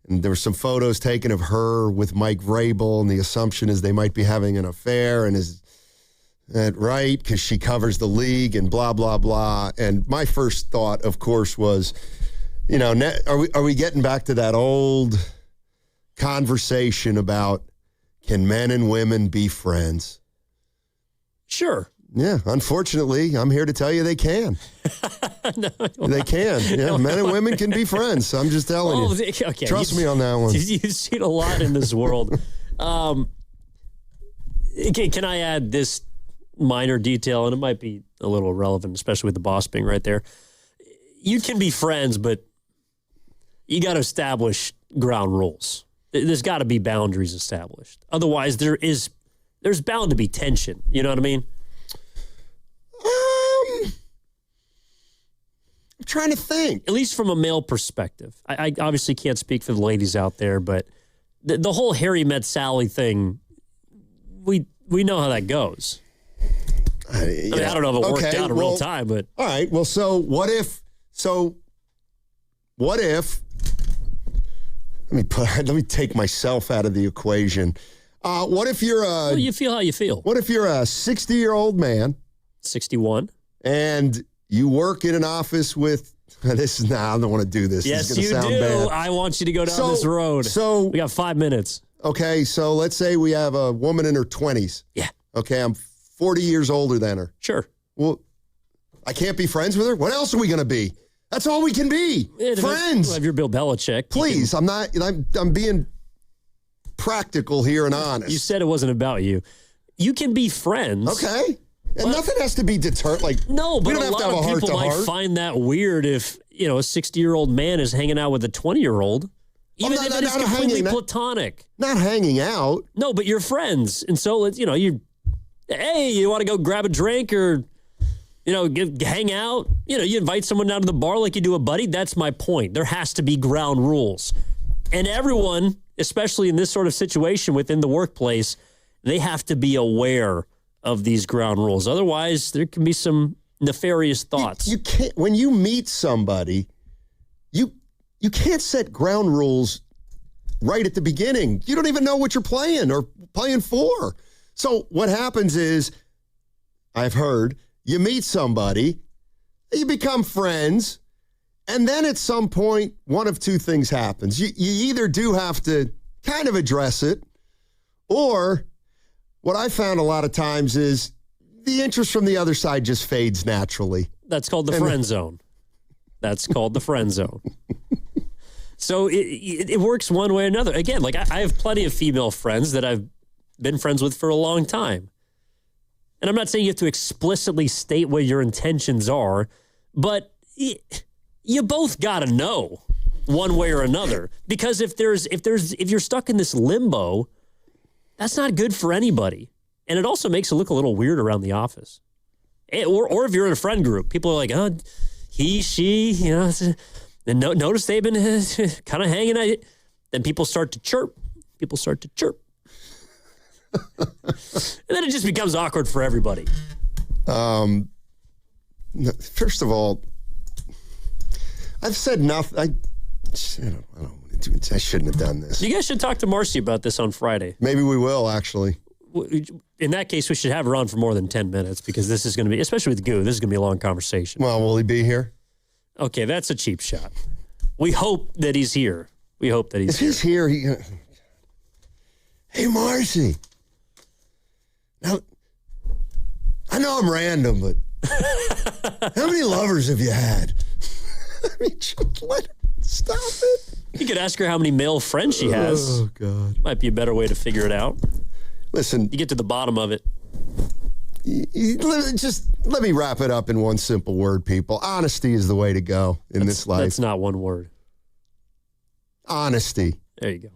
and there were some photos taken of her with Mike Vrabel, and the assumption is they might be having an affair, and is that right? Because she covers the league and blah, blah, blah. And my first thought, of course, was, are we getting back to that old conversation about can men and women be friends? Sure. Yeah, unfortunately, I'm here to tell you they can. They can. Yeah, men and women can be friends. I'm just telling you. Okay, Trust me on that one. You've seen a lot in this world. Can I add this minor detail? And it might be a little irrelevant, especially with the boss being right there. You can be friends, but you got to establish ground rules. There's got to be boundaries established. Otherwise, there's bound to be tension. You know what I mean? I'm trying to think. At least from a male perspective. I obviously can't speak for the ladies out there, but the whole Harry met Sally thing, we know how that goes. I mean, I don't know if it worked out in real time, but... All right, well, so what if... Let me take myself out of the equation. What if you're well, you feel how you feel. What if you're a 60-year-old man? 61. And you work in an office with... I don't want to do this. Yes, this is you gonna do. sound bad. I want you to go down this road. So we got 5 minutes. Okay, so let's say we have a woman in her 20s. Yeah. Okay, I'm 40 years older than her. Sure. Well, I can't be friends with her? What else are we going to be? That's all we can be. Friends. If you're Bill Belichick. Please, I'm not. I'm being practical here and honest. You said it wasn't about you. You can be friends. Okay. And nothing has to be deterred. Like, no, but we don't a have to lot have of a people might heart-to-heart. find that weird if, a 60-year-old man is hanging out with a 20-year-old. Even if it is completely platonic. Not hanging out. No, but you're friends. And so, you want to go grab a drink or, hang out? You invite someone down to the bar like you do a buddy. That's my point. There has to be ground rules. And everyone, especially in this sort of situation within the workplace, they have to be aware of these ground rules. Otherwise, there can be some nefarious thoughts. You can't, when you meet somebody, you can't set ground rules right at the beginning. You don't even know what you're playing or playing for. So what happens is, I've heard, you meet somebody, you become friends, and then at some point, one of two things happens. You either do have to kind of address it, or what I found a lot of times is the interest from the other side just fades naturally. That's called the friend zone. That's called the friend zone. So it works one way or another. Again, like I have plenty of female friends that I've been friends with for a long time. And I'm not saying you have to explicitly state what your intentions are, but you both got to know one way or another. Because if you're stuck in this limbo, that's not good for anybody. And it also makes it look a little weird around the office. Or if you're in a friend group, people are like, oh, he, she, and notice they've been kind of hanging out. Then people start to chirp. And then it just becomes awkward for everybody. First of all, I've said nothing. I don't want to do it. I shouldn't have done this. You guys should talk to Marcy about this on Friday. Maybe we will, actually. In that case, we should have her on for more than 10 minutes because this is going to be, especially with Goo, this is going to be a long conversation. Well, will he be here? Okay, that's a cheap shot. We hope that he's here. If he's here, hey, Marcy. Now, I know I'm random, but how many lovers have you had? I mean, just let her stop it. You could ask her how many male friends she has. Oh, God. Might be a better way to figure it out. Listen. You get to the bottom of it. Just let me wrap it up in one simple word, people. Honesty is the way to go in this life. That's not one word. Honesty. There you go.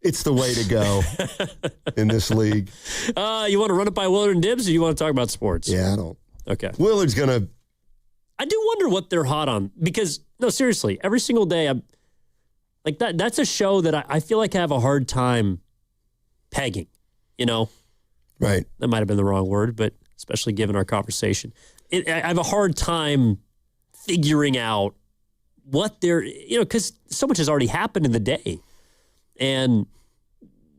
It's the way to go in this league. You want to run it by Willard and Dibbs, or you want to talk about sports? Yeah, I don't. Okay. Willard's going to... I do wonder what they're hot on. Because, no, seriously, every single day, I'm like that's a show that I feel like I have a hard time pegging, Right. That might have been the wrong word, but especially given our conversation. I have a hard time figuring out what they're, because so much has already happened in the day. And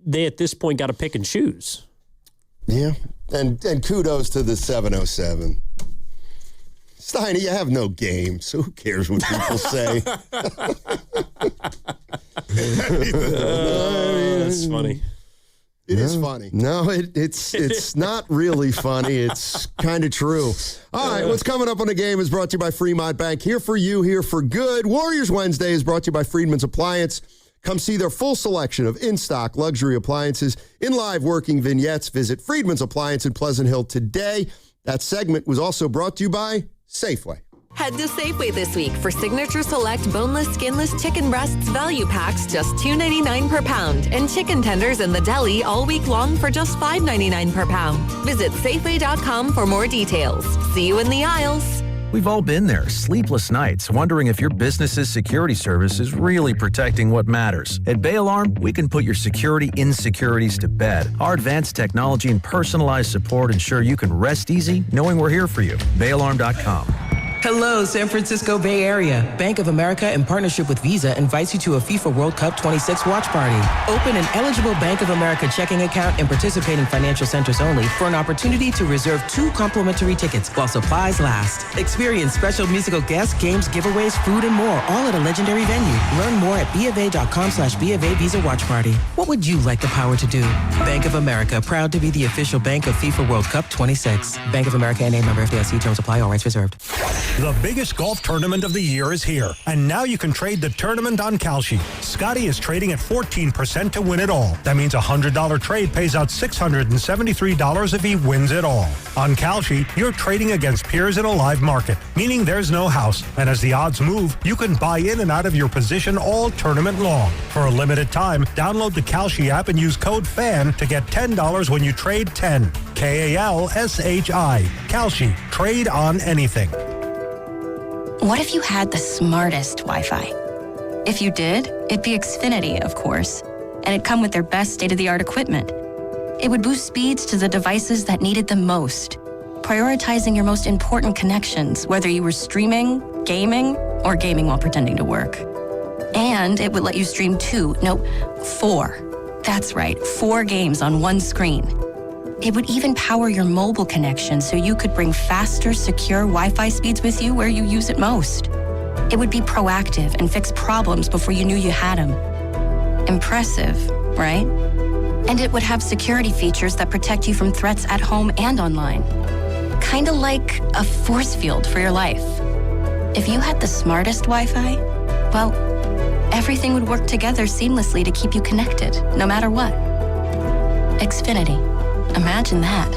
they, at this point, got to pick and choose. Yeah. And kudos to the 707. Steiny, you have no game, so who cares what people say? That's funny. It is funny. No, it's not really funny. It's kind of true. All right, what's coming up on the game is brought to you by Fremont Bank. Here for you, here for good. Warriors Wednesday is brought to you by Friedman's Appliance. Come see their full selection of in-stock luxury appliances in live working vignettes. Visit Friedman's Appliance in Pleasant Hill today. That segment was also brought to you by Safeway. Head to Safeway this week for Signature Select boneless, skinless chicken breasts value packs, just $2.99 per pound, and chicken tenders in the deli all week long for just $5.99 per pound. Visit Safeway.com for more details. See you in the aisles. We've all been there, sleepless nights, wondering if your business's security service is really protecting what matters. At Bay Alarm, we can put your security insecurities to bed. Our advanced technology and personalized support ensure you can rest easy knowing we're here for you. BayAlarm.com. Hello, San Francisco Bay Area. Bank of America, in partnership with Visa, invites you to a FIFA World Cup 26 watch party. Open an eligible Bank of America checking account and participate in financial centers only for an opportunity to reserve 2 complimentary tickets while supplies last. Experience special musical guests, games, giveaways, food, and more, all at a legendary venue. Learn more at BofA.com/BofA Visa Watch Party. What would you like the power to do? Bank of America, proud to be the official bank of FIFA World Cup 26. Bank of America N.A. member FDIC. Terms apply. All rights reserved. The biggest golf tournament of the year is here, and now you can trade the tournament on Kalshi. Scotty is trading at 14% to win it all. That means a $100 trade pays out $673 if he wins it all. On Kalshi, you're trading against peers in a live market, meaning there's no house, and as the odds move, you can buy in and out of your position all tournament long. For a limited time, download the Kalshi app and use code FAN to get $10 when you trade 10. Kalshi. Kalshi. Trade on anything. What if you had the smartest Wi-Fi? If you did, it'd be Xfinity, of course, and it'd come with their best state-of-the-art equipment. It would boost speeds to the devices that needed them most, prioritizing your most important connections, whether you were streaming, gaming, or gaming while pretending to work. And it would let you stream 4. That's right, 4 games on one screen. It would even power your mobile connection so you could bring faster, secure Wi-Fi speeds with you where you use it most. It would be proactive and fix problems before you knew you had them. Impressive, right? And it would have security features that protect you from threats at home and online. Kinda like a force field for your life. If you had the smartest Wi-Fi, well, everything would work together seamlessly to keep you connected, no matter what. Xfinity. Imagine that.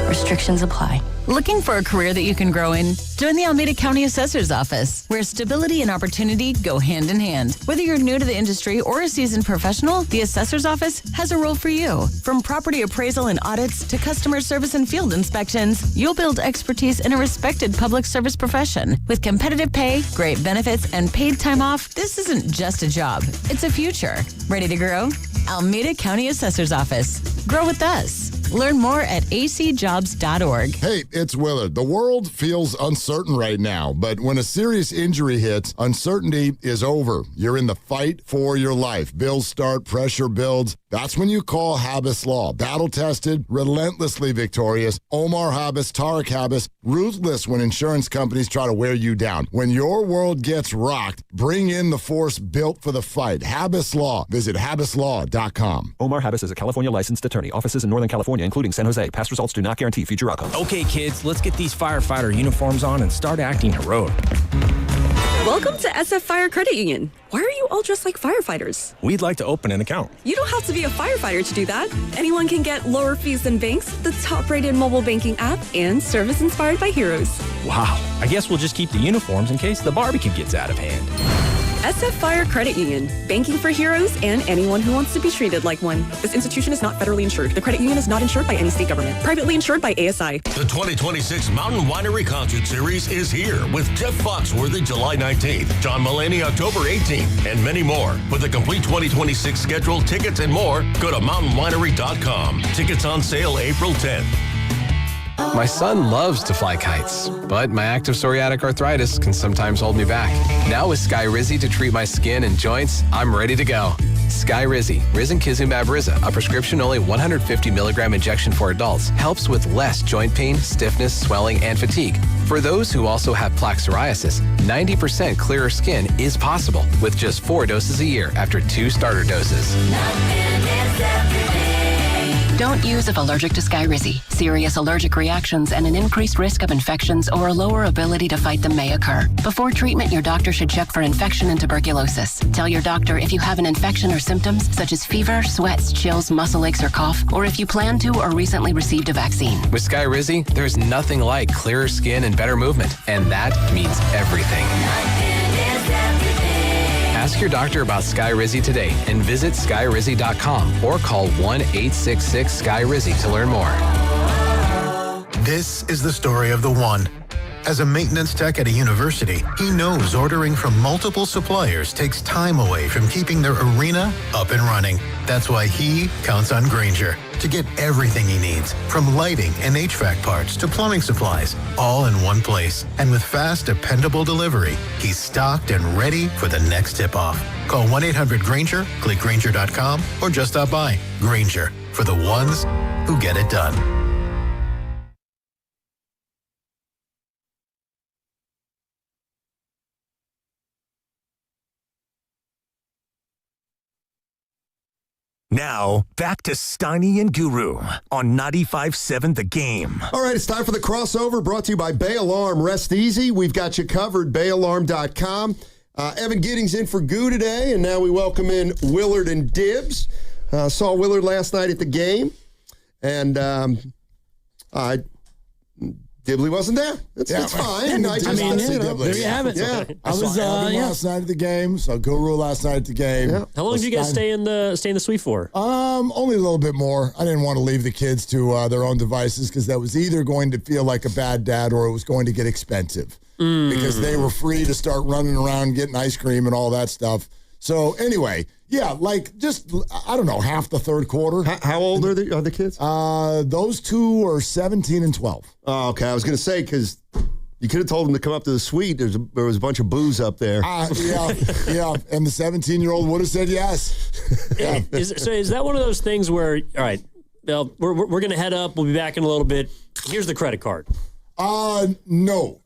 Restrictions apply. Looking for a career that you can grow in? Join the Alameda County Assessor's Office, where stability and opportunity go hand in hand. Whether you're new to the industry or a seasoned professional, the Assessor's Office has a role for you. From property appraisal and audits to customer service and field inspections, you'll build expertise in a respected public service profession. With competitive pay, great benefits, and paid time off, this isn't just a job, it's a future. Ready to grow? Alameda County Assessor's Office. Grow with us. Learn more at acjobs.org. Hey, it's Willard. The world feels uncertain right now, but when a serious injury hits, uncertainty is over. You're in the fight for your life. Bills start, pressure builds. That's when you call Habas Law. Battle-tested, relentlessly victorious. Omar Habas, Tariq Habas, ruthless when insurance companies try to wear you down. When your world gets rocked, bring in the force built for the fight. Habas Law. Visit habaslaw.com. Omar Habas is a California licensed attorney. Offices in Northern California, including San Jose. Past results do not guarantee future outcomes. Okay, kids, let's get these firefighter uniforms on and start acting heroic. Welcome to SF Fire Credit Union. Why are you all dressed like firefighters? We'd like to open an account. You don't have to be a firefighter to do that. Anyone can get lower fees than banks, the top-rated mobile banking app, and service inspired by heroes. Wow. I guess we'll just keep the uniforms in case the barbecue gets out of hand. SF Fire Credit Union. Banking for heroes and anyone who wants to be treated like one. This institution is not federally insured. The credit union is not insured by any state government. Privately insured by ASI. The 2026 Mountain Winery Concert Series is here with Jeff Foxworthy July 19th, John Mulaney October 18th, and many more. For the complete 2026 schedule, tickets, and more, go to mountainwinery.com. Tickets on sale April 10th. My son loves to fly kites, but my active psoriatic arthritis can sometimes hold me back. Now with Skyrizi to treat my skin and joints, I'm ready to go. Skyrizi, Risankizumab Riza, a prescription-only 150 milligram injection for adults, helps with less joint pain, stiffness, swelling, and fatigue. For those who also have plaque psoriasis, 90% clearer skin is possible with just 4 doses a year after 2 starter doses. Nothing is everything. Don't use if allergic to Skyrizi. Serious allergic reactions and an increased risk of infections or a lower ability to fight them may occur. Before treatment, your doctor should check for infection and tuberculosis. Tell your doctor if you have an infection or symptoms such as fever, sweats, chills, muscle aches, or cough, or if you plan to or recently received a vaccine. With Skyrizi, there's nothing like clearer skin and better movement, and that means everything. Ask your doctor about Skyrizi today and visit Skyrizi.com or call 1-866-SKY-RIZZI to learn more. This is the story of the one. As a maintenance tech at a university, he knows ordering from multiple suppliers takes time away from keeping their arena up and running. That's why he counts on Grainger to get everything he needs, from lighting and HVAC parts to plumbing supplies, all in one place. And with fast, dependable delivery, he's stocked and ready for the next tip-off. Call 1-800-GRAINGER, click Grainger.com, or just stop by. Grainger, for the ones who get it done. Now, back to Steiny and Guru on 95.7 The Game. All right, it's time for the crossover brought to you by Bay Alarm. Rest easy. We've got you covered, bayalarm.com. Evan Giddings in for Goo today, and now we welcome in Willard and Dibbs. Saw Willard last night at the game, and Dibley wasn't there. It's fine. There you have it. Yeah. I was last night at the game. Saw Guru last night at the game. Yeah. How long did you guys stay in the suite for? Only a little bit more. I didn't want to leave the kids to their own devices because that was either going to feel like a bad dad or it was going to get expensive because they were free to start running around getting ice cream and all that stuff. So anyway, yeah, like just, I don't know, half the third quarter. How old are the kids? Those two are 17 and 12. Oh, okay. I was going to say, because you could have told them to come up to the suite. There was a bunch of booze up there. Yeah. And the 17-year-old would have said yes. Yeah. Is that one of those things where, all right, well, we're going to head up. We'll be back in a little bit. Here's the credit card. No, no.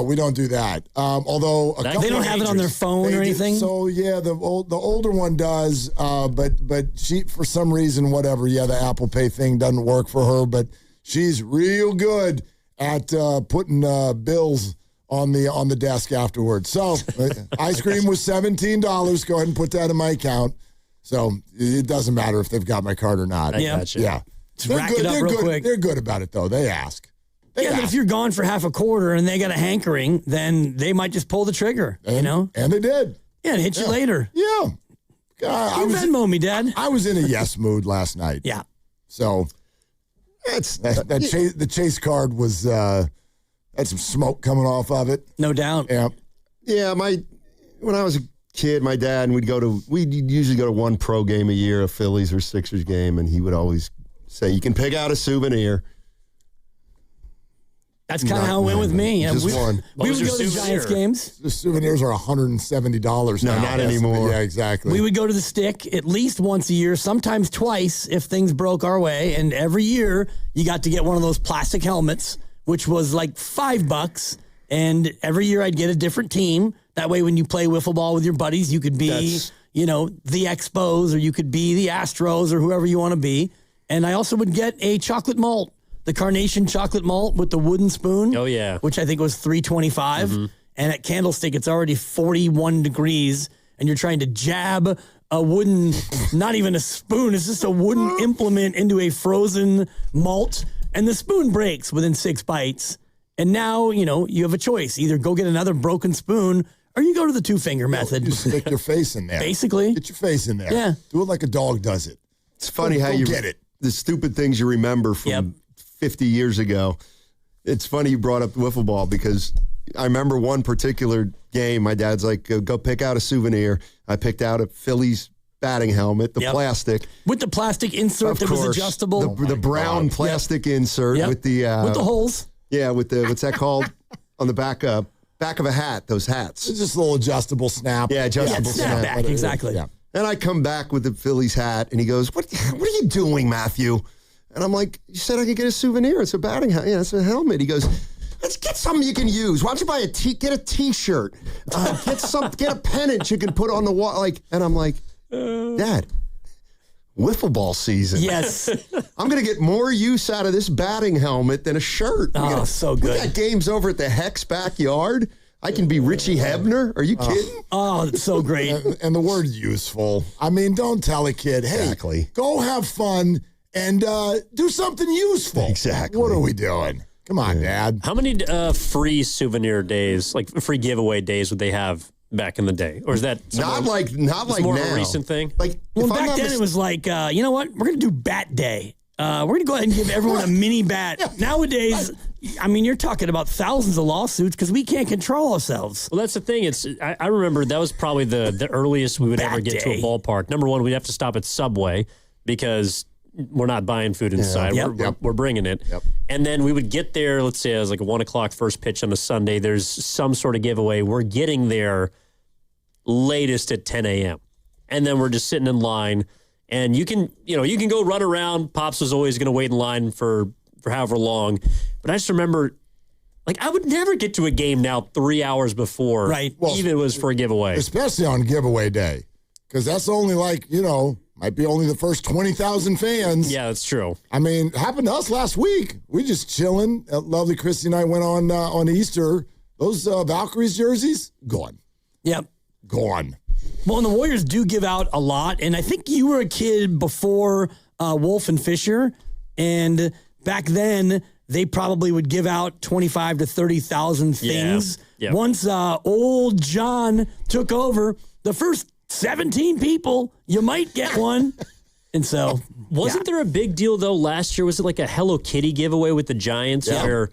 We don't do that. Although they don't have it on their phone or anything. So yeah, the older one does. But she, for some reason, whatever. Yeah, the Apple Pay thing doesn't work for her. But she's real good at putting bills on the desk afterwards. So ice cream was $17. Go ahead and put that in my account. So it doesn't matter if they've got my card or not. Yeah. Rack it up real quick. They're good about it though. They ask. But if you're gone for half a quarter and they got a hankering, then they might just pull the trigger, And they did. Yeah, it hit you later. Yeah. You Venmo me, Dad. I was in a yes mood last night. Yeah. So the chase card was had some smoke coming off of it. No doubt. Yeah. Yeah, when I was a kid, my dad, and we'd usually go to one pro game a year, a Phillies or Sixers game, and he would always say, you can pick out a souvenir. That's kind of how it went with me. Yeah, just one. We would go to Giants games. The souvenirs are $170 now. No, not anymore. Yeah, exactly. We would go to the Stick at least once a year, sometimes twice if things broke our way. And every year you got to get one of those plastic helmets, which was like $5. And every year I'd get a different team. That way when you play wiffle ball with your buddies, you could be, the Expos, or you could be the Astros, or whoever you want to be. And I also would get a chocolate malt. The Carnation chocolate malt with the wooden spoon. Oh, yeah. Which I think was $3.25. Mm-hmm. And at Candlestick, it's already 41 degrees. And you're trying to jab a wooden, not even a spoon. It's just a wooden implement into a frozen malt. And the spoon breaks within 6 bites. And now, you have a choice. Either go get another broken spoon or you go to the 2-finger method. You stick your face in there. Basically. Get your face in there. Yeah. Do it like a dog does it. It's funny how you get it. The stupid things you remember from 50 years ago. It's funny you brought up the wiffle ball because I remember one particular game. My dad's like, go pick out a souvenir. I picked out a Phillies batting helmet, the plastic. With the plastic insert that was adjustable. The brown plastic insert with the holes. Yeah, with the, what's that called? On the back of a hat, those hats. It's just a little adjustable snap. Yeah, adjustable snap. Back, exactly. Yeah. And I come back with the Phillies hat, and he goes, what are you doing, Matthew? And I'm like, you said I could get a souvenir. It's a batting hat. Yeah, it's a helmet. He goes, let's get something you can use. Why don't you buy get a T-shirt? Get a pennant you can put on the wall. And I'm like, Dad, wiffle ball season. Yes. I'm going to get more use out of this batting helmet than a shirt. So good. We got games over at the Hex backyard. I can be Richie Hebner. Are you kidding? Oh, it's so great. And the word useful. I mean, don't tell a kid, hey, go have fun and do something useful. Exactly. What are we doing? Come on, Dad. How many free souvenir days, like free giveaway days, would they have back in the day? Or is that not like more now. Of a recent thing? Like, well, back then it was like, you know what? We're going to do Bat Day. We're going to go ahead and give everyone a mini bat. Yeah. Nowadays, I mean, you're talking about thousands of lawsuits because we can't control ourselves. Well, that's the thing. I remember that was probably the earliest we would ever get to a ballpark. Number one, we'd have to stop at Subway because we're not buying food inside. We're bringing it. Yep. And then we would get there, let's say it was like a 1 o'clock first pitch on a Sunday. There's some sort of giveaway. We're getting there latest at 10 a.m. And then we're just sitting in line. And you can go run around. Pops was always going to wait in line for however long. But I just remember, like, I would never get to a game now 3 hours before. Right. Well, even if it was for a giveaway. Especially on giveaway day. Because that's only might be only the first 20,000 fans. Yeah, that's true. I mean, it happened to us last week. We just chilling. Lovely Christy and I went on Easter. Those Valkyries jerseys, gone. Yep. Gone. Well, and the Warriors do give out a lot. And I think you were a kid before Wolf and Fisher. And back then, they probably would give out 25 to 30,000 things. Yeah. Once old John took over, the first 17 people, you might get one. And so, wasn't there a big deal though last year? Was it like a Hello Kitty giveaway with the Giants where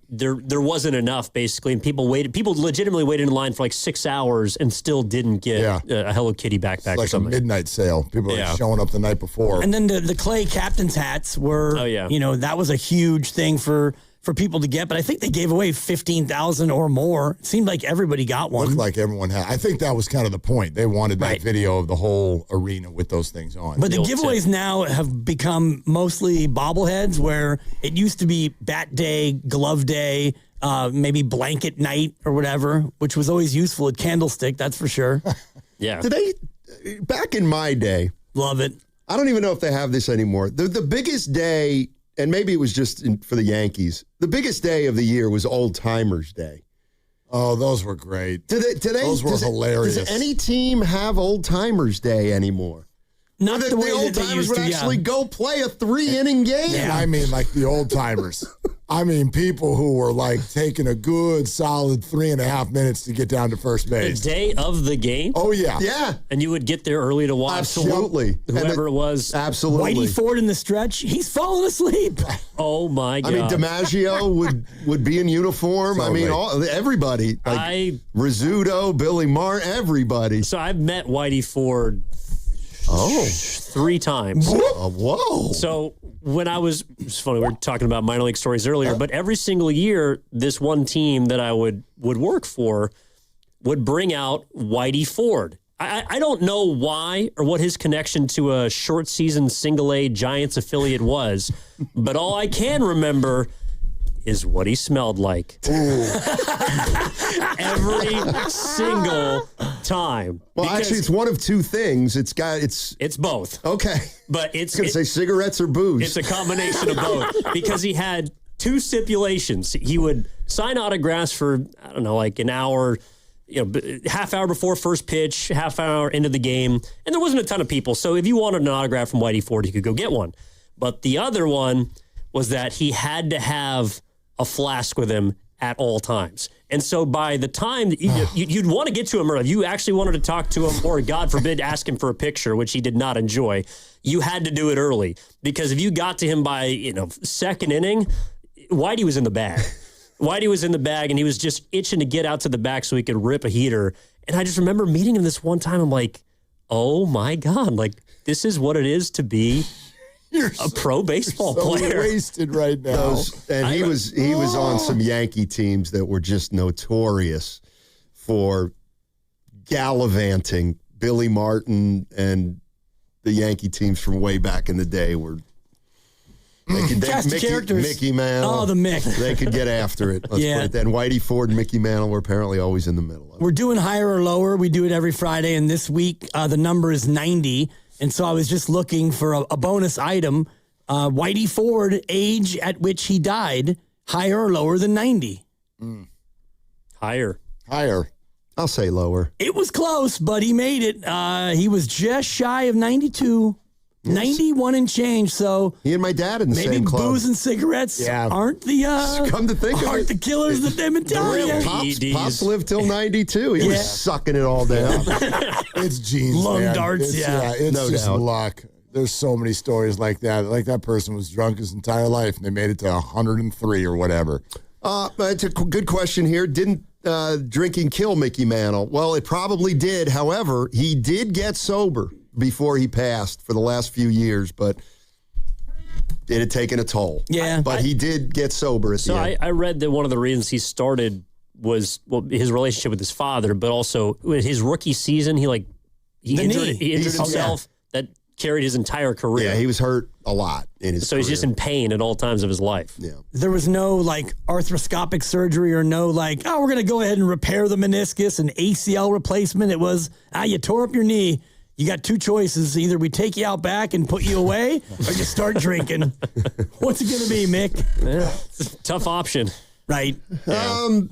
there wasn't enough basically, and people legitimately waited in line for like 6 hours and still didn't get a Hello Kitty backpack it's like or something. A midnight sale. People are showing up the night before. And then the clay captain's hats were, that was a huge thing for people to get, but I think they gave away 15,000 or more. It seemed like everybody got one. Looked like everyone had. I think that was kind of the point. They wanted that video of the whole arena with those things on. But the giveaways now have become mostly bobbleheads, where it used to be Bat Day, Glove Day, maybe Blanket Night or whatever, which was always useful at Candlestick, that's for sure. Yeah. Back in my day. Love it. I don't even know if they have this anymore. The biggest day, and maybe it was just for the Yankees, the biggest day of the year was Old Timers Day. Oh, those were great. Those were hilarious. Does any team have Old Timers Day anymore? Not the way old that they timers used would to, actually go play a 3-inning game. And I mean, like the old timers. I mean, people who were like taking a good solid 3.5 minutes to get down to first base. The day of the game? Oh, yeah. Yeah. And you would get there early to watch. Absolutely. Whoever it was. Absolutely. Whitey Ford in the stretch, he's falling asleep. Oh, my God. I mean, DiMaggio would be in uniform. I mean, everybody. Like Rizzuto, Billy Martin, everybody. So I've met Whitey Ford 3 times. Whoa. So when it's funny, we were talking about minor league stories earlier, but every single year, this one team that I would work for would bring out Whitey Ford. I don't know why or what his connection to a short season single A Giants affiliate was, but all I can remember is what he smelled like. Every single time. Well, actually, it's one of two things. It's both. Okay. But it's going to say cigarettes or booze. It's a combination of both because he had 2 stipulations. He would sign autographs for, I don't know, like an hour, half hour before first pitch, half hour into the game. And there wasn't a ton of people. So if you wanted an autograph from Whitey Ford, you could go get one. But the other one was that he had to have a flask with him at all times. And so by the time that you'd want to get to him, or if you actually wanted to talk to him, or God forbid, ask him for a picture, which he did not enjoy, you had to do it early. Because if you got to him by, second inning, Whitey was in the bag. Whitey was in the bag, and he was just itching to get out to the back so he could rip a heater. And I just remember meeting him this one time. I'm like, oh, my God. Like, this is what it is to be a pro baseball player. Wasted right now. He was on some Yankee teams that were just notorious for gallivanting. Billy Martin and the Yankee teams from way back in the day were characters. Mickey Mantle. Oh, the Mick. They could get after it. Let's put it that. And Whitey Ford and Mickey Mantle were apparently always in the middle of it. We're doing higher or lower. We do it every Friday, and this week the number is 90. And so I was just looking for a bonus item. Whitey Ford, age at which he died, higher or lower than 90? Higher. I'll say lower. It was close, but he made it. He was just shy of 92. 91 and change, so he and my dad in the same club. Maybe booze and cigarettes aren't the come to think of it, the killers that they've been telling you. Pops lived till 92. He was sucking it all down. It's genes, Lung man. darts, It's no just doubt. luck. There's so many stories like that. Like that person was drunk his entire life, and they made it to 103 or whatever. It's a good question here. Didn't drinking kill Mickey Mantle? Well, it probably did. However, he did get sober before he passed for the last few years, but it had taken a toll. Yeah. But he did get sober at the end. I read that one of the reasons he started was his relationship with his father, but also in his rookie season, he injured himself. That carried his entire career. Yeah, he was hurt a lot in his career. He's just in pain at all times of his life. Yeah. There was no arthroscopic surgery or no we're going to go ahead and repair the meniscus and ACL replacement. It was, you tore up your knee. You got two choices. Either we take you out back and put you away or you start drinking. What's it going to be, Mick? Yeah, it's a tough option. Right. Yeah.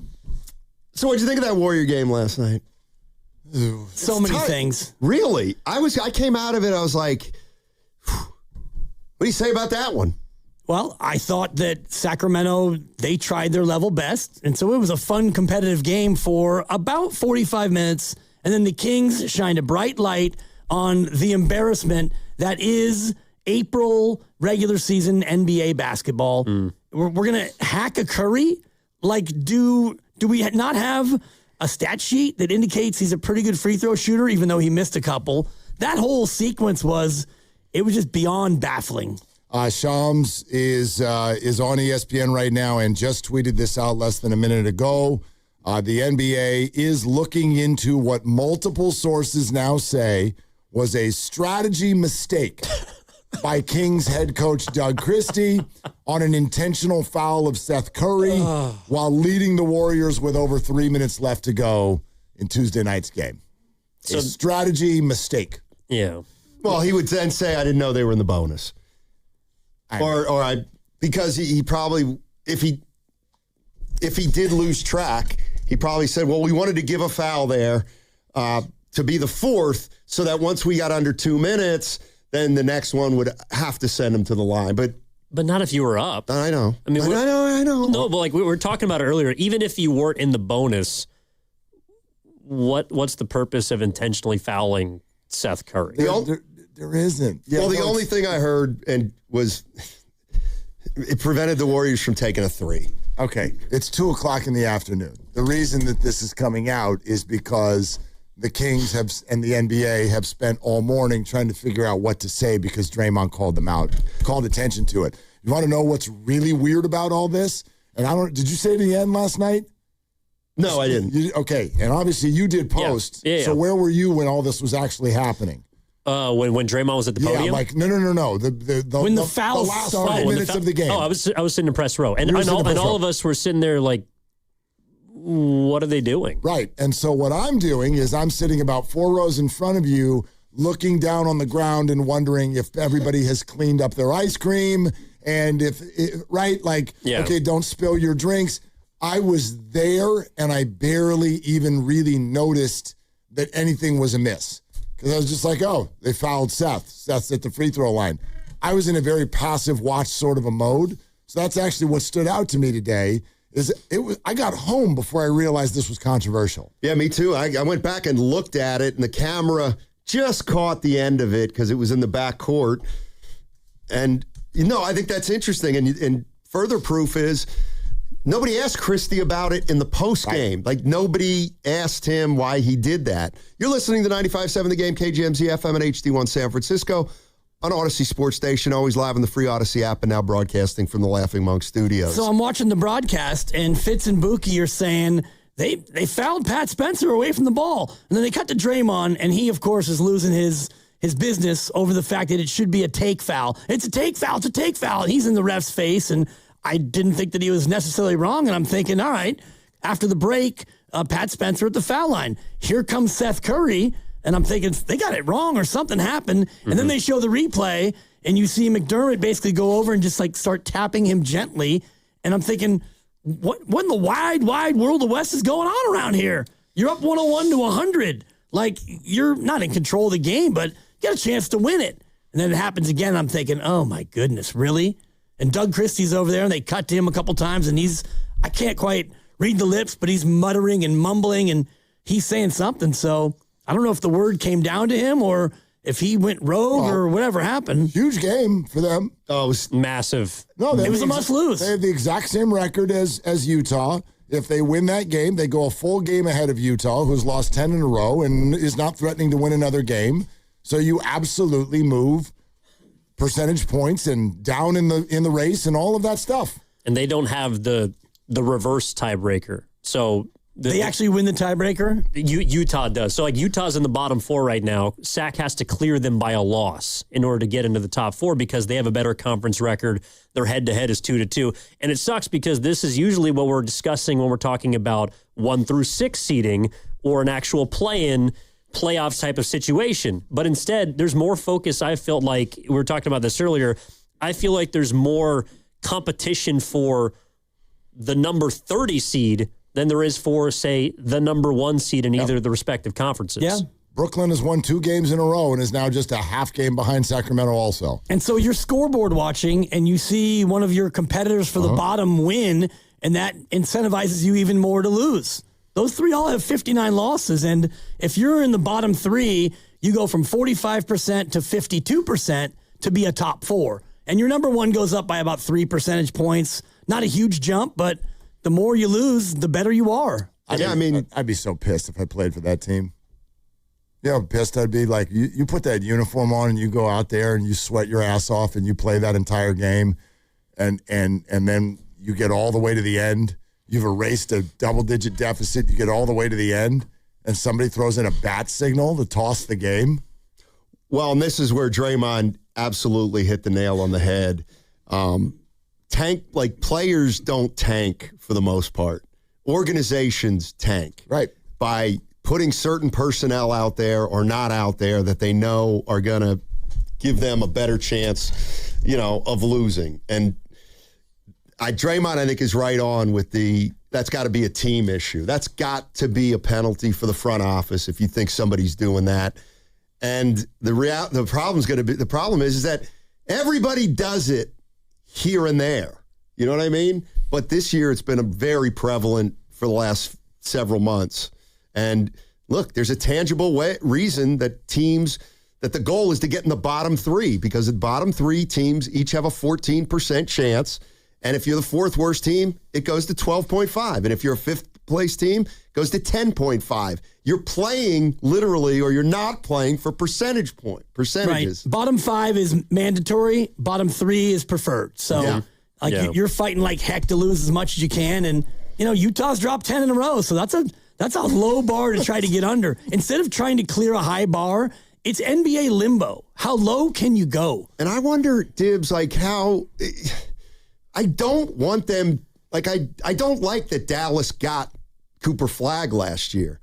So what'd you think of that Warrior game last night? So many things. Really? I came out of it, I was like, what do you say about that one? Well, I thought that Sacramento, they tried their level best. And so it was a fun, competitive game for about 45 minutes. And then the Kings shined a bright light on the embarrassment that is April regular season NBA basketball. We're going to hack a Curry? Do we not have a stat sheet that indicates he's a pretty good free throw shooter, even though he missed a couple? That whole sequence was just beyond baffling. Shams is on ESPN right now and just tweeted this out less than a minute ago. The NBA is looking into what multiple sources now say was a strategy mistake by Kings head coach Doug Christie on an intentional foul of Seth Curry while leading the Warriors with over 3 minutes left to go in Tuesday night's game. A strategy mistake. Well, he would then say, I didn't know they were in the bonus. Because he probably, if he did lose track, he probably said, well, we wanted to give a foul there to be the fourth so that once we got under 2 minutes, then the next one would have to send him to the line. But not if you were up. I know. I mean, I know. No, but we were talking about it earlier. Even if you weren't in the bonus, what's the purpose of intentionally fouling Seth Curry? There isn't. Well, the only thing I heard was it prevented the Warriors from taking a three. Okay, it's 2:00 in the afternoon. The reason that this is coming out is because the Kings and the NBA have spent all morning trying to figure out what to say because Draymond called attention to it. You want to know what's really weird about all this? And did you say it at the end last night? No, I didn't. Okay, and obviously you did post. Yeah. So where were you when all this was actually happening? When Draymond was at the podium? No. When the foul the last started. 5 minutes of the game. Oh, I was sitting in press row. And all of us were sitting there like, what are they doing? Right. And so what I'm doing is I'm sitting about 4 rows in front of you, looking down on the ground and wondering if everybody has cleaned up their ice cream and okay, don't spill your drinks. I was there and I barely even really noticed that anything was amiss. Because I was just like, oh, they fouled Seth. Seth's at the free throw line. I was in a very passive watch sort of a mode. So that's actually what stood out to me today. I got home before I realized this was controversial. Yeah, me too. I went back and looked at it, and the camera just caught the end of it because it was in the back court. And, I think that's interesting. And further proof is nobody asked Christie about it in the postgame. Right. Nobody asked him why he did that. You're listening to 95.7 The Game, KGMZ FM and HD1 San Francisco on Odyssey Sports Station, always live on the free Odyssey app and now broadcasting from the Laughing Monk Studios. So I'm watching the broadcast, and Fitz and Buki are saying they fouled Pat Spencer away from the ball. And then they cut to Draymond, and he, of course, is losing his business over the fact that it should be a take foul. It's a take foul. It's a take foul. And he's in the ref's face, and I didn't think that he was necessarily wrong, and I'm thinking, all right, after the break, Pat Spencer at the foul line. Here comes Seth Curry, And I'm thinking, they got it wrong or something happened. And then they show the replay, and you see McDermott basically go over and just like start tapping him gently. And I'm thinking, what in the wide, wide world of West is going on around here? You're up 101 to 100. Like, you're not in control of the game, but you got a chance to win it. And then it happens again. I'm thinking, oh, my goodness, really? And Doug Christie's over there, and they cut to him a couple times, and I can't quite read the lips, but he's muttering and mumbling, and he's saying something. So I don't know if the word came down to him or if he went rogue or whatever happened. Huge game for them. Oh, it was massive. No, it was a must-lose. They have the exact same record as Utah. If they win that game, they go a full game ahead of Utah, who's lost 10 in a row and is not threatening to win another game. So you absolutely move percentage points and down in the race and all of that stuff. And they don't have the reverse tiebreaker. So they actually win the tiebreaker? Utah does. So like Utah's in the bottom 4 right now. Sac has to clear them by a loss in order to get into the top 4 because they have a better conference record. Their head-to-head is 2-2. And it sucks because this is usually what we're discussing when we're talking about 1 through 6 seeding or an actual play-in playoffs type of situation. But instead, there's more focus. I felt like, we were talking about this earlier, I feel like there's more competition for the number 30 seed than there is for, say, the number 1 seed in either of the respective conferences. Yeah. Brooklyn has won 2 games in a row and is now just a half game behind Sacramento also. And so you're scoreboard watching and you see one of your competitors for the bottom win, and that incentivizes you even more to lose. Those 3 all have 59 losses, and if you're in the bottom 3, you go from 45% to 52% to be a top 4. And your number 1 goes up by about 3 percentage points. Not a huge jump, but the more you lose, the better you are. I'd be so pissed if I played for that team. You know how pissed I'd be? Like, you put that uniform on and you go out there and you sweat your ass off and you play that entire game, and then you get all the way to the end. You've erased a double-digit deficit. You get all the way to the end, and somebody throws in a bat signal to toss the game. Well, and this is where Draymond absolutely hit the nail on the head. Players don't tank for the most part. Organizations tank. Right. By putting certain personnel out there or not out there that they know are going to give them a better chance, of losing. And Draymond, I think, is right on with that's got to be a team issue. That's got to be a penalty for the front office if you think somebody's doing that. And the problem is that everybody does it here and there. You know what I mean? But this year it's been very prevalent for the last several months. And look, there's a tangible reason that the goal is to get in the bottom 3, because the bottom 3 teams each have a 14% chance. And if you're the 4th worst team, it goes to 12.5. And if you're a 5th place team, it goes to 10.5. You're playing literally, or you're not playing for percentages. Right. Bottom 5 is mandatory. Bottom 3 is preferred. So you're fighting like heck to lose as much as you can. And, Utah's dropped 10 in a row. So that's a low bar to try to get under. Instead of trying to clear a high bar, it's NBA limbo. How low can you go? And I wonder, Dibs, how... I don't want them, I don't like that Dallas got Cooper Flagg last year.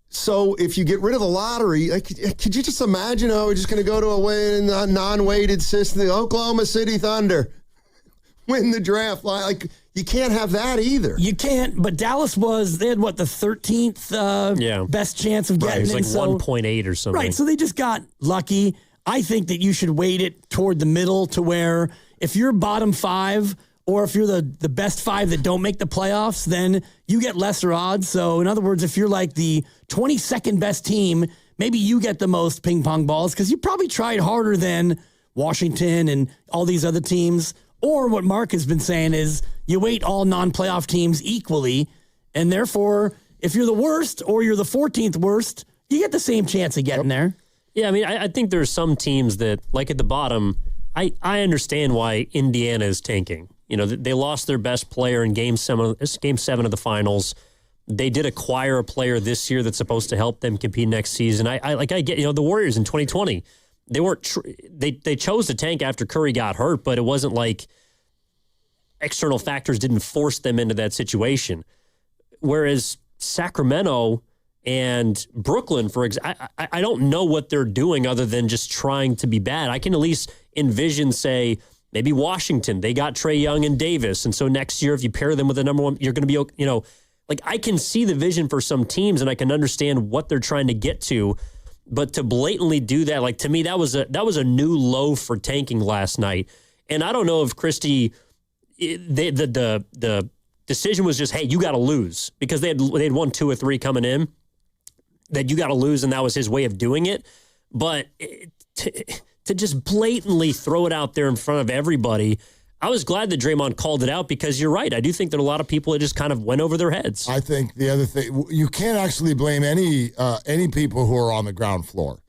So if you get rid of the lottery, could you just imagine, we're just going to go to a non-weighted system, the Oklahoma City Thunder win the draft. You can't have that either. You can't, but Dallas they had the 13th best chance of getting it. It was 1.8 or something. Right, so they just got lucky. I think that you should weight it toward the middle to where if you're bottom 5 or if you're the best 5 that don't make the playoffs, then you get lesser odds. So in other words, if you're like the 22nd best team, maybe you get the most ping pong balls because you probably tried harder than Washington and all these other teams. Or what Mark has been saying is you weight all non-playoff teams equally, and therefore if you're the worst or you're the 14th worst, you get the same chance of getting there. Yeah, I think there's some teams that, like at the bottom, I understand why Indiana is tanking. They lost their best player in Game 7 of the finals. They did acquire a player this year that's supposed to help them compete next season. I get, the Warriors in 2020, they weren't they chose to tank after Curry got hurt, but it wasn't like external factors didn't force them into that situation. Whereas Sacramento And Brooklyn, for example, I don't know what they're doing other than just trying to be bad. I can at least envision, say, maybe Washington. They got Trae Young and Davis. And so next year, if you pair them with the number one, you're going to be, like I can see the vision for some teams and I can understand what they're trying to get to. But to blatantly do that, like to me, that was a new low for tanking last night. And I don't know if Christie, the decision was just, hey, you got to lose because they had won 2 or 3 coming in. That you got to lose, and that was his way of doing it. But to just blatantly throw it out there in front of everybody, I was glad that Draymond called it out because you're right. I do think that a lot of people, it just kind of went over their heads. I think the other thing, you can't actually blame any people who are on the ground floor.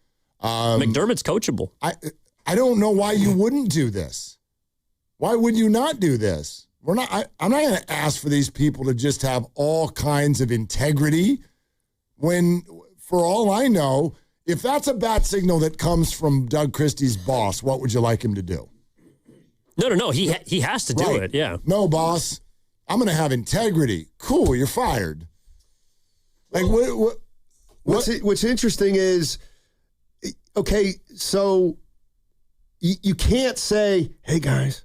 McDermott's coachable. I don't know why you wouldn't do this. Why would you not do this? I'm not going to ask for these people to just have all kinds of integrity when, for all I know, if that's a bad signal that comes from Doug Christie's boss, what would you like him to do? No. He has to do it, yeah. No, boss. I'm going to have integrity. Cool, you're fired. Like, what's interesting is, okay, so you can't say, hey, guys,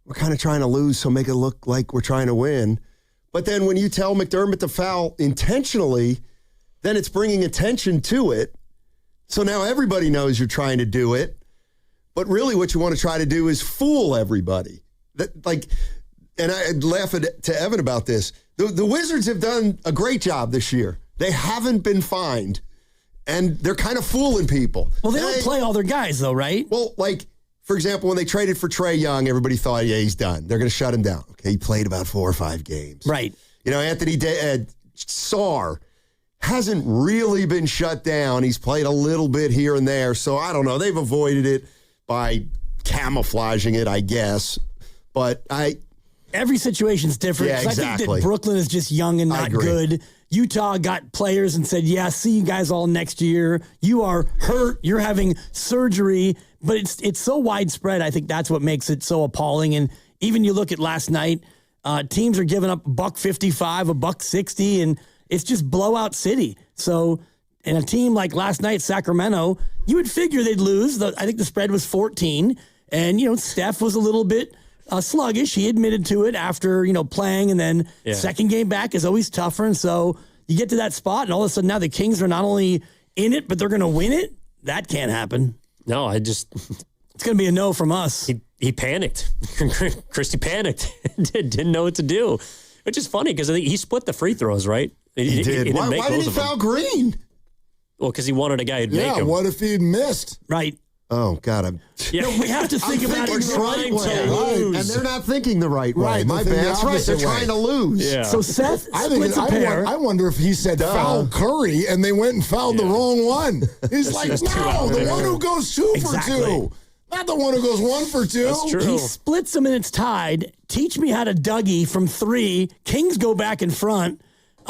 we're kind of trying to lose, so make it look like we're trying to win. But then when you tell McDermott to foul intentionally, then it's bringing attention to it. So now everybody knows you're trying to do it. But really what you want to try to do is fool everybody. And I laugh to Evan about this. The Wizards have done a great job this year. They haven't been fined. And they're kind of fooling people. Well, they don't play all their guys, though, right? Well, like, for example, when they traded for Trae Young, everybody thought, yeah, he's done. They're going to shut him down. Okay, he played about 4 or 5 games. Right. Anthony Sarr hasn't really been shut down. He's played a little bit here and there. So I don't know. They've avoided it by camouflaging it, I guess. But every situation's different. Yeah, exactly. I think that Brooklyn is just young and not good. Utah got players and said, yeah, see you guys all next year. You are hurt. You're having surgery. But it's so widespread. I think that's what makes it so appalling. And even you look at last night, teams are giving up $155, $160, and it's just blowout city. So in a team like last night, Sacramento, you would figure they'd lose. I think the spread was 14. And, Steph was a little bit sluggish. He admitted to it after, playing. And then second game back is always tougher. And so you get to that spot, and all of a sudden now the Kings are not only in it, but they're going to win it. That can't happen. No, it's going to be a no from us. He panicked. Christie panicked. Didn't know what to do. Which is funny because I think he split the free throws, right? He did. Why did he foul Green? Well, because he wanted a guy who'd make him. Yeah, what if he'd missed? Right. Oh, God. We have to think about it the right way. And they're not thinking the right way. Right, my bad. That's right. They're trying to lose. Yeah. So Seth splits a pair. I wonder if he said foul Curry and they went and fouled the wrong one. He's like, no, the one who goes 2 for 2. Not the one who goes 1 for 2. That's true. He splits them and it's tied. Teach me how to Dougie from 3. Kings go back in front.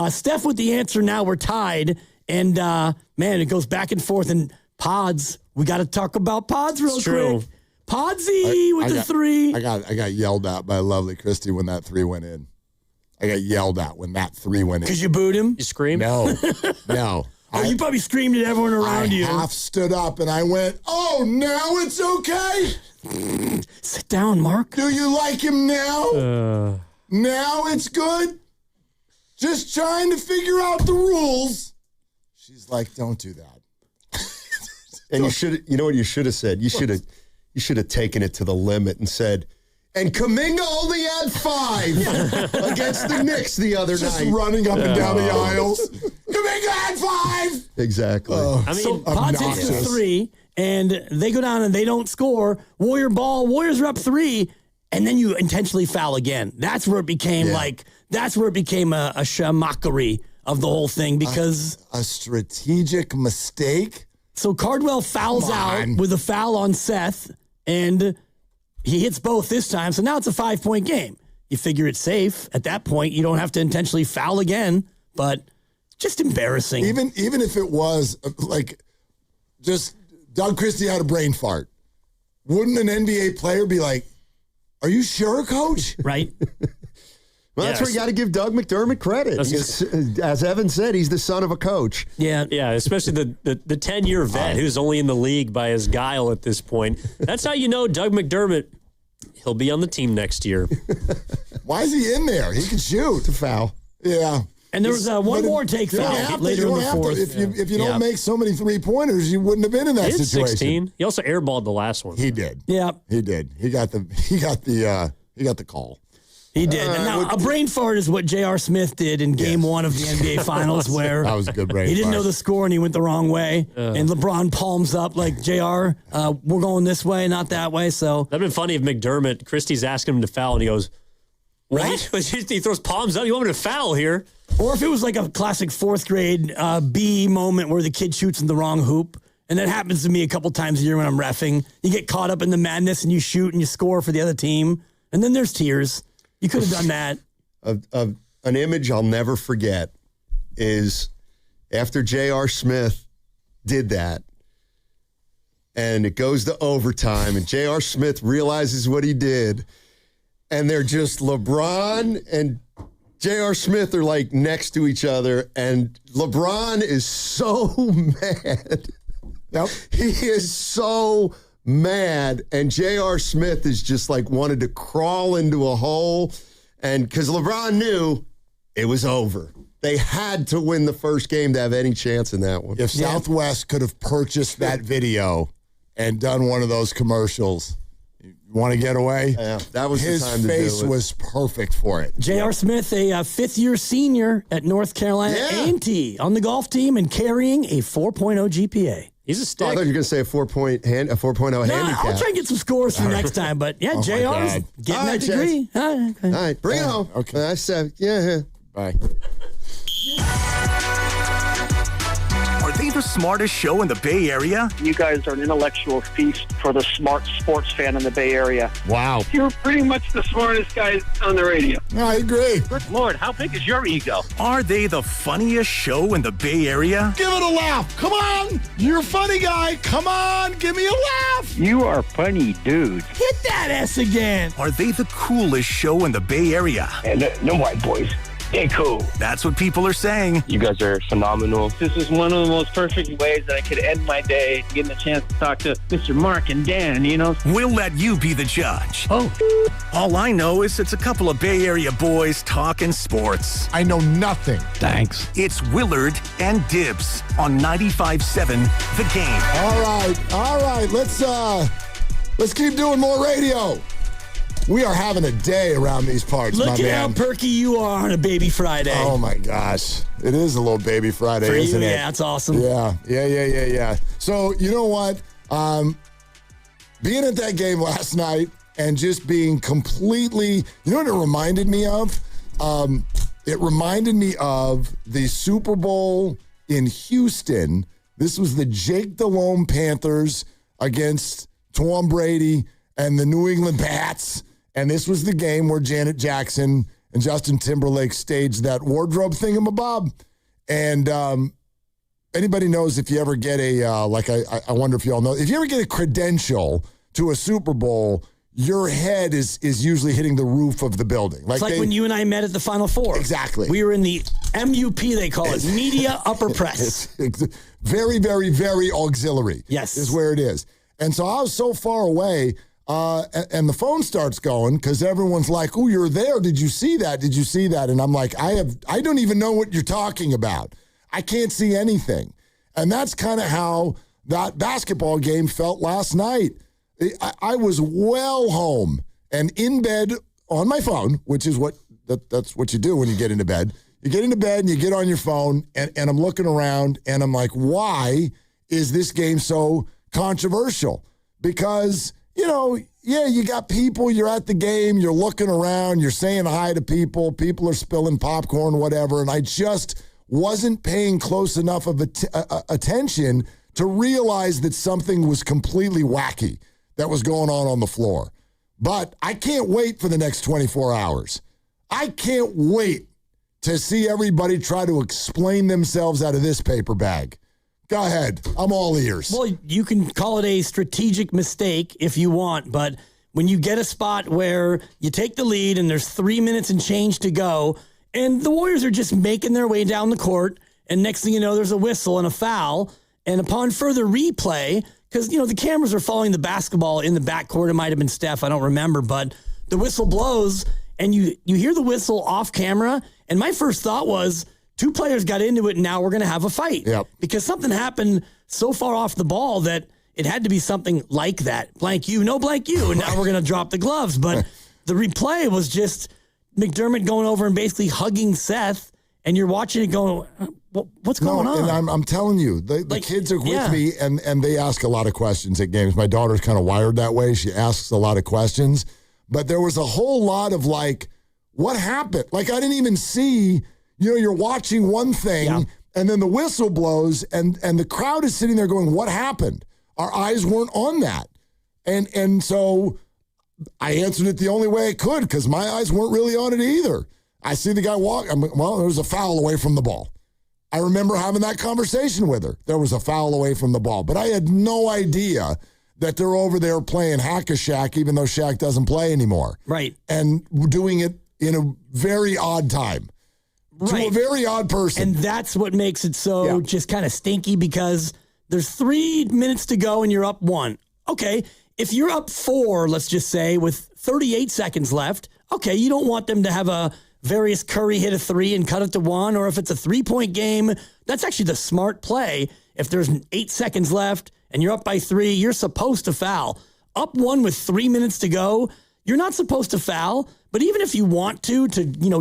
Steph with the answer now. We're tied. And, man, it goes back and forth. And Pods, we got to talk about Pods real quick. Podsy with the 3. I got yelled at by lovely Christie when that 3 went in. I got yelled at when that 3 went in. Because you booed him? You screamed? No. No. You probably screamed at everyone around you. I half stood up and I went, oh, now it's okay? Sit down, Mark. Do you like him now? Now it's good? Just trying to figure out the rules. She's like, don't do that. And you know what you should have said? You should have taken it to the limit and said, and Kuminga only had 5 against the Knicks the other night. Just running up and down the aisles. Kuminga had 5! Exactly. So Pods hits the 3, and they go down and they don't score. Warrior ball. Warriors are up 3, and then you intentionally foul again. That's where it became a mockery of the whole thing because a strategic mistake. So Cardwell fouls out with a foul on Seth, and he hits both this time. So now it's a 5-point game. You figure it's safe. At that point, you don't have to intentionally foul again, but just embarrassing. Even if it was like just Doug Christie had a brain fart, wouldn't an NBA player be like, are you sure, coach? Right. Well, that's where you got to give Doug McDermott credit. As Evan said, he's the son of a coach. Yeah, especially the 10-year vet who's only in the league by his guile at this point. That's how you know Doug McDermott, he'll be on the team next year. Why is he in there? He can shoot. It's a foul. Yeah. And there was one more take foul later in the fourth. If you don't make so many three-pointers, you wouldn't have been in that situation. 16. He also airballed the last one. He did. Yeah. He did. He got the call. He did. Now, a brain fart is what J.R. Smith did in Game 1 of the NBA Finals, where that was a good brain he didn't fart. know the score and he went the wrong way. And LeBron palms up like, J.R., we're going this way, not that way. So that'd been funny if McDermott, Christie's asking him to foul, and he goes, "What?" He throws palms up. You want me to foul here? Or if it was like a classic fourth grade B moment where the kid shoots in the wrong hoop. And that happens to me a couple times a year when I'm reffing. You get caught up in the madness and you shoot and you score for the other team. And then there's tears. You could have done that. An image I'll never forget is after J.R. Smith did that, and it goes to overtime, and J.R. Smith realizes what he did, and they're just LeBron and J.R. Smith are like next to each other, and LeBron is so mad. Yep. He is so mad, and J.R. Smith is just like wanted to crawl into a hole, and because LeBron knew it was over. They had to win the first game to have any chance in that one. If Southwest could have purchased that video and done one of those commercials, you want to get away? Yeah, that was his the time to do it. face was perfect for it. J.R. Smith, a fifth-year senior at North Carolina A&T on the golf team and carrying a 4.0 GPA. He's a stick. I thought you were going to say a 4.0 handicap. I'll try and get some scores for next time. But yeah, JR's getting that degree. All right, bring it home. Okay. I said, yeah. Bye. Are they the smartest show in the Bay Area? You guys are an intellectual feast for the smart sports fan in the Bay Area. Wow. You're pretty much the smartest guys on the radio. I agree. Good Lord, how big is your ego? Are they the funniest show in the Bay Area? Give it a laugh. Come on. You're a funny guy. Come on. Give me a laugh. You are funny, dude. Hit that S again. Are they the coolest show in the Bay Area? And no white boys. They cool. That's what people are saying. You guys are phenomenal. This is one of the most perfect ways that I could end my day, getting a chance to talk to Mr. Mark and Dan, you know? We'll let you be the judge. Oh. All I know is it's a couple of Bay Area boys talking sports. I know nothing. Thanks. It's Willard and Dibs on 95.7 The Game. All right. Let's keep doing more radio. We are having a day around these parts, Look my at man. how perky you are on a Baby Friday. Oh, my gosh. It is a little Baby Friday, For isn't you, it? yeah, it's awesome. Yeah. So, you know what? Being at that game last night and just being completely, you know what it reminded me of? It reminded me of the Super Bowl in Houston. This was the Jake Delhomme Panthers against Tom Brady and the New England Pats. And this was the game where Janet Jackson and Justin Timberlake staged that wardrobe thingamabob. And anybody knows if you ever get a, I wonder if you all know, if you ever get a credential to a Super Bowl, your head is usually hitting the roof of the building. It's like when you and I met at the Final Four. Exactly. We were in the MUP, they call it, Media Upper Press. It's very, very, very auxiliary. Yes. Is where it is. And so I was so far away, and the phone starts going because everyone's like, "Oh, you're there. Did you see that? Did you see that?" And I'm like, I don't even know what you're talking about. I can't see anything. And that's kind of how that basketball game felt last night. I was well home and in bed on my phone, which is that's what you do when you get into bed. You get into bed and you get on your phone, and I'm looking around and I'm like, why is this game so controversial? Because, you got people, you're at the game, you're looking around, you're saying hi to people are spilling popcorn, whatever, and I just wasn't paying close enough of attention to realize that something was completely wacky that was going on the floor. But I can't wait for the next 24 hours. I can't wait to see everybody try to explain themselves out of this paper bag. Go ahead. I'm all ears. Well, you can call it a strategic mistake if you want, but when you get a spot where you take the lead and there's 3 minutes and change to go, and the Warriors are just making their way down the court, and next thing you know, there's a whistle and a foul, and upon further replay, because, the cameras are following the basketball in the backcourt. It might have been Steph. I don't remember, but the whistle blows, and you hear the whistle off camera, and my first thought was 2 players got into it, and now we're going to have a fight. Yep. Because something happened so far off the ball that it had to be something like that. Blank you, no blank you, and now we're going to drop the gloves. But the replay was just McDermott going over and basically hugging Seth, and you're watching it going, what's going on? And I'm telling you, the kids are with me, and they ask a lot of questions at games. My daughter's kind of wired that way. She asks a lot of questions. But there was a whole lot of what happened? I didn't even see, you're watching one thing, and then the whistle blows, and the crowd is sitting there going, what happened? Our eyes weren't on that. And so I answered it the only way I could because my eyes weren't really on it either. I see the guy walk. There was a foul away from the ball. I remember having that conversation with her. There was a foul away from the ball. But I had no idea that they're over there playing Hack-a-Shaq, even though Shaq doesn't play anymore. Right. And doing it in a very odd time. Right. To a very odd person. And that's what makes it so just kind of stinky because there's 3 minutes to go and you're up 1. Okay, if you're up 4, let's just say, with 38 seconds left, okay, you don't want them to have a Various Curry hit a 3 and cut it to 1, or if it's a 3-point game, that's actually the smart play. If there's 8 seconds left and you're up by 3, you're supposed to foul. Up 1 with 3 minutes to go, you're not supposed to foul, but even if you want to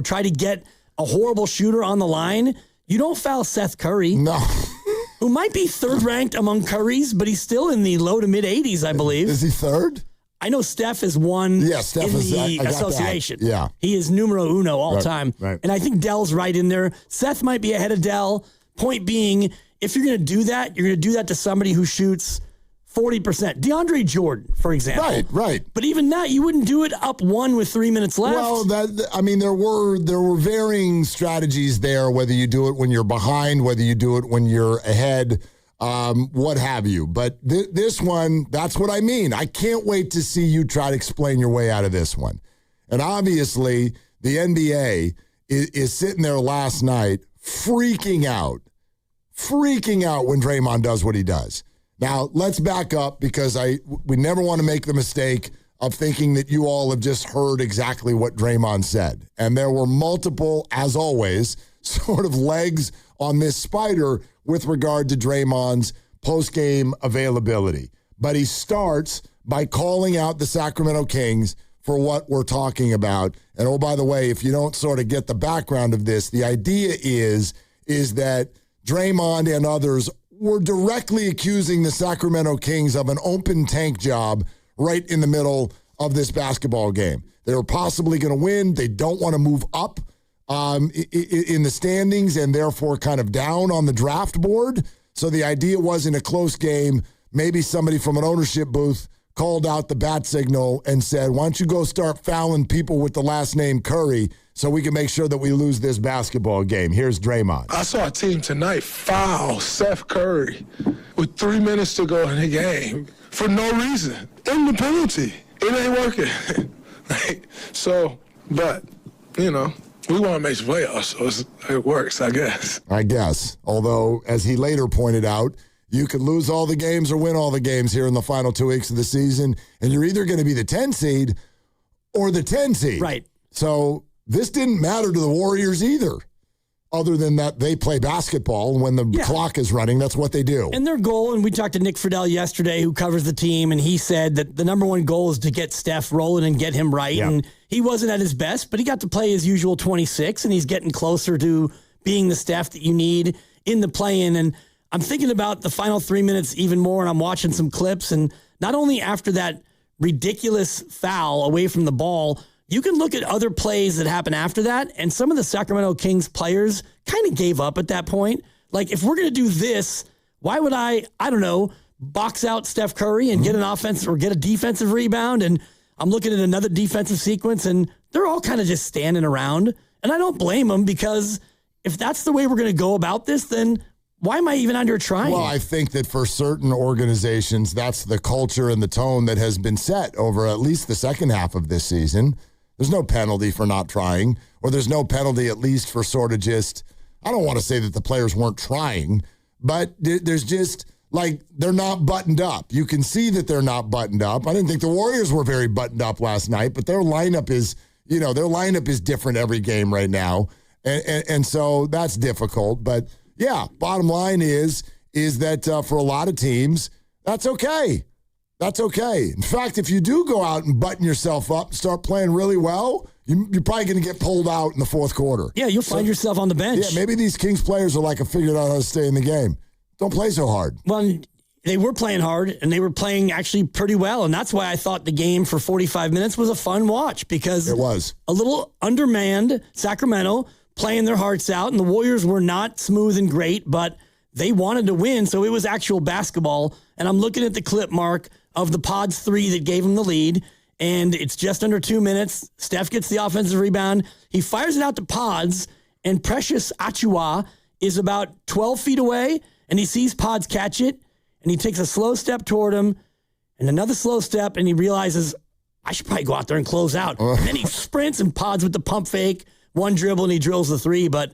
try to get a horrible shooter on the line, you don't foul Seth Curry. No. Who might be third ranked among Currys, but he's still in the low to mid 80s, I believe. Is he third? I know Steph is one Steph in is the I got association. That. Yeah. He is numero uno all time. Right. And I think Dell's right in there. Seth might be ahead of Dell. Point being, if you're going to do that, you're going to do that to somebody who shoots 40%. DeAndre Jordan, for example. Right. But even that, you wouldn't do it up 1 with 3 minutes left. Well, there were varying strategies there, whether you do it when you're behind, whether you do it when you're ahead, what have you. But this one, that's what I mean. I can't wait to see you try to explain your way out of this one. And obviously, the NBA is sitting there last night freaking out when Draymond does what he does. Now, let's back up because we never want to make the mistake of thinking that you all have just heard exactly what Draymond said. And there were multiple, as always, sort of legs on this spider with regard to Draymond's post-game availability. But he starts by calling out the Sacramento Kings for what we're talking about. And oh, by the way, if you don't sort of get the background of this, the idea is that Draymond and others were directly accusing the Sacramento Kings of an open tank job right in the middle of this basketball game. They were possibly going to win. They don't want to move up in the standings and therefore kind of down on the draft board. So the idea was in a close game, maybe somebody from an ownership booth called out the bat signal and said, why don't you go start fouling people with the last name Curry so we can make sure that we lose this basketball game. Here's Draymond. I saw a team tonight foul Seth Curry with 3 minutes to go in the game for no reason. In the penalty. It ain't working. But, we want to make the playoffs, so it works, I guess. I guess. Although, as he later pointed out, you could lose all the games or win all the games here in the final 2 weeks of the season, and you're either going to be the 10 seed or the 10 seed. Right. So this didn't matter to the Warriors either, other than that they play basketball, and when the clock is running, that's what they do. And their goal, and we talked to Nick Friedel yesterday, who covers the team, and he said that the number one goal is to get Steph rolling and get him right. Yeah. And he wasn't at his best, but he got to play his usual 26, and he's getting closer to being the Steph that you need in the play-in. And I'm thinking about the final 3 minutes even more, and I'm watching some clips, and not only after that ridiculous foul away from the ball, you can look at other plays that happen after that, and some of the Sacramento Kings players kind of gave up at that point. Like, if we're going to do this, why would I don't know, box out Steph Curry and get an offense or get a defensive rebound? And I'm looking at another defensive sequence, and they're all kind of just standing around. And I don't blame them, because if that's the way we're going to go about this, then why am I even under trying? Well, I think that for certain organizations, that's the culture and the tone that has been set over at least the second half of this season. There's no penalty for not trying, or there's no penalty at least for sort of just, I don't want to say that the players weren't trying, but there's just, like, they're not buttoned up. You can see that they're not buttoned up. I didn't think the Warriors were very buttoned up last night, but their lineup is, different every game right now. And so that's difficult. But yeah, bottom line is that for a lot of teams, that's okay. That's okay. In fact, if you do go out and button yourself up and start playing really well, you're probably going to get pulled out in the fourth quarter. Yeah, you'll find yourself on the bench. Yeah, maybe these Kings players are like, I figured out how to stay in the game. Don't play so hard. Well, they were playing hard, and they were playing actually pretty well, and that's why I thought the game for 45 minutes was a fun watch, because it was a little undermanned Sacramento playing their hearts out, and the Warriors were not smooth and great, but they wanted to win, so it was actual basketball. And I'm looking at the clip, Mark, of the Pods 3 that gave them the lead, and it's just under 2 minutes. Steph gets the offensive rebound. He fires it out to Pods, and Precious Achiuwa is about 12 feet away, and he sees Pods catch it, and he takes a slow step toward him, and another slow step, and he realizes, I should probably go out there and close out. And then he sprints, and Pods with the pump fake, one dribble, and he drills the three. But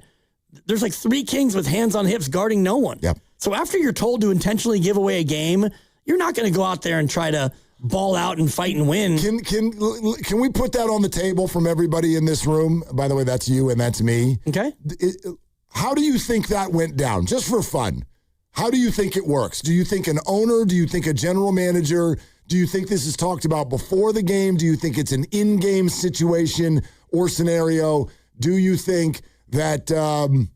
there's like 3 Kings with hands on hips guarding no one. Yep. So after you're told to intentionally give away a game, you're not going to go out there and try to ball out and fight and win. Can we put that on the table from everybody in this room? By the way, that's you and that's me. Okay. How do you think that went down? Just for fun. How do you think it works? Do you think an owner? Do you think a general manager? Do you think this is talked about before the game? Do you think it's an in-game situation or scenario? Do you think that,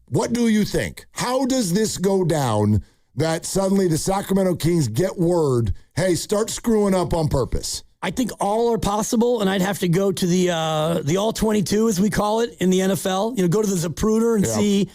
what do you think? How does this go down that suddenly the Sacramento Kings get word, hey, start screwing up on purpose? I think all are possible, and I'd have to go to the All-22, as we call it, in the NFL. Go to the Zapruder and see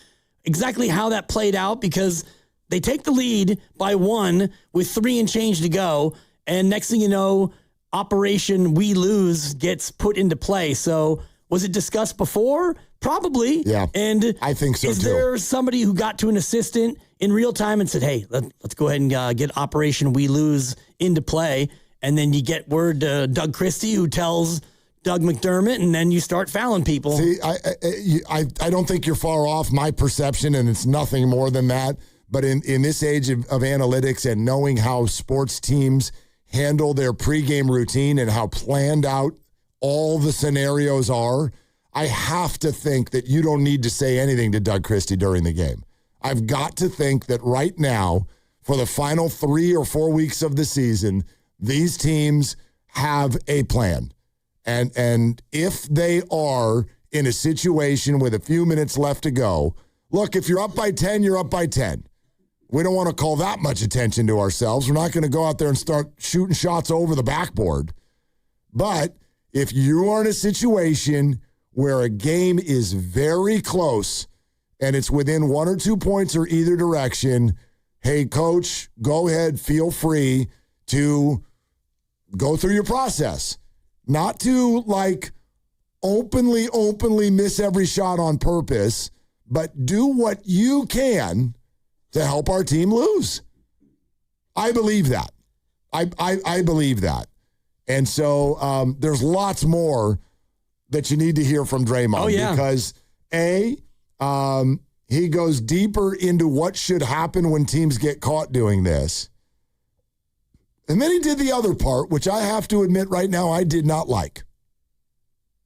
exactly how that played out, because they take the lead by 1 with 3 and change to go, and next thing you know, Operation We Lose gets put into play. So was it discussed before? Probably. Yeah, and I think so, is there somebody who got to an assistant in real time and said, hey, let's go ahead and get Operation We Lose into play, and then you get word to Doug Christie, who tells Doug McDermott, and then you start fouling people? See, I don't think you're far off my perception, and it's nothing more than that. But in this age of analytics and knowing how sports teams handle their pregame routine and how planned out all the scenarios are, I have to think that you don't need to say anything to Doug Christie during the game. I've got to think that right now, for the final 3 or 4 weeks of the season, these teams have a plan. And if they are in a situation with a few minutes left to go, look, if you're up by 10, you're up by 10. We don't want to call that much attention to ourselves. We're not going to go out there and start shooting shots over the backboard. But if you are in a situation where a game is very close and it's within 1 or 2 points or either direction, hey, coach, go ahead, feel free to go through your process. Not to, like, openly miss every shot on purpose, but do what you can to help our team lose. I believe that. I believe that. And so there's lots more that you need to hear from Draymond. Oh, yeah. Because, he goes deeper into what should happen when teams get caught doing this. And then he did the other part, which I have to admit right now I did not like.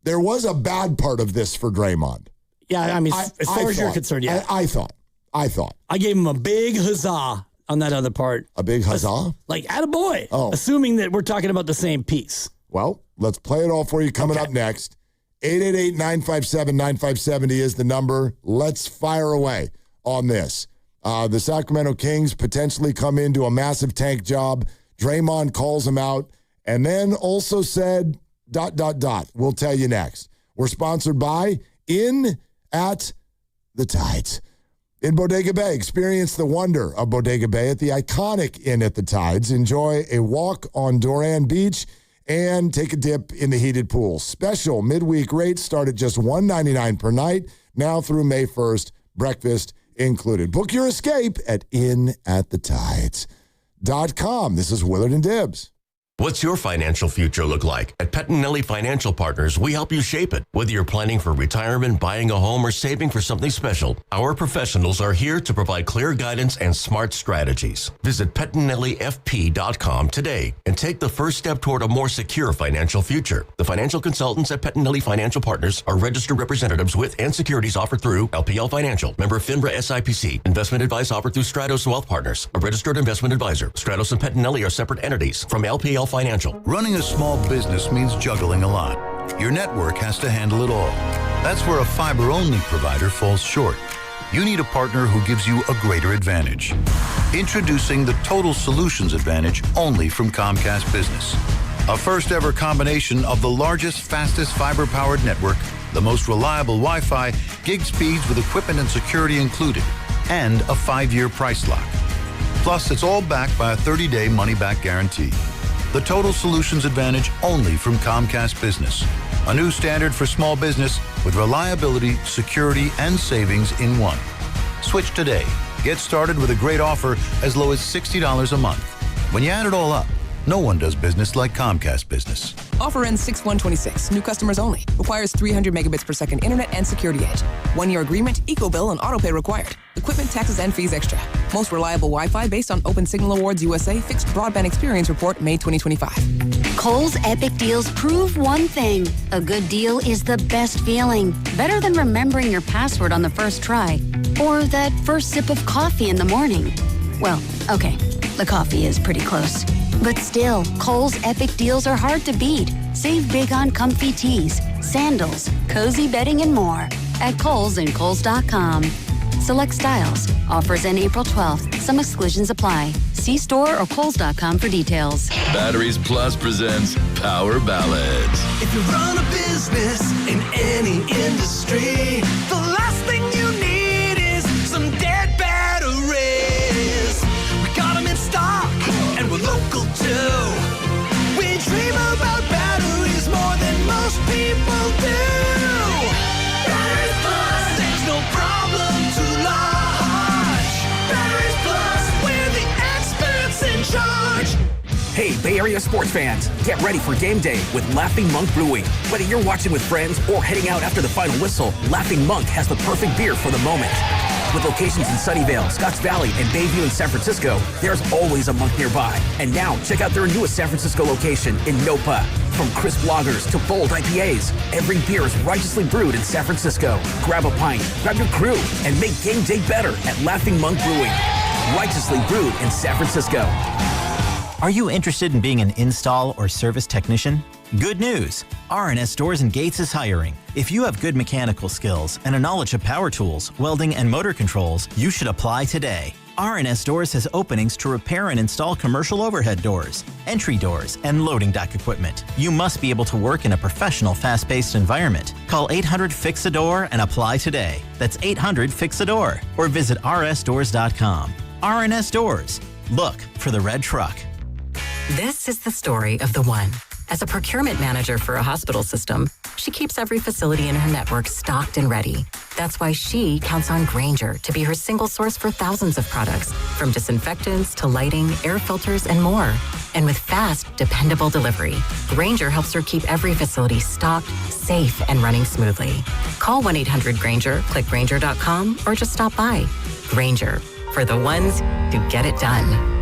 There was a bad part of this for Draymond. Yeah, I mean, as far as you're concerned, yeah. I thought. I gave him a big huzzah on that other part. A big huzzah? Like, attaboy. Oh. Assuming that we're talking about the same piece. Well, let's play it all for you coming up next. 888-957-9570 is the number. Let's fire away on this. The Sacramento Kings potentially come into a massive tank job. Draymond calls him out and then also said ... We'll tell you next. We're sponsored by In at the Tides. In Bodega Bay, experience the wonder of Bodega Bay at the iconic Inn at the Tides. Enjoy a walk on Duran Beach and take a dip in the heated pool. Special midweek rates start at just $199 per night. Now through May 1st, breakfast included. Book your escape at inatthetides.com. This is Willard and Dibbs. What's your financial future look like? At Pettinelli Financial Partners, we help you shape it. Whether you're planning for retirement, buying a home, or saving for something special, our professionals are here to provide clear guidance and smart strategies. Visit PettinelliFP.com today and take the first step toward a more secure financial future. The financial consultants at Pettinelli Financial Partners are registered representatives with and securities offered through LPL Financial, member FINRA SIPC. Investment advice offered through Stratos Wealth Partners, a registered investment advisor. Stratos and Pettinelli are separate entities from LPL Financial. Running a small business means juggling a lot. Your network has to handle it all. That's where a fiber-only provider falls short. You need a partner who gives you a greater advantage. Introducing the Total Solutions Advantage only from Comcast Business. A first-ever combination of the largest, fastest fiber-powered network, the most reliable Wi-Fi, gig speeds with equipment and security included, and a 5-year price lock. Plus, it's all backed by a 30-day money-back guarantee. The Total Solutions Advantage only from Comcast Business. A new standard for small business with reliability, security, and savings in one. Switch today. Get started with a great offer as low as $60 a month. When you add it all up, no one does business like Comcast Business. Offer ends 6/1/26. New customers only. Requires 300 megabits per second internet and security edge. 1-year agreement, eco-bill, and autopay required. Equipment, taxes, and fees extra. Most reliable Wi-Fi based on Open Signal Awards USA Fixed Broadband Experience Report, May 2025. Kohl's Epic Deals prove one thing. A good deal is the best feeling. Better than remembering your password on the first try. Or that first sip of coffee in the morning. Well, okay, the coffee is pretty close. But still, Kohl's Epic Deals are hard to beat. Save big on comfy tees, sandals, cozy bedding, and more at Kohl's and Kohls.com. Select styles. Offers end April 12th. Some exclusions apply. See store or Kohls.com for details. Batteries Plus presents Power Ballads. If you run a business in any industry, the last thing you need is some dead batteries. We got them in stock, and we're local too. We dream about batteries more than most people do. Batteries Plus, there's no problem too large. Batteries Plus, we're the experts in charge. Hey, Bay Area sports fans, get ready for game day with Laughing Monk Brewing. Whether you're watching with friends or heading out after the final whistle, Laughing Monk has the perfect beer for the moment. With locations in Sunnyvale, Scotts Valley, and Bayview in San Francisco, there's always a Monk nearby. And now, check out their newest San Francisco location in Nopa. From crisp lagers to bold IPAs, every beer is righteously brewed in San Francisco. Grab a pint, grab your crew, and make game day better at Laughing Monk Brewing. Righteously brewed in San Francisco. Are you interested in being an install or service technician? Good news! R&S Doors and Gates is hiring. If you have good mechanical skills and a knowledge of power tools, welding, and motor controls, you should apply today. R&S Doors has openings to repair and install commercial overhead doors, entry doors, and loading dock equipment. You must be able to work in a professional, fast-paced environment. Call 800-FIX-A-DOOR and apply today. That's 800-FIX-A-DOOR. Or visit rsdoors.com. R&S Doors. Look for the red truck. This is the story of the one. As a procurement manager for a hospital system, she keeps every facility in her network stocked and ready. That's why she counts on Grainger to be her single source for thousands of products, from disinfectants to lighting, air filters, and more. And with fast, dependable delivery, Grainger helps her keep every facility stocked, safe, and running smoothly. Call 1-800-GRAINGER, click Grainger.com, or just stop by. Grainger, for the ones who get it done.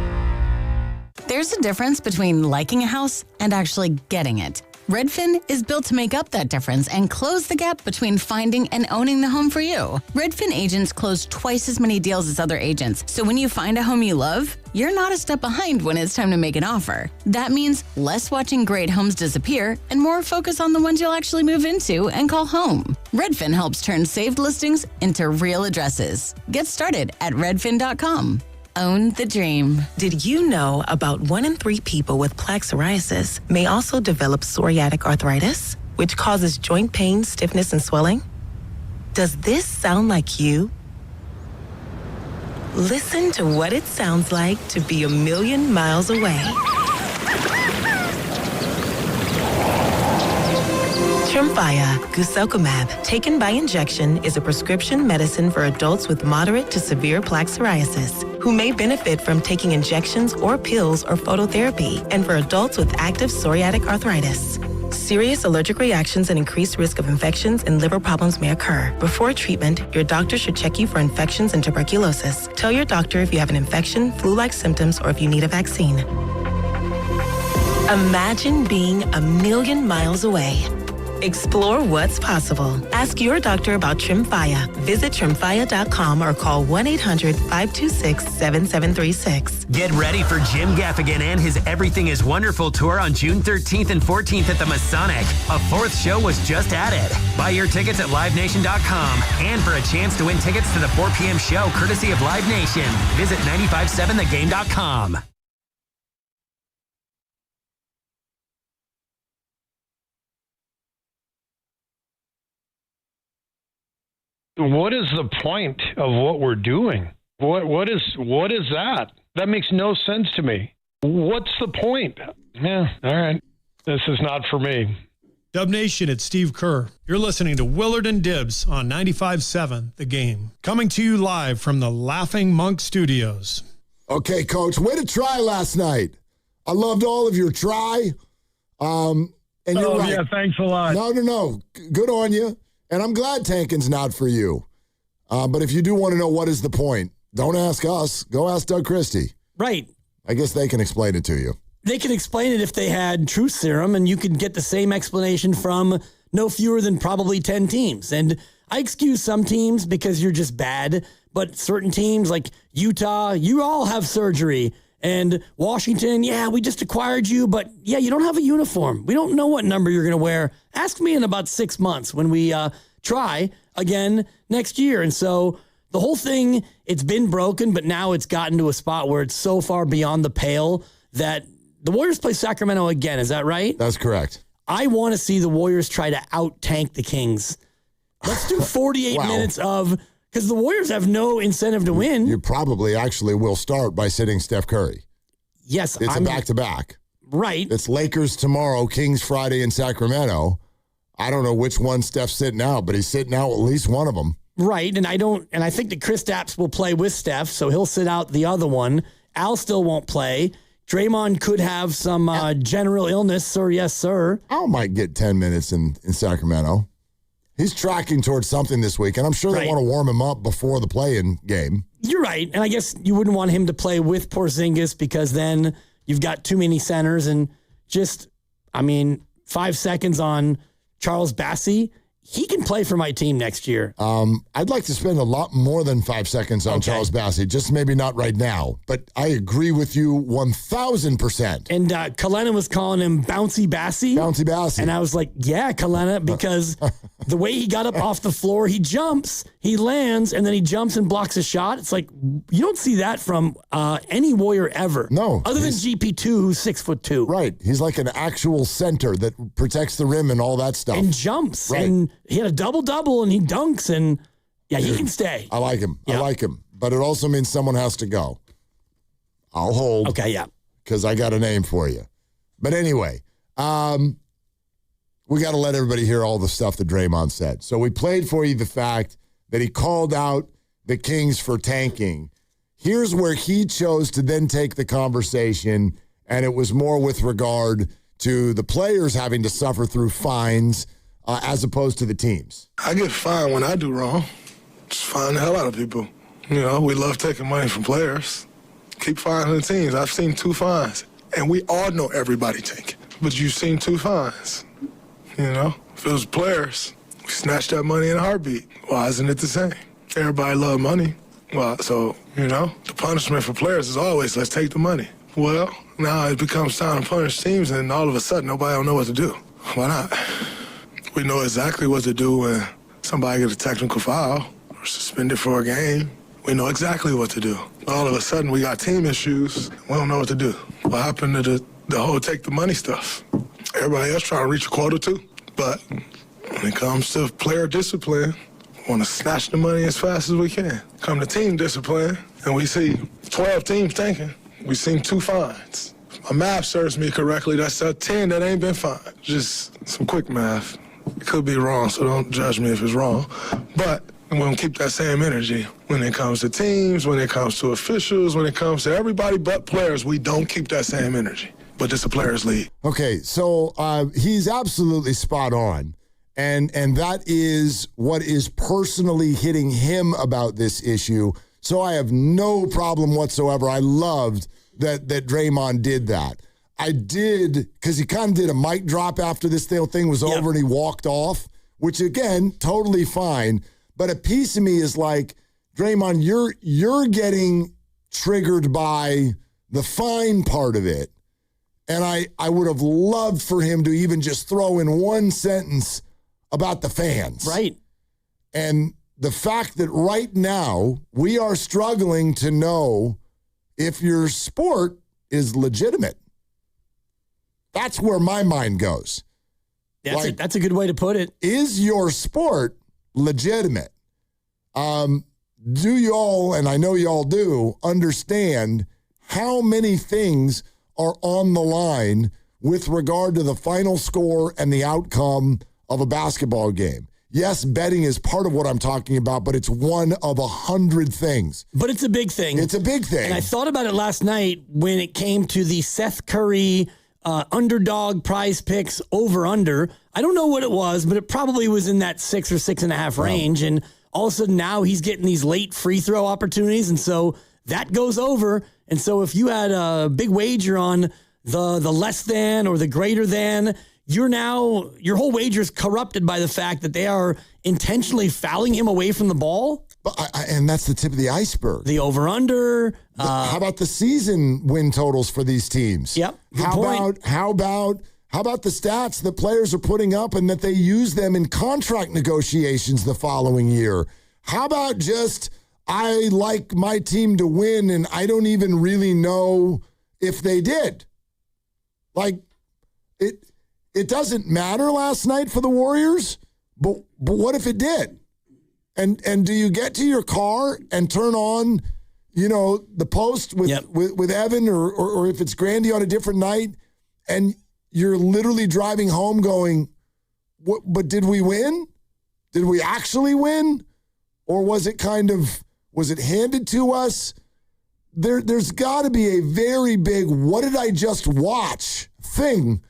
There's a difference between liking a house and actually getting it. Redfin is built to make up that difference and close the gap between finding and owning the home for you. Redfin agents close twice as many deals as other agents, so when you find a home you love, you're not a step behind when it's time to make an offer. That means less watching great homes disappear and more focus on the ones you'll actually move into and call home. Redfin helps turn saved listings into real addresses. Get started at redfin.com. Own the dream. Did you know about 1 in 3 people with plaque psoriasis may also develop psoriatic arthritis, which causes joint pain, stiffness, and swelling? Does this sound like you? Listen to what it sounds like to be a million miles away. Tremfya, guselkumab, taken by injection, is a prescription medicine for adults with moderate to severe plaque psoriasis who may benefit from taking injections or pills or phototherapy, and for adults with active psoriatic arthritis. Serious allergic reactions and increased risk of infections and liver problems may occur. Before treatment, your doctor should check you for infections and tuberculosis. Tell your doctor if you have an infection, flu-like symptoms, or if you need a vaccine. Imagine being 1,000,000 miles away. Explore what's possible. Ask your doctor about Tremfya. Visit Tremfya.com or call 1-800-526-7736. Get ready for Jim Gaffigan and his Everything is Wonderful tour on June 13th and 14th at the Masonic. A 4th show was just added. Buy your tickets at LiveNation.com. And for a chance to win tickets to the 4 p.m. show courtesy of Live Nation, visit 957thegame.com. What is the point of what we're doing? What is that? That makes no sense to me. What's the point? Yeah, all right. This is not for me. Dub Nation, it's Steve Kerr. You're listening to Willard and Dibs on 95.7 The Game. Coming to you live from the Laughing Monk Studios. Okay, Coach, way to try last night. I loved all of your try. And you're right. Yeah, thanks a lot. No. Good on you. And I'm glad tanking's not for you. But if you do want to know what is the point, don't ask us. Go ask Doug Christie. Right. I guess they can explain it to you. They could explain it if they had truth serum, and you could get the same explanation from no fewer than probably 10 teams. And I excuse some teams because you're just bad, but certain teams like Utah, you all have surgery. And Washington, yeah, we just acquired you, but yeah, you don't have a uniform. We don't know what number you're going to wear. Ask me in about 6 months when we try again next year. And so the whole thing, it's been broken, but now it's gotten to a spot where it's so far beyond the pale that the Warriors play Sacramento again. Is that right? That's correct. I want to see the Warriors try to out-tank the Kings. Let's do 48 minutes of... Because the Warriors have no incentive to win. You probably actually will start by sitting Steph Curry. Yes. It's a back-to-back. Right. It's Lakers tomorrow, Kings Friday in Sacramento. I don't know which one Steph's sitting out, but he's sitting out at least one of them. Right, and I think that Kristaps will play with Steph, so he'll sit out the other one. Al still won't play. Draymond could have some general illness, sir. Yes, sir. Al might get 10 minutes in Sacramento. He's tracking towards something this week, and I'm sure they want to warm him up before the play-in game. You're right, and I guess you wouldn't want him to play with Porzingis because then you've got too many centers, and 5 seconds on Charles Bassey. He can play for my team next year. I'd like to spend a lot more than 5 seconds on Charles Bassey, just maybe not right now. But I agree with you 1,000%. And Kalena was calling him Bouncy Bassey. Bouncy Bassey. And I was like, yeah, Kalena, because the way he got up off the floor, he jumps, he lands, and then he jumps and blocks a shot. It's like, you don't see that from any Warrior ever. No. Other than GP2, who's 6'2". Right. He's like an actual center that protects the rim and all that stuff. And jumps. Right. And he had a double-double, and he dunks, and yeah, he can stay. I like him. Yeah. I like him. But it also means someone has to go. I'll hold. Okay, yeah. Because I got a name for you. But anyway, we got to let everybody hear all the stuff that Draymond said. So we played for you the fact that he called out the Kings for tanking. Here's where he chose to then take the conversation, and it was more with regard to the players having to suffer through fines as opposed to the teams. I get fined when I do wrong. Just fine the hell out of people. You know, we love taking money from players. Keep fining the teams. I've seen 2 fines. And we all know everybody tanking. But you've seen 2 fines. You know, if it was players, we snatched that money in a heartbeat. Why isn't it the same? Everybody love money. Well, so, you know, the punishment for players is always, let's take the money. Well, now it becomes time to punish teams, and all of a sudden, nobody don't know what to do. Why not? We know exactly what to do when somebody gets a technical foul or suspended for a game. We know exactly what to do. All of a sudden, we got team issues. We don't know what to do. What happened to the whole take the money stuff? Everybody else trying to reach a quota too. But when it comes to player discipline, we want to snatch the money as fast as we can. Come to team discipline, and we see 12 teams tanking. We've seen 2 fines. My math serves me correctly. That's 10 that ain't been fined. Just some quick math. could be wrong, so don't judge me if it's wrong. But I'm going to keep that same energy when it comes to teams, when it comes to officials, when it comes to everybody but players. We don't keep that same energy. But it's a players' league. Okay, so he's absolutely spot on. And that is what is personally hitting him about this issue. So I have no problem whatsoever. I loved that Draymond did that. I did, because he kind of did a mic drop after this thing was over and he walked off, which, again, totally fine. But a piece of me is like, Draymond, you're getting triggered by the fine part of it. And I would have loved for him to even just throw in one sentence about the fans. Right. And the fact that right now we are struggling to know if your sport is legitimate. That's where my mind goes. That's a good way to put it. Is your sport legitimate? Do y'all, and I know y'all do, understand how many things are on the line with regard to the final score and the outcome of a basketball game? Yes, betting is part of what I'm talking about, but it's one of 100 things. But it's a big thing. It's a big thing. And I thought about it last night when it came to the Seth Curry underdog prize picks over-under. I don't know what it was, but it probably was in that 6 or 6.5 range. And all of a sudden now he's getting these late free throw opportunities. And so that goes over. And so if you had a big wager on the less than or the greater than, your whole wager is corrupted by the fact that they are intentionally fouling him away from the ball. And that's the tip of the iceberg. The over-under. How about the season win totals for these teams? Yep. How about the stats that players are putting up and that they use them in contract negotiations the following year? How about just, I like my team to win and I don't even really know if they did? Like, it doesn't matter last night for the Warriors, but what if it did? And do you get to your car and turn on, the post with Evan or if it's Grandy on a different night, and you're literally driving home going, what, but did we win? Did we actually win? Or was it handed to us? There's got to be a very big, what did I just watch thing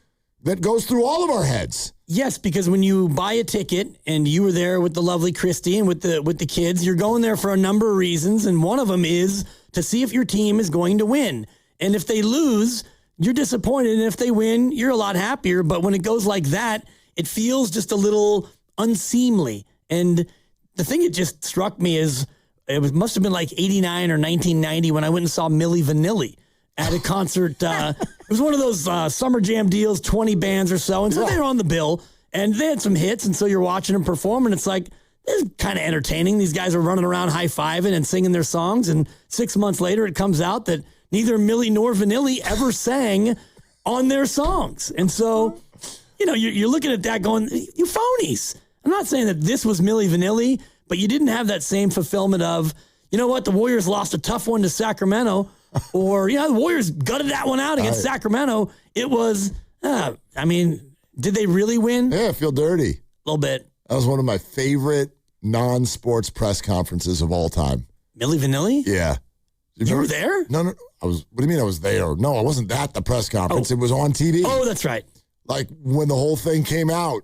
that goes through all of our heads. Yes, because when you buy a ticket and you were there with the lovely Christy and with the kids, you're going there for a number of reasons, and one of them is to see if your team is going to win. And if they lose, you're disappointed, and if they win, you're a lot happier. But when it goes like that, it feels just a little unseemly. And the thing that just struck me is must have been like 89 or 1990 when I went and saw Milli Vanilli at a concert. It was one of those summer jam deals, 20 bands or so. And so they were on the bill and they had some hits. And so you're watching them perform and it's like, this is kind of entertaining. These guys are running around high-fiving and singing their songs. And 6 months later, it comes out that neither Milli nor Vanilli ever sang on their songs. And so, you're looking at that going, you phonies. I'm not saying that this was Milli Vanilli, but you didn't have that same fulfillment of, you know what, the Warriors lost a tough one to Sacramento. Or, the Warriors gutted that one out against Sacramento. It was, did they really win? Yeah, I feel dirty. A little bit. That was one of my favorite non-sports press conferences of all time. Milli Vanilli? Yeah. You were there? No. What do you mean I was there? No, I wasn't at the press conference. It was on TV. Oh, that's right. Like when the whole thing came out.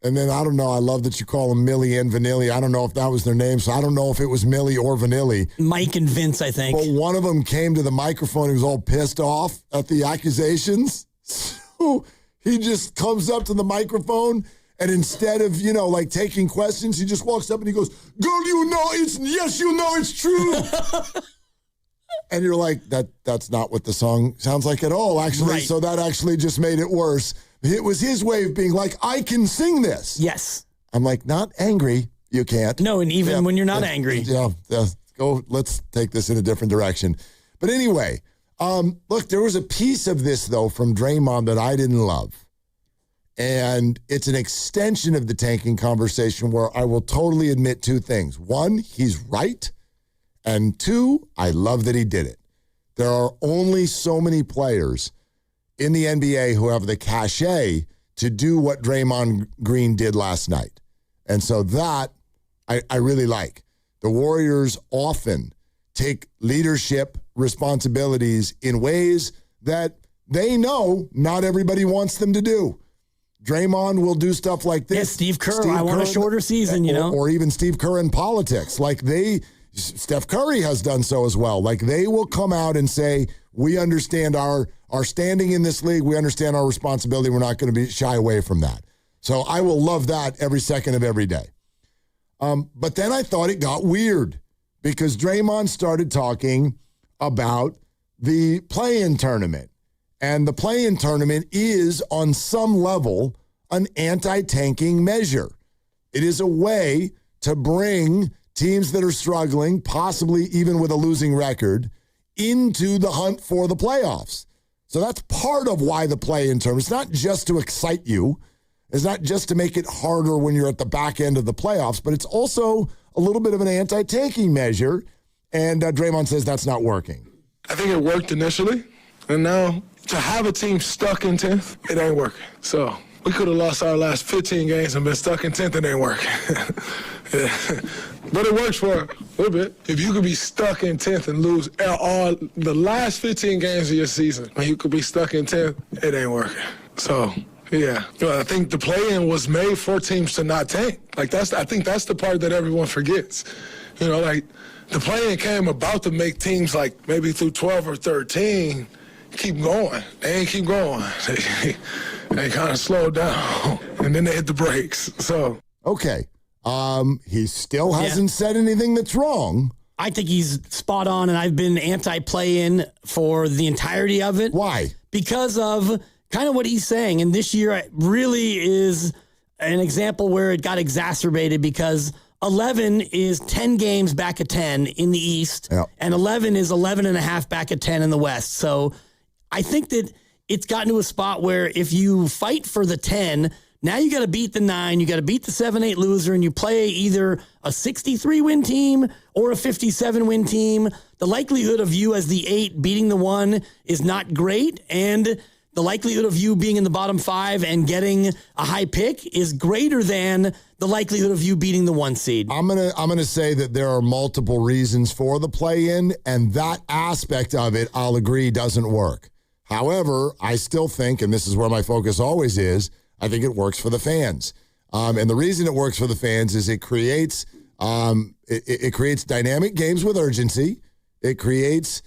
And then, I don't know, I love that you call them Milli and Vanilli. I don't know if that was their name, so I don't know if it was Milli or Vanilli. Mike and Vince, I think. But one of them came to the microphone and was all pissed off at the accusations. So he just comes up to the microphone, and instead of, taking questions, he just walks up and he goes, girl, it's true. And you're like, that's not what the song sounds like at all, actually. Right. So that actually just made it worse. It was his way of being like, I can sing this. Yes. I'm like, not angry. You can't. No, and even when you're not angry. Yeah, go. Let's take this in a different direction. But anyway, look, there was a piece of this, though, from Draymond that I didn't love. And it's an extension of the tanking conversation where I will totally admit two things. One, he's right. And two, I love that he did it. There are only so many players in the NBA who have the cachet to do what Draymond Green did last night. And so that I really like. The Warriors often take leadership responsibilities in ways that they know not everybody wants them to do. Draymond will do stuff like this. Yeah, Steve Kerr, I want a shorter season, you know? Or even Steve Kerr in politics. Steph Curry has done so as well. Like, they will come out and say, we understand our standing in this league. We understand our responsibility. We're not going to be shy away from that. So I will love that every second of every day. But then I thought it got weird because Draymond started talking about the play-in tournament. And the play-in tournament is, on some level, an anti-tanking measure. It is a way to bring teams that are struggling, possibly even with a losing record, into the hunt for the playoffs. So that's part of why the play-in tournament. It's not just to excite you. It's not just to make it harder when you're at the back end of the playoffs, but it's also a little bit of an anti-tanking measure. And Draymond says that's not working. I think it worked initially, and now to have a team stuck in 10th, it ain't working. So we could have lost our last 15 games and been stuck in 10th, it ain't working. Yeah. But it works for a little bit. If you could be stuck in 10th and lose all the last 15 games of your season, and you could be stuck in 10th, it ain't working. So, yeah. I think the play-in was made for teams to not tank. I think that's the part that everyone forgets. The play-in came about to make teams like maybe through 12 or 13 keep going. They ain't keep going. They kind of slowed down, and then they hit the brakes. So okay, he still hasn't said anything that's wrong. I think he's spot on, and I've been anti-play-in for the entirety of it. Why? Because of kind of what he's saying, and this year really is an example where it got exacerbated because 11 is 10 games back at 10 in the East, and 11 is 11 and a half back at 10 in the West. So I think that it's gotten to a spot where if you fight for the 10, now you got to beat the 9, you got to beat the 7-8 loser, and you play either a 63-win team or a 57-win team. The likelihood of you as the 8 beating the 1 is not great, and the likelihood of you being in the bottom 5 and getting a high pick is greater than the likelihood of you beating the 1 seed. I'm gonna say that there are multiple reasons for the play-in, and that aspect of it, I'll agree, doesn't work. However, I still think, and this is where my focus always is, I think it works for the fans. And the reason it works for the fans is it creates it creates dynamic games with urgency. It creates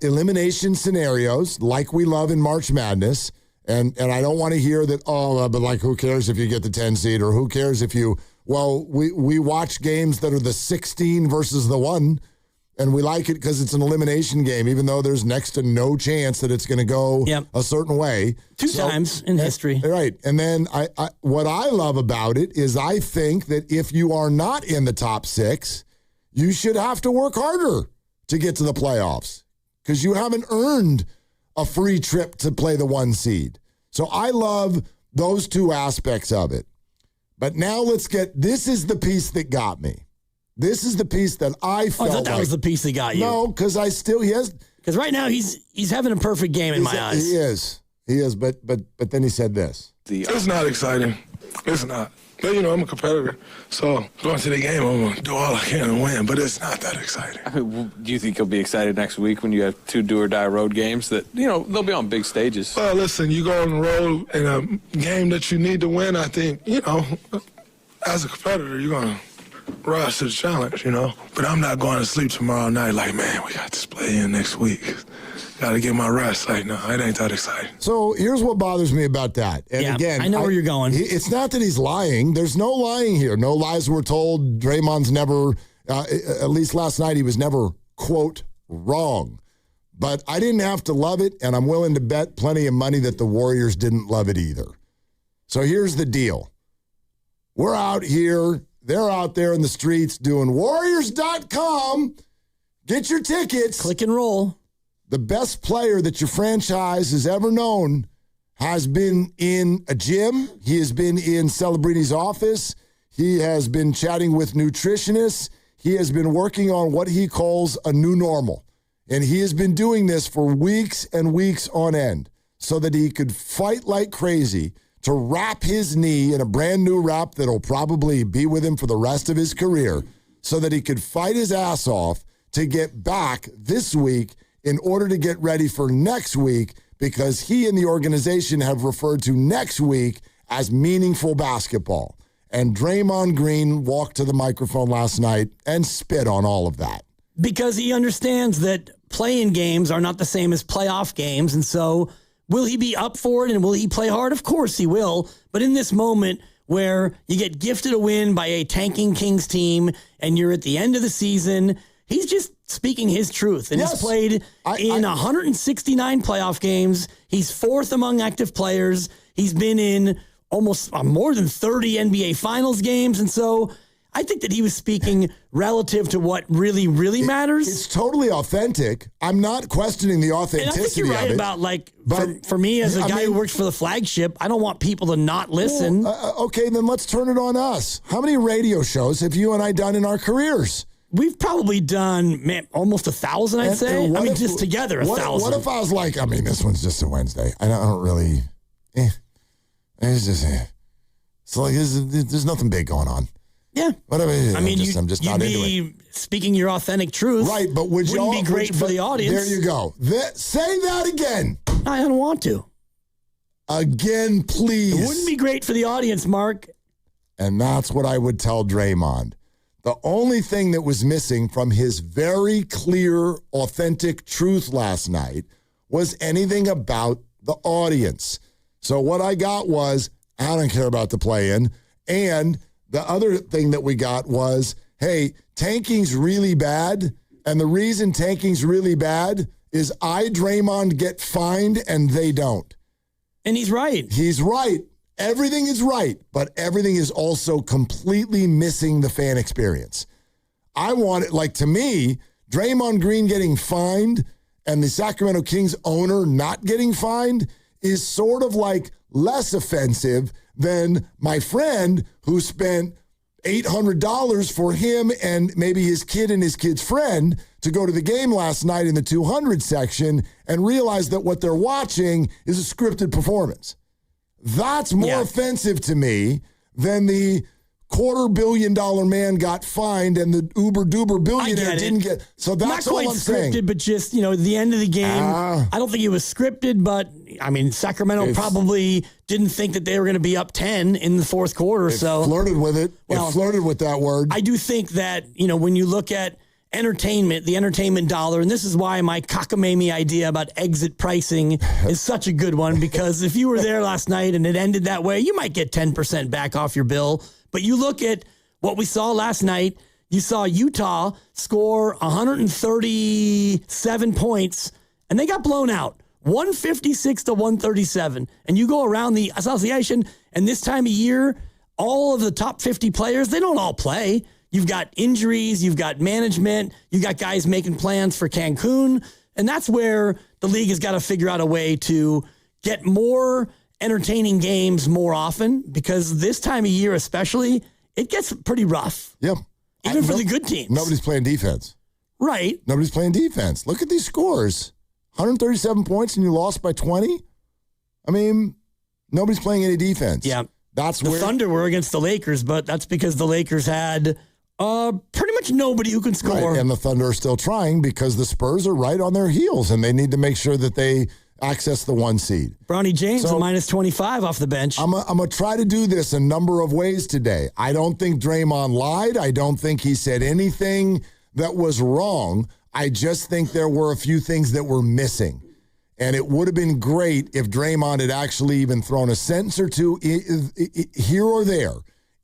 elimination scenarios like we love in March Madness. And I don't want to hear that, but who cares if you get the 10 seed or who cares if you, we watch games that are the 16 versus the 1, and we like it because it's an elimination game, even though there's next to no chance that it's going to go a certain way. Two times in history. Right. And then what I love about it is I think that if you are not in the top 6, you should have to work harder to get to the playoffs because you haven't earned a free trip to play the 1 seed. So I love those two aspects of it. But now this is the piece that got me. This is the piece that I felt I thought that was the piece that got you. No, because because right now he's having a perfect game in my eyes. He is. But then he said this. It's not exciting. It's not. But, I'm a competitor. So going to the game, I'm going to do all I can and win. But it's not that exciting. Do you think you'll be excited next week when you have 2 do-or-die road games that, they'll be on big stages? Well, listen, you go on the road in a game that you need to win, I think, as a competitor, you're going to rise to the challenge, But I'm not going to sleep tomorrow night like, man, we got this play-in next week. Got to get my rest. No, it ain't that exciting. So here's what bothers me about that. And again, I know where you're going. It's not that he's lying. There's no lying here. No lies were told. Draymond's never, at least last night, he was never, quote, wrong. But I didn't have to love it, and I'm willing to bet plenty of money that the Warriors didn't love it either. So here's the deal. We're out here. They're out there in the streets doing Warriors.com. Get your tickets. Click and roll. The best player that your franchise has ever known has been in a gym. He has been in Celebrini's office. He has been chatting with nutritionists. He has been working on what he calls a new normal. And he has been doing this for weeks and weeks on end so that he could fight like crazy to wrap his knee in a brand new wrap that'll probably be with him for the rest of his career so that he could fight his ass off to get back this week in order to get ready for next week, because he and the organization have referred to next week as meaningful basketball. And Draymond Green walked to the microphone last night and spit on all of that. Because he understands that play-in games are not the same as playoff games. And so will he be up for it and will he play hard? Of course he will. But in this moment where you get gifted a win by a tanking Kings team and you're at the end of the season, he's just speaking his truth. And he's played in 169 playoff games. He's fourth among active players. He's been in almost more than 30 NBA Finals games. And so I think that he was speaking relative to what really, really matters. It's totally authentic. I'm not questioning the authenticity and I think you're right about, for me as a guy who works for the flagship, I don't want people to not listen. Okay, then let's turn it on us. How many radio shows have you and I done in our careers? We've probably done, almost 1,000, I'd say. I mean, just together, 1,000. What if I was like, this one's just a Wednesday. I don't really, it's just, it's like, there's nothing big going on. Yeah. Whatever. I'm just not into it. Speaking your authentic truth. Right, but wouldn't be great for the audience. There you go. Say that again. I don't want to. Again, please. It wouldn't be great for the audience, Mark. And that's what I would tell Draymond. The only thing that was missing from his very clear, authentic truth last night was anything about the audience. So what I got was, I don't care about the play-in. And the other thing that we got was, hey, tanking's really bad. And the reason tanking's really bad is Draymond, get fined and they don't. And he's right. He's right. Everything is right, but everything is also completely missing the fan experience. I want it, to me, Draymond Green getting fined and the Sacramento Kings owner not getting fined is sort of less offensive than my friend who spent $800 for him and maybe his kid and his kid's friend to go to the game last night in the 200 section and realize that what they're watching is a scripted performance. That's more offensive to me than the $250 million man got fined and the uber-duber billionaire didn't get. So that's all I'm saying. Not quite scripted, but just, at the end of the game, I don't think it was scripted, but, Sacramento probably didn't think that they were going to be up 10 in the fourth quarter. Flirted with it. It flirted with that word. I do think that, when you look at entertainment, the entertainment dollar, and this is why my cockamamie idea about exit pricing is such a good one, because if you were there last night and it ended that way, you might get 10% back off your bill. But you look at what we saw last night, you saw Utah score 137 points, and they got blown out, 156-137. And you go around the association, and this time of year, all of the top 50 players, they don't all play. You've got injuries, you've got management, you've got guys making plans for Cancun. And that's where the league has got to figure out a way to get more entertaining games more often, because this time of year especially, it gets pretty rough. Yep. Even for the good teams. Nobody's playing defense. Right. Nobody's playing defense. Look at these scores. 137 points and you lost by 20? Nobody's playing any defense. Yeah. That's the Thunder were against the Lakers, but that's because the Lakers had pretty much nobody who can score. Right. And the Thunder are still trying because the Spurs are right on their heels, and they need to make sure that they access the 1 seed. Bronny James a minus 25 off the bench. I'm going to try to do this a number of ways today. I don't think Draymond lied. I don't think he said anything that was wrong. I just think there were a few things that were missing. And it would have been great if Draymond had actually even thrown a sentence or two here or there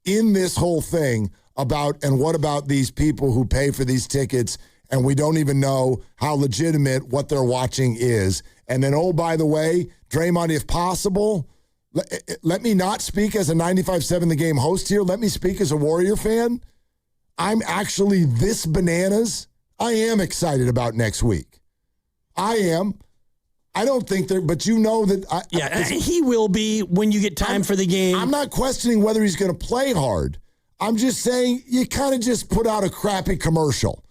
in this whole thing about, and what about these people who pay for these tickets and we don't even know how legitimate what they're watching is. And then, oh, by the way, Draymond, if possible, let me not speak as a 95.7 The Game host here. Let me speak as a Warrior fan. I'm actually this bananas. I am excited about next week. I am. I don't think there, but you know that. He will be when you get time for the game. I'm not questioning whether he's going to play hard. I'm just saying you kind of just put out a crappy commercial.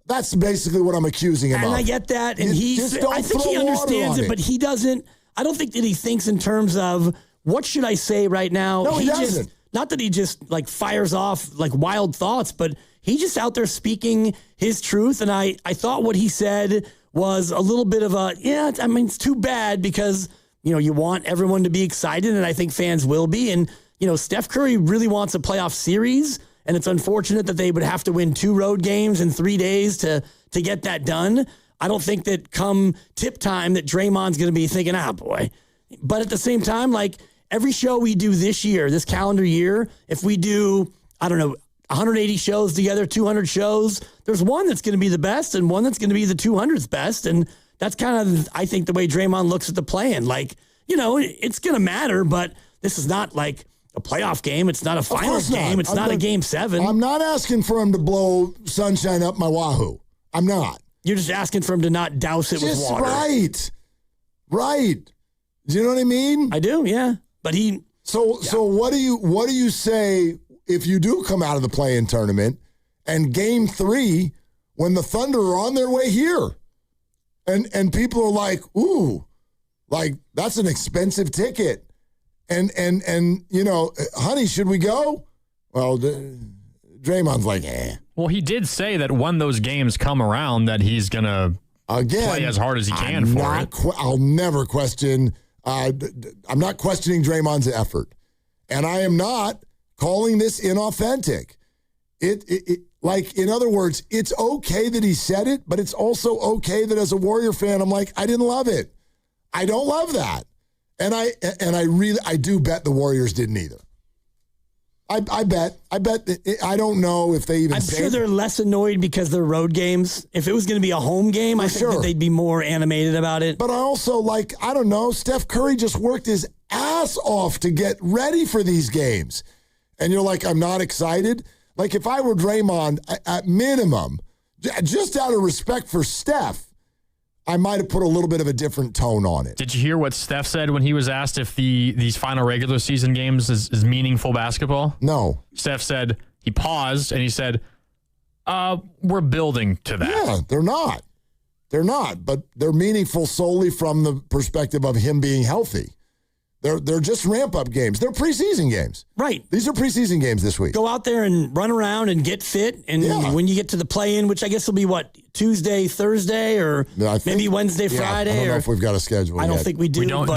That's basically what I'm accusing him of. And I get that. And I think he understands it, but he doesn't. I don't think that he thinks in terms of what should I say right now? No, he doesn't. Just, not that he just like fires off like wild thoughts, but he's just out there speaking his truth. And I thought what he said was a little bit of it's too bad because, you want everyone to be excited, and I think fans will be. And, Steph Curry really wants a playoff series, and it's unfortunate that they would have to win 2 road games in 3 days to get that done. I don't think that come tip time that Draymond's going to be thinking, boy. But at the same time, like every show we do this year, this calendar year, if we do, 180 shows together, 200 shows, there's one that's going to be the best and one that's going to be the 200th best. And that's kind of, I think, the way Draymond looks at the play-in. Like, it's going to matter, but this is not like a playoff game. It's not a finals game. It's not a game 7. I'm not asking for him to blow sunshine up my wahoo. I'm not. You're just asking for him to not douse it with water. Right. Do you know what I mean? I do, yeah. But he... So what do you say if you do come out of the play-in tournament and game 3, when the Thunder are on their way here, and people are like, ooh, like that's an expensive ticket, and honey, should we go? Well, Draymond's like, Well, he did say that when those games come around, that he's gonna play as hard as he can for it. I'll never question. I'm not questioning Draymond's effort, and I am not calling this inauthentic. It like, in other words, it's okay that he said it, but it's also okay that as a Warrior fan, I'm like, I didn't love it. I don't love that, and I do bet the Warriors didn't either. I bet. I don't know if they even. I'm sure they're less annoyed because they're road games. If it was going to be a home game, I think that they'd be more animated about it. But I also, I don't know, Steph Curry just worked his ass off to get ready for these games. And you're like, I'm not excited? Like, if I were Draymond, at minimum, just out of respect for Steph, I might have put a little bit of a different tone on it. Did you hear what Steph said when he was asked if these final regular season games is meaningful basketball? No. Steph said, he paused, and he said, we're building to that. Yeah, they're not. They're not, but they're meaningful solely from the perspective of him being healthy. They're just ramp-up games. They're preseason games. Right. These are preseason games this week. Go out there and run around and get fit. And when you get to the play-in, which I guess will be, Tuesday, Thursday, or maybe Wednesday, Friday? I don't know if we've got a schedule I don't think we do. We don't.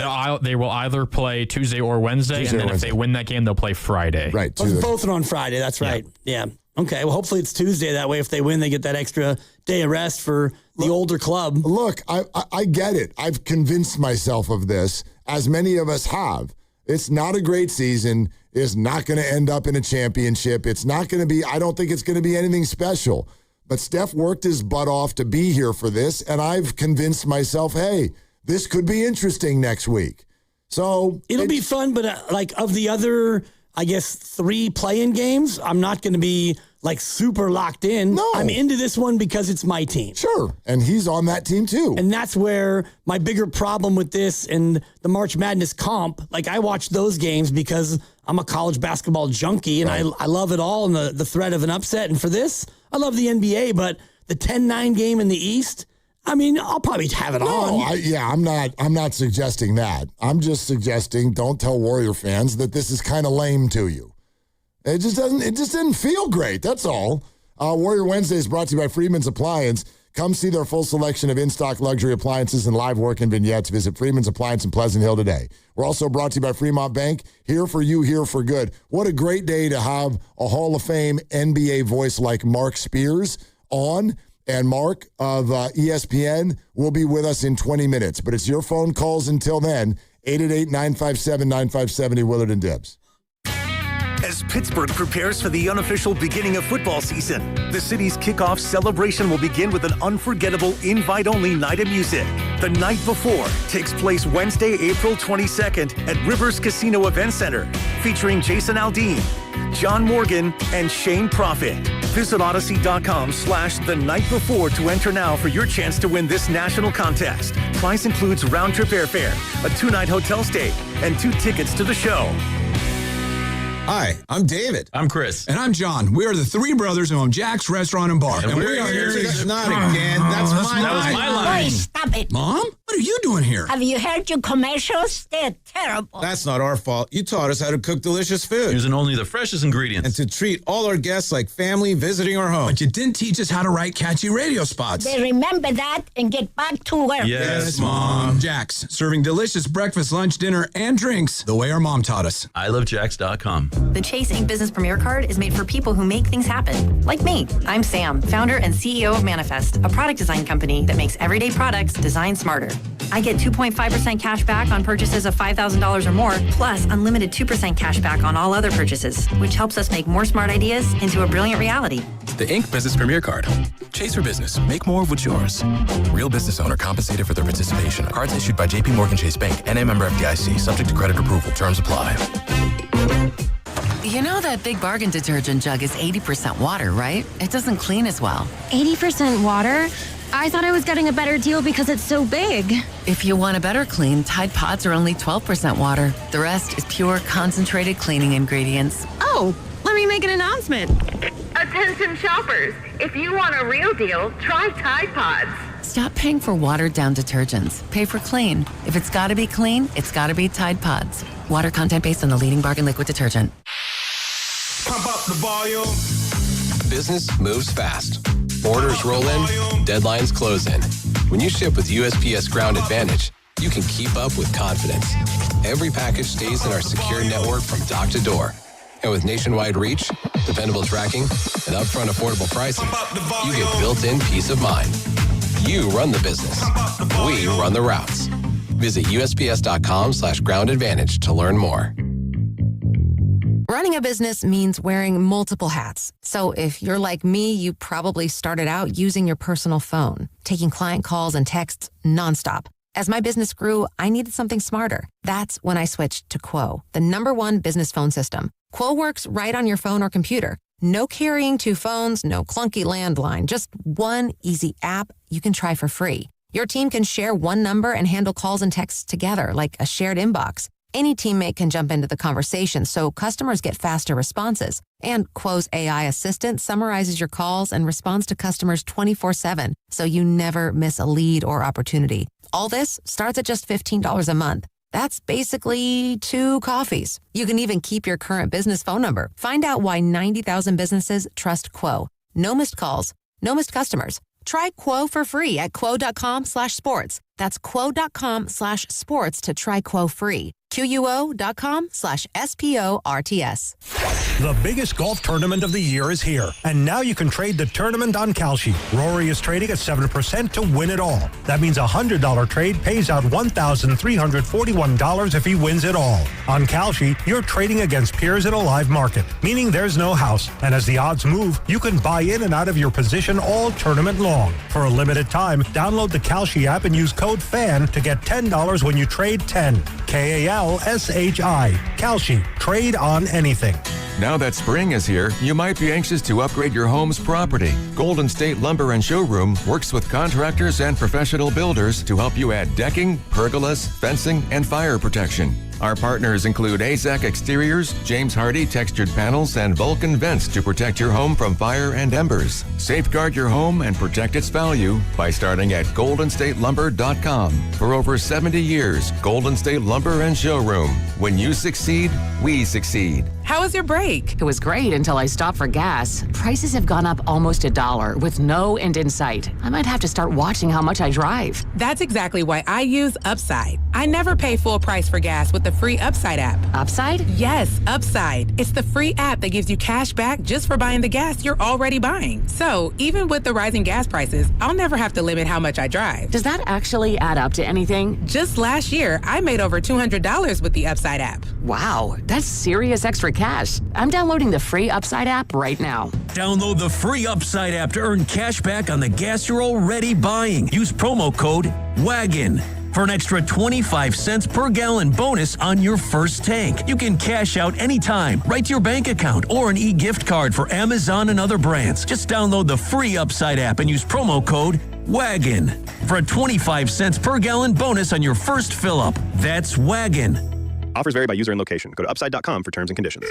They will either play Tuesday or Wednesday, and then if they win that game, they'll play Friday. Right. Both are on Friday. That's right. Yeah. Okay. Well, hopefully it's Tuesday. That way, if they win, they get that extra day of rest for the older club. Look, I get it. I've convinced myself of this, as many of us have. It's not a great season. It's not going to end up in a championship. It's not going to be, I don't think it's going to be anything special. But Steph worked his butt off to be here for this, and I've convinced myself, hey, this could be interesting next week. So it'll be fun, but of the other, I guess, 3 play-in games, I'm not going to be super locked in. No. I'm into this one because it's my team. Sure. And he's on that team too. And that's where my bigger problem with this and the March Madness comp, I watch those games because I'm a college basketball junkie and I love it all and the threat of an upset. And for this, I love the NBA, but the 10-9 game in the East, I mean, I'll probably have it on. I'm not suggesting that. I'm just suggesting don't tell Warrior fans that this is kind of lame to you. It just didn't feel great. That's all. Warrior Wednesday is brought to you by Freeman's Appliance. Come see their full selection of in-stock luxury appliances and live work and vignettes. Visit Freeman's Appliance in Pleasant Hill today. We're also brought to you by Fremont Bank. Here for you, here for good. What a great day to have a Hall of Fame NBA voice like Mark Spears on. And Mark of ESPN will be with us in 20 minutes. But it's your phone calls until then. 888-957-9570, Willard and Dibbs. As Pittsburgh prepares for the unofficial beginning of football season, the city's kickoff celebration will begin with an unforgettable invite-only night of music. The night before takes place Wednesday, April 22nd at Rivers Casino Event Center, featuring Jason Aldean, John Morgan, and Shane Profit. Visit Odyssey.com/the night before to enter now for your chance to win this national contest. Prize includes round-trip airfare, a 2-night hotel stay, and 2 tickets to the show. Hi, I'm David. I'm Chris. And I'm John. We are the 3 brothers who own Jack's Restaurant and Bar. And we are here to... Not again. That was my line. Hey, stop it. Mom? What are you doing here? Have you heard your commercials? They're terrible. That's not our fault. You taught us how to cook delicious food. Using only the freshest ingredients. And to treat all our guests like family visiting our home. But you didn't teach us how to write catchy radio spots. They remember that and get back to work. Yes, Mom. Jax, serving delicious breakfast, lunch, dinner, and drinks the way our mom taught us. ilovejax.com. The Chase Ink Business Premier Card is made for people who make things happen. Like me. I'm Sam, founder and CEO of Manifest, a product design company that makes everyday products designed smarter. I get 2.5% cash back on purchases of $5,000 or more, plus unlimited 2% cash back on all other purchases, which helps us make more smart ideas into a brilliant reality. The Ink Business Premier Card. Chase for business. Make more of what's yours. Real business owner compensated for their participation. Cards issued by JP Morgan Chase Bank. NA member FDIC. Subject to credit approval. Terms apply. You know that Big Bargain detergent jug is 80% water, right? It doesn't clean as well. 80% water? I thought I was getting a better deal because it's so big. If you want a better clean, Tide Pods are only 12% water. The rest is pure, concentrated cleaning ingredients. Oh, let me make an announcement. Attention shoppers, if you want a real deal, try Tide Pods. Stop paying for watered-down detergents. Pay for clean. If it's gotta be clean, it's gotta be Tide Pods. Water content based on the leading bargain liquid detergent. Pump up the volume. Business moves fast. Orders roll in, deadlines close in. When you ship with USPS Ground Advantage, you can keep up with confidence. Every package stays in our secure network from dock to door. And with nationwide reach, dependable tracking, and upfront affordable pricing, you get built-in peace of mind. You run the business. We run the routes. Visit USPS.com/Ground Advantage to learn more. Running a business means wearing multiple hats. So if you're like me, you probably started out using your personal phone, taking client calls and texts nonstop. As my business grew, I needed something smarter. That's when I switched to Quo, the #1 business phone system. Quo works right on your phone or computer. No carrying 2 phones, no clunky landline, just one easy app you can try for free. Your team can share one number and handle calls and texts together like a shared inbox. Any teammate can jump into the conversation, so customers get faster responses. And Quo's AI assistant summarizes your calls and responds to customers 24/7, so you never miss a lead or opportunity. All this starts at just $15 a month. That's basically 2 coffees. You can even keep your current business phone number. Find out why 90,000 businesses trust Quo. No missed calls, no missed customers. Try Quo for free at quo.com/sports. That's quo.com/sports to try Quo free. QUO.com/SPORTS. The biggest golf tournament of the year is here, and now you can trade the tournament on Kalshi. Rory is trading at 7% to win it all. That means a $100 trade pays out $1,341 if he wins it all. On Kalshi, you're trading against peers in a live market, meaning there's no house, and as the odds move, you can buy in and out of your position all tournament long. For a limited time, download the Kalshi app and use code FAN to get $10 when you trade 10. KALSHI. Kalshi. Trade on anything. Now that spring is here, you might be anxious to upgrade your home's property. Golden State Lumber and Showroom works with contractors and professional builders to help you add decking, pergolas, fencing, and fire protection. Our partners include AZEK Exteriors, James Hardy Textured Panels, and Vulcan Vents to protect your home from fire and embers. Safeguard your home and protect its value by starting at goldenstatelumber.com. For over 70 years, Golden State Lumber and Showroom. When you succeed, we succeed. How was your break? It was great until I stopped for gas. Prices have gone up almost $1 with no end in sight. I might have to start watching how much I drive. That's exactly why I use Upside. I never pay full price for gas with the free Upside app. Upside? Yes, Upside. It's the free app that gives you cash back just for buying the gas you're already buying. So even with the rising gas prices, I'll never have to limit how much I drive. Does that actually add up to anything? Just last year, I made over $200 with the Upside app. Wow, that's serious extra cash. I'm downloading the free Upside app right now. Download the free Upside app to earn cash back on the gas you're already buying. Use promo code WAGON for an extra 25 cents per gallon bonus on your first tank. You can cash out anytime, right to your bank account, or an e-gift card for Amazon and other brands. Just download the free Upside app and use promo code WAGON for a 25 cents per gallon bonus on your first fill up. That's WAGON. Offers vary by user and location. Go to upside.com for terms and conditions.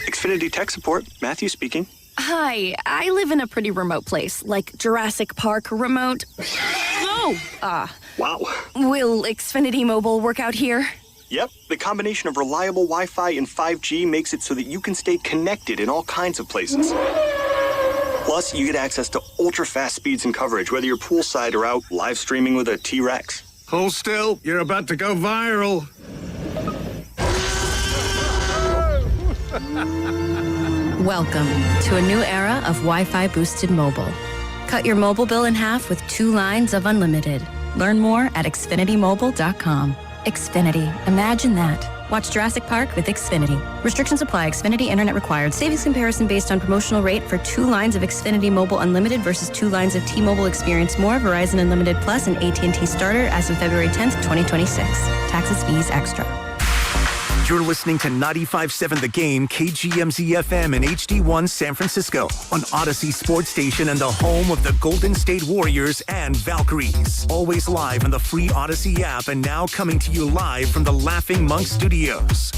Xfinity Tech Support, Matthew speaking. Hi, I live in a pretty remote place, like Jurassic Park remote. Wow. Will Xfinity Mobile work out here? Yep, the combination of reliable Wi-Fi and 5G makes it so that you can stay connected in all kinds of places. Plus, you get access to ultra-fast speeds and coverage, whether you're poolside or out live streaming with a T-Rex. Hold still, you're about to go viral. Welcome to a new era of Wi-Fi boosted mobile. Cut your mobile bill in half with 2 lines of unlimited. Learn more at xfinitymobile.com. Xfinity. Imagine that. Watch Jurassic Park with Xfinity. Restrictions apply. Xfinity Internet required. Savings comparison based on promotional rate for 2 lines of Xfinity Mobile Unlimited versus 2 lines of T-Mobile Experience More, Verizon Unlimited Plus, and AT&T Starter as of February 10th, 2026. Taxes, fees, extra. You're listening to 95.7 The Game, KGMZ-FM and HD1 San Francisco on Odyssey Sports Station and the home of the Golden State Warriors and Valkyries. Always live on the free Odyssey app and now coming to you live from the Laughing Monk Studios.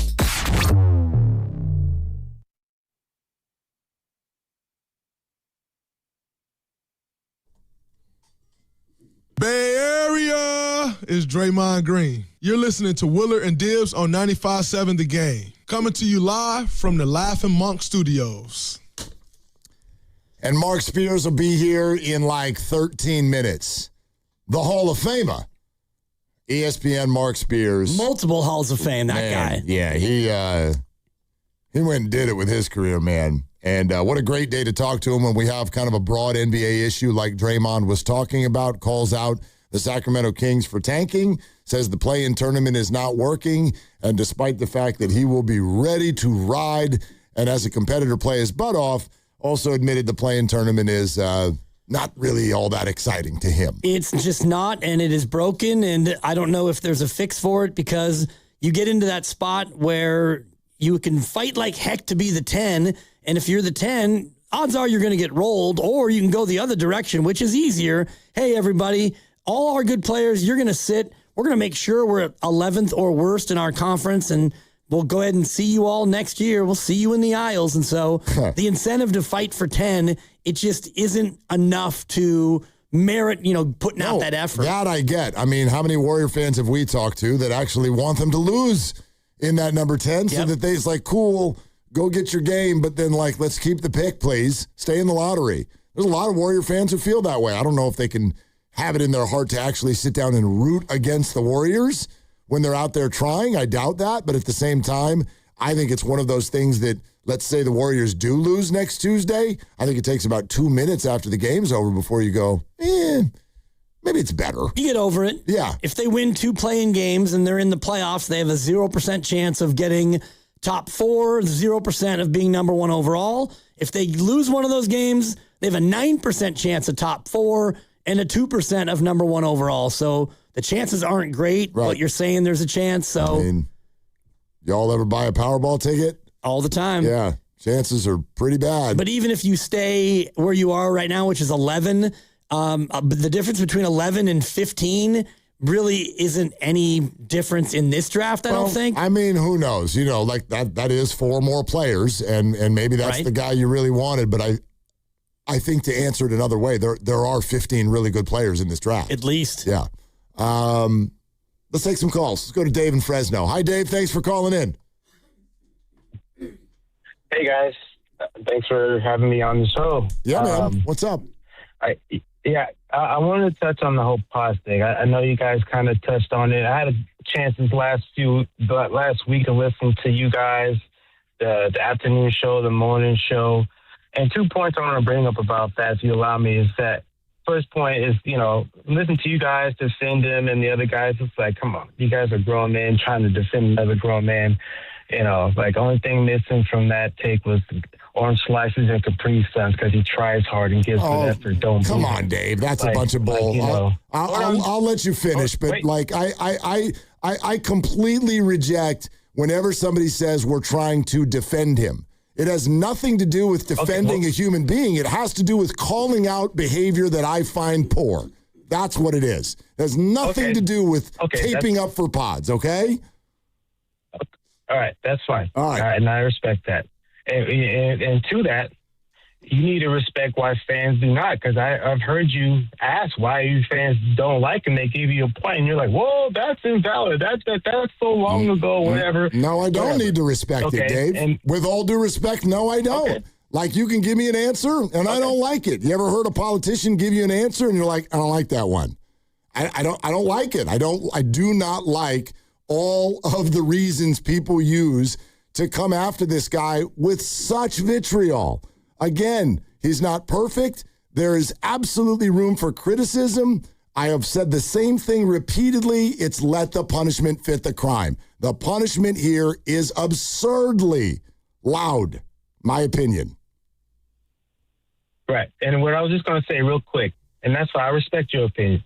Bay Area is Draymond Green. You're listening to Willard and Dibbs on 95.7 The Game. Coming to you live from the Laughing Monk Studios. And Mark Spears will be here in like 13 minutes. The Hall of Famer. ESPN Mark Spears. Multiple Halls of Fame, that guy. Yeah, he went and did it with his career, man. And what a great day to talk to him when we have kind of a broad NBA issue like Draymond was talking about, calls out the Sacramento Kings for tanking, says the play-in tournament is not working, and despite the fact that he will be ready to ride and as a competitor play his butt off, also admitted the play-in tournament is not really all that exciting to him. It's just not, and it is broken, and I don't know if there's a fix for it because you get into that spot where you can fight like heck to be the 10, and if you're the 10, odds are you're going to get rolled, or you can go the other direction, which is easier. Hey, everybody, all our good players, you're going to sit. We're going to make sure we're at 11th or worst in our conference, and we'll go ahead and see you all next year. We'll see you in the aisles. And so the incentive to fight for 10, it just isn't enough to merit, putting out that effort. That I get. I mean, how many Warrior fans have we talked to that actually want them to lose in that number 10 so that it's like, cool, go get your game, but then let's keep the pick, please. Stay in the lottery. There's a lot of Warrior fans who feel that way. I don't know if they can have it in their heart to actually sit down and root against the Warriors when they're out there trying. I doubt that, but at the same time, I think it's one of those things that, let's say the Warriors do lose next Tuesday, I think it takes about 2 minutes after the game's over before you go, maybe it's better. You get over it. Yeah. If they win 2 play-in games and they're in the playoffs, they have a 0% chance of getting top 4, 0% of being number 1 overall. If they lose one of those games, they have a 9% chance of top 4 and a 2% of number 1 overall. So the chances aren't great, but you're saying there's a chance. So, I mean, y'all ever buy a Powerball ticket? All the time. Yeah, chances are pretty bad. But even if you stay where you are right now, which is 11, the difference between 11 and 15 really isn't any difference in this draft, I don't think. I mean, who knows? That is 4 more players, and maybe that's the guy you really wanted. But I think to answer it another way, there are 15 really good players in this draft. At least. Yeah. Let's take some calls. Let's go to Dave in Fresno. Hi, Dave. Thanks for calling in. Hey, guys. Thanks for having me on the show. Yeah, man. What's up? I wanted to touch on the whole pause thing. I know you guys kind of touched on it. I had a chance this last week to listen to you guys, the afternoon show, the morning show. And 2 points I want to bring up about that, if you allow me, is that first point is, listen to you guys defend him and the other guys. It's like, come on, you guys are grown men trying to defend another grown man. Only thing missing from that take was orange slices and Capri Suns because he tries hard and gives good effort. Come on, Dave. That's a bunch of bull. I'll let you finish, but I completely reject whenever somebody says we're trying to defend him. It has nothing to do with defending a human being. It has to do with calling out behavior that I find poor. That's what it is. It has nothing to do with taping up for pods, okay? All right, that's fine. All right. And I respect that. And to that, you need to respect why fans do not, because I've heard you ask why you fans don't like him. They give you a point, and you're like, whoa, that's invalid. That's so long ago, whatever. No, I don't need to respect it, Dave. And with all due respect, no, I don't. Okay. Like, you can give me an answer, and I don't like it. You ever heard a politician give you an answer, and you're like, I don't like that one. I don't like it. I do not like all of the reasons people use to come after this guy with such vitriol. Again, he's not perfect. There is absolutely room for criticism. I have said the same thing repeatedly. It's let the punishment fit the crime. The punishment here is absurdly loud, my opinion. Right. And what I was just going to say real quick, and that's why I respect your opinion.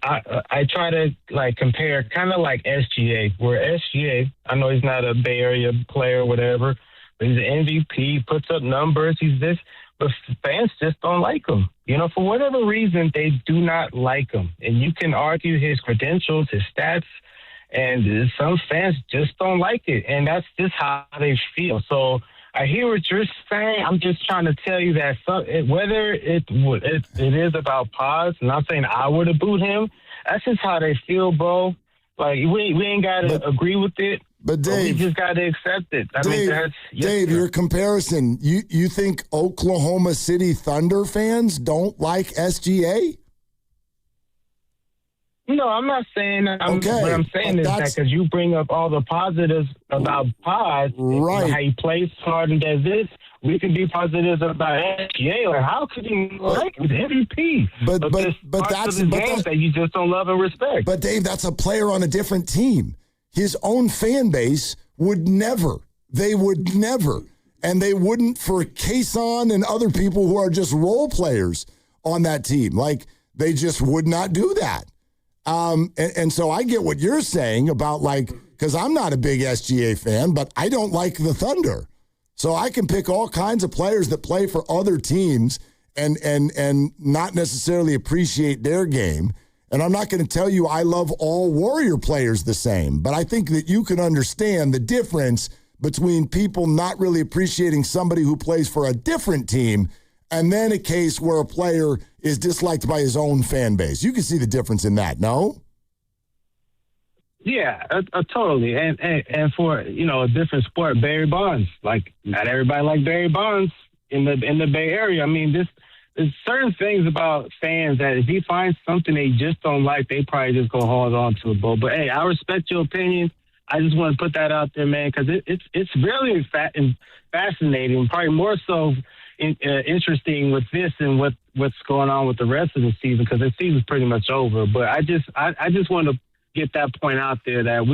I try to compare kind of like SGA, where SGA, I know he's not a Bay Area player or whatever, but he's an MVP, puts up numbers, he's this, but fans just don't like him. For whatever reason, they do not like him. And you can argue his credentials, his stats, and some fans just don't like it. And that's just how they feel. So I hear what you're saying. I'm just trying to tell you that whether it is about Paz, and I'm saying I would have booed him, that's just how they feel, bro. Like, we ain't got to agree with it, but Dave, we just got to accept it. Dave, your comparison, you think Oklahoma City Thunder fans don't like SGA? No, I'm not saying that. Okay. What I'm saying is that because you bring up all the positives about Pod, right? How he plays hard and does this, we can be positives about SGA. Like, how could you like him? MVP? But that's the games that you just don't love and respect. But Dave, that's a player on a different team. His own fan base would never. They would never, and they wouldn't for Kason and other people who are just role players on that team. Like, they just would not do that. And so I get what you're saying about, because I'm not a big SGA fan, but I don't like the Thunder. So I can pick all kinds of players that play for other teams and not necessarily appreciate their game. And I'm not going to tell you I love all Warrior players the same, but I think that you can understand the difference between people not really appreciating somebody who plays for a different team and then a case where a player is disliked by his own fan base. You can see the difference in that, no? Yeah, totally. And for, a different sport, Barry Bonds. Like, not everybody like Barry Bonds in the Bay Area. I mean, there's certain things about fans that if he finds something they just don't like, they probably just go hold on to it, Bo. But, hey, I respect your opinion. I just want to put that out there, man, because it's really fascinating, probably more so interesting with this and what's going on with the rest of the season, because the season's pretty much over. But I just want to get that point out there that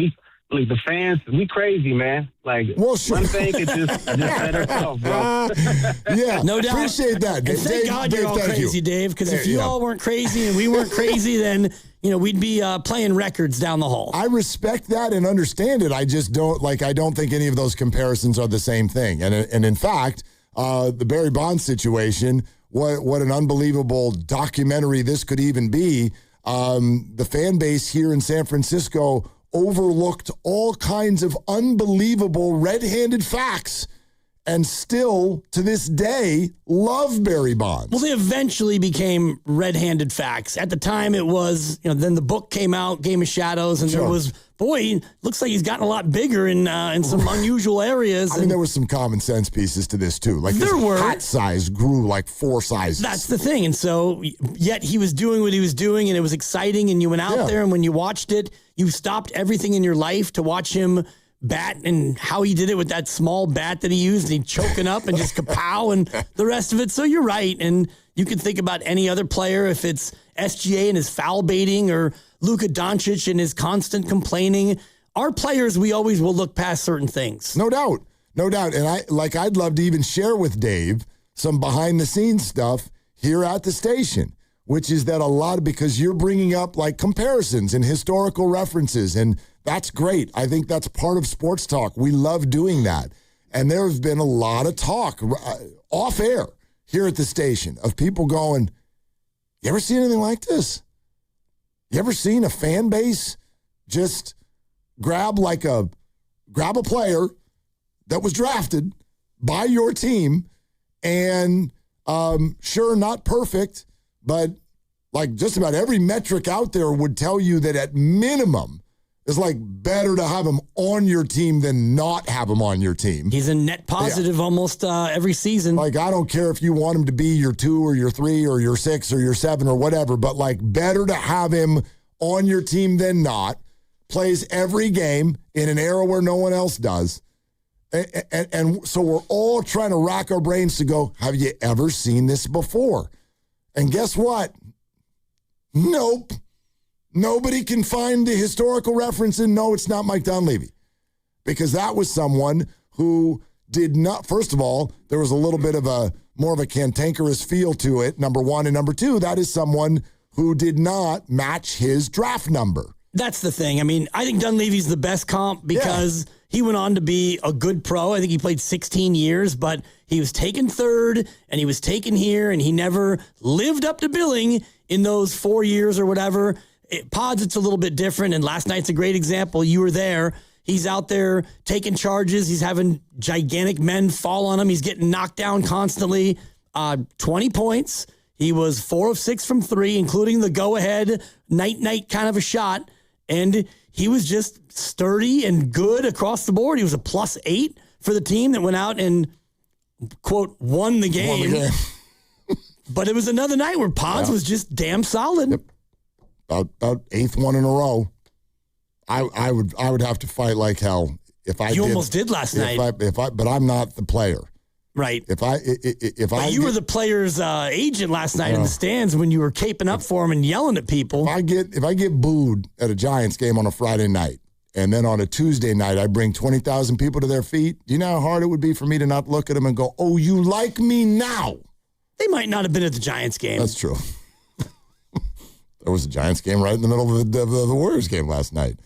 the fans, we crazy, man. Like, one thing could just let herself, bro. Yeah, no doubt. Appreciate that. And thank God you're all crazy, Dave, because if you all weren't crazy and we weren't crazy, then we'd be playing records down the hall. I respect that and understand it. I just don't I don't think any of those comparisons are the same thing. And in fact, the Barry Bonds situation, what an unbelievable documentary this could even be. The fan base here in San Francisco overlooked all kinds of unbelievable red-handed facts and still, to this day, love Barry Bonds. Well, they eventually became red-handed facts. At the time, it was, then the book came out, Game of Shadows, and there was, looks like he's gotten a lot bigger in some unusual areas. I mean, there was some common sense pieces to this, too. Like, his hat size grew like 4 sizes. That's the thing. And so, yet he was doing what he was doing, and it was exciting, and you went out there, and when you watched it, you stopped everything in your life to watch him bat and how he did it with that small bat that he used, and he choking up and just kapow and the rest of it. So you're right. And you can think about any other player, if it's SGA and his foul baiting or Luka Doncic and his constant complaining. Our players, we always will look past certain things. No doubt. No doubt. And I'd love to even share with Dave some behind the scenes stuff here at the station, which is that because you're bringing up comparisons and historical references, and that's great. I think that's part of sports talk. We love doing that. And there has been a lot of talk off air here at the station of people going, you ever seen anything like this? You ever seen a fan base just grab a player that was drafted by your team and Sure, not perfect, but like just about every metric out there would tell you that at minimum, it's like better to have him on your team than not have him on your team. He's a net positive almost every season. Like, I don't care if you want him to be your 2 or your 3 or your 6 or your 7 or whatever, but like better to have him on your team than not. Plays every game in an era where no one else does. And so we're all trying to rack our brains to go, have you ever seen this before? And guess what? Nope. Nobody can find the historical reference, and no, it's not Mike Dunleavy. Because that was someone who did not, first of all, there was a little bit of more of a cantankerous feel to it, number one. And number two, that is someone who did not match his draft number. That's the thing. I mean, I think Dunleavy's the best comp because he went on to be a good pro. I think he played 16 years, but he was taken third, and he was taken here, and he never lived up to billing in those 4 years or whatever. Pods, it's a little bit different, and last night's a great example. You were there. He's out there taking charges. He's having gigantic men fall on him. He's getting knocked down constantly. 20 points. He was 4 of 6 from 3, including the go-ahead night-night kind of a shot. And he was just sturdy and good across the board. He was a +8 for the team that went out and, quote, won the game. But it was another night where Pods was just damn solid. Yep. About 8th one in a row. I would have to fight like hell if I. You almost did last night. But I'm not the player. Right. But you were the player's agent last night in the stands when you were caping up for him and yelling at people. If I get booed at a Giants game on a Friday night, and then on a Tuesday night I bring 20,000 people to their feet, do you know how hard it would be for me to not look at them and go, "Oh, you like me now"? They might not have been at the Giants game. That's true. There was a Giants game right in the middle of the Warriors game last night.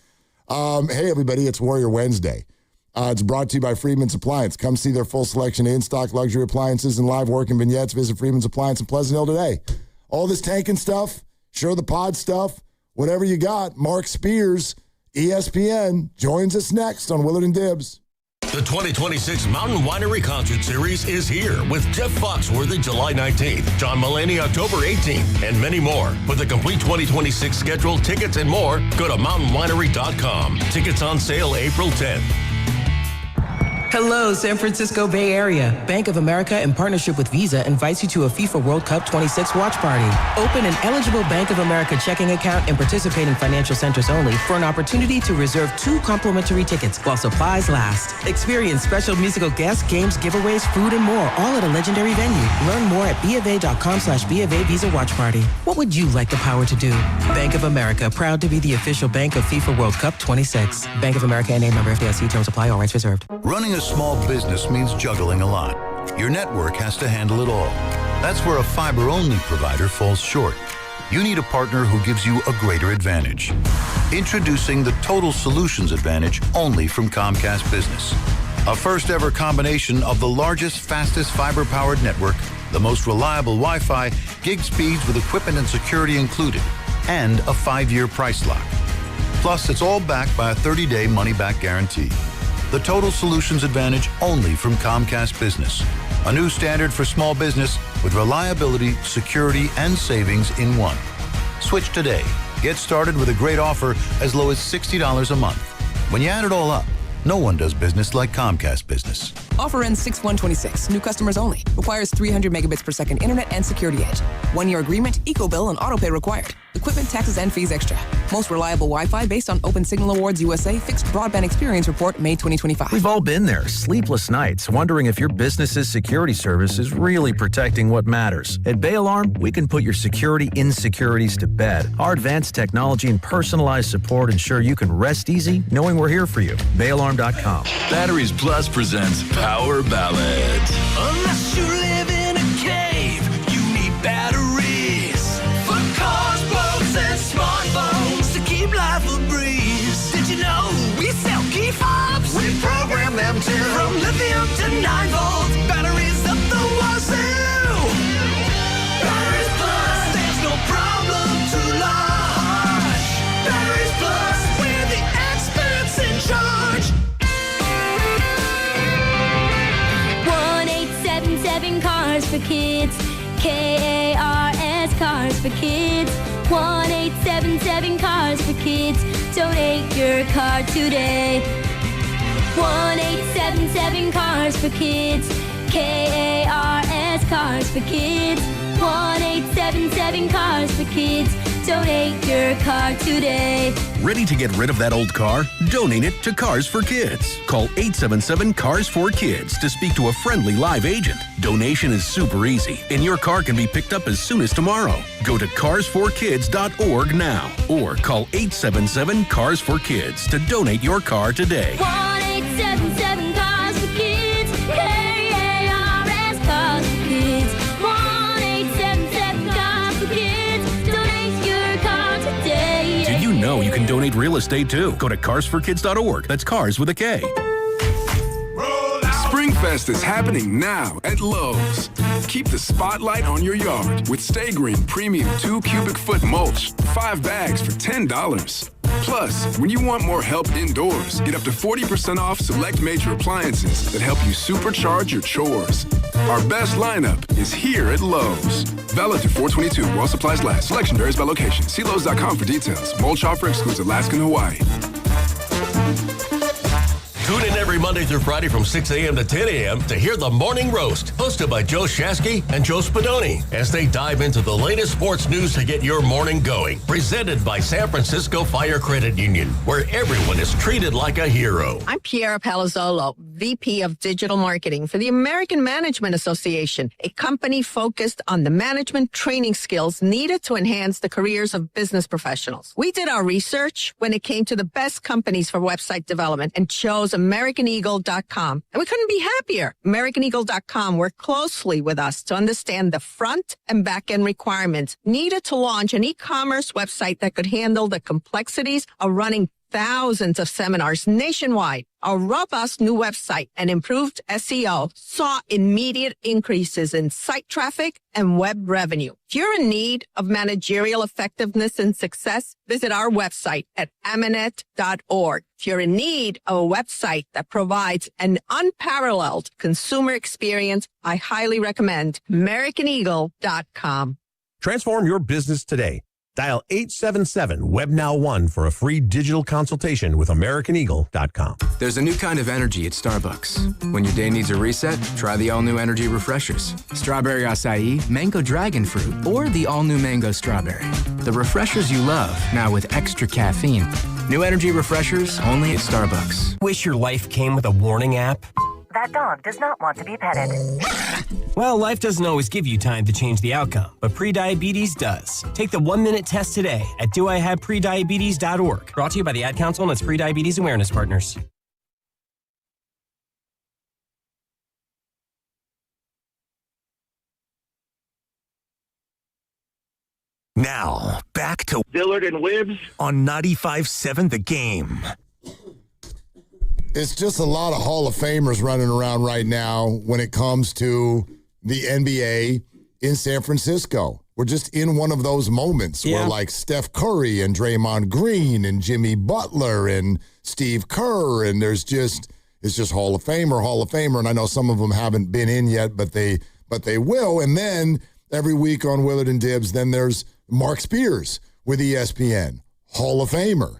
Hey, everybody, it's Warrior Wednesday. It's brought to you by Freeman's Appliance. Come see their full selection of in-stock luxury appliances and live working vignettes. Visit Freeman's Appliance in Pleasant Hill today. All this tanking stuff, sure the pod stuff, whatever you got. Mark Spears, ESPN, joins us next on Willard and Dibbs. The 2026 Mountain Winery Concert Series is here with Jeff Foxworthy July 19th, John Mulaney October 18th, and many more. For the complete 2026 schedule, tickets, and more, go to mountainwinery.com. Tickets on sale April 10th. Hello, San Francisco Bay Area. Bank of America, in partnership with Visa, invites you to a FIFA World Cup 26 watch party. Open an eligible Bank of America checking account in participating financial centers only for an opportunity to reserve 2 complimentary tickets while supplies last. Experience special musical guests, games, giveaways, food, and more, all at a legendary venue. Learn more at BofA.com/BofA Visa Watch Party. What would you like the power to do? Bank of America, proud to be the official bank of FIFA World Cup 26. Bank of America N.A. member FDIC. Terms apply. All rights reserved. Running a small business means juggling a lot. Your network has to handle it all. That's where a fiber-only provider falls short. You need a partner who gives you a greater advantage. Introducing the Total Solutions Advantage only from Comcast Business. A first-ever combination of the largest, fastest fiber-powered network, the most reliable Wi-Fi, gig speeds with equipment and security included, and a 5-year price lock. Plus, it's all backed by a 30-day money-back guarantee. The Total Solutions Advantage only from Comcast Business. A new standard for small business with reliability, security, and savings in one. Switch today. Get started with a great offer as low as $60 a month. When you add it all up, no one does business like Comcast Business. Offer ends 6/1/26. New customers only. Requires 300 megabits per second internet and security edge. 1-year agreement, eco-bill, and autopay required. Equipment, taxes, and fees extra. Most reliable Wi-Fi based on Open Signal Awards USA Fixed Broadband Experience Report, May 2025. We've all been there. Sleepless nights, wondering if your business's security service is really protecting what matters. At Bay Alarm, we can put your security insecurities to bed. Our advanced technology and personalized support ensure you can rest easy knowing we're here for you. BayAlarm.com. Batteries Plus presents Power Ballads. Unless you live in a cave, you need batteries for cars, boats, and smartphones to keep life a breeze. Did you know we sell key fobs? We program them too. From lithium to 9 volts, batteries up the wazoo. Batteries Plus, there's no problem too large. Batteries Plus, we're the experts in charge. 1-877 Cars for Kids. K-A-R-S, Cars for Kids. 1-877 Cars for Kids. Donate your car today. 1-877 Cars for Kids. K-A-R-S, Cars for Kids. 1-877 Cars for Kids. Donate your car today. Ready to get rid of that old car? Donate it to Cars for Kids. Call 877 Cars for Kids to speak to a friendly live agent. Donation is super easy, and your car can be picked up as soon as tomorrow. Go to carsforkids.org now or call 877 Cars for Kids to donate your car today. 1-877 Cars for Kids. K-A-R-S, Cars for Kids. 1-877 Cars for Kids. Donate your car today. Did you know you can donate real estate too? Go to carsforkids.org. That's cars with a K. Springfest is happening now at Lowe's. Keep the spotlight on your yard with Stay Green Premium 2 cubic foot mulch, 5 bags for $10. Plus, when you want more help indoors, get up to 40% off select major appliances that help you supercharge your chores. Our best lineup is here at Lowe's. Valid through 4/22 while supplies last. Selection varies by location. See Lowe's.com for details. Mulch offer excludes Alaska and Hawaii. Tune in every Monday through Friday from 6 a.m. to 10 a.m. to hear The Morning Roast, hosted by Joe Shasky and Joe Spadoni, as they dive into the latest sports news to get your morning going. Presented by San Francisco Fire Credit Union, where everyone is treated like a hero. I'm Piera Palazzolo, VP of Digital Marketing for the American Management Association, a company focused on the management training skills needed to enhance the careers of business professionals. We did our research when it came to the best companies for website development and chose AmericanEagle.com. And we couldn't be happier. AmericanEagle.com worked closely with us to understand the front and back end requirements needed to launch an e-commerce website that could handle the complexities of running thousands of seminars nationwide. Our robust new website and improved SEO saw immediate increases in site traffic and web revenue. If you're in need of managerial effectiveness and success, visit our website at Amanet.org. If you're in need of a website that provides an unparalleled consumer experience, I highly recommend AmericanEagle.com. Transform your business today. Dial 877-WebNow1 for a free digital consultation with AmericanEagle.com. There's a new kind of energy at Starbucks. When your day needs a reset, try the all-new energy refreshers. Strawberry acai, mango dragon fruit, or the all-new mango strawberry. The refreshers you love, now with extra caffeine. New energy refreshers only at Starbucks. Wish your life came with a warning app? That dog does not want to be petted. Well, life doesn't always give you time to change the outcome, but prediabetes does. Take the 1-minute test today at doihaveprediabetes.org. Brought to you by the Ad Council and its prediabetes awareness partners. Now, back to Dillard and Wibbs on 95.7 The Game. It's just a lot of Hall of Famers running around right now when it comes to the NBA in San Francisco. We're just in one of those moments where like Steph Curry and Draymond Green and Jimmy Butler and Steve Kerr, and it's just Hall of Famer. And I know some of them haven't been in yet, but they will. And then every week on Willard and Dibs, then there's Mark Spears with ESPN, Hall of Famer.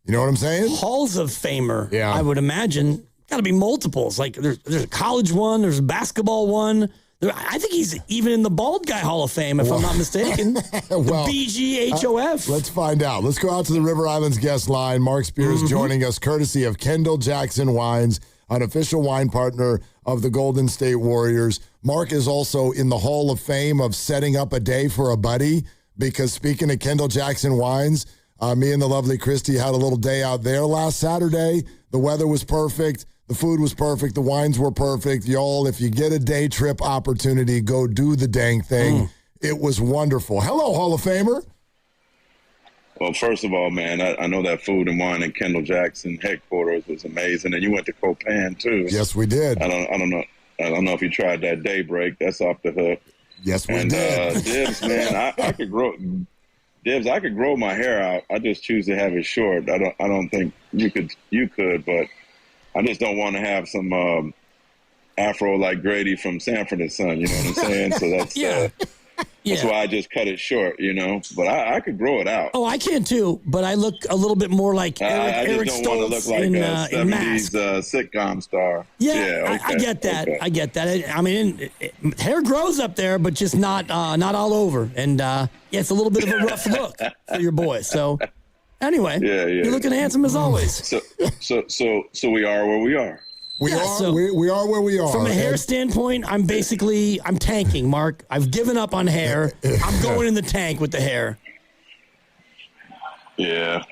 You know what I'm saying? Halls of Famer. Yeah. I would imagine. Got to be multiples. Like there's a college one, there's a basketball one. I think he's even in the bald guy Hall of Fame, if I'm not mistaken. Well, BGHOF. Let's find out. Let's go out to the River Islands guest line. Mark Spears joining us, courtesy of Kendall Jackson Wines, an official wine partner of the Golden State Warriors. Mark is also in the Hall of Fame of setting up a day for a buddy, because speaking of Kendall Jackson Wines, me and the lovely Christy had a little day out there last Saturday. The weather was perfect. The food was perfect. The wines were perfect. Y'all, if you get a day trip opportunity, go do the dang thing. It was wonderful. Hello, Hall of Famer. Well, first of all, man, I know that food and wine at Kendall Jackson headquarters was amazing. And you went to Copan, too. Yes, we did. I don't know if you tried that Daybreak. That's off the hook. Yes, we did. Dibs, man, I could grow... Dibs, I could grow my hair out. I just choose to have it short. I don't think you could, but I just don't want to have some afro like Grady from Sanford and Son. You know what I'm saying? So that's That's Yeah. why I just cut it short, you know. But I could grow it out. Oh, I can too, but I look a little bit more like I Eric just don't want to Stoltz look like in a 70s Mask. sitcom star. Yeah, I get that. okay. I get that. I mean, hair grows up there, but just not all over. And yeah, it's a little bit of a rough look for your boy. So anyway, you're looking handsome as always. So we are where we are. We are where we are. From a hair standpoint, I'm tanking, Mark. I've given up on hair. I'm going in the tank with the hair. Yeah.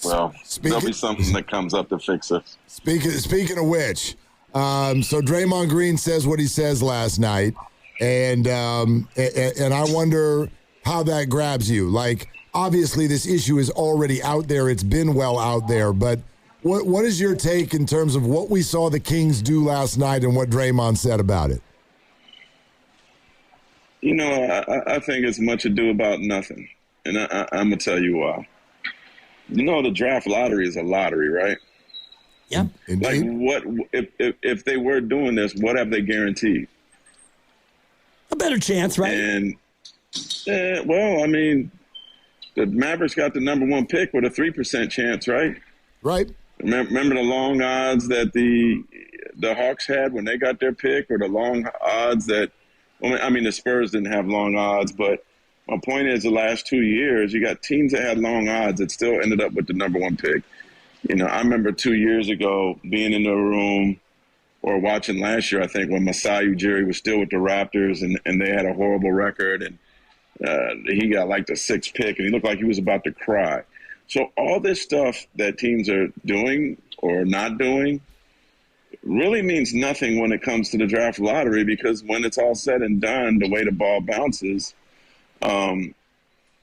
Well, there'll be something that comes up to fix it. Speaking of which, so Draymond Green says what he says last night, and I wonder how that grabs you. Like, obviously, this issue is already out there. It's been well out there, but what is your take in terms of what we saw the Kings do last night and what Draymond said about it? You know, I think it's much ado about nothing, and I'm gonna tell you why. You know, the draft lottery is a lottery, right? Yeah. Like, what if they were doing this? What have they guaranteed? A better chance, right? And well, I mean, the Mavericks got the number 1 pick with a 3% chance, right? Right. Remember the long odds that the Hawks had when they got their pick, or the long odds that, I mean, the Spurs didn't have long odds, but my point is the last 2 years, you got teams that had long odds that still ended up with the number 1 pick. You know, I remember 2 years ago being in the room or watching last year, I think, when Masai Ujiri was still with the Raptors and they had a horrible record, and he got like the 6th pick and he looked like he was about to cry. So all this stuff that teams are doing or not doing really means nothing when it comes to the draft lottery, because when it's all said and done, the way the ball bounces,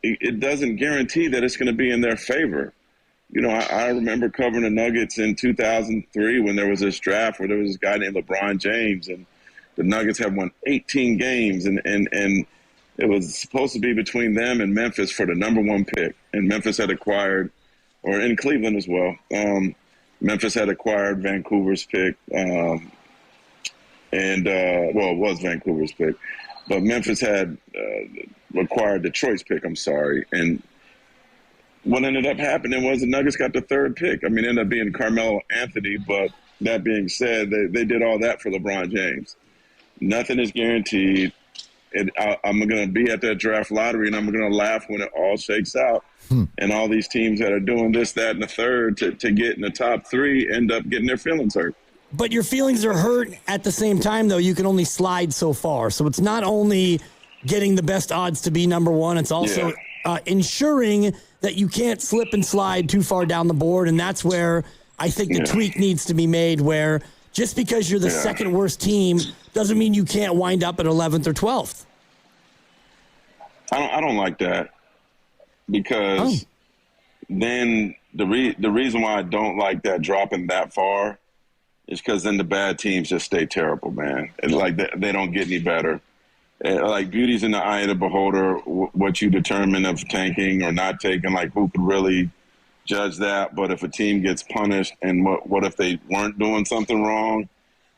it doesn't guarantee that it's going to be in their favor. You know, I remember covering the Nuggets in 2003 when there was this draft where there was this guy named LeBron James, and the Nuggets had won 18 games, and it was supposed to be between them and Memphis for the number 1 pick. And Memphis had acquired, or in Cleveland as well, Memphis had acquired Vancouver's pick. Well, it was Vancouver's pick. But Memphis had acquired Detroit's pick, And what ended up happening was the Nuggets got the 3rd pick. I mean, it ended up being Carmelo Anthony. But that being said, they did all that for LeBron James. Nothing is guaranteed. I'm going to be at that draft lottery, and I'm going to laugh when it all shakes out. And all these teams that are doing this, that, and the third to get in the top 3 end up getting their feelings hurt. But your feelings are hurt at the same time, though. You can only slide so far. So it's not only getting the best odds to be number 1, it's also ensuring that you can't slip and slide too far down the board. And that's where I think the tweak needs to be made, where just because you're the second worst team doesn't mean you can't wind up at 11th or 12th. I don't like that, because then the reason why I don't like that dropping that far is because then the bad teams just stay terrible, man. It's like they don't get any better. Like, beauty's in the eye of the beholder, what you determine of tanking or not taking, like, who could really judge that? But if a team gets punished, and what if they weren't doing something wrong,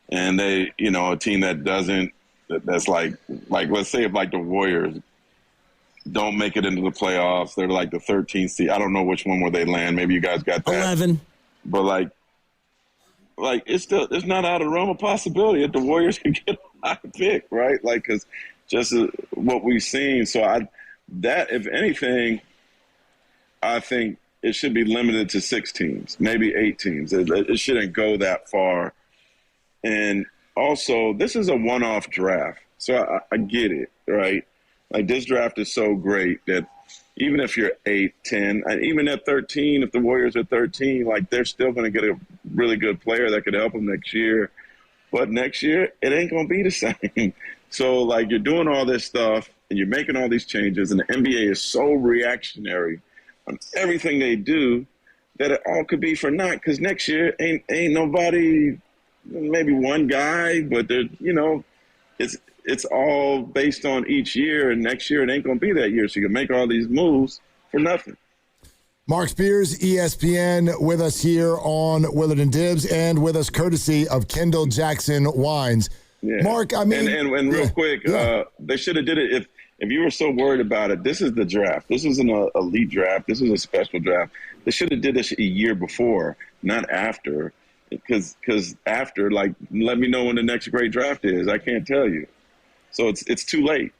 and they, you know, a team that doesn't, that's like let's say if like the Warriors don't make it into the playoffs, they're like the 13th seed. I don't know which one where they land. Maybe you guys got that. 11. But like it's not out of the realm of possibility that the Warriors can get a high pick, right? Like, because just what we've seen. So that if anything, I think it should be limited to 6 teams, maybe 8 teams. It shouldn't go that far. And also, this is a one-off draft, so I get it, right? Like, this draft is so great that even if you're 8, 10, and even at 13, if the Warriors are 13, like, they're still going to get a really good player that could help them next year. But next year, it ain't going to be the same. So, like, you're doing all this stuff, and you're making all these changes, and the NBA is so reactionary on everything they do that it all could be for naught, because next year ain't nobody, maybe one guy, but they're, you know, it's all based on each year, and next year it ain't going to be that year. So you can make all these moves for nothing. Mark Spears, ESPN, with us here on Willard and Dibs, and with us courtesy of Kendall Jackson Wines. Yeah. Mark, I mean, and real quick, they should have did it if you were so worried about it, this is the draft. This isn't an elite draft. This is a special draft. They should have did this a year before, not after. Because after, like, let me know when the next great draft is. I can't tell you. So it's too late.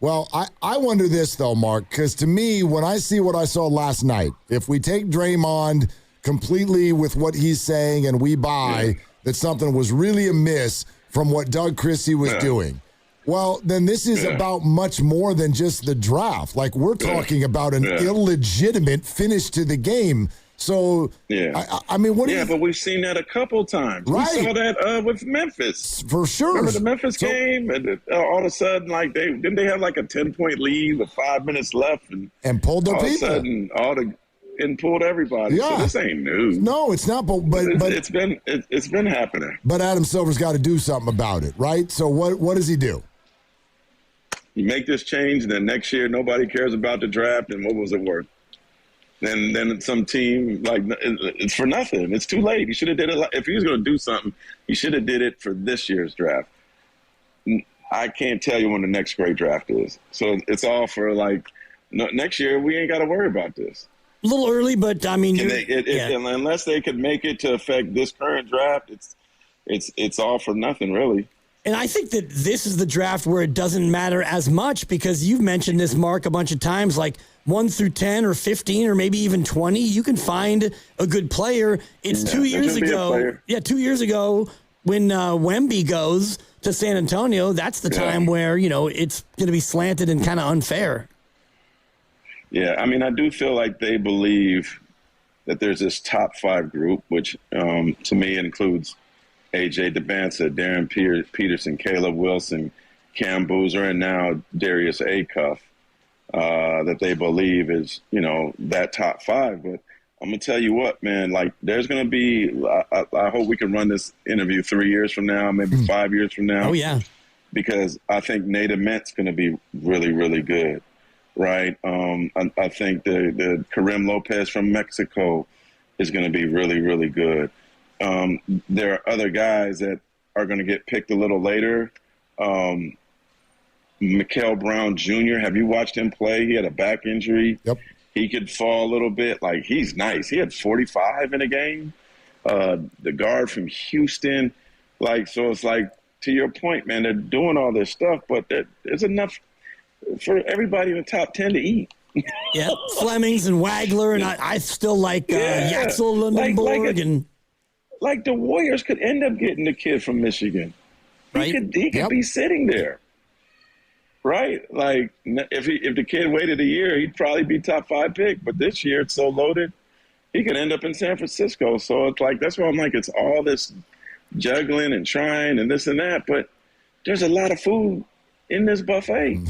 Well, I wonder this, though, Mark, because to me, when I see what I saw last night, if we take Draymond completely with what he's saying and we buy that something was really amiss from what Doug Christie was doing, well, then this is about much more than just the draft. Like, we're talking about an illegitimate finish to the game. So, I mean, what do you... but we've seen that a couple times. Right. We saw that with Memphis. For sure. Remember the Memphis game? And all of a sudden, like, didn't they have like a 10-point lead with 5 minutes left? And pulled their all people. Of a sudden, and pulled everybody. Yeah. So this ain't new. No, it's not, but it's been happening. But Adam Silver's got to do something about it, right? So what does he do? You make this change, then next year nobody cares about the draft, and what was it worth? Then some team, like, it's for nothing. It's too late. He should have did it. If he was going to do something, he should have did it for this year's draft. I can't tell you when the next great draft is. So it's all for, like, next year we ain't got to worry about this. A little early, but I mean, unless they could make it to affect this current draft, it's all for nothing, really. And I think that this is the draft where it doesn't matter as much because you've mentioned this, Mark, a bunch of times, like 1 through 10 or 15 or maybe even 20. You can find a good player. It's 2 years ago. Yeah, 2 years ago when Wemby goes to San Antonio, that's the time where, it's going to be slanted and kind of unfair. Yeah, I mean, I do feel like they believe that there's this top 5 group, which to me includes A.J. Debinca, Darren Peterson, Caleb Wilson, Cam Boozer, and now Darius Acuff, that they believe is, that top 5. But I'm going to tell you what, man, like there's going to be, I hope we can run this interview 3 years from now, maybe 5 years from now. Oh, yeah. Because I think Nate Ament's going to be really, really good, right? I think the Karim Lopez from Mexico is going to be really, really good. There are other guys that are going to get picked a little later. Mikael Brown Jr., have you watched him play? He had a back injury. Yep. He could fall a little bit. Like, he's nice. He had 45 in a game. The guard from Houston. Like, so it's like, to your point, man, they're doing all this stuff, but there's enough for everybody in the top 10 to eat. Yeah, Flemings and Wagler, and I still like Yaxel Lundenborg. Like the Warriors could end up getting the kid from Michigan. Right. He could be sitting there. Right? Like, if the kid waited a year, he'd probably be top 5 pick. But this year it's so loaded, he could end up in San Francisco. So it's like, that's why I'm like, it's all this juggling and trying and this and that. But there's a lot of food in this buffet.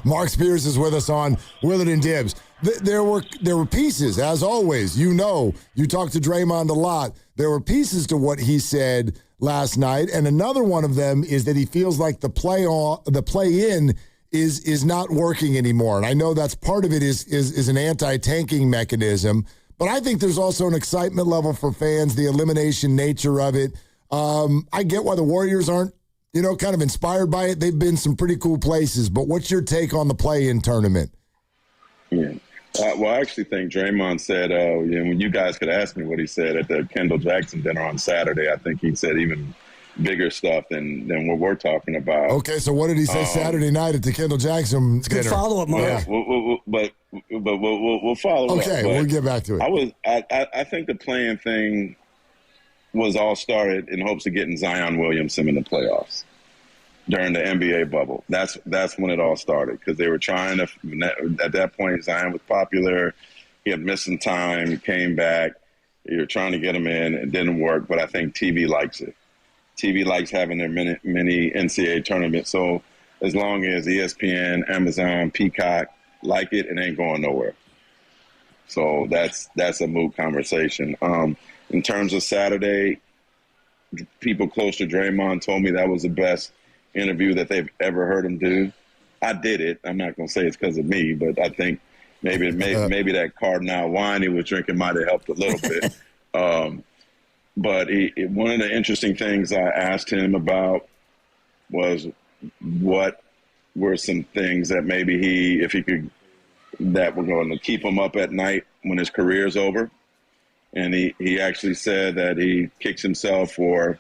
Mark Spears is with us on Willard and Dibs. There were pieces, as always. You talked to Draymond a lot. There were pieces to what he said last night, and another one of them is that he feels like the play-in is not working anymore. And I know that's part of it is an anti-tanking mechanism, but I think there's also an excitement level for fans, the elimination nature of it. I get why the Warriors aren't, kind of inspired by it. They've been some pretty cool places, but what's your take on the play-in tournament? Yeah. Well, I actually think Draymond said, when you guys could ask me what he said at the Kendall Jackson dinner on Saturday, I think he said even bigger stuff than what we're talking about. Okay, so what did he say Saturday night at the Kendall Jackson dinner? Good follow-up, Mark. Yeah, we'll follow up. Okay, we'll get back to it. I think the playing thing was all started in hopes of getting Zion Williamson in the playoffs during the NBA bubble. That's when it all started, because they were trying to, at that point, Zion was popular. He had missed some time, he came back. You're trying to get him in. It didn't work, but I think TV likes it. TV likes having their mini NCAA tournament. So as long as ESPN, Amazon, Peacock like it ain't going nowhere. So that's a moot conversation. In terms of Saturday, people close to Draymond told me that was the best interview that they've ever heard him do. I did it. I'm not going to say it's because of me, but I think maybe that Cardinal wine he was drinking might have helped a little bit. But one of the interesting things I asked him about was what were some things that maybe if he could, that were going to keep him up at night when his career's over. And he actually said that he kicks himself for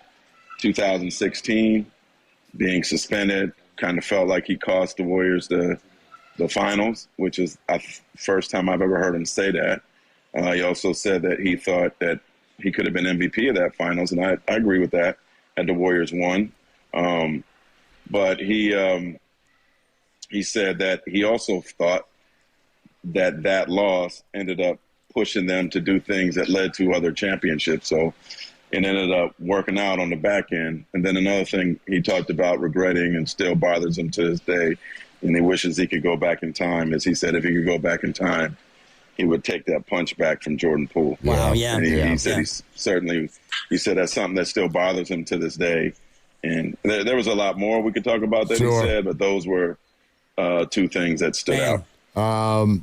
2016 being suspended. Kind of felt like he cost the Warriors the finals, which is the first time I've ever heard him say that. He also said that he thought that he could have been MVP of that finals, and I agree with that, had the Warriors won. But he said that he also thought that loss ended up pushing them to do things that led to other championships. So it ended up working out on the back end. And then another thing he talked about regretting and still bothers him to this day, and he wishes he could go back in time, is he said if he could go back in time, he would take that punch back from Jordan Poole. Wow, yeah. And he said he said that's something that still bothers him to this day. And there was a lot more we could talk about that he said, but those were two things that stood out.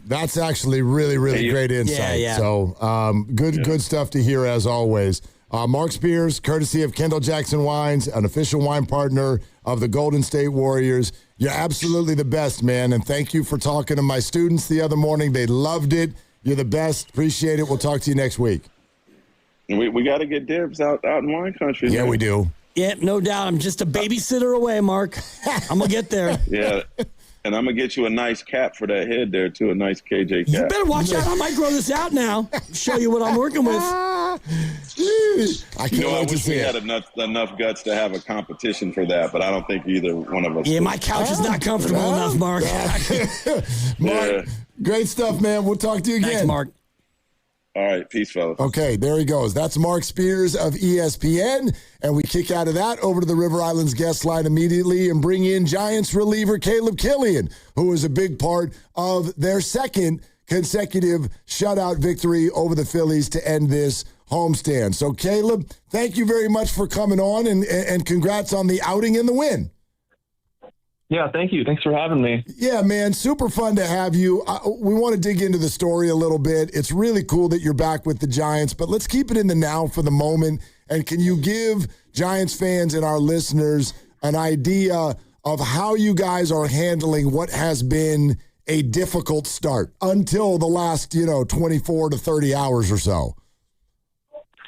That's actually really, really great insight. So good stuff to hear as always. Mark Spears, courtesy of Kendall Jackson Wines, an official wine partner of the Golden State Warriors. You're absolutely the best, man, and thank you for talking to my students the other morning. They loved it. You're the best. Appreciate it. We'll talk to you next week. We got to get dibs out in wine country. Yeah, we do. Yeah, no doubt. I'm just a babysitter away, Mark. I'm going to get there. Yeah. And I'm going to get you a nice cap for that head there, too, a nice KJ cap. You better watch out. I might grow this out now. Show you what I'm working with. I wish we had enough guts to have a competition for that, but I don't think either one of us. Yeah, my couch is not comfortable enough, Mark. Mark, great stuff, man. We'll talk to you again. Thanks, Mark. All right, peace, fellas. Okay, there he goes. That's Mark Spears of ESPN, and we kick out of that over to the River Islands guest line immediately and bring in Giants reliever Caleb Killian, who was a big part of their second consecutive shutout victory over the Phillies to end this homestand. So, Caleb, thank you very much for coming on, and congrats on the outing and the win. Yeah, thank you. Thanks for having me. Yeah, man, super fun to have you. We want to dig into the story a little bit. It's really cool that you're back with the Giants, but let's keep it in the now for the moment. And can you give Giants fans and our listeners an idea of how you guys are handling what has been a difficult start until the last, 24 to 30 hours or so?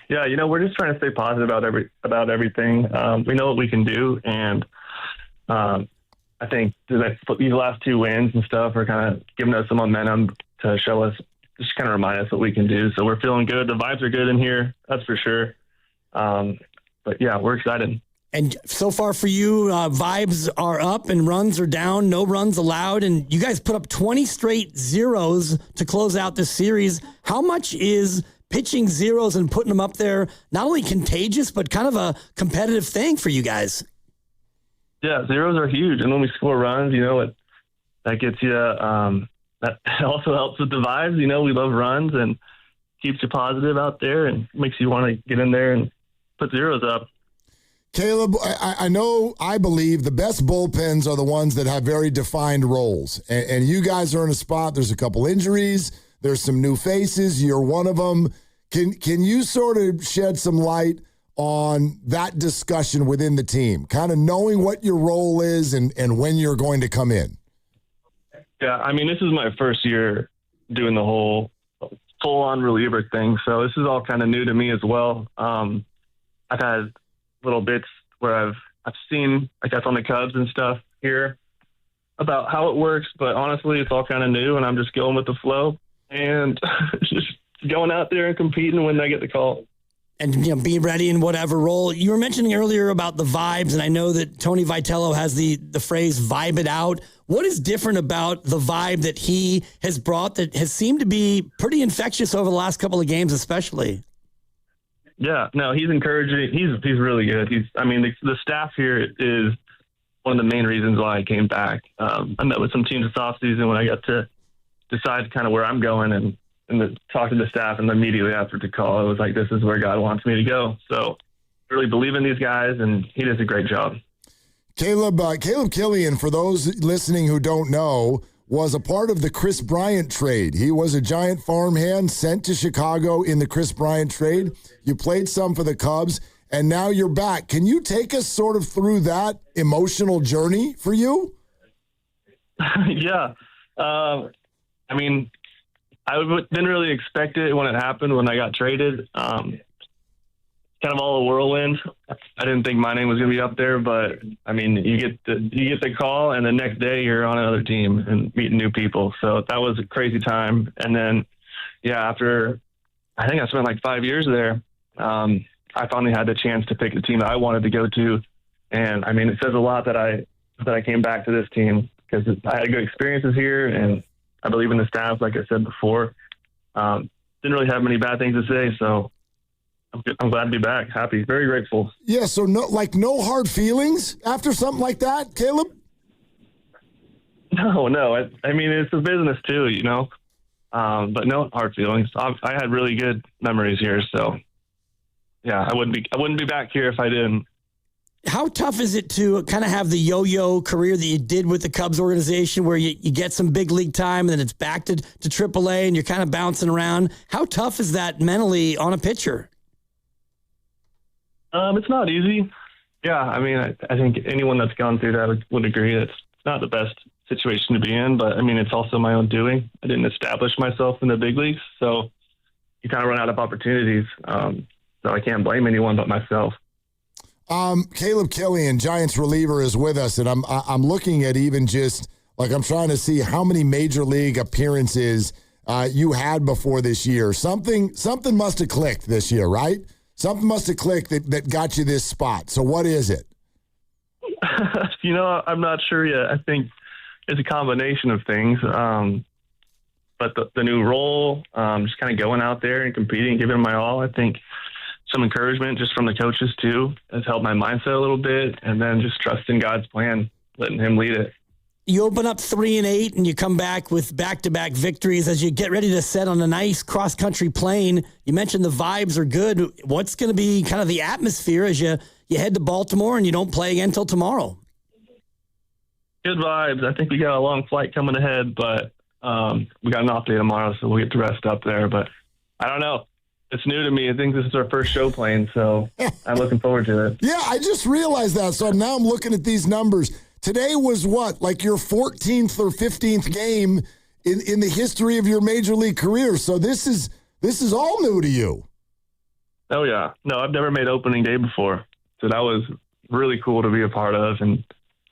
Yeah, we're just trying to stay positive about everything. We know what we can do, and I think these last two wins and stuff are kind of giving us some momentum to show us, just kind of remind us what we can do. So we're feeling good. The vibes are good in here, that's for sure. But yeah, we're excited. And so far for you, vibes are up and runs are down, no runs allowed. And you guys put up 20 straight zeros to close out this series. How much is pitching zeros and putting them up there not only contagious, but kind of a competitive thing for you guys? Yeah, zeros are huge. And when we score runs, that gets you, that also helps with the vibes. We love runs and keeps you positive out there and makes you want to get in there and put zeros up. Caleb, I believe the best bullpens are the ones that have very defined roles. And you guys are in a spot, there's a couple injuries, there's some new faces, you're one of them. Can you sort of shed some light on that discussion within the team, kind of knowing what your role is and when you're going to come in? Yeah, I mean, this is my first year doing the whole full-on reliever thing, so this is all kind of new to me as well. I've had little bits where I've seen, I guess, on the Cubs and stuff here about how it works, but honestly, it's all kind of new, and I'm just going with the flow and just going out there and competing when I get the call. And, be ready in whatever role. You were mentioning earlier about the vibes, and I know that Tony Vitello has the phrase vibe it out. What is different about the vibe that he has brought that has seemed to be pretty infectious over the last couple of games, especially? Yeah, no, he's encouraging. He's really good. The staff here is one of the main reasons why I came back. I met with some teams this offseason when I got to decide kind of where I'm going and talk to the staff, and immediately after the call, I was like, this is where God wants me to go. So I really believe in these guys, and he does a great job. Caleb Killian, for those listening who don't know, was a part of the Chris Bryant trade. He was a Giant farmhand sent to Chicago in the Chris Bryant trade. You played some for the Cubs, and now you're back. Can you take us sort of through that emotional journey for you? Yeah. I mean, didn't really expect it when it happened, when I got traded. Kind of all a whirlwind. I didn't think my name was going to be up there, but I mean, you get the call, and the next day you're on another team and meeting new people. So that was a crazy time. And then, yeah, after I think I spent like 5 years there, I finally had the chance to pick the team that I wanted to go to. And I mean, it says a lot that I came back to this team, because I had good experiences here, and I believe in the staff, like I said before. Didn't really have many bad things to say, so I'm glad to be back. Happy, very grateful. Yeah, so no hard feelings after something like that, Caleb? No. I mean, it's a business too, you know. But no hard feelings. I had really good memories here, so yeah, I wouldn't be back here if I didn't. How tough is it to kind of have the yo-yo career that you did with the Cubs organization, where you get some big league time and then it's back to AAA and you're kind of bouncing around? How tough is that mentally on a pitcher? It's not easy. Yeah, I mean, I think anyone that's gone through that would agree that it's not the best situation to be in, but I mean, it's also my own doing. I didn't establish myself in the big leagues, so you kind of run out of opportunities. So I can't blame anyone but myself. Caleb Killian, Giants reliever, is with us, and I'm looking at even just like I'm trying to see how many major league appearances you had before this year. Something must have clicked this year, right? Something must have clicked that got you this spot. So what is it? You know, I'm not sure yet. I think it's a combination of things. But the new role, just kind of going out there and competing, giving my all, I think some encouragement just from the coaches too has helped my mindset a little bit, and then just trusting God's plan, letting him lead it. You open up 3-8 and you come back with back-to-back victories as you get ready to set on a nice cross-country plane. You mentioned the vibes are good. What's going to be kind of the atmosphere as you head to Baltimore and you don't play again until tomorrow? Good vibes. I think we got a long flight coming ahead, but we got an off day tomorrow, so we'll get to rest up there. But I don't know. It's new to me. I think this is our first show playing, so I'm looking forward to it. Yeah, I just realized that. So now I'm looking at these numbers. Today was what, like your 14th or 15th game in the history of your major league career. So this is all new to you. Oh yeah, no, I've never made opening day before, so that was really cool to be a part of and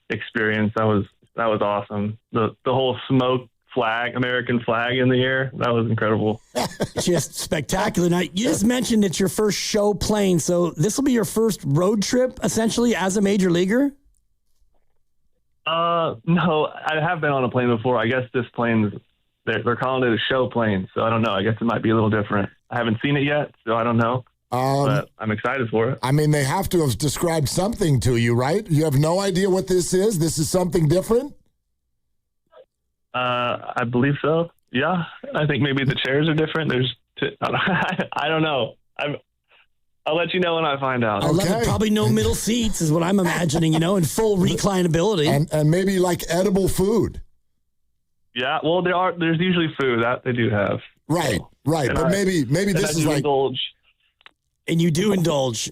experience. That was awesome. The whole smoke flag, American flag in the air, that was incredible. Just spectacular. Now, you just mentioned it's your first show playing, so this will be your first road trip essentially as a major leaguer. No, I have been on a plane before. I guess this plane, they're calling it a show plane, so I don't know. I guess it might be a little different. I haven't seen it yet, so I don't know. But I'm excited for it. I mean, they have to have described something to you, right? You have no idea what this is? This is something different? I believe so. Yeah, I think maybe the chairs are different. I don't know. I'll let you know when I find out. I love it. Probably no middle seats is what I'm imagining, and full reclinability. And maybe like edible food. Yeah, well, there's usually food that they do have. Right, so, right. But maybe this is like indulge. And you do indulge,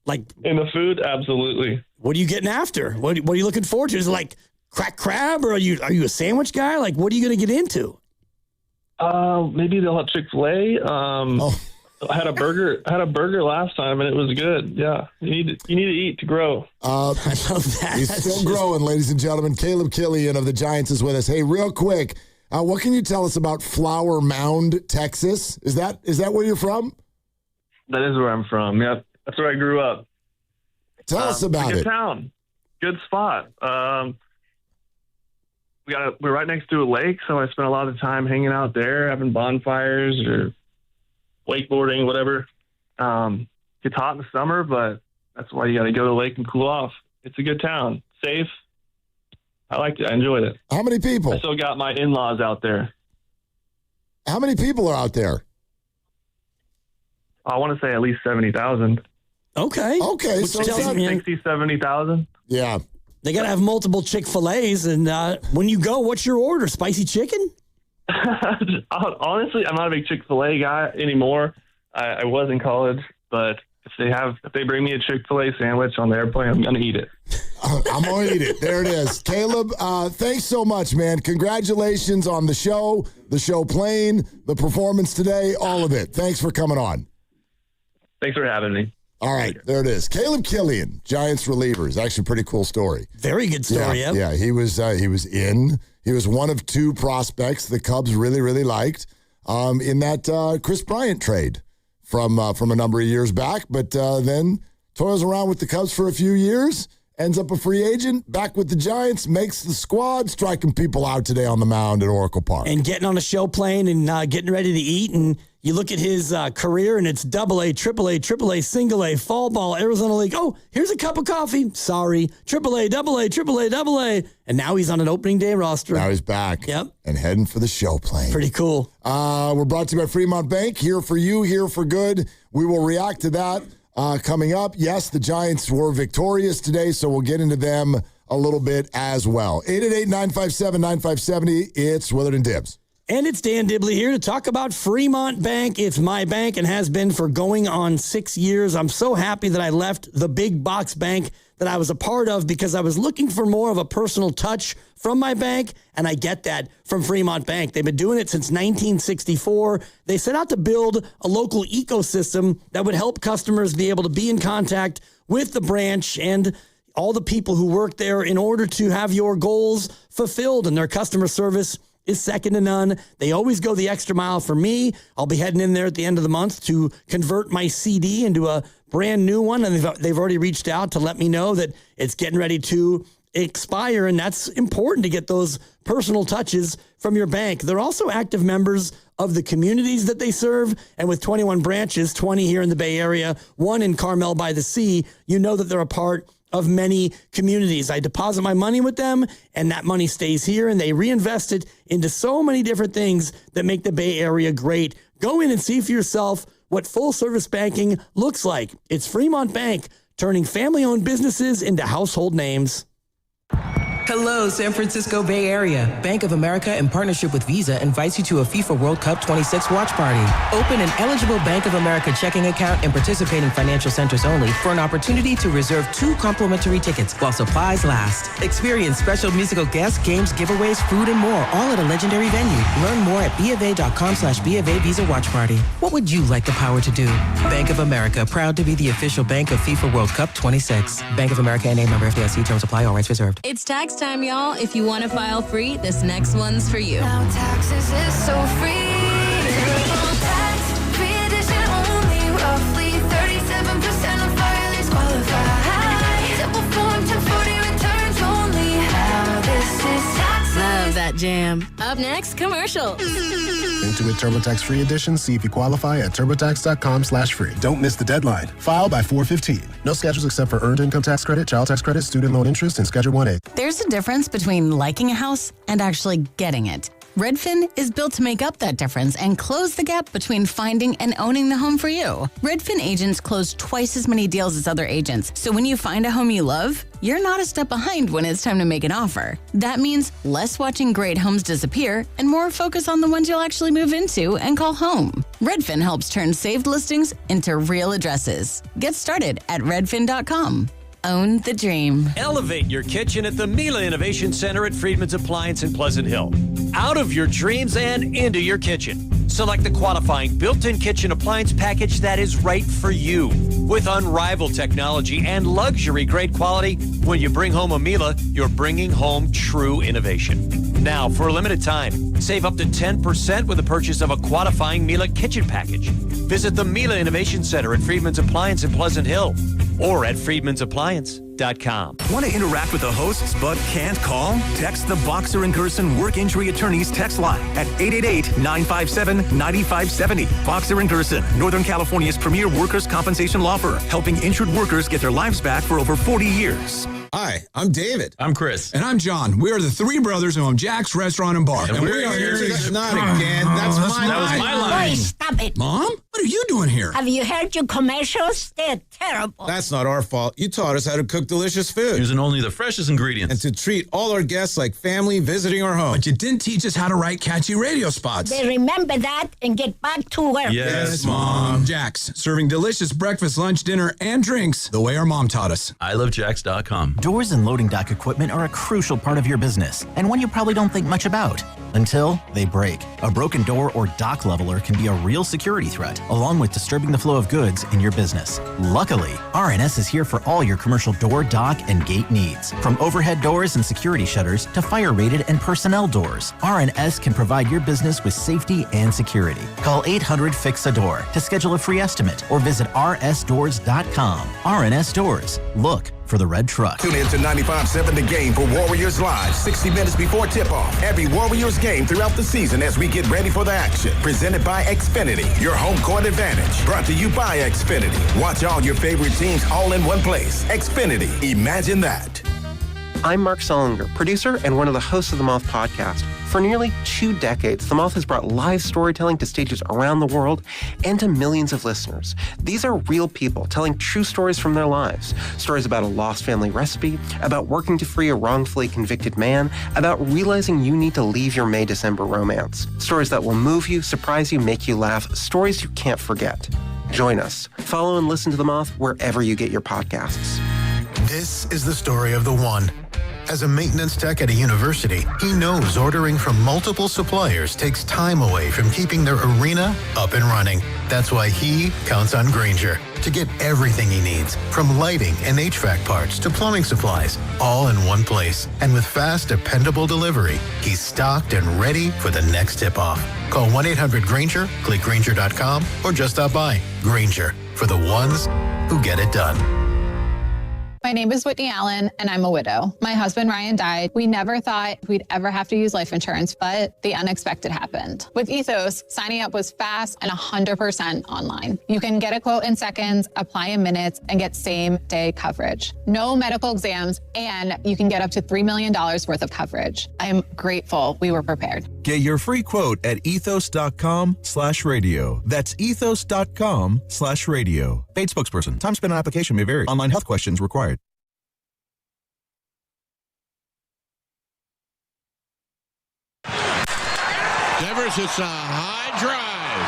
like in the food, absolutely. What are you getting after? What are you looking forward to? Is it like cracked crab, or are you a sandwich guy? Like, what are you going to get into? Maybe they'll have Chick-fil-A. I had a burger last time, and it was good. Yeah, you need to eat to grow. I love that. He's still growing, ladies and gentlemen. Caleb Killian of the Giants is with us. Hey, real quick, what can you tell us about Flower Mound, Texas? Is that where you're from? That is where I'm from. Yeah, that's where I grew up. Tell us about good it. Good town, good spot. We're right next to a lake, so I spent a lot of time hanging out there, having bonfires or wakeboarding, whatever. Gets hot in the summer, but that's why you got to go to the lake and cool off. It's a good town, safe. I liked it. I enjoyed it. How many people? I still got my in-laws out there. How many people are out there? I want to say at least 70,000. Okay. So 60, 70,000. Yeah. They got to have multiple Chick-fil-A's. And when you go, what's your order? Spicy chicken? Honestly, I'm not a big Chick-fil-A guy anymore. I was in college, but if they bring me a Chick-fil-A sandwich on the airplane, I'm going to eat it. I'm going to eat it. There it is. Caleb, thanks so much, man. Congratulations on the show plane, the performance today, all of it. Thanks for coming on. Thanks for having me. All right, there it is. Caleb Killian, Giants relievers. Actually, pretty cool story. Very good story, Yeah, he was one of two prospects the Cubs really, really liked in that Chris Bryant trade from a number of years back, but then toils around with the Cubs for a few years, ends up a free agent, back with the Giants, makes the squad, striking people out today on the mound at Oracle Park. And getting on a show plane and getting ready to eat. And you look at his career, and it's AA, AAA, Single A, Fall Ball, Arizona League. Oh, here's a cup of coffee. Sorry. AAA, AA. And now he's on an opening day roster. Now he's back. Yep. And heading for the show plane. Pretty cool. We're brought to you by Fremont Bank. Here for you, here for good. We will react to that. Coming up, yes, the Giants were victorious today, so we'll get into them a little bit as well. 888-957-9570, it's Willard and Dibs. And it's Dan Dibley here to talk about Fremont Bank. It's my bank and has been for going on 6 years. I'm so happy that I left the big box bank that I was a part of because I was looking for more of a personal touch from my bank, and I get that from Fremont Bank. They've been doing it since 1964. They set out to build a local ecosystem that would help customers be able to be in contact with the branch and all the people who work there in order to have your goals fulfilled, and their customer service is second to none. They always go the extra mile for me. I'll be heading in there at the end of the month to convert my CD into a brand new one, and they've already reached out to let me know that it's getting ready to expire, and that's important to get those personal touches from your bank. They're also active members of the communities that they serve, and with 21 branches, 20 here in the Bay Area, 1 in Carmel by the Sea, you know that they're a part of many communities. I deposit my money with them, and that money stays here, and they reinvest it into so many different things that make the Bay Area great. Go in and see for yourself what full-service banking looks like. It's Fremont Bank, turning family-owned businesses into household names. Hello, San Francisco Bay Area. Bank of America, in partnership with Visa, invites you to a FIFA World Cup 26 watch party. Open an eligible Bank of America checking account in participating financial centers only for an opportunity to reserve 2 complimentary tickets while supplies last. Experience special musical guests, games, giveaways, food, and more, all at a legendary venue. Learn more at BofA.com/BofA Visa Watch Party. What would you like the power to do? Bank of America, proud to be the official bank of FIFA World Cup 26. Bank of America NA, member FDIC. Terms apply. All rights reserved. It's tax time, y'all. If you want to file free, this next one's for you. Now taxes is so free. Tax free edition only. Roughly 37% of filers qualify. Simple form 1040 returns only. How this is tax. Love that jam. Up next, commercial. Intuit TurboTax Free Edition. See if you qualify at TurboTax.com/free. Don't miss the deadline. File by 4/15. No schedules except for earned income tax credit, child tax credit, student loan interest, and Schedule 1A. There's a difference between liking a house and actually getting it. Redfin is built to make up that difference and close the gap between finding and owning the home for you. Redfin agents close twice as many deals as other agents, so when you find a home you love, you're not a step behind when it's time to make an offer. That means less watching great homes disappear and more focus on the ones you'll actually move into and call home. Redfin helps turn saved listings into real addresses. Get started at redfin.com. Own the dream. Elevate your kitchen at the Miele Innovation Center at Friedman's Appliance in Pleasant Hill. Out of your dreams and into your kitchen. Select the qualifying built-in kitchen appliance package that is right for you. With unrivaled technology and luxury-grade quality, when you bring home a Miele, you're bringing home true innovation. Now, for a limited time, save up to 10% with the purchase of a qualifying Miele kitchen package. Visit the Miele Innovation Center at Friedman's Appliance in Pleasant Hill or at friedmansappliance.com. Want to interact with the hosts but can't call? Text the Boxer and Gerson Work Injury Attorneys text line at 888-957-9570. Boxer and Gerson, Northern California's premier workers' compensation law firm, helping injured workers get their lives back for over 40 years. Hi, I'm David. I'm Chris. And I'm John. We are the 3 brothers who own Jack's Restaurant and Bar. And we are here to... Not again. That was my line. Boy, stop it. Mom? What are you doing here? Have you heard your commercials? That terrible. That's not our fault. You taught us how to cook delicious food. Using only the freshest ingredients. And to treat all our guests like family visiting our home. But you didn't teach us how to write catchy radio spots. They remember that and get back to work. Yes, Mom. Jax, serving delicious breakfast, lunch, dinner, and drinks the way our mom taught us. ilovejax.com. Doors and loading dock equipment are a crucial part of your business, and one you probably don't think much about until they break. A broken door or dock leveler can be a real security threat, along with disturbing the flow of goods in your business. Luckily, RNS is here for all your commercial door, dock, and gate needs. From overhead doors and security shutters to fire-rated and personnel doors, RNS can provide your business with safety and security. Call 800-FIX-A-DOOR to schedule a free estimate or visit rsdoors.com. RNS Doors. Look for the red truck. Tune in to 95.7 The Game for Warriors Live, 60 minutes before tip-off. Every Warriors game throughout the season as we get ready for the action. Presented by Xfinity, your home court advantage. Brought to you by Xfinity. Watch all your favorite teams all in one place. Xfinity, imagine that. I'm Mark Solinger, producer and one of the hosts of the Moth podcast. For nearly 2 decades, The Moth has brought live storytelling to stages around the world and to millions of listeners. These are real people telling true stories from their lives. Stories about a lost family recipe, about working to free a wrongfully convicted man, about realizing you need to leave your May-December romance. Stories that will move you, surprise you, make you laugh. Stories you can't forget. Join us. Follow and listen to The Moth wherever you get your podcasts. This is the story of the one. As a maintenance tech at a university, he knows ordering from multiple suppliers takes time away from keeping their arena up and running. That's why he counts on Grainger to get everything he needs, from lighting and HVAC parts to plumbing supplies, all in one place. And with fast, dependable delivery, he's stocked and ready for the next tip-off. Call 1-800-GRAINGER, click Grainger.com, or just stop by. Grainger, for the ones who get it done. My name is Whitney Allen, and I'm a widow. My husband, Ryan, died. We never thought we'd ever have to use life insurance, but the unexpected happened. With Ethos, signing up was fast and 100% online. You can get a quote in seconds, apply in minutes, and get same-day coverage. No medical exams, and you can get up to $3 million worth of coverage. I am grateful we were prepared. Get your free quote at ethos.com/radio. That's ethos.com/radio. Paid spokesperson. Time spent on application may vary. Online health questions required. Devers hits a high drive.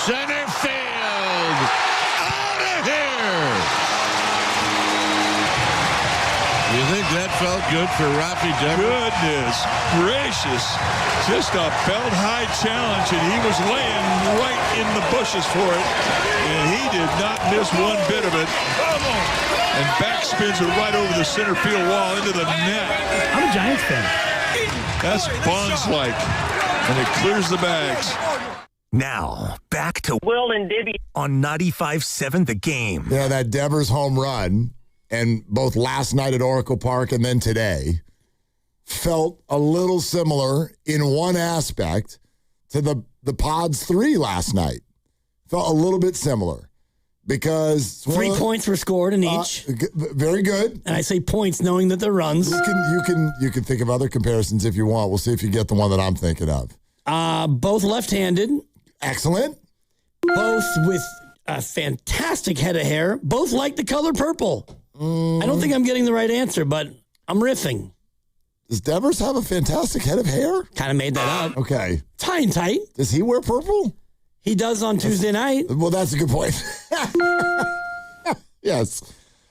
Center field. Out of here. You think that felt good for Rafi Devers? Goodness gracious. Just a belt high challenge, and he was laying right in the bushes for it. And he did not miss one bit of it. And backspins it right over the center field wall into the net. I'm a Giants fan. That's Bonds-like, and it clears the bags. Now, back to Will and Dibby on 95.7 The Game. Yeah, that Devers home run, and both last night at Oracle Park and then today, felt a little similar in one aspect to the Pods 3 last night. Felt a little bit similar. Because 3 points were scored in each. Very good. And I say points knowing that they're runs. You can think of other comparisons if you want. We'll see if you get the one that I'm thinking of. Both left-handed. Excellent. Both with a fantastic head of hair. Both like the color purple. I don't think I'm getting the right answer, but I'm riffing. Does Devers have a fantastic head of hair? Kind of made that up. Okay. Tie and tight. Does he wear purple? He does on Tuesday night. Well, that's a good point. Yes.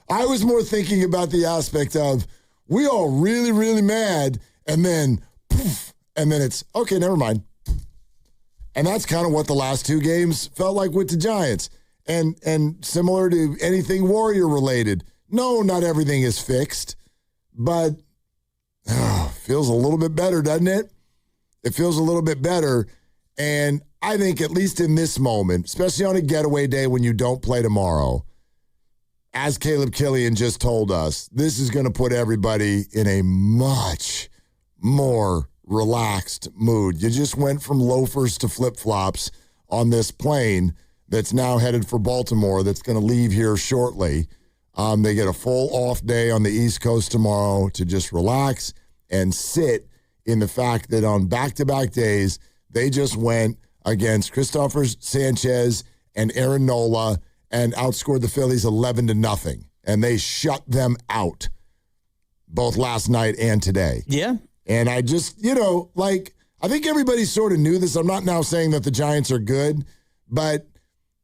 I was more thinking about the aspect of we all really, really mad, and then poof, and then it's, okay, never mind. And that's kind of what the last 2 games felt like with the Giants. And similar to anything Warrior related. No, not everything is fixed, but feels a little bit better, doesn't it? It feels a little bit better. And I think at least in this moment, especially on a getaway day when you don't play tomorrow, as Caleb Killian just told us, this is going to put everybody in a much more relaxed mood. You just went from loafers to flip-flops on this plane that's now headed for Baltimore that's going to leave here shortly. They get a full off day on the East Coast tomorrow to just relax and sit in the fact that on back-to-back days, they just went against Christopher Sanchez and Aaron Nola and outscored the Phillies 11-0. And they shut them out both last night and today. Yeah. And I just, I think everybody sort of knew this. I'm not now saying that the Giants are good, but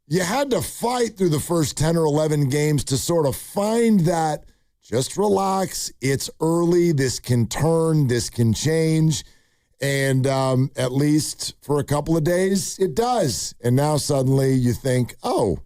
you had to fight through the first 10 or 11 games to sort of find that just relax. It's early. This can turn. This can change. And at least for a couple of days, it does. And now suddenly you think, oh,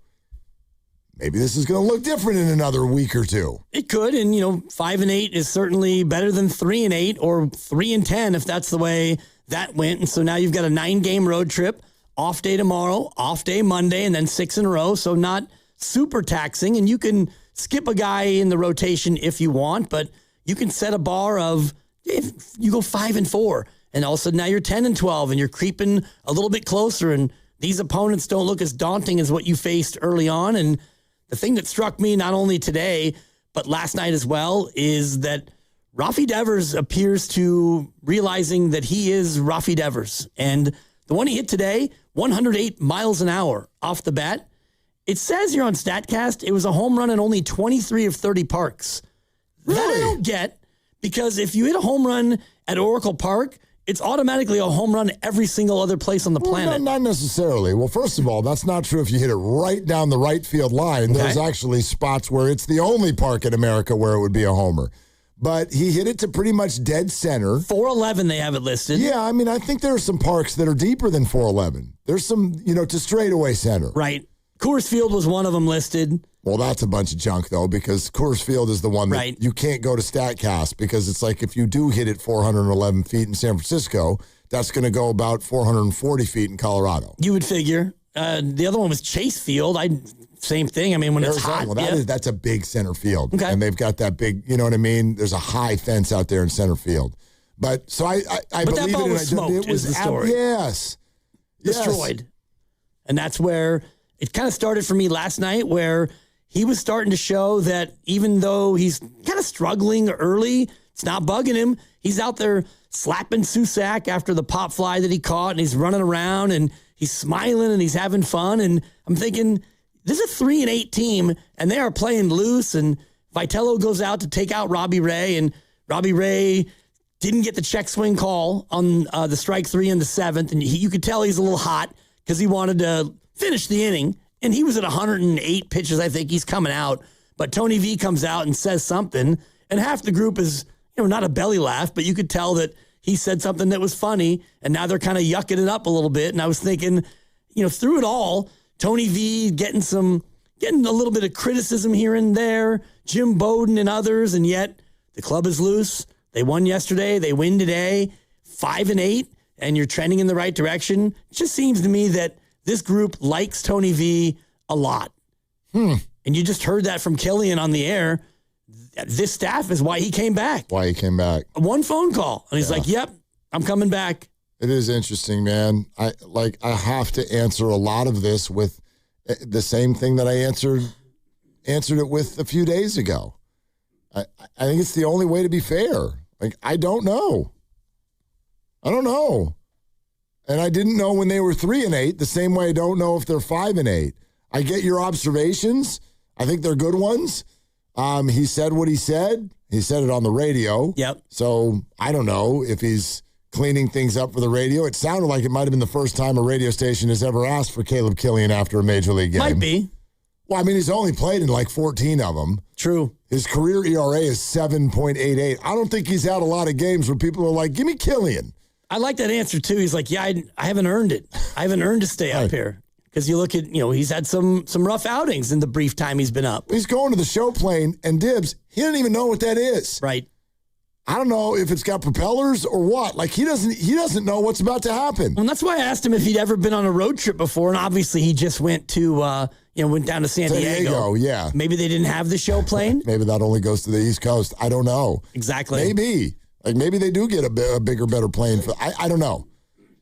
maybe this is going to look different in another week or two. It could. And, 5-8 is certainly better than 3-8 or 3-10 if that's the way that went. And so now you've got a 9-game road trip. Off day tomorrow, off day Monday, and then 6 in a row. So not super taxing. And you can skip a guy in the rotation if you want, but you can set a bar of if you go 5-4, and all of a sudden now you're 10-12, and you're creeping a little bit closer. And these opponents don't look as daunting as what you faced early on. And the thing that struck me not only today, but last night as well, is that Rafi Devers appears to realizing that he is Rafi Devers. And the one he hit today, 108 miles an hour off the bat. It says here on StatCast it was a home run in only 23 of 30 parks. Really? That I don't get, because if you hit a home run at Oracle Park, it's automatically a home run every single other place on the planet. Not necessarily. Well, first of all, that's not true if you hit it right down the right field line. Okay. There's actually spots where it's the only park in America where it would be a homer. But he hit it to pretty much dead center. 411, they have it listed. Yeah, I mean, I think there are some parks that are deeper than 411. There's some, to straightaway center. Right. Coors Field was one of them listed. Well, that's a bunch of junk, though, because Coors Field is the one that you can't go to StatCast, because it's like if you do hit it 411 feet in San Francisco, that's going to go about 440 feet in Colorado. You would figure. The other one was Chase Field. Same thing. I mean, when it's hot. Well, that's a big center field. Okay. And they've got that big, you know what I mean? There's a high fence out there in center field. But so I but believe that ball it. Was smoked, it was the story. Yes. Destroyed. And that's where it kind of started for me last night, where he was starting to show that even though he's kind of struggling early, it's not bugging him. He's out there slapping Susac after the pop fly that he caught, and he's running around, and he's smiling, and he's having fun. And I'm thinking, this is a 3-8 team, and they are playing loose, and Vitello goes out to take out Robbie Ray, and Robbie Ray didn't get the check swing call on the strike 3 in the 7th, and you could tell he's a little hot because he wanted to finish the inning, and he was at 108 pitches. I think he's coming out, but Tony V comes out and says something, and half the group is, not a belly laugh, but you could tell that he said something that was funny, and now they're kind of yucking it up a little bit, and I was thinking, through it all, Tony V getting a little bit of criticism here and there, Jim Bowden and others, and yet the club is loose. They won yesterday. They win today, 5-8, and you're trending in the right direction. It just seems to me that this group likes Tony V a lot. And you just heard that from Killian on the air. This staff is why he came back. One phone call, and he's like, yep, I'm coming back. It is interesting, man. I have to answer a lot of this with the same thing that I answered it with a few days ago. I think it's the only way to be fair. I don't know. And I didn't know when they were 3-8, the same way I don't know if they're 5-8. I get your observations. I think they're good ones. He said what he said. He said it on the radio. Yep. So I don't know if he's cleaning things up for the radio. It sounded like it might have been the first time a radio station has ever asked for Caleb Killian after a major league game. Might be. Well, I mean, he's only played in like 14 of them. True. His career ERA is 7.88. I don't think he's had a lot of games where people are like, give me Killian. I like that answer, too. He's like, yeah, I haven't earned it. I haven't earned to stay up here. Because you look at, he's had some rough outings in the brief time he's been up. He's going to the show plane, and Dibs, he didn't even know what that is. Right. I don't know if it's got propellers or what. Like, he doesn't know what's about to happen. And that's why I asked him if he'd ever been on a road trip before, and obviously he just went to, went down to San Diego. Yeah. Maybe they didn't have the show plane. Maybe that only goes to the East Coast. I don't know. Exactly. Maybe. Like, maybe they do get a bigger, better plane. I don't know.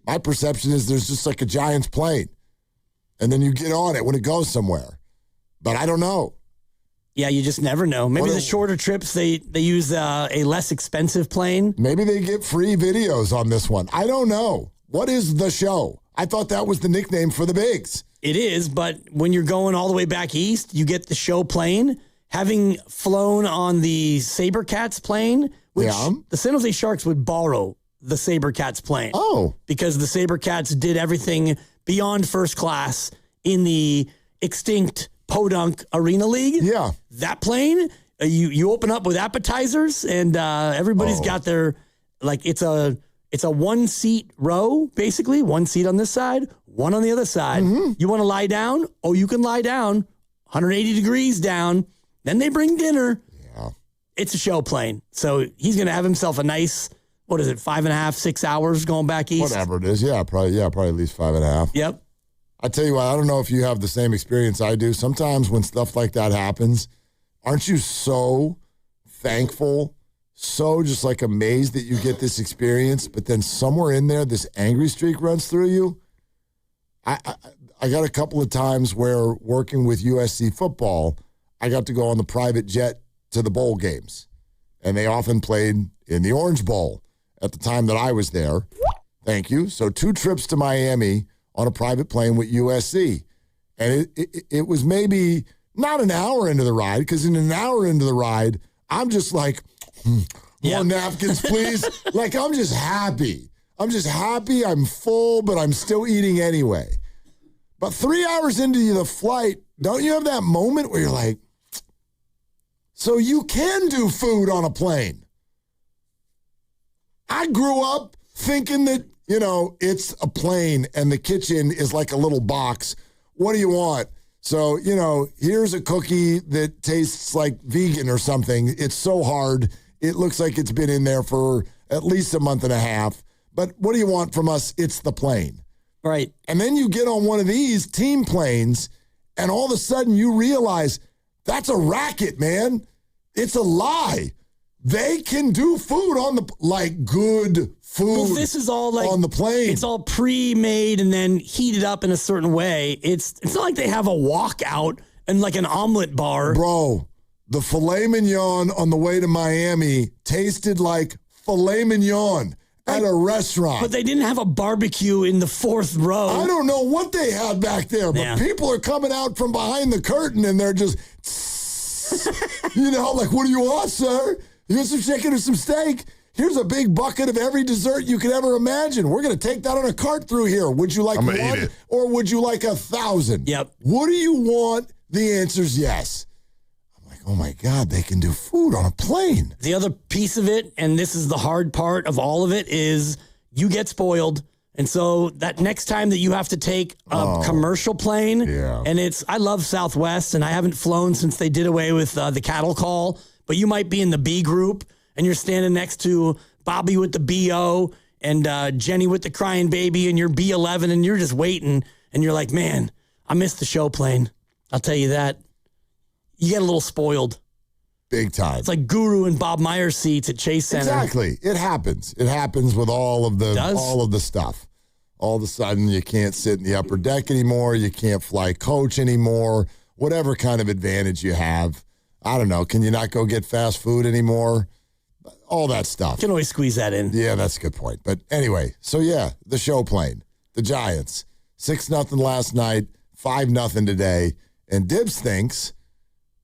My perception is there's just like a Giants plane. And then you get on it when it goes somewhere. But I don't know. Yeah, you just never know. Maybe the shorter trips, they use a less expensive plane. Maybe they get free videos on this one. I don't know. What is the show? I thought that was the nickname for the Bigs. It is, but when you're going all the way back east, you get the show plane. Having flown on the SaberCats plane, which the San Jose Sharks would borrow the SaberCats plane. Oh. Because the SaberCats did everything beyond first class in the extinct Podunk Arena League. Yeah. That plane, you open up with appetizers, and everybody's got their, like, it's a one-seat row, basically. One seat on this side, one on the other side. You want to lie down? Oh, you can lie down. 180 degrees down. Then they bring dinner. Yeah. It's a show plane. So he's going to have himself a nice, 5.5, 6 hours going back east? Whatever it is. Yeah, probably at least 5.5. Yep. I tell you what, I don't know if you have the same experience I do. Sometimes when stuff like that happens, aren't you so thankful, so just like amazed that you get this experience, but then somewhere in there, this angry streak runs through you? I got a couple of times where working with USC football, I got to go on the private jet to the bowl games, and they often played in the Orange Bowl at the time that I was there. Thank you. So 2 trips to Miami on a private plane with USC, and it was maybe not an hour into the ride, because in an hour into the ride, I'm just like, more napkins, please. Like, I'm just happy. I'm full, but I'm still eating anyway. But 3 hours into the flight, don't you have that moment where you're like, so you can do food on a plane? I grew up thinking that, it's a plane and the kitchen is like a little box. What do you want? So, here's a cookie that tastes like vegan or something. It's so hard. It looks like it's been in there for at least a month and a half. But what do you want from us? It's the plane. Right. And then you get on one of these team planes, and all of a sudden you realize that's a racket, man. It's a lie. They can do food on good food. Well, this is all on the plane. It's all pre-made and then heated up in a certain way. It's not like they have a walkout and like an omelet bar. Bro, the filet mignon on the way to Miami tasted like filet mignon at a restaurant. But they didn't have a barbecue in the 4th row. I don't know what they had back there, but people are coming out from behind the curtain and they're just, like, what do you want, sir? You want some chicken or some steak? Here's a big bucket of every dessert you could ever imagine. We're going to take that on a cart through here. Would you like one or would you like 1,000? Yep. What do you want? The answer's yes. I'm like, oh my God, they can do food on a plane. The other piece of it, and this is the hard part of all of it, is you get spoiled. And so that next time that you have to take a commercial plane, and I love Southwest, and I haven't flown since they did away with the cattle call, but you might be in the B group, and you're standing next to Bobby with the BO and Jenny with the crying baby, and you're B11, and you're just waiting, and you're like, man, I missed the show plane. I'll tell you that. You get a little spoiled. Big time. It's like Guru and Bob Meyer seats at Chase Center. Exactly. It happens. It happens with all of the stuff. All of a sudden, you can't sit in the upper deck anymore. You can't fly coach anymore. Whatever kind of advantage you have. I don't know. Can you not go get fast food anymore? All that stuff. You can always squeeze that in. Yeah, that's a good point. But anyway, so the show plane, the Giants, 6-0 last night, 5-0 today. And Dibs thinks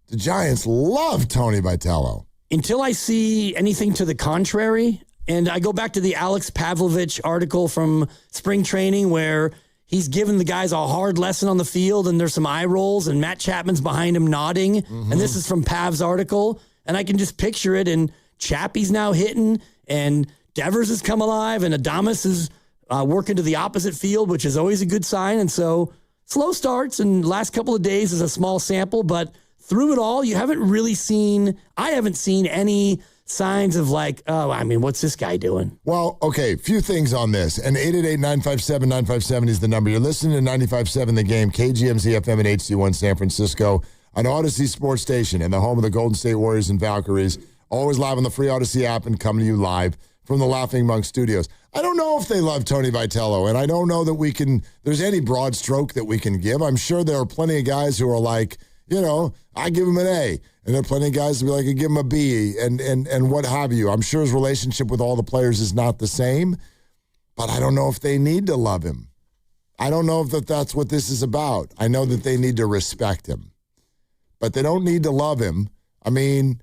the Giants love Tony Vitello. Until I see anything to the contrary, and I go back to the Alex Pavlovich article from spring training where he's given the guys a hard lesson on the field and there's some eye rolls and Matt Chapman's behind him nodding. Mm-hmm. And this is from Pav's article. And I can just picture it. And Chappie's now hitting and Devers has come alive and Adames is working to the opposite field, which is always a good sign. And so slow starts and last couple of days is a small sample, but through it all, I haven't seen any signs of what's this guy doing? Well, okay, few things on this. And 888-957-957 is the number. You're listening to 95.7 The Game, KGMZ FM and HD1 San Francisco, on Odyssey Sports Station and the home of the Golden State Warriors and Valkyries. Always live on the free Odyssey app and coming to you live from the Laughing Monk Studios. I don't know if they love Tony Vitello, and I don't know that there's any broad stroke that we can give. I'm sure there are plenty of guys who are like, I give him an A. And there are plenty of guys to be like, I give him a B and what have you. I'm sure his relationship with all the players is not the same, but I don't know if they need to love him. I don't know if that's what this is about. I know that they need to respect him, but they don't need to love him. I mean,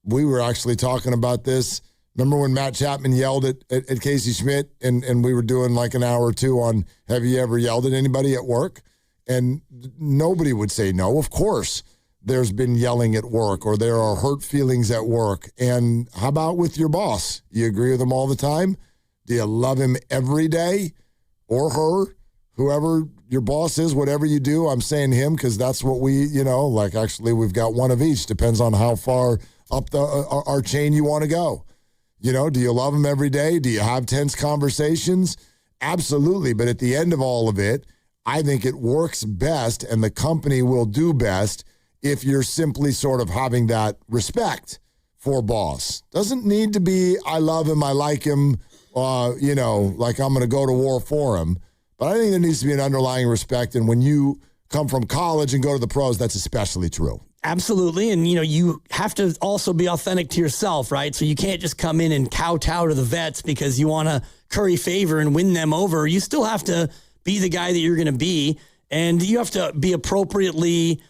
we were actually talking about this. Remember when Matt Chapman yelled at Casey Schmidt and we were doing like an hour or two on, have you ever yelled at anybody at work? And nobody would say no. Of course, there's been yelling at work or there are hurt feelings at work. And how about with your boss? You agree with him all the time? Do you love him every day? Or her, whoever your boss is, whatever you do, I'm saying him because that's what we, like actually we've got one of each. Depends on how far up our chain you want to go. Do you love him every day? Do you have tense conversations? Absolutely. But at the end of all of it, I think it works best and the company will do best if you're simply sort of having that respect for boss. Doesn't need to be, I love him, I like him, like I'm going to go to war for him. But I think there needs to be an underlying respect. And when you come from college and go to the pros, that's especially true. Absolutely. And, you have to also be authentic to yourself, right? So you can't just come in and kowtow to the vets because you want to curry favor and win them over. You still have to be the guy that you're going to be. And you have to be appropriately,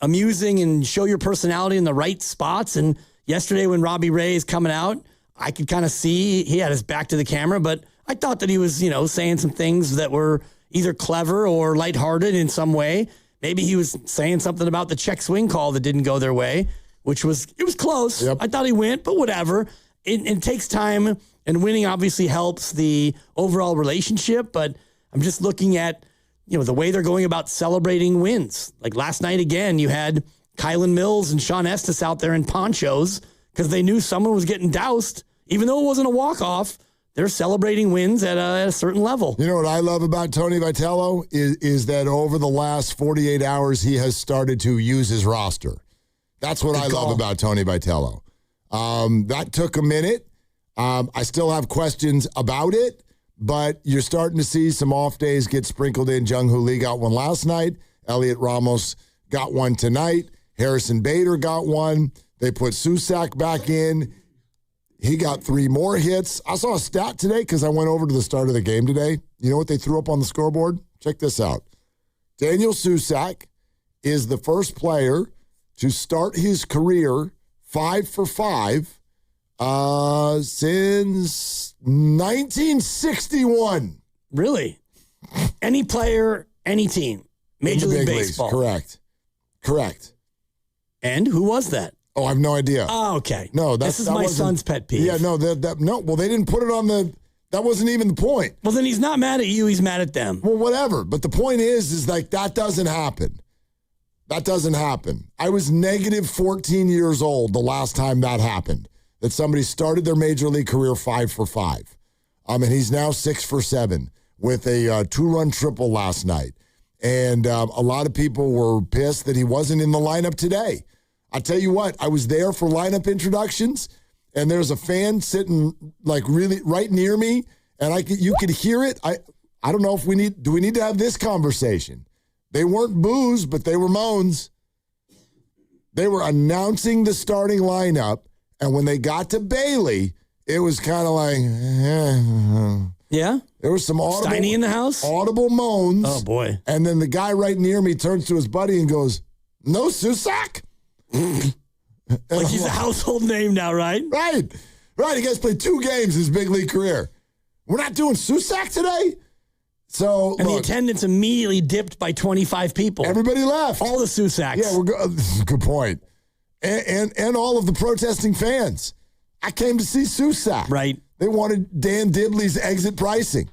amusing and show your personality in the right spots. And yesterday when Robbie Ray is coming out, I could kind of see he had his back to the camera, but I thought that he was, saying some things that were either clever or lighthearted in some way. Maybe he was saying something about the check swing call that didn't go their way, it was close. Yep. I thought he went, but whatever. It takes time, and winning obviously helps the overall relationship, but I'm just looking at, the way they're going about celebrating wins. Like last night again, you had Kylan Mills and Sean Estes out there in ponchos because they knew someone was getting doused. Even though it wasn't a walk-off, they're celebrating wins at a certain level. You know what I love about Tony Vitello is that over the last 48 hours, he has started to use his roster. That's what I love about Tony Vitello. That took a minute. I still have questions about it, but you're starting to see some off days get sprinkled in. Jung Hoo Lee got one last night. Elliot Ramos got one tonight. Harrison Bader got one. They put Susac back in. He got 3 more hits. I saw a stat today because I went over to the start of the game today. You know what they threw up on the scoreboard? Check this out. Daniel Susac is the first player to start his career 5 for 5 since 1961. Really? Any player, any team. Major League Baseball. Correct. And who was that? Oh, I have no idea. Oh, okay. No, this is my son's pet peeve. Yeah, no, no. Well, they didn't put it on the. That wasn't even the point. Well, then he's not mad at you. He's mad at them. Well, whatever. But the point is like that doesn't happen. That doesn't happen. I was negative 14 years old the last time that happened. That somebody started their major league career 5 for 5. And he's now 6 for 7 with a 2-run triple last night. And a lot of people were pissed that he wasn't in the lineup today. I tell you what, I was there for lineup introductions, and there's a fan sitting like really right near me, and you could hear it. I don't know if we need to have this conversation. They weren't boos, but they were moans. They were announcing the starting lineup, and when they got to Bailey, it was kind of like, yeah. There was some Steiny in the house? Audible moans. Oh boy! And then the guy right near me turns to his buddy and goes, "No Susac." Like he's a household name now, right? Right. He guy's played 2 games in his big league career. We're not doing Susac today? So the attendance immediately dipped by 25 people. Everybody left. All the Susacs. Yeah, this is a good point. And all of the protesting fans. I came to see Susac. Right. They wanted Dan Dibley's exit pricing.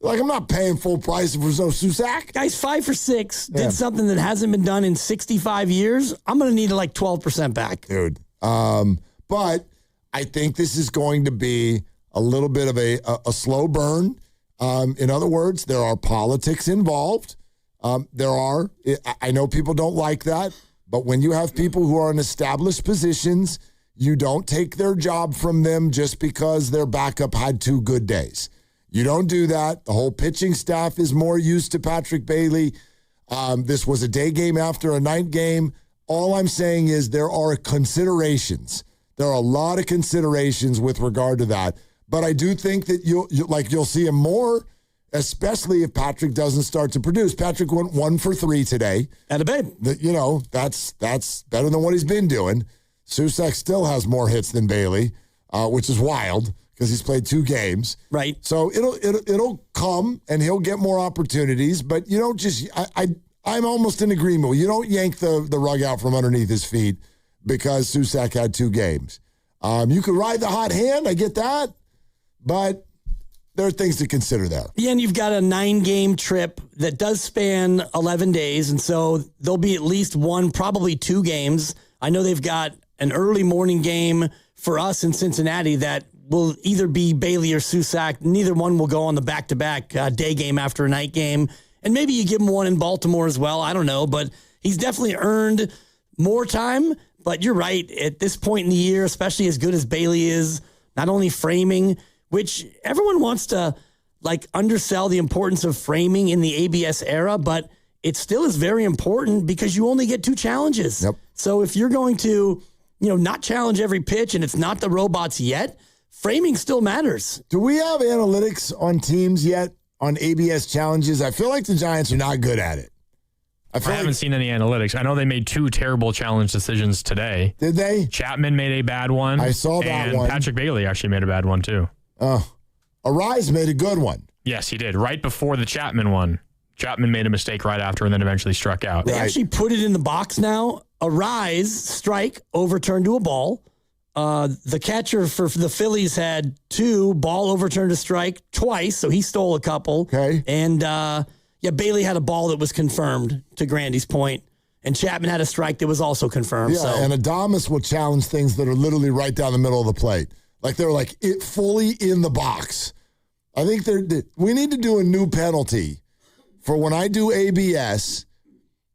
Like, I'm not paying full price for no Susac. Guys, 5 for 6 did something that hasn't been done in 65 years. I'm going to need like 12% back. Dude. But I think this is going to be a little bit of a slow burn. In other words, there are politics involved. I know people don't like that, but when you have people who are in established positions, you don't take their job from them just because their backup had 2 good days. You don't do that. The whole pitching staff is more used to Patrick Bailey. This was a day game after a night game. All I'm saying is there are considerations. There are a lot of considerations with regard to that. But I do think that you'll see him more especially if Patrick doesn't start to produce. Patrick went 1 for 3 today. At a babe. That's better than what he's been doing. Susac still has more hits than Bailey, which is wild because he's played 2 games. Right. So it'll come and he'll get more opportunities, but you don't just I'm almost in agreement. You don't yank the rug out from underneath his feet because Susac had 2 games. You could ride the hot hand, I get that, but there are things to consider there. Yeah, and you've got a 9-game trip that does span 11 days, and so there'll be at least 1, probably 2 games. I know they've got an early morning game for us in Cincinnati that will either be Bailey or Susac. Neither one will go on the back-to-back day game after a night game. And maybe you give him one in Baltimore as well. I don't know, but he's definitely earned more time. But you're right. At this point in the year, especially as good as Bailey is, not only framing, which everyone wants to undersell the importance of framing in the ABS era, but it still is very important because you only get 2 challenges. Yep. So if you're going to, not challenge every pitch and it's not the robots yet, framing still matters. Do we have analytics on teams yet on ABS challenges? I feel like the Giants are not good at it. I haven't seen any analytics. I know they made 2 terrible challenge decisions today. Did they? Chapman made a bad one. I saw that and one. Patrick Bailey actually made a bad one too. Arise made a good one. Yes, he did. Right before the Chapman one. Chapman made a mistake right after and then eventually struck out. They actually put it in the box now. Arise, strike, overturned to a ball. The catcher for the Phillies had 2, ball overturned to strike twice, so he stole a couple. Okay. And, Bailey had a ball that was confirmed, to Grandy's point. And Chapman had a strike that was also confirmed. Yeah, so. and Adames will challenge things that are literally right down the middle of the plate. Like they're fully in the box. I think we need to do a new penalty for when I do ABS.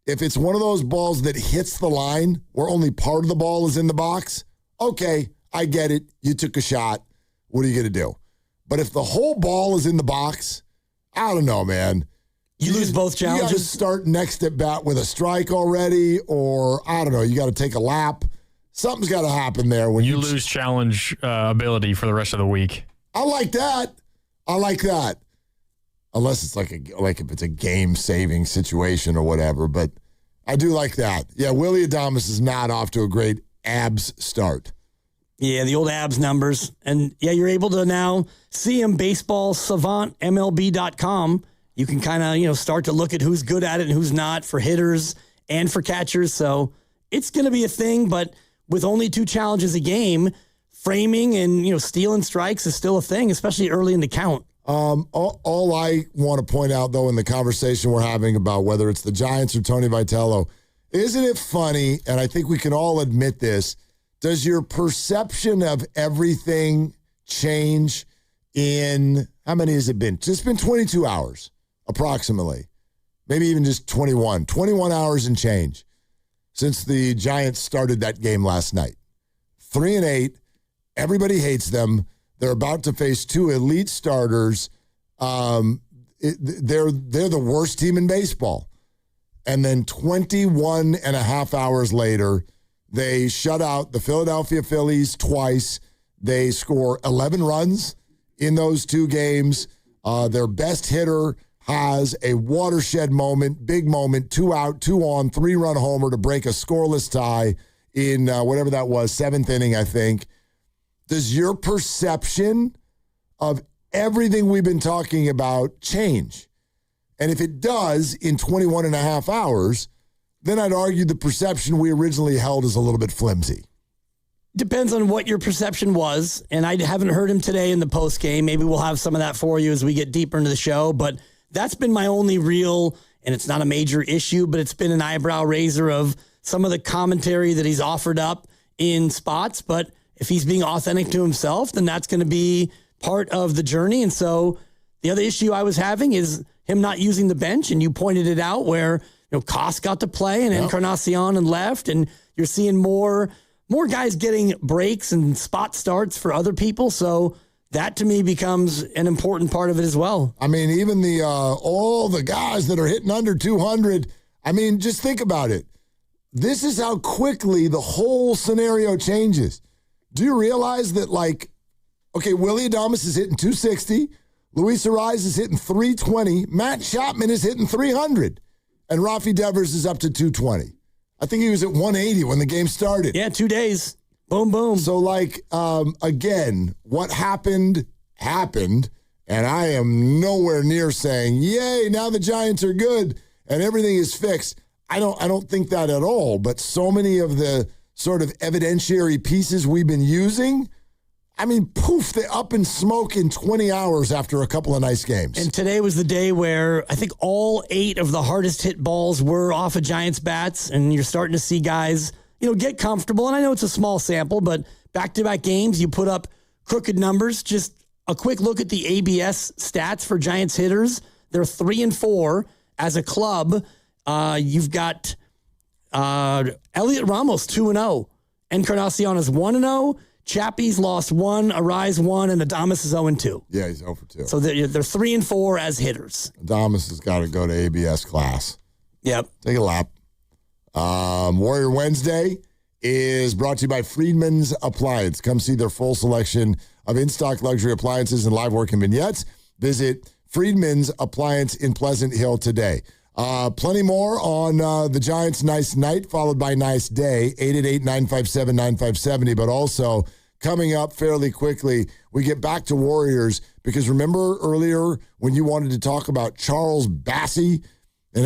If it's one of those balls that hits the line where only part of the ball is in the box, okay, I get it. You took a shot. What are you going to do? But if the whole ball is in the box, I don't know, man. You lose both challenges? You got to start next at bat with a strike already, or I don't know, you got to take a lap. Something's got to happen there. When you lose challenge ability for the rest of the week. I like that. Unless it's like if it's a game-saving situation or whatever, but I do like that. Yeah, Willy Adames is not off to a great abs start. Yeah, the old abs numbers. And, you're able to now see him, Baseball Savant, MLB.com. You can kind of, start to look at who's good at it and who's not for hitters and for catchers. So it's going to be a thing, but with only 2 challenges a game, framing and, stealing strikes is still a thing, especially early in the count. All I want to point out, though, in the conversation we're having about whether it's the Giants or Tony Vitello, isn't it funny, and I think we can all admit this, does your perception of everything change in, how many has it been? It's been 22 hours, approximately. Maybe even just 21 hours and change since the Giants started that game last night. 3-8, everybody hates them. They're about to face 2 elite starters. They're the worst team in baseball. And then 21 and a half hours later, they shut out the Philadelphia Phillies twice. They score 11 runs in those 2 games. Their best hitter has a watershed moment, big moment, 2 out, 2 on, 3-run homer to break a scoreless tie in whatever that was, 7th inning, I think. Does your perception of everything we've been talking about change? And if it does in 21 and a half hours, then I'd argue the perception we originally held is a little bit flimsy. Depends on what your perception was, and I haven't heard him today in the postgame. Maybe we'll have some of that for you as we get deeper into the show, but that's been my only real, and it's not a major issue, but it's been an eyebrow raiser of some of the commentary that he's offered up in spots. But if he's being authentic to himself, then that's going to be part of the journey. And so the other issue I was having is him not using the bench, and you pointed it out where Koss got to play and Encarnacion and left, and you're seeing more guys getting breaks and spot starts for other people. So that to me becomes an important part of it as well. I mean, even the all the guys that are hitting under 200, I mean, just think about it. This is how quickly the whole scenario changes. Do you realize that, Willy Adames is hitting 260, Luis Ariz is hitting 320. Matt Chapman is hitting 300. And Rafi Devers is up to 220. I think he was at 180 when the game started. Yeah, 2 days. Boom, boom. So, again, what happened. And I am nowhere near saying, yay, now the Giants are good and everything is fixed. I don't think that at all. But so many of the sort of evidentiary pieces we've been using, I mean, poof, they're up in smoke in 20 hours after a couple of nice games. And today was the day where I think all 8 of the hardest hit balls were off of Giants bats, and you're starting to see guys, get comfortable. And I know it's a small sample, but back-to-back games, you put up crooked numbers. Just a quick look at the ABS stats for Giants hitters. They're 3-4 as a club. You've got Elliot Ramos 2-0, Encarnacion is 1-0. Chappie's lost 1, Ariz 1, and Adames is 0-2. Yeah, he's 0-2. So they're 3-4 as hitters. Adames has got to go to ABS class. Yep. Take a lap. Warrior Wednesday is brought to you by Friedman's Appliance. Come see their full selection of in-stock luxury appliances and live working vignettes. Visit Friedman's Appliance in Pleasant Hill today. Plenty more on the Giants' nice night, followed by nice day, 888-957-9570. But also, coming up fairly quickly, we get back to Warriors, because remember earlier when you wanted to talk about Charles Bassey? And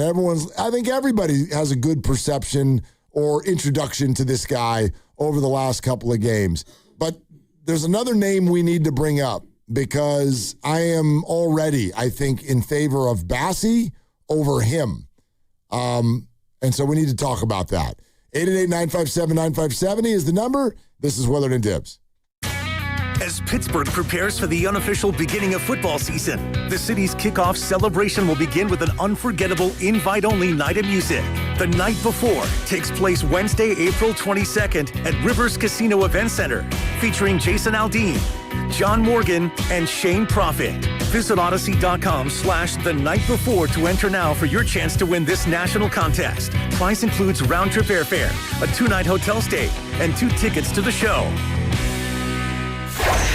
I think everybody has a good perception or introduction to this guy over the last couple of games. But there's another name we need to bring up, because I am already, I think, in favor of Bassey over him. And so we need to talk about that. 888-957-9570 is the number. This is Willard and Dibs. As Pittsburgh prepares for the unofficial beginning of football season, the city's kickoff celebration will begin with an unforgettable invite-only night of music. The night before takes place Wednesday, April 22nd at Rivers Casino Event Center, featuring Jason Aldean, John Morgan, and Shane Profit. Visit Odyssey.com/the night before to enter now for your chance to win this national contest. Price includes round-trip airfare, a 2-night hotel stay, and 2 tickets to the show.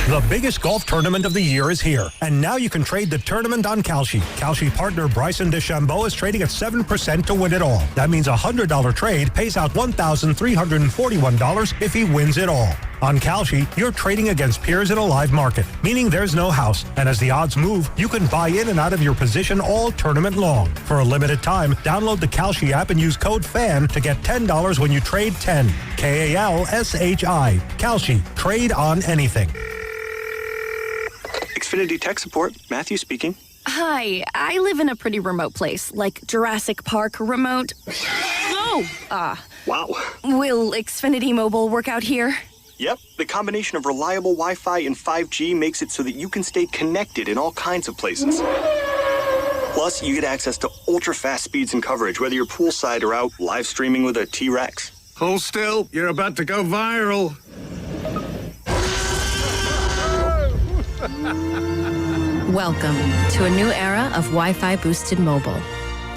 The biggest golf tournament of the year is here, and now you can trade the tournament on Kalshi. Kalshi partner Bryson DeChambeau is trading at 7% to win it all. That means a $100 trade pays out $1,341 if he wins it all. On Kalshi, you're trading against peers in a live market, meaning there's no house. And as the odds move, you can buy in and out of your position all tournament long. For a limited time, download the Kalshi app and use code FAN to get $10 when you trade 10. Kalshi. Kalshi. Trade on anything. Xfinity Tech Support, Matthew speaking. Hi, I live in a pretty remote place, like Jurassic Park remote. Oh! Wow. Will Xfinity Mobile work out here? Yep, the combination of reliable Wi-Fi and 5G makes it so that you can stay connected in all kinds of places. Plus, you get access to ultra-fast speeds and coverage, whether you're poolside or out live streaming with a T-Rex. Hold still, you're about to go viral. Welcome to a new era of Wi-Fi boosted mobile.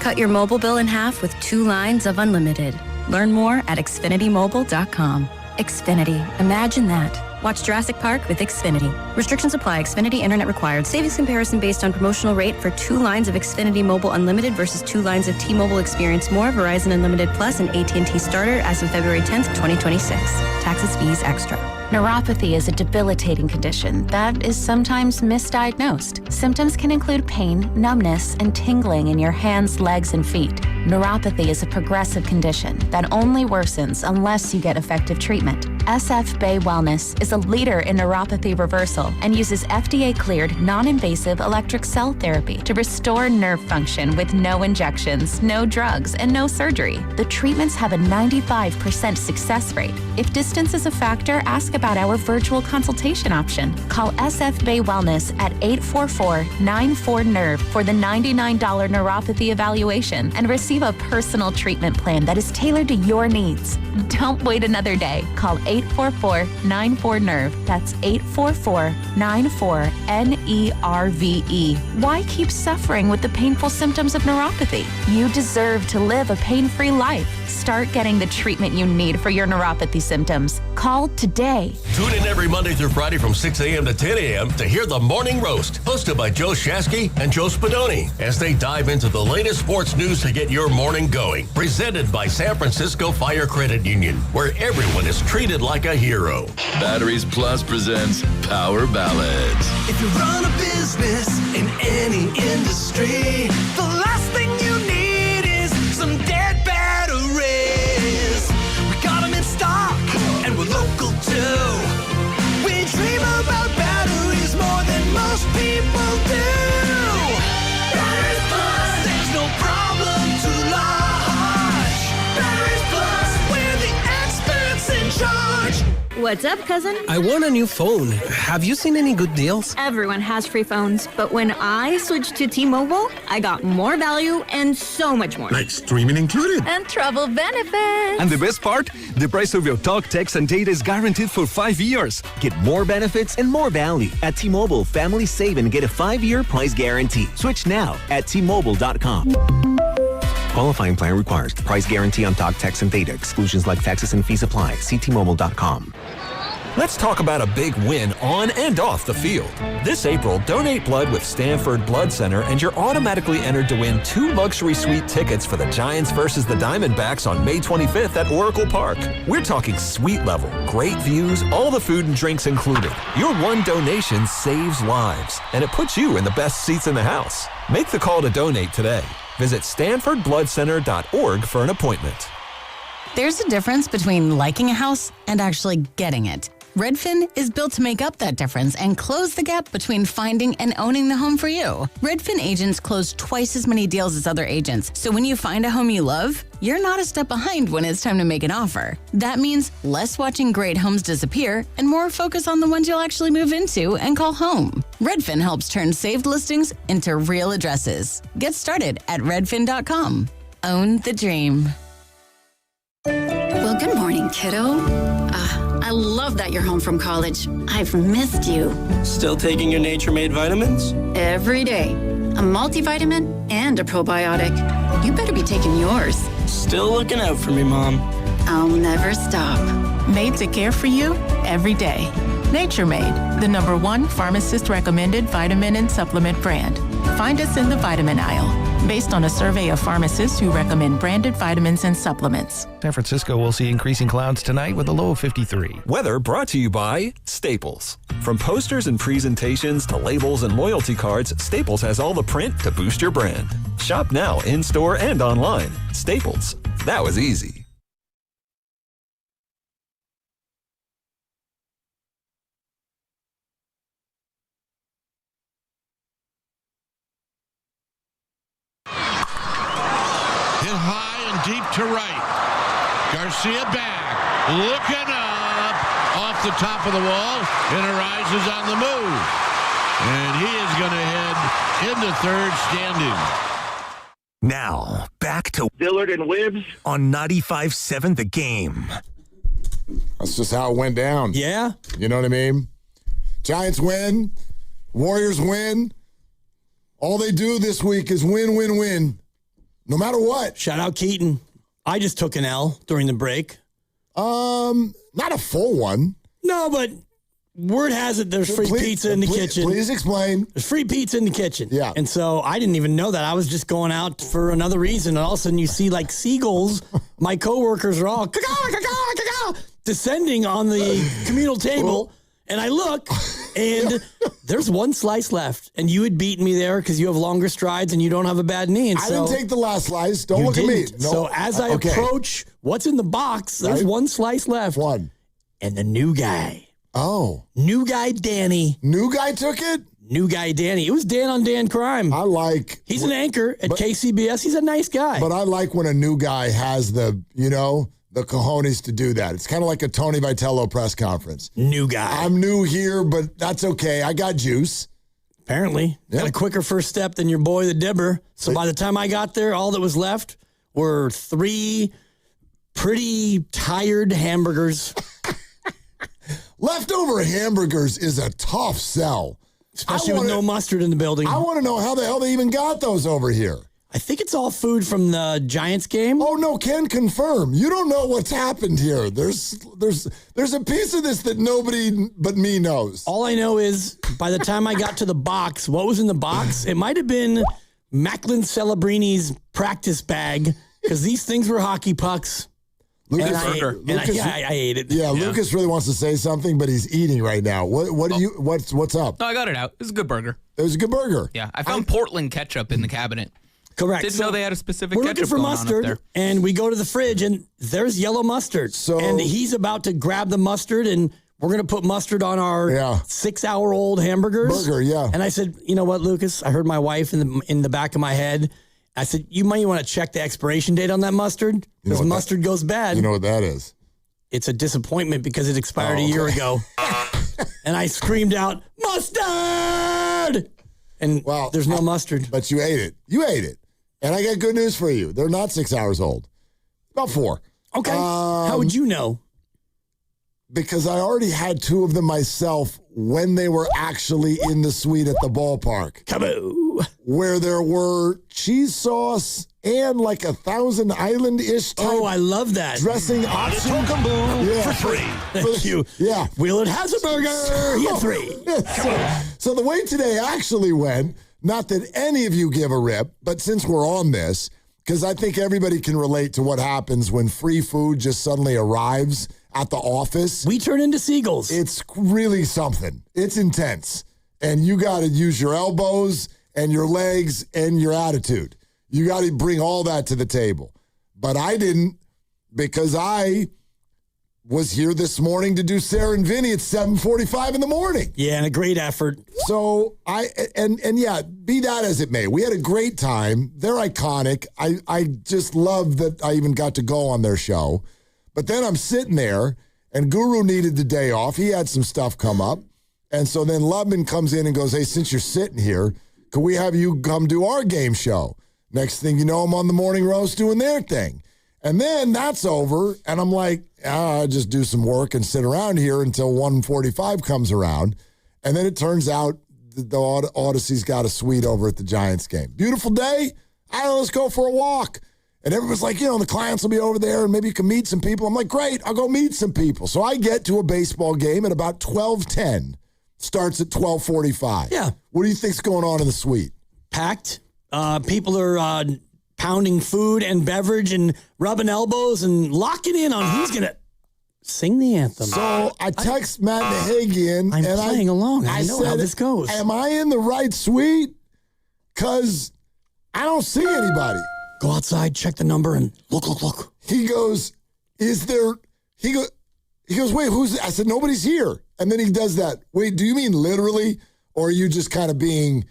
Cut your mobile bill in half with 2 lines of unlimited. Learn more at xfinitymobile.com. Xfinity. Imagine that. Watch Jurassic Park with Xfinity. Restrictions apply. Xfinity Internet required. Savings comparison based on promotional rate for 2 lines of Xfinity Mobile Unlimited versus 2 lines of T-Mobile Experience More, Verizon Unlimited Plus, and AT&T Starter as of February 10th, 2026. Taxes, fees, extra. Neuropathy is a debilitating condition that is sometimes misdiagnosed. Symptoms can include pain, numbness, and tingling in your hands, legs, and feet. Neuropathy is a progressive condition that only worsens unless you get effective treatment. SF Bay Wellness is a leader in neuropathy reversal and uses FDA-cleared, non-invasive electric cell therapy to restore nerve function with no injections, no drugs, and no surgery. The treatments have a 95% success rate. If distance is a factor, ask about our virtual consultation option. Call SF Bay Wellness at 844-94-NERVE for the $99 neuropathy evaluation and receive a personal treatment plan that is tailored to your needs. Don't wait another day. Call 844-94-NERVE. That's 844-94-NERVE. Why keep suffering with the painful symptoms of neuropathy? You deserve to live a pain-free life. Start getting the treatment you need for your neuropathy symptoms. Call today. Tune in every Monday through Friday from 6 a.m. to 10 a.m. to hear The Morning Roast, hosted by Joe Shasky and Joe Spadoni, as they dive into the latest sports news to get your morning going. Presented by San Francisco Fire Credit Union, where everyone is treated like a hero. Batteries Plus presents Power Ballads. If you run a business in any industry, the last thing you need is some dead batteries. We got them in stock, and we're local too. We dream about batteries more than most people do. Batteries Plus, there's no problem too large. Batteries Plus, we're the experts in charge. What's up, cousin? I want a new phone. Have you seen any good deals? Everyone has free phones, but when I switched to T-Mobile, I got more value and so much more. Like streaming included. And travel benefits. And the best part? The price of your talk, text, and data is guaranteed for 5 years. Get more benefits and more value. At T-Mobile, families save and get a 5-year price guarantee. Switch now at T-Mobile.com. Qualifying plan requires price guarantee on talk, text, and data. Exclusions like taxes and fees apply. See T-Mobile.com. Let's talk about a big win on and off the field. This April, donate blood with Stanford Blood Center and you're automatically entered to win 2 luxury suite tickets for the Giants versus the Diamondbacks on May 25th at Oracle Park. We're talking suite level, great views, all the food and drinks included. Your one donation saves lives, and it puts you in the best seats in the house. Make the call to donate today. Visit StanfordBloodCenter.org for an appointment. There's a difference between liking a house and actually getting it. Redfin is built to make up that difference and close the gap between finding and owning the home for you. Redfin agents close twice as many deals as other agents, so when you find a home you love, you're not a step behind when it's time to make an offer. That means less watching great homes disappear and more focus on the ones you'll actually move into and call home. Redfin helps turn saved listings into real addresses. Get started at redfin.com. Own the dream. Well, good morning, kiddo. I love that you're home from college. I've missed you. Still taking your Nature Made vitamins? Every day. A multivitamin and a probiotic. You better be taking yours. Still looking out for me, Mom. I'll never stop. Made to care for you every day. Nature Made, the #1 pharmacist-recommended vitamin and supplement brand. Find us in the vitamin aisle, based on a survey of pharmacists who recommend branded vitamins and supplements. San Francisco will see increasing clouds tonight with a low of 53. Weather brought to you by Staples. From posters and presentations to labels and loyalty cards, Staples has all the print to boost your brand. Shop now in-store and online. Staples. That was easy. Hit high and deep to right. Garcia back, looking up off the top of the wall, and Arias on the move. And he is going to head into third standing. Now, back to Dillard and Wibbs on 95.7 The Game. That's just how it went down. Yeah. You know what I mean? Giants win. Warriors win. All they do this week is win, win, win. No matter what. Shout out Keaton. I just took an L during the break. Not a full one. No, but word has it there's free pizza in the kitchen. Please explain. There's free pizza in the kitchen. Yeah. And so I didn't even know that. I was just going out for another reason. And all of a sudden you see like seagulls. My coworkers are all descending on the communal table. And I look, and there's one slice left. And you had beaten me there because you have longer strides and you don't have a bad knee. And I didn't take the last slice. Don't look at me. No. So as I approach what's in the box, there's one slice left. One. And the new guy. Oh. New guy Danny. New guy took it? New guy Danny. It was Dan on Dan Crime. I like. He's an anchor at KCBS. He's a nice guy. But I like when a new guy has the cojones to do that. It's kind of like a Tony Vitello press conference. New guy. I'm new here, but that's okay. I got juice. Apparently. Yeah. Got a quicker first step than your boy, the Dibber. So by the time I got there, all that was left were 3 pretty tired hamburgers Leftover hamburgers is a tough sell. Especially with no mustard in the building. I want to know how the hell they even got those over here. I think it's all food from the Giants game. Oh, no, can confirm. You don't know what's happened here. There's a piece of this that nobody but me knows. All I know is by the time I got to the box, what was in the box? It might have been Macklin Celebrini's practice bag because these things were hockey pucks. Lucas, I ate it. Yeah, Lucas really wants to say something, but he's eating right now. What's up? No, I got it out. It was a good burger. It was a good burger. Yeah, I found Portland ketchup in the cabinet. Correct. Didn't know they had a specific we're ketchup looking for going on up mustard, there. and we go to the fridge, and there's yellow mustard. And he's about to grab the mustard, and we're going to put mustard on our 6-hour-old hamburgers. Burger, yeah. And I said, you know what, Lucas? I heard my wife in the back of my head. I said, you might want to check the expiration date on that mustard because mustard goes bad. You know what that is? It's a disappointment because it expired a year ago. And I screamed out, mustard! And there's no mustard. But you ate it. You ate it. And I got good news for you. They're not 6 hours old. About 4. Okay. How would you know? Because I already had 2 of them myself when they were actually in the suite at the ballpark. Kaboo! Where there were cheese sauce and like a Thousand Island-ish type. Oh, I love that. Dressing option. For 3. Thank you. Yeah. Wheeler has a burger. He had 3. So the way today actually went, not that any of you give a rip, but since we're on this, because I think everybody can relate to what happens when free food just suddenly arrives at the office. We turn into seagulls. It's really something. It's intense. And you got to use your elbows and your legs and your attitude. You got to bring all that to the table. But I didn't, because I was here this morning to do Sarah and Vinny at 7:45 in the morning. Yeah, and a great effort. So yeah, be that as it may, we had a great time. They're iconic. I just love that I even got to go on their show. But then I'm sitting there, and Guru needed the day off. He had some stuff come up. And so then Lubman comes in and goes, hey, since you're sitting here, could we have you come do our game show? Next thing you know, I'm on the morning roast doing their thing. And then that's over, and I'm like, I just do some work and sit around here until 1:45 comes around. And then it turns out the Odyssey's got a suite over at the Giants game. Beautiful day. Let's go for a walk. And everyone's like, the clients will be over there and maybe you can meet some people. I'm like, great, I'll go meet some people. So I get to a baseball game at about 12:10. Starts at 12:45. Yeah. What do you think's going on in the suite? Packed. People are pounding food and beverage and rubbing elbows and locking in on who's going to sing the anthem. So I text Matt Nahagian. I'm and playing along. I know how this goes. Am I in the right suite? Because I don't see anybody. Go outside, check the number, and look. He goes, is there... He goes, wait, who's... I said, nobody's here. And then he does that. Wait, do you mean literally? Or are you just kind of being...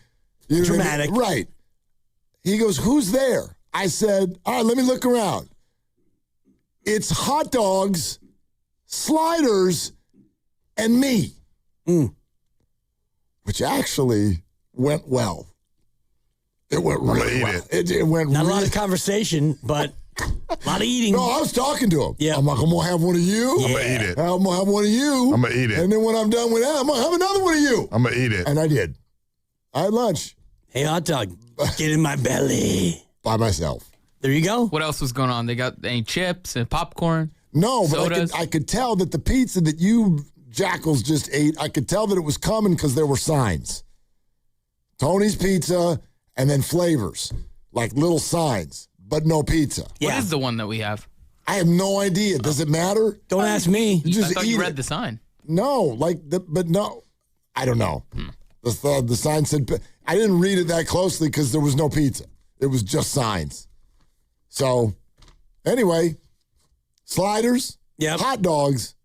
dramatic. Right. He goes, who's there? I said, all right, let me look around. It's hot dogs, sliders, and me. Which actually went well. It went really well. It went Not really... a lot of conversation, but a lot of eating. No, I was talking to him. Yeah. I'm like, I'm going to have one of you. Yeah. I'm going to eat it. I'm going to have one of you. I'm going to eat it. And then when I'm done with that, I'm going to have another one of you. I'm going to eat it. And I did. I had lunch. Hey, hot dog, get in my belly. By myself. There you go. What else was going on? They got any chips and popcorn? No, but sodas? I could tell that the pizza that you jackals just ate, I could tell that it was coming because there were signs. Tony's Pizza and then flavors, like little signs, but no pizza. What is the one that we have? I have no idea. Does it matter? Don't ask me. You just I thought eat you read it. the sign. No, but no. I don't know. The sign said, I didn't read it that closely because there was no pizza. It was just signs. So, anyway, sliders, hot dogs,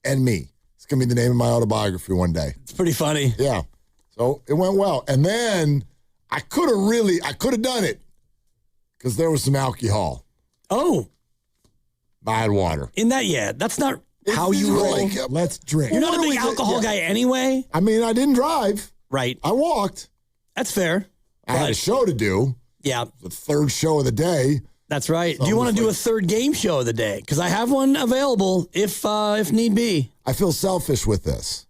and me. It's going to be the name of my autobiography one day. It's pretty funny. Yeah. So, it went well. And then I could have done it because there was some alcohol. Oh. I had water. In that, that's not how you roll. Let's drink. You're not a big alcohol guy anyway. I mean, I didn't drive. Right. I walked. That's fair. I had a show to do. Yeah. The third show of the day. That's right. Do you want to do a third game show of the day? Because I have one available if need be. I feel selfish with this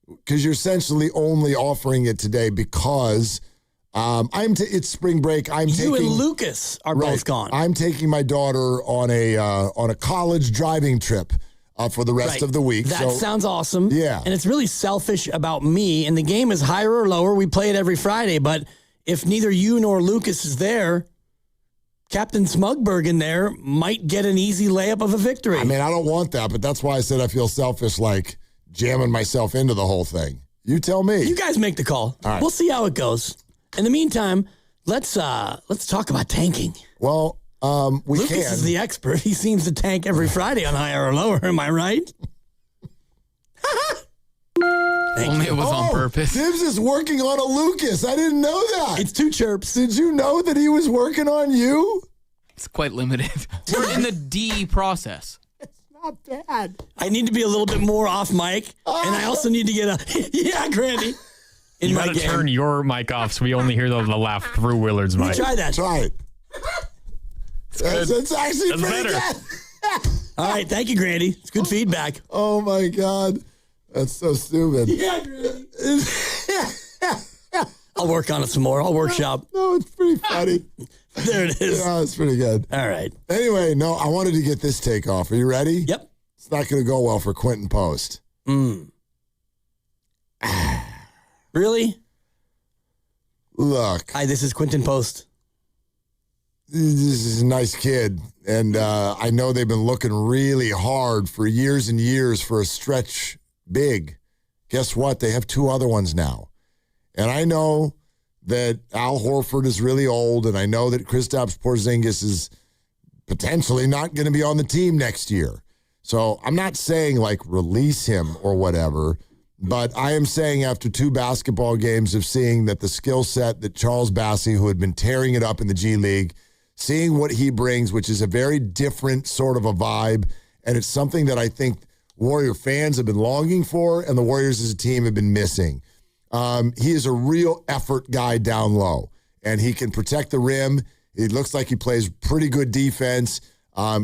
because you're essentially only offering it today because it's spring break. You and Lucas are both gone. I'm taking my daughter on a college driving trip for the rest of the week. That sounds awesome. Yeah. And it's really selfish about me. And the game is higher or lower. We play it every Friday. But if neither you nor Lucas is there, Captain Smugberg there might get an easy layup of a victory. I mean, I don't want that, but that's why I said I feel selfish, like jamming myself into the whole thing. You tell me. You guys make the call. All right. We'll see how it goes. In the meantime, let's talk about tanking. Well, Lucas is the expert. He seems to tank every Friday on higher or lower. Am I right? Only it was on purpose. Dibs is working on a Lucas. I didn't know that. It's 2 chirps. Did you know that he was working on you? It's quite limited. We're in the D process. Not bad. I need to be a little bit more off mic, and I also need to get a yeah, Grandy. You got to turn your mic off so we only hear the laugh through Willard's mic. Try that. Try it. It's actually That's pretty better. good. All right, thank you, Grandy. It's good feedback. Oh my God, that's so stupid. Yeah, Grandy. I'll work on it some more. I'll workshop. No, it's pretty funny. There it is. Yeah, it's pretty good. All right. Anyway, no, I wanted to get this take off. Are you ready? Yep. It's not going to go well for Quentin Post. Really? Look. Hi, this is Quentin Post. This is a nice kid, and I know they've been looking really hard for years and years for a stretch big. Guess what? They have 2 other ones now. And I know that Al Horford is really old, and I know that Kristaps Porzingis is potentially not going to be on the team next year. So I'm not saying, like, release him or whatever, but I am saying after 2 basketball games of seeing that the skill set that Charles Bassey, who had been tearing it up in the G League, seeing what he brings, which is a very different sort of a vibe, and it's something that I think Warrior fans have been longing for, and the Warriors as a team have been missing. He is a real effort guy down low, and he can protect the rim. It looks like he plays pretty good defense.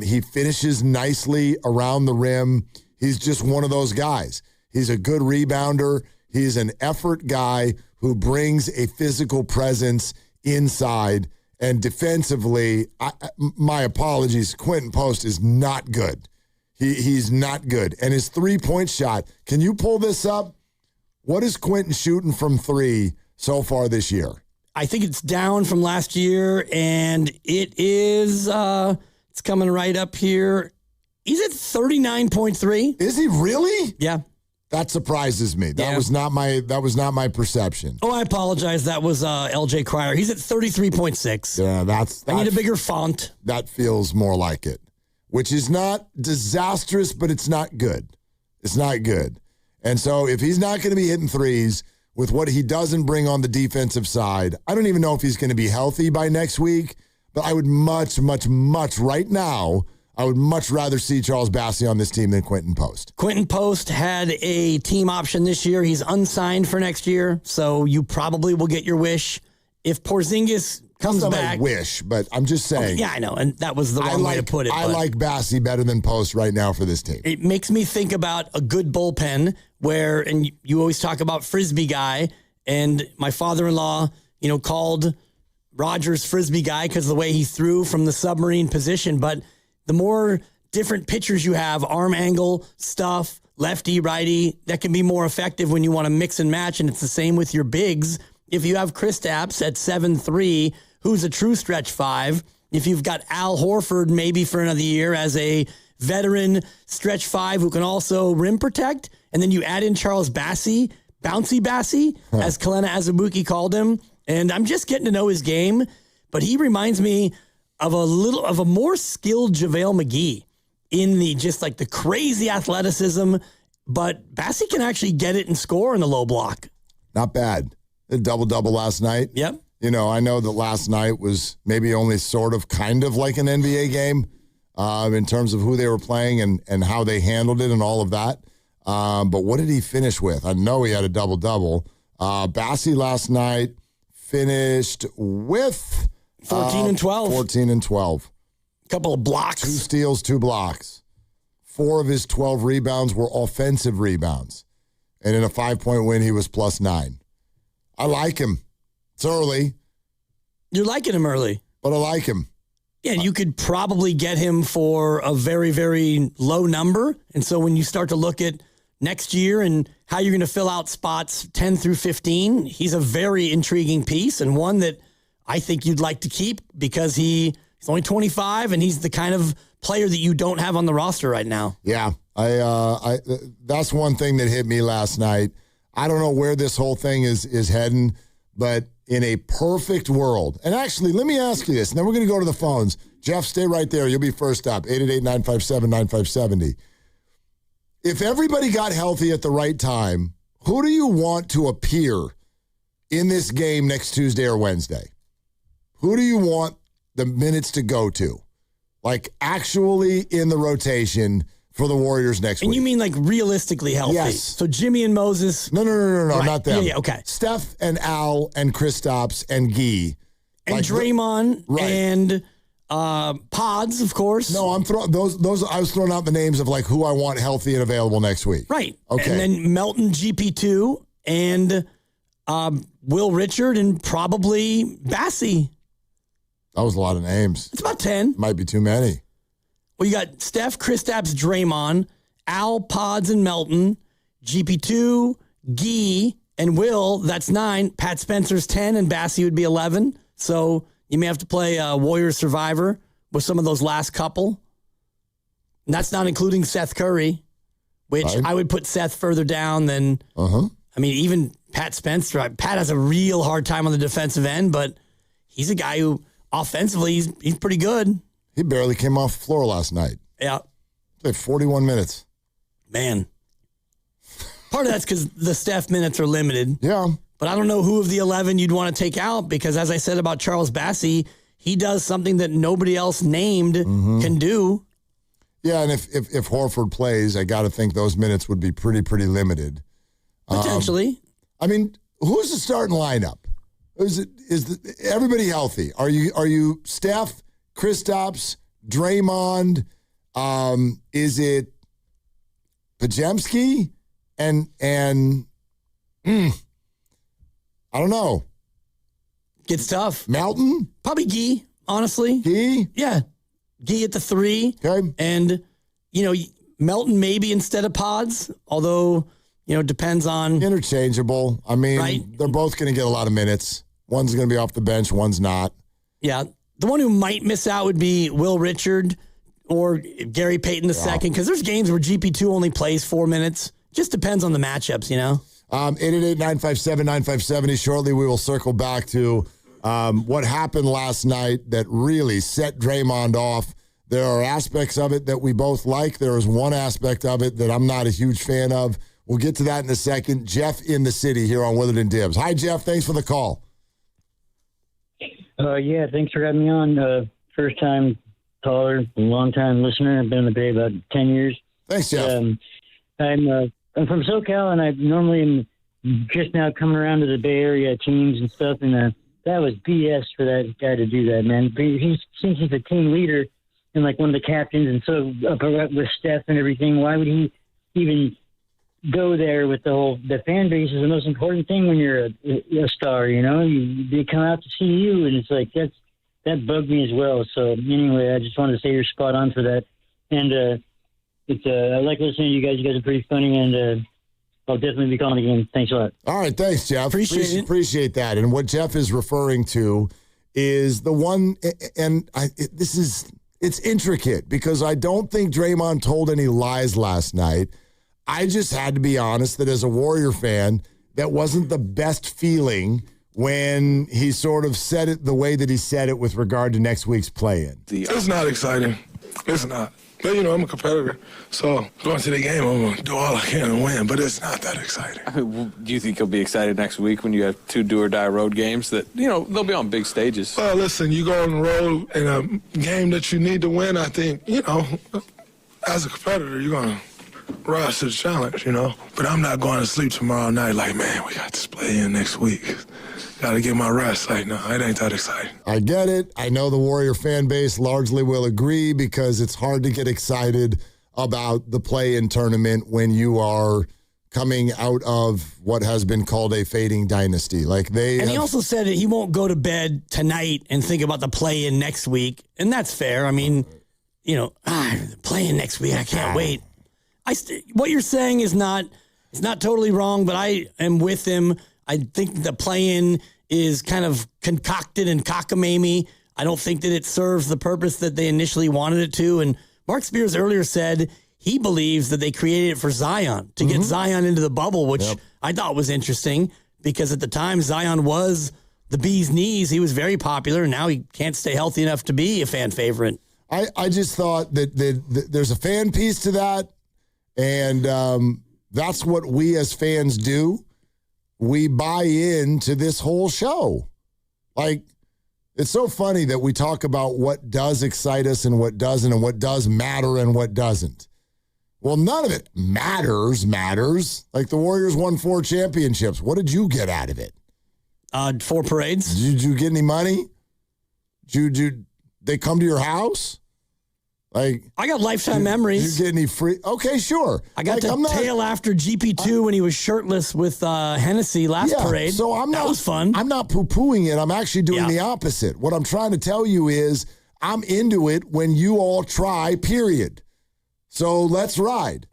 He finishes nicely around the rim. He's just one of those guys. He's a good rebounder. He's an effort guy who brings a physical presence inside. And defensively, my apologies, Quentin Post is not good. He's not good. And his 3-point shot, can you pull this up? What is Quentin shooting from 3 so far this year? I think it's down from last year, and it is, it's coming right up here. He's at 39.3. Is he really? Yeah. That surprises me. That was not my perception. Oh, I apologize. That was LJ Cryer. He's at 33.6. Yeah, I need a bigger font. That feels more like it, which is not disastrous, but it's not good. It's not good. And so if he's not going to be hitting threes with what he doesn't bring on the defensive side, I don't even know if he's going to be healthy by next week, but I would much right now, I would much rather see Charles Bassey on this team than Quentin Post. Quentin Post had a team option this year. He's unsigned for next year, so you probably will get your wish. If Porzingis comes back. I wish, but I'm just saying. Yeah, I know, and that was the wrong way to put it. I like Bassey better than Post right now for this team. It makes me think about a good bullpen where, and you always talk about Frisbee guy, and my father-in-law, called Rogers Frisbee guy because of the way he threw from the submarine position, but the more different pitchers you have, arm angle stuff, lefty, righty, that can be more effective when you want to mix and match, and it's the same with your bigs. If you have Kristaps at 7'3", who's a true stretch 5, if you've got Al Horford maybe for another year as a veteran stretch 5 who can also rim protect, and then you add in Charles Bassey, Bouncy Bassey, as Kalena Azubuike called him, and I'm just getting to know his game, but he reminds me of a more skilled JaVale McGee in the just like the crazy athleticism, but Bassey can actually get it and score in the low block. Not bad. A double-double last night. Yep. I know that last night was maybe only sort of kind of like an NBA game in terms of who they were playing and how they handled it and all of that. But what did he finish with? I know he had a double-double. Bassey last night finished with 14 and 12. 14 and 12. Couple of blocks. 2 steals, 2 blocks. 4 of his 12 rebounds were offensive rebounds. And in a 5-point win, he was +9. I like him. It's early. You're liking him early. But I like him. Yeah, and you could probably get him for a very, very low number. And so when you start to look at next year and how you're going to fill out spots 10 through 15, he's a very intriguing piece and one that I think you'd like to keep because he's only 25 and he's the kind of player that you don't have on the roster right now. Yeah, I that's one thing that hit me last night. I don't know where this whole thing is heading, but in a perfect world, and actually, let me ask you this, and then we're going to go to the phones. Jeff, stay right there. You'll be first up, 888-957-9570. If everybody got healthy at the right time, who do you want to appear in this game next Tuesday or Wednesday? Who do you want the minutes to go to? Like, actually in the rotation for the Warriors next week. And you mean like realistically healthy? Yes. So Jimmy and Moses. No, right. not them. Yeah, okay. Steph and Al and Kristaps and Guy. And like Draymond and Pods, of course. No, I'm throwing those. I was throwing out the names of like who I want healthy and available next week. Right. Okay. And then Melton, GP2, and Will Richard, and probably Bassie. That was a lot of names. It's about 10. Might be too many. Well, you got Steph, Kristaps, Draymond, Al, Pods, and Melton, GP2, Guy, and Will. That's 9. Pat Spencer's 10, and Bassie would be 11. So you may have to play Warriors Survivor with some of those last couple. And that's not including Seth Curry, which I would put Seth further down than, I mean, even Pat Spencer. Pat has a real hard time on the defensive end, but he's a guy who offensively, he's pretty good. He barely came off the floor last night. Yeah. Played 41 minutes. Man. Part of that's because the Steph minutes are limited. Yeah. But I don't know who of the 11 you'd want to take out because, as I said about Charles Bassie, he does something that nobody else named can do. Yeah, and if Horford plays, I got to think those minutes would be pretty limited. Potentially. I mean, who's the starting lineup? Is everybody healthy? Are you Steph, Kristaps, Draymond? Is it Podziemski? And I don't know. Gets tough. Melton? Probably Guy, honestly. Guy? Yeah. Guy at the 3. Okay. And, Melton maybe instead of Pods, although, depends on. Interchangeable. I mean, they're both going to get a lot of minutes. One's going to be off the bench, one's not. Yeah. The one who might miss out would be Will Richard or Gary Payton II, because there's games where GP2 only plays 4 minutes. Just depends on the matchups, 888-957-9570. Shortly, we will circle back to what happened last night that really set Draymond off. There are aspects of it that we both like. There is one aspect of it that I'm not a huge fan of. We'll get to that in a second. Jeff in the city here on Willard and Dibs. Hi, Jeff. Thanks for the call. Yeah, thanks for having me on. First-time caller, long-time listener. I've been in the Bay about 10 years. Thanks, Jeff. I'm from SoCal, and I normally am just now coming around to the Bay Area teams and stuff, and that was BS for that guy to do that, man. Since he's a team leader and like one of the captains and so up with Steph and everything, why would he even go there with the fan base is the most important thing when you're a star, they come out to see you, and it's like that bugged me as well. So anyway, I just wanted to say you're spot on for that. And I like listening to you guys. You guys are pretty funny, and I'll definitely be calling again. Thanks a lot. All right, thanks, Jeff. Appreciate that. And what Jeff is referring to is the one, and it's intricate because I don't think Draymond told any lies last night. I just had to be honest that as a Warrior fan, that wasn't the best feeling when he sort of said it the way that he said it with regard to next week's play-in. It's not exciting. It's not. But, I'm a competitor, so going to the game, I'm going to do all I can and win, but it's not that exciting. I mean, do you think he'll be excited next week when you have 2 do-or-die road games that, they'll be on big stages? Well, listen, you go on the road in a game that you need to win, I think, as a competitor, you're going to rise to the challenge, But I'm not going to sleep tomorrow night like, man, we got this play in next week. Got to get my rest. Like, no, it ain't that exciting. I get it. I know the Warrior fan base largely will agree because it's hard to get excited about the play-in tournament when you are coming out of what has been called a fading dynasty. He also said that he won't go to bed tonight and think about the play-in next week, and that's fair. I mean, play-in next week, I can't wait. What you're saying is not totally wrong, but I am with him. I think the play-in is kind of concocted and cockamamie. I don't think that it serves the purpose that they initially wanted it to. And Mark Spears earlier said he believes that they created it for Zion, to get Zion into the bubble, which I thought was interesting because at the time Zion was the bee's knees. He was very popular, and now he can't stay healthy enough to be a fan favorite. I just thought that there's a fan piece to that, and that's what we as fans do. We buy into this whole show. It's so funny that we talk about what does excite us and what doesn't, and what does matter and what doesn't. Well, none of it matters. Like the Warriors won 4 championships. What did you get out of it? 4 parades. Did you get any money? Did they come to your house? I got lifetime memories. Did you get any free? Okay, sure. I got to tail after GP2 when he was shirtless with Hennessy last parade. So that was fun. I'm not poo-pooing it. I'm actually doing the opposite. What I'm trying to tell you is I'm into it when you all try, period. So let's ride.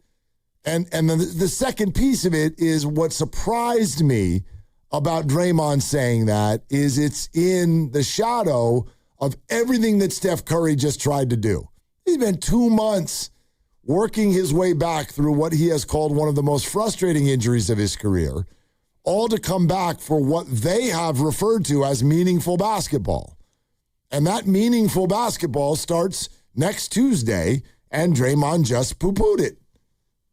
And then the second piece of it is what surprised me about Draymond saying that is it's in the shadow of everything that Steph Curry just tried to do. He's been 2 months working his way back through what he has called one of the most frustrating injuries of his career, all to come back for what they have referred to as meaningful basketball. And that meaningful basketball starts next Tuesday, and Draymond just poo-pooed it.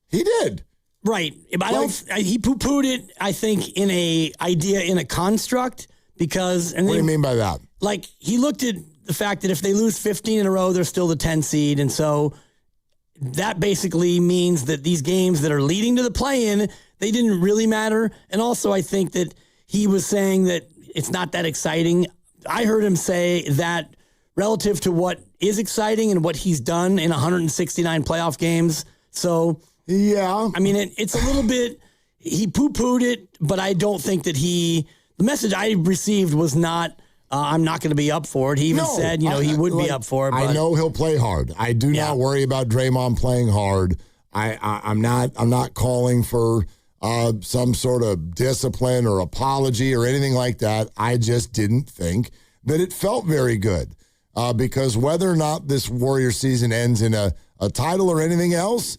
He did. Right. But he poo-pooed it, I think, in a construct because... What do you mean by that? He looked at the fact that if they lose 15 in a row, they're still the 10 seed. And so that basically means that these games that are leading to the play-in, they didn't really matter. And also I think that he was saying that it's not that exciting. I heard him say that relative to what is exciting and what he's done in 169 playoff games. So, yeah. I mean, it's a little bit, he poo-pooed it, but I don't think that the message I received was not, I'm not going to be up for it. He even said, he would be up for it. But I know he'll play hard. I do not worry about Draymond playing hard. I'm not calling for some sort of discipline or apology or anything like that. I just didn't think that it felt very good because whether or not this Warrior season ends in a title or anything else,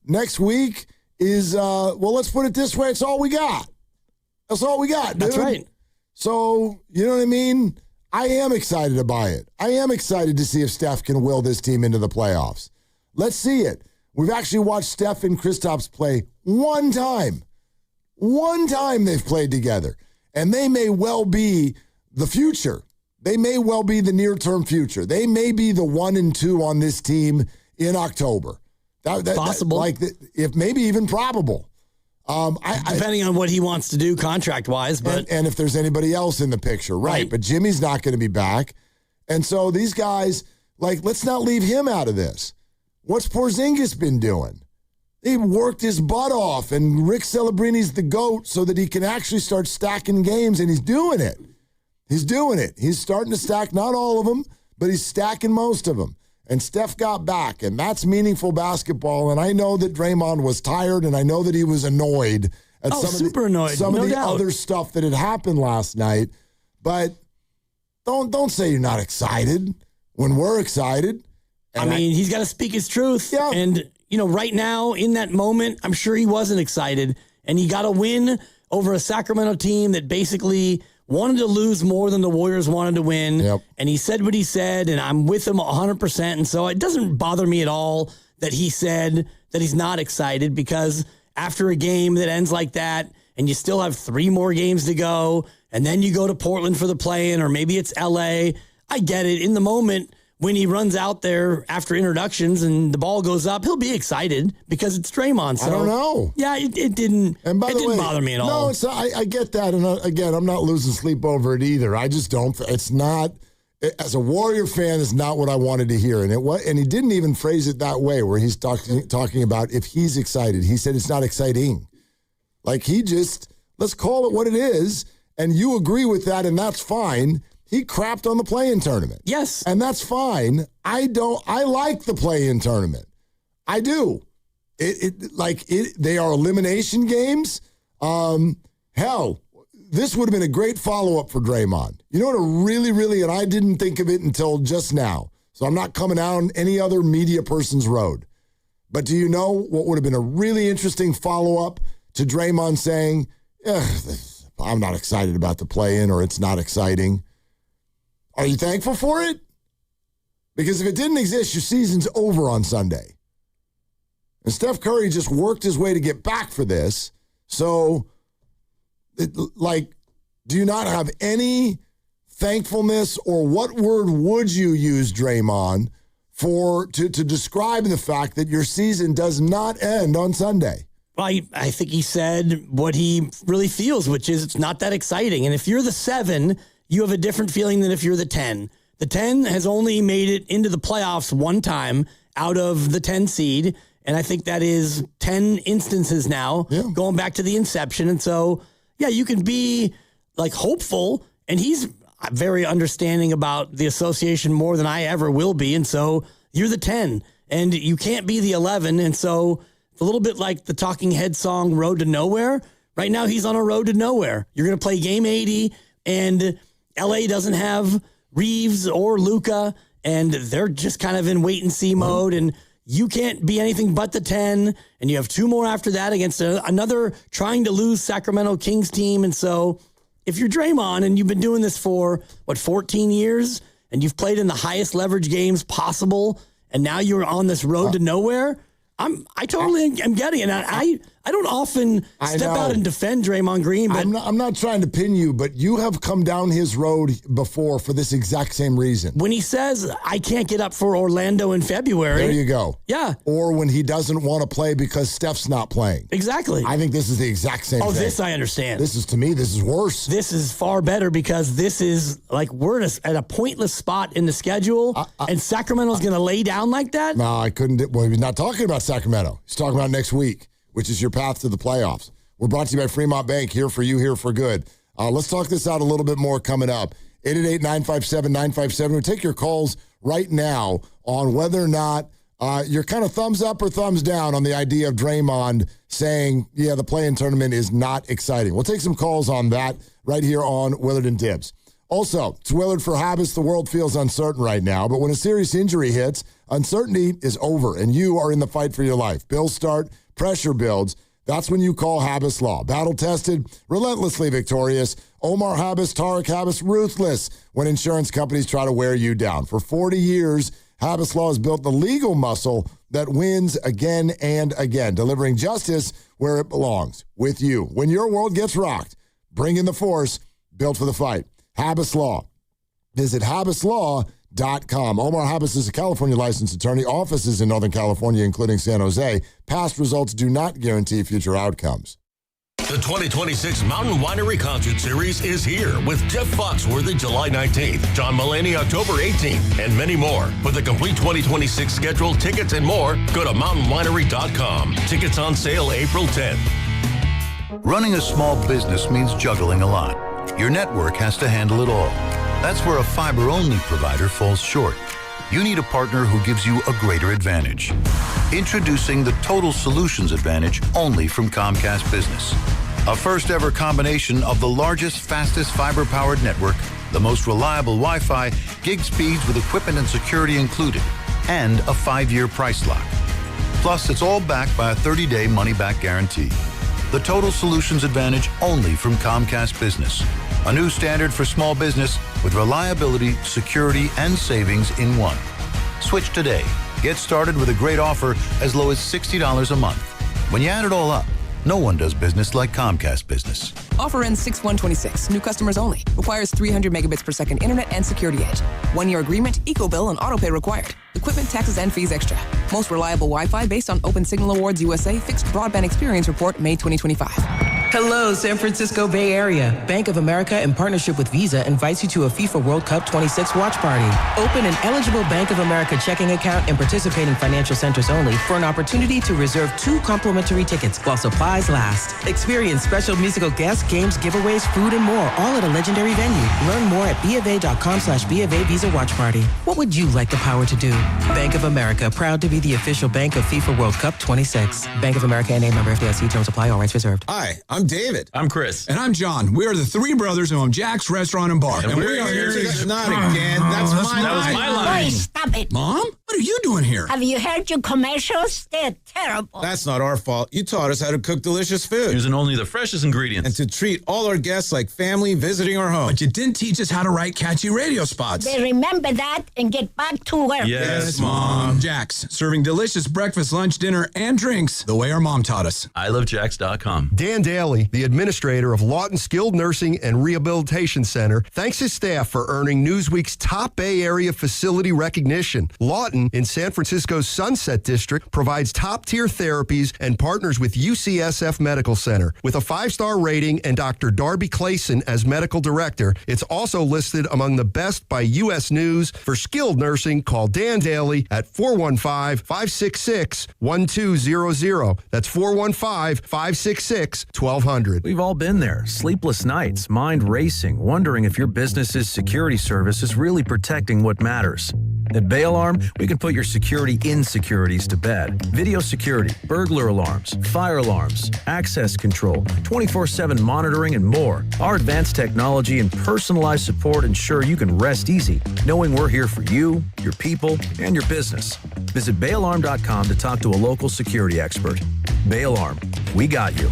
next week is, let's put it this way. It's all we got. That's all we got, dude. That's right. So, you know what I mean? I am excited to buy it. I am excited to see if Steph can will this team into the playoffs. Let's see it. We've actually watched Steph and Kristaps play one time. One time they've played together. And they may well be the future. They may well be the near-term future. They may be the 1 and 2 on this team in October. Possible. If maybe even probable. Depending on what he wants to do contract-wise. But and if there's anybody else in the picture, right? But Jimmy's not going to be back. And so these guys, let's not leave him out of this. What's Porzingis been doing? He worked his butt off, and Rick Celebrini's the GOAT so that he can actually start stacking games, and he's doing it. He's doing it. He's starting to stack, not all of them, but he's stacking most of them. And Steph got back, and that's meaningful basketball. And I know that Draymond was tired, and I know that he was annoyed at some of the other stuff that had happened last night. But don't say you're not excited when we're excited. And he's got to speak his truth. Yeah. And, right now in that moment, I'm sure he wasn't excited. And he got a win over a Sacramento team that basically wanted to lose more than the Warriors wanted to win. Yep. And he said what he said, and I'm with him 100%. And so it doesn't bother me at all that he said that he's not excited, because after a game that ends like that, and you still have 3 more games to go, and then you go to Portland for the play-in, or maybe it's LA. I get it. In the moment, when he runs out there after introductions and the ball goes up, he'll be excited because it's Draymond. So, I don't know. Yeah, it didn't. And by the way, bother me at all. No, it's I get that, and again, I'm not losing sleep over it either. I just don't. It's not. As a Warrior fan, is not what I wanted to hear, and he didn't even phrase it that way, where he's talking about if he's excited. He said it's not exciting. Like let's call it what it is, and you agree with that, and that's fine. He crapped on the play-in tournament. Yes. And that's fine. I like the play-in tournament. I do. They are elimination games. Hell, this would have been a great follow-up for Draymond. You know what and I didn't think of it until just now, so I'm not coming out on any other media person's road. But do you know what would have been a really interesting follow-up to Draymond saying, I'm not excited about the play-in, or it's not exciting? Are you thankful for it? Because if it didn't exist, your season's over on Sunday. And Steph Curry just worked his way to get back for this. So, do you not have any thankfulness, or what word would you use, Draymond, to describe the fact that your season does not end on Sunday? Well, I think he said what he really feels, which is it's not that exciting. And if you're the 7, you have a different feeling than if you're the 10. The 10 has only made it into the playoffs one time out of the 10 seed, and I think that is 10 instances now, going back to the inception. And so, yeah, you can be hopeful, and he's very understanding about the association more than I ever will be, and so you're the 10, and you can't be the 11, and so it's a little bit like the Talking Head song Road to Nowhere. Right now he's on a road to nowhere. You're going to play game 80, and LA doesn't have Reeves or Luka, and they're just kind of in wait-and-see mode, and you can't be anything but the 10, and you have 2 more after that against another trying-to-lose Sacramento Kings team. And so if you're Draymond and you've been doing this for, 14 years, and you've played in the highest leverage games possible, and now you're on this road to nowhere, I totally am getting it. I don't often step out and defend Draymond Green. But I'm not trying to pin you, but you have come down his road before for this exact same reason. When he says, I can't get up for Orlando in February. There you go. Yeah. Or when he doesn't want to play because Steph's not playing. Exactly. I think this is the exact same thing. This I understand. This is worse. This is far better because this is we're at a pointless spot in the schedule, and Sacramento's going to lay down like that? No, I couldn't. Well, he's not talking about Sacramento. He's talking about next week, which is your path to the playoffs. We're brought to you by Fremont Bank, here for you, here for good. Let's talk this out a little bit more coming up. 888-957-957. We'll take your calls right now on whether or not you're kind of thumbs up or thumbs down on the idea of Draymond saying, the play-in tournament is not exciting. We'll take some calls on that right here on Willard and Dibs. Also, it's Willard for Habas. The world feels uncertain right now, but when a serious injury hits, uncertainty is over, and you are in the fight for your life. Bills start, pressure builds. That's when you call Habas Law. Battle-tested, relentlessly victorious. Omar Habas, Tariq Habas, ruthless when insurance companies try to wear you down. For 40 years, Habas Law has built the legal muscle that wins again and again, delivering justice where it belongs, with you. When your world gets rocked, bring in the force, built for the fight. Habas Law. Visit habaslaw.com. Omar Habas is a California licensed attorney. Offices in Northern California, including San Jose. Past results do not guarantee future outcomes. The 2026 Mountain Winery Concert Series is here with Jeff Foxworthy July 19th, John Mulaney October 18th, and many more. For the complete 2026 schedule, tickets, and more, go to mountainwinery.com. Tickets on sale April 10th. Running a small business means juggling a lot. Your network has to handle it all. That's where a fiber-only provider falls short. You need a partner who gives you a greater advantage. Introducing the Total Solutions Advantage only from Comcast Business. A first-ever combination of the largest, fastest fiber-powered network, the most reliable Wi-Fi, gig speeds with equipment and security included, and a 5-year price lock. Plus, it's all backed by a 30-day money-back guarantee. The Total Solutions Advantage only from Comcast Business. A new standard for small business with reliability, security, and savings in one. Switch today. Get started with a great offer as low as $60 a month. When you add it all up, No one does business like Comcast Business. Offer ends 6/1/26. New customers only. Requires 300 megabits per second internet and security edge. 1-year agreement, eco bill, and autopay required. Equipment, taxes, and fees extra. Most reliable Wi-Fi based on Open Signal Awards USA Fixed Broadband Experience Report, May 2025. Hello, San Francisco Bay Area. Bank of America, in partnership with Visa, invites you to a FIFA World Cup 26 watch party. Open an eligible Bank of America checking account in participating financial centers only for an opportunity to reserve 2 complimentary tickets while supplies last. Experience special musical guests, games, giveaways, food, and more, all at a legendary venue. Learn more at BofA.com/BofA Visa Watch Party. What would you like the power to do? Bank of America, proud to be the official bank of FIFA World Cup 26. Bank of America NA, member FDIC. Terms apply. All rights reserved. Hi, I'm David. I'm Chris. And I'm John. We are the 3 brothers who own Jack's Restaurant and Bar. And we are here to... Not again. That's my line. Boy, stop it. Mom? What are you doing here? Have you heard your commercials? They're terrible. That's not our fault. You taught us how to cook delicious food. Using only the freshest ingredients. And to treat all our guests like family visiting our home. But you didn't teach us how to write catchy radio spots. They remember that and get back to work. Yes, Mom. Jack's, serving delicious breakfast, lunch, dinner, and drinks the way our mom taught us. ilovejacks.com. Dan Daly, the administrator of Lawton Skilled Nursing and Rehabilitation Center, thanks his staff for earning Newsweek's top Bay Area facility recognition. Lawton, in San Francisco's Sunset District, provides top-tier therapies and partners with UCSF Medical Center. With a 5-star rating and Dr. Darby Clayson as medical director, it's also listed among the best by U.S. News. For skilled nursing, call Dan Daly at 415-566-1200. That's 415-566-1200. We've all been there. Sleepless nights, mind racing, wondering if your business's security service is really protecting what matters. At Bay Alarm, we can put your security insecurities to bed. Video security, burglar alarms, fire alarms, access control, 24/7 monitoring, and more. Our advanced technology and personalized support ensure you can rest easy, knowing we're here for you, your people, and your business. Visit bayalarm.com to talk to a local security expert. Bay Alarm, we got you.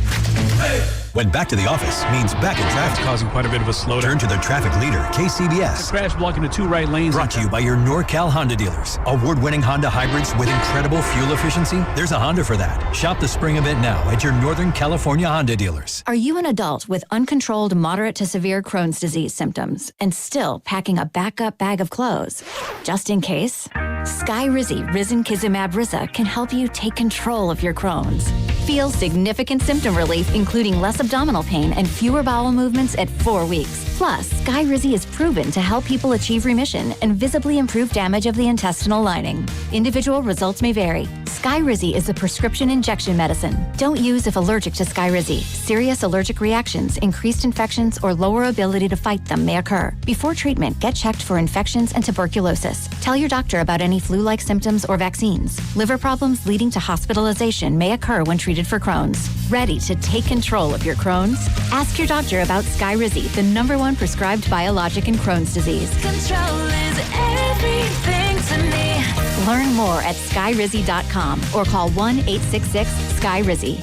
When back to the office means back in traffic. Causing quite a bit of a slowdown. Turn to their traffic leader, KCBS. Crash blocking the 2 right lanes. Brought to you by your NorCal Honda dealers. Award-winning Honda hybrids with incredible fuel efficiency? There's a Honda for that. Shop the spring event now at your Northern California Honda dealers. Are you an adult with uncontrolled moderate to severe Crohn's disease symptoms and still packing a backup bag of clothes? Just in case, Skyrizi Risankizumab Riza can help you take control of your Crohn's. Feel significant symptom relief, including less abdominal pain and fewer bowel movements at 4 weeks. Plus, Skyrizi is proven to help people achieve remission and visibly improve damage of the intestinal lining. Individual results may vary. Skyrizi is a prescription injection medicine. Don't use if allergic to Skyrizi. Serious allergic reactions, increased infections, or lower ability to fight them may occur. Before treatment, get checked for infections and tuberculosis. Tell your doctor about any flu-like symptoms or vaccines. Liver problems leading to hospitalization may occur when treated for Crohn's. Ready to take control of your Crohn's? Ask your doctor about Skyrizi, the #1 prescribed biologic in Crohn's disease. Control is everything to me. Learn more at skyrizi.com or call 1-866-SKYRIZI.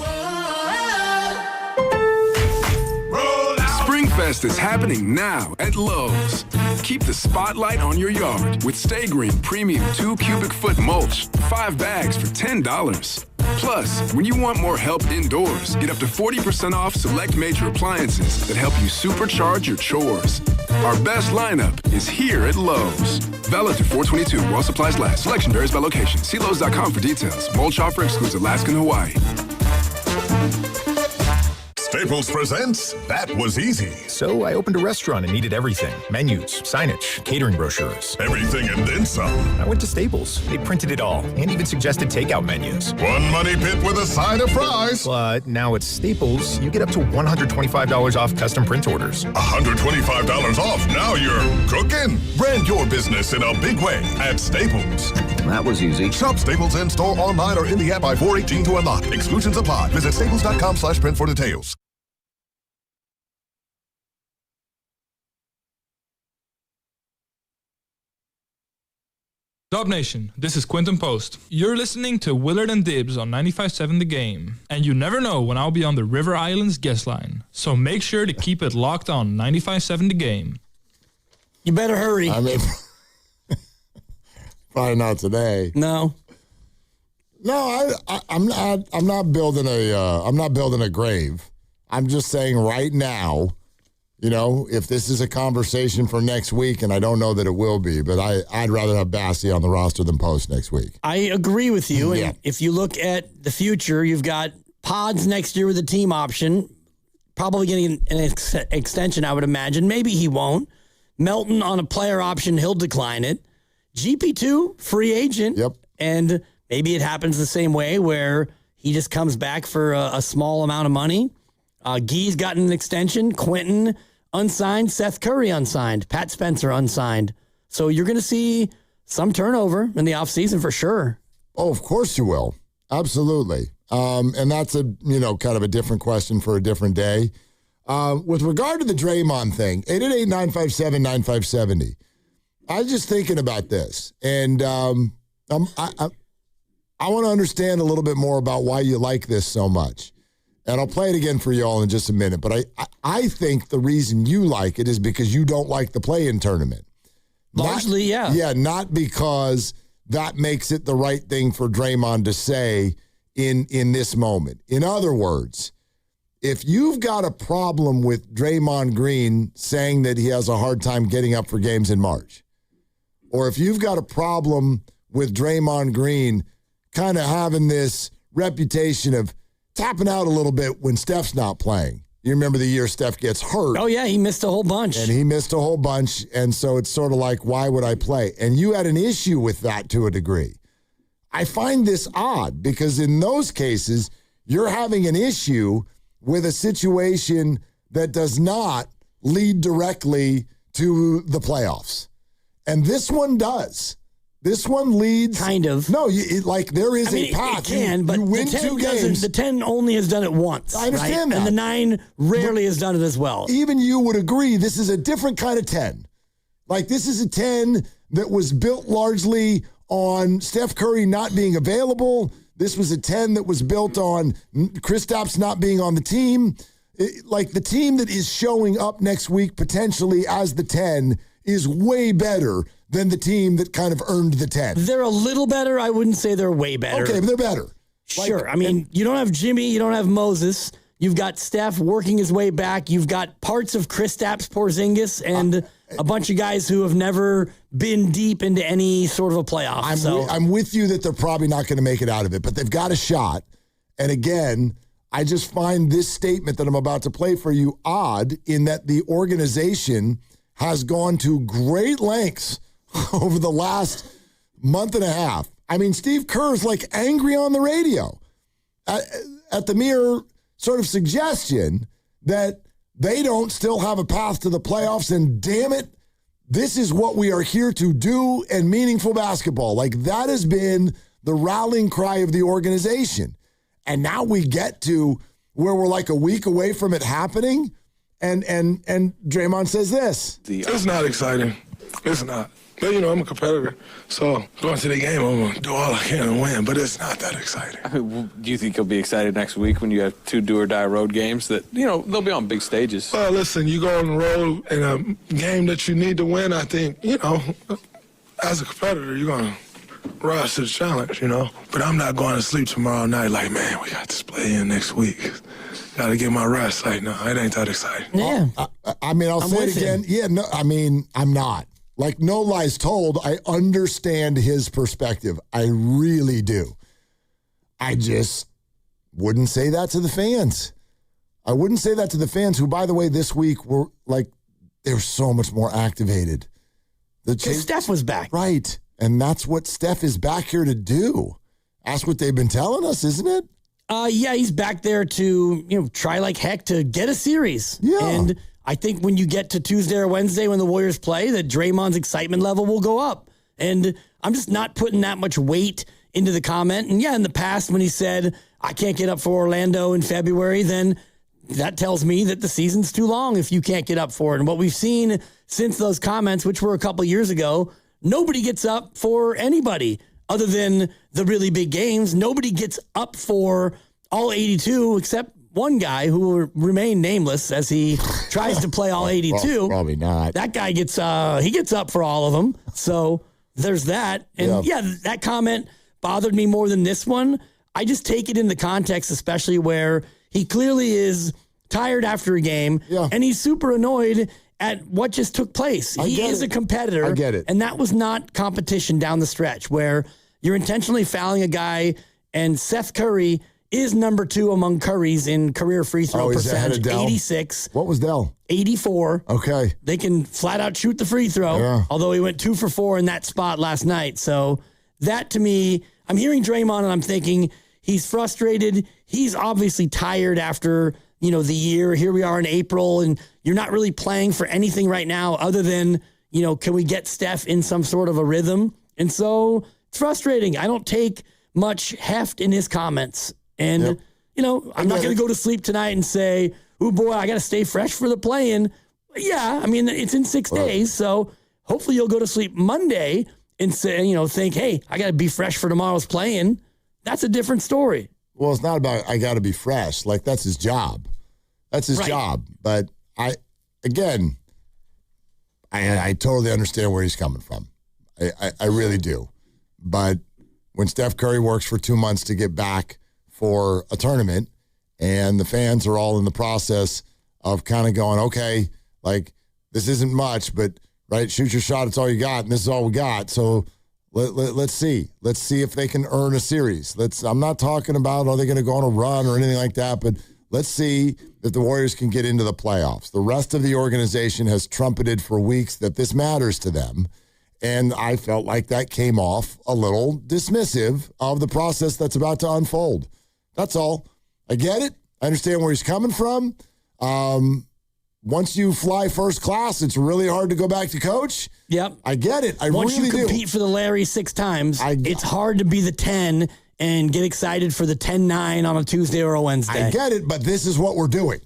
Springfest is happening now at Lowe's. Keep the spotlight on your yard with Stay Green Premium 2 cubic foot mulch, 5 bags for $10. Plus, when you want more help indoors, get up to 40% off select major appliances that help you supercharge your chores. Our best lineup is here at Lowe's. Valid through 4/22 while supplies last. Selection varies by location. See Lowe's.com for details. Mulch offer excludes Alaska and Hawaii. Staples presents That Was Easy. So I opened a restaurant and needed everything. Menus, signage, catering brochures. Everything and then some. I went to Staples. They printed it all and even suggested takeout menus. One money pit with a side of fries. But now at Staples, you get up to $125 off custom print orders. $125 off. Now you're cooking. Brand your business in a big way at Staples. That was easy. Shop Staples in store, online, or in the app by 4/18 to unlock. Exclusions apply. Visit staples.com/print for details. Dub Nation, this is Quinton Post. You're listening to Willard and Dibs on 95.7 The Game. And you never know when I'll be on the River Islands guest line. So make sure to keep it locked on 95.7 The Game. You better hurry. I mean, probably not today. No. No, I'm not building a grave. I'm just saying right now, if this is a conversation for next week, and I don't know that it will be, but I'd rather have Bassey on the roster than Post next week. I agree with you. Yeah. And if you look at the future, you've got Pods next year with a team option, probably getting an extension, I would imagine. Maybe he won't. Melton on a player option, he'll decline it. GP2, free agent. Yep. And maybe it happens the same way where he just comes back for a small amount of money. Guy's gotten an extension. Quentin unsigned. Seth Curry unsigned. Pat Spencer unsigned. So you're going to see some turnover in the offseason for sure. Oh, of course you will. Absolutely. And that's kind of a different question for a different day. With regard to the Draymond thing, 888-957-9570. I was just thinking about this, and I want to understand a little bit more about why you like this so much. And I'll play it again for you all in just a minute. But I think the reason you like it is because you don't like the play-in tournament. Largely, yeah. Yeah, not because that makes it the right thing for Draymond to say in this moment. In other words, if you've got a problem with Draymond Green saying that he has a hard time getting up for games in March, or if you've got a problem with Draymond Green kind of having this reputation of tapping out a little bit when Steph's not playing. You remember the year Steph gets hurt. Oh, yeah, he missed a whole bunch. And he missed a whole bunch, and so it's sort of like, why would I play? And you had an issue with that to a degree. I find this odd because in those cases, you're having an issue with a situation that does not lead directly to the playoffs. And this one does. This one leads. Kind of. No, there is a path. It can, but you win the 10 two games. The 10 only has done it once. I understand right? that. And the 9 rarely has done it as well. Even you would agree this is a different kind of 10. Like, this is a 10 that was built largely on Steph Curry not being available. This was a 10 that was built on Kristaps not being on the team. The team that is showing up next week potentially as the 10 is way better than the team that kind of earned the 10. They're a little better. I wouldn't say they're way better. Okay, but they're better. Sure. You don't have Jimmy. You don't have Moses. You've got Steph working his way back. You've got parts of Kristaps Porzingis and a bunch of guys who have never been deep into any sort of a playoff. I'm with you that they're probably not going to make it out of it, but they've got a shot. And again, I just find this statement that I'm about to play for you odd in that the organization has gone to great lengths over the last month and a half. I mean, Steve Kerr's angry on the radio at the mere sort of suggestion that they don't still have a path to the playoffs, and damn it, this is what we are here to do and meaningful basketball. That has been the rallying cry of the organization. And now we get to where we're a week away from it happening, and Draymond says this. It's not exciting. It's not. But, I'm a competitor, so going to the game, I'm going to do all I can and win, but it's not that exciting. Do you think you'll be excited next week when you have 2 do-or-die road games that, they'll be on big stages? Well, listen, you go on the road in a game that you need to win, I think, as a competitor, you're going to rise to the challenge, But I'm not going to sleep tomorrow night man, we got this play in next week. Got to get my rest. No, it ain't that exciting. Yeah. I'll say it again. Yeah, no, I'm not. No lies told, I understand his perspective. I really do. I just wouldn't say that to the fans. I wouldn't say that to the fans who, by the way, this week were they're so much more activated. Steph was back. Right. And that's what Steph is back here to do. That's what they've been telling us, isn't it? Yeah, he's back there to, try like heck to get a series. Yeah. And I think when you get to Tuesday or Wednesday when the Warriors play, that Draymond's excitement level will go up. And I'm just not putting that much weight into the comment. And yeah, in the past when he said, I can't get up for Orlando in February, then that tells me that the season's too long if you can't get up for it. And what we've seen since those comments, which were a couple years ago, nobody gets up for anybody other than the really big games. Nobody gets up for all 82 except one guy who will remain nameless as he tries to play all 82. Well, probably not. That guy gets up for all of them. So there's that. And yeah, that comment bothered me more than this one. I just take it in the context, especially where he clearly is tired after a game, and he's super annoyed at what just took place. He is a competitor. I get it. And that was not competition down the stretch where you're intentionally fouling a guy, and Seth Curry is number 2 among Currys in career free throw percentage, 86. What was Dell? 84. Okay. They can flat out shoot the free throw, although he went 2 for 4 in that spot last night. So that to me, I'm hearing Draymond and I'm thinking he's frustrated. He's obviously tired after, the year. Here we are in April, and you're not really playing for anything right now other than, can we get Steph in some sort of a rhythm? And so it's frustrating. I don't take much heft in his comments. And, I'm not going to go to sleep tonight and say, oh, boy, I got to stay fresh for the play-in. Yeah, I mean, it's in 6 days, so hopefully you'll go to sleep Monday and say, think, hey, I got to be fresh for tomorrow's play-in. That's a different story. Well, it's not about I got to be fresh. Like, that's his job. That's his job. But I totally understand where he's coming from. I really do. But when Steph Curry works for 2 months to get back for a tournament and the fans are all in the process of kind of going, okay, like, this isn't much, but, right, shoot your shot, it's all you got, and this is all we got. So let's see. Let's see if they can earn a series. I'm not talking about are they going to go on a run or anything like that, but let's see if the Warriors can get into the playoffs. The rest of the organization has trumpeted for weeks that this matters to them, and I felt like that came off a little dismissive of the process that's about to unfold. That's all. I get it. I understand where he's coming from. Once you fly first class, it's really hard to go back to coach. Yep. I get it. Once really you compete for the Larry 6 times, it's hard to be the 10 and get excited for the 10-9 on a Tuesday or a Wednesday. I get it, but this is what we're doing.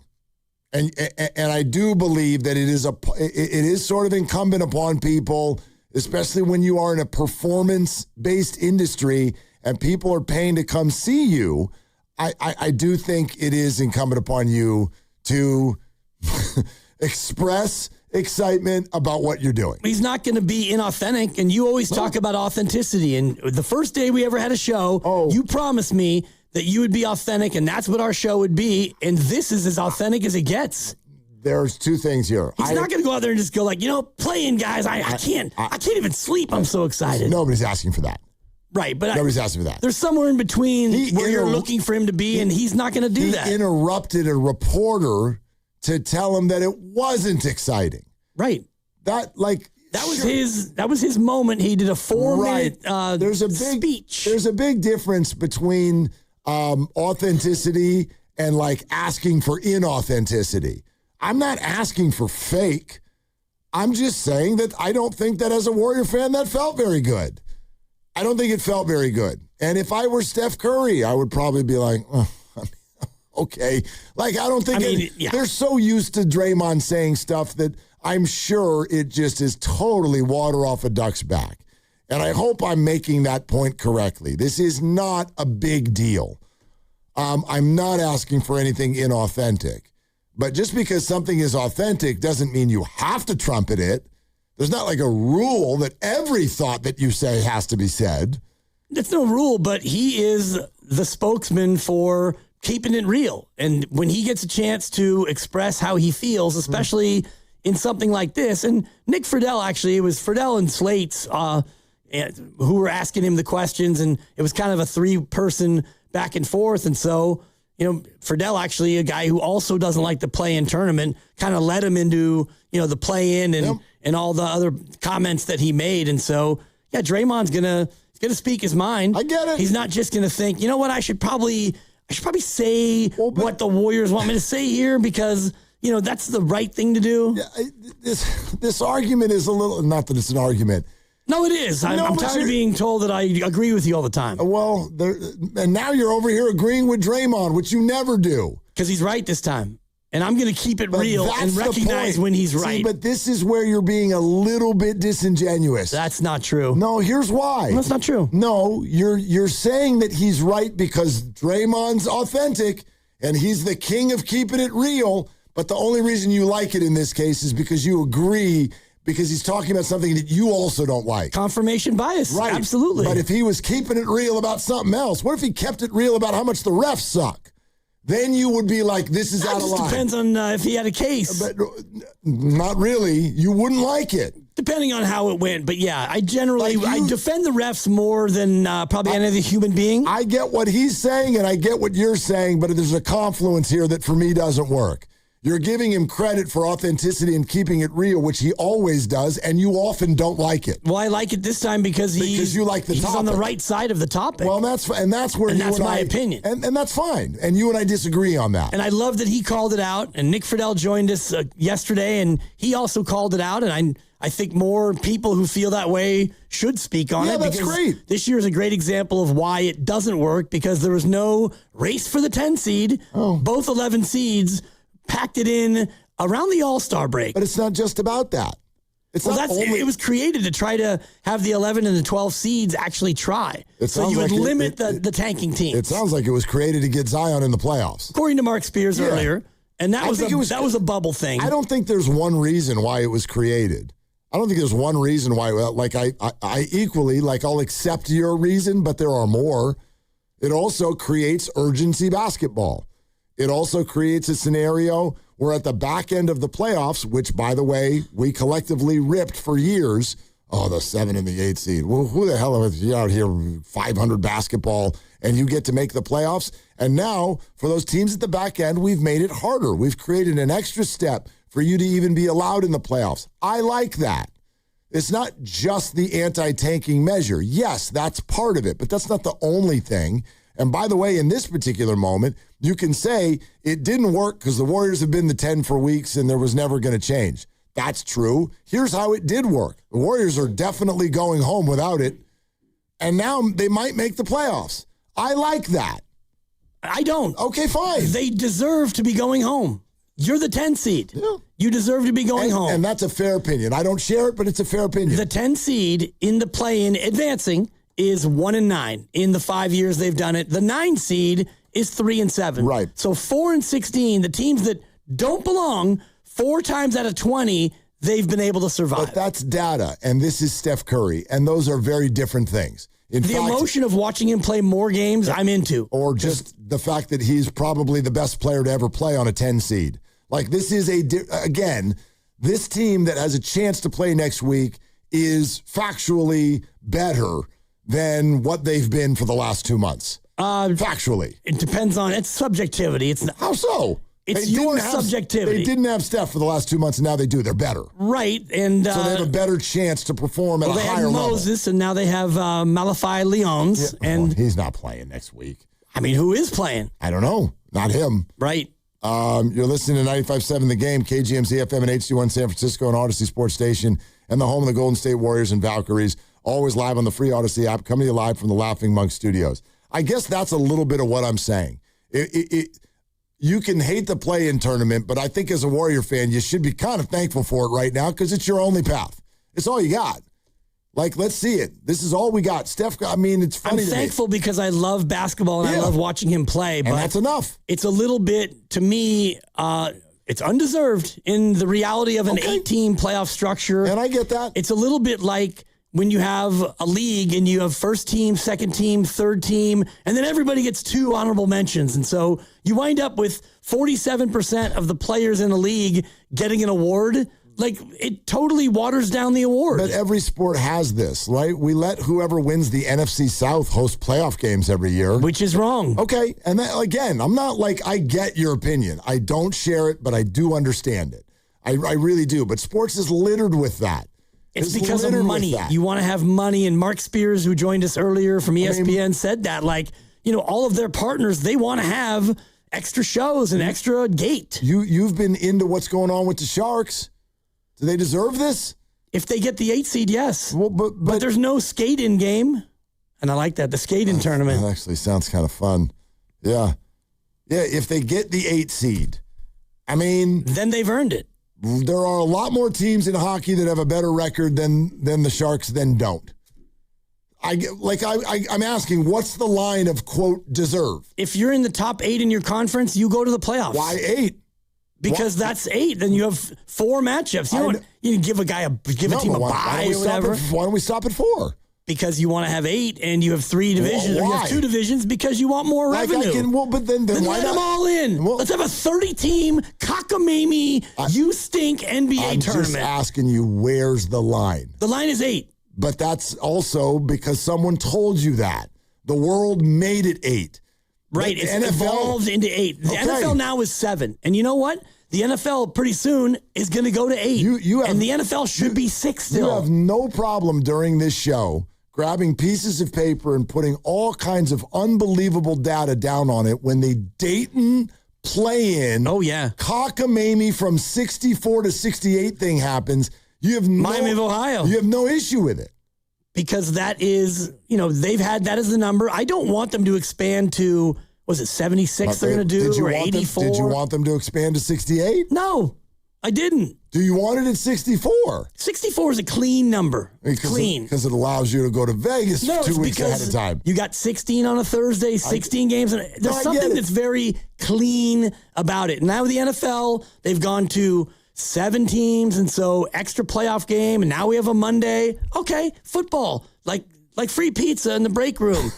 And I do believe that it is sort of incumbent upon people, especially when you are in a performance-based industry and people are paying to come see you. I do think it is incumbent upon you to express excitement about what you're doing. He's not going to be inauthentic, and you always talk about authenticity. And the first day we ever had a show, you promised me that you would be authentic, and that's what our show would be, and this is as authentic as it gets. There's 2 things here. He's not going to go out there and just go like, playing, guys, I can't even sleep. I'm so excited. Nobody's asking for that. Right, but nobody's asking for that. There's somewhere in between where you're looking for him to be, and he's not going to do that. He interrupted a reporter to tell him that it wasn't exciting. Right. That was his moment. He did a 4-minute speech. There's a big difference between authenticity and like asking for inauthenticity. I'm not asking for fake. I'm just saying that I don't think that as a Warrior fan that felt very good. I don't think it felt very good. And if I were Steph Curry, I would probably be like, okay. Like, I don't think they're so used to Draymond saying stuff that I'm sure it just is totally water off a duck's back. And I hope I'm making that point correctly. This is not a big deal. I'm not asking for anything inauthentic. But just because something is authentic doesn't mean you have to trumpet it. There's not like a rule that every thought that you say has to be said. It's no rule, but he is the spokesman for keeping it real. And when he gets a chance to express how he feels, especially in something like this, and Nick Friedel, actually, it was Friedel and Slates who were asking him the questions, and it was kind of a 3-person back and forth. And so, Friedel, actually, a guy who also doesn't like the play-in tournament, kind of led him into, the play-in and all the other comments that he made. And so, Draymond's gonna speak his mind. I get it. He's not just gonna think, you know what, I should probably say what the Warriors want me to say here because, that's the right thing to do. Yeah, this argument is a little, not that it's an argument. No, it is. I'm tired of being told that I agree with you all the time. Well, and now you're over here agreeing with Draymond, which you never do. Because he's right this time. And I'm going to keep it real and recognize when he's right. See, but this is where you're being a little bit disingenuous. That's not true. No, here's why. That's not true. No, you're saying that he's right because Draymond's authentic and he's the king of keeping it real, but the only reason you like it in this case is because you agree because he's talking about something that you also don't like. Confirmation bias. Right. Absolutely. But if he was keeping it real about something else, what if he kept it real about how much the refs suck? Then you would be like, this is out of line. Depends on if he had a case. But not really. You wouldn't like it. Depending on how it went. But yeah, I generally I defend the refs more than probably any other human being. I get what he's saying and I get what you're saying, but there's a confluence here that for me doesn't work. You're giving him credit for authenticity and keeping it real, which he always does, and you often don't like it. Well, I like it this time because you like the he's topic. on the right side of the topic. Well, that's where that's my opinion. And that's fine. And you and I disagree on that. And I love that he called it out. And Nick Friedel joined us yesterday, and he also called it out. And I think more people who feel that way should speak on it. Yeah, that's great. This year is a great example of why it doesn't work, because there was no race for the 10 seed. Oh. Both 11 seeds packed it in around the All-Star break. But it's not just about that. It was created to try to have the 11 and the 12 seeds actually try. So you would limit the tanking teams. It sounds like it was created to get Zion in the playoffs. According to Mark Spears earlier. And that was a bubble thing. I don't think there's one reason why it was created. I don't think there's one reason why, like I equally, like I'll accept your reason, but there are more. It also creates urgency basketball. It also creates a scenario where at the back end of the playoffs, which, by the way, we collectively ripped for years, the 7 and the 8 seed. Well, who the hell is out here 500 basketball, and you get to make the playoffs? And now, for those teams at the back end, we've made it harder. We've created an extra step for you to even be allowed in the playoffs. I like that. It's not just the anti-tanking measure. Yes, that's part of it, but that's not the only thing. And by the way, in this particular moment, you can say it didn't work because the Warriors have been the 10 for weeks and there was never going to change. That's true. Here's how it did work. The Warriors are definitely going home without it, and now they might make the playoffs. I like that. I don't. Okay, fine. They deserve to be going home. You're the 10 seed. Yeah. You deserve to be going home. And that's a fair opinion. I don't share it, but it's a fair opinion. The 10 seed in the play-in advancing is 1-9 in the 5 years they've done it. The 9 seed is 3-7. Right. So 4-16, the teams that don't belong, 4 times out of 20, they've been able to survive. But that's data, and this is Steph Curry, and those are very different things. In fact, emotion of watching him play more games, I'm into. Or just the fact that he's probably the best player to ever play on a 10 seed. Like, this is again, this team that has a chance to play next week is factually better than what they've been for the last 2 months. Factually. It depends on, it's subjectivity. It's not, how so? It's your subjectivity. They didn't have Steph for the last 2 months, and now they do. They're better. Right. And so they have a better chance to perform at a higher level. They had Moses, and now they have Malachi Lyons. Yeah, and he's not playing next week. I mean, who is playing? I don't know. Not him. Right. You're listening to 95.7 The Game, KGMZ FM and HD1 San Francisco and Odyssey Sports Station, and the home of the Golden State Warriors and Valkyries. Always live on the free Odyssey app, coming to you live from the Laughing Monk Studios. I guess that's a little bit of what I'm saying. You can hate the play-in tournament, but I think as a Warrior fan, you should be kind of thankful for it right now because it's your only path. It's all you got. Like, let's see it. This is all we got. Steph, I mean, it's funny I'm thankful because I love basketball and I love watching him play. But and that's enough. It's a little bit, to me, it's undeserved in the reality of an 8-team playoff structure. And I get that. It's a little bit like when you have a league and you have first team, second team, third team, and then everybody gets 2 honorable mentions. And so you wind up with 47% of the players in the league getting an award. Like, it totally waters down the award. But every sport has this, right? We let whoever wins the NFC South host playoff games every year. Which is wrong. Okay. And that, again, I'm not like, I get your opinion. I don't share it, but I do understand it. I really do. But sports is littered with that. It's because of money. You want to have money. And Mark Spears, who joined us earlier from ESPN, said that, like, you know, all of their partners, they want to have extra shows and extra gate. You've been into what's going on with the Sharks. Do they deserve this? If they get the 8 seed, yes. Well, but there's no skate-in game. And I like that, the skate-in tournament. That actually sounds kind of fun. Yeah. Yeah, if they get the 8 seed, I mean... Then they've earned it. There are a lot more teams in hockey that have a better record than the Sharks than don't. I'm asking, what's the line of, quote, deserve? If you're in the top 8 in your conference, you go to the playoffs. Why 8? Because that's 8. Then you have 4 matchups. You can give a team a bye or whatever. Why don't we stop at 4? Because you want to have 8 and you have 3 divisions. Or you have 2 divisions because you want more revenue. But then why let not? them all in. Let's have a 30-team cockamamie you stink NBA I'm tournament. just asking you, where's the line? The line is 8. But that's also because someone told you that. The world made it 8. Right, it's evolved into 8. The NFL now is 7. And you know what? The NFL pretty soon is going to go to 8. And the NFL should be 6 still. You have no problem during this show grabbing pieces of paper and putting all kinds of unbelievable data down on it when the Dayton play-in cockamamie from 64 to 68 thing happens. You have Miami of Ohio. You have no issue with it. Because that is, they've had that as the number. I don't want them to expand to, was it 76 they're going to do, or 84? Did you want them to expand to 68? No, I didn't. Do you want it at 64? 64 is a clean number. It's clean. Because it allows you to go to Vegas 2 weeks ahead of time. You got 16 on a Thursday, 16 games. There's something that's very clean about it. Now with the NFL, they've gone to 7 teams, and so extra playoff game, and now we have a Monday. Okay, football, like free pizza in the break room.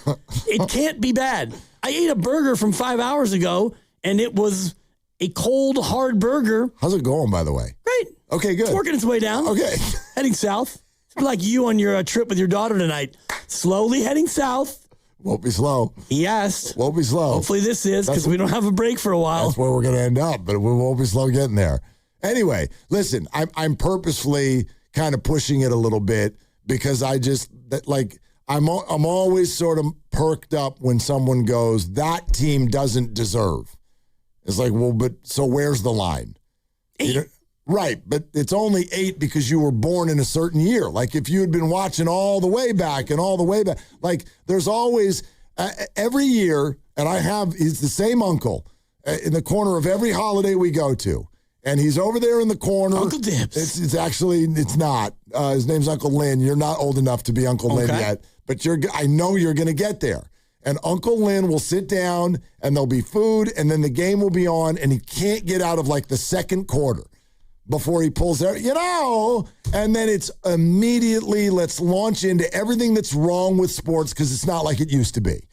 It can't be bad. I ate a burger from 5 hours ago, and it was a cold, hard burger. How's it going, by the way? Great. Okay, good. It's working its way down. Okay. Heading south. It's like you on your trip with your daughter tonight. Slowly heading south. Won't be slow. He asked. Won't be slow. Hopefully this is, because we don't have a break for a while. That's where we're going to end up, but we won't be slow getting there. Anyway, listen, I'm purposefully kind of pushing it a little bit because I'm always sort of perked up when someone goes, that team doesn't deserve. It's like, well, but so where's the line? 8. Right, but it's only 8 because you were born in a certain year. Like if you had been watching all the way back, like there's always, every year, and he's the same uncle in the corner of every holiday we go to. And he's over there in the corner. Uncle Dibs. It's not. His name's Uncle Lynn. You're not old enough to be Uncle Lynn yet, but I know you're going to get there. And Uncle Lynn will sit down, and there'll be food, and then the game will be on, and he can't get out of like the second quarter before he pulls out, and then it's immediately let's launch into everything that's wrong with sports because it's not like it used to be.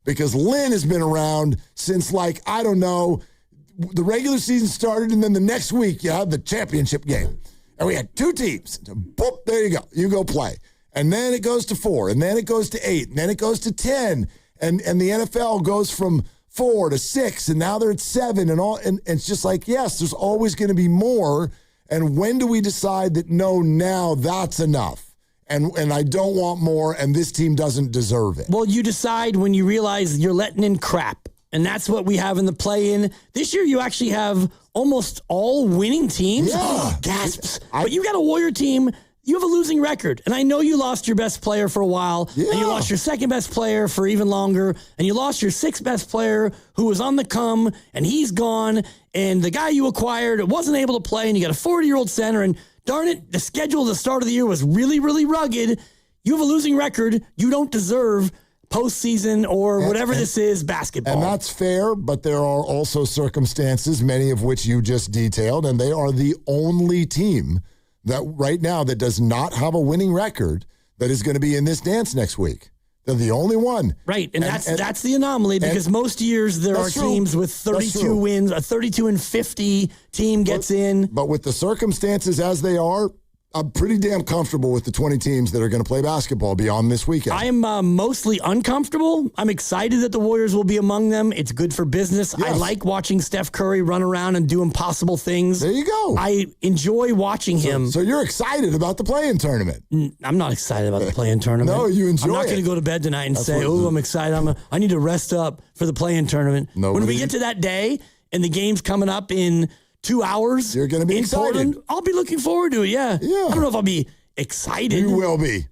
Because Lynn has been around since the regular season started, and then the next week you had the championship game. And we had 2 teams. Boop, there you go. You go play. And then it goes to 4, and then it goes to 8, and then it goes to 10. And the NFL goes from 4 to 6, and now they're at 7 and all. And it's just like, yes, there's always going to be more. And when do we decide that, no, now that's enough? And I don't want more, and this team doesn't deserve it. Well, you decide when you realize you're letting in crap. And that's what we have in the play-in. This year, you actually have almost all winning teams. Yeah. Gasps. But you got a Warrior team. You have a losing record. And I know you lost your best player for a while. Yeah. And you lost your second best player for even longer. And you lost your 6th best player who was on the come. And he's gone. And the guy you acquired wasn't able to play. And you got a 40-year-old center. And darn it, the schedule at the start of the year was really, really rugged. You have a losing record. You don't deserve postseason or whatever this is, basketball. And that's fair, but there are also circumstances, many of which you just detailed, and they are the only team that right now that does not have a winning record that is going to be in this dance next week. They're the only one. Right, and that's the anomaly because most years there are teams with 32 wins, a 32-50 team gets in. But with the circumstances as they are, I'm pretty damn comfortable with the 20 teams that are going to play basketball beyond this weekend. I am mostly uncomfortable. I'm excited that the Warriors will be among them. It's good for business. Yes. I like watching Steph Curry run around and do impossible things. There you go. I enjoy watching him. So you're excited about the play-in tournament? I'm not excited about the play-in tournament. No, you enjoy it. I'm not going to go to bed tonight and say, I'm excited. I need to rest up for the play-in tournament. When we get to that day and the game's coming up in 2 hours. You're going to be excited. Portland, I'll be looking forward to it, yeah. I don't know if I'll be excited. You will be.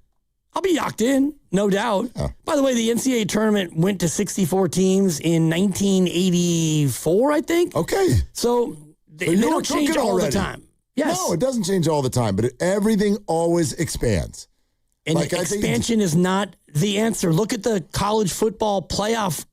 I'll be locked in, no doubt. Yeah. By the way, the NCAA tournament went to 64 teams in 1984, I think. Okay. So they don't change all the time. Yes. No, it doesn't change all the time, but everything always expands. And expansion is not the answer. Look at the college football playoff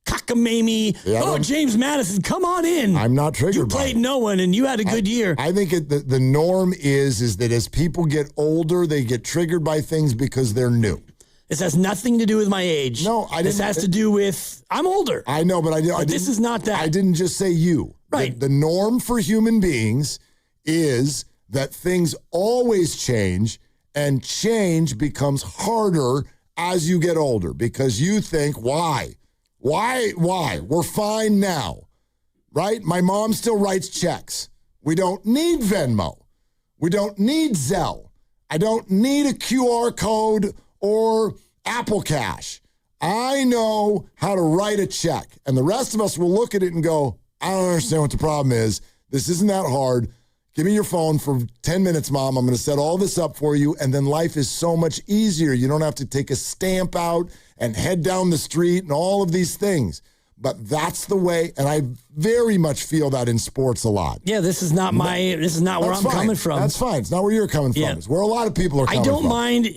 cockamamie. James Madison, come on in. I'm not triggered You by played it. no one, and you had a good year. I think the norm is that as people get older, they get triggered by things because they're new. This has nothing to do with my age. No, I didn't. This has to do with I'm older. I know, but this is not that. I didn't just say you. Right. The norm for human beings is that things always change, and change becomes harder as you get older because you think, why? We're fine now, right? My mom still writes checks. We don't need Venmo. We don't need Zelle. I don't need a QR code or Apple Cash. I know how to write a check. And the rest of us will look at it and go, I don't understand what the problem is. This isn't that hard. Give me your phone for 10 minutes, Mom. I'm going to set all this up for you. And then life is so much easier. You don't have to take a stamp out and head down the street and all of these things. But that's the way, and I very much feel that in sports a lot. Yeah, this is not where I'm coming from. That's fine. It's not where you're coming from. It's where a lot of people are coming from. I don't mind the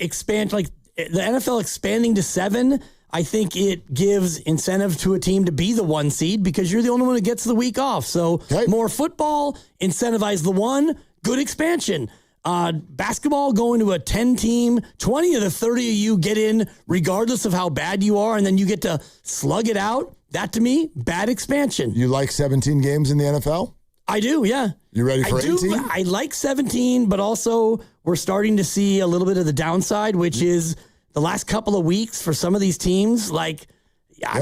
NFL expanding to 7. I think it gives incentive to a team to be the 1 seed because you're the only one who gets the week off. So more football, incentivize the 1, good expansion. Basketball going to a 10-team, 20 of the 30 of you get in regardless of how bad you are, and then you get to slug it out. That, to me, bad expansion. You like 17 games in the NFL? I do, yeah. You ready for 18? I like 17, but also we're starting to see a little bit of the downside, which is the last couple of weeks for some of these teams. I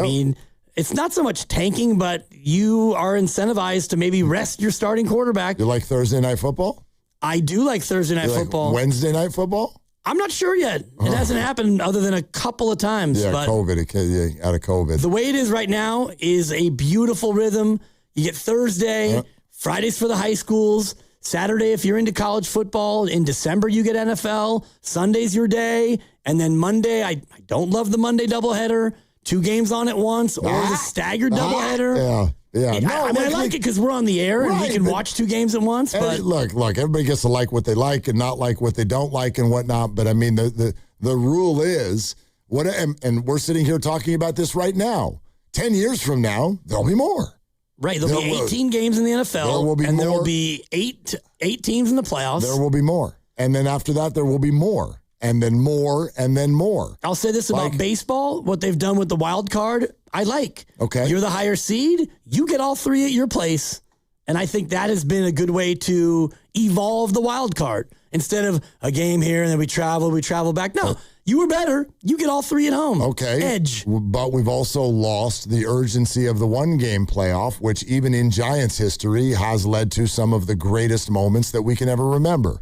mean, it's not so much tanking, but you are incentivized to maybe rest your starting quarterback. You like Thursday Night Football? I do like Thursday Night Football. Wednesday Night Football? I'm not sure yet. It hasn't happened other than a couple of times. Yeah, but COVID. Out of COVID. The way it is right now is a beautiful rhythm. You get Thursday, Fridays for the high schools, Saturday if you're into college football. In December, you get NFL. Sunday's your day. And then Monday, I don't love the Monday doubleheader. 2 games on at once or the staggered doubleheader. Yeah. I like it because we're on the air and we can watch 2 games at once. But look, everybody gets to like what they like and not like what they don't like and whatnot. But I mean, the rule is and we're sitting here talking about this right now. 10 years from now, there'll be more. Right, there'll be 18 games in the NFL. There will be and more. There will be eight teams in the playoffs. There will be more, and then after that, there will be more. And then more, and then more. I'll say this about baseball, what they've done with the wild card, I like. Okay. You're the higher seed, you get all 3 at your place. And I think that has been a good way to evolve the wild card. Instead of a game here and then we travel back. No, you were better. You get all 3 at home. Okay. Edge. But we've also lost the urgency of the 1-game playoff, which even in Giants history has led to some of the greatest moments that we can ever remember.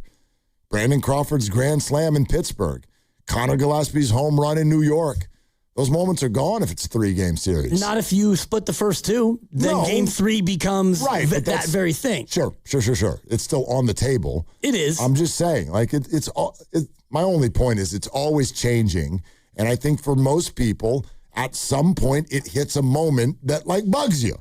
Brandon Crawford's grand slam in Pittsburgh. Connor Gillespie's home run in New York. Those moments are gone if it's a 3-game series. Not if you split the first 2. Then game 3 becomes that very thing. Sure. It's still on the table. It is. I'm just saying, my only point is it's always changing. And I think for most people, at some point, it hits a moment that bugs you.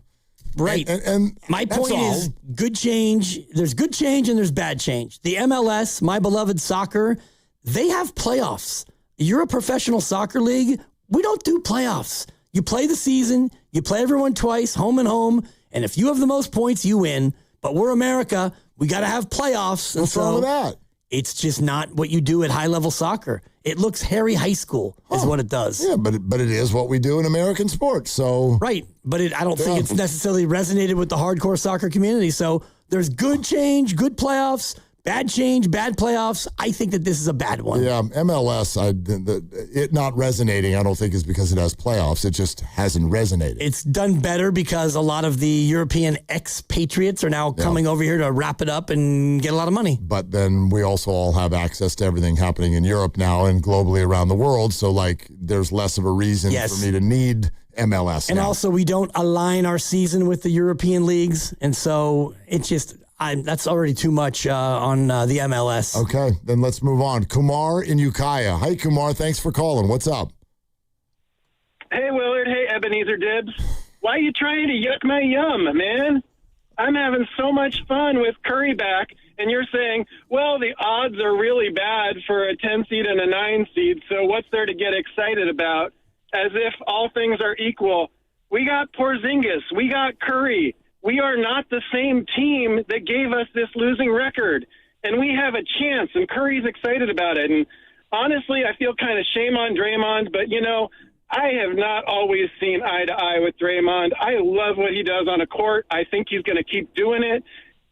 Right. And my point is good change. There's good change and there's bad change. The MLS, my beloved soccer, they have playoffs. You're a professional soccer league. We don't do playoffs. You play the season. You play everyone twice, home and home. And if you have the most points, you win. But we're America. We got to have playoffs. What's wrong with that? It's just not what you do at high-level soccer. It looks Harry High School is what it does. Yeah, but it is what we do in American sports. So right, but I don't think it's necessarily resonated with the hardcore soccer community. So there's good change, good playoffs, bad change, bad playoffs. I think that this is a bad one. Yeah, MLS, it not resonating, I don't think is because it has playoffs. It just hasn't resonated. It's done better because a lot of the European expatriates are now coming over here to wrap it up and get a lot of money. But then we also all have access to everything happening in Europe now and globally around the world. So, there's less of a reason for me to need MLS And now. also, we don't align our season with the European leagues. And so it's just... that's already too much on the MLS. Okay, then let's move on. Kumar in Ukiah. Hi, Kumar. Thanks for calling. What's up? Hey, Willard. Hey, Ebenezer Dibbs. Why are you trying to yuck my yum, man? I'm having so much fun with Curry back, and you're saying, well, the odds are really bad for a 10 seed and a 9 seed, so what's there to get excited about? As if all things are equal. We got Porzingis. We got Curry. We are not the same team that gave us this losing record. And we have a chance, and Curry's excited about it. And honestly, I feel kind of shame on Draymond, but, I have not always seen eye to eye with Draymond. I love what he does on a court. I think he's going to keep doing it.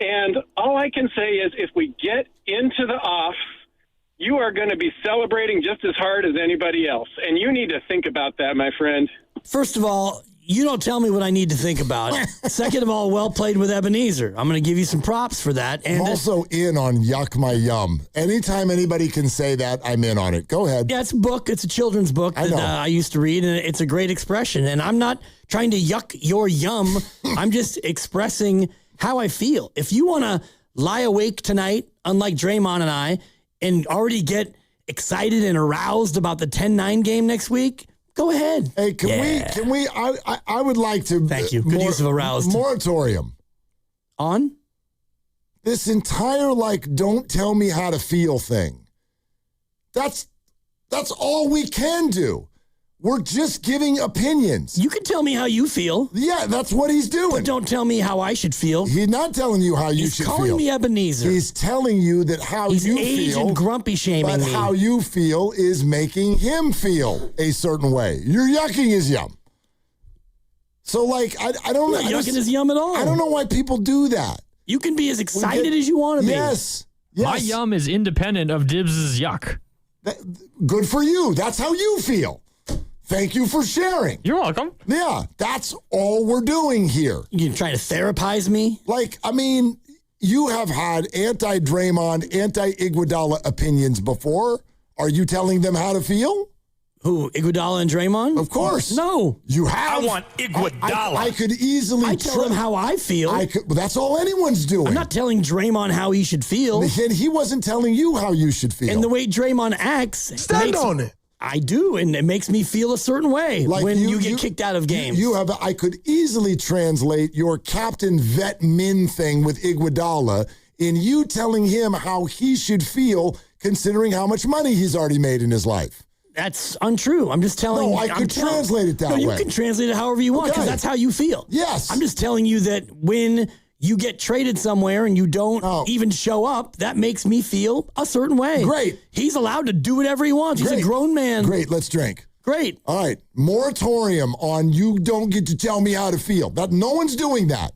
And all I can say is if we get into the off, you are going to be celebrating just as hard as anybody else. And you need to think about that, my friend. First of all, you don't tell me what I need to think about. Second of all, well played with Ebenezer. I'm going to give you some props for that. And I'm also in on Yuck My Yum. Anytime anybody can say that, I'm in on it. Go ahead. Yeah, it's a book. It's a children's book that I used to read, and it's a great expression. And I'm not trying to yuck your yum. I'm just expressing how I feel. If you want to lie awake tonight, unlike Draymond and I, and already get excited and aroused about the 10-9 game next week, go ahead. Hey, can we, I would like to. Thank you. Good use of aroused. Moratorium. On? This entire, don't tell me how to feel thing. That's all we can do. We're just giving opinions. You can tell me how you feel. Yeah, that's what he's doing. But don't tell me how I should feel. He's not telling you how you should feel. He's calling me Ebenezer. He's telling you that how you age feel. and grumpy shaming but me. how you feel is making him feel a certain way. You're yucking his yum. So, I don't know. You're not yucking his yum at all. I don't know why people do that. You can be as excited as you want to be. Yes. My yum is independent of Dibs' yuck. Good for you. That's how you feel. Thank you for sharing. You're welcome. Yeah, that's all we're doing here. You trying to therapize me? You have had anti-Draymond, anti-Iguodala opinions before. Are you telling them how to feel? Who, Iguodala and Draymond? Of course. No. You have? I want Iguodala. I could easily... I tell them how I feel. That's all anyone's doing. I'm not telling Draymond how he should feel. And he wasn't telling you how you should feel. And the way Draymond acts... Stand on it. I do, and it makes me feel a certain way when you get kicked out of games. I could easily translate your Captain Vet Min thing with Iguodala in you telling him how he should feel considering how much money he's already made in his life. That's untrue. I'm just telling you. No, I could translate it that way. You can translate it however you want because that's how you feel. Yes. I'm just telling you that when you get traded somewhere and you don't even show up, that makes me feel a certain way. Great. He's allowed to do whatever he wants. He's a grown man. Great. Let's drink. Great. All right. Moratorium on you don't get to tell me how to feel. No one's doing that.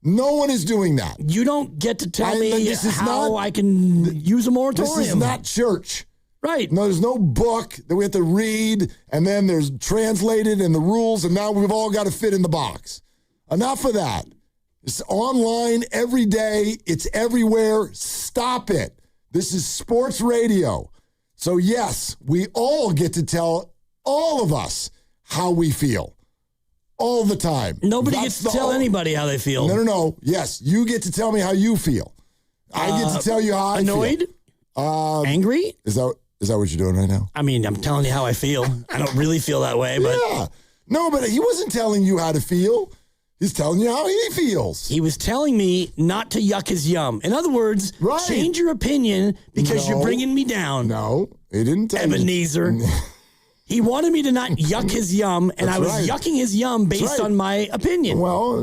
No one is doing that. You don't get to tell me how I can use a moratorium. This is not church. Right. No, there's no book that we have to read, and then there's translated and the rules, and now we've all got to fit in the box. Enough of that. It's online every day. It's everywhere. Stop it. This is sports radio. So, yes, we all get to tell all of us how we feel all the time. Nobody gets to tell anybody how they feel. No. Yes, you get to tell me how you feel. I get to tell you how I annoyed? feel. Angry? Is that what you're doing right now? I mean, I'm telling you how I feel. I don't really feel that way, but... Yeah. No, but he wasn't telling you how to feel. He's telling you how he feels. He was telling me not to yuck his yum. In other words, change your opinion because you're bringing me down. No, he didn't tell Ebenezer. He wanted me to not yuck his yum, and I was yucking his yum based on my opinion. Well,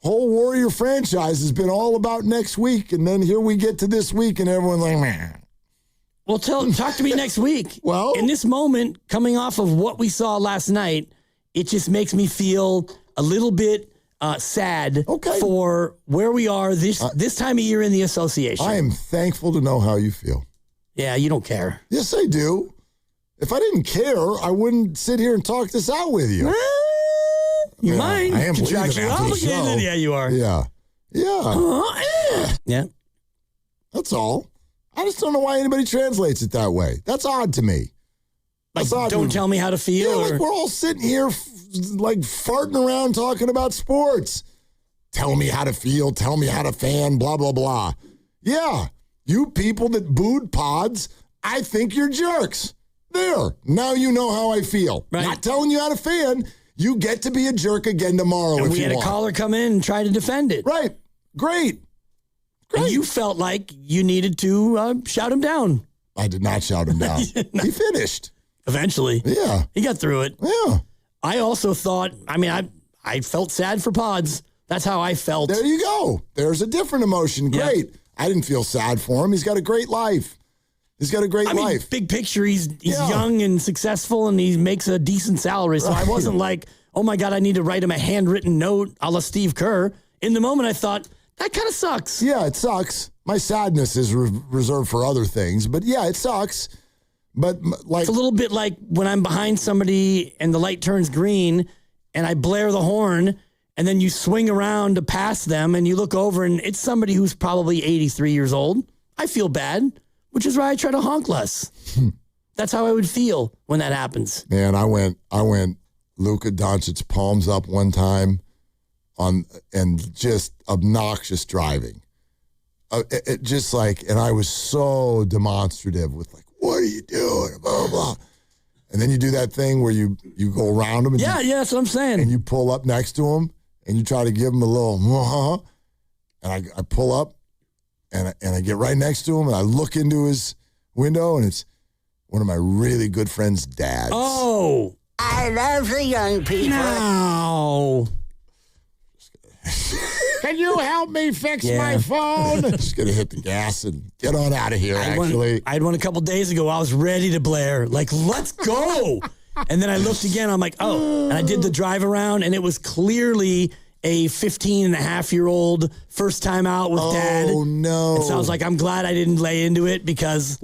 whole Warrior franchise has been all about next week, and then here we get to this week, and everyone's like, man. Well, talk to me next week. Well, in this moment, coming off of what we saw last night, it just makes me feel a little bit sad for where we are this time of year in the association. I am thankful to know how you feel. Yeah, you don't care. Yes, I do. If I didn't care, I wouldn't sit here and talk this out with you. You might. I am contractually obligated. Yeah, you are. Yeah. Yeah. That's all. I just don't know why anybody translates it that way. That's odd to me. Don't tell me how to feel. Yeah, we're all sitting here farting around talking about sports. Tell me how to feel. Tell me how to fan. Blah, blah, blah. Yeah. You people that booed pods, I think you're jerks. There. Now you know how I feel. Right. Not telling you how to fan. You get to be a jerk again tomorrow and if we you had want. A caller come in and try to defend it. Right. Great. And you felt like you needed to shout him down. I did not shout him down. He finished. Eventually. Yeah. He got through it. Yeah. I also thought, I felt sad for Pods. That's how I felt. There you go. There's a different emotion. Great. Yeah. I didn't feel sad for him. He's got a great life. He's got a great life. Big picture, he's young and successful, and he makes a decent salary. So I wasn't like, oh my God, I need to write him a handwritten note a la Steve Kerr. In the moment, I thought, that kind of sucks. Yeah, it sucks. My sadness is reserved for other things. But yeah, it sucks. But it's a little bit like when I'm behind somebody and the light turns green and I blare the horn and then you swing around to pass them and you look over and it's somebody who's probably 83 years old. I feel bad, which is why I try to honk less. That's how I would feel when that happens. Man, I went Luka Doncic palms up one time and just obnoxious driving. It just and I was so demonstrative with what are you doing? Blah, blah. And then you do that thing where you go around him. And yeah, that's what I'm saying. And you pull up next to him and you try to give him a little, and I pull up and I get right next to him and I look into his window and it's one of my really good friend's dads. Oh. I love the young people. No. Can you help me fix my phone? Just going to hit the gas and get on out of here, I had one a couple days ago. I was ready to blare. Let's go. And then I looked again. I'm like, oh. And I did the drive around, and it was clearly a 15-and-a-half-year-old first time out with Dad. Oh, no. And so I was like, I'm glad I didn't lay into it because,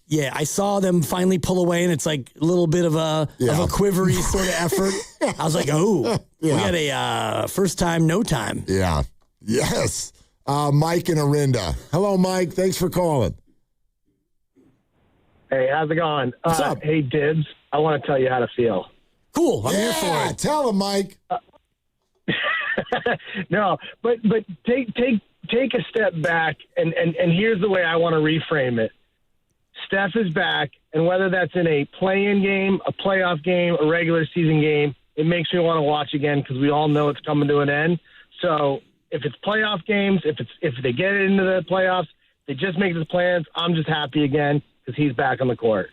I saw them finally pull away, and it's like a little bit of a quivery sort of effort. I was like, we got a first time, no time. Yeah. Yes. Mike and Orinda. Hello, Mike. Thanks for calling. Hey, how's it going? What's up? Hey, Dibs. I want to tell you how to feel. Cool. I'm here for it. Tell him, Mike. No, but take a step back, and here's the way I want to reframe it. Steph is back, and whether that's in a play-in game, a playoff game, a regular season game, it makes me want to watch again because we all know it's coming to an end. So if it's playoff games, if they get into the playoffs, they just make the plans, I'm just happy again because he's back on the court.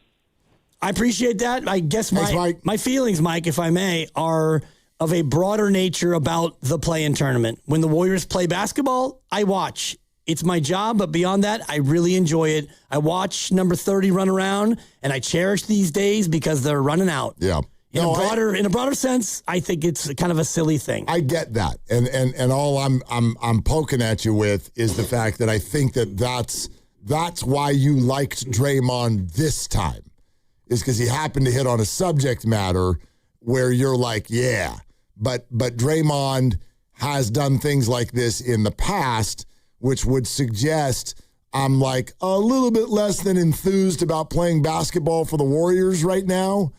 I appreciate that. I guess my feelings, Mike, if I may, are of a broader nature about the play-in tournament. When the Warriors play basketball, I watch. It's my job, but beyond that, I really enjoy it. I watch number 30 run around, and I cherish these days because they're running out. Yeah. In a broader sense, I think it's kind of a silly thing. I get that, and all I'm poking at you with is the fact that I think that's why you liked Draymond this time, is because he happened to hit on a subject matter where you're like, yeah, but Draymond has done things like this in the past, which would suggest I'm like a little bit less than enthused about playing basketball for the Warriors right now,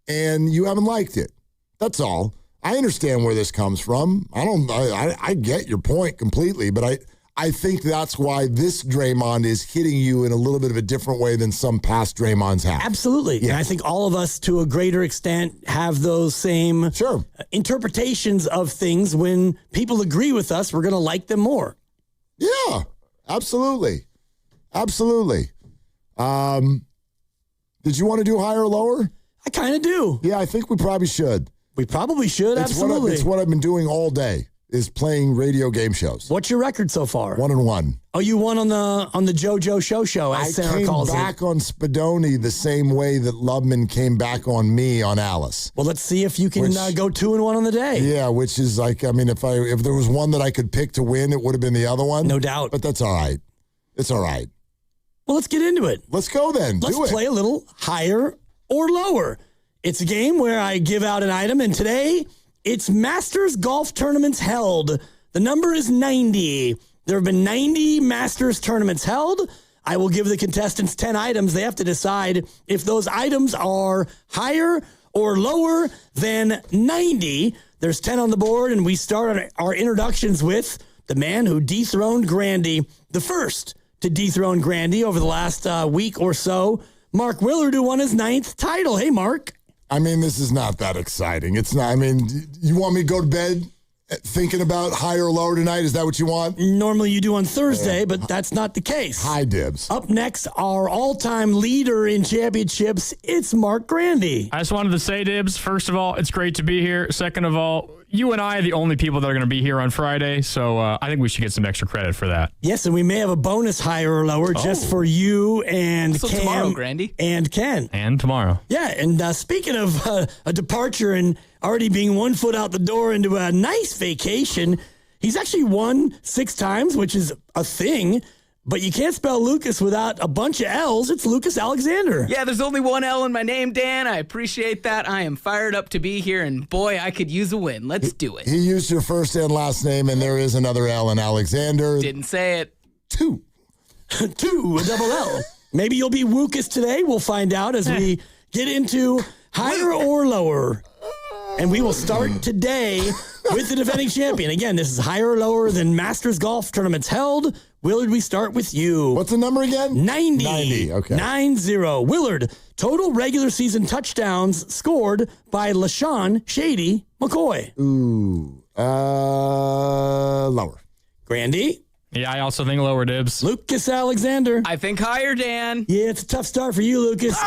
and you haven't liked it. That's all. I understand where this comes from. I get your point completely, but I think that's why this Draymond is hitting you in a little bit of a different way than some past Draymonds have. Absolutely. Yeah. And I think all of us, to a greater extent, have those same interpretations of things. When people agree with us, we're going to like them more. Yeah, absolutely. Absolutely. Did you want to do higher or lower? I kind of do. Yeah, I think we probably should. We probably should, absolutely. It's what I've been doing all day, is playing radio game shows. What's your record so far? 1-1. Oh, you won on the JoJo show, as Sarah calls it. I came back on Spadoni the same way that Lubman came back on me on Alice. Well, let's see if you can go 2-1 on the day. Yeah, which is like, I mean, if there was one that I could pick to win, it would have been the other one. No doubt. But that's all right. It's all right. Well, let's get into it. Let's go then. Let's play a little higher or lower. It's a game where I give out an item, and today it's Masters golf tournaments held. The number is 90. There have been 90 Masters tournaments held. I will give the contestants 10 items. They have to decide if those items are higher or lower than 90. There's 10 on the board, and we start our introductions with the man who dethroned Grandy, the first to dethrone Grandy over the last week or so, Mark Willard, who won his 9th title. Hey, Mark. I mean, this is not that exciting. It's not. I mean, you want me to go to bed Thinking about higher or lower tonight? Is that what you want? Normally you do on Thursday, but that's not the case. High dibs. Up next, our all-time leader in championships, it's Mark Grandy. I just wanted to say, Dibs, first of all, it's great to be here. Second of all, you and I are the only people that are going to be here on Friday, so I think we should get some extra credit for that. Yes, and we may have a bonus higher or lower just for you and So Cam tomorrow, Grandy. and Ken. And tomorrow. Yeah, and speaking of a departure and already being 1 foot out the door into a nice vacation, he's actually won 6 times, which is a thing. But you can't spell Lucas without a bunch of L's. It's Lucas Alexander. Yeah, there's only one L in my name, Dan. I appreciate that. I am fired up to be here, and boy, I could use a win. Let's do it. He used your first and last name, and there is another L in Alexander. Didn't say it. 2. 2, a double L. Maybe you'll be Wukas today. We'll find out as we get into higher or lower. And we will start today with the defending champion. Again, this is higher or lower than Masters Golf tournaments held. Willard, we start with you. What's the number again? 90. 90, okay. 90. Willard, total regular season touchdowns scored by LaShawn Shady McCoy. Ooh, lower. Grandy. Yeah, I also think lower, Dibs. Lucas Alexander. I think higher, Dan. Yeah, it's a tough start for you, Lucas.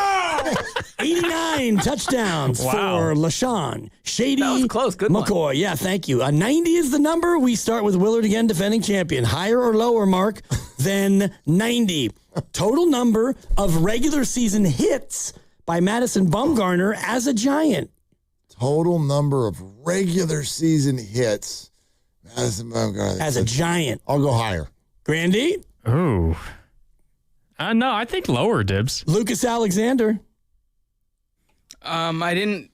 89 touchdowns for LaShawn Shady That was close. Good McCoy. one. Yeah, thank you. 90 is the number. We start with Willard again, defending champion. Higher or lower, Mark, than 90. Total number of regular season hits by Madison Bumgarner as a Giant. Total number of regular season hits. As a Giant. I'll go higher. Grandy? Ooh. No, I think lower, Dibs. Lucas Alexander. I didn't.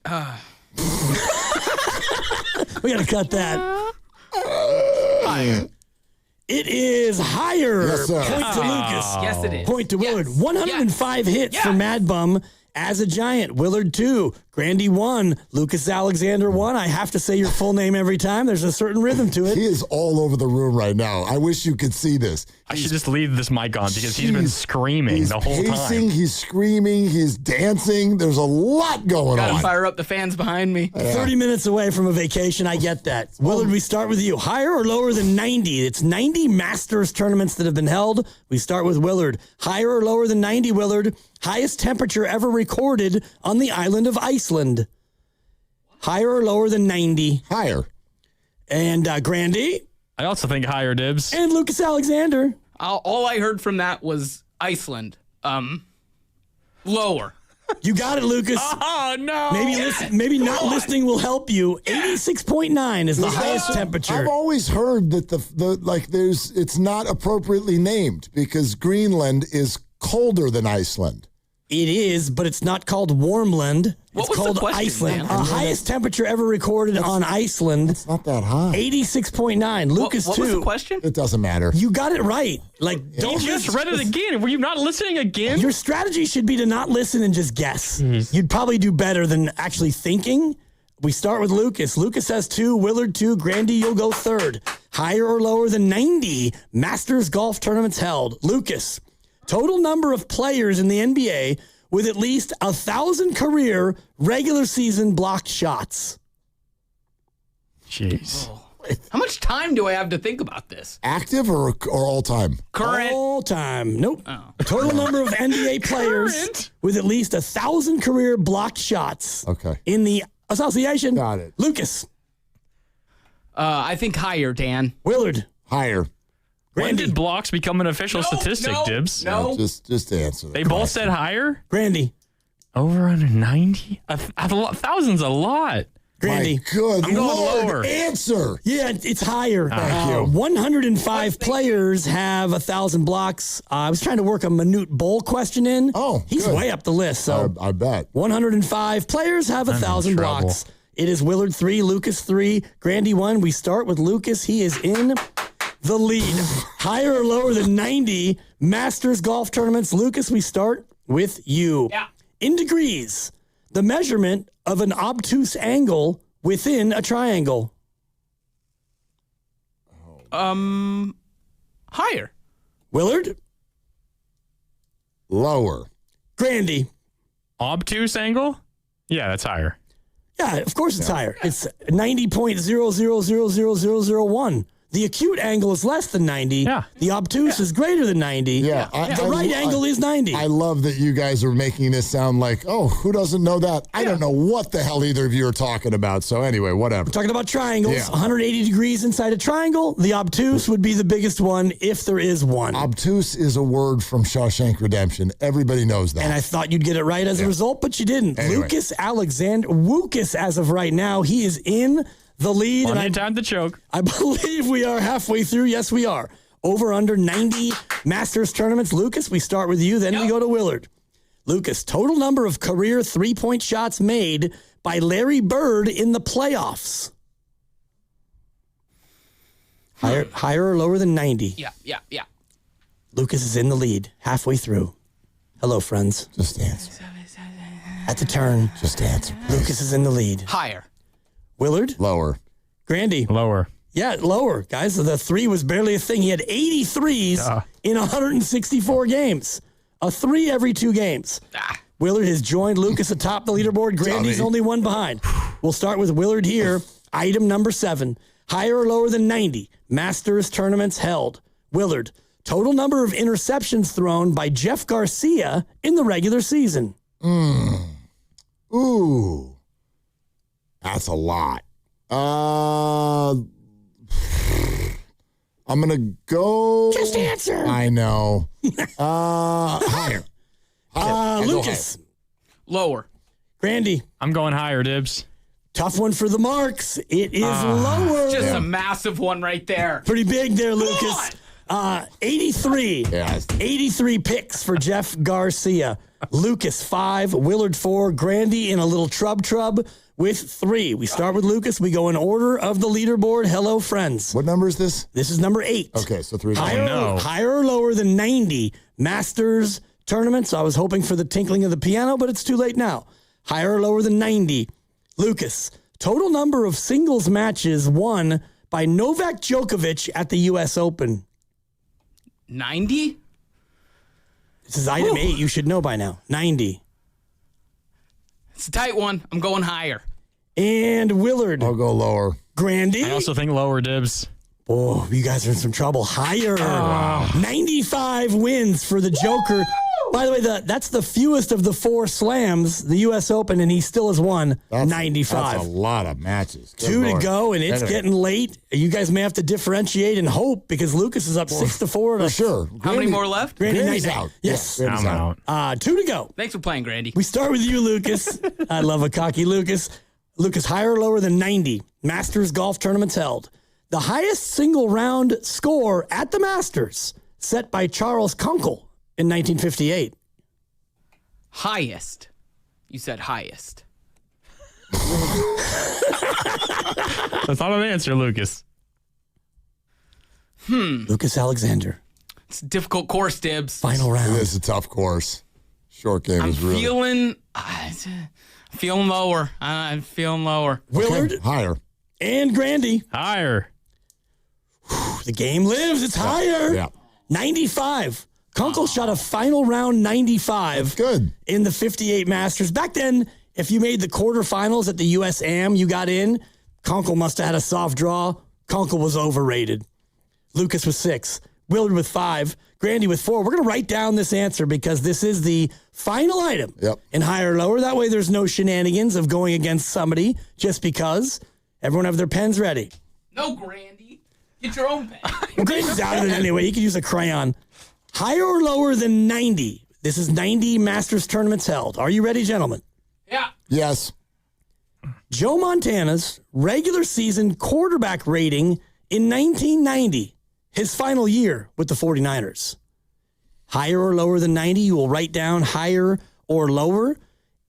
We got to cut that. Higher. It is higher. Yes, sir. Point to Lucas. Yes, it is. Point to Willard. Yes. 105 hits for Mad Bum as a Giant. Willard 2. Grandy 1. Lucas Alexander 1. I have to say your full name every time. There's a certain rhythm to it. He is all over the room right now. I wish you could see this. I should just leave this mic on because he's been screaming the whole pacing, time. He's screaming. He's dancing. There's a lot going Gotta on. fire up the fans behind me. 30 minutes away from a vacation. I get that. Willard, we start with you. Higher or lower than 90? It's 90 Masters tournaments that have been held. We start with Willard. Higher or lower than 90, Willard? Highest temperature ever recorded on the island of Iceland. Higher or lower than 90? Higher. And Grandy? I also think higher, Dibs. And Lucas Alexander? All I heard from that was Iceland. Lower. You got it, Lucas. Oh, no. Maybe not listening will help you. 86.9 is the highest temperature. I've always heard that it's not appropriately named because Greenland is colder than Iceland. It is, but it's not called Warmland. What it's was the called question, Iceland. man? Highest temperature ever recorded on Iceland. It's not that high. 86.9. Lucas, what 2. was the question? It doesn't matter. You got it right. You just read it again. Were you not listening again? Your strategy should be to not listen and just guess. You'd probably do better than actually thinking. We start with Lucas. Lucas has 2, Willard 2, Grandy, you'll go third. Higher or lower than 90 Masters golf tournaments held. Lucas, total number of players in the NBA with at least 1,000 career regular season blocked shots. Jeez. Oh. How much time do I have to think about this? Active or all time? Current. All time. Nope. Oh. Total number of NBA players with at least 1,000 career blocked shots. Okay. In the association. Got it. Lucas. I think higher, Dan. Willard. Higher. When did blocks become an official statistic, Dibs? No. Just answer. They both said higher? Grandy. Over under 90? 1,000's a lot. Grandy. My good I'm going Lord, lower. answer. Yeah, it's higher. Thank you. 105 players have 1,000 blocks. I was trying to work a Manute Bowl question in. Oh, he's good. way up the list. So I bet. 105 players have 1,000 trouble. blocks. It is Willard 3, Lucas 3, Grandy 1. We start with Lucas. He is in the lead. Higher or lower than 90 Masters golf tournaments. Lucas, we start with you. Yeah. In degrees, the measurement of an obtuse angle within a triangle. Higher. Willard? Lower. Grandy? Obtuse angle? Yeah, that's higher. Yeah, of course it's higher. It's 90.0000001. The acute angle is less than 90. Yeah. The obtuse is greater than 90. Yeah. The right angle is 90. I love that you guys are making this sound like, oh, who doesn't know that? I don't know what the hell either of you are talking about. So anyway, whatever. We're talking about triangles. Yeah. 180 degrees inside a triangle. The obtuse would be the biggest one if there is one. Obtuse is a word from Shawshank Redemption. Everybody knows that. And I thought you'd get it right as a result, but you didn't. Anyway. Lucas Alexander, Wukas, as of right now, he is in the lead. Plenty of time to choke. I believe we are halfway through. Yes, we are. Over under 90 Masters tournaments. Lucas, we start with you, then we go to Willard. Lucas, total number of career three-point shots made by Larry Bird in the playoffs. Higher or lower than 90? Yeah. Lucas is in the lead, halfway through. Hello, friends. Just answer. At the turn. Just answer. Lucas is in the lead. Higher. Willard? Lower. Grandy? Lower. Yeah, lower, guys. The 3 was barely a thing. He had 83s in 164 games. A 3 every 2 games. Willard has joined Lucas atop the leaderboard. Grandy's only one behind. We'll start with Willard here. Item number 7. Higher or lower than 90. Masters tournaments held. Willard. Total number of interceptions thrown by Jeff Garcia in the regular season. Ooh. That's a lot. I'm going to go. Just answer. I know. Higher. Lucas. Higher. Lower. Grandy. I'm going higher, Dibs. Tough one for the marks. It is lower. Just a massive one right there. Pretty big there, Lucas. 83. Yeah. 83 picks for Jeff Garcia. Lucas, 5. Willard, 4. Grandy in a little trub with 3. We start with Lucas. We go in order of the leaderboard. Hello, friends. What number is this? This is number 8. Okay, so 3. Higher or lower than 90 Masters tournaments. I was hoping for the tinkling of the piano, but it's too late now. Higher or lower than 90. Lucas, total number of singles matches won by Novak Djokovic at the U.S. Open. 90? This is item 8. You should know by now. 90. It's a tight one. I'm going higher. And Willard. I'll go lower. Grandy. I also think lower, Dibs. Oh, you guys are in some trouble. Higher. 95 wins for the Joker. By the way, that's the fewest of the 4 slams, the U.S. Open, and he still has won 95. That's a lot of matches. Good 2 Lord. to go, and it's getting late. You guys may have to differentiate and hope because Lucas is up 6-4. For sure. How many more left? Grandy's out. Yes. Grandy's out. 2 to go. Thanks for playing, Grandy. We start with you, Lucas. I love a cocky Lucas. Lucas, higher or lower than 90 Masters golf tournaments held. The highest single round score at the Masters set by Charles Kunkel in 1958. Highest. You said highest. That's not an answer, Lucas. Lucas Alexander. It's a difficult course, Dibs. Final round. It is a tough course. Short game I'm is really. feeling lower. I'm feeling lower. Willard. Okay, higher. And Grandy. Higher. The game lives. It's higher. Yeah. 95. Kunkel shot a final round 95. That's good. In the 58 Masters. Back then, if you made the quarterfinals at the US Am, you got in. Kunkel must have had a soft draw. Kunkel was overrated. Lucas with 6. Willard with 5. Grandy with 4. We're going to write down this answer because this is the final item. Yep. In higher or lower. That way there's no shenanigans of going against somebody just because. Everyone have their pens ready. No, Grandy. Get your own pen. Well, Grandy's out of it anyway. You can use a crayon. Higher or lower than 90? This is 90 Masters tournaments held. Are you ready, gentlemen? Yeah. Yes. Joe Montana's regular season quarterback rating in 1990, his final year with the 49ers. Higher or lower than 90? You will write down higher or lower.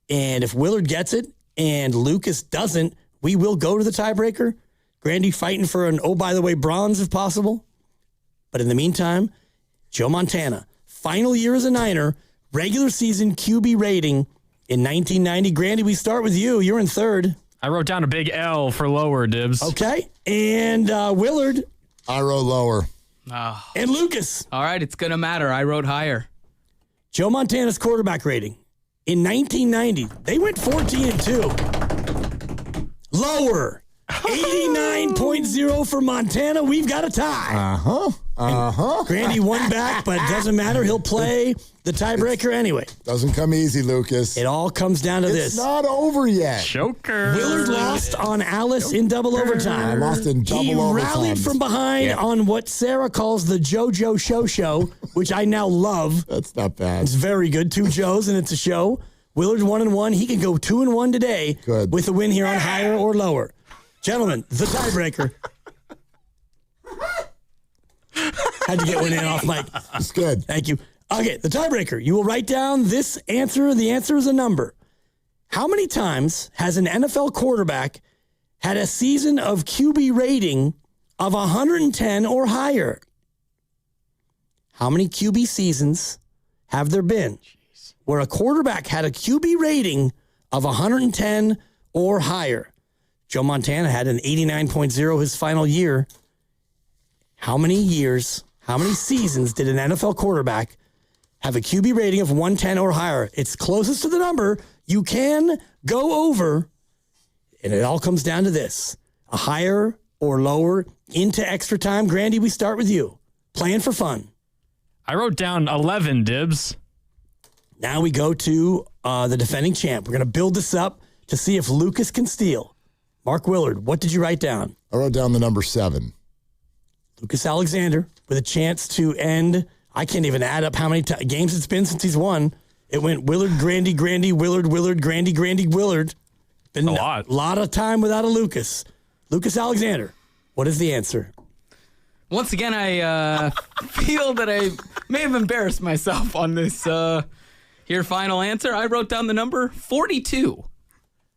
And if Willard gets it and Lucas doesn't, we will go to the tiebreaker. Grandy fighting for an, oh, by the way, bronze if possible. But in the meantime, Joe Montana, final year as a Niner, regular season QB rating in 1990. Grandy, we start with you. You're in third. I wrote down a big L for lower, Dibs. Okay. And Willard. I wrote lower. And Lucas. All right, it's going to matter. I wrote higher. Joe Montana's quarterback rating in 1990. They went 14-2. Lower. 89.0 for Montana. We've got a tie. Grandy won back, but it doesn't matter. He'll play the tiebreaker anyway. Doesn't come easy, Lucas. It all comes down to this. It's not over yet. Joker. Willard lost on Alice in double overtime. I lost in double overtime. He rallied from behind on what Sarah calls the JoJo show, which I now love. That's not bad. It's very good. 2 Joes, and it's a show. Willard 1-1. He can go 2-1 today with a win here on higher or lower. Gentlemen, the tiebreaker. Had to get one in off mic. It's good. Thank you. Okay, the tiebreaker. You will write down this answer. The answer is a number. How many times has an NFL quarterback had a season of QB rating of 110 or higher? How many QB seasons have there been where a quarterback had a QB rating of 110 or higher? Joe Montana had an 89.0 his final year. How many years, how many seasons did an NFL quarterback have a QB rating of 110 or higher? It's closest to the number. You can go over, and it all comes down to this. A higher or lower into extra time. Grandy, we start with you. Playing for fun. I wrote down 11, Dibs. Now we go to the defending champ. We're going to build this up to see if Lucas can steal. Mark Willard, what did you write down? I wrote down the number 7. Lucas Alexander with a chance to end. I can't even add up how many games it's been since he's won. It went Willard, Grandy, Willard, Grandy, Willard. Been a lot of time without a Lucas. Lucas Alexander, what is the answer? Once again, I feel that I may have embarrassed myself on this here final answer. I wrote down the number 42.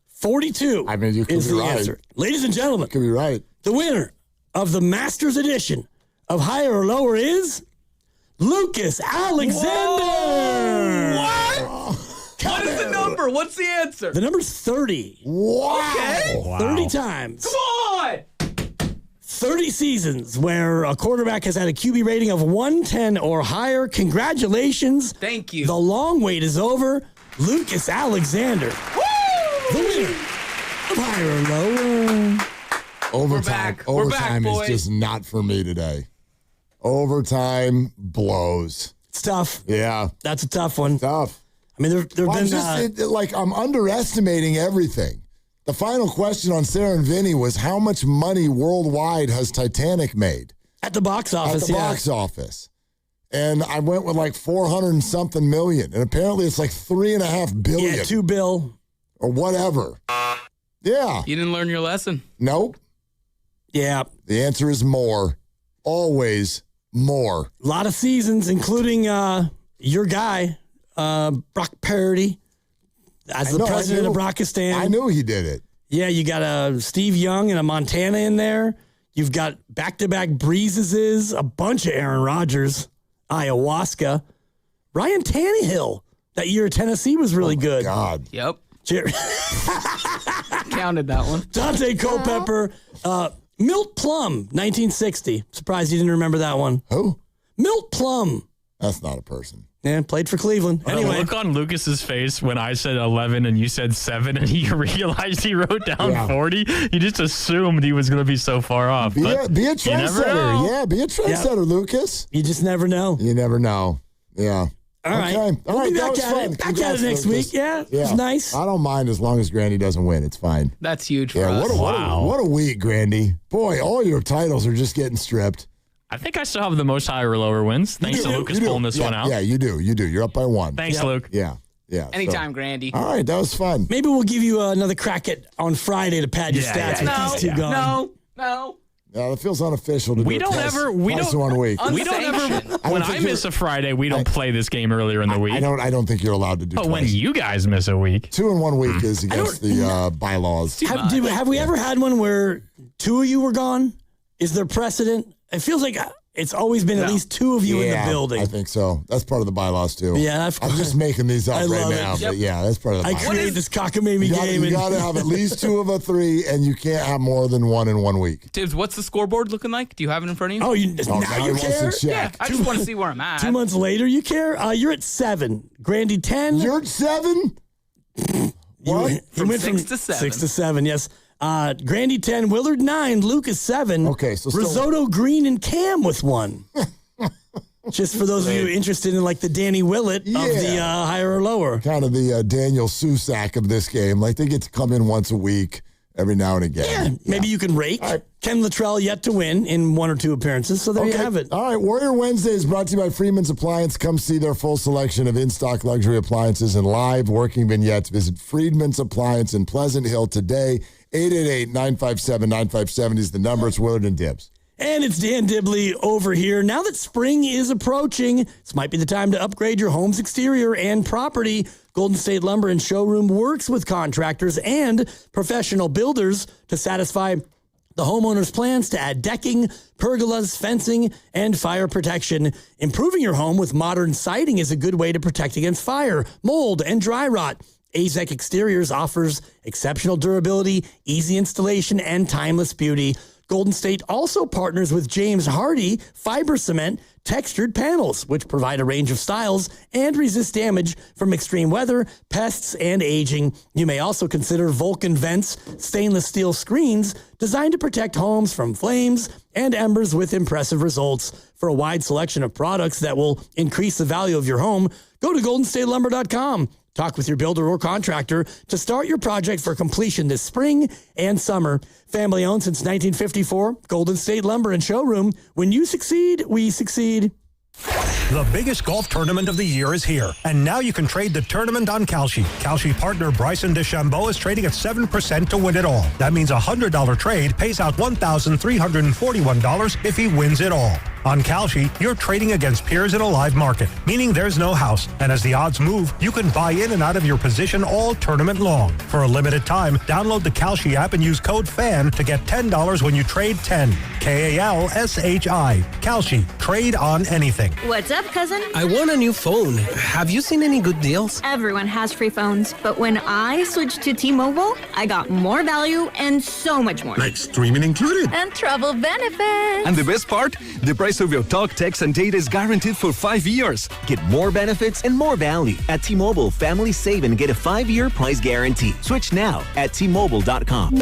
42 I mean, you could is be the right. answer. Ladies and gentlemen, You could be right. the winner of the Masters edition of Higher or Lower is Lucas Alexander. What? What is the number? What's the answer? The number's 30. Wow. Okay. Wow. 30 times. Come on. 30 seasons where a quarterback has had a QB rating of 110 or higher. Congratulations. Thank you. The long wait is over. Lucas Alexander. Woo! The winner of Higher or Lower. Overtime. back. We're back, Overtime is boys. just not for me today. Overtime blows. It's tough. Yeah. That's a tough one. Tough. I mean, there have Well, been... I'm underestimating everything. The final question on Sarah and Vinny was how much money worldwide has Titanic made? At the box office, At the box office. And I went with like 400 and something million. And apparently it's like $3.5 billion. Yeah, $2 billion. Or whatever. Yeah. You didn't learn your lesson. Nope. Yeah. The answer is more. Always more. A lot of seasons, including your guy, Brock Purdy, as the president of Rockistan. I knew he did it. Yeah, you got Steve Young and a Montana in there. You've got back-to-back Breezeses, a bunch of Aaron Rodgers, ayahuasca. Ryan Tannehill that year at Tennessee was really good. God. Yep. Counted that one. Dante Culpepper, Milt Plum, 1960. Surprised you didn't remember that one. Who? Milt Plum. That's not a person. Yeah, played for Cleveland. The Anyway, look on Lucas's face when I said 11 and you said 7 and he realized he wrote down 40, he just assumed he was going to be so far off. Be a You never know. trendsetter. Yeah, be a trendsetter, Lucas. you just never know. You never know. Yeah. All right. Okay. All We'll right, be that back was at fun. it. Back at Congrats, it next Lucas. week. Yeah, it was nice. I don't mind as long as Grandy doesn't win. It's fine. That's huge for Yeah, us. what a week, Grandy. Boy, all your titles are just getting stripped. I think I still have the most higher or lower wins. Thanks to Lucas pulling this one out. Yeah, you do. You're up by 1. Thanks, Luke. Yeah. Yeah. Anytime, Grandy. All right, that was fun. Maybe we'll give you another crack at on Friday to pad your stats with these two gone. No. Yeah, it feels unofficial to We do don't twice, ever. twice in 1 week. We don't ever. When I miss a Friday, we don't play this game earlier in the week. I don't think you're allowed to do But twice. when you guys miss a week, 2 in 1 week is against the bylaws. Have we ever had one where 2 of you were gone? Is there precedent? It feels like it's always been at least 2 of you in the building. I think so. That's part of the bylaws too. Yeah, I'm just making these up I right love it. now, Yep. but yeah, that's part of the I bylaws. create this cockamamie game. You got to have at least 2 of a 3, and you can't have more than 1 in 1 week. Tibbs, what's the scoreboard looking like? Do you have it in front of you? Oh, now now you he wants care? to check. Yeah, I just want to see where I'm at. 2 months later, you care? You're at 7. Grandy 10. You're at 7? What? He went From 6 to 7. 6 to 7, yes. Grandy 10, Willard 9, Lucas 7. Okay, so still- Risotto Green and Cam with 1. Just for those of you interested in like the Danny Willett of the higher or lower. Kind of the Daniel Susak of this game. Like they get to come in once a week, every now and again. Yeah, maybe you can rake. Ken Luttrell yet to win in 1 or 2 appearances, so there you have it. All right, Warrior Wednesday is brought to you by Freeman's Appliance. Come see their full selection of in-stock luxury appliances and live working vignettes. Visit Freedman's Appliance in Pleasant Hill today. 888-957-9570 is the number. It's Willard and Dibbs. And it's Dan Dibley over here. Now that spring is approaching, this might be the time to upgrade your home's exterior and property. Golden State Lumber and Showroom works with contractors and professional builders to satisfy the homeowner's plans to add decking, pergolas, fencing, and fire protection. Improving your home with modern siding is a good way to protect against fire, mold, and dry rot. AZEK Exteriors offers exceptional durability, easy installation, and timeless beauty. Golden State also partners with James Hardy Fiber Cement textured panels, which provide a range of styles and resist damage from extreme weather, pests, and aging. You may also consider Vulcan Vents stainless steel screens designed to protect homes from flames and embers with impressive results. For a wide selection of products that will increase the value of your home, go to GoldenStateLumber.com. Talk with your builder or contractor to start your project for completion this spring and summer. Family owned since 1954, Golden State Lumber and Showroom. When you succeed, we succeed. The biggest golf tournament of the year is here, and now you can trade the tournament on Kalshi. Kalshi partner Bryson DeChambeau is trading at 7% to win it all. That means a $100 trade pays out $1,341 if he wins it all. On Kalshi, you're trading against peers in a live market, meaning there's no house. And as the odds move, you can buy in and out of your position all tournament long. For a limited time, download the Kalshi app and use code FAN to get $10 when you trade 10. Kalshi. Kalshi. Trade on anything. What's up, cousin? I want a new phone. Have you seen any good deals? Everyone has free phones, but when I switched to T-Mobile, I got more value and so much more. Like streaming included. And travel benefits. And the best part? The price of your talk, text, and data is guaranteed for 5 years. Get more benefits and more value. At T-Mobile, families save and get a 5-year price guarantee. Switch now at T-Mobile.com.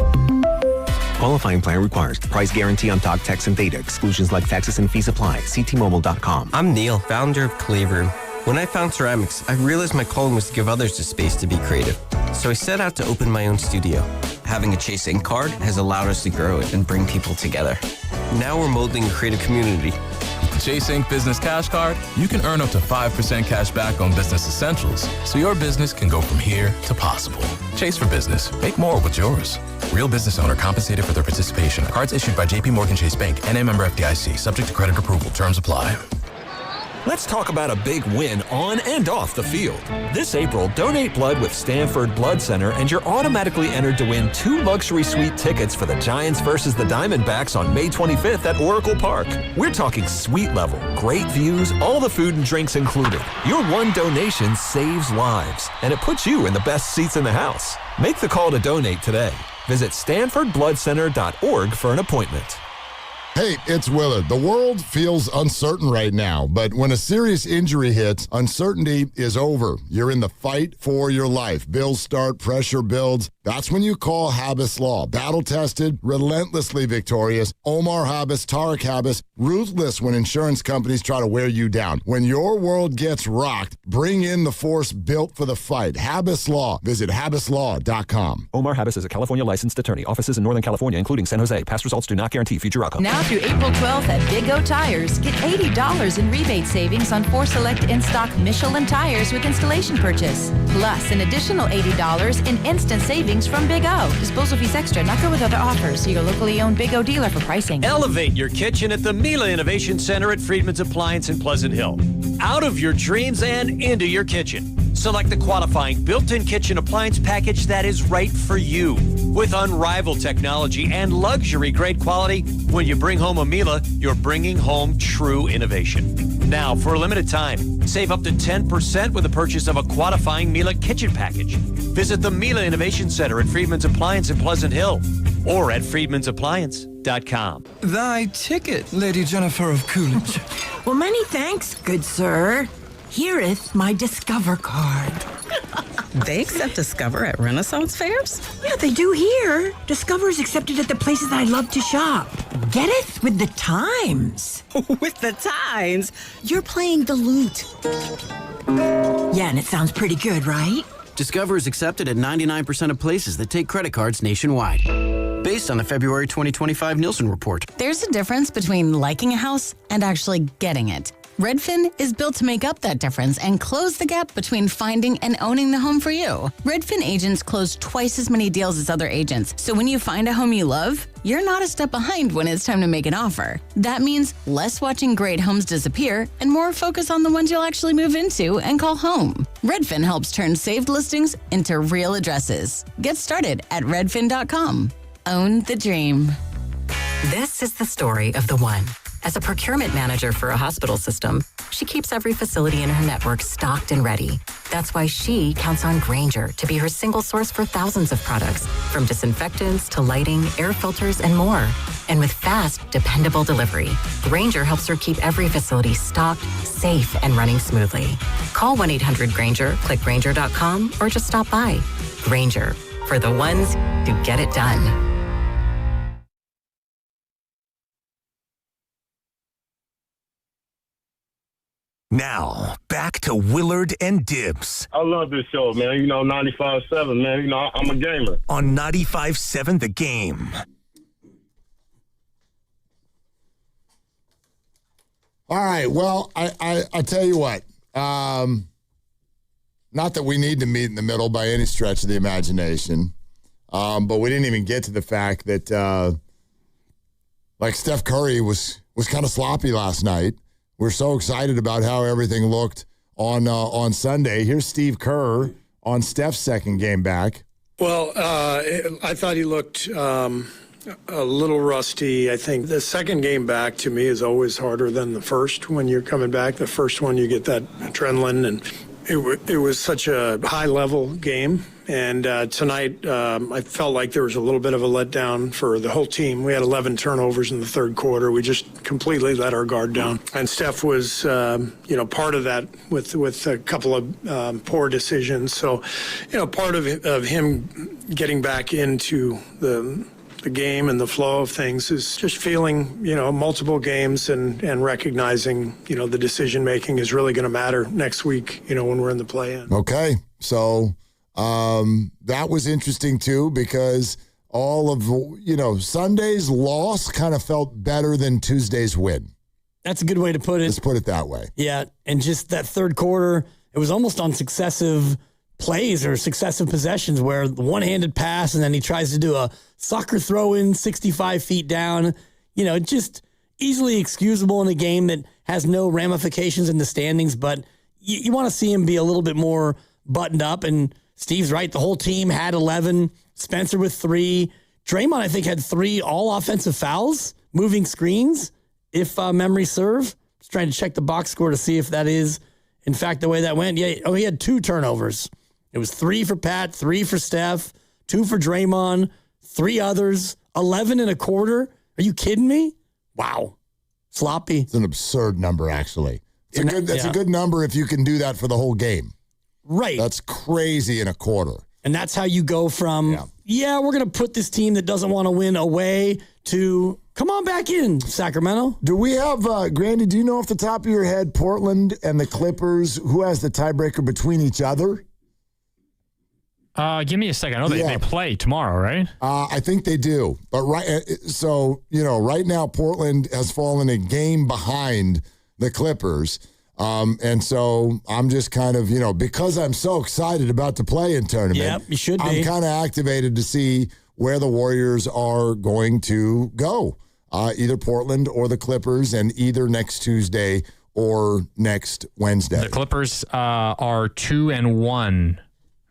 Qualifying plan requires price guarantee on talk, text, and data. Exclusions like taxes and fees apply. See T-Mobile.com. I'm Neil, founder of Clay Room. When I found ceramics, I realized my calling was to give others the space to be creative. So I set out to open my own studio. Having a Chase Ink card has allowed us to grow it and bring people together. Now we're molding a creative community. With the Chase Ink Business Cash Card, you can earn up to 5% cash back on business essentials, so your business can go from here to possible. Chase for business. Make more with yours. Real business owner compensated for their participation. Cards issued by J.P. Morgan Chase Bank, N.A. member FDIC. Subject to credit approval. Terms apply. Let's talk about a big win on and off the field. This April, donate blood with Stanford Blood Center and you're automatically entered to win 2 luxury suite tickets for the Giants versus the Diamondbacks on May 25th at Oracle Park. We're talking suite level, great views, all the food and drinks included. Your one donation saves lives, and it puts you in the best seats in the house. Make the call to donate today. Visit StanfordBloodCenter.org for an appointment. Hey, it's Willard. The world feels uncertain right now, but when a serious injury hits, uncertainty is over. You're in the fight for your life. Bills start, pressure builds. That's when you call Habas Law. Battle-tested, relentlessly victorious. Omar Habas, Tarek Habas, ruthless when insurance companies try to wear you down. When your world gets rocked, bring in the force built for the fight. Habas Law. Visit HabasLaw.com. Omar Habas is a California licensed attorney. Offices in Northern California, including San Jose. Past results do not guarantee future outcomes. Now through April 12th at Big O Tires, get $80 in rebate savings on 4 select in-stock Michelin tires with installation purchase. Plus, an additional $80 in instant savings from Big O. Disposal fees extra, not good with other offers. See your locally owned Big O dealer for pricing. Elevate your kitchen at the Miele Innovation Center at Freedman's Appliance in Pleasant Hill. Out of your dreams and into your kitchen. Select the qualifying built-in kitchen appliance package that is right for you. With unrivaled technology and luxury-grade quality, when you bring home a Miele, you're bringing home true innovation. Now, for a limited time, save up to 10% with the purchase of a qualifying Miele kitchen package. Visit the Miele Innovation Center at Freedman's Appliance in Pleasant Hill or at freedmansappliance.com. Thy ticket, Lady Jennifer of Coolidge. Well, many thanks, good sir. Hereeth my Discover card. They accept Discover at Renaissance fairs? Yeah, they do here. Discover is accepted at the places I love to shop. Get it? With the Times. With the Times? You're playing the lute. Yeah, and it sounds pretty good, right? Discover is accepted at 99% of places that take credit cards nationwide. Based on the February 2025 Nielsen report. There's a difference between liking a house and actually getting it. Redfin is built to make up that difference and close the gap between finding and owning the home for you. Redfin agents close twice as many deals as other agents, so when you find a home you love, you're not a step behind when it's time to make an offer. That means less watching great homes disappear and more focus on the ones you'll actually move into and call home. Redfin helps turn saved listings into real addresses. Get started at redfin.com. Own the dream. This is the story of the one. As a procurement manager for a hospital system, she keeps every facility in her network stocked and ready. That's why she counts on Grainger to be her single source for thousands of products, from disinfectants to lighting, air filters, and more. And with fast, dependable delivery, Grainger helps her keep every facility stocked, safe, and running smoothly. Call 1-800-GRAINGER, click Grainger.com, or just stop by. Grainger, for the ones who get it done. Now, back to Willard and Dibbs. I love this show, man. 95.7, man. I'm a gamer. On 95.7 The Game. All right. Well, I tell you what. Not that we need to meet in the middle by any stretch of the imagination, but we didn't even get to the fact that, Steph Curry was kind of sloppy last night. We're so excited about how everything looked on Sunday. Here's Steve Kerr on Steph's second game back. Well, I thought he looked a little rusty. I think the second game back to me is always harder than the first when you're coming back. The first one, you get that adrenaline, and it was such a high-level game. And tonight, I felt like there was a little bit of a letdown for the whole team. We had 11 turnovers in the third quarter. We just completely let our guard down. And Steph was, part of that with a couple of poor decisions. So, part of him getting back into the game and the flow of things is just feeling, multiple games and recognizing, the decision making is really going to matter next week, when we're in the play-in. Okay, so that was interesting too, because all of Sunday's loss kind of felt better than Tuesday's win. That's a good way to put it. Let's put it that way. Yeah, and just that third quarter, it was almost on successive plays or successive possessions where the one-handed pass and then he tries to do a soccer throw-in 65 feet down. Just easily excusable in a game that has no ramifications in the standings, but you want to see him be a little bit more buttoned up. And Steve's right. The whole team had 11. Spencer with 3. Draymond, I think, had 3 all offensive fouls, moving screens, if memory serve. Just trying to check the box score to see if that is, in fact, the way that went. Yeah. Oh, he had 2 turnovers. It was 3 for Pat, 3 for Steph, 2 for Draymond, 3 others, 11 and a quarter. Are you kidding me? Wow. Sloppy. It's an absurd number, actually. That's a good number if you can do that for the whole game. Right. That's crazy in a quarter. And that's how you go from, we're going to put this team that doesn't want to win away to, come on back in, Sacramento. Do we have, Grandy, do you know off the top of your head, Portland and the Clippers, who has the tiebreaker between each other? Give me a second. I know they play tomorrow, right? I think they do. But right now, Portland has fallen a game behind the Clippers. And so I'm just kind of, because I'm so excited about the play-in tournament. Yep, you should be. I'm kind of activated to see where the Warriors are going to go. Either Portland or the Clippers, and either next Tuesday or next Wednesday. The Clippers are 2-1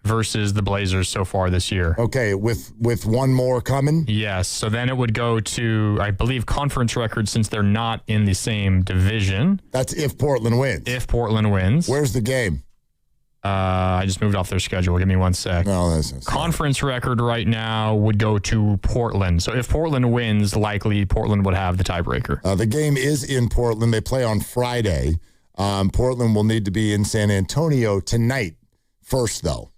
versus the Blazers so far this year. Okay, with one more coming? Yes, so then it would go to, I believe, conference record since they're not in the same division. That's if Portland wins. If Portland wins. Where's the game? I just moved off their schedule. Give me one sec. No, that's conference record right now would go to Portland. So if Portland wins, likely Portland would have the tiebreaker. The game is in Portland. They play on Friday. Portland will need to be in San Antonio tonight first, though.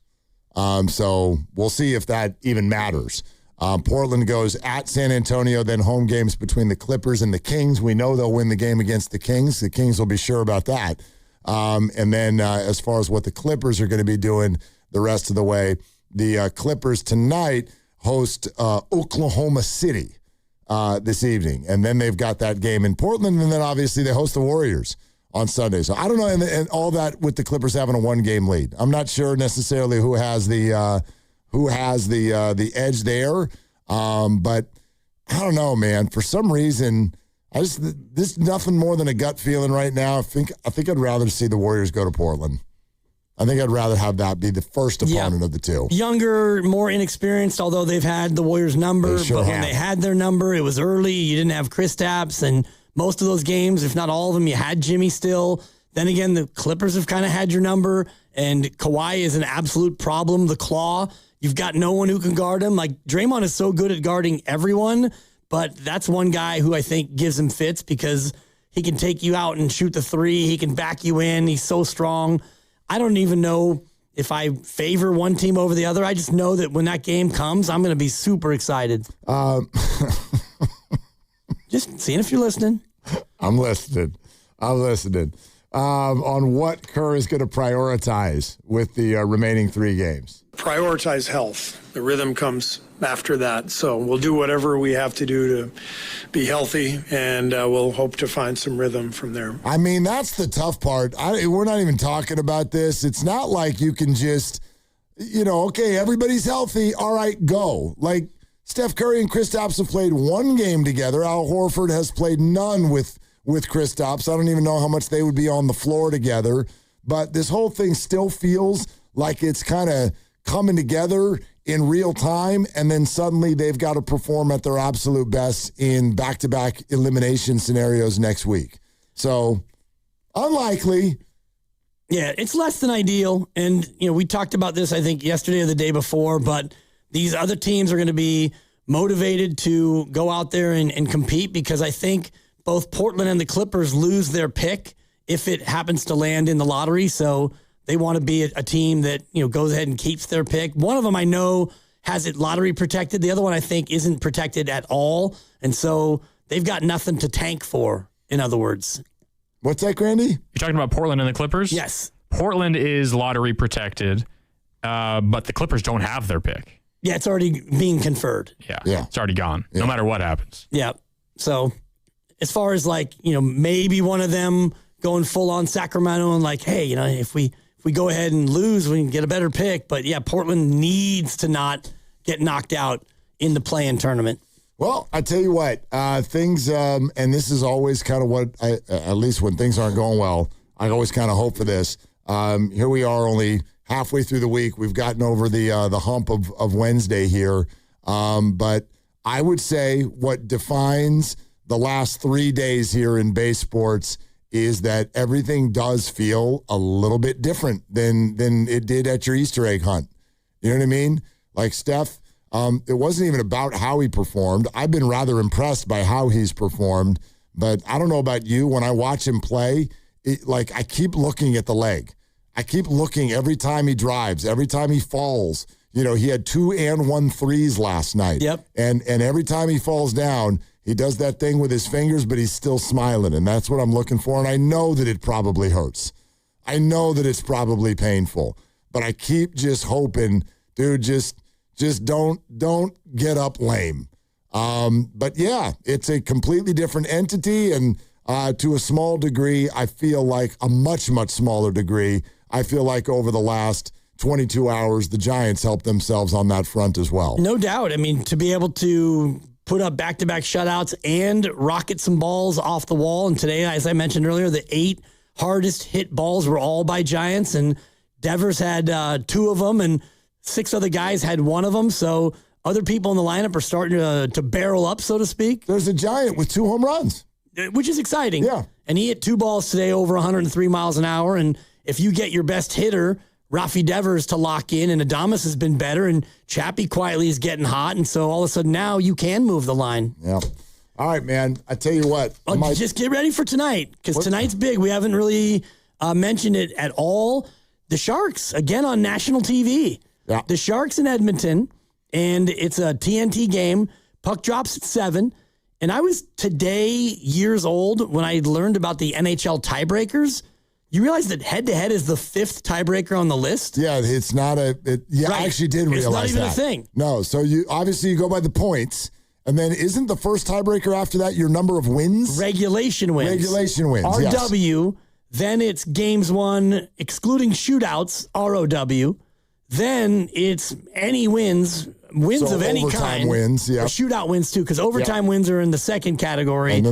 So we'll see if that even matters. Portland goes at San Antonio, then home games between the Clippers and the Kings. We know they'll win the game against the Kings. The Kings will be sure about that. And then as far as what the Clippers are going to be doing the rest of the way, the Clippers tonight host Oklahoma City this evening. And then they've got that game in Portland, and then obviously they host the Warriors on Sunday. So I don't know, and all that with the Clippers having a one-game lead. I'm not sure necessarily who has the edge there, but I don't know, man. For some reason, this is nothing more than a gut feeling right now. I think I'd rather see the Warriors go to Portland. I think I'd rather have that be the first opponent of the two. Younger, more inexperienced, although they've had the Warriors' number. When they had their number, it was early. You didn't have Kristaps, and most of those games, if not all of them, you had Jimmy still. Then again, the Clippers have kind of had your number, and Kawhi is an absolute problem. The claw, you've got no one who can guard him. Like, Draymond is so good at guarding everyone, but that's one guy who I think gives him fits because he can take you out and shoot the three. He can back you in. He's so strong. I don't even know if I favor one team over the other. I just know that when that game comes, I'm going to be super excited. Just seeing if you're listening. I'm listening. On what Kerr is going to prioritize with the remaining 3 games. Prioritize health. The rhythm comes after that. So we'll do whatever we have to do to be healthy, and we'll hope to find some rhythm from there. I mean, that's the tough part. We're not even talking about this. It's not like you can just, okay, everybody's healthy. All right, go. Like, Steph Curry and Kristaps have played 1 game together. Al Horford has played none with Kristaps. I don't even know how much they would be on the floor together. But this whole thing still feels like it's kind of coming together in real time, and then suddenly they've got to perform at their absolute best in back-to-back elimination scenarios next week. So, unlikely. Yeah, it's less than ideal. And, we talked about this, I think, yesterday or the day before, but these other teams are going to be motivated to go out there and compete because I think both Portland and the Clippers lose their pick if it happens to land in the lottery. So they want to be a team that, goes ahead and keeps their pick. One of them I know has it lottery protected. The other one I think isn't protected at all. And so they've got nothing to tank for, in other words. What's that, Grandy? You're talking about Portland and the Clippers? Yes. Portland is lottery protected, but the Clippers don't have their pick. Yeah, it's already being conferred. Yeah. It's already gone, no matter what happens. Yeah. So as far as maybe one of them going full on Sacramento and hey, if we go ahead and lose, we can get a better pick. But yeah, Portland needs to not get knocked out in the play-in tournament. Well, I tell you what, things, and this is always kind of what, at least when things aren't going well, I always kind of hope for this. Here we are only halfway through the week. We've gotten over the hump of Wednesday here. But I would say what defines the last 3 days here in base sports is that everything does feel a little bit different than it did at your Easter egg hunt. You know what I mean? Like Steph, it wasn't even about how he performed. I've been rather impressed by how he's performed, but I don't know about you. When I watch him play, I keep looking at the leg. I keep looking every time he drives, every time he falls. He had 2 and 1 threes last night. Yep. And every time he falls down, he does that thing with his fingers, but he's still smiling, and that's what I'm looking for. And I know that it probably hurts. I know that it's probably painful, but I keep just hoping, dude, just don't get up lame. But yeah, it's a completely different entity, and to a small degree, I feel like a much, much smaller degree, I feel like over the last 22 hours, the Giants helped themselves on that front as well. No doubt. I mean, to be able to put up back-to-back shutouts and rocket some balls off the wall. And today, as I mentioned earlier, the 8 hardest hit balls were all by Giants, and Devers had 2 of them, and 6 other guys had 1 of them. So other people in the lineup are starting to barrel up, so to speak. There's a Giant with 2 home runs. Which is exciting. Yeah. And he hit 2 balls today over 103 miles an hour. And if you get your best hitter, Rafi Devers, to lock in, and Adames has been better, and Chappie quietly is getting hot, and so all of a sudden now you can move the line. Yeah. All right, man. I tell you what. Just get ready for tonight, because tonight's big. We haven't really mentioned it at all. the Sharks, again on national TV. Yeah. The Sharks in Edmonton, and it's a TNT game. Puck drops at 7. And I was today years old when I learned about the NHL tiebreakers. You realize that head-to-head is the 5th tiebreaker on the list? Yeah, it's not a... Right. I actually did realize that. It's not even a thing. No, so you obviously you go by the points, and then isn't the first tiebreaker after that your number of wins? Regulation wins. RW, then it's games won, excluding shootouts, ROW. Then it's any wins So of any overtime kind. wins, yeah. Shootout wins, too, because overtime wins are in the second category. And then